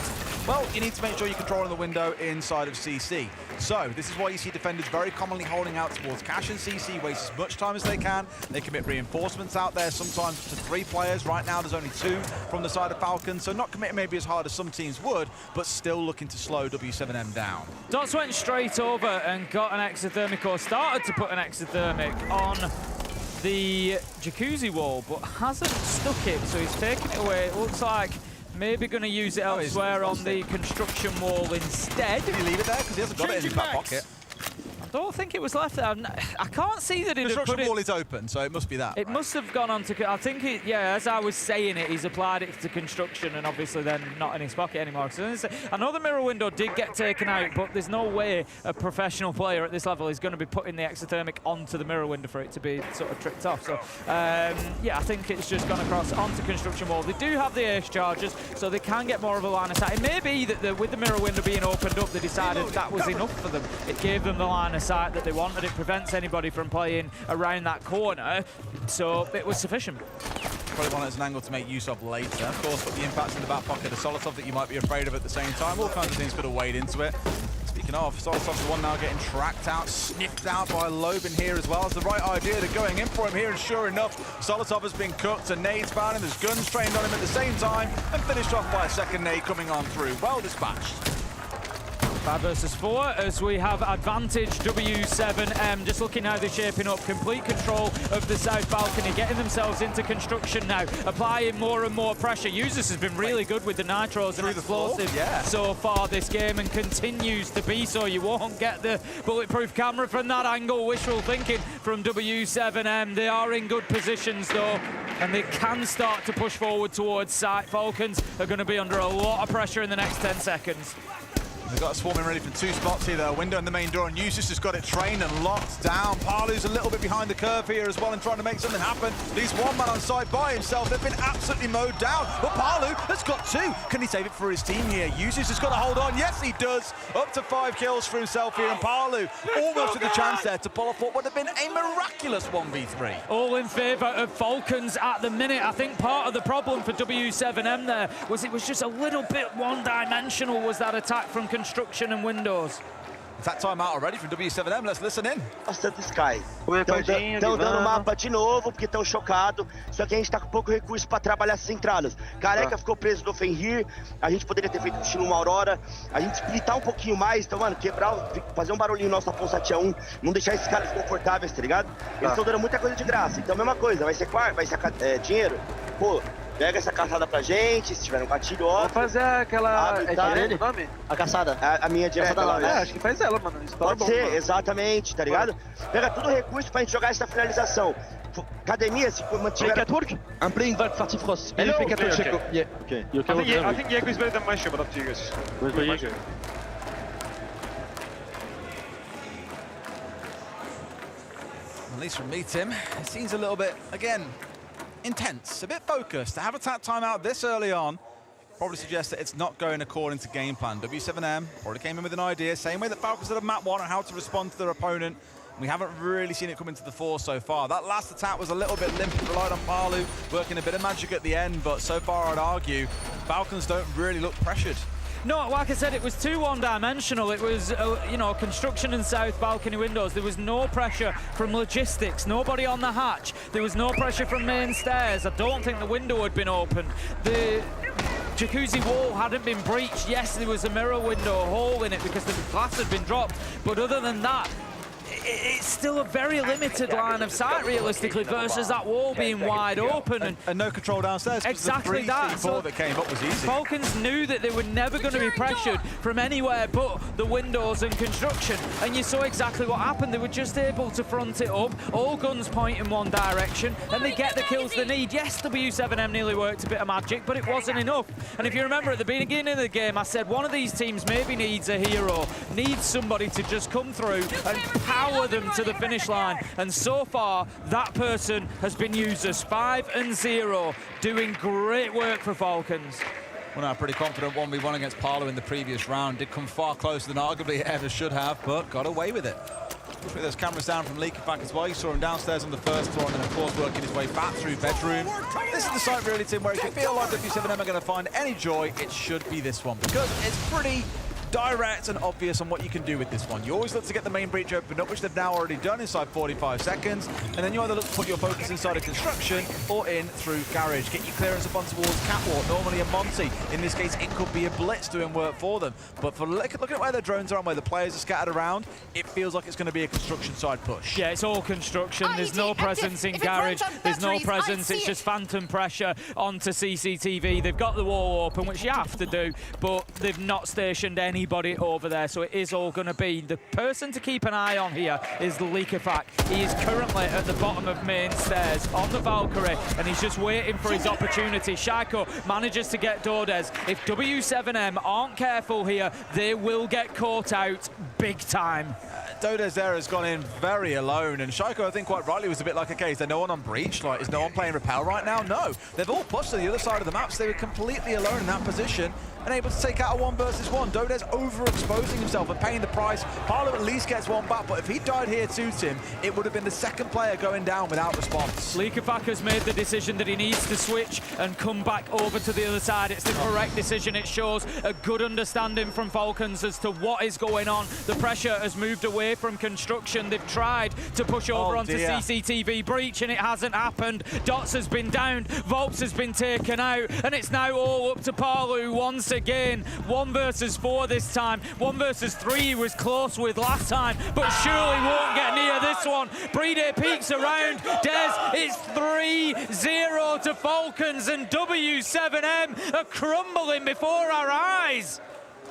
well, you need to make sure you're controlling the window inside of CC. So this is why you see defenders very commonly holding out towards Cash and CC, waste as much time as they can. They commit reinforcements out there, sometimes up to 3 players. Right now there's only 2 from the side of Falcon, so not committing maybe as hard as some teams would, but still looking to slow W7M down. Dots went straight over and got an exothermic, or started to put an exothermic on the jacuzzi wall, but hasn't stuck it, so he's taking it away. It looks like maybe going to use it elsewhere on the construction wall instead. Did he leave it there? Because he hasn't got it in his back pocket. I don't think it was left there. I can't see that it. The construction wall is open, so it must be that. It must have gone on to. I think it. Yeah, as I was saying it, he's applied it to construction, and obviously then not in his pocket anymore. So I know the mirror window did get taken out, but there's no way a professional player at this level is going to be putting the exothermic onto the mirror window for it to be sort of tricked off. So yeah, I think it's just gone across onto construction wall. They do have the ace charges, so they can get more of a line of sight. It may be that with the mirror window being opened up, they decided that was enough for them. It gave them the line of sight that they wanted. It prevents anybody from playing around that corner, so it was sufficient. Probably one as an angle to make use of later. Of course, but the impacts in the back pocket of Solotov that you might be afraid of at the same time. All kinds of things could have weighed into it. Speaking of, Solotov's the one now getting tracked out, sniffed out by Lobin here as well. It's the right idea. They're going in for him here, and sure enough, Solotov has been cooked, and nades found him. There's guns trained on him at the same time, and finished off by a second nade coming on through. Well dispatched. 5 versus 4 as we have advantage W7M. Just looking how they're shaping up. Complete control of the south balcony, getting themselves into construction now, applying more and more pressure. Users has been really good with the nitros and explosives so far this game, and continues to be so. You won't get the bulletproof camera from that angle. Wishful thinking from W7M. They are in good positions though, and they can start to push forward towards site. Falcons are going to be under a lot of pressure in the next 10 seconds. They've got a swarming ready from 2 spots here, though. Window in the main door, and Usus has got it trained and locked down. Palu's a little bit behind the curve here as well and trying to make something happen. He's one man on side by himself. They've been absolutely mowed down. But Palu has got 2. Can he save it for his team here? Usus has got to hold on. Yes, he does. Up to 5 kills for himself here, and Palu almost with a chance there to pull off what would have been a miraculous 1v3. All in favour of Falcons at the minute. I think part of the problem for W7M there was it was just a little bit one-dimensional, was that attack from construction and windows. Is that time out already from W7M? Let's listen in. Bastante Sky. Estão dando mapa de novo, porque estão chocados. Só que a gente tá com pouco recurso para trabalhar essas entradas. Careca ficou preso do Fenrir. A gente poderia ter feito estilo uma Aurora. A gente splitar um pouquinho mais. Então, mano, quebrar, fazer um barulhinho nosso na Ponça 1. Não deixar esses caras confortáveis, tá ligado? Eles estão dando muita coisa de graça. Então, a mesma coisa. Vai ser dinheiro. Pô, pega essa caçada pra gente, se tiver um gatilho, ó. Vamos fazer aquela... É o nome? A caçada. A minha direta lá, né? Acho que faz ela, mano. Pode ser, exatamente, tá ligado? Pega tudo recurso pra gente jogar essa finalização. Academia, se mantiver... Catwalk? I'm playing Valk Party Frost. Hello? Okay, okay. Yeah. Okay. I think Jaeger is better than Maestro, but up to you guys. Where's my Jaeger? At least from me, Tim, it seems a little bit, again, intense, a bit focused. To have attack timeout this early on probably suggests that it's not going according to game plan. W7M already came in with an idea, same way that Falcons did at map 1 on how to respond to their opponent. We haven't really seen it come into the fore so far. That last attack was a little bit limp. It relied on Palu, working a bit of magic at the end, but so far I'd argue Falcons don't really look pressured. No, like I said, it was too one-dimensional. It was, you know, construction and south balcony windows. There was no pressure from logistics, nobody on the hatch. There was no pressure from main stairs. I don't think the window had been opened. The jacuzzi wall hadn't been breached. Yes, there was a mirror window hole in it because the glass had been dropped. But other than that, it's still a very limited line of sight, realistically, versus that wall being wide open. And no control downstairs. Exactly that. So that came up was easy. Falcons knew that they were never going to be pressured from anywhere but the windows and construction. And you saw exactly what happened. They were just able to front it up, all guns point in one direction, and they get the kills they need. Yes, W7M nearly worked a bit of magic, but it wasn't enough. And if you remember at the beginning of the game, I said one of these teams maybe needs a hero, needs somebody to just come through and power them to the finish line. And so far, that person has been used as 5-0, doing great work for Falcons. Well, now, pretty confident 1v1 against Parlo in the previous round. Did come far closer than arguably it ever should have, but got away with it. With those cameras down from kickoff as well. You saw him downstairs on the first floor and then, of course, working his way back through bedroom. This is the site, really, Tim, where if you feel like W7M are going to find any joy, it should be this one, because it's pretty direct and obvious on what you can do with this one. You always look to get the main breach opened up, which they've now already done inside 45 seconds, and then you either look to put your focus inside a construction or in through garage. Get your clearance up on towards catwalk, normally a Monty. In this case, it could be a blitz doing work for them. But for looking at where their drones are and where the players are scattered around, it feels like it's going to be a construction side push. Yeah, it's all construction. There's no presence in garage. There's no presence. It's just phantom pressure onto CCTV. They've got the wall open, which you have to do, but they've not stationed anybody over there, so it is all going to be the person to keep an eye on here is kickoff. He is currently at the bottom of main stairs on the Valkyrie, and he's just waiting for his opportunity. Shaiko manages to get Dodez. If W7M aren't careful here, they will get caught out big time. Dodez there has gone in very alone, and Shaiko, I think quite rightly, was a bit like, okay, is there no one on breach? Like, is no one playing Repel right now? No. They've all pushed to the other side of the map, so they were completely alone in that position and able to take out a 1 versus 1. Dodez overexposing himself and paying the price. Parlo at least gets one back, but if he died here too, Tim, it would have been the second player going down without response. kickoff has made the decision that he needs to switch and come back over to the other side. It's the correct decision. It shows a good understanding from Falcons as to what is going on. The pressure has moved away from construction. They've tried to push over onto CCTV breach, and it hasn't happened. Dots has been downed, Volps has been taken out, and it's now all up to Parlo once again. 1 versus 4 this time. 1 versus 3 he was close with last time, but surely won't get near this one. Brede peeks around. Des, it's 3-0 to Falcons, and W7M are crumbling before our eyes.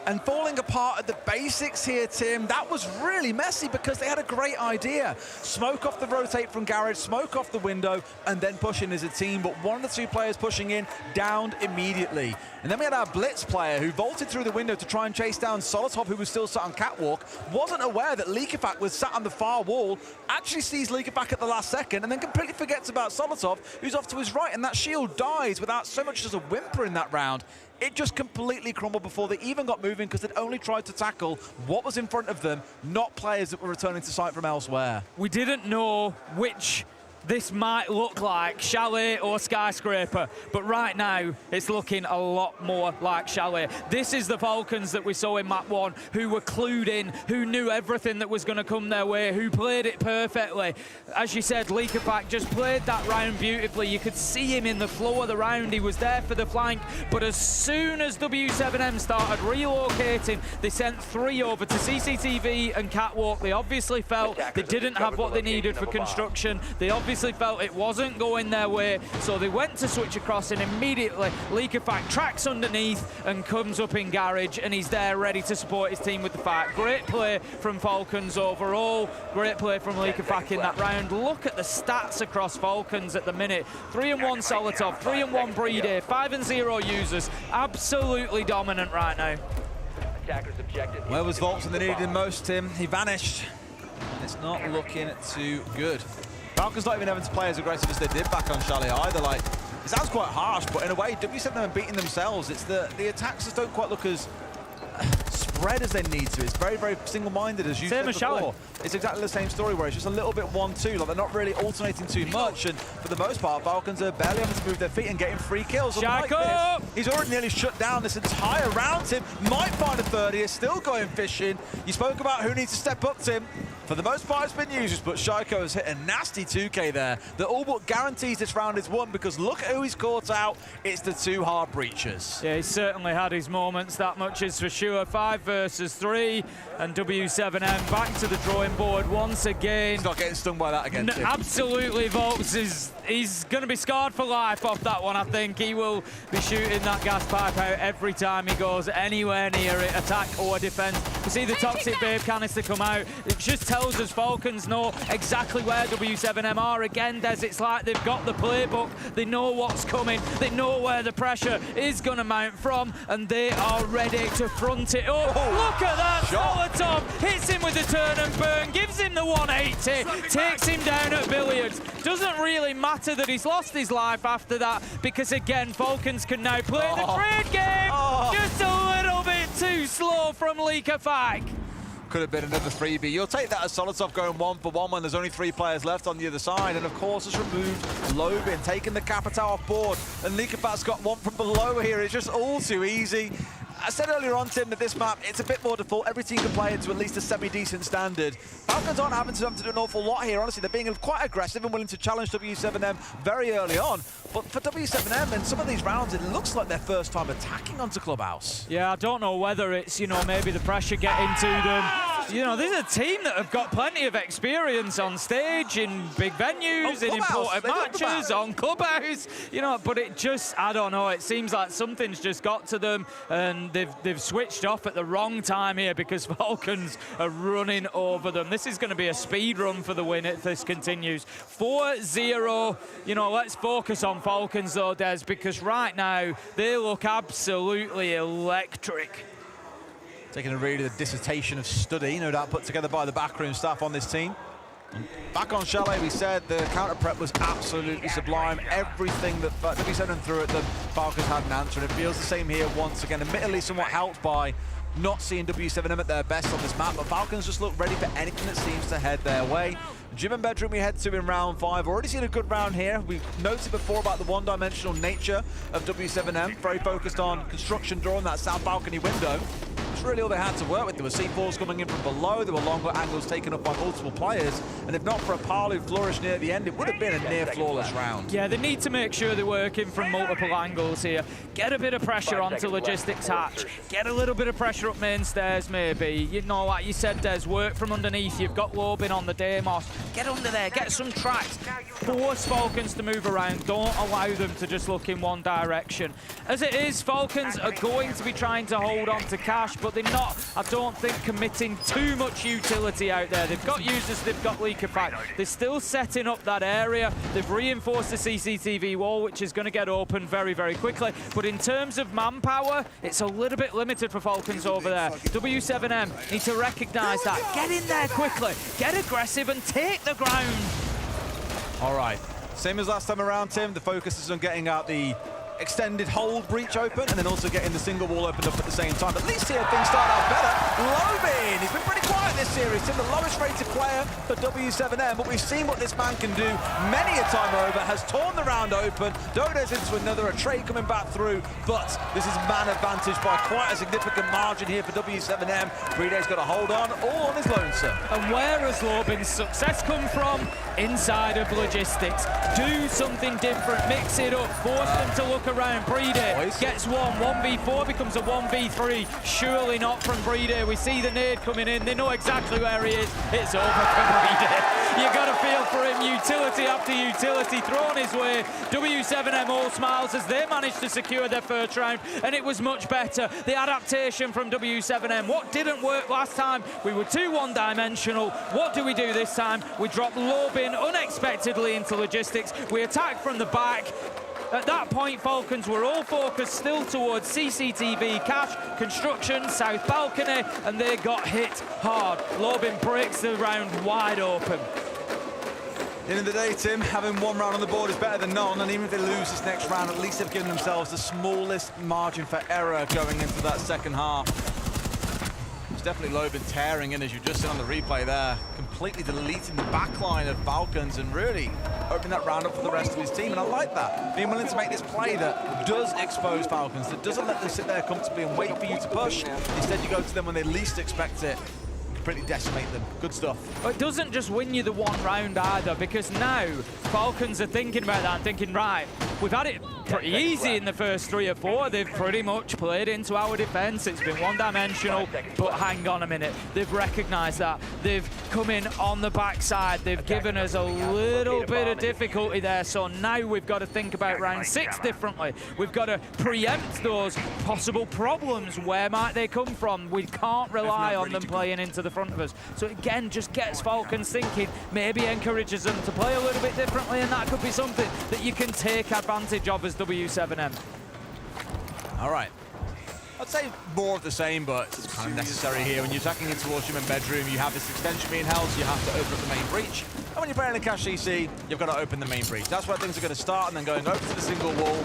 And falling apart at the basics here, Tim, that was really messy because they had a great idea. Smoke off the rotate from garage, smoke off the window, and then push in as a team. But one of the 2 players pushing in downed immediately. And then we had our blitz player who vaulted through the window to try and chase down Solotov, who was still sat on catwalk, wasn't aware that kickoff was sat on the far wall, actually sees kickoff at the last second, and then completely forgets about Solotov, who's off to his right, and that shield dies without so much as a whimper in that round. It just completely crumbled before they even got moving because they'd only tried to tackle what was in front of them, not players that were returning to site from elsewhere. We didn't know which this might look like, Chalet or Skyscraper, but right now it's looking a lot more like Chalet. This is the Falcons that we saw in map 1, who were clued in, who knew everything that was going to come their way, who played it perfectly. As you said, kickoff just played that round beautifully. You could see him in the flow of the round. He was there for the flank, but as soon as W7M started relocating, they sent 3 over to CCTV and catwalk. They obviously felt they didn't have what they needed for construction. They obviously felt it wasn't going their way, so they went to switch across, and immediately kickoff tracks underneath and comes up in garage, and he's there ready to support his team with the fight. Great play from Falcons overall, great play from kickoff in that round. Look at the stats across Falcons at the minute. 3-1 Solotov, 3-1 Brede, 5-0 users. Absolutely dominant right now. Where was Volps when they needed him most, Tim? He vanished. It's not looking too good. Falcons not even having to play as aggressive as they did back on Chalet either. Like, it sounds quite harsh, but in a way, W7M are beating themselves. It's the attacks just don't quite look as spread as they need to. It's very, very single-minded, as you said before. It's exactly the same story where it's just a little bit 1-2. Like, they're not really alternating too much, and for the most part, Falcons are barely having to move their feet and getting 3 kills. Like this, he's already nearly shut down this entire round, Tim. Might find a 30, is still going fishing. You spoke about who needs to step up, Tim. For the most part, it's been users, but Shaiko has hit a nasty 2K there that all but guarantees this round is won, because look at who he's caught out. It's the two hard breachers. Yeah, he's certainly had his moments, that much is for sure. 5 versus 3, and W7M back to the drawing board once again. He's not getting stung by that again, Tim. Absolutely, Volks he's going to be scarred for life off that one, I think. He will be shooting that gas pipe out every time he goes anywhere near it, attack or defense. We see the Toxic Babe canister come out. It just tells us Falcons know exactly where W7M are. Again, Des, it's like they've got the playbook. They know what's coming. They know where the pressure is going to mount from, and they are ready to front it up. Look at that! Solotov hits him with the turn and burn, gives him the 180, takes him down at billiards. Doesn't really matter that he's lost his life after that, because again, Falcons can now play the trade game. Just a little bit too slow from Leakafak. Could have been another 3B. You'll take that as Solotov going 1-for-1 when there's only 3 players left on the other side. And of course, has removed Lobin, taking the Capitao off board. And Leakafak's got one from below here. It's just all too easy. I said earlier on, Tim, that this map, it's a bit more default. Every team can play it to at least a semi-decent standard. Falcons aren't having to do an awful lot here, honestly. They're being quite aggressive and willing to challenge W7M very early on. But for W7M, in some of these rounds, it looks like their first time attacking onto Clubhouse. Yeah, I don't know whether it's, you know, maybe the pressure getting to them. You know, this is a team that have got plenty of experience on stage, in big venues, in important matches, on Clubhouse, you know, but it just, I don't know, it seems like something's just got to them, and they've switched off at the wrong time here, because Falcons are running over them. This is going to be a speed run for the win if this continues. 4-0, you know, let's focus on Falcons though, Des, because right now they look absolutely electric. Taking a read of the dissertation of study, no doubt put together by the backroom staff on this team. Back on Chalet, we said the counter prep was absolutely sublime. Everything that W7M threw at them, Falcons had an answer, and it feels the same here once again. Admittedly, somewhat helped by not seeing W7M at their best on this map, but Falcons just look ready for anything that seems to head their way. Gym and bedroom we head to in round 5. Already seen a good round here. We've noted before about the one-dimensional nature of W7M. Very focused on construction drawing that south balcony window. That's really all they had to work with. There were C4s coming in from below. There were longer angles taken up by multiple players. And if not for a Palu flourish near the end, it would have been a near flawless round. Yeah, they need to make sure they're working from multiple angles here. Get a bit of pressure onto Logistics Hatch. Get a little bit of pressure up main stairs, maybe. You know, like you said, Des, work from underneath. You've got Lobin on the Deimos. Get under there, get some tracks. Force Falcons to move around. Don't allow them to just look in one direction. As it is, Falcons are going to be trying to hold on to cash, but they're not, I don't think, committing too much utility out there. They've got users, they've got Leakafak. They're still setting up that area. They've reinforced the CCTV wall, which is going to get open very, very quickly. But in terms of manpower, it's a little bit limited for Falcons over there. W7M need to recognize that. Get in there quickly, get aggressive and take the ground. All right, same as last time around, Tim. The focus is on getting out the extended hold breach open and then also getting the single wall opened up at the same time. At least here things start out better. Lobin, he's been pretty quiet this series. Tim, the lowest rated player for W7M, but we've seen what this man can do many a time over. Has torn the round open. Dodo's into another, a trade coming back through, but this is man advantage by quite a significant margin here for W7M. Freeday's got to hold on, all on his lonesome. And where has Lobin's success come from? Inside of Logistics. Do something different, mix it up, force them to look around. Brede gets one, 1v4 becomes a 1v3. Surely not from Brede. We see the nade coming in. They know exactly where he is. It's over for Brede. You got to feel for him. Utility after utility thrown his way. W7M all smiles as they managed to secure their first round, and it was much better. The adaptation from W7M. What didn't work last time? We were too one-dimensional. What do we do this time? We drop Lobin unexpectedly into Logistics. We attack from the back. At that point, Falcons were all focused still towards CCTV, cash, construction, south balcony, and they got hit hard. Lobin breaks the round wide open. End of the day, Tim, having one round on the board is better than none, and even if they lose this next round, at least they've given themselves the smallest margin for error going into that second half. It's definitely Lobin tearing in, as you just seen on the replay there, completely deleting the backline of Falcons and really opening that round up for the rest of his team, and I like that. Being willing to make this play that does expose Falcons, that doesn't let them sit there comfortably and wait for you to push. Instead, you go to them when they least expect it. completely decimate them. Good stuff. But it doesn't just win you the one round either, because now Falcons are thinking about that and thinking, right, we've had it pretty easy in the first 3 or 4. They've pretty much played into our defense. It's been one-dimensional, but hang on a minute. They've recognized that. They've come in on the backside. They've given us a little bit of difficulty there. So now we've got to think about round 6 differently. We've got to preempt those possible problems. Where might they come from? We can't rely on them playing into the front of us. So again, just gets Falcons thinking, maybe encourages them to play a little bit differently, and that could be something that you can take advantage of as W7M. All right. I'd say more of the same, but it's kind of necessary here. When you're attacking in towards your main bedroom, you have this extension being held, so you have to open up the main breach. And when you're playing a cash CC, you've got to open the main breach. That's where things are going to start, and then going over to the single wall.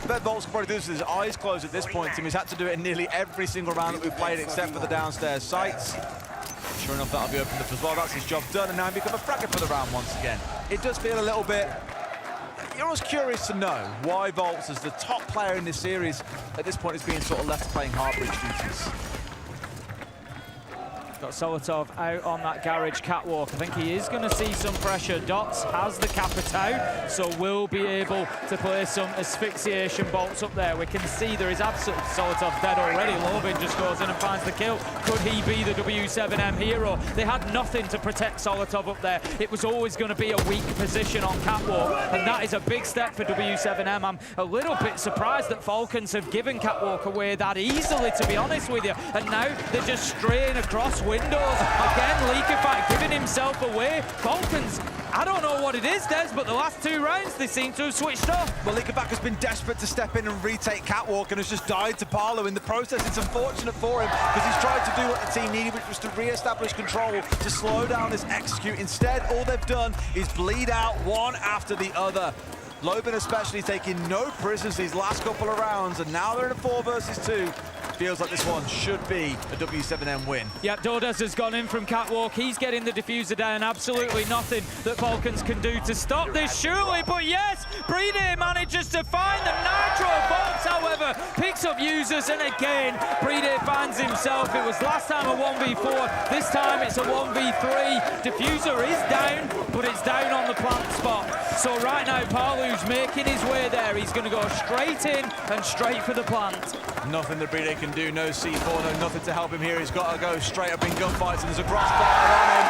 Bet Volts can probably do this with his eyes closed at this point. Tim, he's had to do it in nearly every single round that we've played, except for the downstairs sites. Sure enough, that'll be opened up as well. That's his job done, and now he become a fragger for the round once again. It does feel a little bit... You're always curious to know why Volts, as the top player in this series, at this point is being sort of left playing hard breach duties. Got Solotov out on that garage catwalk. I think he is going to see some pressure. Dots has the Capitao, so will be able to play some asphyxiation bolts up there. We can see there is absolutely Solotov dead already. Lobin just goes in and finds the kill. Could he be the W7M hero? They had nothing to protect Solotov up there. It was always going to be a weak position on catwalk, and that is a big step for W7M. I'm a little bit surprised that Falcons have given catwalk away that easily, to be honest with you, and now they're just straying across windows. Again, Leakified giving himself away. Falcons, I don't know what it is, Des, but the last 2 rounds they seem to have switched off. Well, Leakified has been desperate to step in and retake catwalk and has just died to Parlo in the process. It's unfortunate for him because he's tried to do what the team needed, which was to re-establish control, to slow down this execute. Instead, all they've done is bleed out one after the other. Lobin especially taking no prisoners these last couple of rounds, and now they're in a 4 versus 2. Feels like this one should be a W7M win. Yep, Dodas has gone in from catwalk. He's getting the diffuser down. Absolutely nothing that Falcons can do to stop this, surely. But yes, Brede manages to find the Nitro. Fox, however, picks up users, and again, Brede finds himself. It was last time a 1v4. This time it's a 1v3. Diffuser is down, but it's down on the plant spot. So right now, Parlu's making his way there. He's going to go straight in and straight for the plant. Nothing that Brede can do, no C4, no nothing to help him here. He's got to go straight up in gunfights, and there's a crossfire on him.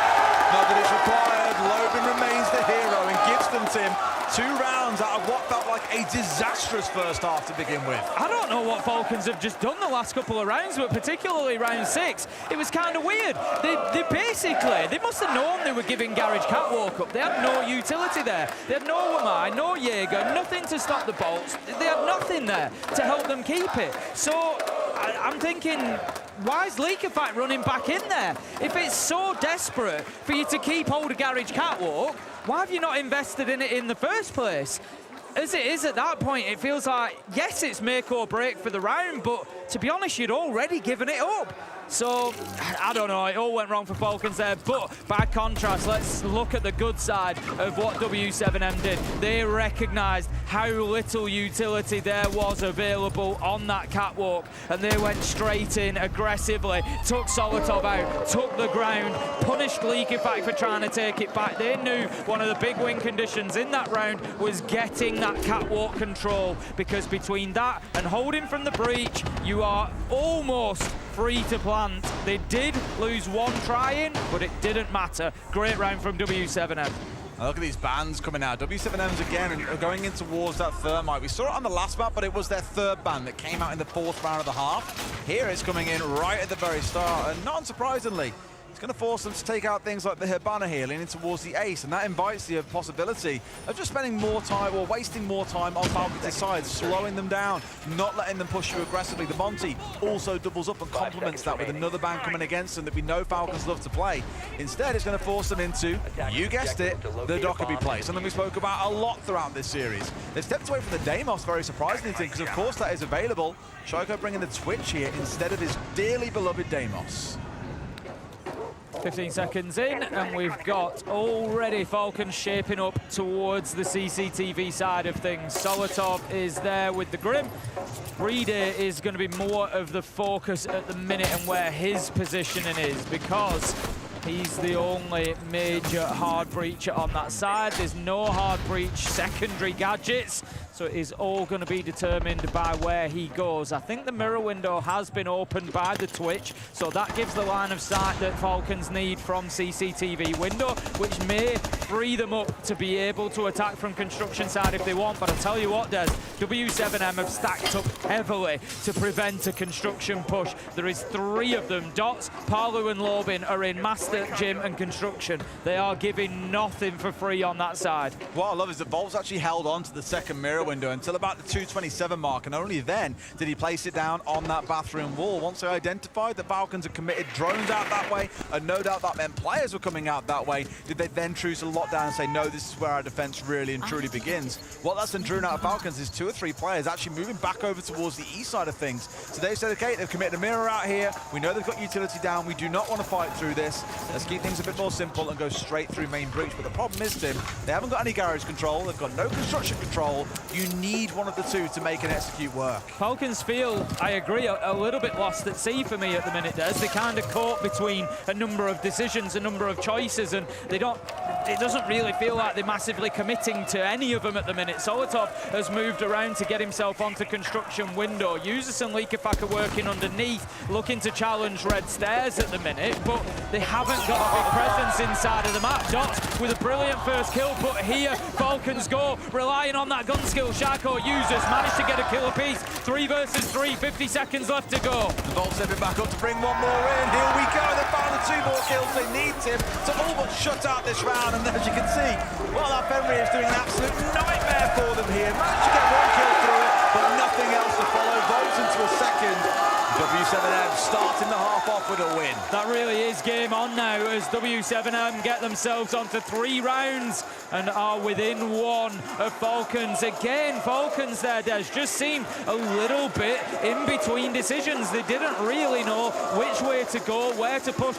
Not that it's required. Lobin remains the hero and gives them, Tim, 2 rounds out of what felt like a disastrous first half to begin with. I don't know what Falcons have just done the last couple of rounds, but particularly round 6, it was kind of weird. They basically, they must have known they were giving Garage Catwalk up. They had no utility there. They had no Wamai, no Jaeger, nothing to stop the bolts. They had nothing there to help them keep it. So I'm thinking, why is Leakified running back in there? If it's so desperate for you to keep hold of Garage Catwalk, why have you not invested in it in the first place? As it is at that point, it feels like, yes, it's make or break for the round, but to be honest, you'd already given it up. So, I don't know, it all went wrong for Falcons there, but by contrast, let's look at the good side of what W7M did. They recognised how little utility there was available on that catwalk, and they went straight in aggressively, took Solotov out, took the ground, punished Leakified for trying to take it back. They knew one of the big win conditions in that round was getting that catwalk control, because between that and holding from the breach, you are almost free to plant. They did lose 1 try-in, but it didn't matter. Great round from W7M. Now look at these bans coming out. W7M's again are going in towards that thermite. We saw it on the last map, but it was their 3rd ban that came out in the 4th round of the half. Here it's coming in right at the very start, and not unsurprisingly, it's going to force them to take out things like the Hibana here, leaning towards the ace, and that invites the possibility of just spending more time or wasting more time on Falcons' side, slowing them down, not letting them push you aggressively. The Monty also doubles up and complements that with another ban coming against them that we know Falcons love to play. Instead, it's going to force them into, you guessed it, the Dockerby play, something we spoke about a lot throughout this series. They've stepped away from the Deimos, very surprisingly, because of course that is available. Shaiko bringing the Twitch here instead of his dearly beloved Deimos. 15 seconds in, and we've got already Falcons shaping up towards the CCTV side of things. Solotov is there with the Grim. Brede is going to be more of the focus at the minute and where his positioning is, because He's the only major hard breacher on that side. There's no hard breach secondary gadgets, so it is all going to be determined by where he goes. I think the mirror window has been opened by the Twitch, so that gives the line of sight that Falcons need from CCTV window, which may free them up to be able to attack from construction side if they want. But I tell you what, Des, W7M have stacked up heavily to prevent a construction push. There is 3 of them. Dots, Palu and Lobin are in Master, Gym and Construction. They are giving nothing for free on that side. What I love is that Volt's actually held on to the second mirror window until about the 2:27 mark, and only then did he place it down on that bathroom wall. Once they identified that Falcons had committed drones out that way, and no doubt that meant players were coming out that way, did they then choose to lock down and say, no, this is where our defense really and truly begins? What that's then drew out of Falcons is 2 or 3 players actually moving back over towards the east side of things. So they've said, okay, they've committed a mirror out here. We know they've got utility down. We do not want to fight through this. Let's keep things a bit more simple and go straight through main breach. But the problem is, Tim, they haven't got any garage control. They've got no construction control. You need one of the 2 to make and execute work. Falcons feel, I agree, a little bit lost at sea for me at the minute, Des. They kind of caught between a number of decisions, a number of choices, and they don't. It doesn't really feel like they're massively committing to any of them at the minute. Solotov has moved around to get himself onto construction window. Users and Leakafak are working underneath, looking to challenge red stairs at the minute, but they haven't got a big presence inside of the map. Dots with a brilliant first kill, but here Falcons go, relying on that gun skill. Shaco users managed to get a kill apiece. 3 versus 3, 50 seconds left to go. The Volt stepping back up to bring one more in. Here we go. They found the 2 more kills. They need Tim to all but shut out this round. And as you can see, well, that Fenrir is doing an absolute nightmare for them here. Managed to get 1 kill through it, but nothing else to follow. Volts into a second. W7M starting the half off with a win. That really is game on now as W7M get themselves onto 3 rounds and are within 1 of Falcons. Again, Falcons there, Des, just seemed a little bit in between decisions. They didn't really know which way to go, where to push.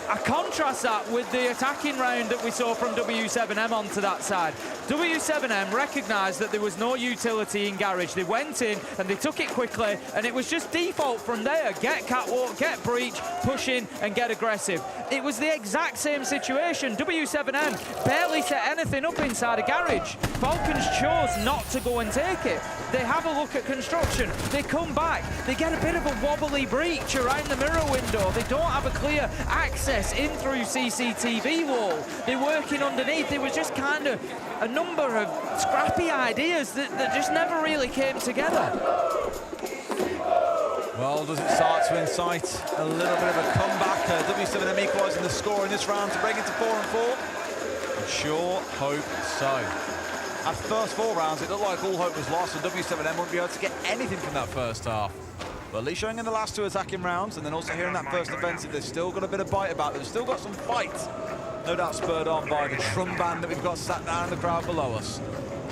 I contrast that with the attacking round that we saw from W7M onto that side. W7M recognised that there was no utility in garage. They went in and they took it quickly, and it was just default from there. Get catwalk, get breach, push in and get aggressive. It was the exact same situation. W7M barely set anything up inside a garage. Falcons chose not to go and take it. They have a look at construction. They come back. They get a bit of a wobbly breach around the mirror window. They don't have a clear access in through CCTV wall. They're working underneath. There was just kind of a number of scrappy ideas that just never really came together. Well, does it start to incite a little bit of a comeback? W7M equalising the score in this round to break it to 4-4? I sure hope so. After the first 4 rounds, it looked like all hope was lost, and W7M wouldn't be able to get anything from that first half. But at least showing in the last 2 attacking rounds, and then also here in that first offensive, they've still got a bit of bite about them. They've still got some fight. No doubt spurred on by the drum band that we've got sat down in the crowd below us.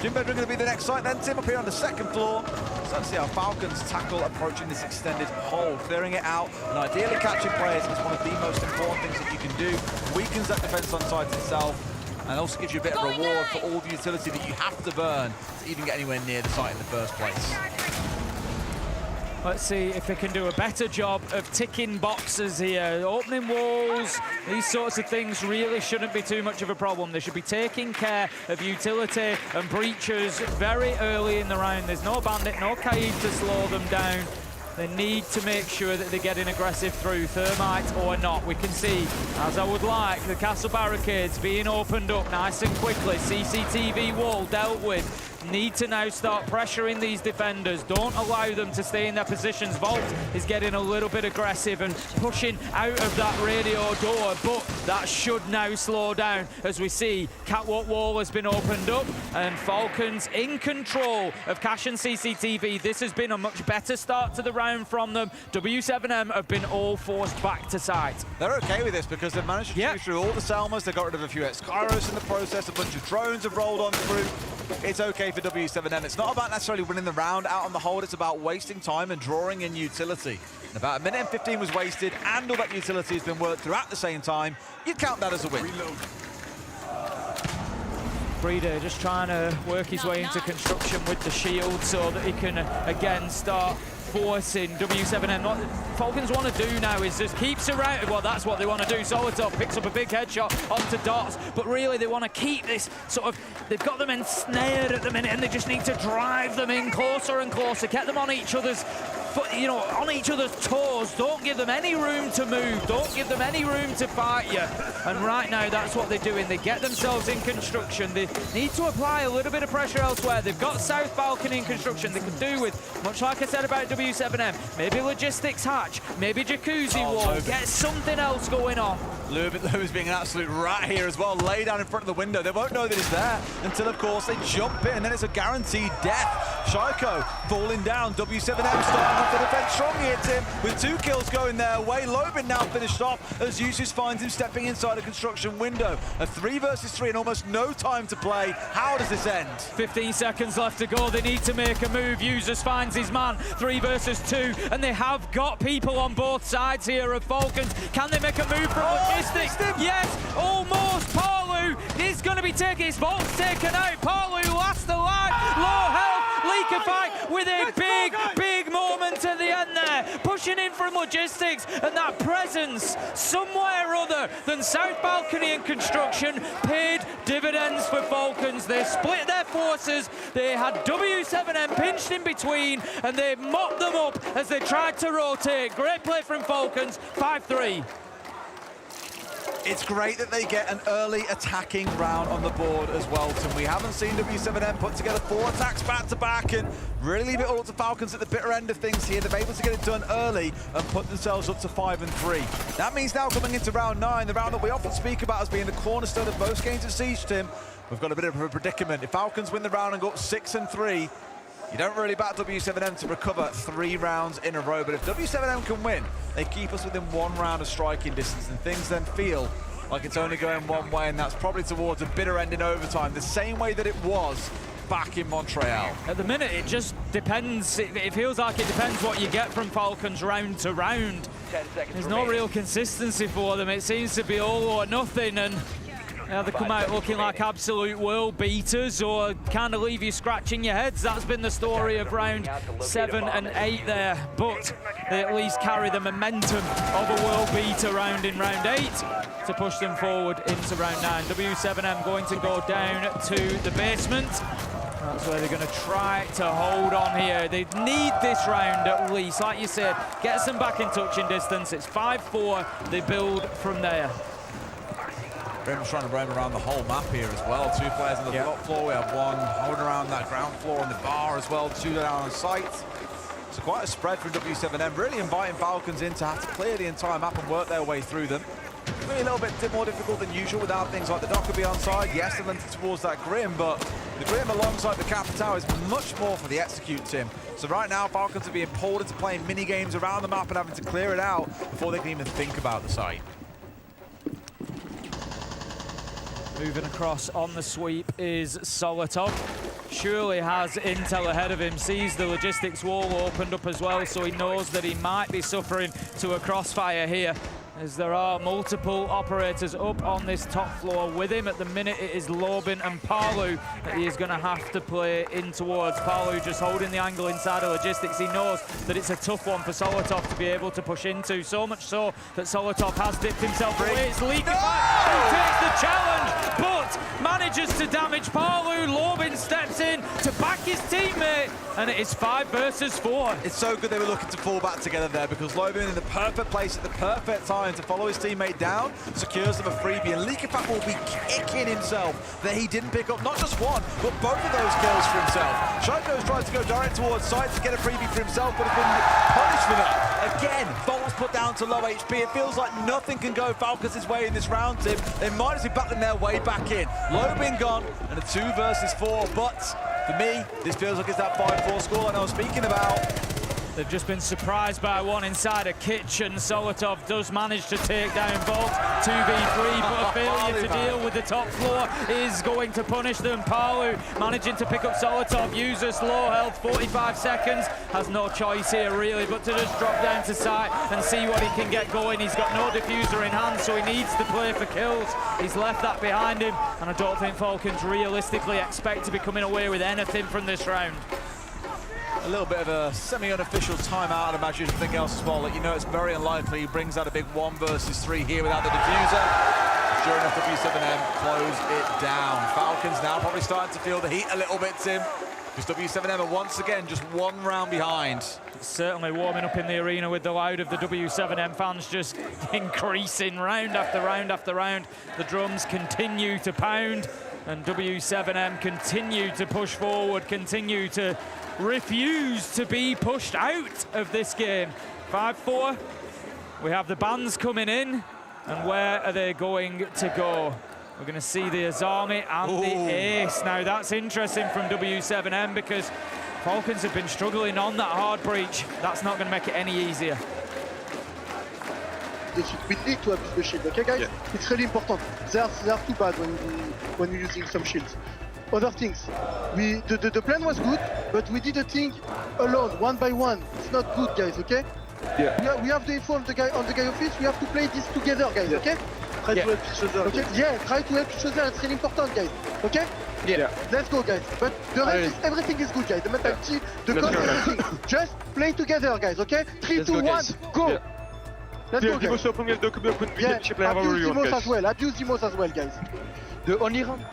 Gym bedroom going to be the next site then, Tim, up here on the 2nd floor. So let's see how Falcons tackle approaching this extended hold, clearing it out, and ideally catching players is one of the most important things that you can do. Weakens that defense on site itself, and also gives you a bit of reward for all the utility that you have to burn to even get anywhere near the site in the first place. Let's see if they can do a better job of ticking boxes here. Opening walls, these sorts of things really shouldn't be too much of a problem. They should be taking care of utility and breachers very early in the round. There's no bandit, no Kaid to slow them down. They need to make sure that they're getting aggressive through, thermite or not. We can see, as I would like, the castle barricades being opened up nice and quickly. CCTV wall dealt with. Need to now start pressuring these defenders. Don't allow them to stay in their positions. Volt is getting a little bit aggressive and pushing out of that radio door, but that should now slow down as we see catwalk wall has been opened up and Falcons in control of Cash and CCTV. This has been a much better start to the round from them. W7M have been all forced back to site. They're okay with this because they've managed to chew through all the Selmas. They got rid of a few X-Kairos in the process. A bunch of drones have rolled on through. It's okay for W7M. It's not about necessarily winning the round out on the hold. It's about wasting time and drawing in utility. And about 1 minute and 15 was wasted, and all that utility has been worked through at the same time. You'd count that as a win. Breeder just trying to work his way into construction with the shield so that he can again start forcing W7M. What Falcons want to do now is just keep surrounded. Well, that's what they want to do. Solitov picks up a big headshot onto Dots, but really they want to keep this sort of, they've got them ensnared at the minute and they just need to drive them in closer and closer, get them on each other's on each other's toes. Don't give them any room to move. Don't give them any room to fight you. And right now, that's what they're doing. They get themselves in construction. They need to apply a little bit of pressure elsewhere. They've got South Balcony in construction. They could do with, much like I said about W7M, maybe logistics hatch, maybe jacuzzi wall, get something else going on. Lubin's being an absolute rat here as well. Lay down in front of the window. They won't know that he's there until, of course, they jump it, and then it's a guaranteed death. Shaiko falling down. W7M starting off the defense strong. He hits him with 2 kills going their way. Lobin now finished off as Usus finds him stepping inside a construction window. A 3 versus 3 and almost no time to play. How does this end? 15 seconds left to go. They need to make a move. Usus finds his man. 3 versus 2, and they have got people on both sides here of Falcons. Can they make a move from logistics? Yes, almost. Palu is going to be taken. His bolt's taken out. Palu last alive. Low health. Leakify with a big moment at the end there. Pushing in from logistics, and that presence somewhere other than South Balcony and construction paid dividends for Falcons. They split their forces. They had W7M pinched in between, and they mopped them up as they tried to rotate. Great play from Falcons. 5-3. It's great that they get an early attacking round on the board as well, Tim. We haven't seen W7M put together 4 attacks back-to-back and really leave it all to Falcons at the bitter end of things here. They're able to get it done early and put themselves up to 5-3. That means now coming into round 9, the round that we often speak about as being the cornerstone of most games of Siege, Tim, we've got a bit of a predicament. If Falcons win the round and go up 6-3, you don't really back W7M to recover 3 rounds in a row, but if W7M can win, they keep us within 1 round of striking distance, and things then feel like it's only going one way, and that's probably towards a bitter end in overtime, the same way that it was back in Montreal. At the minute, it just depends. It feels like it depends what you get from Falcons round to round. There's no real consistency for them. It seems to be all or nothing, and they come out looking like absolute world beaters or kind of leave you scratching your heads. That's been the story of round 7 and 8 there, but they at least carry the momentum of a world beater round in round 8 to push them forward into round 9. W7M going to go down to the basement. That's where they're going to try to hold on here. They need this round at least, like you said, gets them back in touching distance. It's 5-4, they build from there. Grim's trying to roam around the whole map here as well. 2 players on the top floor. We have 1 holding around that ground floor on the bar as well. 2 down on site. So quite a spread from W7M, really inviting Falcons in to have to clear the entire map and work their way through them. Maybe a little bit more difficult than usual without things like the Docker on side. Yes, they're limited towards that Grim, but the Grim alongside the Capitao is much more for the execute team. So right now, Falcons are being pulled into playing mini games around the map and having to clear it out before they can even think about the site. Moving across on the sweep is Solitov. Surely has intel ahead of him, sees the logistics wall opened up as well, so he knows that he might be suffering to a crossfire here, as there are multiple operators up on this top floor with him. At the minute, it is Lobin and Palu that he is going to have to play in towards. Palu just holding the angle inside of logistics. He knows that it's a tough one for Solitov to be able to push into, so much so that Solitov has dipped himself away. It's Leakify who takes the challenge, but manages to damage Palu. Lobin steps in to back his teammate, and it is 5 versus 4. It's so good they were looking to fall back together there, because Lobin in the perfect place at the perfect time to follow his teammate down, secures them a freebie, and Leakify will be kicking himself that he didn't pick up not just 1, but both of those kills for himself. Shaiko's tried to go direct towards site to get a freebie for himself, but has been punished for that. Again, Bolt's put down to low HP. It feels like nothing can go Falcons' way in this round, Tim. They might as well be battling their way back in. Lobin gone, and a 2 versus 4, but for me, this feels like it's that 5-4 score I was speaking about. They've just been surprised by 1 inside a kitchen. Solitov does manage to take down Volt 2v3, but a failure to deal with the top floor is going to punish them. Palu managing to pick up Solitov, uses low health, 45 seconds, has no choice here really but to just drop down to site and see what he can get going. He's got no diffuser in hand, so he needs to play for kills. He's left that behind him, and I don't think Falcons realistically expect to be coming away with anything from this round. A little bit of a semi-unofficial timeout, I'd imagine everything else as well. Like, you know, it's very unlikely he brings out a big 1 versus 3 here without the diffuser. Sure enough, W7M close it down. Falcons now probably starting to feel the heat a little bit, Tim. Because W7M are once again just 1 round behind. It's certainly warming up in the arena with the loud of the W7M fans just increasing round after round after round. The drums continue to pound, and W7M continue to push forward, continue to refuse to be pushed out of this game. 5-4. We have the bands coming in, and where are they going to go? We're going to see the Azami and the Ace. Now, that's interesting from W7M because Falcons have been struggling on that hard breach. That's not going to make it any easier. We need to abuse the shield, okay, guys? Yeah. It's really important. They are too bad when you're using some shields. Other things, the plan was good, but we did a thing alone, 1 by 1. It's not good, guys, okay? Yeah. We have the info on the guy office. We have to play this together, guys, okay? Try to help each other. Okay? Yeah, try to help each other. It's really important, guys. Okay? Yeah. Let's go, guys. But the rest everything is good, guys. The mentality, the code, everything. Just play together, guys. Okay? 3, 2, 1, go. Yeah. Let's go, guys. Abuse Demos as well. Abuse Demos as well, guys. The only round.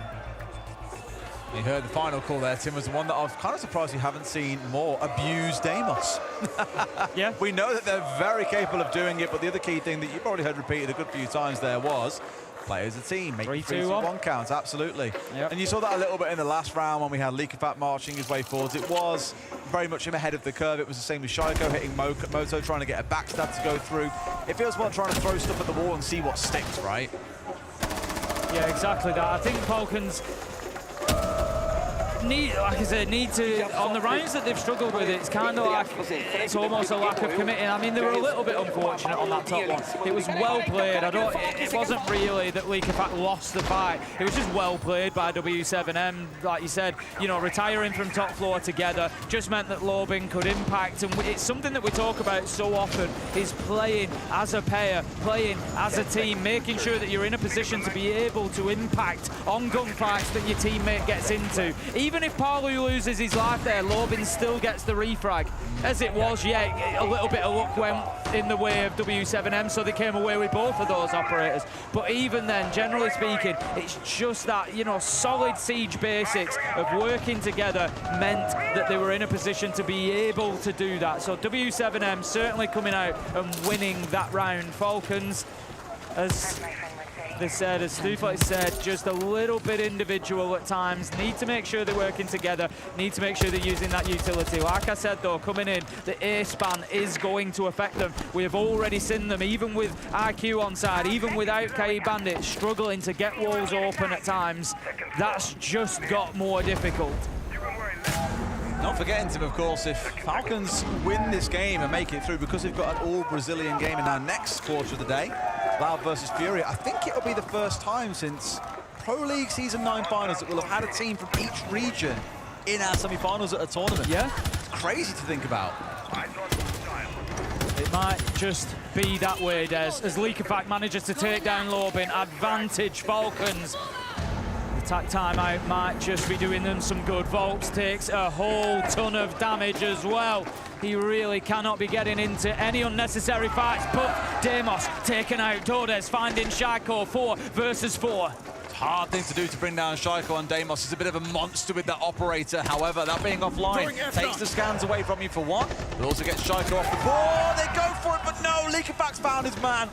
You heard the final call there, Tim, was the one that I was kind of surprised you haven't seen more. Abuse Deimos. Yeah. We know that they're very capable of doing it, but the other key thing that you've already heard repeated a good few times there was play as a team, make 3, 2, 1 counts, absolutely. Yep. And you saw that a little bit in the last round when we had Leakafat marching his way forwards. It was very much him ahead of the curve. It was the same with Shaiko hitting Moto, trying to get a backstab to go through. It feels more trying to throw stuff at the wall and see what sticks, right? Yeah, exactly that. I think Falcons need, like I said, need to, on the rounds that they've struggled with, it's kind of like, it's almost a lack of committing. I mean, they were a little bit unfortunate on that top one. It was well played. It wasn't really that Leakafat lost the fight. It was just well played by W7M. Like you said, you know, retiring from top floor together just meant that Lobin could impact, and it's something that we talk about so often, is playing as a pair, playing as a team, making sure that you're in a position to be able to impact on gunfights that your teammate gets into. Even if Palu loses his life there, Lobin still gets the refrag. As it was, yeah, a little bit of luck went in the way of W7M, so they came away with both of those operators. But even then, generally speaking, it's just that, you know, solid Siege basics of working together meant that they were in a position to be able to do that. So W7M certainly coming out and winning that round. Falcons, as they said, as Stuflex said, just a little bit individual at times. Need to make sure they're working together. Need to make sure they're using that utility. Like I said, though, coming in, the ace ban is going to affect them. We have already seen them, even with IQ on side, even without KE Bandit, struggling to get walls open at times. That's just got more difficult. Not forgetting, Tim, of course, if Falcons win this game and make it through, because they've got an all-Brazilian game in our next quarter of the day, Loud versus Furia, I think it'll be the first time since Pro League Season 9 finals that we'll have had a team from each region in our semi-finals at a tournament. Yeah. It's crazy to think about. It might just be that way, Des, as Leakafat manages to take down Lobin. Advantage Falcons. Attack timeout might just be doing them some good. Volks takes a whole ton of damage as well. He really cannot be getting into any unnecessary fights, but Deimos taken out. Tordes finding Shaiko, 4 versus 4. It's a hard thing to do to bring down Shaiko, and Deimos is a bit of a monster with that operator. However, that being offline takes the scans away from you for one, but also gets Shaiko off the board. They go for it, but no, Leakafat's found his man.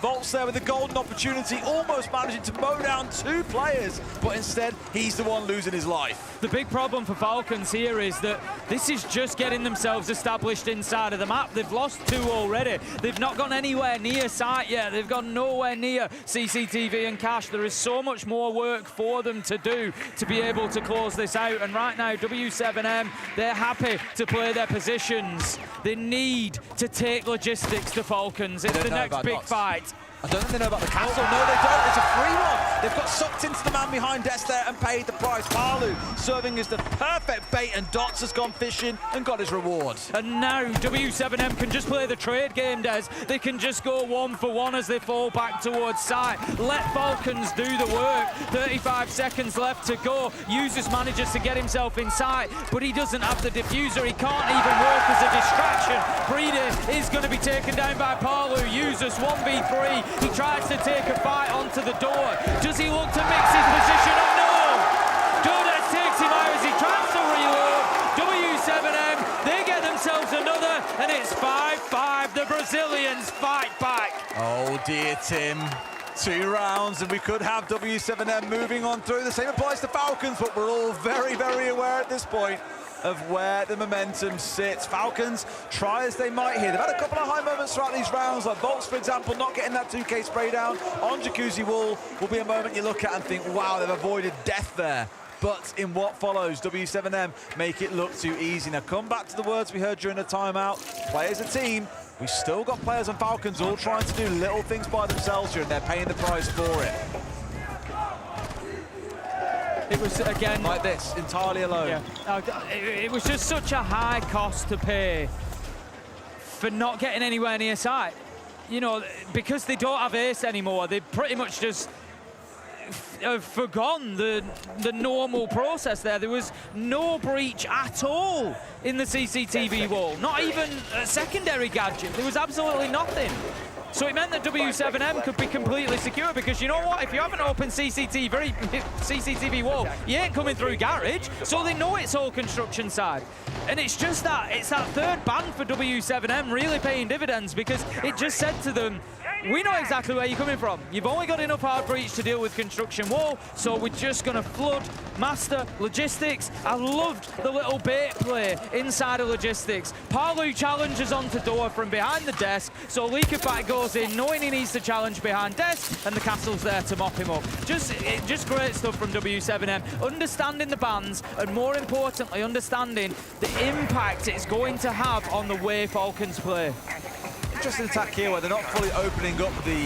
Volts there with a golden opportunity, almost managing to mow down 2 players, but instead, he's the one losing his life. The big problem for Falcons here is that this is just getting themselves established inside of the map. They've lost 2 already. They've not gone anywhere near site yet. They've gone nowhere near CCTV and cash. There is so much more work for them to do to be able to close this out. And right now, W7M, they're happy to play their positions. They need to take logistics to Falcons. It's the next big fight. I don't think they know about the castle. No, they don't. It's a free one. They've both got sucked into the man behind Des there and paid the price. Palu serving as the perfect bait, and Dots has gone fishing and got his reward. And now W7M can just play the trade game, Des. They can just go 1 for 1 as they fall back towards site. Let Falcons do the work. 35 seconds left to go. Users manages to get himself inside, but he doesn't have the diffuser. He can't even work as a distraction. Brede is going to be taken down by Palu. Users 1v3. He tries to take a fight onto the door. Does he look to mix his position up? No! Dodes takes him out as he tries to reload. W7M, they get themselves another, and it's 5-5. The Brazilians fight back. Oh dear, Tim. 2 rounds, and we could have W7M moving on through. The same applies to Falcons, but we're all very, very aware at this point of where the momentum sits. Falcons, try as they might here. They've had a couple of high moments throughout these rounds, like Volts, for example, not getting that 2K spray down on Jacuzzi Wall will be a moment you look at and think, wow, they've avoided death there. But in what follows, W7M make it look too easy. Now come back to the words we heard during the timeout. Play as a team. We've still got players on Falcons all trying to do little things by themselves here, and they're paying the price for it. It was, again... like this, entirely alone. Yeah. It was just such a high cost to pay for not getting anywhere near site. You know, because they don't have ace anymore, they pretty much just have forgone the normal process there. There was no breach at all in the CCTV wall, not even a secondary gadget. There was absolutely nothing. So it meant that W7M could be completely secure, because you know what? If you have an open CCTV wall, you ain't coming through garage, so they know it's all construction side. And it's just that, it's that third ban for W7M really paying dividends, because it just said to them, we know exactly where you're coming from. You've only got enough hard breach to deal with construction wall, so we're just going to flood master logistics. I loved the little bait play inside of logistics. Palu challenges onto door from behind the desk, so Leakify goes in knowing he needs to challenge behind desk, and the castle's there to mop him up. Just great stuff from W7M. Understanding the bans, and more importantly, understanding the impact it's going to have on the way Falcons play. Interesting attack here where they're not fully opening up the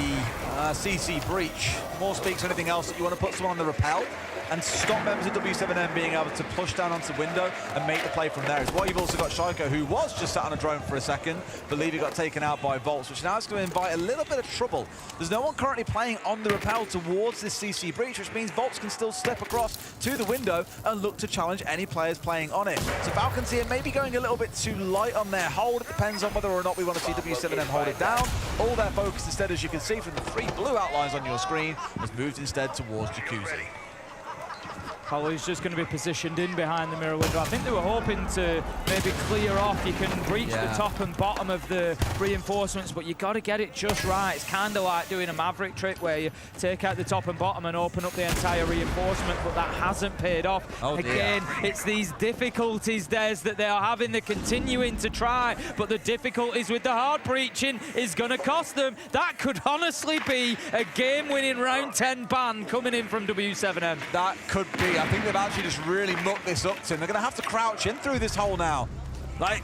CC breach. More speaks to anything else that you want to put someone on the rappel and stop members of W7M being able to push down onto the window and make the play from there. It's why you've also got Shaiko, who was just sat on a drone for a second, believe he got taken out by Volts, which now is going to invite a little bit of trouble. There's no one currently playing on the rappel towards this CC breach, which means Volts can still step across to the window and look to challenge any players playing on it. So Falcons here maybe going a little bit too light on their hold. It depends on whether or not we want to see W7M hold it down. All their focus instead, as you can see from the 3 blue outlines on your screen, has moved instead towards Jacuzzi. Palu's just going to be positioned in behind the mirror window. I think they were hoping to maybe clear off. You can breach the top and bottom of the reinforcements, but you got to get it just right. It's kind of like doing a Maverick trick where you take out the top and bottom and open up the entire reinforcement, but that hasn't paid off. Again, it's these difficulties, Des, that they are having. They're continuing to try, but the difficulties with the hard breaching is going to cost them. That could honestly be a game-winning round 10 ban coming in from W7M. That could be. I think they've actually just really mucked this up, Tim. They're going to have to crouch in through this hole now. Like,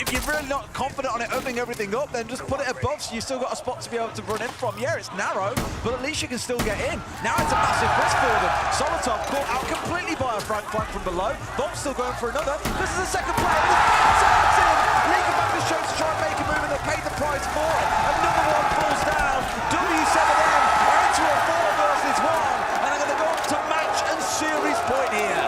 if you're really not confident on it opening everything up, then just put it above so you still got a spot to be able to run in from. Yeah, it's narrow, but at least you can still get in. Now it's a massive risk for them. Solitov caught out completely by a flank from below. Bob's still going for another. This is the second player. Leakify has chosen to try and make a move, and they paid the price for it. Another one falls down. W7M are into a 4 versus 1, and they're going to go up to match and series point here.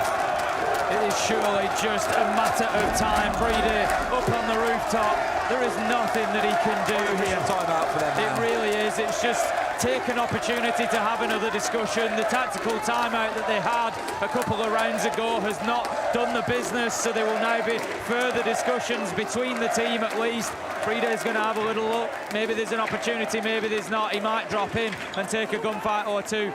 It is surely just a matter of time. Brede up on the rooftop. There is nothing that he can do here. Timeout for them now. It really is. It's just take an opportunity to have another discussion. The tactical timeout that they had a couple of rounds ago has not done the business, so there will now be further discussions between the team at least. Brede is going to have a little look. Maybe there's an opportunity, maybe there's not. He might drop in and take a gunfight or two.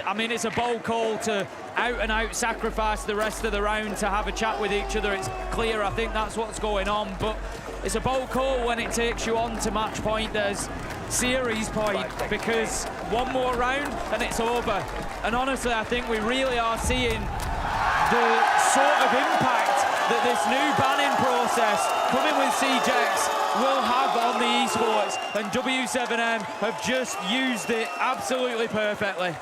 I mean, it's a bold call to out-and-out sacrifice the rest of the round to have a chat with each other. It's clear, I think that's what's going on, but it's a bold call when it takes you on to match point. There's series point, because one more round and it's over. And honestly, I think we really are seeing the sort of impact that this new banning process coming with CJX will have on the esports, and W7M have just used it absolutely perfectly.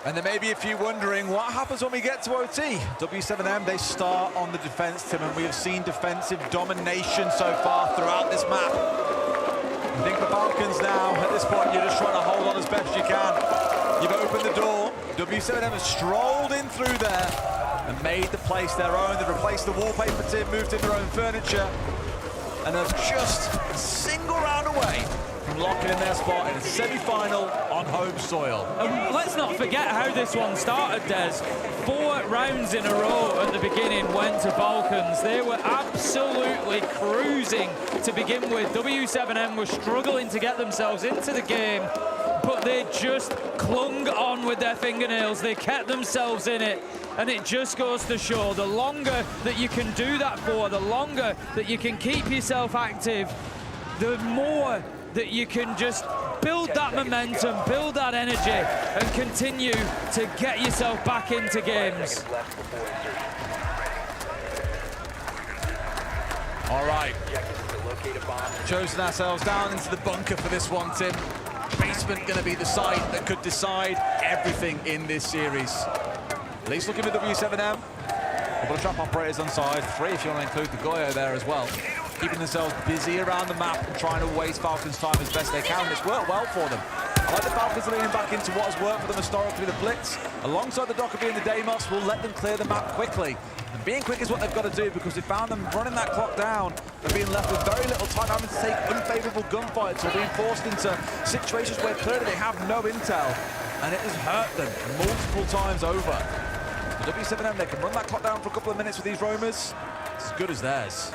And there may be a few wondering what happens when we get to OT. W7M, they start on the defense, Tim, and we have seen defensive domination so far throughout this map. I think the Falcons now, at this point, you're just trying to hold on as best you can. You've opened the door. W7M has strolled in through there and made the place their own. They've replaced the wallpaper, Tim, moved in their own furniture, and have just a single round away from locking in their spot in a semi-final on home soil. And let's not forget how this one started, Des. 4 rounds in a row at the beginning went to Falcons. They were absolutely cruising to begin with. W7M were struggling to get themselves into the game, but they just clung on with their fingernails. They kept themselves in it, and it just goes to show the longer that you can do that for, the longer that you can keep yourself active, the more that you can just build that momentum, build that energy, and continue to get yourself back into games. All right, chosen ourselves down into the bunker for this one, Tim. Basement going to be the side that could decide everything in this series. At least looking at W7M. A couple of trap operators on side, 3 if you want to include the Goyo there as well. Keeping themselves busy around the map and trying to waste Falcons' time as best they can. It's worked well for them. I like the Falcons leaning back into what has worked for them historically, the Blitz. Alongside the Docker being the Deimos, will let them clear the map quickly. And being quick is what they've got to do, because they found them running that clock down and being left with very little time, having to take unfavourable gunfights or being forced into situations where clearly they have no intel. And it has hurt them multiple times over. The W7M, they can run that clock down for a couple of minutes with these roamers. It's as good as theirs.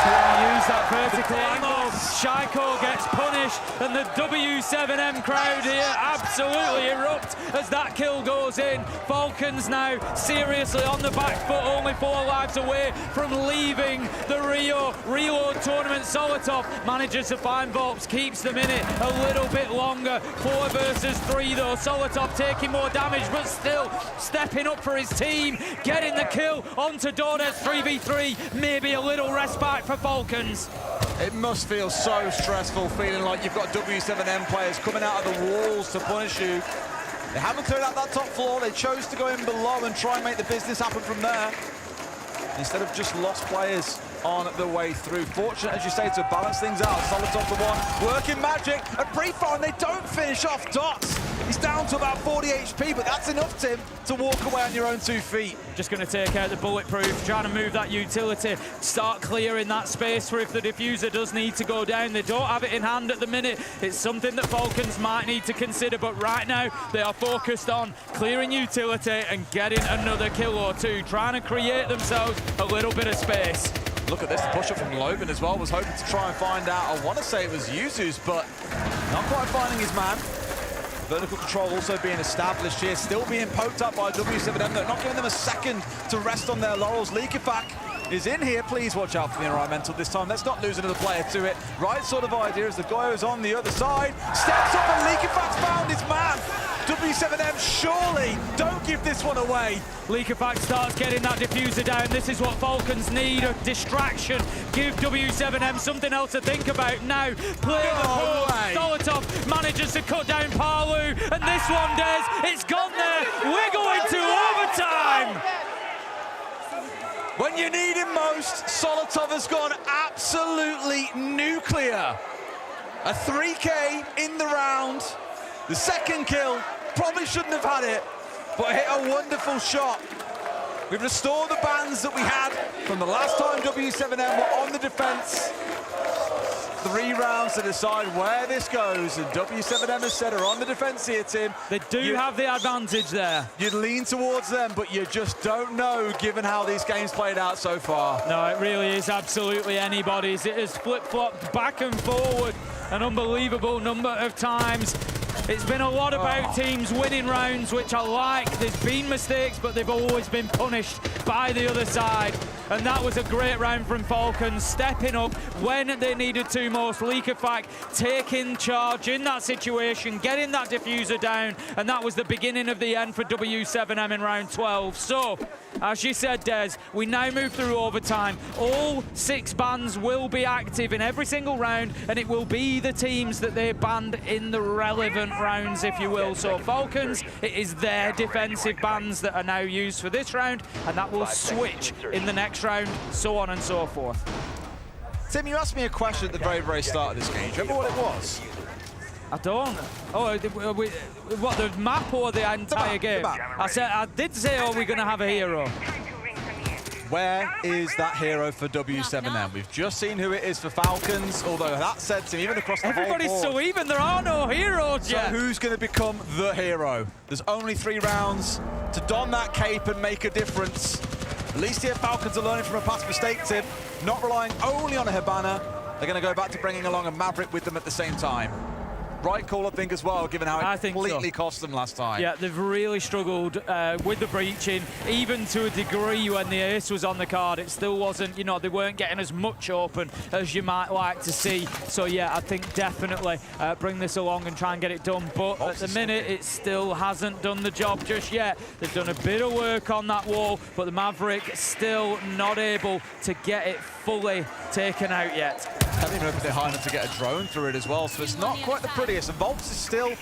Use that vertical angle. Shaiko gets punished, and the W7M crowd here absolutely erupt as that kill goes in. Falcons now seriously on the back foot, only 4 lives away from leaving the Rio Reload tournament. Solotov manages to find Volps, keeps them in it a little bit longer. 4 versus 3 though. Solotov taking more damage, but still stepping up for his team, getting the kill onto Dordes. 3v3, maybe a little respite for Falcons. It must feel so stressful, feeling like you've got W7M players coming out of the walls to punish you. They haven't cleared out that top floor. They chose to go in below and try and make the business happen from there, instead of just lost players on the way through. Fortunate, as you say, to balance things out. Solotov the one, working magic, and pre-fire, and they don't finish off Dots. He's down to about 40 HP, but that's enough, Tim, to walk away on your own 2 feet. Just going to take out the bulletproof, trying to move that utility, start clearing that space for if the diffuser does need to go down. They don't have it in hand at the minute. It's something that Falcons might need to consider, but right now they are focused on clearing utility and getting another kill or 2, trying to create themselves a little bit of space. Look at this, the push-up from Loban as well. Was hoping to try and find out. I want to say it was Yuzu's, but not quite finding his man. Vertical control also being established here, still being poked up by W7M. They're not giving them a second to rest on their laurels. Leakifak is in here. Please watch out for the environmental this time. Let's not lose another player to it. Right sort of idea as the Goyo is on the other side. Steps up and Leakifak's found his man. W7M, surely don't give this one away. Leakifak starts getting that diffuser down. This is what Falcons need, a distraction. Give W7M something else to think about now. Play the ball. Solotov manages to cut down Palu, and this one, Des, it's gone there. We're going to overtime. When you need him most, Solotov has gone absolutely nuclear. A 3K in the round. The second kill, probably shouldn't have had it, but hit a wonderful shot. We've restored the bans that we had from the last time W7M were on the defense. 3 rounds to decide where this goes, and W7M has said are on the defense here, Tim. They do have the advantage there. You'd lean towards them, but you just don't know, given how these games played out so far. No, it really is absolutely anybody's. It has flip-flopped back and forward an unbelievable number of times. It's been a lot about teams winning rounds, which I like. There's been mistakes, but they've always been punished by the other side. And that was a great round from Falcons, stepping up when they needed to most. Leakifak taking charge in that situation, getting that diffuser down, and that was the beginning of the end for W7M in round 12. So, as you said, Des, we now move through overtime. All 6 bans will be active in every single round, and it will be the teams that they banned in the relevant different rounds, if you will. So Falcons, it is their defensive bans that are now used for this round, and that will switch in the next round, so on and so forth. Tim, you asked me a question at the very, very start of this game. Do you remember what it was? I don't. Oh, what, the map or the entire game? I did say, are we going to have a hero? Where is that hero for W7M? We've just seen who it is for Falcons, although that said, Tim, even across the Everybody's whole board, so even, there are no heroes yet. So who's going to become the hero? There's only 3 rounds to don that cape and make a difference. At least here Falcons are learning from a past mistake, Tim, not relying only on a Hibana. They're going to go back to bringing along a Maverick with them at the same time. Right call, I think, as well, given how it completely cost them last time. Yeah, they've really struggled with the breaching, even to a degree when the ace was on the card. It still wasn't, you know, they weren't getting as much open as you might like to see. So, yeah, I think definitely bring this along and try and get it done. But at the minute, it still hasn't done the job just yet. They've done a bit of work on that wall, but the Maverick still not able to get it fully taken out yet. Haven't even opened it high enough to get a drone through it as well, so it's not quite the prettiest. And Volps is still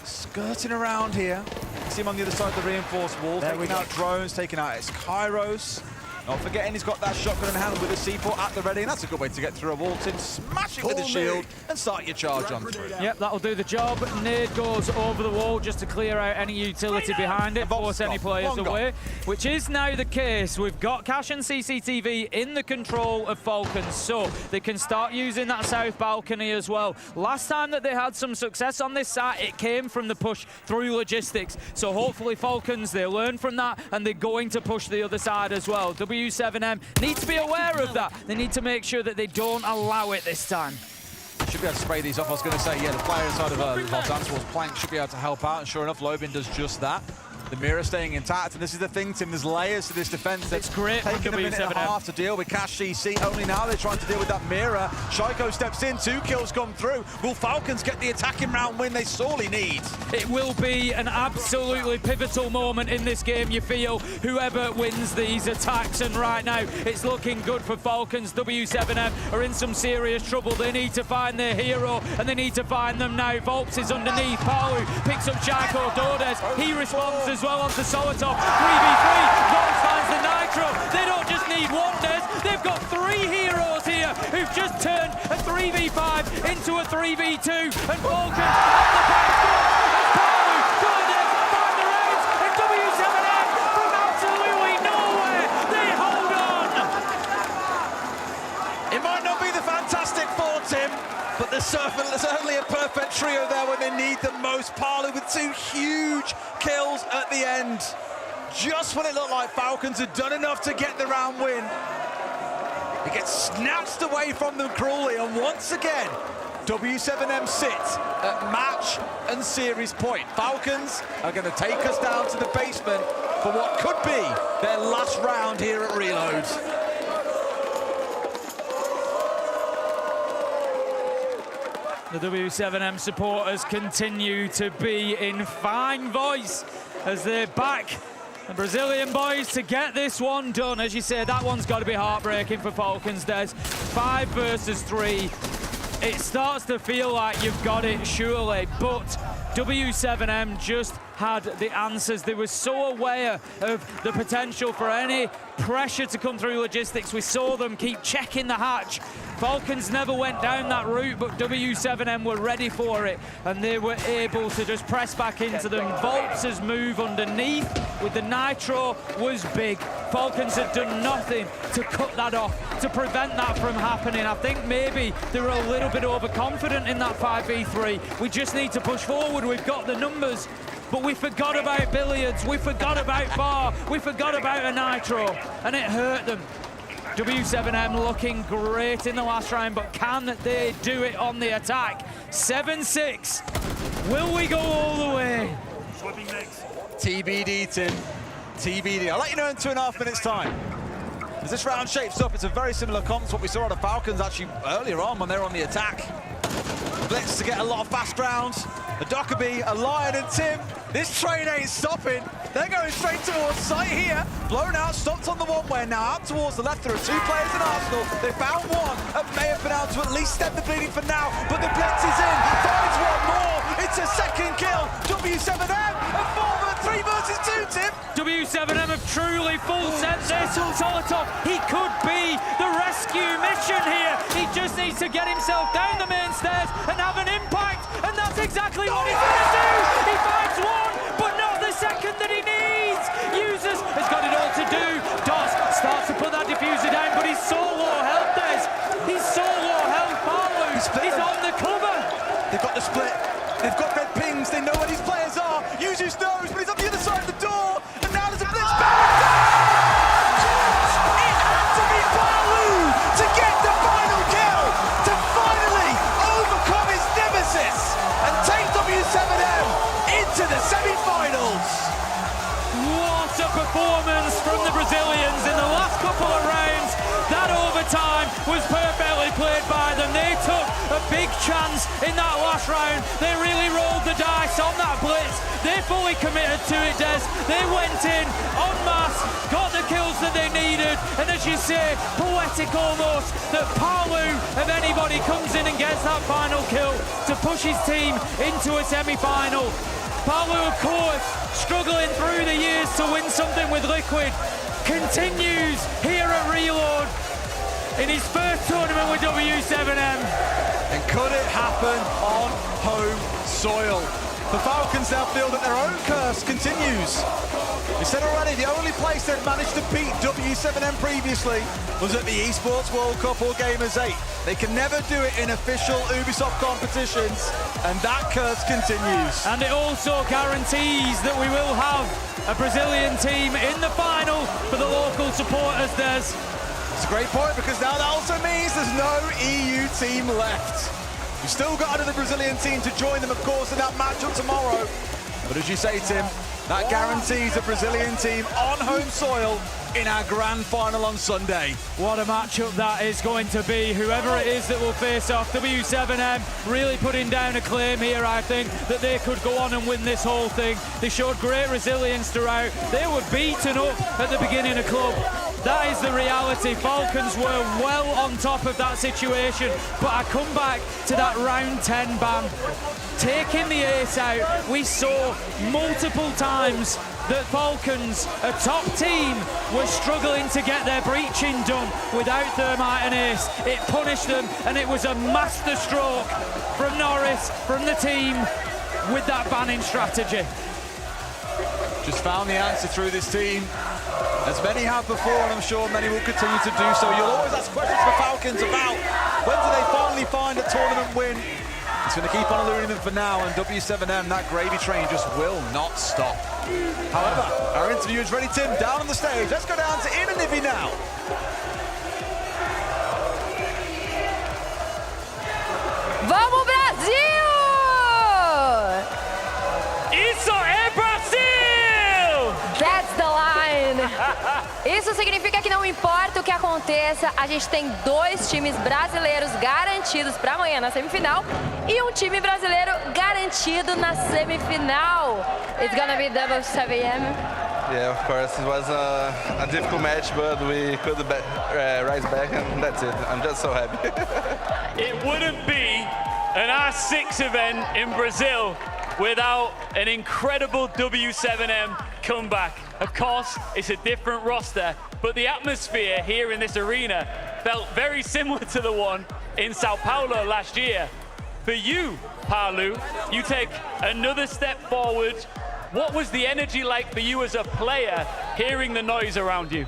skirting around here. See him on the other side of the reinforced wall, taking out drones, taking out his Kairos. Not forgetting he's got that shotgun in hand with a C4 at the ready, and that's a good way to get through a wall. Tim, smash it with the shield and start your charge on through. Yep, that'll do the job. Nade goes over the wall just to clear out any utility behind it, force any players away, which is now the case. We've got Cash and CCTV in the control of Falcons, so they can start using that south balcony as well. Last time that they had some success on this site, it came from the push through logistics. So hopefully Falcons, they learn from that, and they're going to push the other side as well. W7M need to be aware of that. They need to make sure that they don't allow it this time. Should be able to spray these off. I was going to say, yeah, the player inside of Voltan's Plank should be able to help out, and sure enough, Lobin does just that. The mirror staying intact, and this is the thing, Tim, there's layers to this defense. It's great. Taking a minute and a half to deal with Cash CC. Only now they're trying to deal with that mirror. Shaiko steps in, 2 kills come through. Will Falcons get the attacking round win they sorely need? It will be an absolutely pivotal moment in this game, you feel, whoever wins these attacks, and right now it's looking good for Falcons. W7M are in some serious trouble. They need to find their hero, and they need to find them now. Volps is underneath. Palu picks up Shaiko Dodes. He responds as well onto Solotov. 3v3. Volps finds the Nitro. They don't just need one, Des. They've got 3 heroes here who've just turned a 3v5 into a 3v2. And Falcons have the back door. And Palu, Dodes find the rounds. And W7M from absolutely nowhere. They hold on. It might not be the Fantastic Four, Tim, but there's certainly a perfect trio there when they need the most. Palu with 2 huge kills at the end. Just when it looked like Falcons had done enough to get the round win, it gets snatched away from them cruelly, and once again, W7M sit at match and series point. Falcons are going to take us down to the basement for what could be their last round here at Reload. The W7M supporters continue to be in fine voice as they're back. The Brazilian boys to get this one done. As you said, that one's got to be heartbreaking for Falcons, Des. 5 versus 3. It starts to feel like you've got it, surely, but W7M just had the answers. They were so aware of the potential for any pressure to come through logistics. We saw them keep checking the hatch. Falcons never went down that route, but W7M were ready for it, and they were able to just press back into them. Volps' move underneath with the Nitro was big. Falcons had done nothing to cut that off, to prevent that from happening. I think maybe they were a little bit overconfident in that 5v3. We just need to push forward. We've got the numbers. But we forgot about Billiards, we forgot about Bar, we forgot about a Nitro, and it hurt them. W7M looking great in the last round, but can they do it on the attack? 7-6. Will we go all the way? TBD, Tim. TBD. I'll let you know in 2.5 minutes' time. As this round shapes up, it's a very similar comp to what we saw out of Falcons actually earlier on when they were on the attack. Blitz to get a lot of fast rounds. A Dockerby, a Lion, and Tim. This train ain't stopping. They're going straight towards site here. Blown out, stopped on the one-way. Now out towards the left. There are 2 players in Arsenal. They found one and may have been able to at least stem the bleeding for now. But the Blitz is in. Finds one more. It's a second kill. W7M, a 3 versus 2, Tim. W7M have truly full sent this. Solotov, he could be the rescue mission here. He just needs to get himself down the main stairs and have an impact, and that's exactly what he's going to do. He finds one, but not the second that he needs. Users has got it all to do. Dos starts to put that diffuser down, but he's so low health, Des. He's so low health, Palu. He's on the cover. They've got the split. They've got red pings. They know where these players are. Yuzus knows, but he's on the other side of the door. And now there's a blitz back. It had to be Palu to get the final kill, to finally overcome his nemesis and take W7M into the semi-finals. What a performance from the Brazilians in the last couple of rounds. That overtime was perfectly played by them. They took a big chance in that last round. They really rolled the dice on that blitz. They fully committed to it, Des. They went in en masse, got the kills that they needed, and as you say, poetic almost, that Palu, of anybody, comes in and gets that final kill to push his team into a semi-final. Palu, of course, struggling through the years to win something with Liquid, continues here at Reload in his first tournament with W7M. And could it happen on home soil? The Falcons now feel that their own curse continues. We said already, the only place they've managed to beat W7M previously was at the Esports World Cup or Gamers 8. They can never do it in official Ubisoft competitions, and that curse continues. And it also guarantees that we will have a Brazilian team in the final for the local supporters, Des. It's a great point, because now that also means there's no EU team left. We've still got another Brazilian team to join them, of course, in that matchup tomorrow. But as you say, Tim, that guarantees a Brazilian team on home soil in our grand final on Sunday. What a matchup that is going to be. Whoever it is that will face off, W7M really putting down a claim here, I think, that they could go on and win this whole thing. They showed great resilience throughout. They were beaten up at the beginning of club. That is the reality. Falcons were well on top of that situation, but I come back to that round 10 ban. Taking the ace out, we saw multiple times that Falcons, a top team, were struggling to get their breaching done without Thermite and Ace. It punished them, and it was a master stroke from Norris, from the team, with that banning strategy. Just found the answer through this team, as many have before, and I'm sure many will continue to do so. You'll always ask questions for Falcons about when do they finally find a tournament win. It's going to keep on eluding them for now, and W7M, that gravy train, just will not stop. However, our interview is ready, Tim, down on the stage. Let's go down to Inanivi now. Vamos, Brasil! Isso é Brasil! That's the line! Isso significa que não importa o que aconteça, a gente tem 2 times brasileiros garantidos para amanhã na semifinal e um time brasileiro garantido na semifinal. It's gonna be W7M. Yeah, of course, it was a difficult match, but we could rise back, and that's it. I'm just so happy. It wouldn't be an R6 event in Brazil without an incredible W7M comeback. Of course, it's a different roster, but the atmosphere here in this arena felt very similar to the one in Sao Paulo last year. For you, Palu, you take another step forward. What was the energy like for you as a player, hearing the noise around you?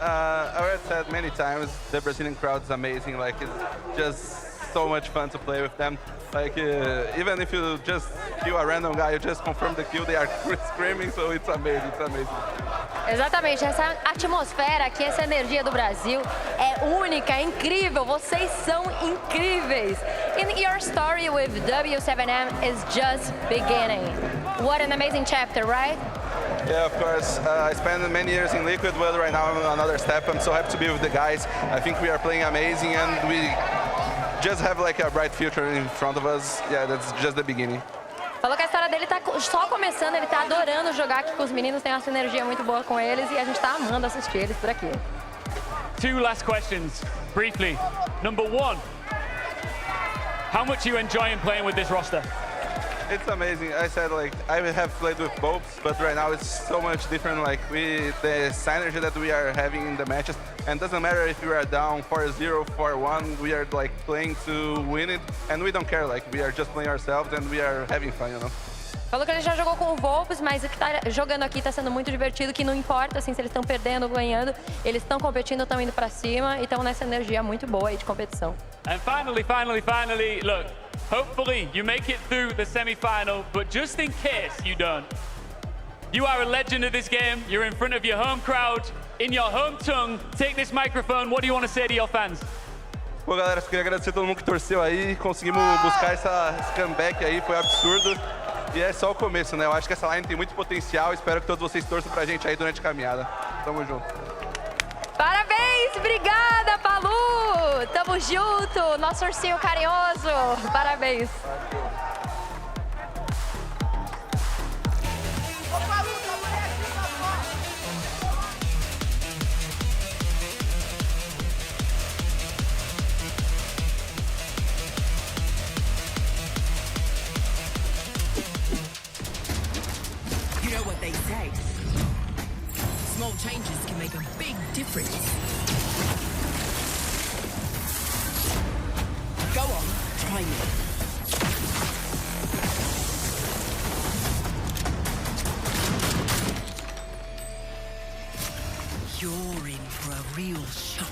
I already said many times, the Brazilian crowd is amazing. Like, it's just so much fun to play with them. Like, even if you just kill a random guy, you just confirm the kill, they are screaming, so it's amazing, it's amazing. Exatamente, essa atmosfera aqui, essa energia do Brasil é única, é incrível, vocês são incríveis. And your story with W7M is just beginning. What an amazing chapter, right? Yeah, of course. I spent many years in Liquid, but right now I'm on another step. I'm so happy to be with the guys. I think we are playing amazing, and we just have like a bright future in front of us. Yeah, that's just the beginning. Falou que a história dele tá só começando, ele tá adorando jogar aqui com os meninos, tem uma sinergia muito boa com eles e a gente tá amando assistir eles por aqui. 2 last questions, briefly. Number 1, how much are you enjoying playing with this roster? It's amazing. I said, like, I have played with both, but right now it's so much different. Like, the synergy that we are having in the matches, and doesn't matter if we are down 4-0, 4-1, we are like playing to win it, and we don't care. Like, we are just playing ourselves and we are having fun, you know. Falou que ele já jogou com o Volpes, mas o que tá jogando aqui tá sendo muito divertido, que não importa assim, se eles estão perdendo ou ganhando, eles estão competindo, estão indo pra cima e estão nessa energia muito boa aí de competição. And finally, look, hopefully you make it through the semi-final, but just in case you don't, you are a legend of this game, you're in front of your home crowd, in your home tongue, take this microphone, what do you want to say to your fans? Pô, galera, queria agradecer a todo mundo que torceu aí, conseguimos buscar esse comeback aí, foi absurdo. E é só o começo, né? Eu acho que essa line tem muito potencial, espero que todos vocês torçam pra gente aí durante a caminhada. Tamo junto. Parabéns, obrigada, Palu! Tamo junto, nosso ursinho carinhoso. Parabéns. You know what they say. Small changes can make a big difference. Go on, try me. You're in for a real shock.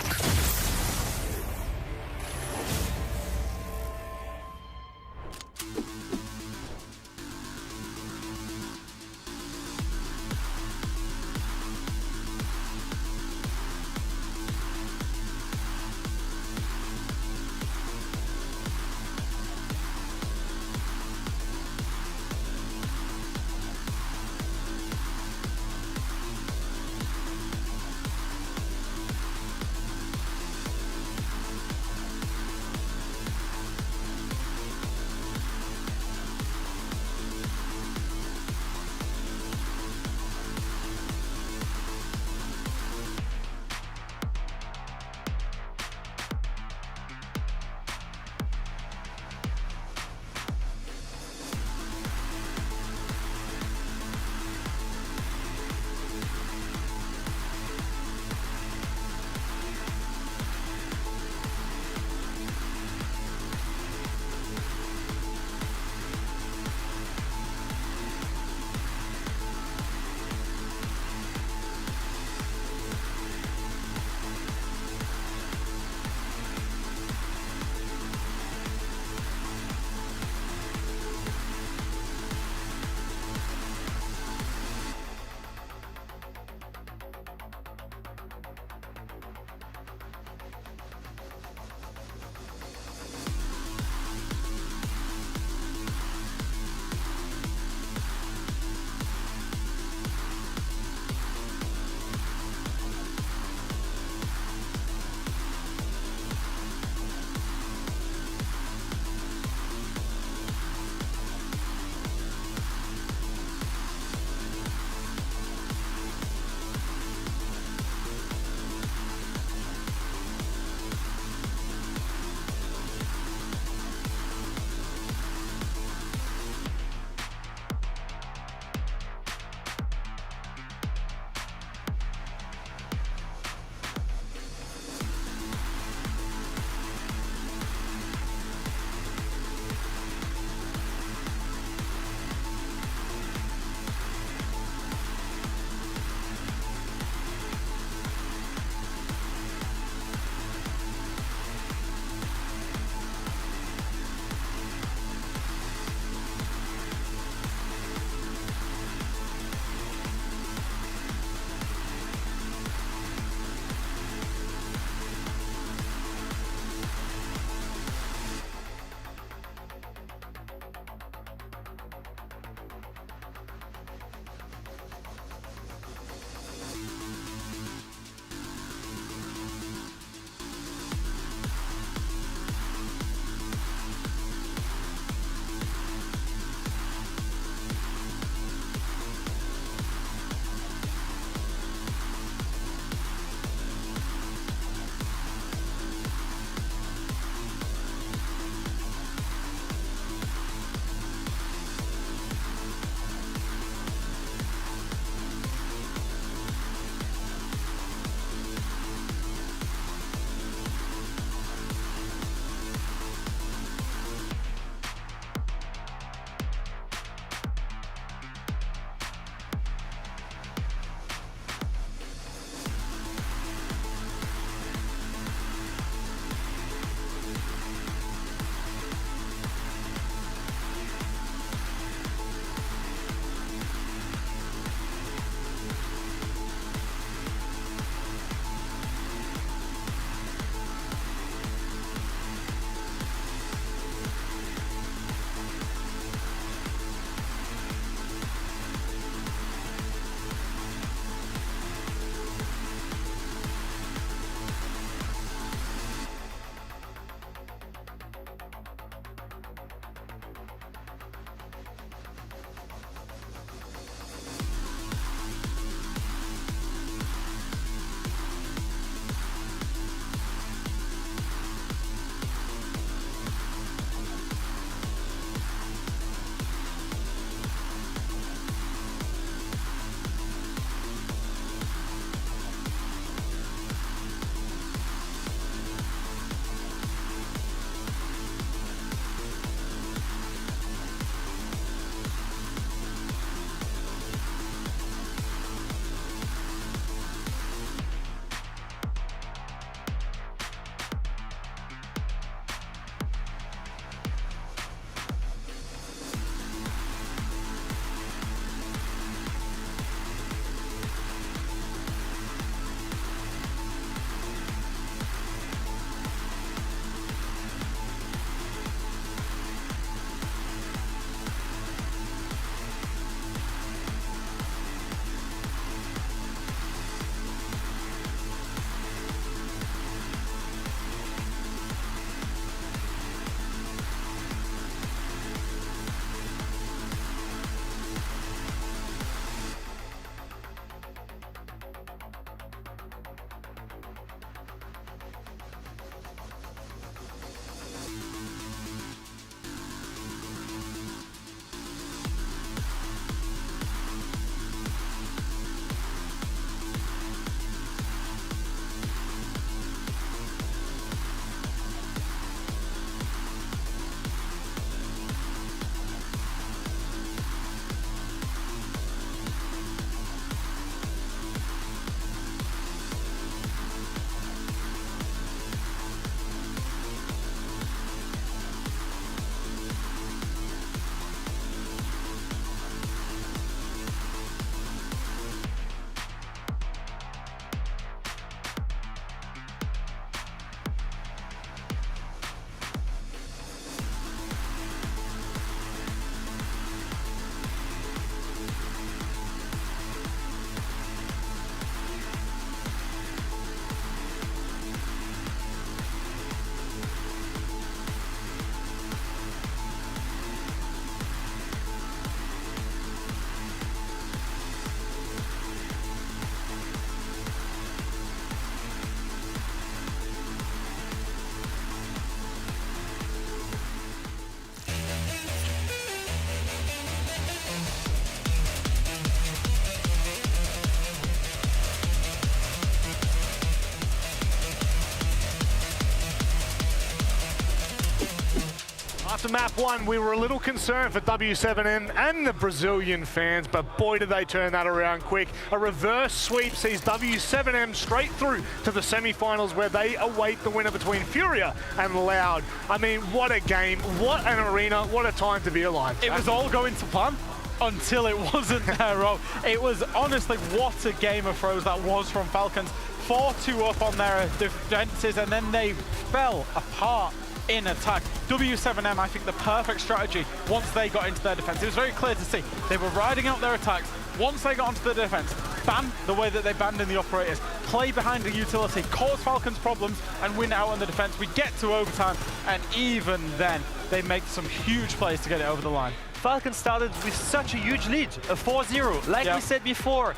After map 1, we were a little concerned for W7M and the Brazilian fans, but boy did they turn that around quick. A reverse sweep sees W7M straight through to the semi-finals where they await the winner between Furia and Loud. I mean, what a game, what an arena, what a time to be alive. It was all going to plan until it wasn't there, Rob. It was honestly, what a game of throws that was from Falcons. 4-2 up on their defenses, and then they fell apart in attack. W7M, I think, the perfect strategy once they got into their defense. It was very clear to see they were riding out their attacks. Once they got onto the defense, ban the way that they banned in the operators, play behind the utility, cause Falcons problems, and win out on the defense. We get to overtime, and even then, they make some huge plays to get it over the line. Falcons started with such a huge lead, a 4-0. Like we said before,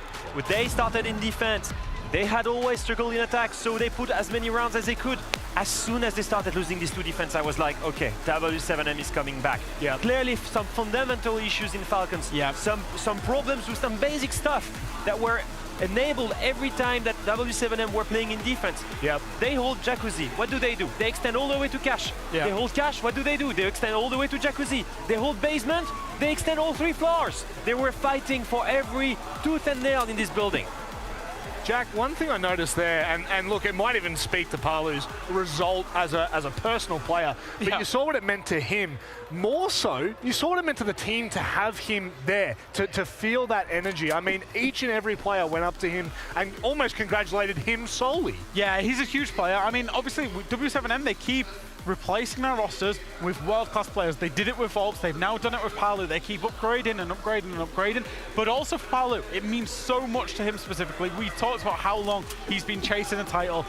they started in defense. They had always struggled in attack, so they put as many rounds as they could. As soon as they started losing these two defense, I was like, okay, W7M is coming back. Yeah. Clearly some fundamental issues in Falcons. Yeah. Some problems with some basic stuff that were enabled every time that W7M were playing in defense. Yep. They hold Jacuzzi. What do? They extend all the way to Cash. Yep. They hold Cash. What do? They extend all the way to Jacuzzi. They hold basement. They extend all 3 floors. They were fighting for every tooth and nail in this building. Jack, one thing I noticed there, and look, it might even speak to Palu's result as a personal player, but you saw what it meant to him. More so, you saw what it meant to the team to have him there, to feel that energy. I mean, each and every player went up to him and almost congratulated him solely. Yeah, he's a huge player. I mean, obviously, with W7M, they keep replacing their rosters with world-class players. They did it with Volps, they've now done it with Palu. They keep upgrading and upgrading and upgrading, but also for Palu, it means so much to him specifically. We talked about how long he's been chasing a title,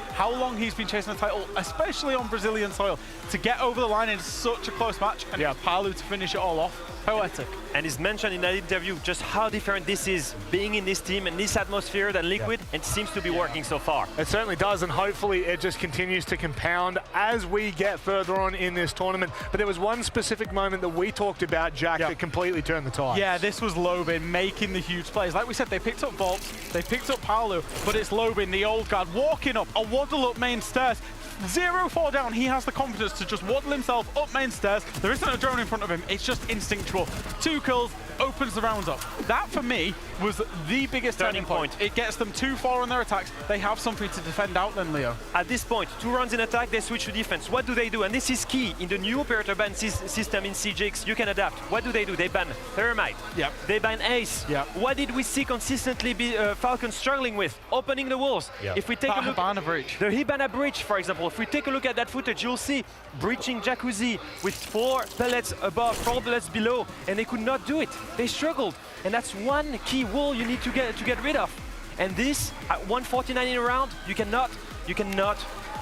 especially on Brazilian soil. To get over the line in such a close match, and Palu to finish it all off, poetic. And he's mentioned in that interview just how different this is, being in this team and this atmosphere than Liquid, and it seems to be working so far. It certainly does, and hopefully it just continues to compound as we get further on in this tournament. But there was one specific moment that we talked about, Jack, that completely turned the tide. Yeah, this was Lobin making the huge plays. Like we said, they picked up Volps, they picked up Palu, but it's Lobin, the old guard, walking up a waddle up main stairs. 0-4 down, he has the confidence to just waddle himself up main stairs. There isn't a drone in front of him, it's just instinctual. 2 kills, opens the rounds up. That, for me, was the biggest turning point. It gets them 2-4 on their attacks. They have something to defend out then, Leo. At this point, 2 rounds in attack, they switch to defense. What do they do? And this is key. In the new operator ban system in CGX, you can adapt. What do? They ban Thermite. Yep. They ban Ace. Yep. What did we see consistently Falcons struggling with? Opening the walls. Yep. If we take a look at the Hibana Breach, for example, if we take a look at that footage, you'll see breaching Jacuzzi with 4 pellets above, 4 pellets below, and they could not do it. They struggled, and that's one key wall you need to get rid of. And this, at 149 in a round, you cannot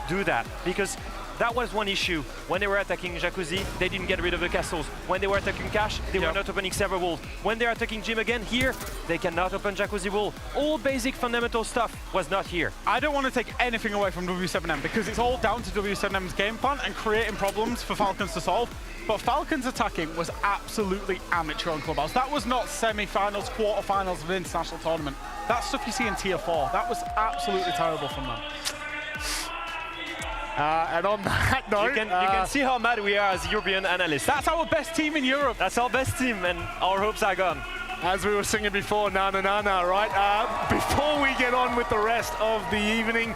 do that, because that was one issue. When they were attacking Jacuzzi, they didn't get rid of the castles. When they were attacking Cash, they were not opening server walls. When they're attacking Jim again, here, they cannot open Jacuzzi wall. All basic fundamental stuff was not here. I don't want to take anything away from W7M, because it's all down to W7M's game plan and creating problems for Falcons to solve. But Falcons attacking was absolutely amateur on Clubhouse. That was not semi-finals, quarterfinals of an international tournament. That's stuff you see in Tier 4. That was absolutely terrible from them. And on that note, you can see how mad we are as European analysts. That's our best team in Europe. That's our best team, and our hopes are gone. As we were singing before, na na na na, right? Before we get on with the rest of the evening,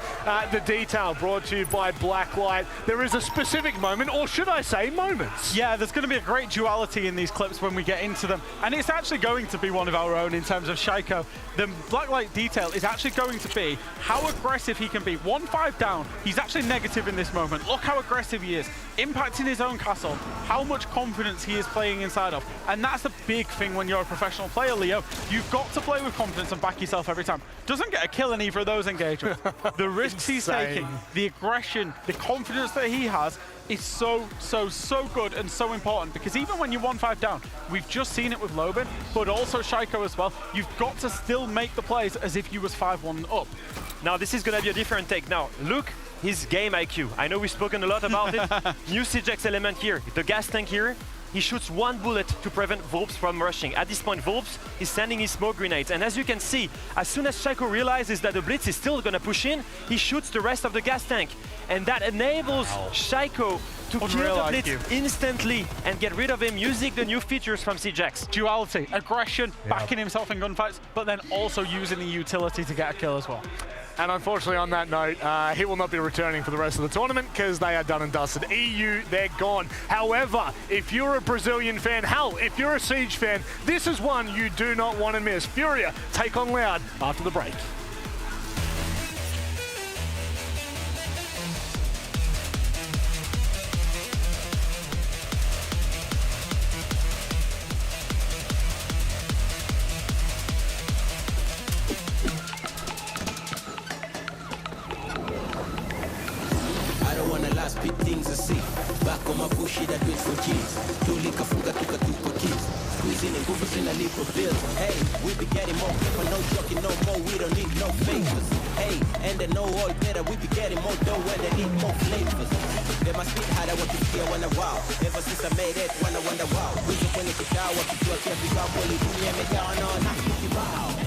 the detail brought to you by Blacklight. There is a specific moment, or should I say moments? Yeah, there's going to be a great duality in these clips when we get into them. And it's actually going to be one of our own in terms of Shaiko. The Blacklight detail is actually going to be how aggressive he can be. 1-5 down, he's actually negative in this moment. Look how aggressive he is, impacting his own castle, how much confidence he is playing inside of. And that's a big thing when you're a professional player, Leo. You've got to play with confidence and back yourself every time. Doesn't get a kill in either of those engagements. The risks he's taking, the aggression, the confidence that he has is so good and so important, because even when you're 1-5 down, we've just seen it with Lobin, but also Shaiko as well, you've got to still make the plays as if you was 5-1 up. Now this is going to be a different take. Now look, his game IQ. I know we've spoken a lot about it. New CGX element here, the gas tank here. He shoots 1 bullet to prevent Volps from rushing. At this point, Volps is sending his smoke grenades. And as you can see, as soon as Shaiko realizes that the Blitz is still going to push in, he shoots the rest of the gas tank. And that enables Shaiko to kill the Blitz instantly and get rid of him using the new features from CJX. Duality, aggression, backing himself in gunfights, but then also using the utility to get a kill as well. And unfortunately, on that note, he will not be returning for the rest of the tournament because they are done and dusted. EU, they're gone. However, if you're a Brazilian fan, hell, if you're a Siege fan, this is one you do not want to miss. Furia take on Loud after the break. Big things to see. Back on my bushy that wait for kids. Tulika fuga tuka tuka kids. Squeezing and goofers in a leap of bills. Hey, we be getting more paper, no joking no more. We don't need no favors. Hey, and they know all better. We be getting more dough when they need more flavors. They must be hard. I want to feel when I wow. Ever since I made it, when I wonder wow. We just when it's down, what you do, I can't be out. Bully, do me down on. I keep you wow.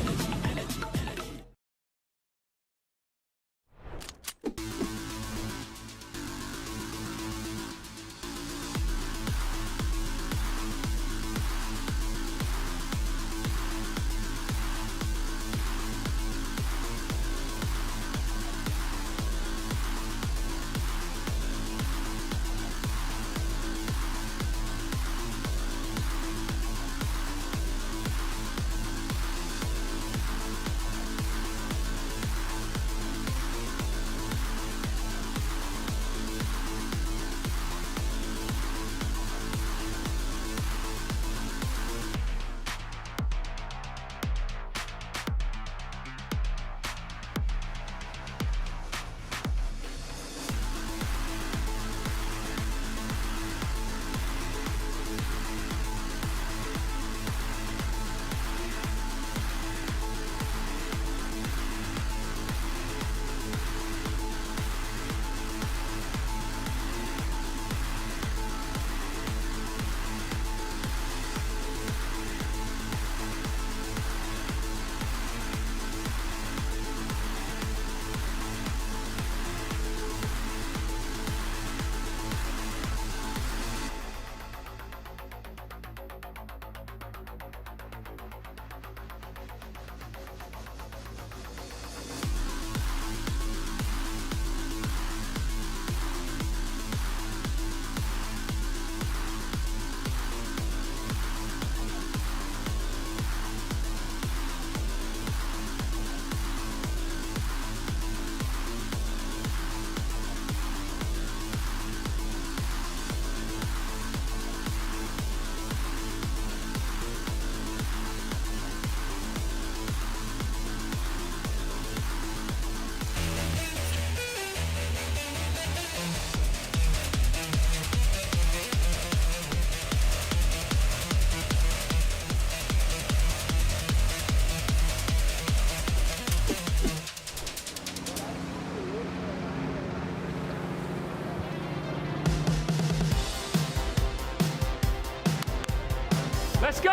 Let's go!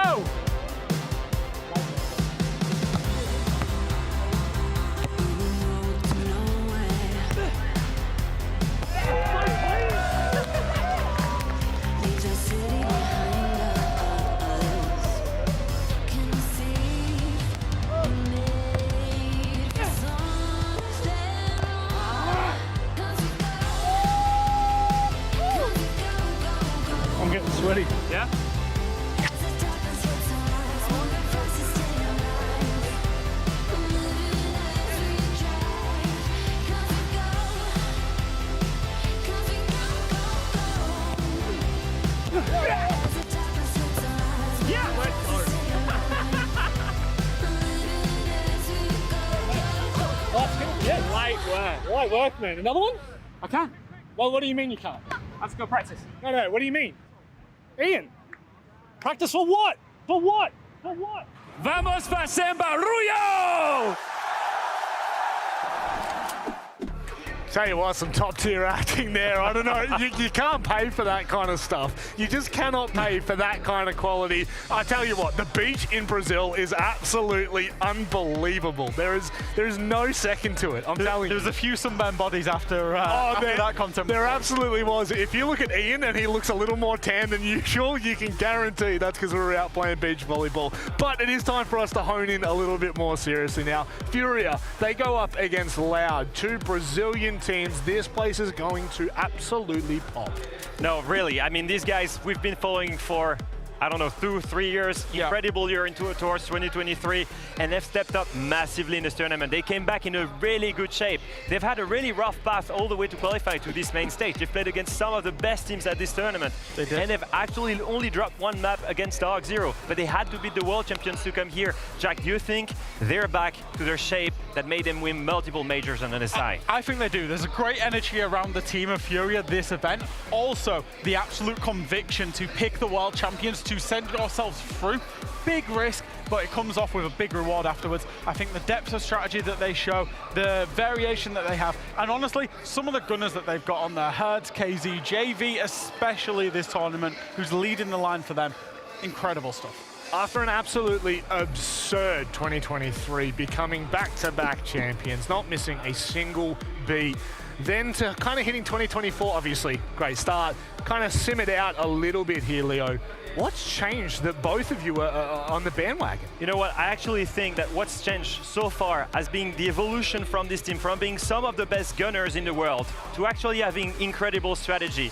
I'm getting sweaty. Yeah? Light work, man. Another one? I can't. Well, what do you mean you can't? Let's go practice. No, what do you mean? Ian, practice for what? For what? For what? Vamos para Sembarullo! Tell you what, some top-tier acting there. I don't know, you can't pay for that kind of stuff. You just cannot pay for that kind of quality. I tell you what, the beach in Brazil is absolutely unbelievable. There is no second to it, I'm telling you. There was a few sunburned bodies after that content. There absolutely was. If you look at Ian and he looks a little more tan than usual, you can guarantee that's because we were out playing beach volleyball. But it is time for us to hone in a little bit more seriously now. Furia, they go up against Loud, two Brazilian teams. This place is going to absolutely pop. No, really. I mean, these guys we've been following for, I don't know, 2-3 years. Yeah. Incredible year towards 2023, and they've stepped up massively in this tournament. They came back in a really good shape. They've had a really rough path all the way to qualify to this main stage. They've played against some of the best teams at this tournament. They did. And they've actually only dropped one map against Dark Zero, but they had to beat the world champions to come here. Jack, do you think they're back to their shape that made them win multiple majors on NSI? I think they do. There's a great energy around the team of Furia this event. Also, the absolute conviction to pick the world champions, to send ourselves through. Big risk, but it comes off with a big reward afterwards. I think the depth of strategy that they show, the variation that they have, and honestly, some of the gunners that they've got on there, Herds, KZ, JV, especially this tournament, who's leading the line for them. Incredible stuff. After an absolutely absurd 2023, becoming back-to-back champions, not missing a single beat, then to kind of hitting 2024, obviously, great start, kind of simmered out a little bit here, Leo. What's changed that both of you are on the bandwagon? You know what, I actually think that what's changed so far has been the evolution from this team, from being some of the best gunners in the world to actually having incredible strategy.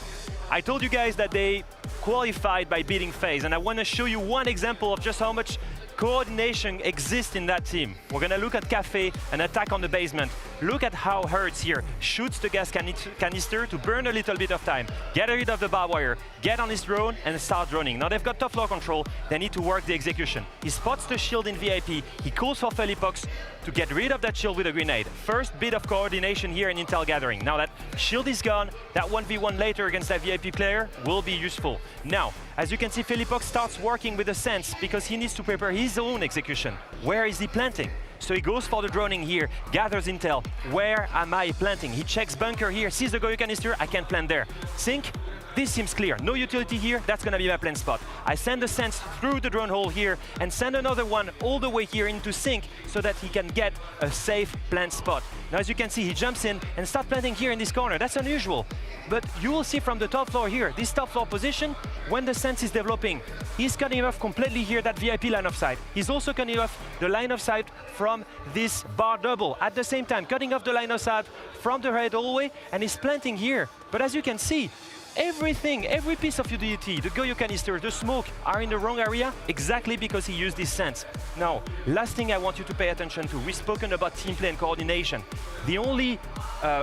I told you guys that they qualified by beating FaZe, and I want to show you one example of just how much coordination exists in that team. We're gonna look at Cafe and attack on the basement. Look at how Hertz here shoots the gas canister to burn a little bit of time, get rid of the barbed wire, get on his drone and start running. Now they've got top floor control, they need to work the execution. He spots the shield in VIP, he calls for FEARX to get rid of that shield with a grenade. First bit of coordination here in Intel Gathering. Now that shield is gone, that 1v1 later against that VIP player will be useful. Now, as you can see, FEARX starts working with the sense because he needs to prepare his own execution. Where is he planting? So he goes for the droning here, gathers intel. Where am I planting? He checks bunker here, sees the Goyo canister, I can't plant there. Sync, this seems clear. No utility here, that's gonna be my plant spot. I send the sense through the drone hole here and send another one all the way here into sync so that he can get a safe plant spot. Now as you can see, he jumps in and starts planting here in this corner. That's unusual. But you will see from the top floor here, this top floor position, when the sense is developing, he's cutting off completely here that VIP line of sight. He's also cutting off the line of sight from this bar double. At the same time, cutting off the line of sight from the red hallway, and he's planting here. But as you can see, everything, every piece of utility, the Goyo canister, the smoke, are in the wrong area exactly because he used this sense. Now, last thing I want you to pay attention to, we've spoken about team play and coordination. The only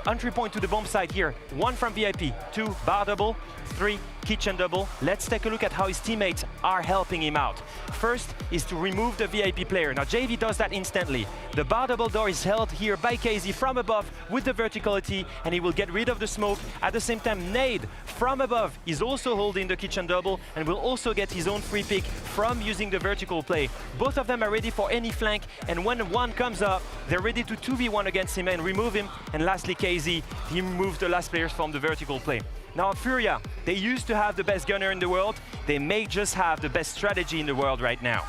entry point to the bomb site here, 1 from VIP, 2 bar double, 3 kitchen double. Let's take a look at how his teammates are helping him out. First is to remove the VIP player. Now JV does that instantly. The bar double door is held here by KZ from above with the verticality, and he will get rid of the smoke. At the same time, Nade from above is also holding the kitchen double and will also get his own free pick from using the vertical play. Both of them are ready for any flank, and when one comes up, they're ready to 2v1 against him and remove him. And lastly, KZ, he removed the last players from the vertical play. Now Furia, they used to have the best gunner in the world. They may just have the best strategy in the world right now.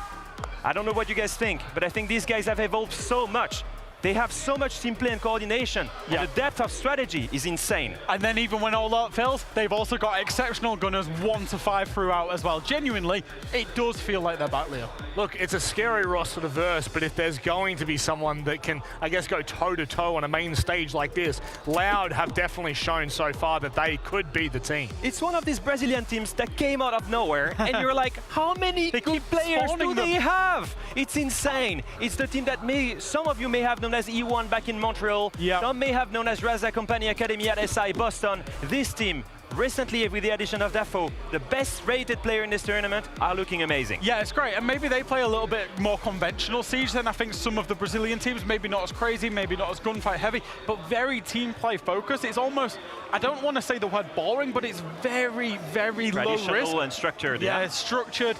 I don't know what you guys think, but I think these guys have evolved so much. They have so much team play and coordination. Yeah. And the depth of strategy is insane. And then even when all that fails, they've also got exceptional gunners 1 to 5 throughout as well. Genuinely, it does feel like they're back, Leo. Look, it's a scary roster to verse, but if there's going to be someone that can, I guess, go toe-to-toe on a main stage like this, Loud have definitely shown so far that they could be the team. It's one of these Brazilian teams that came out of nowhere, and you're like, how many good players do they have? It's insane. It's the team that some of you may have known as E1 back in Montreal. Yep. Some may have known as Raza Company Academy at SI Boston. This team, recently with the addition of Dafo, the best rated player in this tournament, are looking amazing. Yeah, it's great. And maybe they play a little bit more conventional Siege than I think some of the Brazilian teams. Maybe not as crazy, maybe not as gunfight heavy, but very team play focused. It's almost, I don't want to say the word boring, but it's very, very low risk. Traditional and structured. Yeah, it's structured.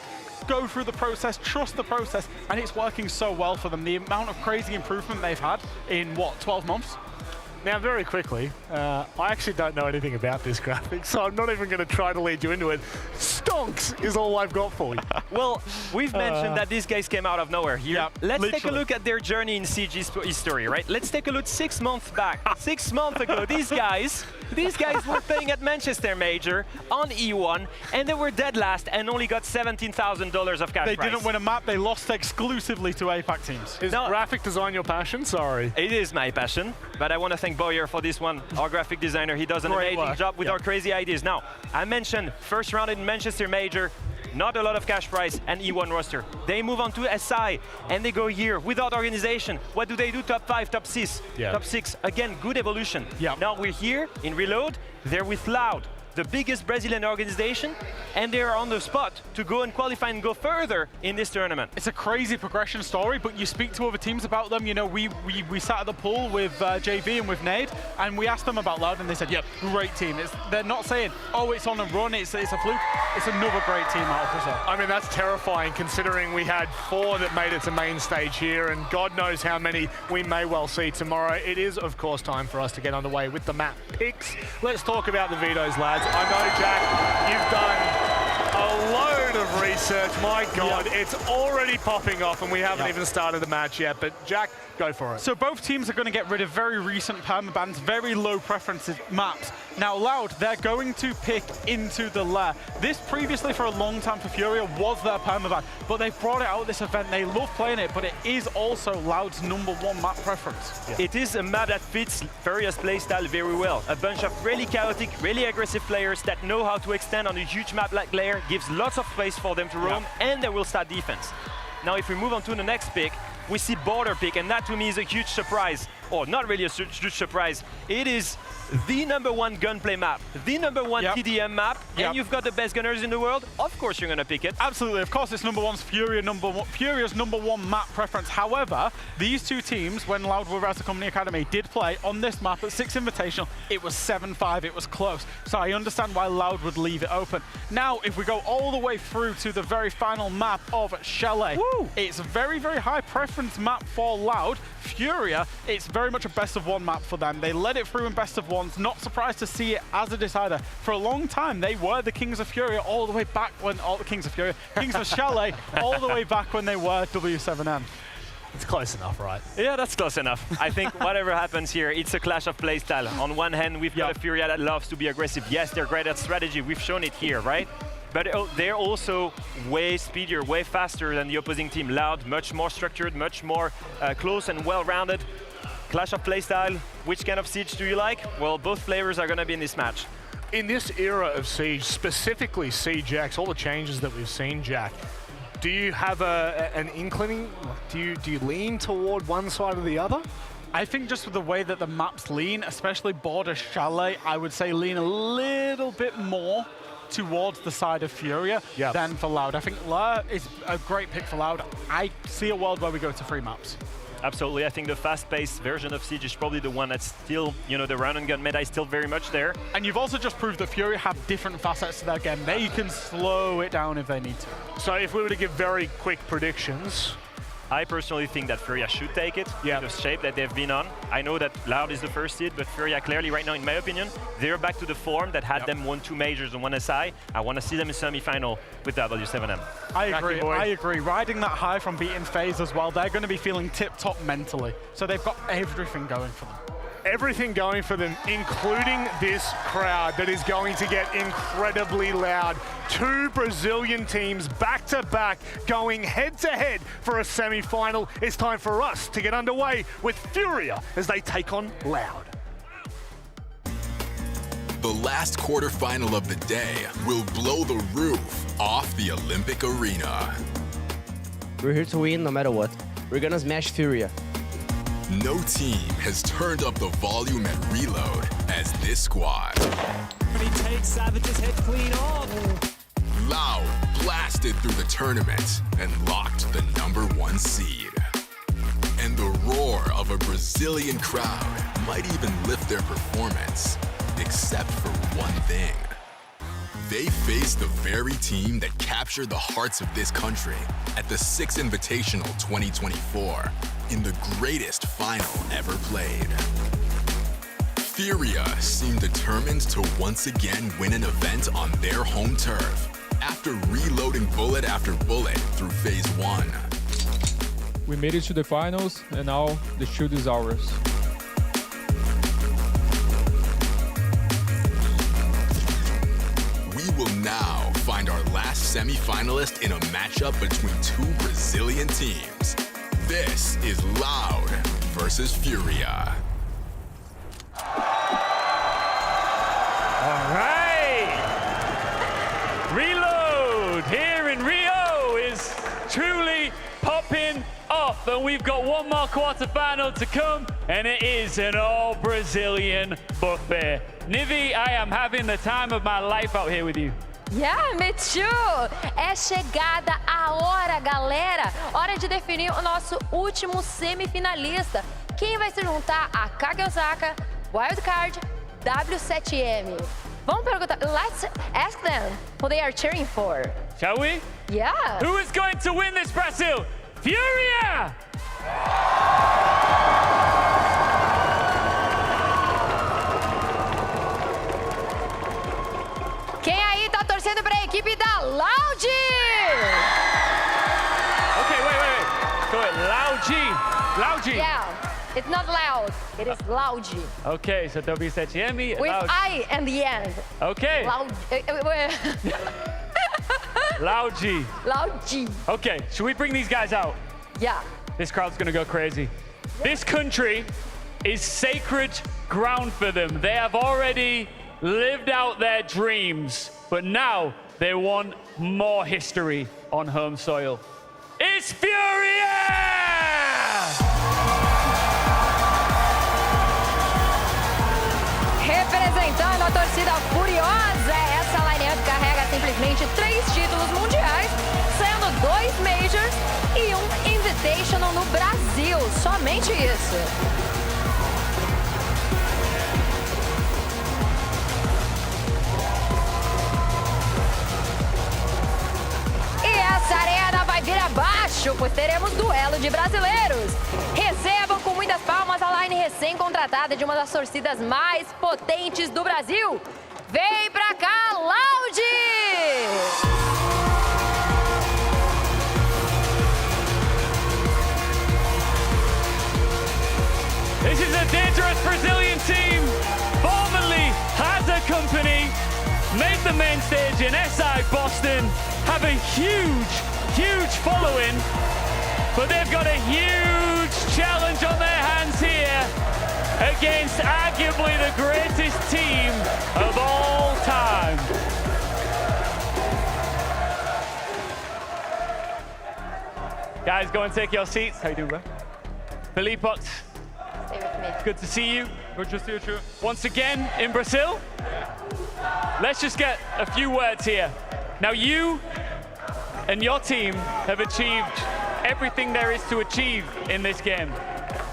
Go through the process, trust the process, and it's working so well for them. The amount of crazy improvement they've had in, what, 12 months? Now, very quickly, I actually don't know anything about this graphic, so I'm not even going to try to lead you into it. Stonks is all I've got for you. Well, we've mentioned that these guys came out of nowhere here. Yeah, Let's take a look at their journey in Siege history, right? Let's take a look 6 months back. 6 months ago, these guys were playing at Manchester Major on E1, and they were dead last and only got $17,000 of cash They prize. didn't win a map. They lost exclusively to APAC teams. Is graphic design your passion? Sorry. It is my passion, but I want to thank Boyer for this one. Our graphic designer, he does an amazing job with our crazy ideas. Now, I mentioned first round in Manchester Major, not a lot of cash prize and E1 roster. They move on to SI and they go here without organization. What do? Top 5, top 6, top 6. Again, good evolution. Now we're here in Reload. They're with Loud, the biggest Brazilian organization, and they're on the spot to go and qualify and go further in this tournament. It's a crazy progression story, but you speak to other teams about them. You know, we sat at the pool with JV and with Nade, and we asked them about Loud, and they said, yep, great team. They're not saying, oh, it's on a run, it's a fluke. It's another great team out of Brazil. I mean, that's terrifying considering we had 4 that made it to main stage here, and God knows how many we may well see tomorrow. It is, of course, time for us to get underway with the map picks. Let's talk about the vetoes, lads. I know, Jack, you've done a load of research. My God, it's already popping off, and we haven't even started the match yet. But Jack, go for it. So both teams are going to get rid of very recent permabans, very low preferences maps. Now, Loud, they're going to pick Into the Lair. This previously, for a long time for Furia, was their permaban, but they've brought it out this event. They love playing it, but it is also Loud's #1 map preference. It is a map that fits Furia's playstyle very well. A bunch of really chaotic, really aggressive players that know how to extend on a huge map like Lair, gives lots of space for them to roam, and they will start defense. Now, if we move on to the next pick, we see Border pick, and that to me is a huge surprise. Or not really a huge surprise. It is the #1 gunplay map, the #1 TDM map, and you've got the best gunners in the world. Of course you're going to pick it. Absolutely, of course it's #1's Furia's #1 map preference. However, these two teams, when Loud were at the Company Academy, did play on this map at 6 Invitational. It was 7-5, it was close. So I understand why Loud would leave it open. Now, if we go all the way through to the very final map of Chalet, it's a very, very high preference map for Loud. Furia, it's very much a best-of-1 map for them. They led it through in best-of-1s. Not surprised to see it as a decider. For a long time, they were the Kings of Furia all the way back when all the Kings of Chalet, all the way back when they were W7M. It's close enough, right? Yeah, that's close enough. I think whatever happens here, it's a clash of playstyle. On one hand, we've got a Furia that loves to be aggressive. Yes, they're great at strategy. We've shown it here, right? But they're also way speedier, way faster than the opposing team. Loud, much more structured, much more close and well-rounded. Clash of playstyle. Which kind of Siege do you like? Well, both flavors are going to be in this match. In this era of Siege, specifically Siege X, all the changes that we've seen, Jack, do you have an inkling? Do you lean toward one side or the other? I think just with the way that the maps lean, especially Border Chalet, I would say lean a little bit more towards the side of Furia than for Loud. I think Lair is a great pick for Loud. I see a world where we go to 3 maps. Absolutely. I think the fast-paced version of Siege is probably the one that's still, you know, the run-and-gun meta is still very much there. And you've also just proved that Furia have different facets to their game. They can slow it down if they need to. So if we were to give very quick predictions, I personally think that Furia should take it, the shape that they've been on. I know that Loud is the first seed, but Furia clearly right now, in my opinion, they're back to the form that had them won 2 majors and 1 SI. I want to see them in semi-final with W7M. I agree. Riding that high from beating FaZe as well, they're going to be feeling tip-top mentally. So they've got everything going for them. Everything going for them, including this crowd that is going to get incredibly loud. 2 Brazilian teams back-to-back going head-to-head for a semi-final. It's time for us to get underway with Furia as they take on Loud. The last quarterfinal of the day will blow the roof off the Olympic arena. We're here to win no matter what. We're gonna smash Furia. No team has turned up the volume at Reload as this squad. But he takes Savage's head clean off. Loud blasted through the tournament and locked the #1 seed. And the roar of a Brazilian crowd might even lift their performance, except for one thing. They face the very team that captured the hearts of this country at the 6 Invitational 2024 in the greatest final ever played. Furia seem determined to once again win an event on their home turf after reloading bullet after bullet through phase 1. We made it to the finals, and now the shield is ours. We will now find our last semi-finalist in a matchup between two Brazilian teams. This is Loud versus Furia. All right. Reload here in Rio is truly popping off, and we've got one more quarterfinal to come, and it is an all-Brazilian buffet. Nivi, I am having the time of my life out here with you. Yeah, me too! É chegada a hora, galera! Hora de definir o nosso último semifinalista. Quem vai se juntar a Kage Osaka, Wildcard, W7M? Vamos perguntar. Let's ask them who they are cheering for. Shall we? Yeah. Who is going to win this, Brazil? Furia! Quem aí tá torcendo pra equipe da Loud? Okay, wait. Go ahead. Loud. Yeah, it's not loud, it is Loud. Okay, so W7M. With Loud. I and the end. Okay. Loud. Loud. Loud. Okay, should we bring these guys out? Yeah. This crowd's gonna go crazy. This country is sacred ground for them. They have already lived out their dreams, but now they want more history on home soil. It's Furia! Representando a torcida furiosa, essa line-up carrega simplesmente 3 títulos mundiais, sendo 2 Majors e 1 Invitational no Brasil. Somente isso. Essa arena vai vir abaixo, pois teremos duelo de brasileiros. Recebam com muitas palmas a line recém-contratada de uma das torcidas mais potentes do Brasil. Vem pra cá, Loud! This is a dangerous Brazilian team. Formerly has a company, made the main stage in SI Boston, have a huge following, but they've got a huge challenge on their hands here against arguably the greatest team of all time. Guys, go and take your seats. How you doing, bro? Esports. Stay with me. Good to see you. Good to see you too. Once again in Brazil. Let's just get a few words here. Now you and your team have achieved everything there is to achieve in this game.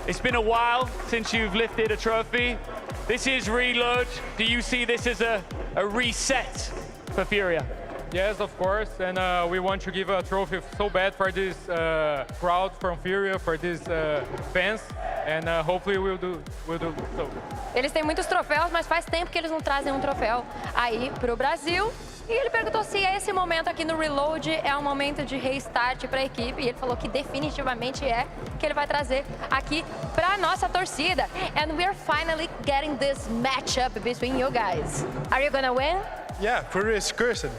It's been a while since you've lifted a trophy. This is Reload. Do you see this as a reset for Furia? Yes, of course, and we want to give a trophy so bad for this crowd from Furia, for these fans, and hopefully we'll do so. Eles têm muitos troféus, mas faz tempo que eles não trazem um troféu aí pro Brasil. E ele perguntou se esse momento aqui no Reload é um momento de restart para a equipe. E ele falou que definitivamente é, que ele vai trazer aqui para a nossa torcida. And we're finally getting this matchup between you guys. Are you gonna win? Yeah, Furia is cursed.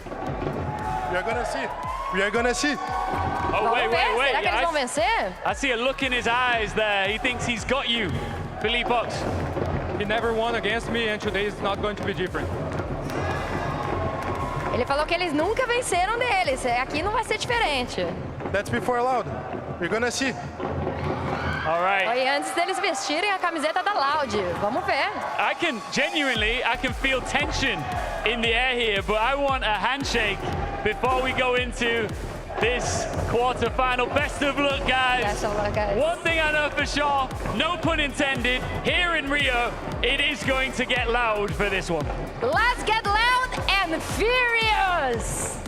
We are gonna see. We are gonna see. Oh, wait. Será que eles vão vencer? I see a look in his eyes there. He thinks he's got you, Esports. He never won against me, and today is not going to be different. Ele falou que eles nunca venceram deles. Aqui não vai ser diferente. That's before Loud. We're gonna see. All right. Foi antes deles vestirem a camiseta da Loud. Vamos ver. I can feel tension in the air here, but I want a handshake before we go into this quarterfinal. Best of luck, guys. Best of luck, guys. One thing I know for sure, no pun intended, here in Rio, it is going to get loud for this one. Let's get loud and furious.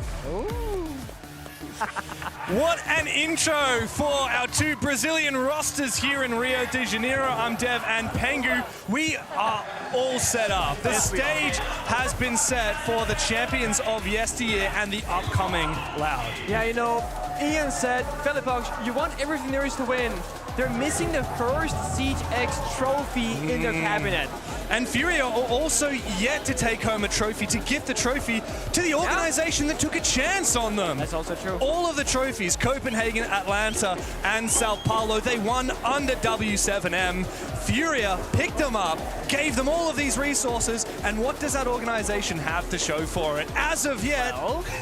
What an intro for our two Brazilian rosters here in Rio de Janeiro. I'm Dev and Pengu. We are all set up. The stage has been set for the champions of yesteryear and the upcoming Loud. Yeah, you know, Ian said, Philippox, you want everything there is to win. They're missing the first Siege X trophy in their cabinet. And Furia are also yet to take home a trophy, to give the trophy to the organization that took a chance on them. That's also true. All of the trophies, Copenhagen, Atlanta, and Sao Paulo, they won under W7M. Furia picked them up, gave them all of these resources, and what does that organization have to show for it? As of yet,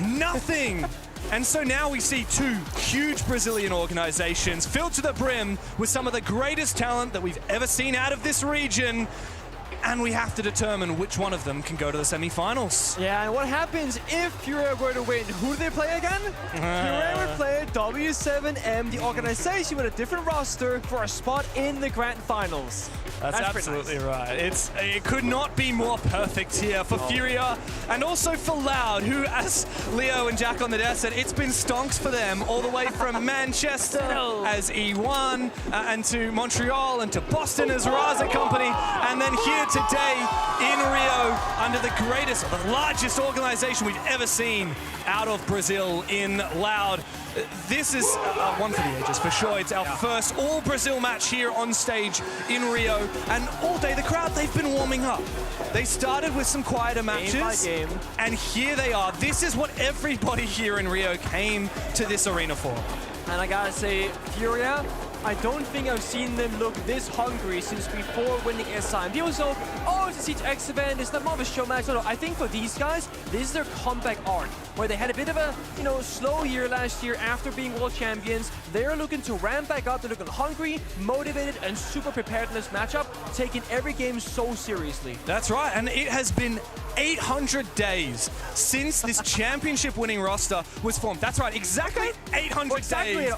nothing. And so now we see two huge Brazilian organizations filled to the brim with some of the greatest talent that we've ever seen out of this region. And we have to determine which one of them can go to the semifinals. Yeah, and what happens if Furia were to win? Who do they play again? Furia would play W7M, the organization with a different roster, for a spot in the grand finals. That's absolutely right. It could not be more perfect here for Furia and also for Loud, who, as Leo and Jack on the desk said, it's been stonks for them all the way from Manchester as E1 and to Montreal and to Boston as Raza Company, and then here today in Rio under the greatest, the largest organization we've ever seen out of Brazil in Loud. This is one for the ages, for sure. It's our first all-Brazil match here on stage in Rio. And all day, the crowd, they've been warming up. They started with some quieter matches. Game by game. And here they are. This is what everybody here in Rio came to this arena for. And I gotta say, Furia, I don't think I've seen them look this hungry since before winning SI. People say, oh, it's a Siege X event, it's not more of a show match. No, I think for these guys, this is their comeback arc, where they had a bit of a, slow year last year after being world champions. They're looking to ramp back up. They're looking hungry, motivated, and super prepared in this matchup, taking every game so seriously. That's right, and it has been 800 days since this championship-winning roster was formed. That's right, exactly 800 days.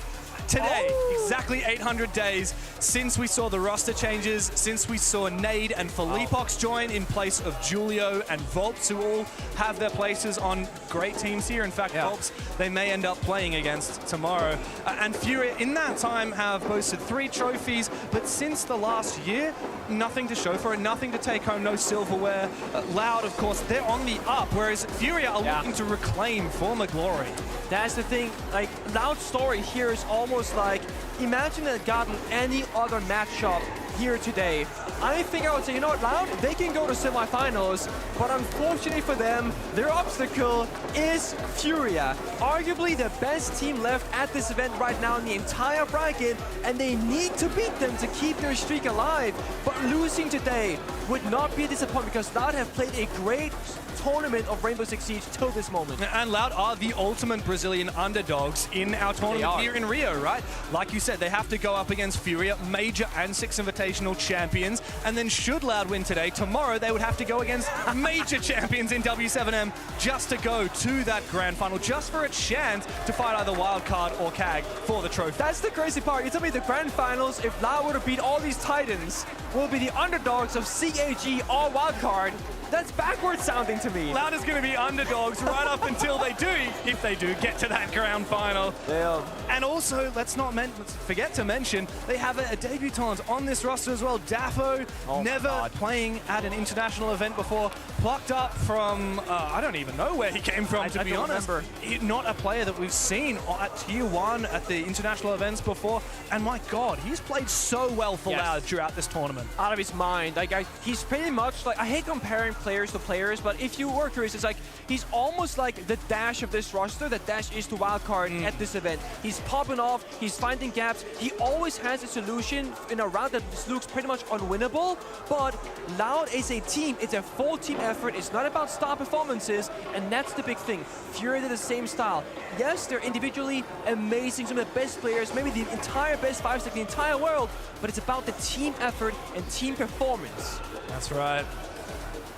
Today, exactly 800 days since we saw the roster changes, since we saw Nade and Philippox join in place of Julio and Volps, who all have their places on great teams here. In fact, Volps, they may end up playing against tomorrow. And Furia, in that time, have boasted 3 trophies, but since the last year, nothing to show for it, nothing to take home, no silverware. Loud, of course, they're on the up, whereas Furia are looking to reclaim former glory. That's the thing, like, Loud's story here is almost like, imagine they had gotten any other matchup here today. I think I would say, you know what, Loud, they can go to semifinals, but unfortunately for them, their obstacle is Furia. Arguably the best team left at this event right now in the entire bracket, and they need to beat them to keep their streak alive. But losing today would not be a disappointment because Loud have played a great tournament of Rainbow Six Siege till this moment. And Loud are the ultimate Brazilian underdogs in our tournament here in Rio, right? Like you said, they have to go up against Furia, major and 6 invitational champions, and then should Loud win today, tomorrow they would have to go against major champions in W7M just to go to that grand final, just for a chance to fight either Wildcard or CAG for the trophy. That's the crazy part. You tell me the grand finals, if Loud were to beat all these titans, will be the underdogs of CAG or Wildcard. That's backwards sounding to me. Loud is going to be underdogs right up until they do, if they do, get to that grand final. Yeah. And also, let's forget to mention, they have a debutant on this roster as well. Daffo, never playing at an international event before, plucked up from, I don't even know where he came from, to be honest. Not a player that we've seen at Tier 1 at the international events before. And my God, he's played so well for Loud throughout this tournament. Out of his mind. Like, he's pretty much like, I hate comparing players to players, but if you were curious, it's like he's almost like the Dash of this roster. The Dash is to Wildcard at this event. He's popping off, he's finding gaps, he always has a solution in a round that looks pretty much unwinnable, but Loud is a team, it's a full team effort, it's not about star performances, and that's the big thing. Furia did the same style. Yes, they're individually amazing, some of the best players, maybe the entire best 5 in the entire world, but it's about the team effort and team performance. That's right.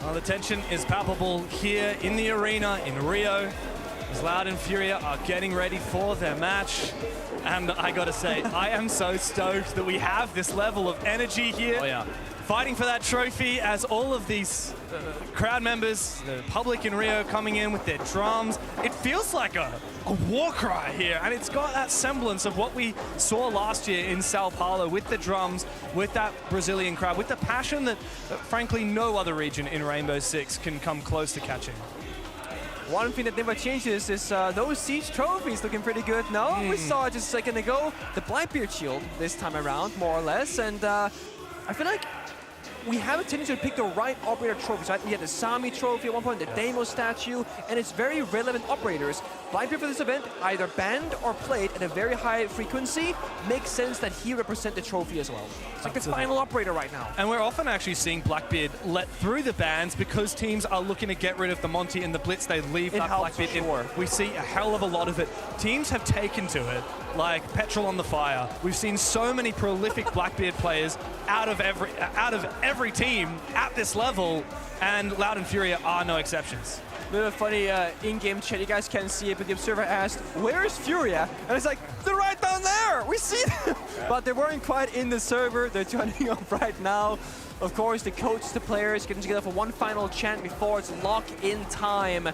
Well, the tension is palpable here in the arena in Rio, as Loud and Furia are getting ready for their match. And I gotta say, I am so stoked that we have this level of energy here. Oh, yeah. Fighting for that trophy as all of these crowd members, the public in Rio coming in with their drums. It feels like a war cry here, and it's got that semblance of what we saw last year in Sao Paulo with the drums, with that Brazilian crowd, with the passion that frankly no other region in Rainbow Six can come close to catching. One thing that never changes is those Siege trophies looking pretty good. No, we saw just a second ago the Blackbeard shield this time around, more or less, and I feel like we have a tendency to pick the right operator trophies, right? We had the Sami trophy at one point, the Deimos statue, and it's very relevant operators. Blackbeard for this event, either banned or played at a very high frequency, makes sense that he represent the trophy as well. It's like the final operator right now. And we're often actually seeing Blackbeard let through the bans because teams are looking to get rid of the Monty and the Blitz. They leave that Blackbeard in. We see a hell of a lot of it. Teams have taken to it like petrol on the fire. We've seen so many prolific Blackbeard players out of every team at this level, and Loud and Furia are no exceptions. A little funny in-game chat, you guys can't see it, but the observer asked, where's Furia? And it's like, they're right down there, we see them! But they weren't quite in the server, they're joining up right now. Of course, the coach, the players getting together for one final chant before it's lock-in time.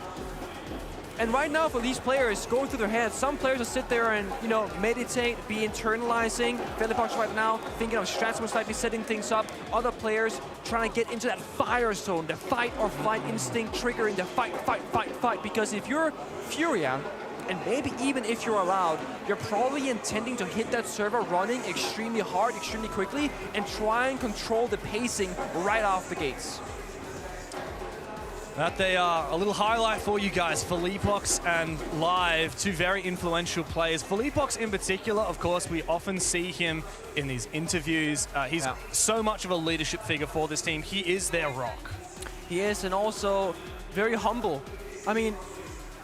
And right now, for these players, going through their heads, some players will sit there and, you know, meditate, be internalizing. FEARX right now thinking of strats, most likely setting things up. Other players trying to get into that fire zone, the fight or flight instinct, triggering the fight, fight, fight, fight. Because if you're Furia, and maybe even if you're allowed, you're probably intending to hit that server running extremely hard, extremely quickly, and try and control the pacing right off the gates. That they are a little highlight for you guys. FEARX and Live, two very influential players. FEARX in particular, of course, we often see him in these interviews. He's so much of a leadership figure for this team. He is their rock. He is, and also very humble. I mean,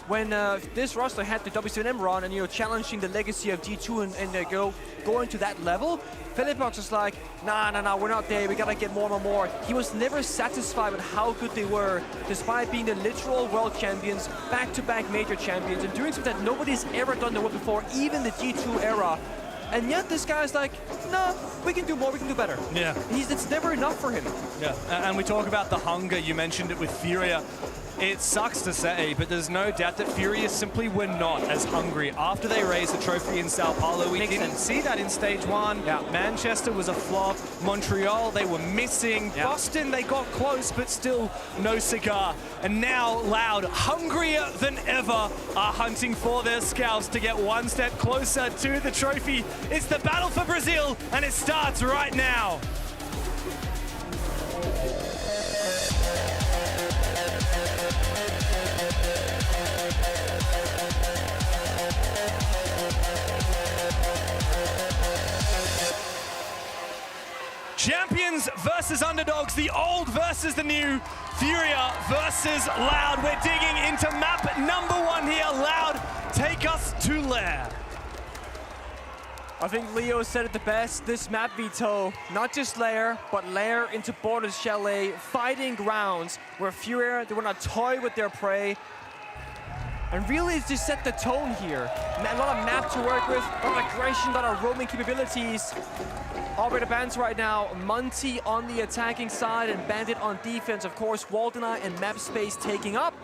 when this roster had the W7M run and, you know, challenging the legacy of G2 and going to that level, FEARX was like, nah, we're not there, we gotta get more and more. He was never satisfied with how good they were, despite being the literal world champions, back-to-back major champions, and doing something that nobody's ever done the world before, even the G2 era. And yet this guy's like, nah, we can do more, we can do better. Yeah. It's never enough for him. Yeah, and we talk about the hunger, you mentioned it with Furia. It sucks to say, but there's no doubt that Furia simply were not as hungry after they raised the trophy in Sao Paulo. We didn't see that in stage one. Yeah. Manchester was a flop. Montreal, they were missing. Yeah. Boston, they got close, but still no cigar. And now Loud, hungrier than ever, are hunting for their scalps to get one step closer to the trophy. It's the battle for Brazil, and it starts right now. Champions versus underdogs, the old versus the new, Furia versus Loud. We're digging into map number 1 here. Loud, take us to Lair. I think Leo said it the best. This map, Vito, not just Lair, but Lair into Borders Chalet, fighting grounds where Furia, they want to toy with their prey. And really, it's just set the tone here. A lot of map to work with, a lot of aggression, a lot of roaming capabilities. Operator bans right now. Monty on the attacking side and Bandit on defense. Of course, Waldeneye and map space taking up.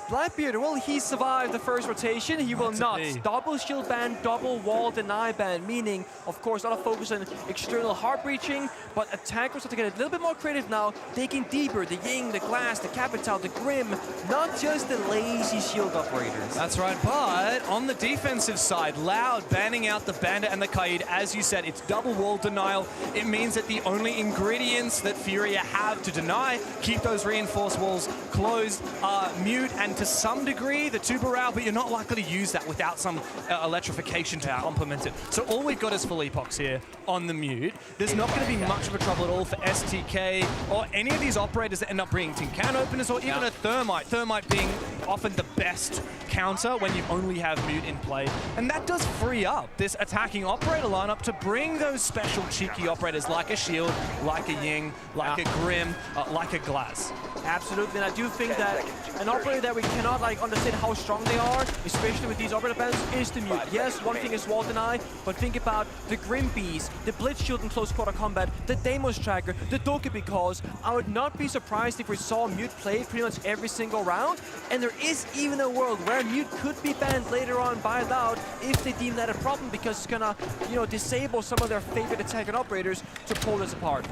Blackbeard, will he survive the first rotation? He will not. Double shield ban, double wall deny ban, meaning, of course, a lot of focus on external heart breaching, but attackers have to get a little bit more creative now, digging deeper, the Ying, the Glass, the Capital, the Grim, not just the lazy shield operators. That's right, but on the defensive side, Loud banning out the Bandit and the Kaid. As you said, it's double wall denial. It means that the only ingredients that Furia have to deny, keep those reinforced walls closed, are mute and to some degree the Tubarao, but you're not likely to use that without some electrification to complement it. So all we've got is FEARX here on the mute. There's not going to be much of a trouble at all for STK or any of these operators that end up bringing tin can openers or even a Thermite. Thermite being often the best counter when you only have mute in play. And that does free up this attacking operator lineup to bring those special cheeky operators like a Shield, like a Ying, like a Grim, like a Glass. Absolutely, and I do think that an operator that we cannot like understand how strong they are, especially with these orbital bands, is the mute. Yes, one thing is wall deny, but think about the Grim Bees, the Blitz Shield in close quarter combat, the Deimos Tracker, the Dokkaebi calls. I would not be surprised if we saw mute played pretty much every single round, and there is even a world where mute could be banned later on by Loud if they deem that a problem, because it's gonna, you know, disable some of their favorite attack and operators to pull this apart.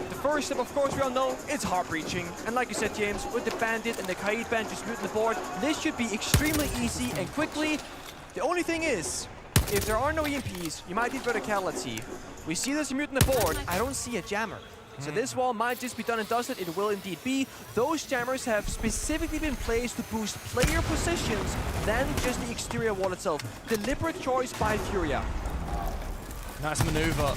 The first step, of course, we all know, it's heart-breaching. And like you said, James, with the Bandit and the Kaid Band just muting the board, this should be extremely easy and quickly. The only thing is, if there are no EMPs, you might need verticality. We see this muting the board, I don't see a jammer. So this wall might just be done and dusted, it will indeed be. Those jammers have specifically been placed to boost player positions than just the exterior wall itself. Deliberate choice by Furia. Nice maneuver.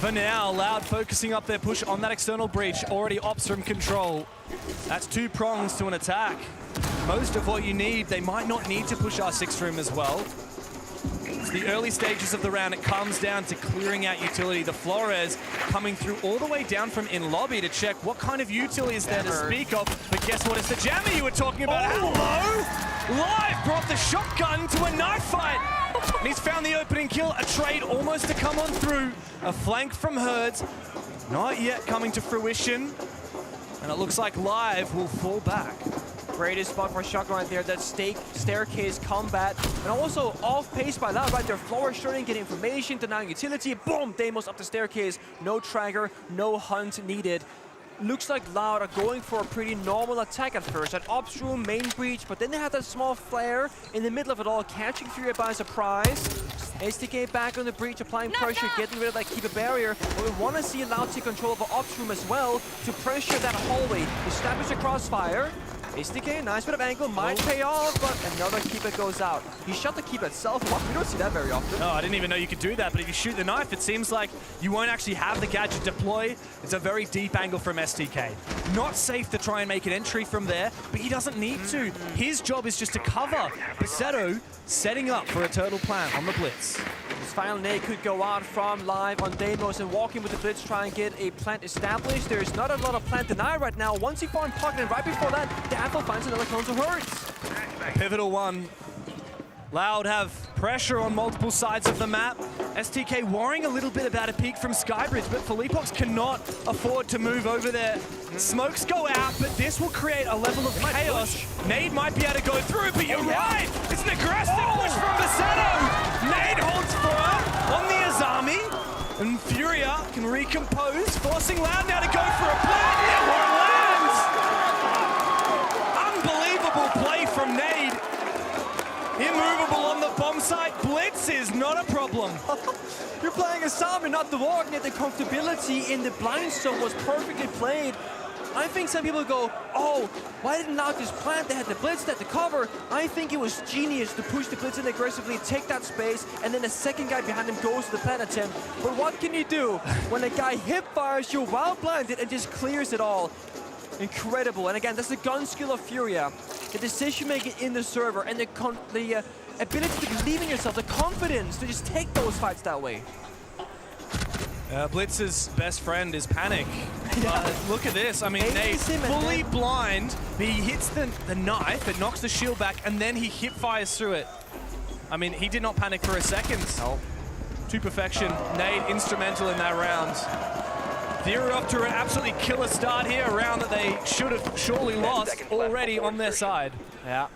For now, Loud focusing up their push on that external breach, already ops from control. That's 2 prongs to an attack. Most of what you need, they might not need to push R6 room as well. It's the early stages of the round, it comes down to clearing out utility. The Flores coming through all the way down from in lobby to check what kind of utility is there to speak of. But guess what, it's the jammer you were talking about. Hello! Live brought the shotgun to a knife fight. And he's found the opening kill, a trade almost to come on through. A flank from Herds, not yet coming to fruition. And it looks like Live will fall back. Greatest spot for a shotgun right there, that staircase combat. And also off pace by Loud, right there. Flores shooting, getting information, denying utility. Boom, Deimos up the staircase. No tracker, no hunt needed. Looks like Loud are going for a pretty normal attack at first. That ops room, main breach, but then they have that small flare in the middle of it all, catching Furia by surprise. STK back on the breach, applying pressure, getting rid of that keep a barrier. But we want to see Loud take control of the ops room as well to pressure that hallway, establish a crossfire. STK, nice bit of angle, might pay off, but another keeper goes out. He shot the keeper itself. We don't see that very often. No, I didn't even know you could do that, but if you shoot the knife, it seems like you won't actually have the gadget deploy. It's a very deep angle from STK. Not safe to try and make an entry from there, but he doesn't need to. His job is just to cover. Basetto setting up for a turtle plant on the blitz. This final nade could go out from Live on Deimos and walking with the blitz, try and get a plant established. There's not a lot of plant deny right now. Once he found Pocket, and right before that, Daffel finds another clone to Hertz. Pivotal one. Loud have pressure on multiple sides of the map. STK worrying a little bit about a peek from Skybridge, but FEARX cannot afford to move over there. Smokes go out, but this will create a level of chaos. Nade might be able to go through, but you're right! It's an aggressive push from Basetto! Nade holds firm on the Azami, and Furia can recompose, forcing Loud now to go for a plant. It lands! Unbelievable play from Nade. Immovable on the bomb site. Blitz is not a problem. You're playing Azami, not the Warden, yet the comfortability in the blind zone was perfectly played. I think some people go, oh, why didn't Loud just plant? They had the blitz, they had the cover. I think it was genius to push the blitz in aggressively, take that space, and then the second guy behind him goes to the plant attempt. But what can you do when a guy hip fires you while blinded and just clears it all? Incredible. And again, that's the gun skill of Furia. The decision making in the server and the ability to believe in yourself, the confidence to just take those fights that way. Blitz's best friend is panic. Look at this. I mean, Nate fully blind. He hits the knife, it knocks the shield back, and then he hip fires through it. I mean, he did not panic for a second. No. To perfection. Nate instrumental in that round. They're off to an absolutely killer start here, a round that they should have surely lost already on their side. Yeah.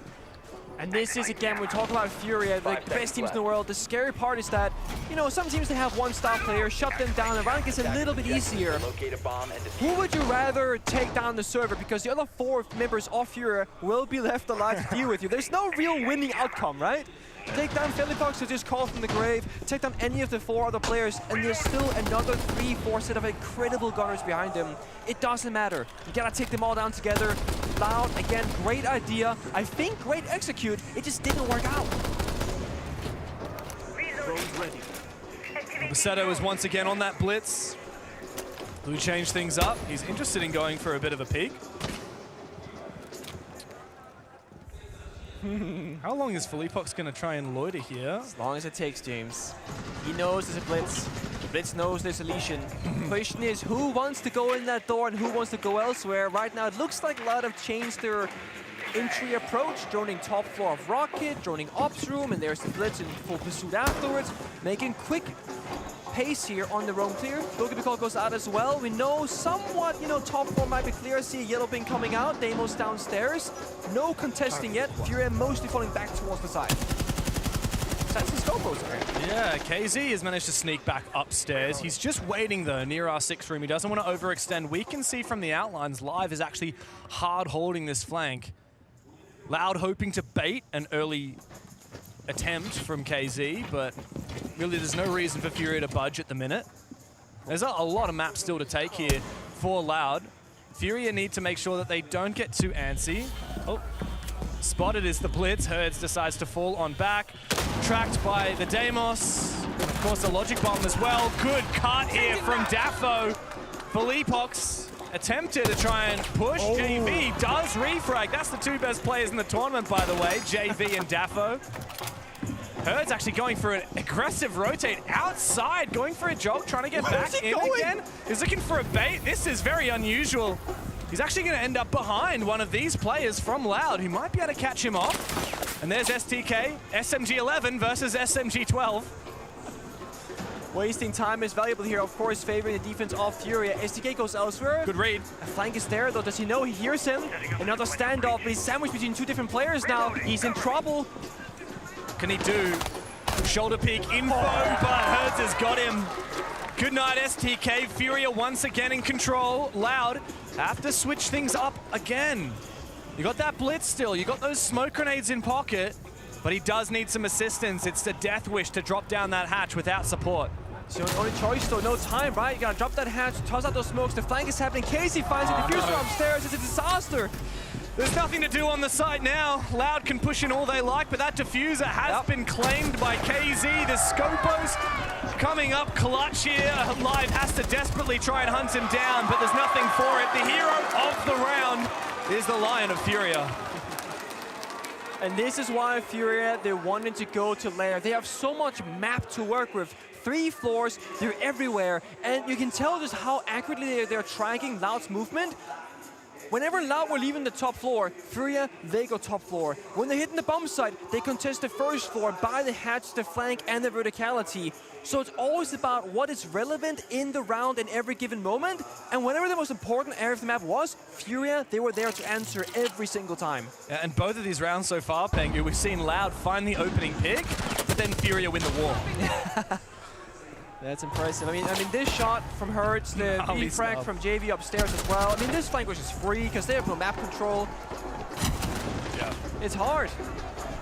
And this is, again, we talk about Furia, like the best teams in the world. The scary part is that, you know, some teams, they have one star player, shut them down, and round gets a little bit easier. Who would you rather take down the server? Because the other 4 members of Furia will be left alive to deal with you. There's no real winning outcome, right? Take down FEARX, who just called from the grave, take down any of the 4 other players, and there's still another 3-4 set of incredible gunners behind them. It doesn't matter. You gotta take them all down together. Loud, again, great idea. I think great execute. It just didn't work out. Basetto is once again on that blitz. Blue changed things up. He's interested in going for a bit of a peek. How long is FEARX going to try and loiter here? As long as it takes, James. He knows there's a blitz. Blitz knows there's a lesion. Question is, who wants to go in that door and who wants to go elsewhere? Right now, it looks like a lot have changed their entry approach, droning top floor of Rocket, droning Ops room, and there's the Blitz in full pursuit afterwards, making quick pace here on the roam clear. Goalkeeper goes out as well. We know somewhat, top floor might be clear. See a yellow ping coming out. Deimos downstairs. No contesting yet. Furia mostly falling back towards the side. Yeah, KZ has managed to sneak back upstairs. He's just waiting though near our 6th room. He doesn't want to overextend. We can see from the outlines, Live is actually hard holding this flank. Loud hoping to bait an early attempt from KZ, but really there's no reason for Furia to budge at the minute. There's a lot of maps still to take here for Loud. Furia need to make sure that they don't get too antsy. Oh, spotted is the Blitz. Herds decides to fall on back. Tracked by the Deimos. Of course, the Logic Bomb as well. Good cut here from Daffo. Felipox attempted to try and push. JV does refrag. That's the two best players in the tournament, by the way, JV and Daffo. Herd's actually going for an aggressive rotate outside, going for a jog, trying to get back in again. He's looking for a bait. This is very unusual. He's actually going to end up behind one of these players from Loud, who might be able to catch him off. And there's STK, SMG11 versus SMG12. Wasting time is valuable here, of course, favoring the defense of Furia. STK goes elsewhere. Good read. A flank is there, though. Does he know? He hears him. Another standoff, but he's sandwiched between two different players now. He's in trouble. Can he do shoulder peek info? But Hertz has got him. Good night, STK. Furia once again in control. Loud have to switch things up again. You got that Blitz still. You got those smoke grenades in pocket. But he does need some assistance. It's the death wish to drop down that hatch without support. So the only choice though, no time, right? You gotta drop that hatch, toss out those smokes. The flank is happening. Casey finds the diffuser upstairs. It's a disaster. There's nothing to do on the side now. Loud can push in all they like, but that diffuser has been claimed by KZ. The Scopos coming up clutch here. Live has to desperately try and hunt him down, but there's nothing for it. The hero of the round is the Lion of Furia. And this is why Furia, they wanted to go to lair. They have so much map to work with. 3 floors, they're everywhere. And you can tell just how accurately they're tracking Loud's movement. Whenever Loud were leaving the top floor, Furia, they go top floor. When they're hitting the bomb site, they contest the first floor by the hatch, the flank, and the verticality. So it's always about what is relevant in the round in every given moment. And whenever the most important area of the map was, Furia, they were there to answer every single time. Yeah, and both of these rounds so far, Pengu, we've seen Loud find the opening pick, but then Furia win the war. That's impressive. I mean, this shot from Hertz, the refrag from JV upstairs as well. I mean, this flank was just free because they have no map control. Yeah. It's hard.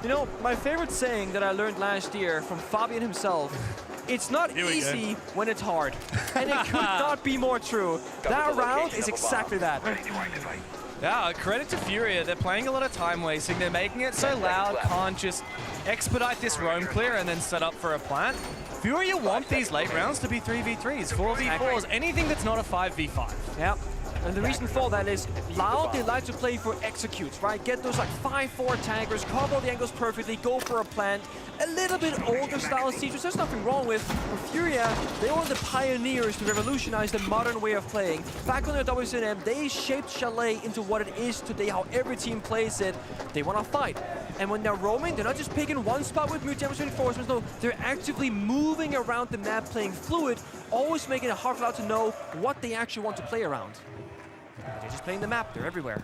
You know, my favorite saying that I learned last year from Fabian himself, it's not easy when it's hard. And it could not be more true. That round is exactly that. Yeah, credit to Furia. They're playing a lot of time wasting. They're making it so Loud can't just expedite this roam clear and then set up for a plant. Furia want these late rounds to be 3v3s, 4v4s, anything that's not a 5v5. Yeah. And the reason for that is Loud, they like to play for executes, right? Get those like 5-4 taggers, cover the angles perfectly, go for a plant. A little bit older style siege, which there's nothing wrong with. For Furia, they were the pioneers to revolutionize the modern way of playing. Back on their WCNM, they shaped Chalet into what it is today, how every team plays it. They want to fight. And when they're roaming, they're not just picking one spot with mutant reinforcements, no, they're actively moving around the map, playing fluid, always making it hard for Loud to know what they actually want to play around. They're just playing the map, they're everywhere.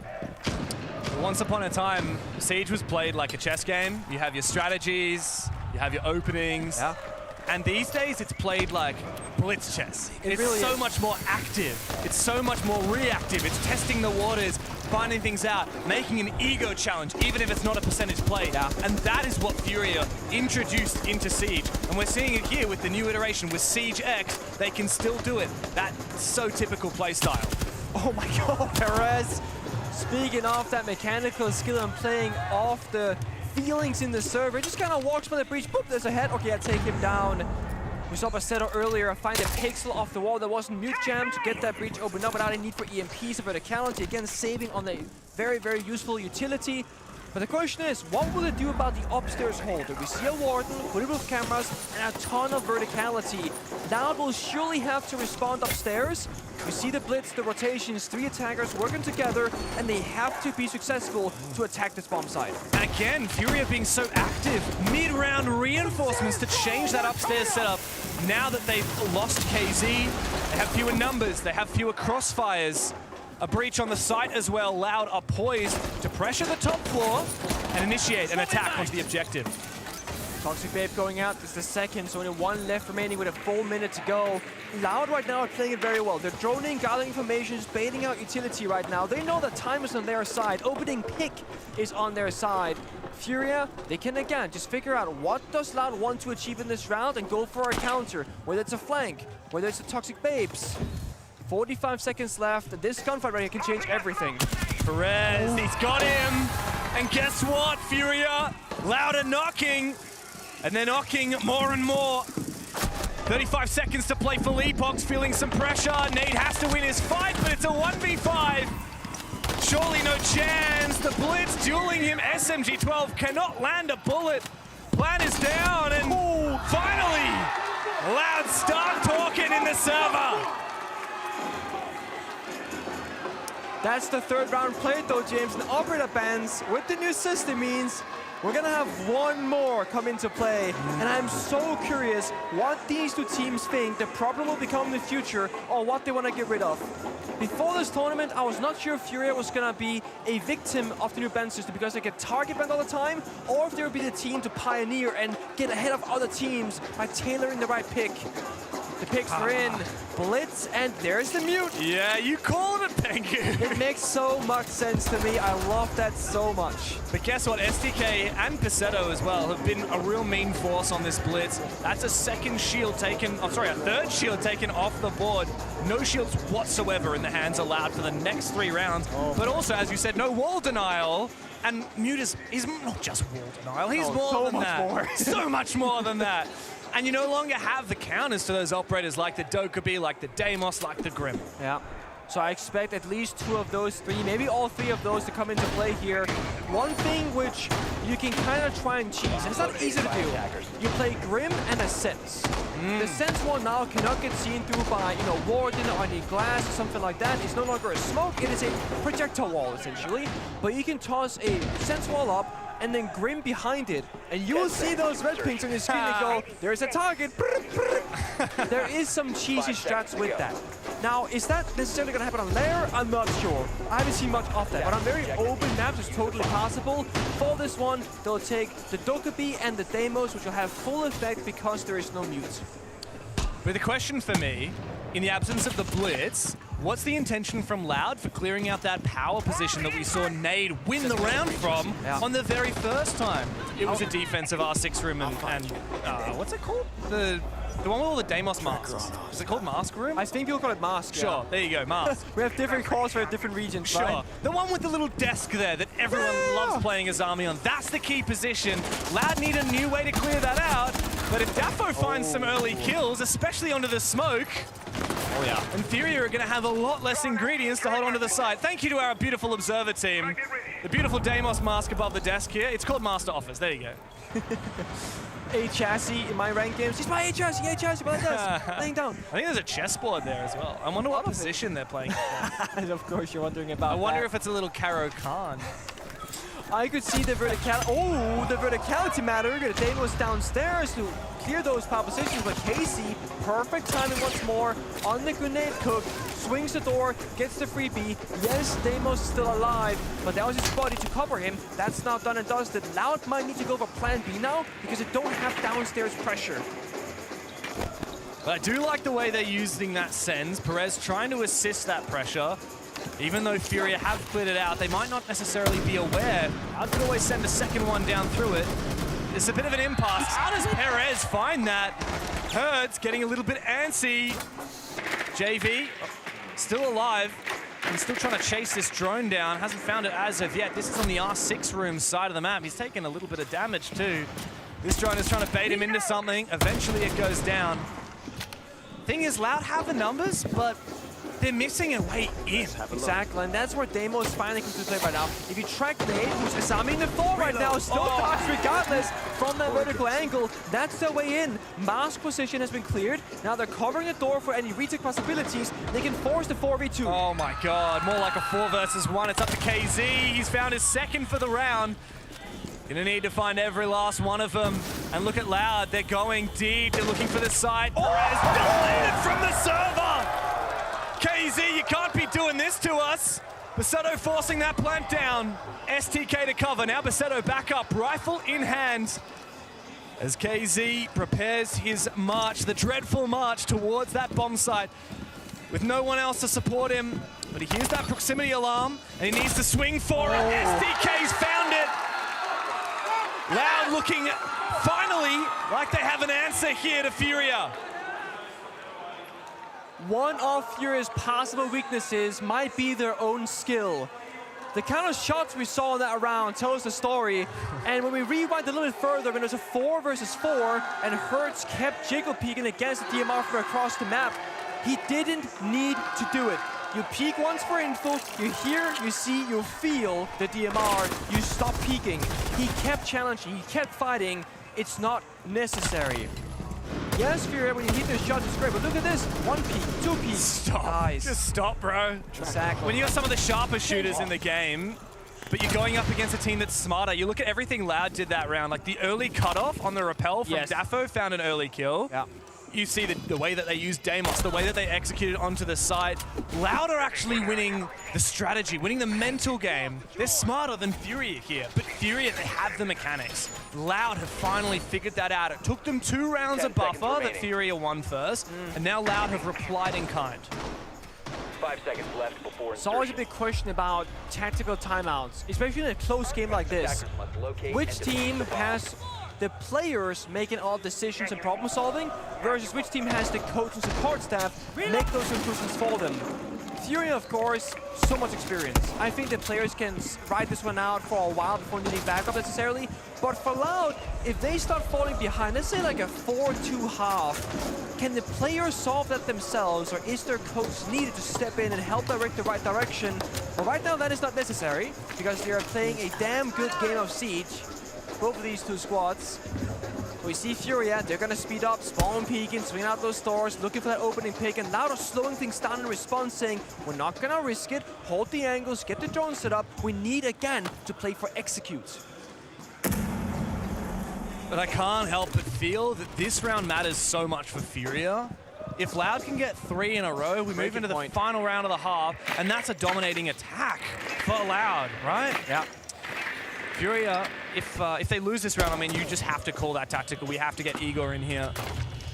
Once upon a time, Siege was played like a chess game. You have your strategies, you have your openings. Yeah. And these days, it's played like blitz chess. It's really so much more active. It's so much more reactive. It's testing the waters, finding things out, making an ego challenge, even if it's not a percentage play. Yeah. And that is what Furia introduced into Siege. And we're seeing it here with the new iteration with Siege X. They can still do it. That's so typical playstyle. Oh my god, Perez! Speaking of that mechanical skill and playing off the feelings in the server, just kind of walks by the breach, boop, there's a head. Okay, I take him down. We saw Basetto earlier find a pixel off the wall that wasn't mute jam to get that breach opened up without a need for EMPs or verticality. Again, saving on a very, very useful utility. But the question is, what will it do about the upstairs hold? We see a warden, with cameras, and a ton of verticality. Loud will surely have to respond upstairs. You see the blitz, the rotations, 3 attackers working together, and they have to be successful to attack this bomb site. And again, Furia being so active. Mid-round reinforcements to change that upstairs setup. Now that they've lost KZ, they have fewer numbers, they have fewer crossfires. A breach on the site as well. Loud are poised to pressure the top floor and initiate an attack onto the objective. Toxic Babe going out. This is the second, so only 1 left remaining with a full minute to go. Loud right now are playing it very well. They're droning, gathering information, just baiting out utility right now. They know that time is on their side. Opening pick is on their side. Furia, they can again just figure out what does Loud want to achieve in this round and go for a counter, whether it's a flank, whether it's the Toxic Babes. 45 seconds left. This gunfight right here can change everything. Perez, he's got him. And guess what, Furia? Loud are knocking. And they're knocking more and more. 35 seconds to play for Leapox, feeling some pressure. Nate has to win his fight, but it's a 1v5. Surely no chance. The blitz dueling him. SMG-12 cannot land a bullet. Plan is down, and finally, Loud start talking in the server. That's the 3rd round played though, James. And operator bans with the new system means we're gonna have 1 more come into play. And I'm so curious what these 2 teams think the problem will become in the future or what they want to get rid of. Before this tournament, I was not sure if Furia was gonna be a victim of the new ban system because they get target banned all the time, or if they would be the team to pioneer and get ahead of other teams by tailoring the right pick. The picks are in. Blitz, and there's the mute. Yeah, you called it, Pengu. It makes so much sense to me. I love that so much. But guess what? SDK and Pesetto as well have been a real main force on this blitz. That's a 2nd shield taken, a 3rd shield taken off the board. No shields whatsoever in the hands of Loud for the next 3 rounds. But also, as you said, no wall denial. And Mute is not just wall denial, he's more than that. So much more than that. And you no longer have the counters to those operators like the Dokkaebi, like the Deimos, like the Grim. Yeah. So I expect at least 2 of those 3, maybe all 3 of those to come into play here. One thing which you can kind of try and cheese, and it's not easy to do. You play Grim and a Sense. The Sense wall now cannot get seen through by, Warden or any glass or something like that. It's no longer a smoke, it is a projectile wall essentially. But you can toss a Sense wall up and then Grim behind it, and you will see those red pinks on your screen and go, there's a target. There is some cheesy strats with that. Now, is that necessarily going to happen on Lair? I'm not sure. I haven't seen much of that, but I'm very open. Maps is totally possible. For this one, they'll take the Dokkaebi and the Deimos, which will have full effect because there is no mute. But the question for me, in the absence of the blitz, what's the intention from Loud for clearing out that power position that we saw Nade win the round from on the very first time? It was a defensive R6 room and what's it called? The one with all the Deimos masks. Is it called Mask Room? I think people call it Mask. Sure, there you go, Mask. We have different calls for different regions, Sure. right? The one with the little desk there that everyone loves playing as Army on. That's the key position. Loud need a new way to clear that out. But if Daffo finds some early kills, especially onto the smoke, and Furia are going to have a lot less ingredients to hold onto the side. Thank you to our beautiful observer team. The beautiful Deimos mask above the desk here. It's called Master Office. There you go. A chassis in my ranked games. He's my A chassis, but laying down. I think there's a chessboard there as well. I wonder what position they're playing. Of course, you're wondering about I wonder if it's a little Karo Khan. I could see the verticality. Oh, the verticality matter. The Deimos downstairs to clear those power positions, but Casey, perfect timing once more on the grenade cook. Swings the door, gets the freebie. Yes, Deimos is still alive, but that was his body to cover him. That's now done and dusted. Loud might need to go for plan B now because they don't have downstairs pressure. But I do like the way they're using that Sens. Perez trying to assist that pressure. Even though Furia have cleared it out, they might not necessarily be aware. I could always send a second one down through it. It's a bit of an impasse. How does Perez find that? Hurts getting a little bit antsy. JV still alive and still trying to chase this drone down. Hasn't found it as of yet. This is on the R6 room side of the map. He's taken a little bit of damage too. This drone is trying to bait him into something. Eventually it goes down. Thing is, Loud have the numbers, but they're missing a way in. Exactly, and that's where Deimos finally comes to play right now. If you track Nate, who's examining the floor right now, still dodged regardless from that vertical angle. That's their way in. Mask position has been cleared. Now they're covering the door for any retake possibilities. They can force the 4v2. Oh my god, more like a 4 versus 1. It's up to KZ. He's found his second for the round. Gonna need to find every last one of them. And look at Loud, they're going deep. They're looking for the side. Perez deleted from the server. KZ, you can't be doing this to us. Basetto forcing that plant down. STK to cover. Now Basetto back up, rifle in hand. As KZ prepares his march, the dreadful march towards that bomb site. With no one else to support him. But he hears that proximity alarm, and he needs to swing for it. STK's found it. Loud looking finally like they have an answer here to Furia. One of Furia's possible weaknesses might be their own skill. The kind of shots we saw in that round tell us the story. And when we rewind a little bit further, when there's a 4 versus 4 and FEARX kept jiggle peeking against the DMR from across the map, he didn't need to do it. You peek once for info, you hear, you see, you feel the DMR, you stop peeking. He kept challenging, he kept fighting. It's not necessary. Yes, Furia, when you hit those shots, it's great, but look at this. 1 peek, 2 peeks. Stop. Nice. Just stop, bro. Exactly. When you got some of the sharper shooters in the game, but you're going up against a team that's smarter, you look at everything Loud did that round, like the early cutoff on the rappel from Daffo found an early kill. Yeah. You see the way that they used Deimos, the way that they executed onto the side. Loud are actually winning the strategy, winning the mental game. They're smarter than Furia here, but Furia, they have the mechanics. Loud have finally figured that out. It took them 2 rounds of buffer that Furia won first, and now Loud have replied in kind. 5 seconds left before It's always a big question about tactical timeouts, especially in a close game like this. Which team has the players making all decisions and problem solving versus which team has the coach and support staff make those improvements for them. Furia, of course, so much experience. I think the players can ride this one out for a while before needing backup necessarily. But for Loud, if they start falling behind, let's say like a 4-2 half, can the players solve that themselves, or is their coach needed to step in and help direct the right direction? But right now that is not necessary, because they are playing a damn good game of Siege. Both of these two squads. We see Furia, they're gonna speed up, spawn peeking, swing out those doors, looking for that opening pick, and Loud are slowing things down in response, saying, we're not gonna risk it, hold the angles, get the drone set up, we need again to play for execute. But I can't help but feel that this round matters so much for Furia. If Loud can get 3 in a row, we move into the final round of the half, and that's a dominating attack for Loud, right? Yeah. Furia, if they lose this round, I mean, you just have to call that tactical. We have to get Igor in here.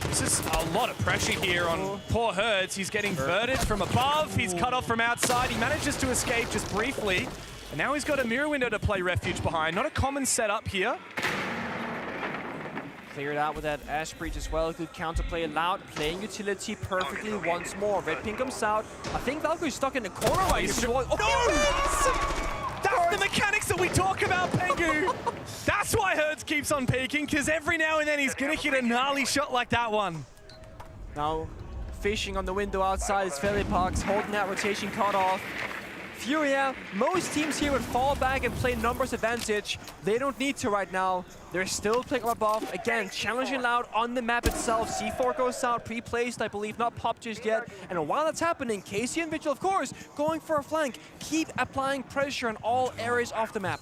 This is a lot of pressure here on poor Herds. He's getting verted from above. He's cut off from outside. He manages to escape just briefly. And now he's got a mirror window to play refuge behind. Not a common setup here. Cleared out with that Ash Breach as well. Good counterplay. Loud playing utility perfectly once more. Red Pink comes out. I think Valkyrie's stuck in the corner right here. That's the mechanics that we talk about, Pengu. That's why Herds keeps on peeking, because every now and then he's going to hit a gnarly shot like that one. Now, fishing on the window outside is Felipax, holding that rotation cut off. Furia, most teams here would fall back and play numbers advantage. They don't need to right now. They're still playing up above. Again, challenging Loud on the map itself. C4 goes out, pre-placed, I believe, not popped just yet. And while that's happening, Casey and Vigil, of course, going for a flank. Keep applying pressure in all areas of the map.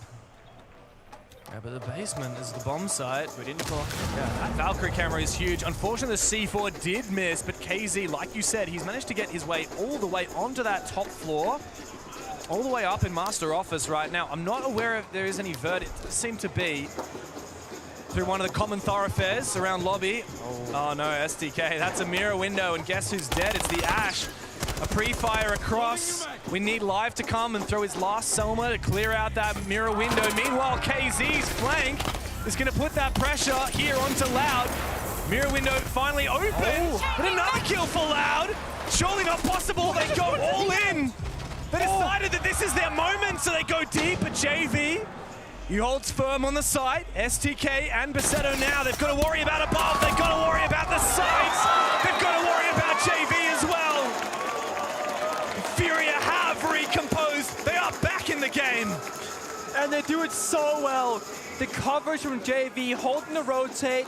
Yeah, but the basement is the bomb site. Good info. Yeah, that Valkyrie camera is huge. Unfortunately, the C4 did miss, but KZ, like you said, he's managed to get his way all the way onto that top floor. All the way up in Master Office right now. I'm not aware if there is any vert. It does seem to be through one of the common thoroughfares around lobby. Oh no, STK. That's a mirror window, and guess who's dead? It's the Ash. A pre-fire across. We need Live to come and throw his last Selma to clear out that mirror window. Meanwhile, KZ's flank is going to put that pressure here onto Loud. Mirror window finally open, but another kill for Loud. Surely not possible. They go all in. They decided that this is their moment, so they go deep at JV. He holds firm on the side. STK and Basetto now. They've got to worry about above. They've got to worry about the sides. They've got to worry about JV as well. And they do it so well. The coverage from JV, holding the rotate,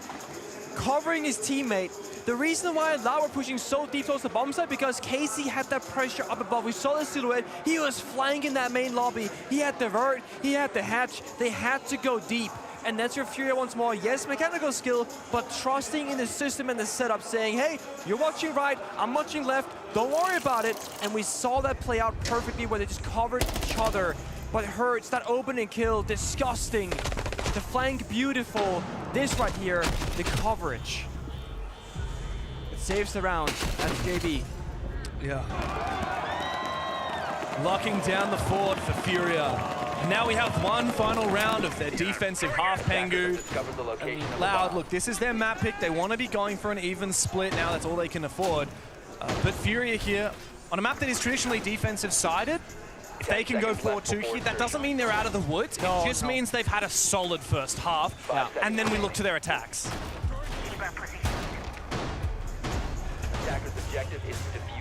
covering his teammate. The reason why Loud were pushing so deep towards the bomb side because KC had that pressure up above. We saw the silhouette. He was flying in that main lobby. He had the vert, he had the hatch. They had to go deep. And that's where Furia once more, yes, mechanical skill, but trusting in the system and the setup, saying, hey, you're watching right, I'm watching left, don't worry about it. And we saw that play out perfectly where they just covered each other. But Hurts, that opening kill, disgusting. The flank, beautiful. This right here, the coverage. It saves the round. That's JB. Yeah. Locking down the fort for Furia. Now we have one final round of their defensive half Pengu. Loud, look, this is their map pick. They want to be going for an even split now. That's all they can afford. But Furia here, on a map that is traditionally defensive-sided, if they can go 4-2 here, that doesn't mean they're out of the woods. It just means they've had a solid first half, and then we look to their attacks.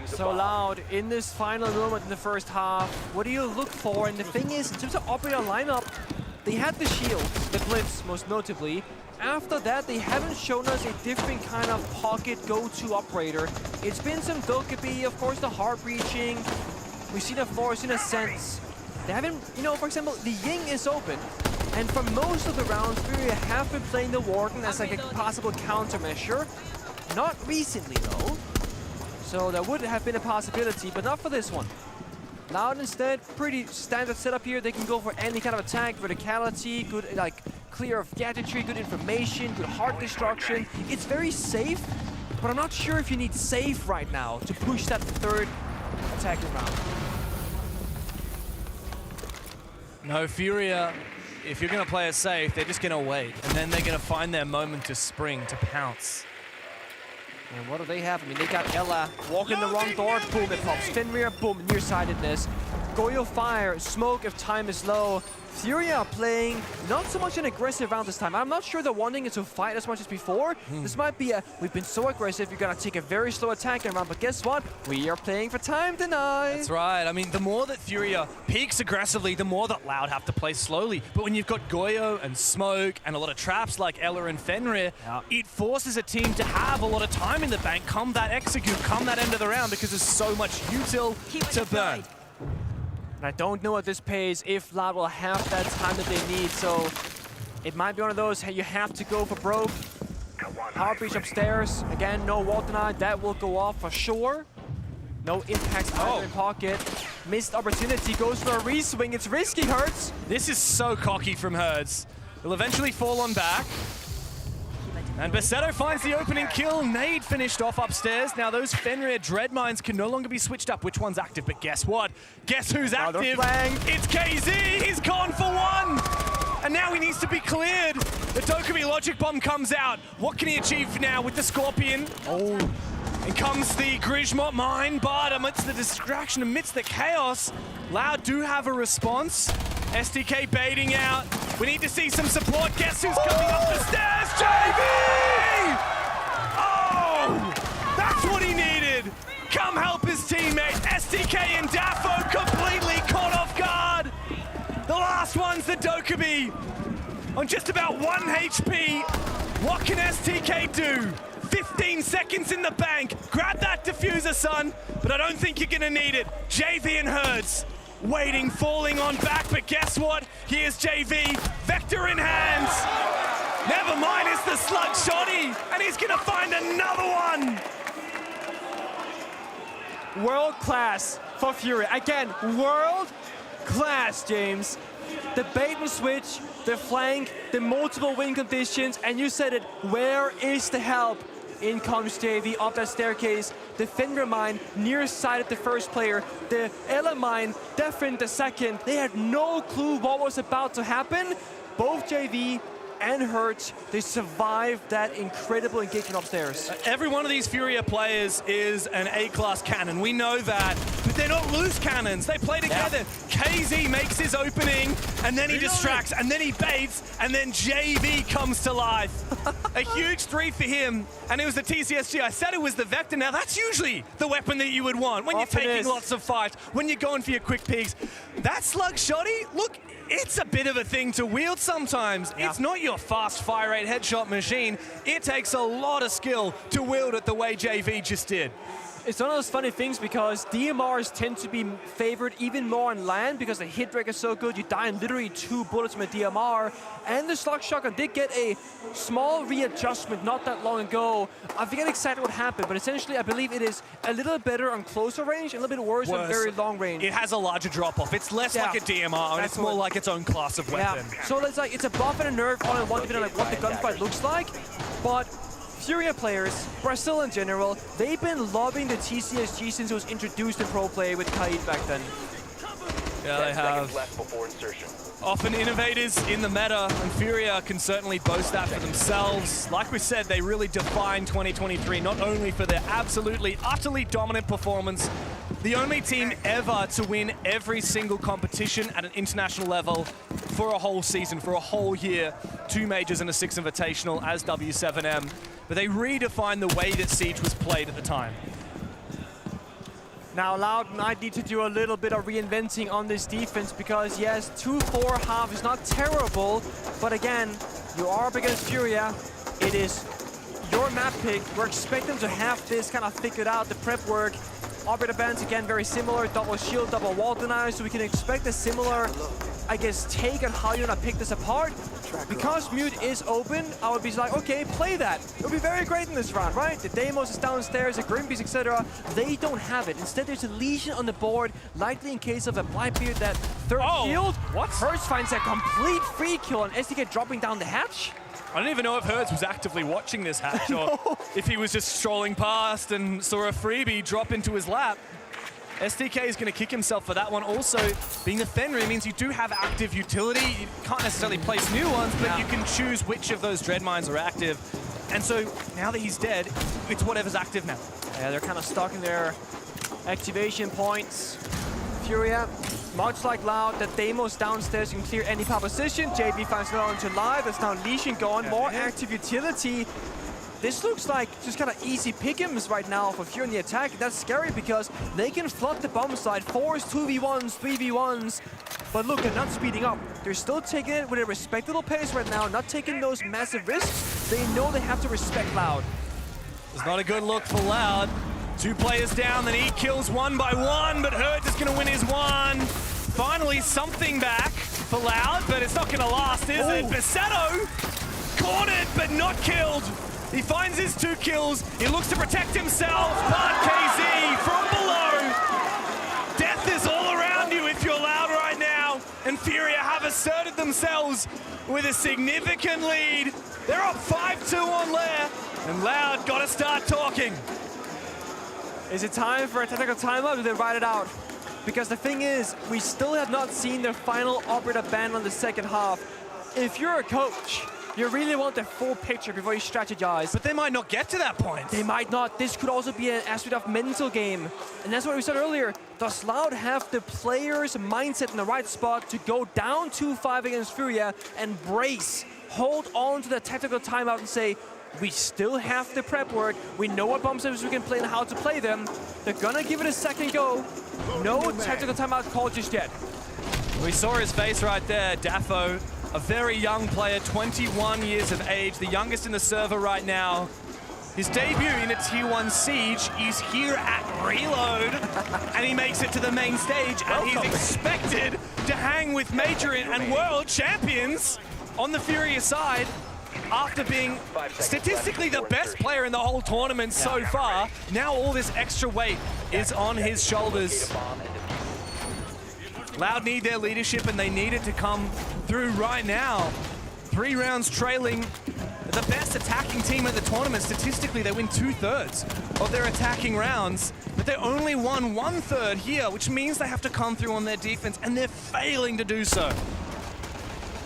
So Loud, in this final moment in the first half, what do you look for? And the thing is, in terms of operator lineup, they had the shield, the blitz most notably. After that, they haven't shown us a different kind of pocket go-to operator. It's been some Dokkaebi, of course, the hard reaching. We've seen a Force in a sense. They haven't, you know, for example, the Ying is open. And for most of the rounds, Furia have been playing the Warden as like a possible countermeasure. Not recently, though. So that would have been a possibility, but not for this one. Loud instead, pretty standard setup here. They can go for any kind of attack, verticality, good like clear of gadgetry, good information, good heart destruction. It's very safe, but I'm not sure if you need safe right now to push that third attacking round. No, Furia, if you're going to play it safe, they're just going to wait, and then they're going to find their moment to spring, to pounce. And what do they have? I mean, they got Ella walking the wrong door, boom, it pops. Fenrir, boom, nearsightedness. Goyo fire, smoke if time is low. Furia playing not so much an aggressive round this time. I'm not sure they're wanting it to fight as much as before. This might be a, we've been so aggressive, you're gonna take a very slow attack round, but guess what? We are playing for time tonight. That's right. I mean, the more that Furia peaks aggressively, the more that Loud have to play slowly. But when you've got Goyo and Smoke and a lot of traps like Ella and Fenrir, it forces a team to have a lot of time in the bank, come that execute, come that end of the round, because there's so much util to burn. And I don't know at this pace if Loud will have that time that they need, so it might be one of those, hey, you have to go for broke. Power breach upstairs. Again, no wall deny, that will go off for sure. No impacts either in pocket. Missed opportunity, goes for a re-swing. It's risky, Hurts. This is so cocky from Herds. He'll eventually fall on back. And Basetto finds the opening kill. Nade finished off upstairs. Now those Fenrir Dread Mines can no longer be switched up. Which one's active? But guess what? Guess who's active? It's KZ! He's gone for one! And now he needs to be cleared. The Dokkaebi Logic Bomb comes out. What can he achieve now with the Scorpion? Oh, and comes the Grismot Mine, but amidst the distraction, amidst the chaos, Loud do have a response. STK baiting out. We need to see some support. Guess who's coming up the stairs? JV! Oh! That's what he needed! Come help his teammate. STK and Daffo completely caught off guard. The last one's the Dokkaebi. On just about 1 HP. What can STK do? 15 seconds in the bank. Grab that diffuser, son. But I don't think you're gonna need it. JV and Herds. Waiting, falling on back, but guess what? Here's JV, Vector in hands. Never mind, it's the Slug Shotty, and he's gonna find another one. World class for Furia. Again, world class, James. The bait and switch, the flank, the multiple win conditions, and you said it, where is the help? In comes JV up that staircase. The Fenrir Mine near-sighted the first player. The Ella Mine deafened the second. They had no clue what was about to happen. Both JV and Hurts, they survived that incredible engagement upstairs. Every one of these Furia players is an A-class cannon. We know that, but they're not loose cannons. They play together. KZ makes his opening, and then he distracts, and then he baits, and then JV comes to life. A huge 3 for him, and it was the TCSG. I said it was the Vector. Now, that's usually the weapon that you would want when you're taking lots of fights, when you're going for your quick peeks. That Slug Shotty, look, it's a bit of a thing to wield sometimes. Yeah. It's not your fast fire rate headshot machine. It takes a lot of skill to wield it the way JV just did. It's one of those funny things because DMRs tend to be favored even more on land because the hit rate is so good. You die in literally 2 bullets from a DMR. And the slug shotgun did get a small readjustment not that long ago. I forget exactly what happened, but essentially I believe it is a little better on closer range, and a little bit worse on very long range. It has a larger drop-off. It's less like a DMR, and it's more like its own class of weapon. Yeah. So it's a buff and a nerf all in one, depending on what the gunfight looks like. But Furia players, Brazil in general, they've been loving the TCSG since it was introduced to pro play with Kaid back then. Yeah, they have. Left before insertion. Often innovators in the meta, and Furia can certainly boast that for themselves. Like we said, they really define 2023, not only for their absolutely, utterly dominant performance, the only team ever to win every single competition at an international level for a whole season, for a whole year, 2 majors and a 6 invitational as W7M. But they redefined the way that Siege was played at the time. Now Loud might need to do a little bit of reinventing on this defense because yes, 2-4 half is not terrible, but again, you are up against Furia. It is your map pick. We're expecting to have this kind of figured out, the prep work. Operator bands, again, very similar. Double shield, double wall denial, so we can expect a similar, I guess, take on how you're gonna pick this apart. Because mute is open, I would be like, okay, play that. It'll be very great in this round, right? The Deimos is downstairs, the Grimbees, etc. They don't have it. Instead, there's a Legion on the board, likely in case of a Blackbeard, that third shield. What? Hertz finds a complete free kill on SDK dropping down the hatch. I don't even know if Hertz was actively watching this hatch or if he was just strolling past and saw a freebie drop into his lap. SDK is going to kick himself for that one. Also, being the Fenrir means you do have active utility. You can't necessarily place new ones, but you can choose which of those dread mines are active. And so now that he's dead, it's whatever's active now. Yeah, they're kind of stuck in their activation points. Furia, much like Loud, the Deimos downstairs can clear any position. JB finds no into live. There's now Legion going, more active utility. This looks like just kind of easy pick'ems right now for Furia in the attack. That's scary because they can flood the bomb side, force 2v1s, 3v1s. But look, they're not speeding up. They're still taking it with a respectable pace right now, not taking those massive risks. They know they have to respect Loud. It's not a good look for Loud. 2 players down, then he kills 1 by 1, but Hurt is going to win his 1. Finally, something back for Loud, but it's not going to last, is it? Besetto cornered, but not killed. He finds his 2 kills. He looks to protect himself, but KZ from below. Death is all around you if you're Loud right now. And Furia have asserted themselves with a significant lead. They're up 5-2 on Lair, and Loud got to start talking. Is it time for a technical timeout or do they ride it out? Because the thing is, we still have not seen their final operator ban on the second half. If you're a coach, you really want the full picture before you strategize. But they might not get to that point. They might not. This could also be an aspect of mental game. And that's what we said earlier. Does Loud have the player's mindset in the right spot to go down 2-5 against Furia and brace, hold on to the tactical timeout and say, we still have the prep work. We know what bomb systems we can play and how to play them. They're gonna give it a second go. No tactical timeout called just yet. We saw his face right there, Daffo. A very young player, 21 years of age, the youngest in the server right now. His debut in a Tier 1 Siege is here at Reload, and he makes it to the main stage, and he's expected to hang with Major and World Champions on the Furia side after being statistically the best player in the whole tournament so far. Now all this extra weight is on his shoulders. Loud need their leadership, and they need it to come through right now. 3 rounds trailing. The best attacking team at the tournament, statistically, they win 2/3 of their attacking rounds, but they only won 1/3 here, which means they have to come through on their defense, and they're failing to do so.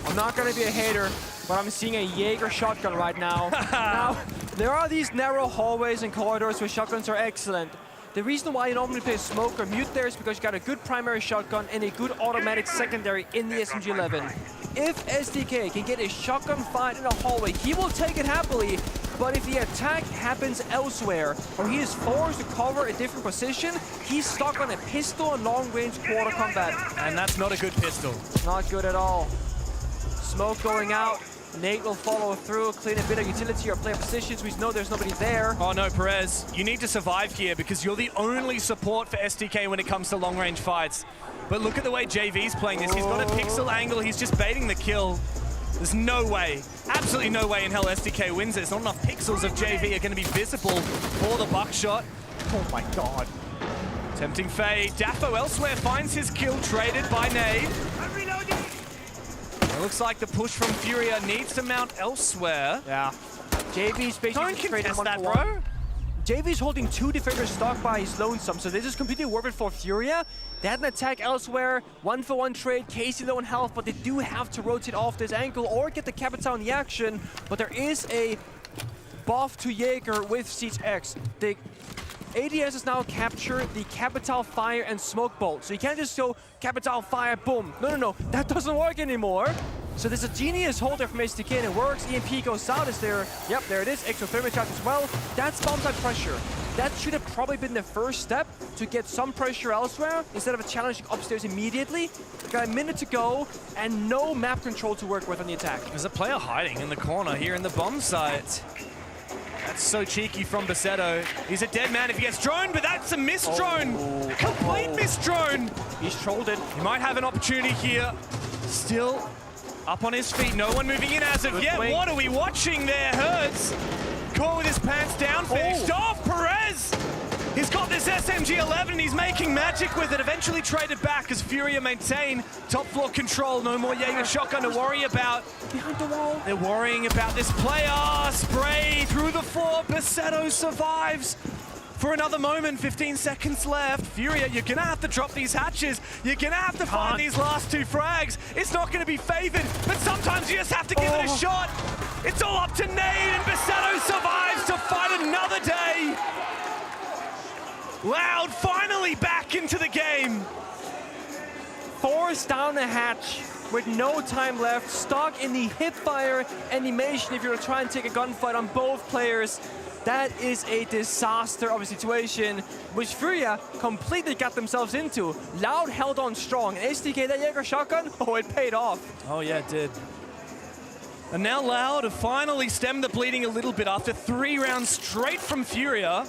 I'm not gonna be a hater, but I'm seeing a Jaeger shotgun right now. Now, there are these narrow hallways and corridors where shotguns are excellent. The reason why you normally play smoke or mute there is because you got a good primary shotgun and a good automatic secondary in the SMG-11. If SDK can get a shotgun fight in a hallway, he will take it happily. but if the attack happens elsewhere, or he is forced to cover a different position, he's stuck on a pistol and long-range quarter combat. And that's not a good pistol. Not good at all. Smoke going out. Nate will follow through, clean a bit of utility or player positions. We know there's nobody there. Oh no, Perez, you need to survive here because you're the only support for STK when it comes to long-range fights. But look at the way JV's playing this. He's got a pixel angle, he's just baiting the kill. There's no way, absolutely no way in hell STK wins it. It's not enough pixels of JV are going to be visible for the buckshot. Oh my god. Tempting fade. Daffo elsewhere finds his kill, traded by Nade. It looks like the push from Furia needs to mount elsewhere. Yeah. JV's basically Don't contest that, bro. JV's holding 2 defenders stuck by his lonesome, so this is completely worth it for Furia. They had an attack elsewhere, 1-for-1 trade, Casey low in health, but they do have to rotate off this angle or get the Capital in the action. But there is a buff to Jaeger with Siege X. The ADS has now captured the Capital Fire and Smoke Bolt. So you can't just go Capital Fire, boom. No, that doesn't work anymore. So there's a genius holder from STK and it works. EMP goes out, is there? Yep, there it is. Exothermic charge as well. That's bomb side pressure. That should have probably been the first step to get some pressure elsewhere instead of challenging upstairs immediately. Got a minute to go and no map control to work with on the attack. There's a player hiding in the corner here in the bomb site. That's so cheeky from Basetto. He's a dead man if he gets droned, but that's a missed drone. Complete missed drone. He's trolled it. He might have an opportunity here. Still up on his feet. No one moving in as of yet. What are we watching there? Hurts. Caught with his pants down. Finished off. Perez. He's got this SMG-11 and he's making magic with it. Eventually traded back as Furia maintain top floor control. No more Jaeger shotgun to worry about. Behind the wall. They're worrying about this player. Spray through the floor. Basetto survives for another moment. 15 seconds left. Furia, you're gonna have to drop these hatches. You're gonna have to find these last 2 frags. It's not gonna be favored, but sometimes you just have to give it a shot. It's all up to Nade, and Basetto survives to fight another day. Loud finally back into the game. Forced down a hatch with no time left, stuck in the hipfire animation if you're trying to take a gunfight on both players. That is a disaster of a situation which Furia completely got themselves into. Loud held on strong. And STK, that Jaeger shotgun, it paid off. Oh yeah, it did. And now Loud have finally stemmed the bleeding a little bit after 3 rounds straight from Furia.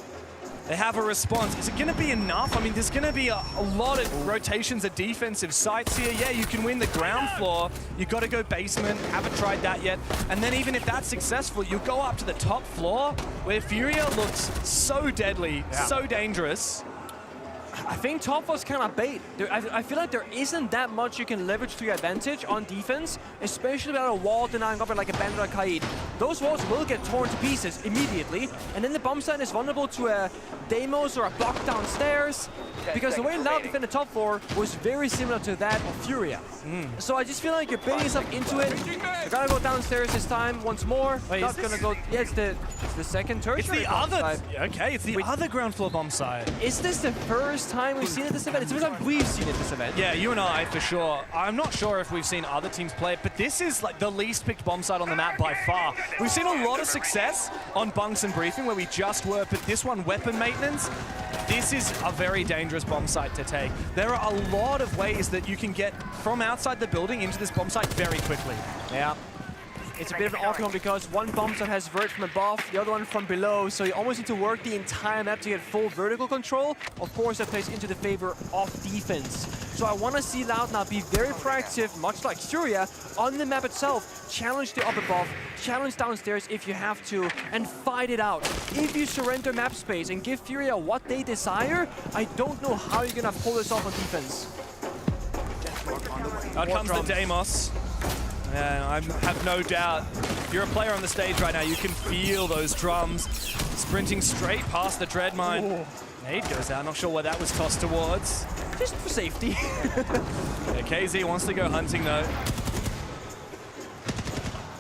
They have a response. Is it going to be enough? I mean, there's going to be a lot of rotations of defensive sites here. Yeah, you can win the ground floor. You've got to go basement. Haven't tried that yet. And then even if that's successful, you go up to the top floor where Furia looks so deadly, so dangerous. I think top was kind of bait. I feel like there isn't that much you can leverage to your advantage on defense, especially without a wall denying over like a Bandit or Kaid. Those walls will get torn to pieces immediately, and then the bomb site is vulnerable to a Deimos or a block downstairs, because the way Loud defended top floor was very similar to that of Furia. So I just feel like you're baiting yourself into it. You gotta go downstairs this time once more. Not gonna go. Yeah, it's the second tertiary. It's the other. Okay, it's the other ground floor bomb site. Is this the first time we've seen it at this event? It's the first time we've seen it at this event. Yeah, you and I for sure. I'm not sure if we've seen other teams play it, but this is like the least picked bomb site on the map by far. We've seen a lot of success on bunks and briefing where we just were, but this one, weapon maintenance, this is a very dangerous bomb site to take. There are a lot of ways that you can get from outside the building into this bomb site very quickly. Yeah. It's a bit of an awkward one because one bomb site has vert from above, the other one from below, so you almost need to work the entire map to get full vertical control. Of course, that plays into the favor of defense. So I want to see Loud now be very proactive, much like Furia, on the map itself. Challenge the up above, challenge downstairs if you have to, and fight it out. If you surrender map space and give Furia what they desire, I don't know how you're going to pull this off on defense. Out comes the Deimos. Yeah, I have no doubt. If you're a player on the stage right now, you can feel those drums sprinting straight past the Dread Mine. Nade goes out, not sure what that was tossed towards. Just for safety. Yeah, KZ wants to go hunting though.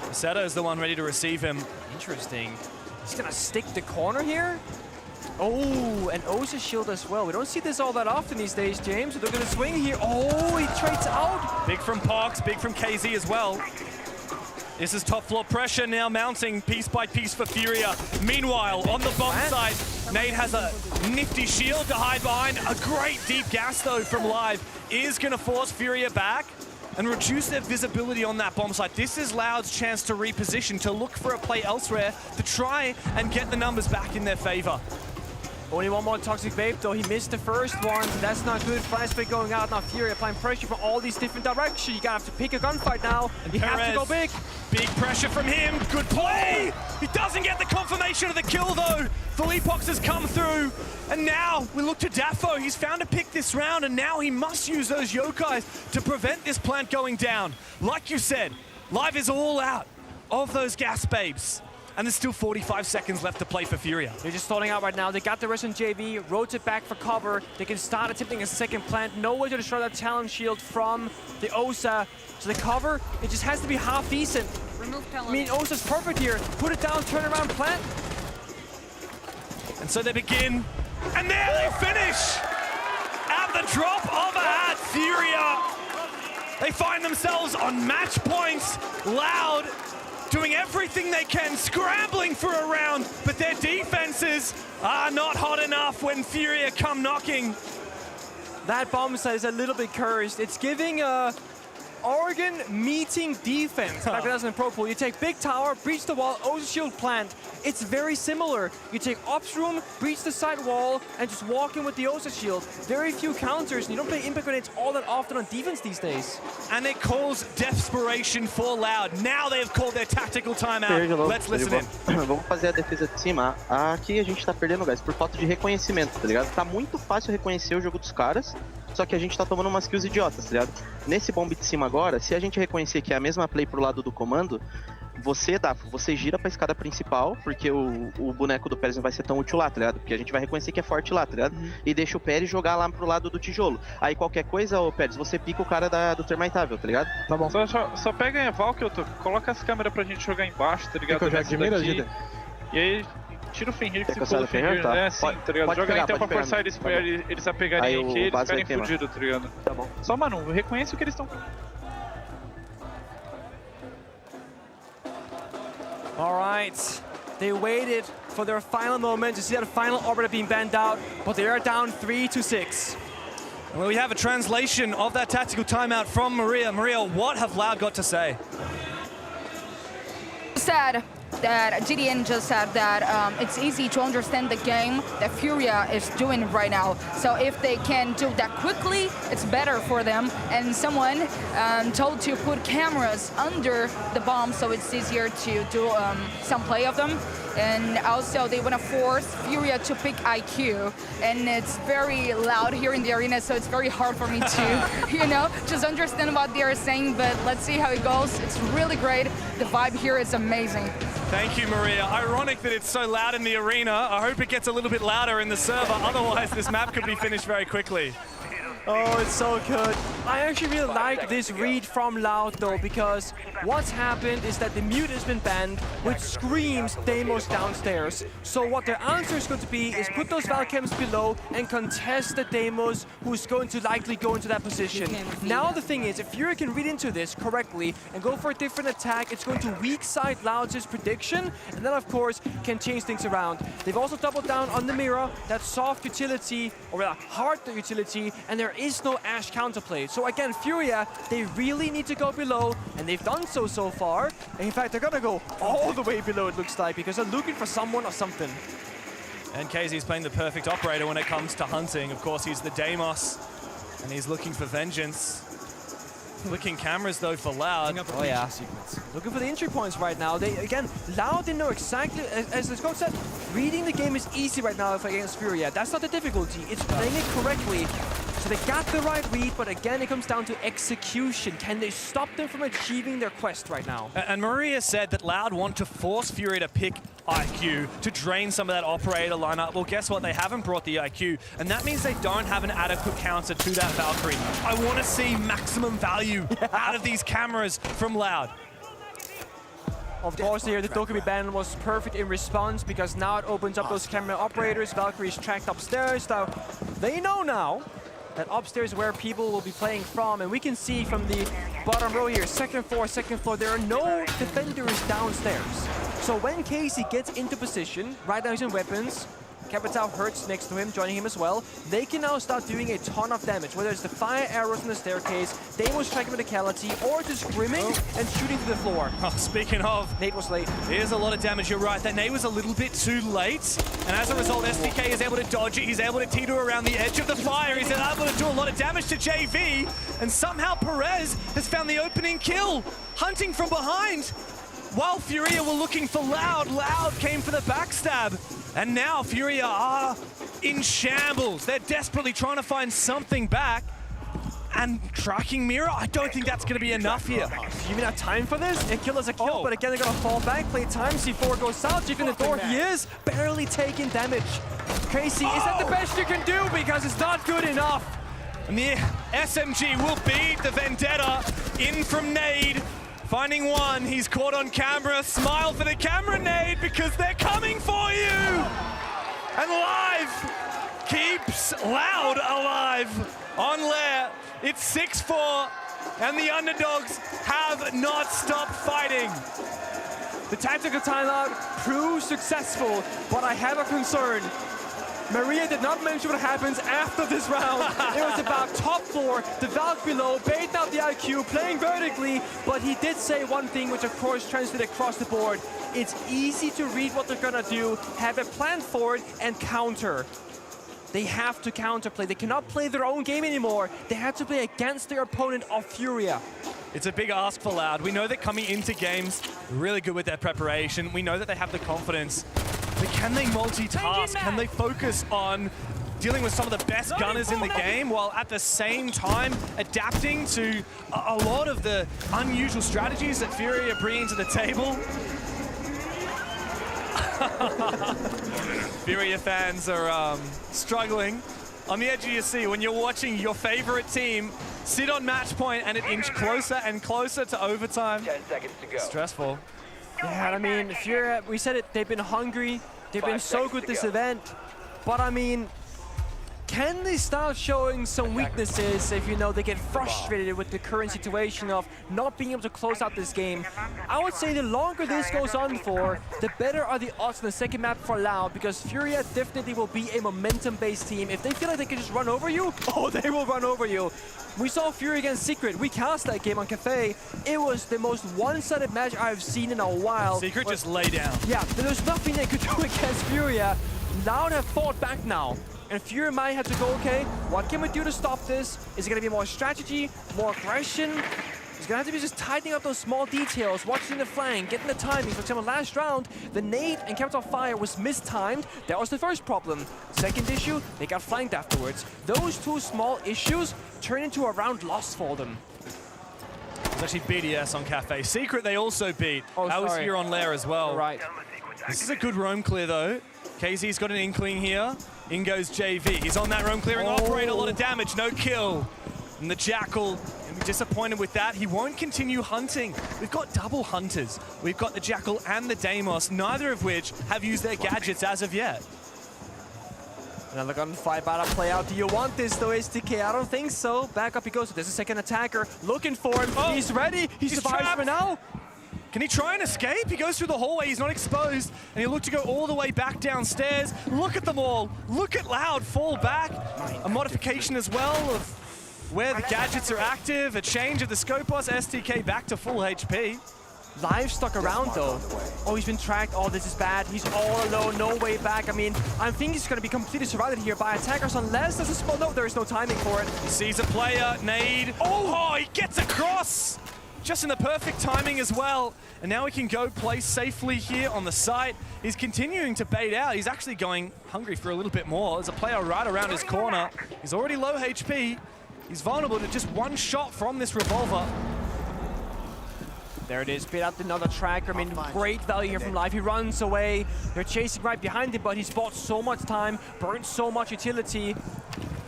Basetto is the one ready to receive him. Interesting. He's gonna stick the corner here. Oh, and O's shield as well. We don't see this all that often these days, James. So they're gonna swing here. Oh, he trades out. Big from Pox, big from KZ as well. This is top floor pressure now mounting piece by piece for Furia. Meanwhile, on the bomb side, Nate has a nifty shield to hide behind. A great deep gas though from Live is gonna force Furia back and reduce their visibility on that bomb site. This is Loud's chance to reposition, to look for a play elsewhere, to try and get the numbers back in their favor. Only one more Toxic Babe though, he missed the first one. That's not good. Flashback going out now. Fury applying pressure from all these different directions. You gotta have to pick a gunfight now. You have to go big. Big pressure from him. Good play. He doesn't get the confirmation of the kill though. Felipox has come through. And now we look to Daffo. He's found a pick this round and now he must use those yokais to prevent this plant going down. Like you said, Live is all out of those gas babes. And there's still 45 seconds left to play for Furia. They're just stalling out right now. They got the Resident JV, rotate back for cover. They can start attempting a second plant. No way to destroy that talent shield from the Osa. So the cover, it just has to be half decent. I mean, Osa's perfect here. Put it down, turn around, plant. And so they begin, and there they finish! At the drop of a hat, Furia. They find themselves on match points. Loud doing everything they can, scrambling for a round, but their defenses are not hot enough when Furia come knocking. That bomb site is a little bit cursed. It's giving Oregon meeting defense like it does in Pro Pool. You take big tower, breach the wall, Osa shield plant. It's very similar. You take ops room, breach the side wall, and just walk in with the Osa shield. Very few counters, and you don't play impact grenades all that often on defense these days. And it calls desperation for Loud. Now they have called their tactical timeout. Let's listen in. Vamos fazer a defesa de cima. Aqui a gente tá perdendo, guys, por falta de reconhecimento, tá ligado? Tá muito fácil reconhecer o jogo dos caras, só que a gente tá tomando umas kills idiotas, tá ligado? Nesse bomb de cima agora, se a gente reconhecer que é a mesma play pro lado do comando, você gira pra escada principal, porque o boneco do Pérez não vai ser tão útil lá, tá ligado? Porque a gente vai reconhecer que é forte lá, tá ligado? E deixa o Pérez jogar lá pro lado do tijolo. Aí qualquer coisa, ô Pérez, você pica o cara do termitável, tá ligado? Tá bom. Só pega a Valkyrie, coloca as câmeras pra gente jogar embaixo, tá ligado? Que eu já admiro, ajuda. E aí, tira o Fenrir, que se pula o Fenrir, tá? né? Sim, tá ligado? Joga então pra forçar eles a pegarem aqui e eles ficarem fudidos, tá ligado? Tá bom. Só, mano, reconhece o que eles estão... All right, they waited for their final moment to see that final orbiter being banned out, but they are down 3-6. Well, we have a translation of that tactical timeout from Maria. Maria, what have Loud got to say? Said that GDN just said that it's easy to understand the game that Furia is doing right now. So if they can do that quickly, it's better for them. And someone told to put cameras under the bomb so it's easier to do some play of them. And also they want to force Furia to pick IQ. And it's very loud here in the arena, so it's very hard for me to, just understand what they are saying. But let's see how it goes. It's really great. The vibe here is amazing. Thank you, Maria. Ironic that it's so loud in the arena. I hope it gets a little bit louder in the server. Otherwise, this map could be finished very quickly. Oh, it's so good. I actually really like this read from Loud though, because what's happened is that the mute has been banned, which screams Deimos downstairs. So what their answer is going to be is put those Valchems below and contest the Deimos, who's going to likely go into that position. Now the thing is, if Furia can read into this correctly and go for a different attack, it's going to weak side Loud's prediction, and then of course can change things around. They've also doubled down on the mirror, that soft utility, or rather hard utility, and there is no Ashe counterplay. So again, Furia, they really need to go below, and they've done so far. And in fact, they're gonna go all the way below, it looks like, because they're looking for someone or something. And KZ's playing the perfect operator when it comes to hunting. Of course, he's the Deimos, and he's looking for vengeance. Looking cameras though for Loud. Oh yeah. Looking for the entry points right now. Again, Loud didn't know exactly, as the coach said, reading the game is easy right now against Furia. That's not the difficulty, it's playing it correctly. So they got the right read, but again, it comes down to execution. Can they stop them from achieving their quest right now? And Maria said that Loud want to force Furia to pick IQ to drain some of that operator lineup. Well, guess what? They haven't brought the IQ, and that means they don't have an adequate counter to that Valkyrie. I want to see maximum value out of these cameras from Loud. Of course, here the Dokkaebi ban was perfect in response, because now it opens up those camera operators. Valkyrie's tracked upstairs. Now, they know now that upstairs where people will be playing from, and we can see from the bottom row here, second floor, there are no defenders downstairs. So when Casey gets into position, right now he's in weapons, Capital hurts next to him, joining him as well. They can now start doing a ton of damage, whether it's the fire arrows in the staircase, Deimos striking medicality, or just grimming and shooting to the floor. Oh, speaking of, Nate was late. Here's a lot of damage, you're right. That Nate was a little bit too late, and as a result, SDK is able to dodge it. He's able to teeter around the edge of the fire. He's able to do a lot of damage to JV, and somehow Perez has found the opening kill, hunting from behind. While Furia were looking for Loud, Loud came for the backstab. And now Furia are in shambles. They're desperately trying to find something back. And tracking Mirror, I don't think that's going to be enough here. You even have time for this? A kill is a kill, but again, they're going to fall back, play time, C4 goes south, chipping the door. He is barely taking damage. Casey, is that the best you can do? Because it's not good enough. And the SMG will beat the Vendetta in from Nade. Finding one, he's caught on camera. Smile for the camera, Nade, because they're coming for you! And Live keeps Loud alive on Lair. It's 6-4, and the underdogs have not stopped fighting. The tactical timeout proves successful, but I have a concern. Maria did not mention what happens after this round. It was about top floor, the Valk below, baiting out the IQ, playing vertically, but he did say one thing which of course translated across the board. It's easy to read what they're gonna do, have a plan for it, and counter. They have to counterplay. They cannot play their own game anymore. They have to play against their opponent of Furia. It's a big ask for Loud. We know that coming into games, really good with their preparation. We know that they have the confidence. But can they multitask? Can they focus on dealing with some of the best gunners in the game while at the same time adapting to a lot of the unusual strategies that Fury are bringing to the table? Furia fans are struggling on the edge of your seat when you're watching your favorite team sit on match point and it inch closer and closer to overtime. 10 seconds to go. Stressful. Yeah, I mean, Furia, we said it, they've been hungry, they've been so good this event, but I mean, can they start showing some weaknesses if, you know, they get frustrated with the current situation of not being able to close out this game? I would say the longer this goes on for, the better are the odds in the second map for Loud, because Furia definitely will be a momentum-based team. If they feel like they can just run over you, oh, they will run over you. We saw Furia against Secret. We cast that game on Cafe. It was the most one-sided match I've seen in a while. Secret just lay down. Yeah, there's nothing they could do against Furia. Loud have fought back now. And Furia might have to go, okay, what can we do to stop this? Is it going to be more strategy, more aggression? It's going to have to be just tightening up those small details, watching the flank, getting the timing. For example, last round, the nade and Capital Fire was mistimed. That was the first problem. Second issue, they got flanked afterwards. Those two small issues turn into a round lost for them. It's actually BDS on Cafe. Secret they also beat. Oh, that was sorry. here on Lair as well. Right. This is a good roam clear though. KZ's got an inkling here. In goes JV. He's on that roam clearing operator. A lot of damage, no kill. And the Jackal, disappointed with that. He won't continue hunting. We've got double hunters. We've got the Jackal and the Deimos, neither of which have used their gadgets as of yet. Another gunfight battle play out. Do you want this though, STK? I don't think so. Back up he goes. There's a second attacker looking for him. Oh, he's ready. He survives for now. Can he try and escape? He goes through the hallway, he's not exposed, and he'll look to go all the way back downstairs. Look at them all. Look at Loud fall back. A modification as well of where the gadgets are active, a change of the scope boss, STK back to full HP. Live stuck around though. Oh, he's been tracked. Oh, this is bad. He's all alone, no way back. I mean, I think he's going to be completely surrounded here by attackers unless there's a spot. No, there is no timing for it. He sees a player, nade. Oh, he gets across! Just in the perfect timing as well. And now he can go play safely here on the site. He's continuing to bait out. He's actually going hungry for a little bit more. There's a player right around his corner. He's already low HP. He's vulnerable to just one shot from this revolver. There it is, bit out another tracker. I mean, great value here from Live. He runs away. They're chasing right behind him, but he's bought so much time, burnt so much utility.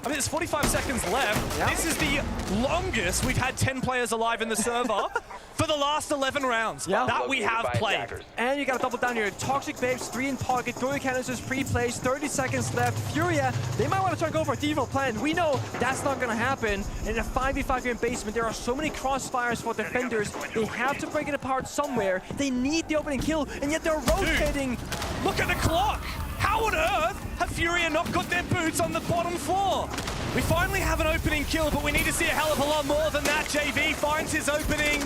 I mean, there's 45 seconds left. Yeah. This is the longest we've had 10 players alive in the server for the last 11 rounds that we have played. And you gotta double down here. Toxic Babes, 3 in pocket, Goyo Canisters pre-placed, 30 seconds left. Furia, they might want to try to go for a default plan. We know that's not gonna happen. In a 5v5 here in basement, there are so many crossfires for defenders. They have to break it apart somewhere. They need the opening kill, and yet they're rotating. Dude, look at the clock. How on earth have Furia not got their boots on the bottom floor? We finally have an opening kill, but we need to see a hell of a lot more than that. JV finds his opening.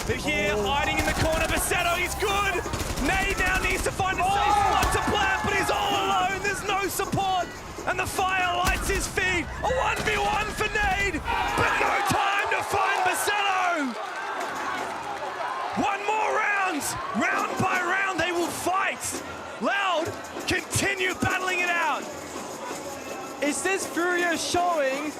But here, hiding in the corner, Basetto, he's good. Nade now needs to find a safe spot to plant, but he's all alone. There's no support, and the fire lights his feet. A 1v1 for Nade, but no time to find Basetto. One more round. Round by round, they will fight. Loud, continue battling it out. Is this Furia showing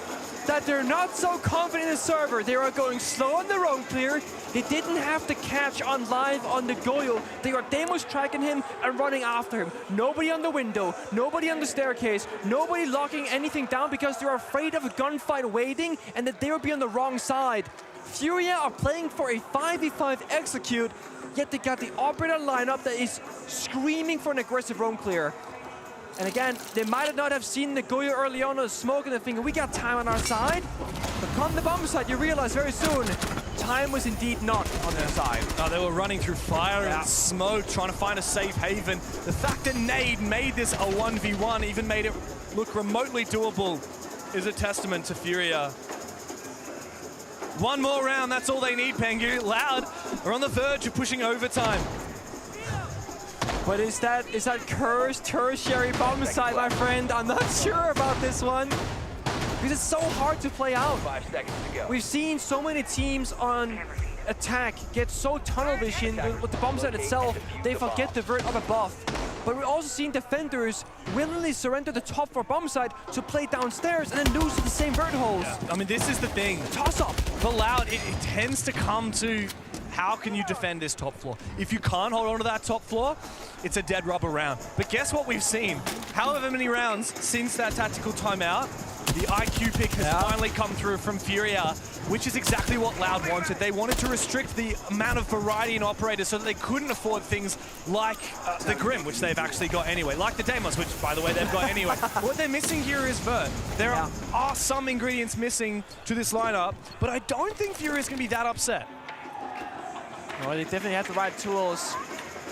that they're not so confident in the server? They are going slow on their own clear. They didn't have to catch on live on the Goyo. They are demos tracking him and running after him. Nobody on the window, nobody on the staircase, nobody locking anything down because they're afraid of a gunfight waiting and that they will be on the wrong side. Furia are playing for a 5v5 execute, yet they got the operator lineup that is screaming for an aggressive roam clear. And again, they might not have seen the Goyo early on, smoke and thinking, we got time on our side. But come the bomb side, you realize very soon, time was indeed not on their side. Oh, they were running through fire and smoke, trying to find a safe haven. The fact that Nade made this a 1v1, even made it look remotely doable, is a testament to Furia. One more round, that's all they need, Pengu. Loud are on the verge of pushing overtime. But is that cursed tertiary bomb side, my friend? I'm not sure about this one. Because it's so hard to play out. 5 seconds to go. We've seen so many teams on attack get so tunnel vision with the bomb side itself, they forget the vert up above. But we've also seen defenders willingly surrender the top for bomb side to play downstairs and then lose to the same vert holes. Yeah. I mean, this is the thing. Toss up. For Loud, it tends to come to how can you defend this top floor? If you can't hold on to that top floor, it's a dead rubber round. But guess what we've seen? However many rounds since that tactical timeout, the IQ pick has finally come through from Furia, which is exactly what Loud wanted. They wanted to restrict the amount of variety in operators so that they couldn't afford things like the Grim, which they've actually got anyway, like the Deimos, which, by the way, they've got anyway. What they're missing here is Vert. There are some ingredients missing to this lineup, but I don't think Furia's going to be that upset. Well, they definitely have the right tools.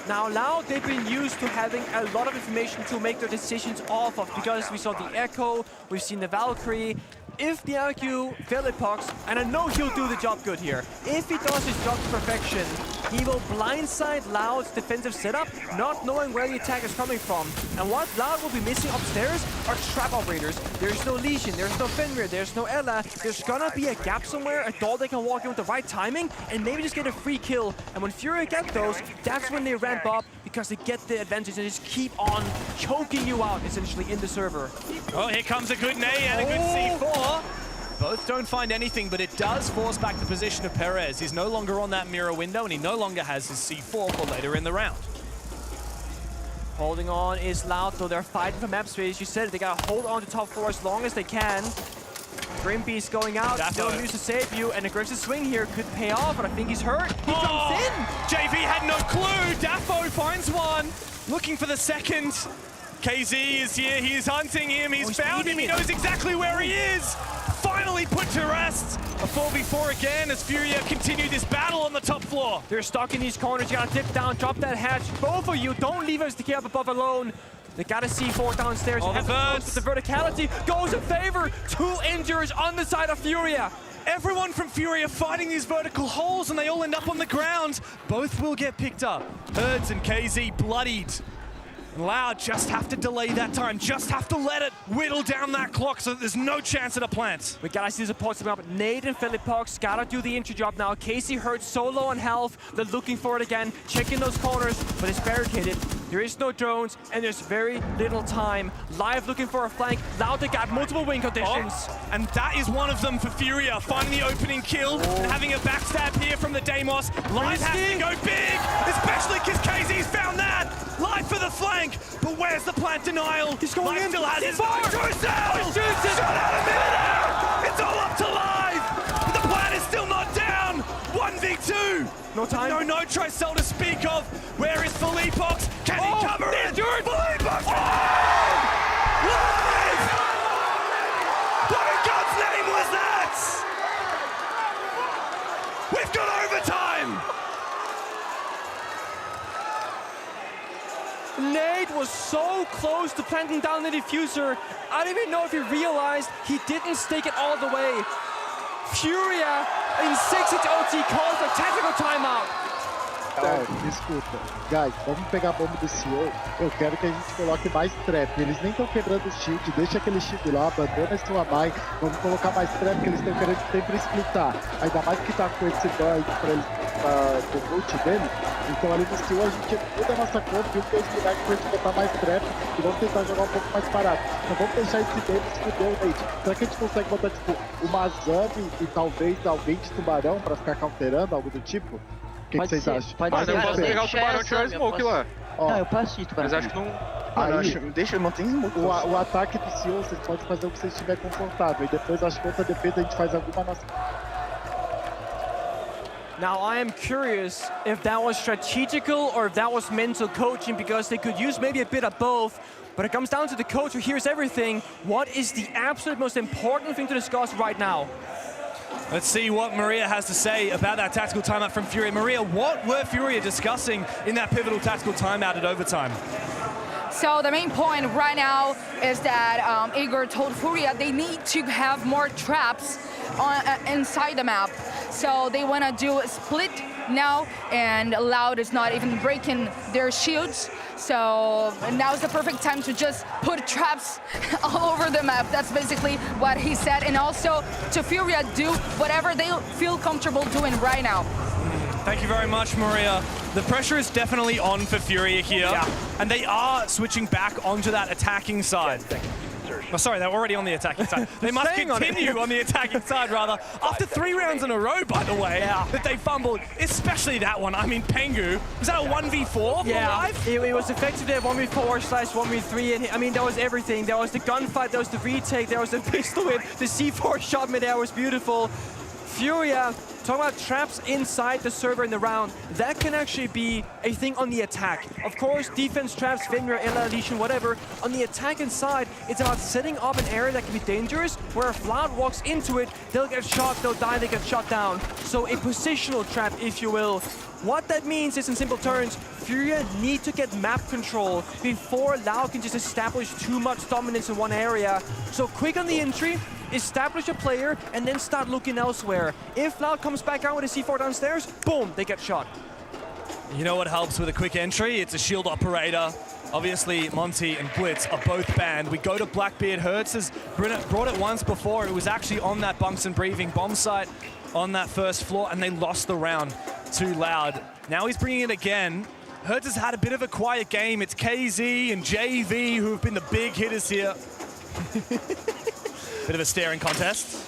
Now, Loud, they've been used to having a lot of information to make their decisions off of, because we saw the Echo, we've seen the Valkyrie. If the IQ Philippox, and I know he'll do the job good here, if he does his job to perfection, he will blindside Loud's defensive setup, not knowing where the attack is coming from. And what Loud will be missing upstairs are trap operators. There's no Legion, there's no Fenrir, there's no Ella. There's gonna be a gap somewhere, a door they can walk in with the right timing, and maybe just get a free kill. And when Furia get those, that's when they ramp up, because they get the advantage and just keep on choking you out, essentially, in the server. Oh, here comes a good nade and a good C4. Both don't find anything, but it does force back the position of Perez. He's no longer on that mirror window, and he no longer has his C4 for later in the round. Holding on is Loud, though they're fighting for map space. You said it, they gotta hold on to top floor as long as they can. Grimbeast going out, still used to save you, and aggressive swing here could pay off, but I think he's hurt. He comes in! JV had no clue! Daffo finds one, looking for the second. KZ is here, he's hunting him, he's found him, he knows exactly where he is! Finally put to rest! A 4v4 again as Furia continue this battle on the top floor. They're stuck in these corners, you gotta dip down, drop that hatch. Both of you, don't leave us to get up above alone. They got a C4 downstairs. All the verts. The verticality goes in favor. 2 injuries on the side of Furia. Everyone from Furia fighting these vertical holes, and they all end up on the ground. Both will get picked up. Herds and KZ bloodied. Loud just have to delay that time, just have to let it whittle down that clock so that there's no chance at a plant. We gotta see the support team up. Nade and Philippox gotta do the entry job now. Casey hurt so low on health. They're looking for it again, checking those corners, but it's barricaded. There is no drones, and there's very little time. Live looking for a flank. Loud, they got multiple win conditions. And that is one of them for Furia, finding the opening kill and having a backstab here from the Deimos. Live has to go big, especially because KZ's found that. Live for the flank, but where's the plant denial? He's going in. Still has his far. Shot out of No time. No Tricell to speak of. Where is FEARX? Can he cover it? FEARX! Live! What in God's name was that? We've got overtime! Nate was so close to planting down the diffuser. I don't even know if he realized he didn't stick it all the way. Furia in 6-hit OT calls a tactical timeout. Guys, escuta. Guys, vamos pegar a bomba do CEO. Eu quero que a gente coloque mais trap. Eles nem estão quebrando o shield. Deixa aquele shield lá, abandona esse Amai. Vamos colocar mais trap que eles estão querendo sempre splitar. Ainda mais que tá com esse ban aí pra eles do ult dele. Então ali no CEO a gente muda a nossa conta e o que eles virar pra gente botar mais trap e vamos tentar jogar um pouco mais parado. Então vamos deixar esse Davis fudeu, Nate. Será que a gente consegue botar tipo uma Zami e talvez alguém de tubarão pra ficar counterando, algo do tipo? O que vocês acham? Mas eu posso pegar o tubarão e tirar o smoke lá. Ó, eu posso ir, tubarão. Mas acho que não... Aí, deixa, mantém smoke. O ataque do CEO, vocês podem fazer o que vocês estiver confortável. E depois acho que outra defesa a gente faz alguma nossa... Now I am curious if that was strategical or if that was mental coaching, because they could use maybe a bit of both. But it comes down to the coach who hears everything. What is the absolute most important thing to discuss right now? Let's see what Maria has to say about that tactical timeout from Furia. Maria, what were Furia discussing in that pivotal tactical timeout at overtime? So the main point right now is that Igor told Furia they need to have more traps on, inside the map. So they want to do a split now, and Loud is not even breaking their shields. So now's the perfect time to just put traps all over the map. That's basically what he said. And also to Furia, do whatever they feel comfortable doing right now. Thank you very much, Maria. The pressure is definitely on for Furia here, and they are switching back onto that attacking side. Oh, sorry, they're already on the attacking side. They must continue on the attacking side, rather. After 3 rounds in a row, by the way, that they fumbled, especially that one. I mean, Pengu, was that a 1v4 for Live? It was effectively a 1v4/1v3, and I mean, that was everything. There was the gunfight, there was the retake, there was the pistol whip, the C4 shot mid-air was beautiful. Furia, talking about traps inside the server in the round, that can actually be a thing on the attack. Of course, defense traps, Vinra, Ella, Legion, whatever. On the attack inside, it's about setting up an area that can be dangerous, where if Loud walks into it, they'll get shot, they'll die, they get shot down. So a positional trap, if you will. What that means is, in simple terms, Furia need to get map control before Loud can just establish too much dominance in one area. So quick on the entry, establish a player, and then start looking elsewhere. If Loud comes back out with a C4 downstairs, boom, they get shot. You know what helps with a quick entry? It's a shield operator. Obviously, Monty and Blitz are both banned. We go to Blackbeard. Hertz has brought it once before. It was actually on that Bunks and Breathing bomb site on that first floor, and they lost the round too Loud. Now he's bringing it again. Hertz has had a bit of a quiet game. It's KZ and JV who have been the big hitters here. Bit of a staring contest.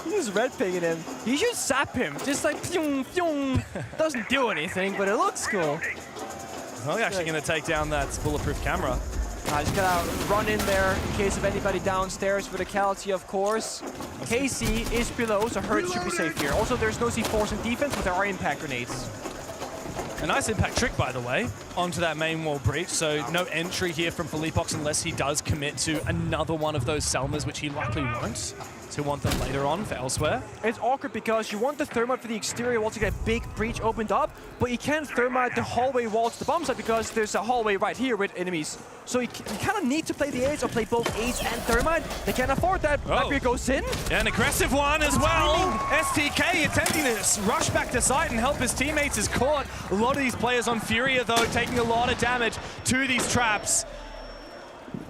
He's red pinging him. You should zap him. Just like, pyong, pyong. Doesn't do anything, but it looks cool. He's not actually going to take down that bulletproof camera. Just gotta run in there in case of anybody downstairs. Verticality, of course. KC is below, so Hertz should be safe here. Also, there's no C4s in defense, but there are impact grenades. A nice impact trick, by the way, onto that main wall breach. So no entry here from FEARX unless he does commit to another one of those Selmas, which he likely won't. So he'll want them later on for elsewhere. It's awkward because you want the thermite for the exterior wall to get a big breach opened up, but you can't thermite the hallway wall to the bomb site because there's a hallway right here with enemies. So you kind of need to play the Ace or play both Ace and thermite. They can't afford that. Blackbeard goes in. Yeah, an aggressive one as well. STK attempting to rush back to site and help his teammates is caught. A lot of these players on Furia, though, taking a lot of damage to these traps.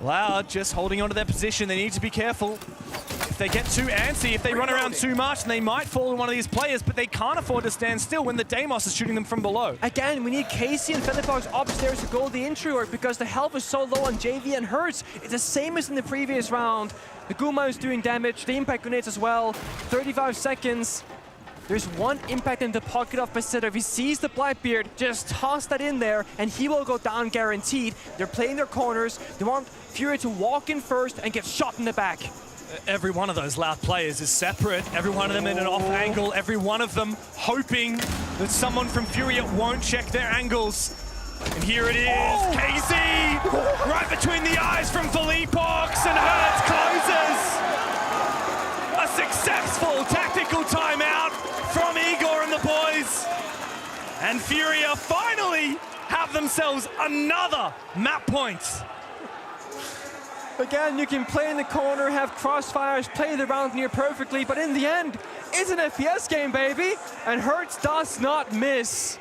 Loud just holding onto their position. They need to be careful. If they get too antsy, if they run around too much, they might fall in one of these players, but they can't afford to stand still when the Deimos is shooting them from below. Again, we need Casey and FEARX upstairs to go the entry work because the health is so low on JV and Hertz. It's the same as in the previous round. The Guma is doing damage, the impact grenades as well. 35 seconds. There's one impact in the pocket of Basetta. If he sees the Blackbeard, just toss that in there and he will go down guaranteed. They're playing their corners. They want Furia to walk in first and get shot in the back. Every one of those Loud players is separate. Every one of them in an off angle. Every one of them hoping that someone from Furia won't check their angles. And here it is, KZ, right between the eyes from FEARX, and Hertz closes. A successful tactical timeout from Igor and the boys. And Furia finally have themselves another map point. Again, you can play in the corner, have crossfires, play the round near perfectly, but in the end, it's an FPS game, baby. And Hertz does not miss.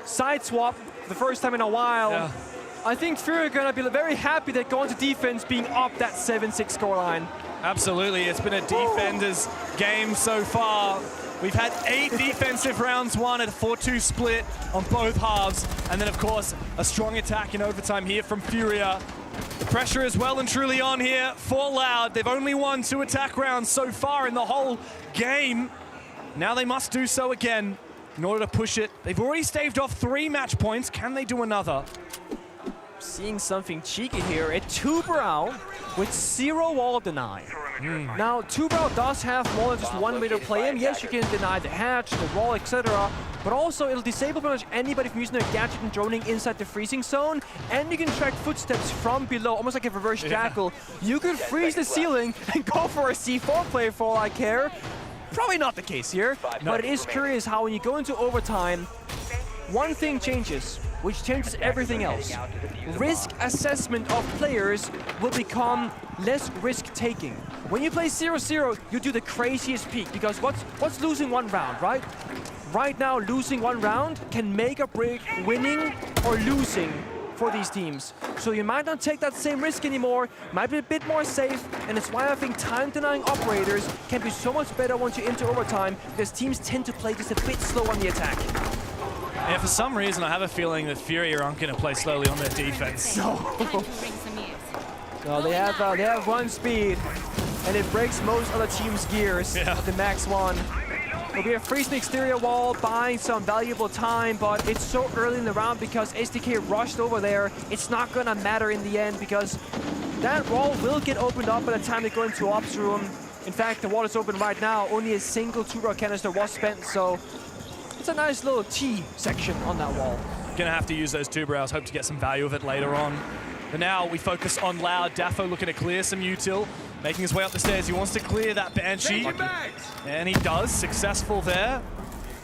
Side swap, the first time in a while. Yeah. I think Furia are gonna be very happy that going to defense being up that 7-6 scoreline. Absolutely, it's been a defender's game so far. We've had 8 defensive rounds won at a 4-2 split on both halves. And then, of course, a strong attack in overtime here from Furia. The pressure is well and truly on here for Loud. They've only won 2 attack rounds so far in the whole game. Now they must do so again in order to push it. They've already staved off 3 match points. Can they do another? Seeing something cheeky here, a Tubrau with 0 wall deny. Now, Tubrau does have more than just one way to play him. Yes, you can deny the hatch, the wall, etc. But also, it'll disable pretty much anybody from using their gadget and droning inside the freezing zone. And you can track footsteps from below, almost like a reverse jackal. You could freeze the ceiling and go for a C4 play for all I care. Probably not the case here, but it is curious how when you go into overtime, one thing changes, which changes everything else. Risk assessment of players will become less risk-taking. When you play 0-0, you do the craziest peak, because what's losing one round, right? Right now, losing one round can make or break winning or losing for these teams. So you might not take that same risk anymore, might be a bit more safe, and it's why I think time-denying operators can be so much better once you enter overtime, because teams tend to play just a bit slow on the attack. Yeah, for some reason, I have a feeling that Furia aren't going to play slowly on their defense. No, they have one speed, and it breaks most other teams' gears at the max 1. It'll be a freezing exterior wall, buying some valuable time, but it's so early in the round because SDK rushed over there. It's not gonna matter in the end because that wall will get opened up by the time they go into ops room. In fact, the wall is open right now. Only a single Tubrau canister was spent, so it's a nice little T section on that wall. Gonna have to use those Tubraus, hope to get some value of it later on. But now we focus on Loud. Daffo looking to clear some util, making his way up the stairs. He wants to clear that Banshee, and he does. Successful there.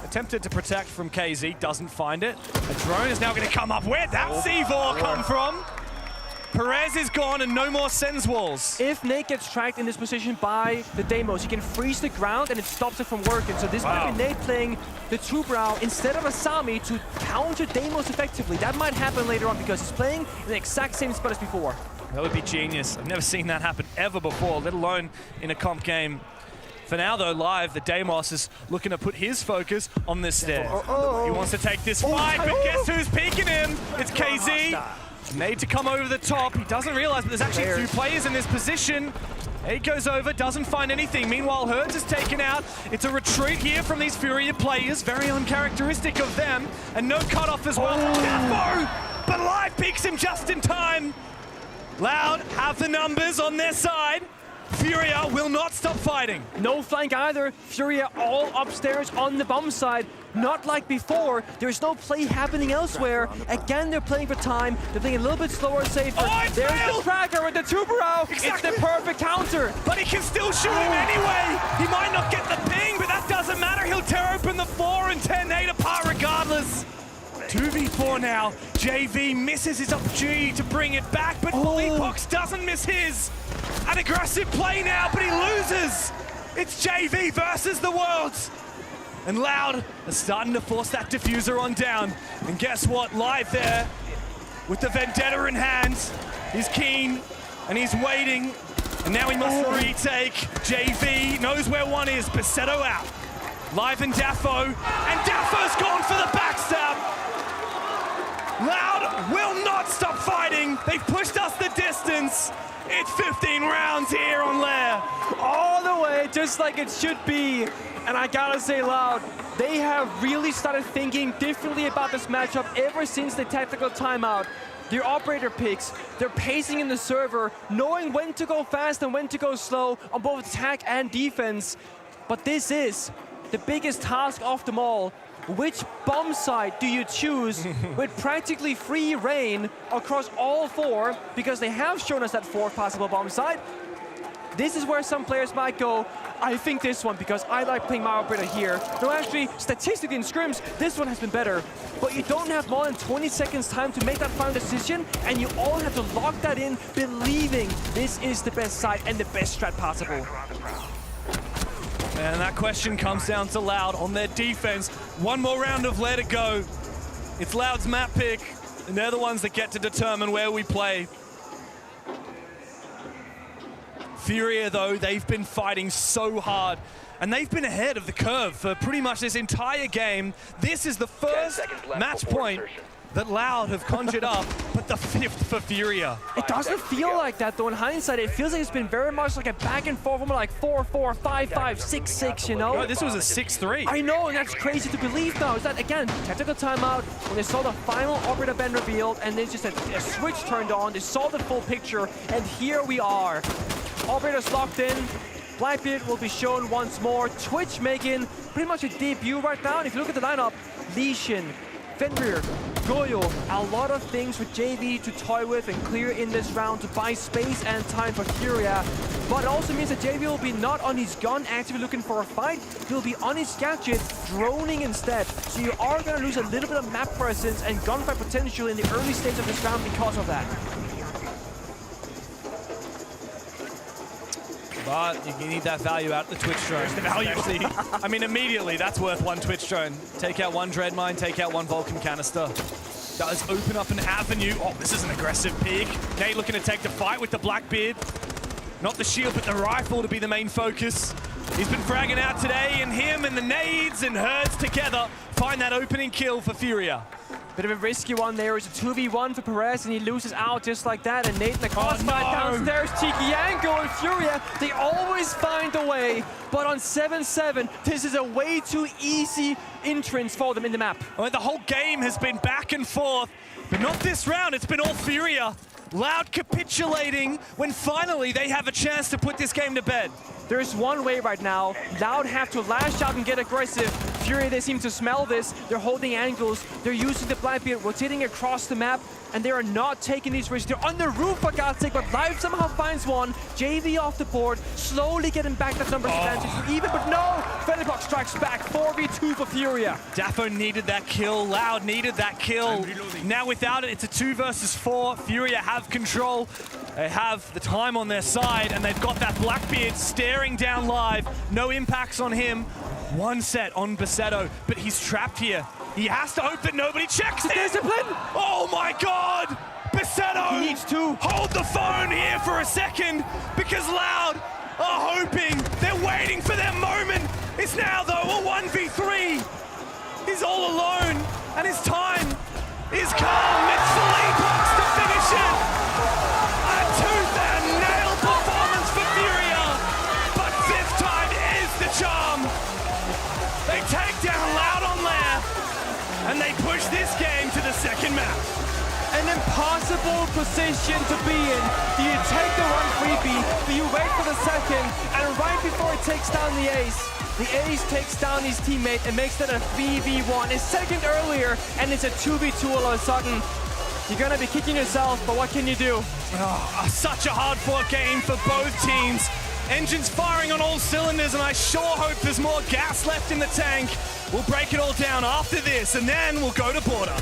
Attempted to protect from KZ, doesn't find it. A drone is now going to come up. Where'd that C4 come from? Perez is gone and no more Sens walls. If Nate gets tracked in this position by the Deimos, he can freeze the ground and it stops it from working. So this might be Nate playing the Tubrau instead of Asami to counter Deimos effectively. That might happen later on because he's playing in the exact same spot as before. That would be genius. I've never seen that happen ever before, let alone in a comp game. For now, though, live, the Deimos is looking to put his focus on this stair. He wants to take this fight, but guess who's peeking him? It's KZ. Made to come over the top. He doesn't realize, but there's actually 2 players in this position. He goes over, doesn't find anything. Meanwhile, Hertz is taken out. It's a retreat here from these Furia players, very uncharacteristic of them. And no cutoff as well from Daffo, but Live peeks him just in time. Loud have the numbers on their side. Furia will not stop fighting. No flank either. Furia all upstairs on the bomb side. Not like before. There's no play happening elsewhere. Again, they're playing for time. They're playing a little bit slower, safer. There's the tracker with the Tubrau. It's the perfect counter. But he can still shoot him anyway. He might not get the ping, but that doesn't matter. He'll tear open the 4 and 10-8 apart regardless. 2v4 now. JV misses his opportunity to bring it back, but FEARX doesn't miss his. An aggressive play now, but he loses. It's JV versus the Worlds. And Loud is starting to force that diffuser on down. And guess what? Live there with the Vendetta in hand. He's keen and he's waiting. And now he must retake. JV knows where one is. Basetto out. Live and Daffo. And Daffo's gone for the backstab. Loud will not stop fighting. They've pushed us the distance. It's 15 rounds here on Lair. All the way, just like it should be. And I gotta say, Loud, they have really started thinking differently about this matchup ever since the tactical timeout. their operator picks, their pacing in the server, knowing when to go fast and when to go slow on both attack and defense. But this is the biggest task of them all. Which bomb site do you choose with practically free reign across all four, because they have shown us that fourth possible bomb site? This is where some players might go, I think this one, because I like playing my operator here. No, actually, statistically in scrims, this one has been better. But you don't have more than 20 seconds time to make that final decision, and you all have to lock that in, believing this is the best site and the best strat possible. And that question comes down to Loud on their defense. One more round of Let It Go. It's Loud's map pick, and they're the ones that get to determine where we play. Furia, though, they've been fighting so hard, and they've been ahead of the curve for pretty much this entire game. This is the first match point that Loud have conjured up, but the 5th for Furia. It doesn't feel like that, though. In hindsight, it feels like it's been very much like a back and forth, like 4-4, 5-5, 6-6, you know? Bro, this was a 6-3. I know, and that's crazy to believe now. Is that, again, tactical timeout, when they saw the final operator band revealed, and then just a switch turned on, they saw the full picture, and here we are. Operators locked in. Blackbeard will be shown once more. Twitch making pretty much a debut right now, and if you look at the lineup, Lesion, Fenrir, Goyo, a lot of things for JV to toy with and clear in this round to buy space and time for Furia. But it also means that JV will be not on his gun actively looking for a fight, he'll be on his gadget droning instead. So you are going to lose a little bit of map presence and gunfight potential in the early stage of this round because of that. But you need that value out the Twitch drone. There's the value. I mean, immediately, that's worth one Twitch drone. Take out one Dread Mine, take out one Vulcan canister. Does open up an avenue. Oh, this is an aggressive pig. Nate looking to take the fight with the Blackbeard. Not the shield, but the rifle to be the main focus. He's been fragging out today, and him and the nades and herds together find that opening kill for Furia. Bit of a risky one there. It's a 2v1 for Perez, and he loses out just like that. And Nate in the crossfire downstairs. Tiki Yanko and Furia, they always find a way. But on 7-7, this is a way too easy entrance for them in the map. Well, the whole game has been back and forth, but not this round. It's been all Furia. Loud capitulating when finally they have a chance to put this game to bed. There's one way right now. Loud have to lash out and get aggressive. Furia, they seem to smell this. They're holding angles. They're using the Blackbeard, rotating across the map, and they are not taking these risks. They're on the roof, for God's sake, but Live somehow finds one. JV off the board, slowly getting back that numbers advantage for even, but no! Featherbox strikes back, 4v2 for Furia. Daffo needed that kill, Loud needed that kill. Now without it, it's a 2 versus 4. Furia have control. They have the time on their side, and they've got that Blackbeard staring down Live. No impacts on him. One set on Basetto, but he's trapped here. He has to hope that nobody checks it. Discipline! Oh my God! Basetto! He needs to hold the phone here for a second, because Loud are hoping. They're waiting for their moment. It's now, though, a 1v3. He's all alone, and his time is come. It's Philippe to finish it. A tooth-and-nail performance for Furia, but 5th time is the charm. They take down Loud on lair, and they push this game to the second map. An impossible position to be in. Do you take the 1-3B? Do you wait for the second? And right before it takes down the ace takes down his teammate and makes that a 3v1. A second earlier, and it's a 2v2 all of a sudden. You're gonna be kicking yourself, but what can you do? Oh, such a hard-fought game for both teams. Engines firing on all cylinders, and I sure hope there's more gas left in the tank. We'll break it all down after this, and then we'll go to border.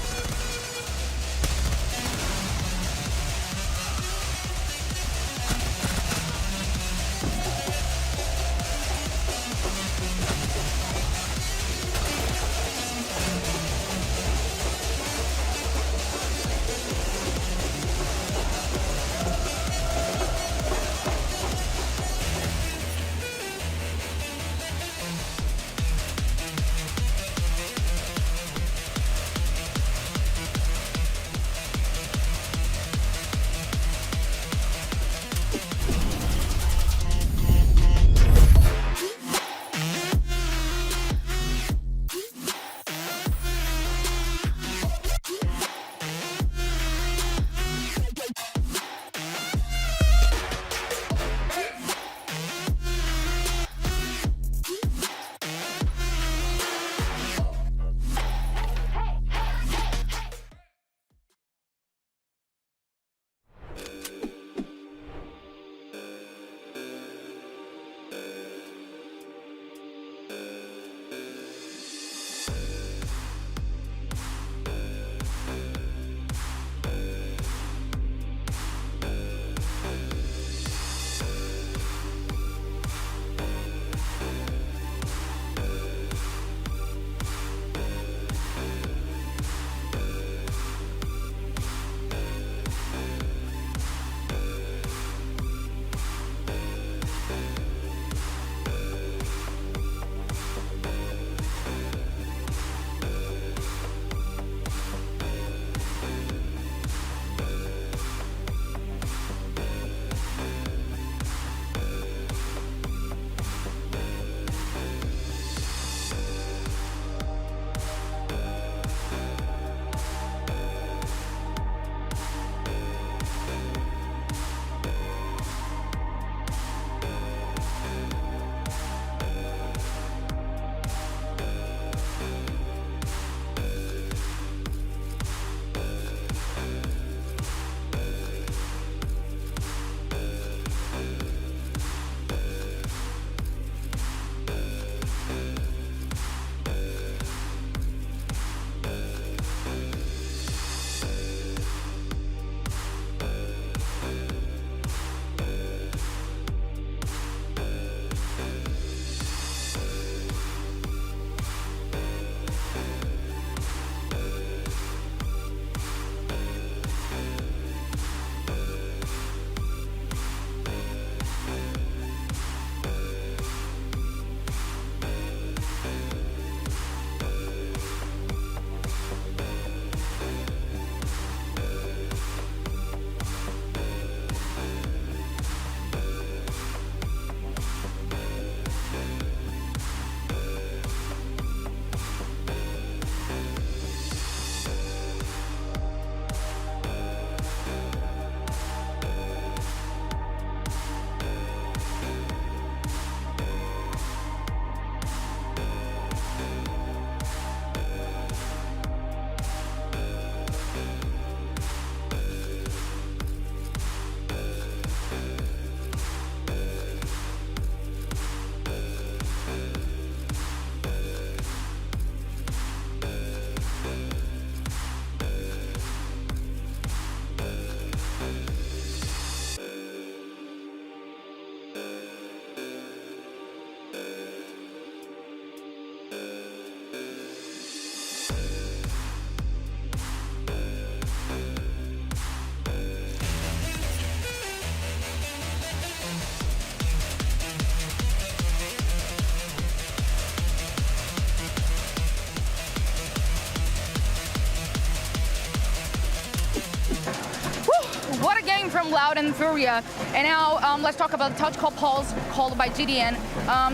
Loud and Furia. And now let's talk about the touch call pause called by GDN.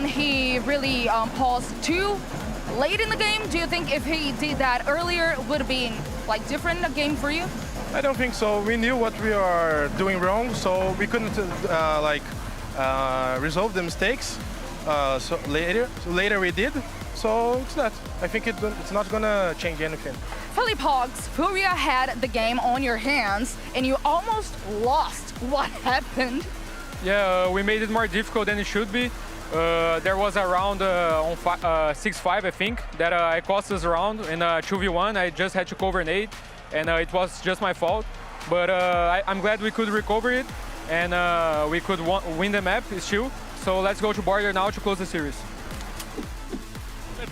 He really paused too late in the game. Do you think if he did that earlier, it would have been like different a game for you? I don't think so. We knew what we are doing wrong, so we couldn't resolve the mistakes. So later we did. So it's not. I think it's not gonna change anything. Philip Hogs, Furia had the game on your hands, and you almost lost. What happened? Yeah, we made it more difficult than it should be. There was a round on 6-5, I think, that I cost us a round in 2v1. I just had to cover an 8, and it was just my fault. But I'm glad we could recover it, and we could win the map still. So let's go to border now to close the series.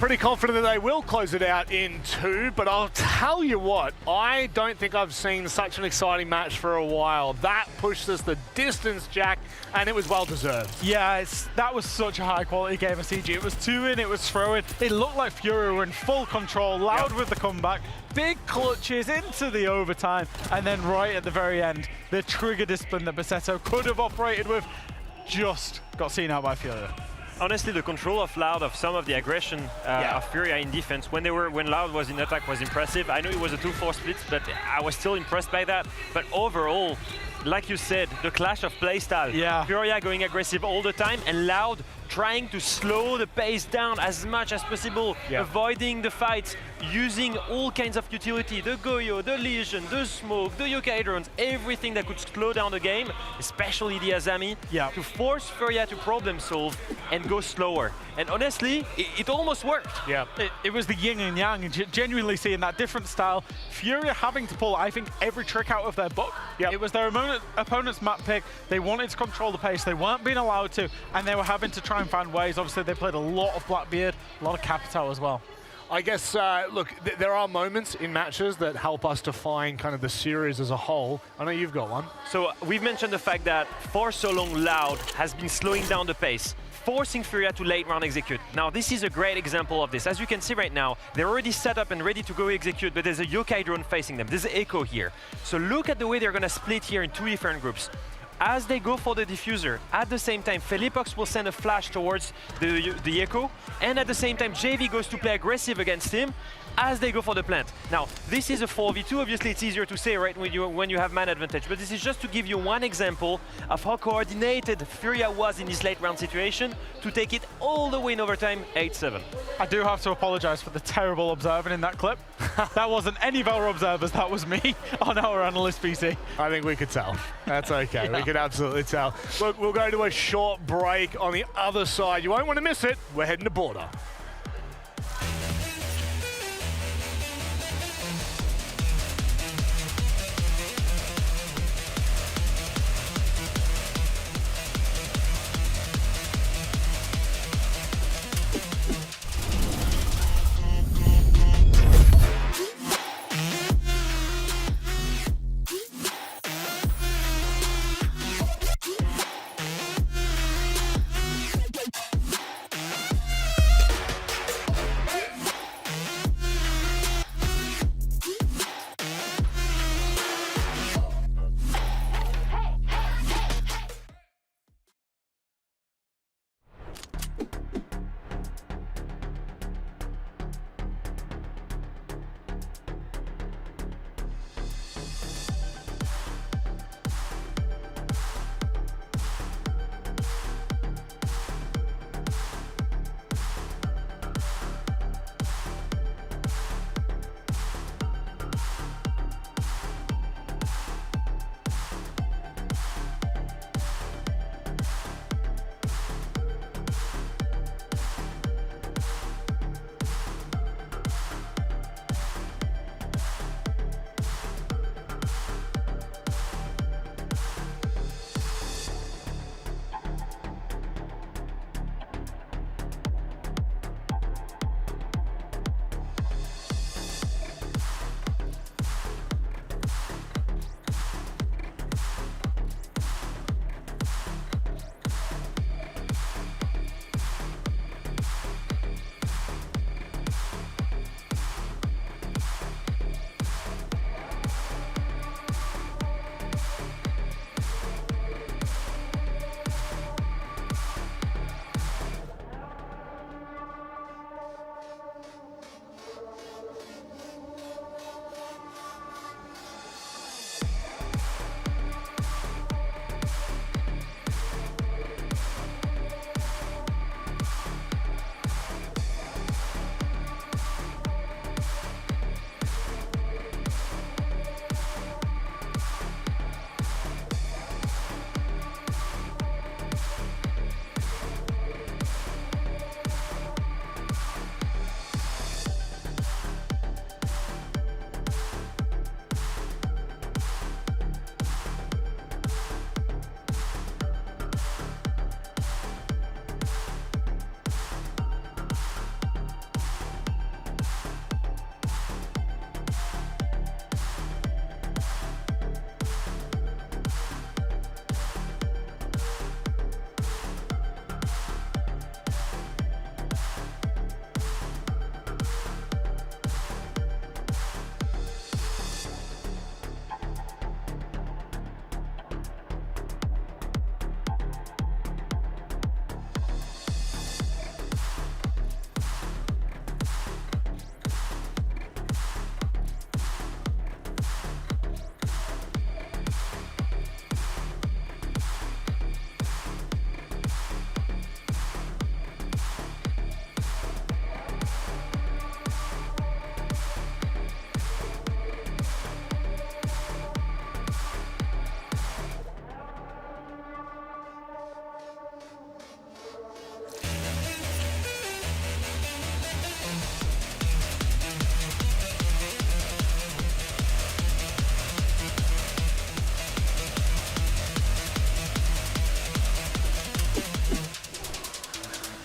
Pretty confident that they will close it out in 2, but I'll tell you what, I don't think I've seen such an exciting match for a while. That pushed us the distance, Jack, and it was well deserved. Yeah, that was such a high quality game of CG. It was 2-in, it was throw-in. It looked like Furia were in full control, Loud with the comeback, big clutches into the overtime, and then right at the very end, the trigger discipline that Basetto could have operated with just got seen out by Furia. Honestly, the control of Loud, of some of the aggression of Furia in defense, when Loud was in attack, was impressive. I know it was a 2-4 split, but I was still impressed by that. But overall, like you said, the clash of playstyle. Yeah. Furia going aggressive all the time, and Loud trying to slow the pace down as much as possible, avoiding the fights, using all kinds of utility, the Goyo, the Legion, the Smoke, the Yokai drones, everything that could slow down the game, especially the Azami, to force Furia to problem solve and go slower. And honestly, it almost worked. Yeah, it was the yin and yang, and genuinely seeing that different style. Furia having to pull, I think, every trick out of their book. It was their opponent's map pick. They wanted to control the pace. They weren't being allowed to, and they were having to try and find ways. Obviously, they played a lot of Blackbeard, a lot of Capitao as well. I guess, look, there are moments in matches that help us define kind of the series as a whole. I know you've got one. So we've mentioned the fact that for so long, Loud has been slowing down the pace, forcing Furia to late round execute. Now, this is a great example of this. As you can see right now, they're already set up and ready to go execute, but there's a Yokai drone facing them. There's an Echo here. So look at the way they're going to split here in 2 different groups. As they go for the diffuser, at the same time, Felipox will send a flash towards the Echo, and at the same time, JV goes to play aggressive against him as they go for the plant. Now, this is a 4v2. Obviously, it's easier to say, right, when you have man advantage, but this is just to give you one example of how coordinated Furia was in this late round situation to take it all the way in overtime, 8-7. I do have to apologize for the terrible observing in that clip. That wasn't any of our observers, that was me on our analyst PC. I think we could tell. That's okay, we could absolutely tell. Look, we'll go to a short break on the other side. You won't want to miss it. We're heading to border.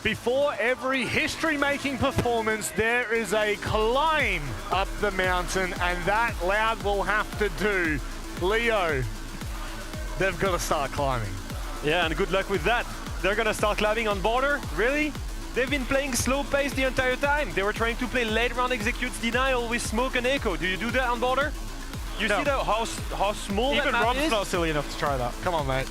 Before every history-making performance, there is a climb up the mountain, and that Loud will have to do. Leo, they've got to start climbing. Yeah, and good luck with that. They're gonna start climbing on border? Really? They've been playing slow pace the entire time. They were trying to play late round executes denial with smoke and echo. Do you do that on border? You see how small Even that map Rob's is? not silly enough to try that. Come on, mate.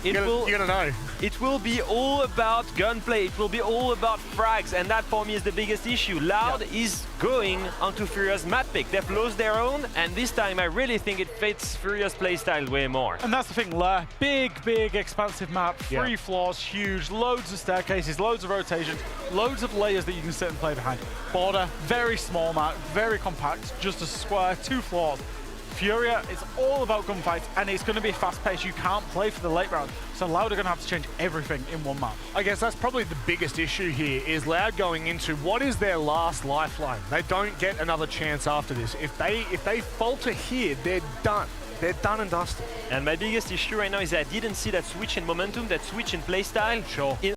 You're gonna know. It will be all about gunplay. It will be all about frags, and that for me is the biggest issue. Loud is going onto Furia's map pick. They've lost their own, and this time I really think it fits Furia's playstyle way more. And that's the thing, Lair. Big, expansive map, free floors, huge, loads of staircases, loads of rotations, loads of layers that you can sit and play behind. Border, very small map, very compact, just a square, 2 floors. Furia, it's all about gunfights, and it's going to be fast-paced. You can't play for the late round, so Loud are going to have to change everything in one map. I guess that's probably the biggest issue here, is Loud going into what is their last lifeline. They don't get another chance after this. If they falter here, they're done. They're done and dusted. And my biggest issue right now is that I didn't see that switch in momentum, that switch in playstyle. Sure.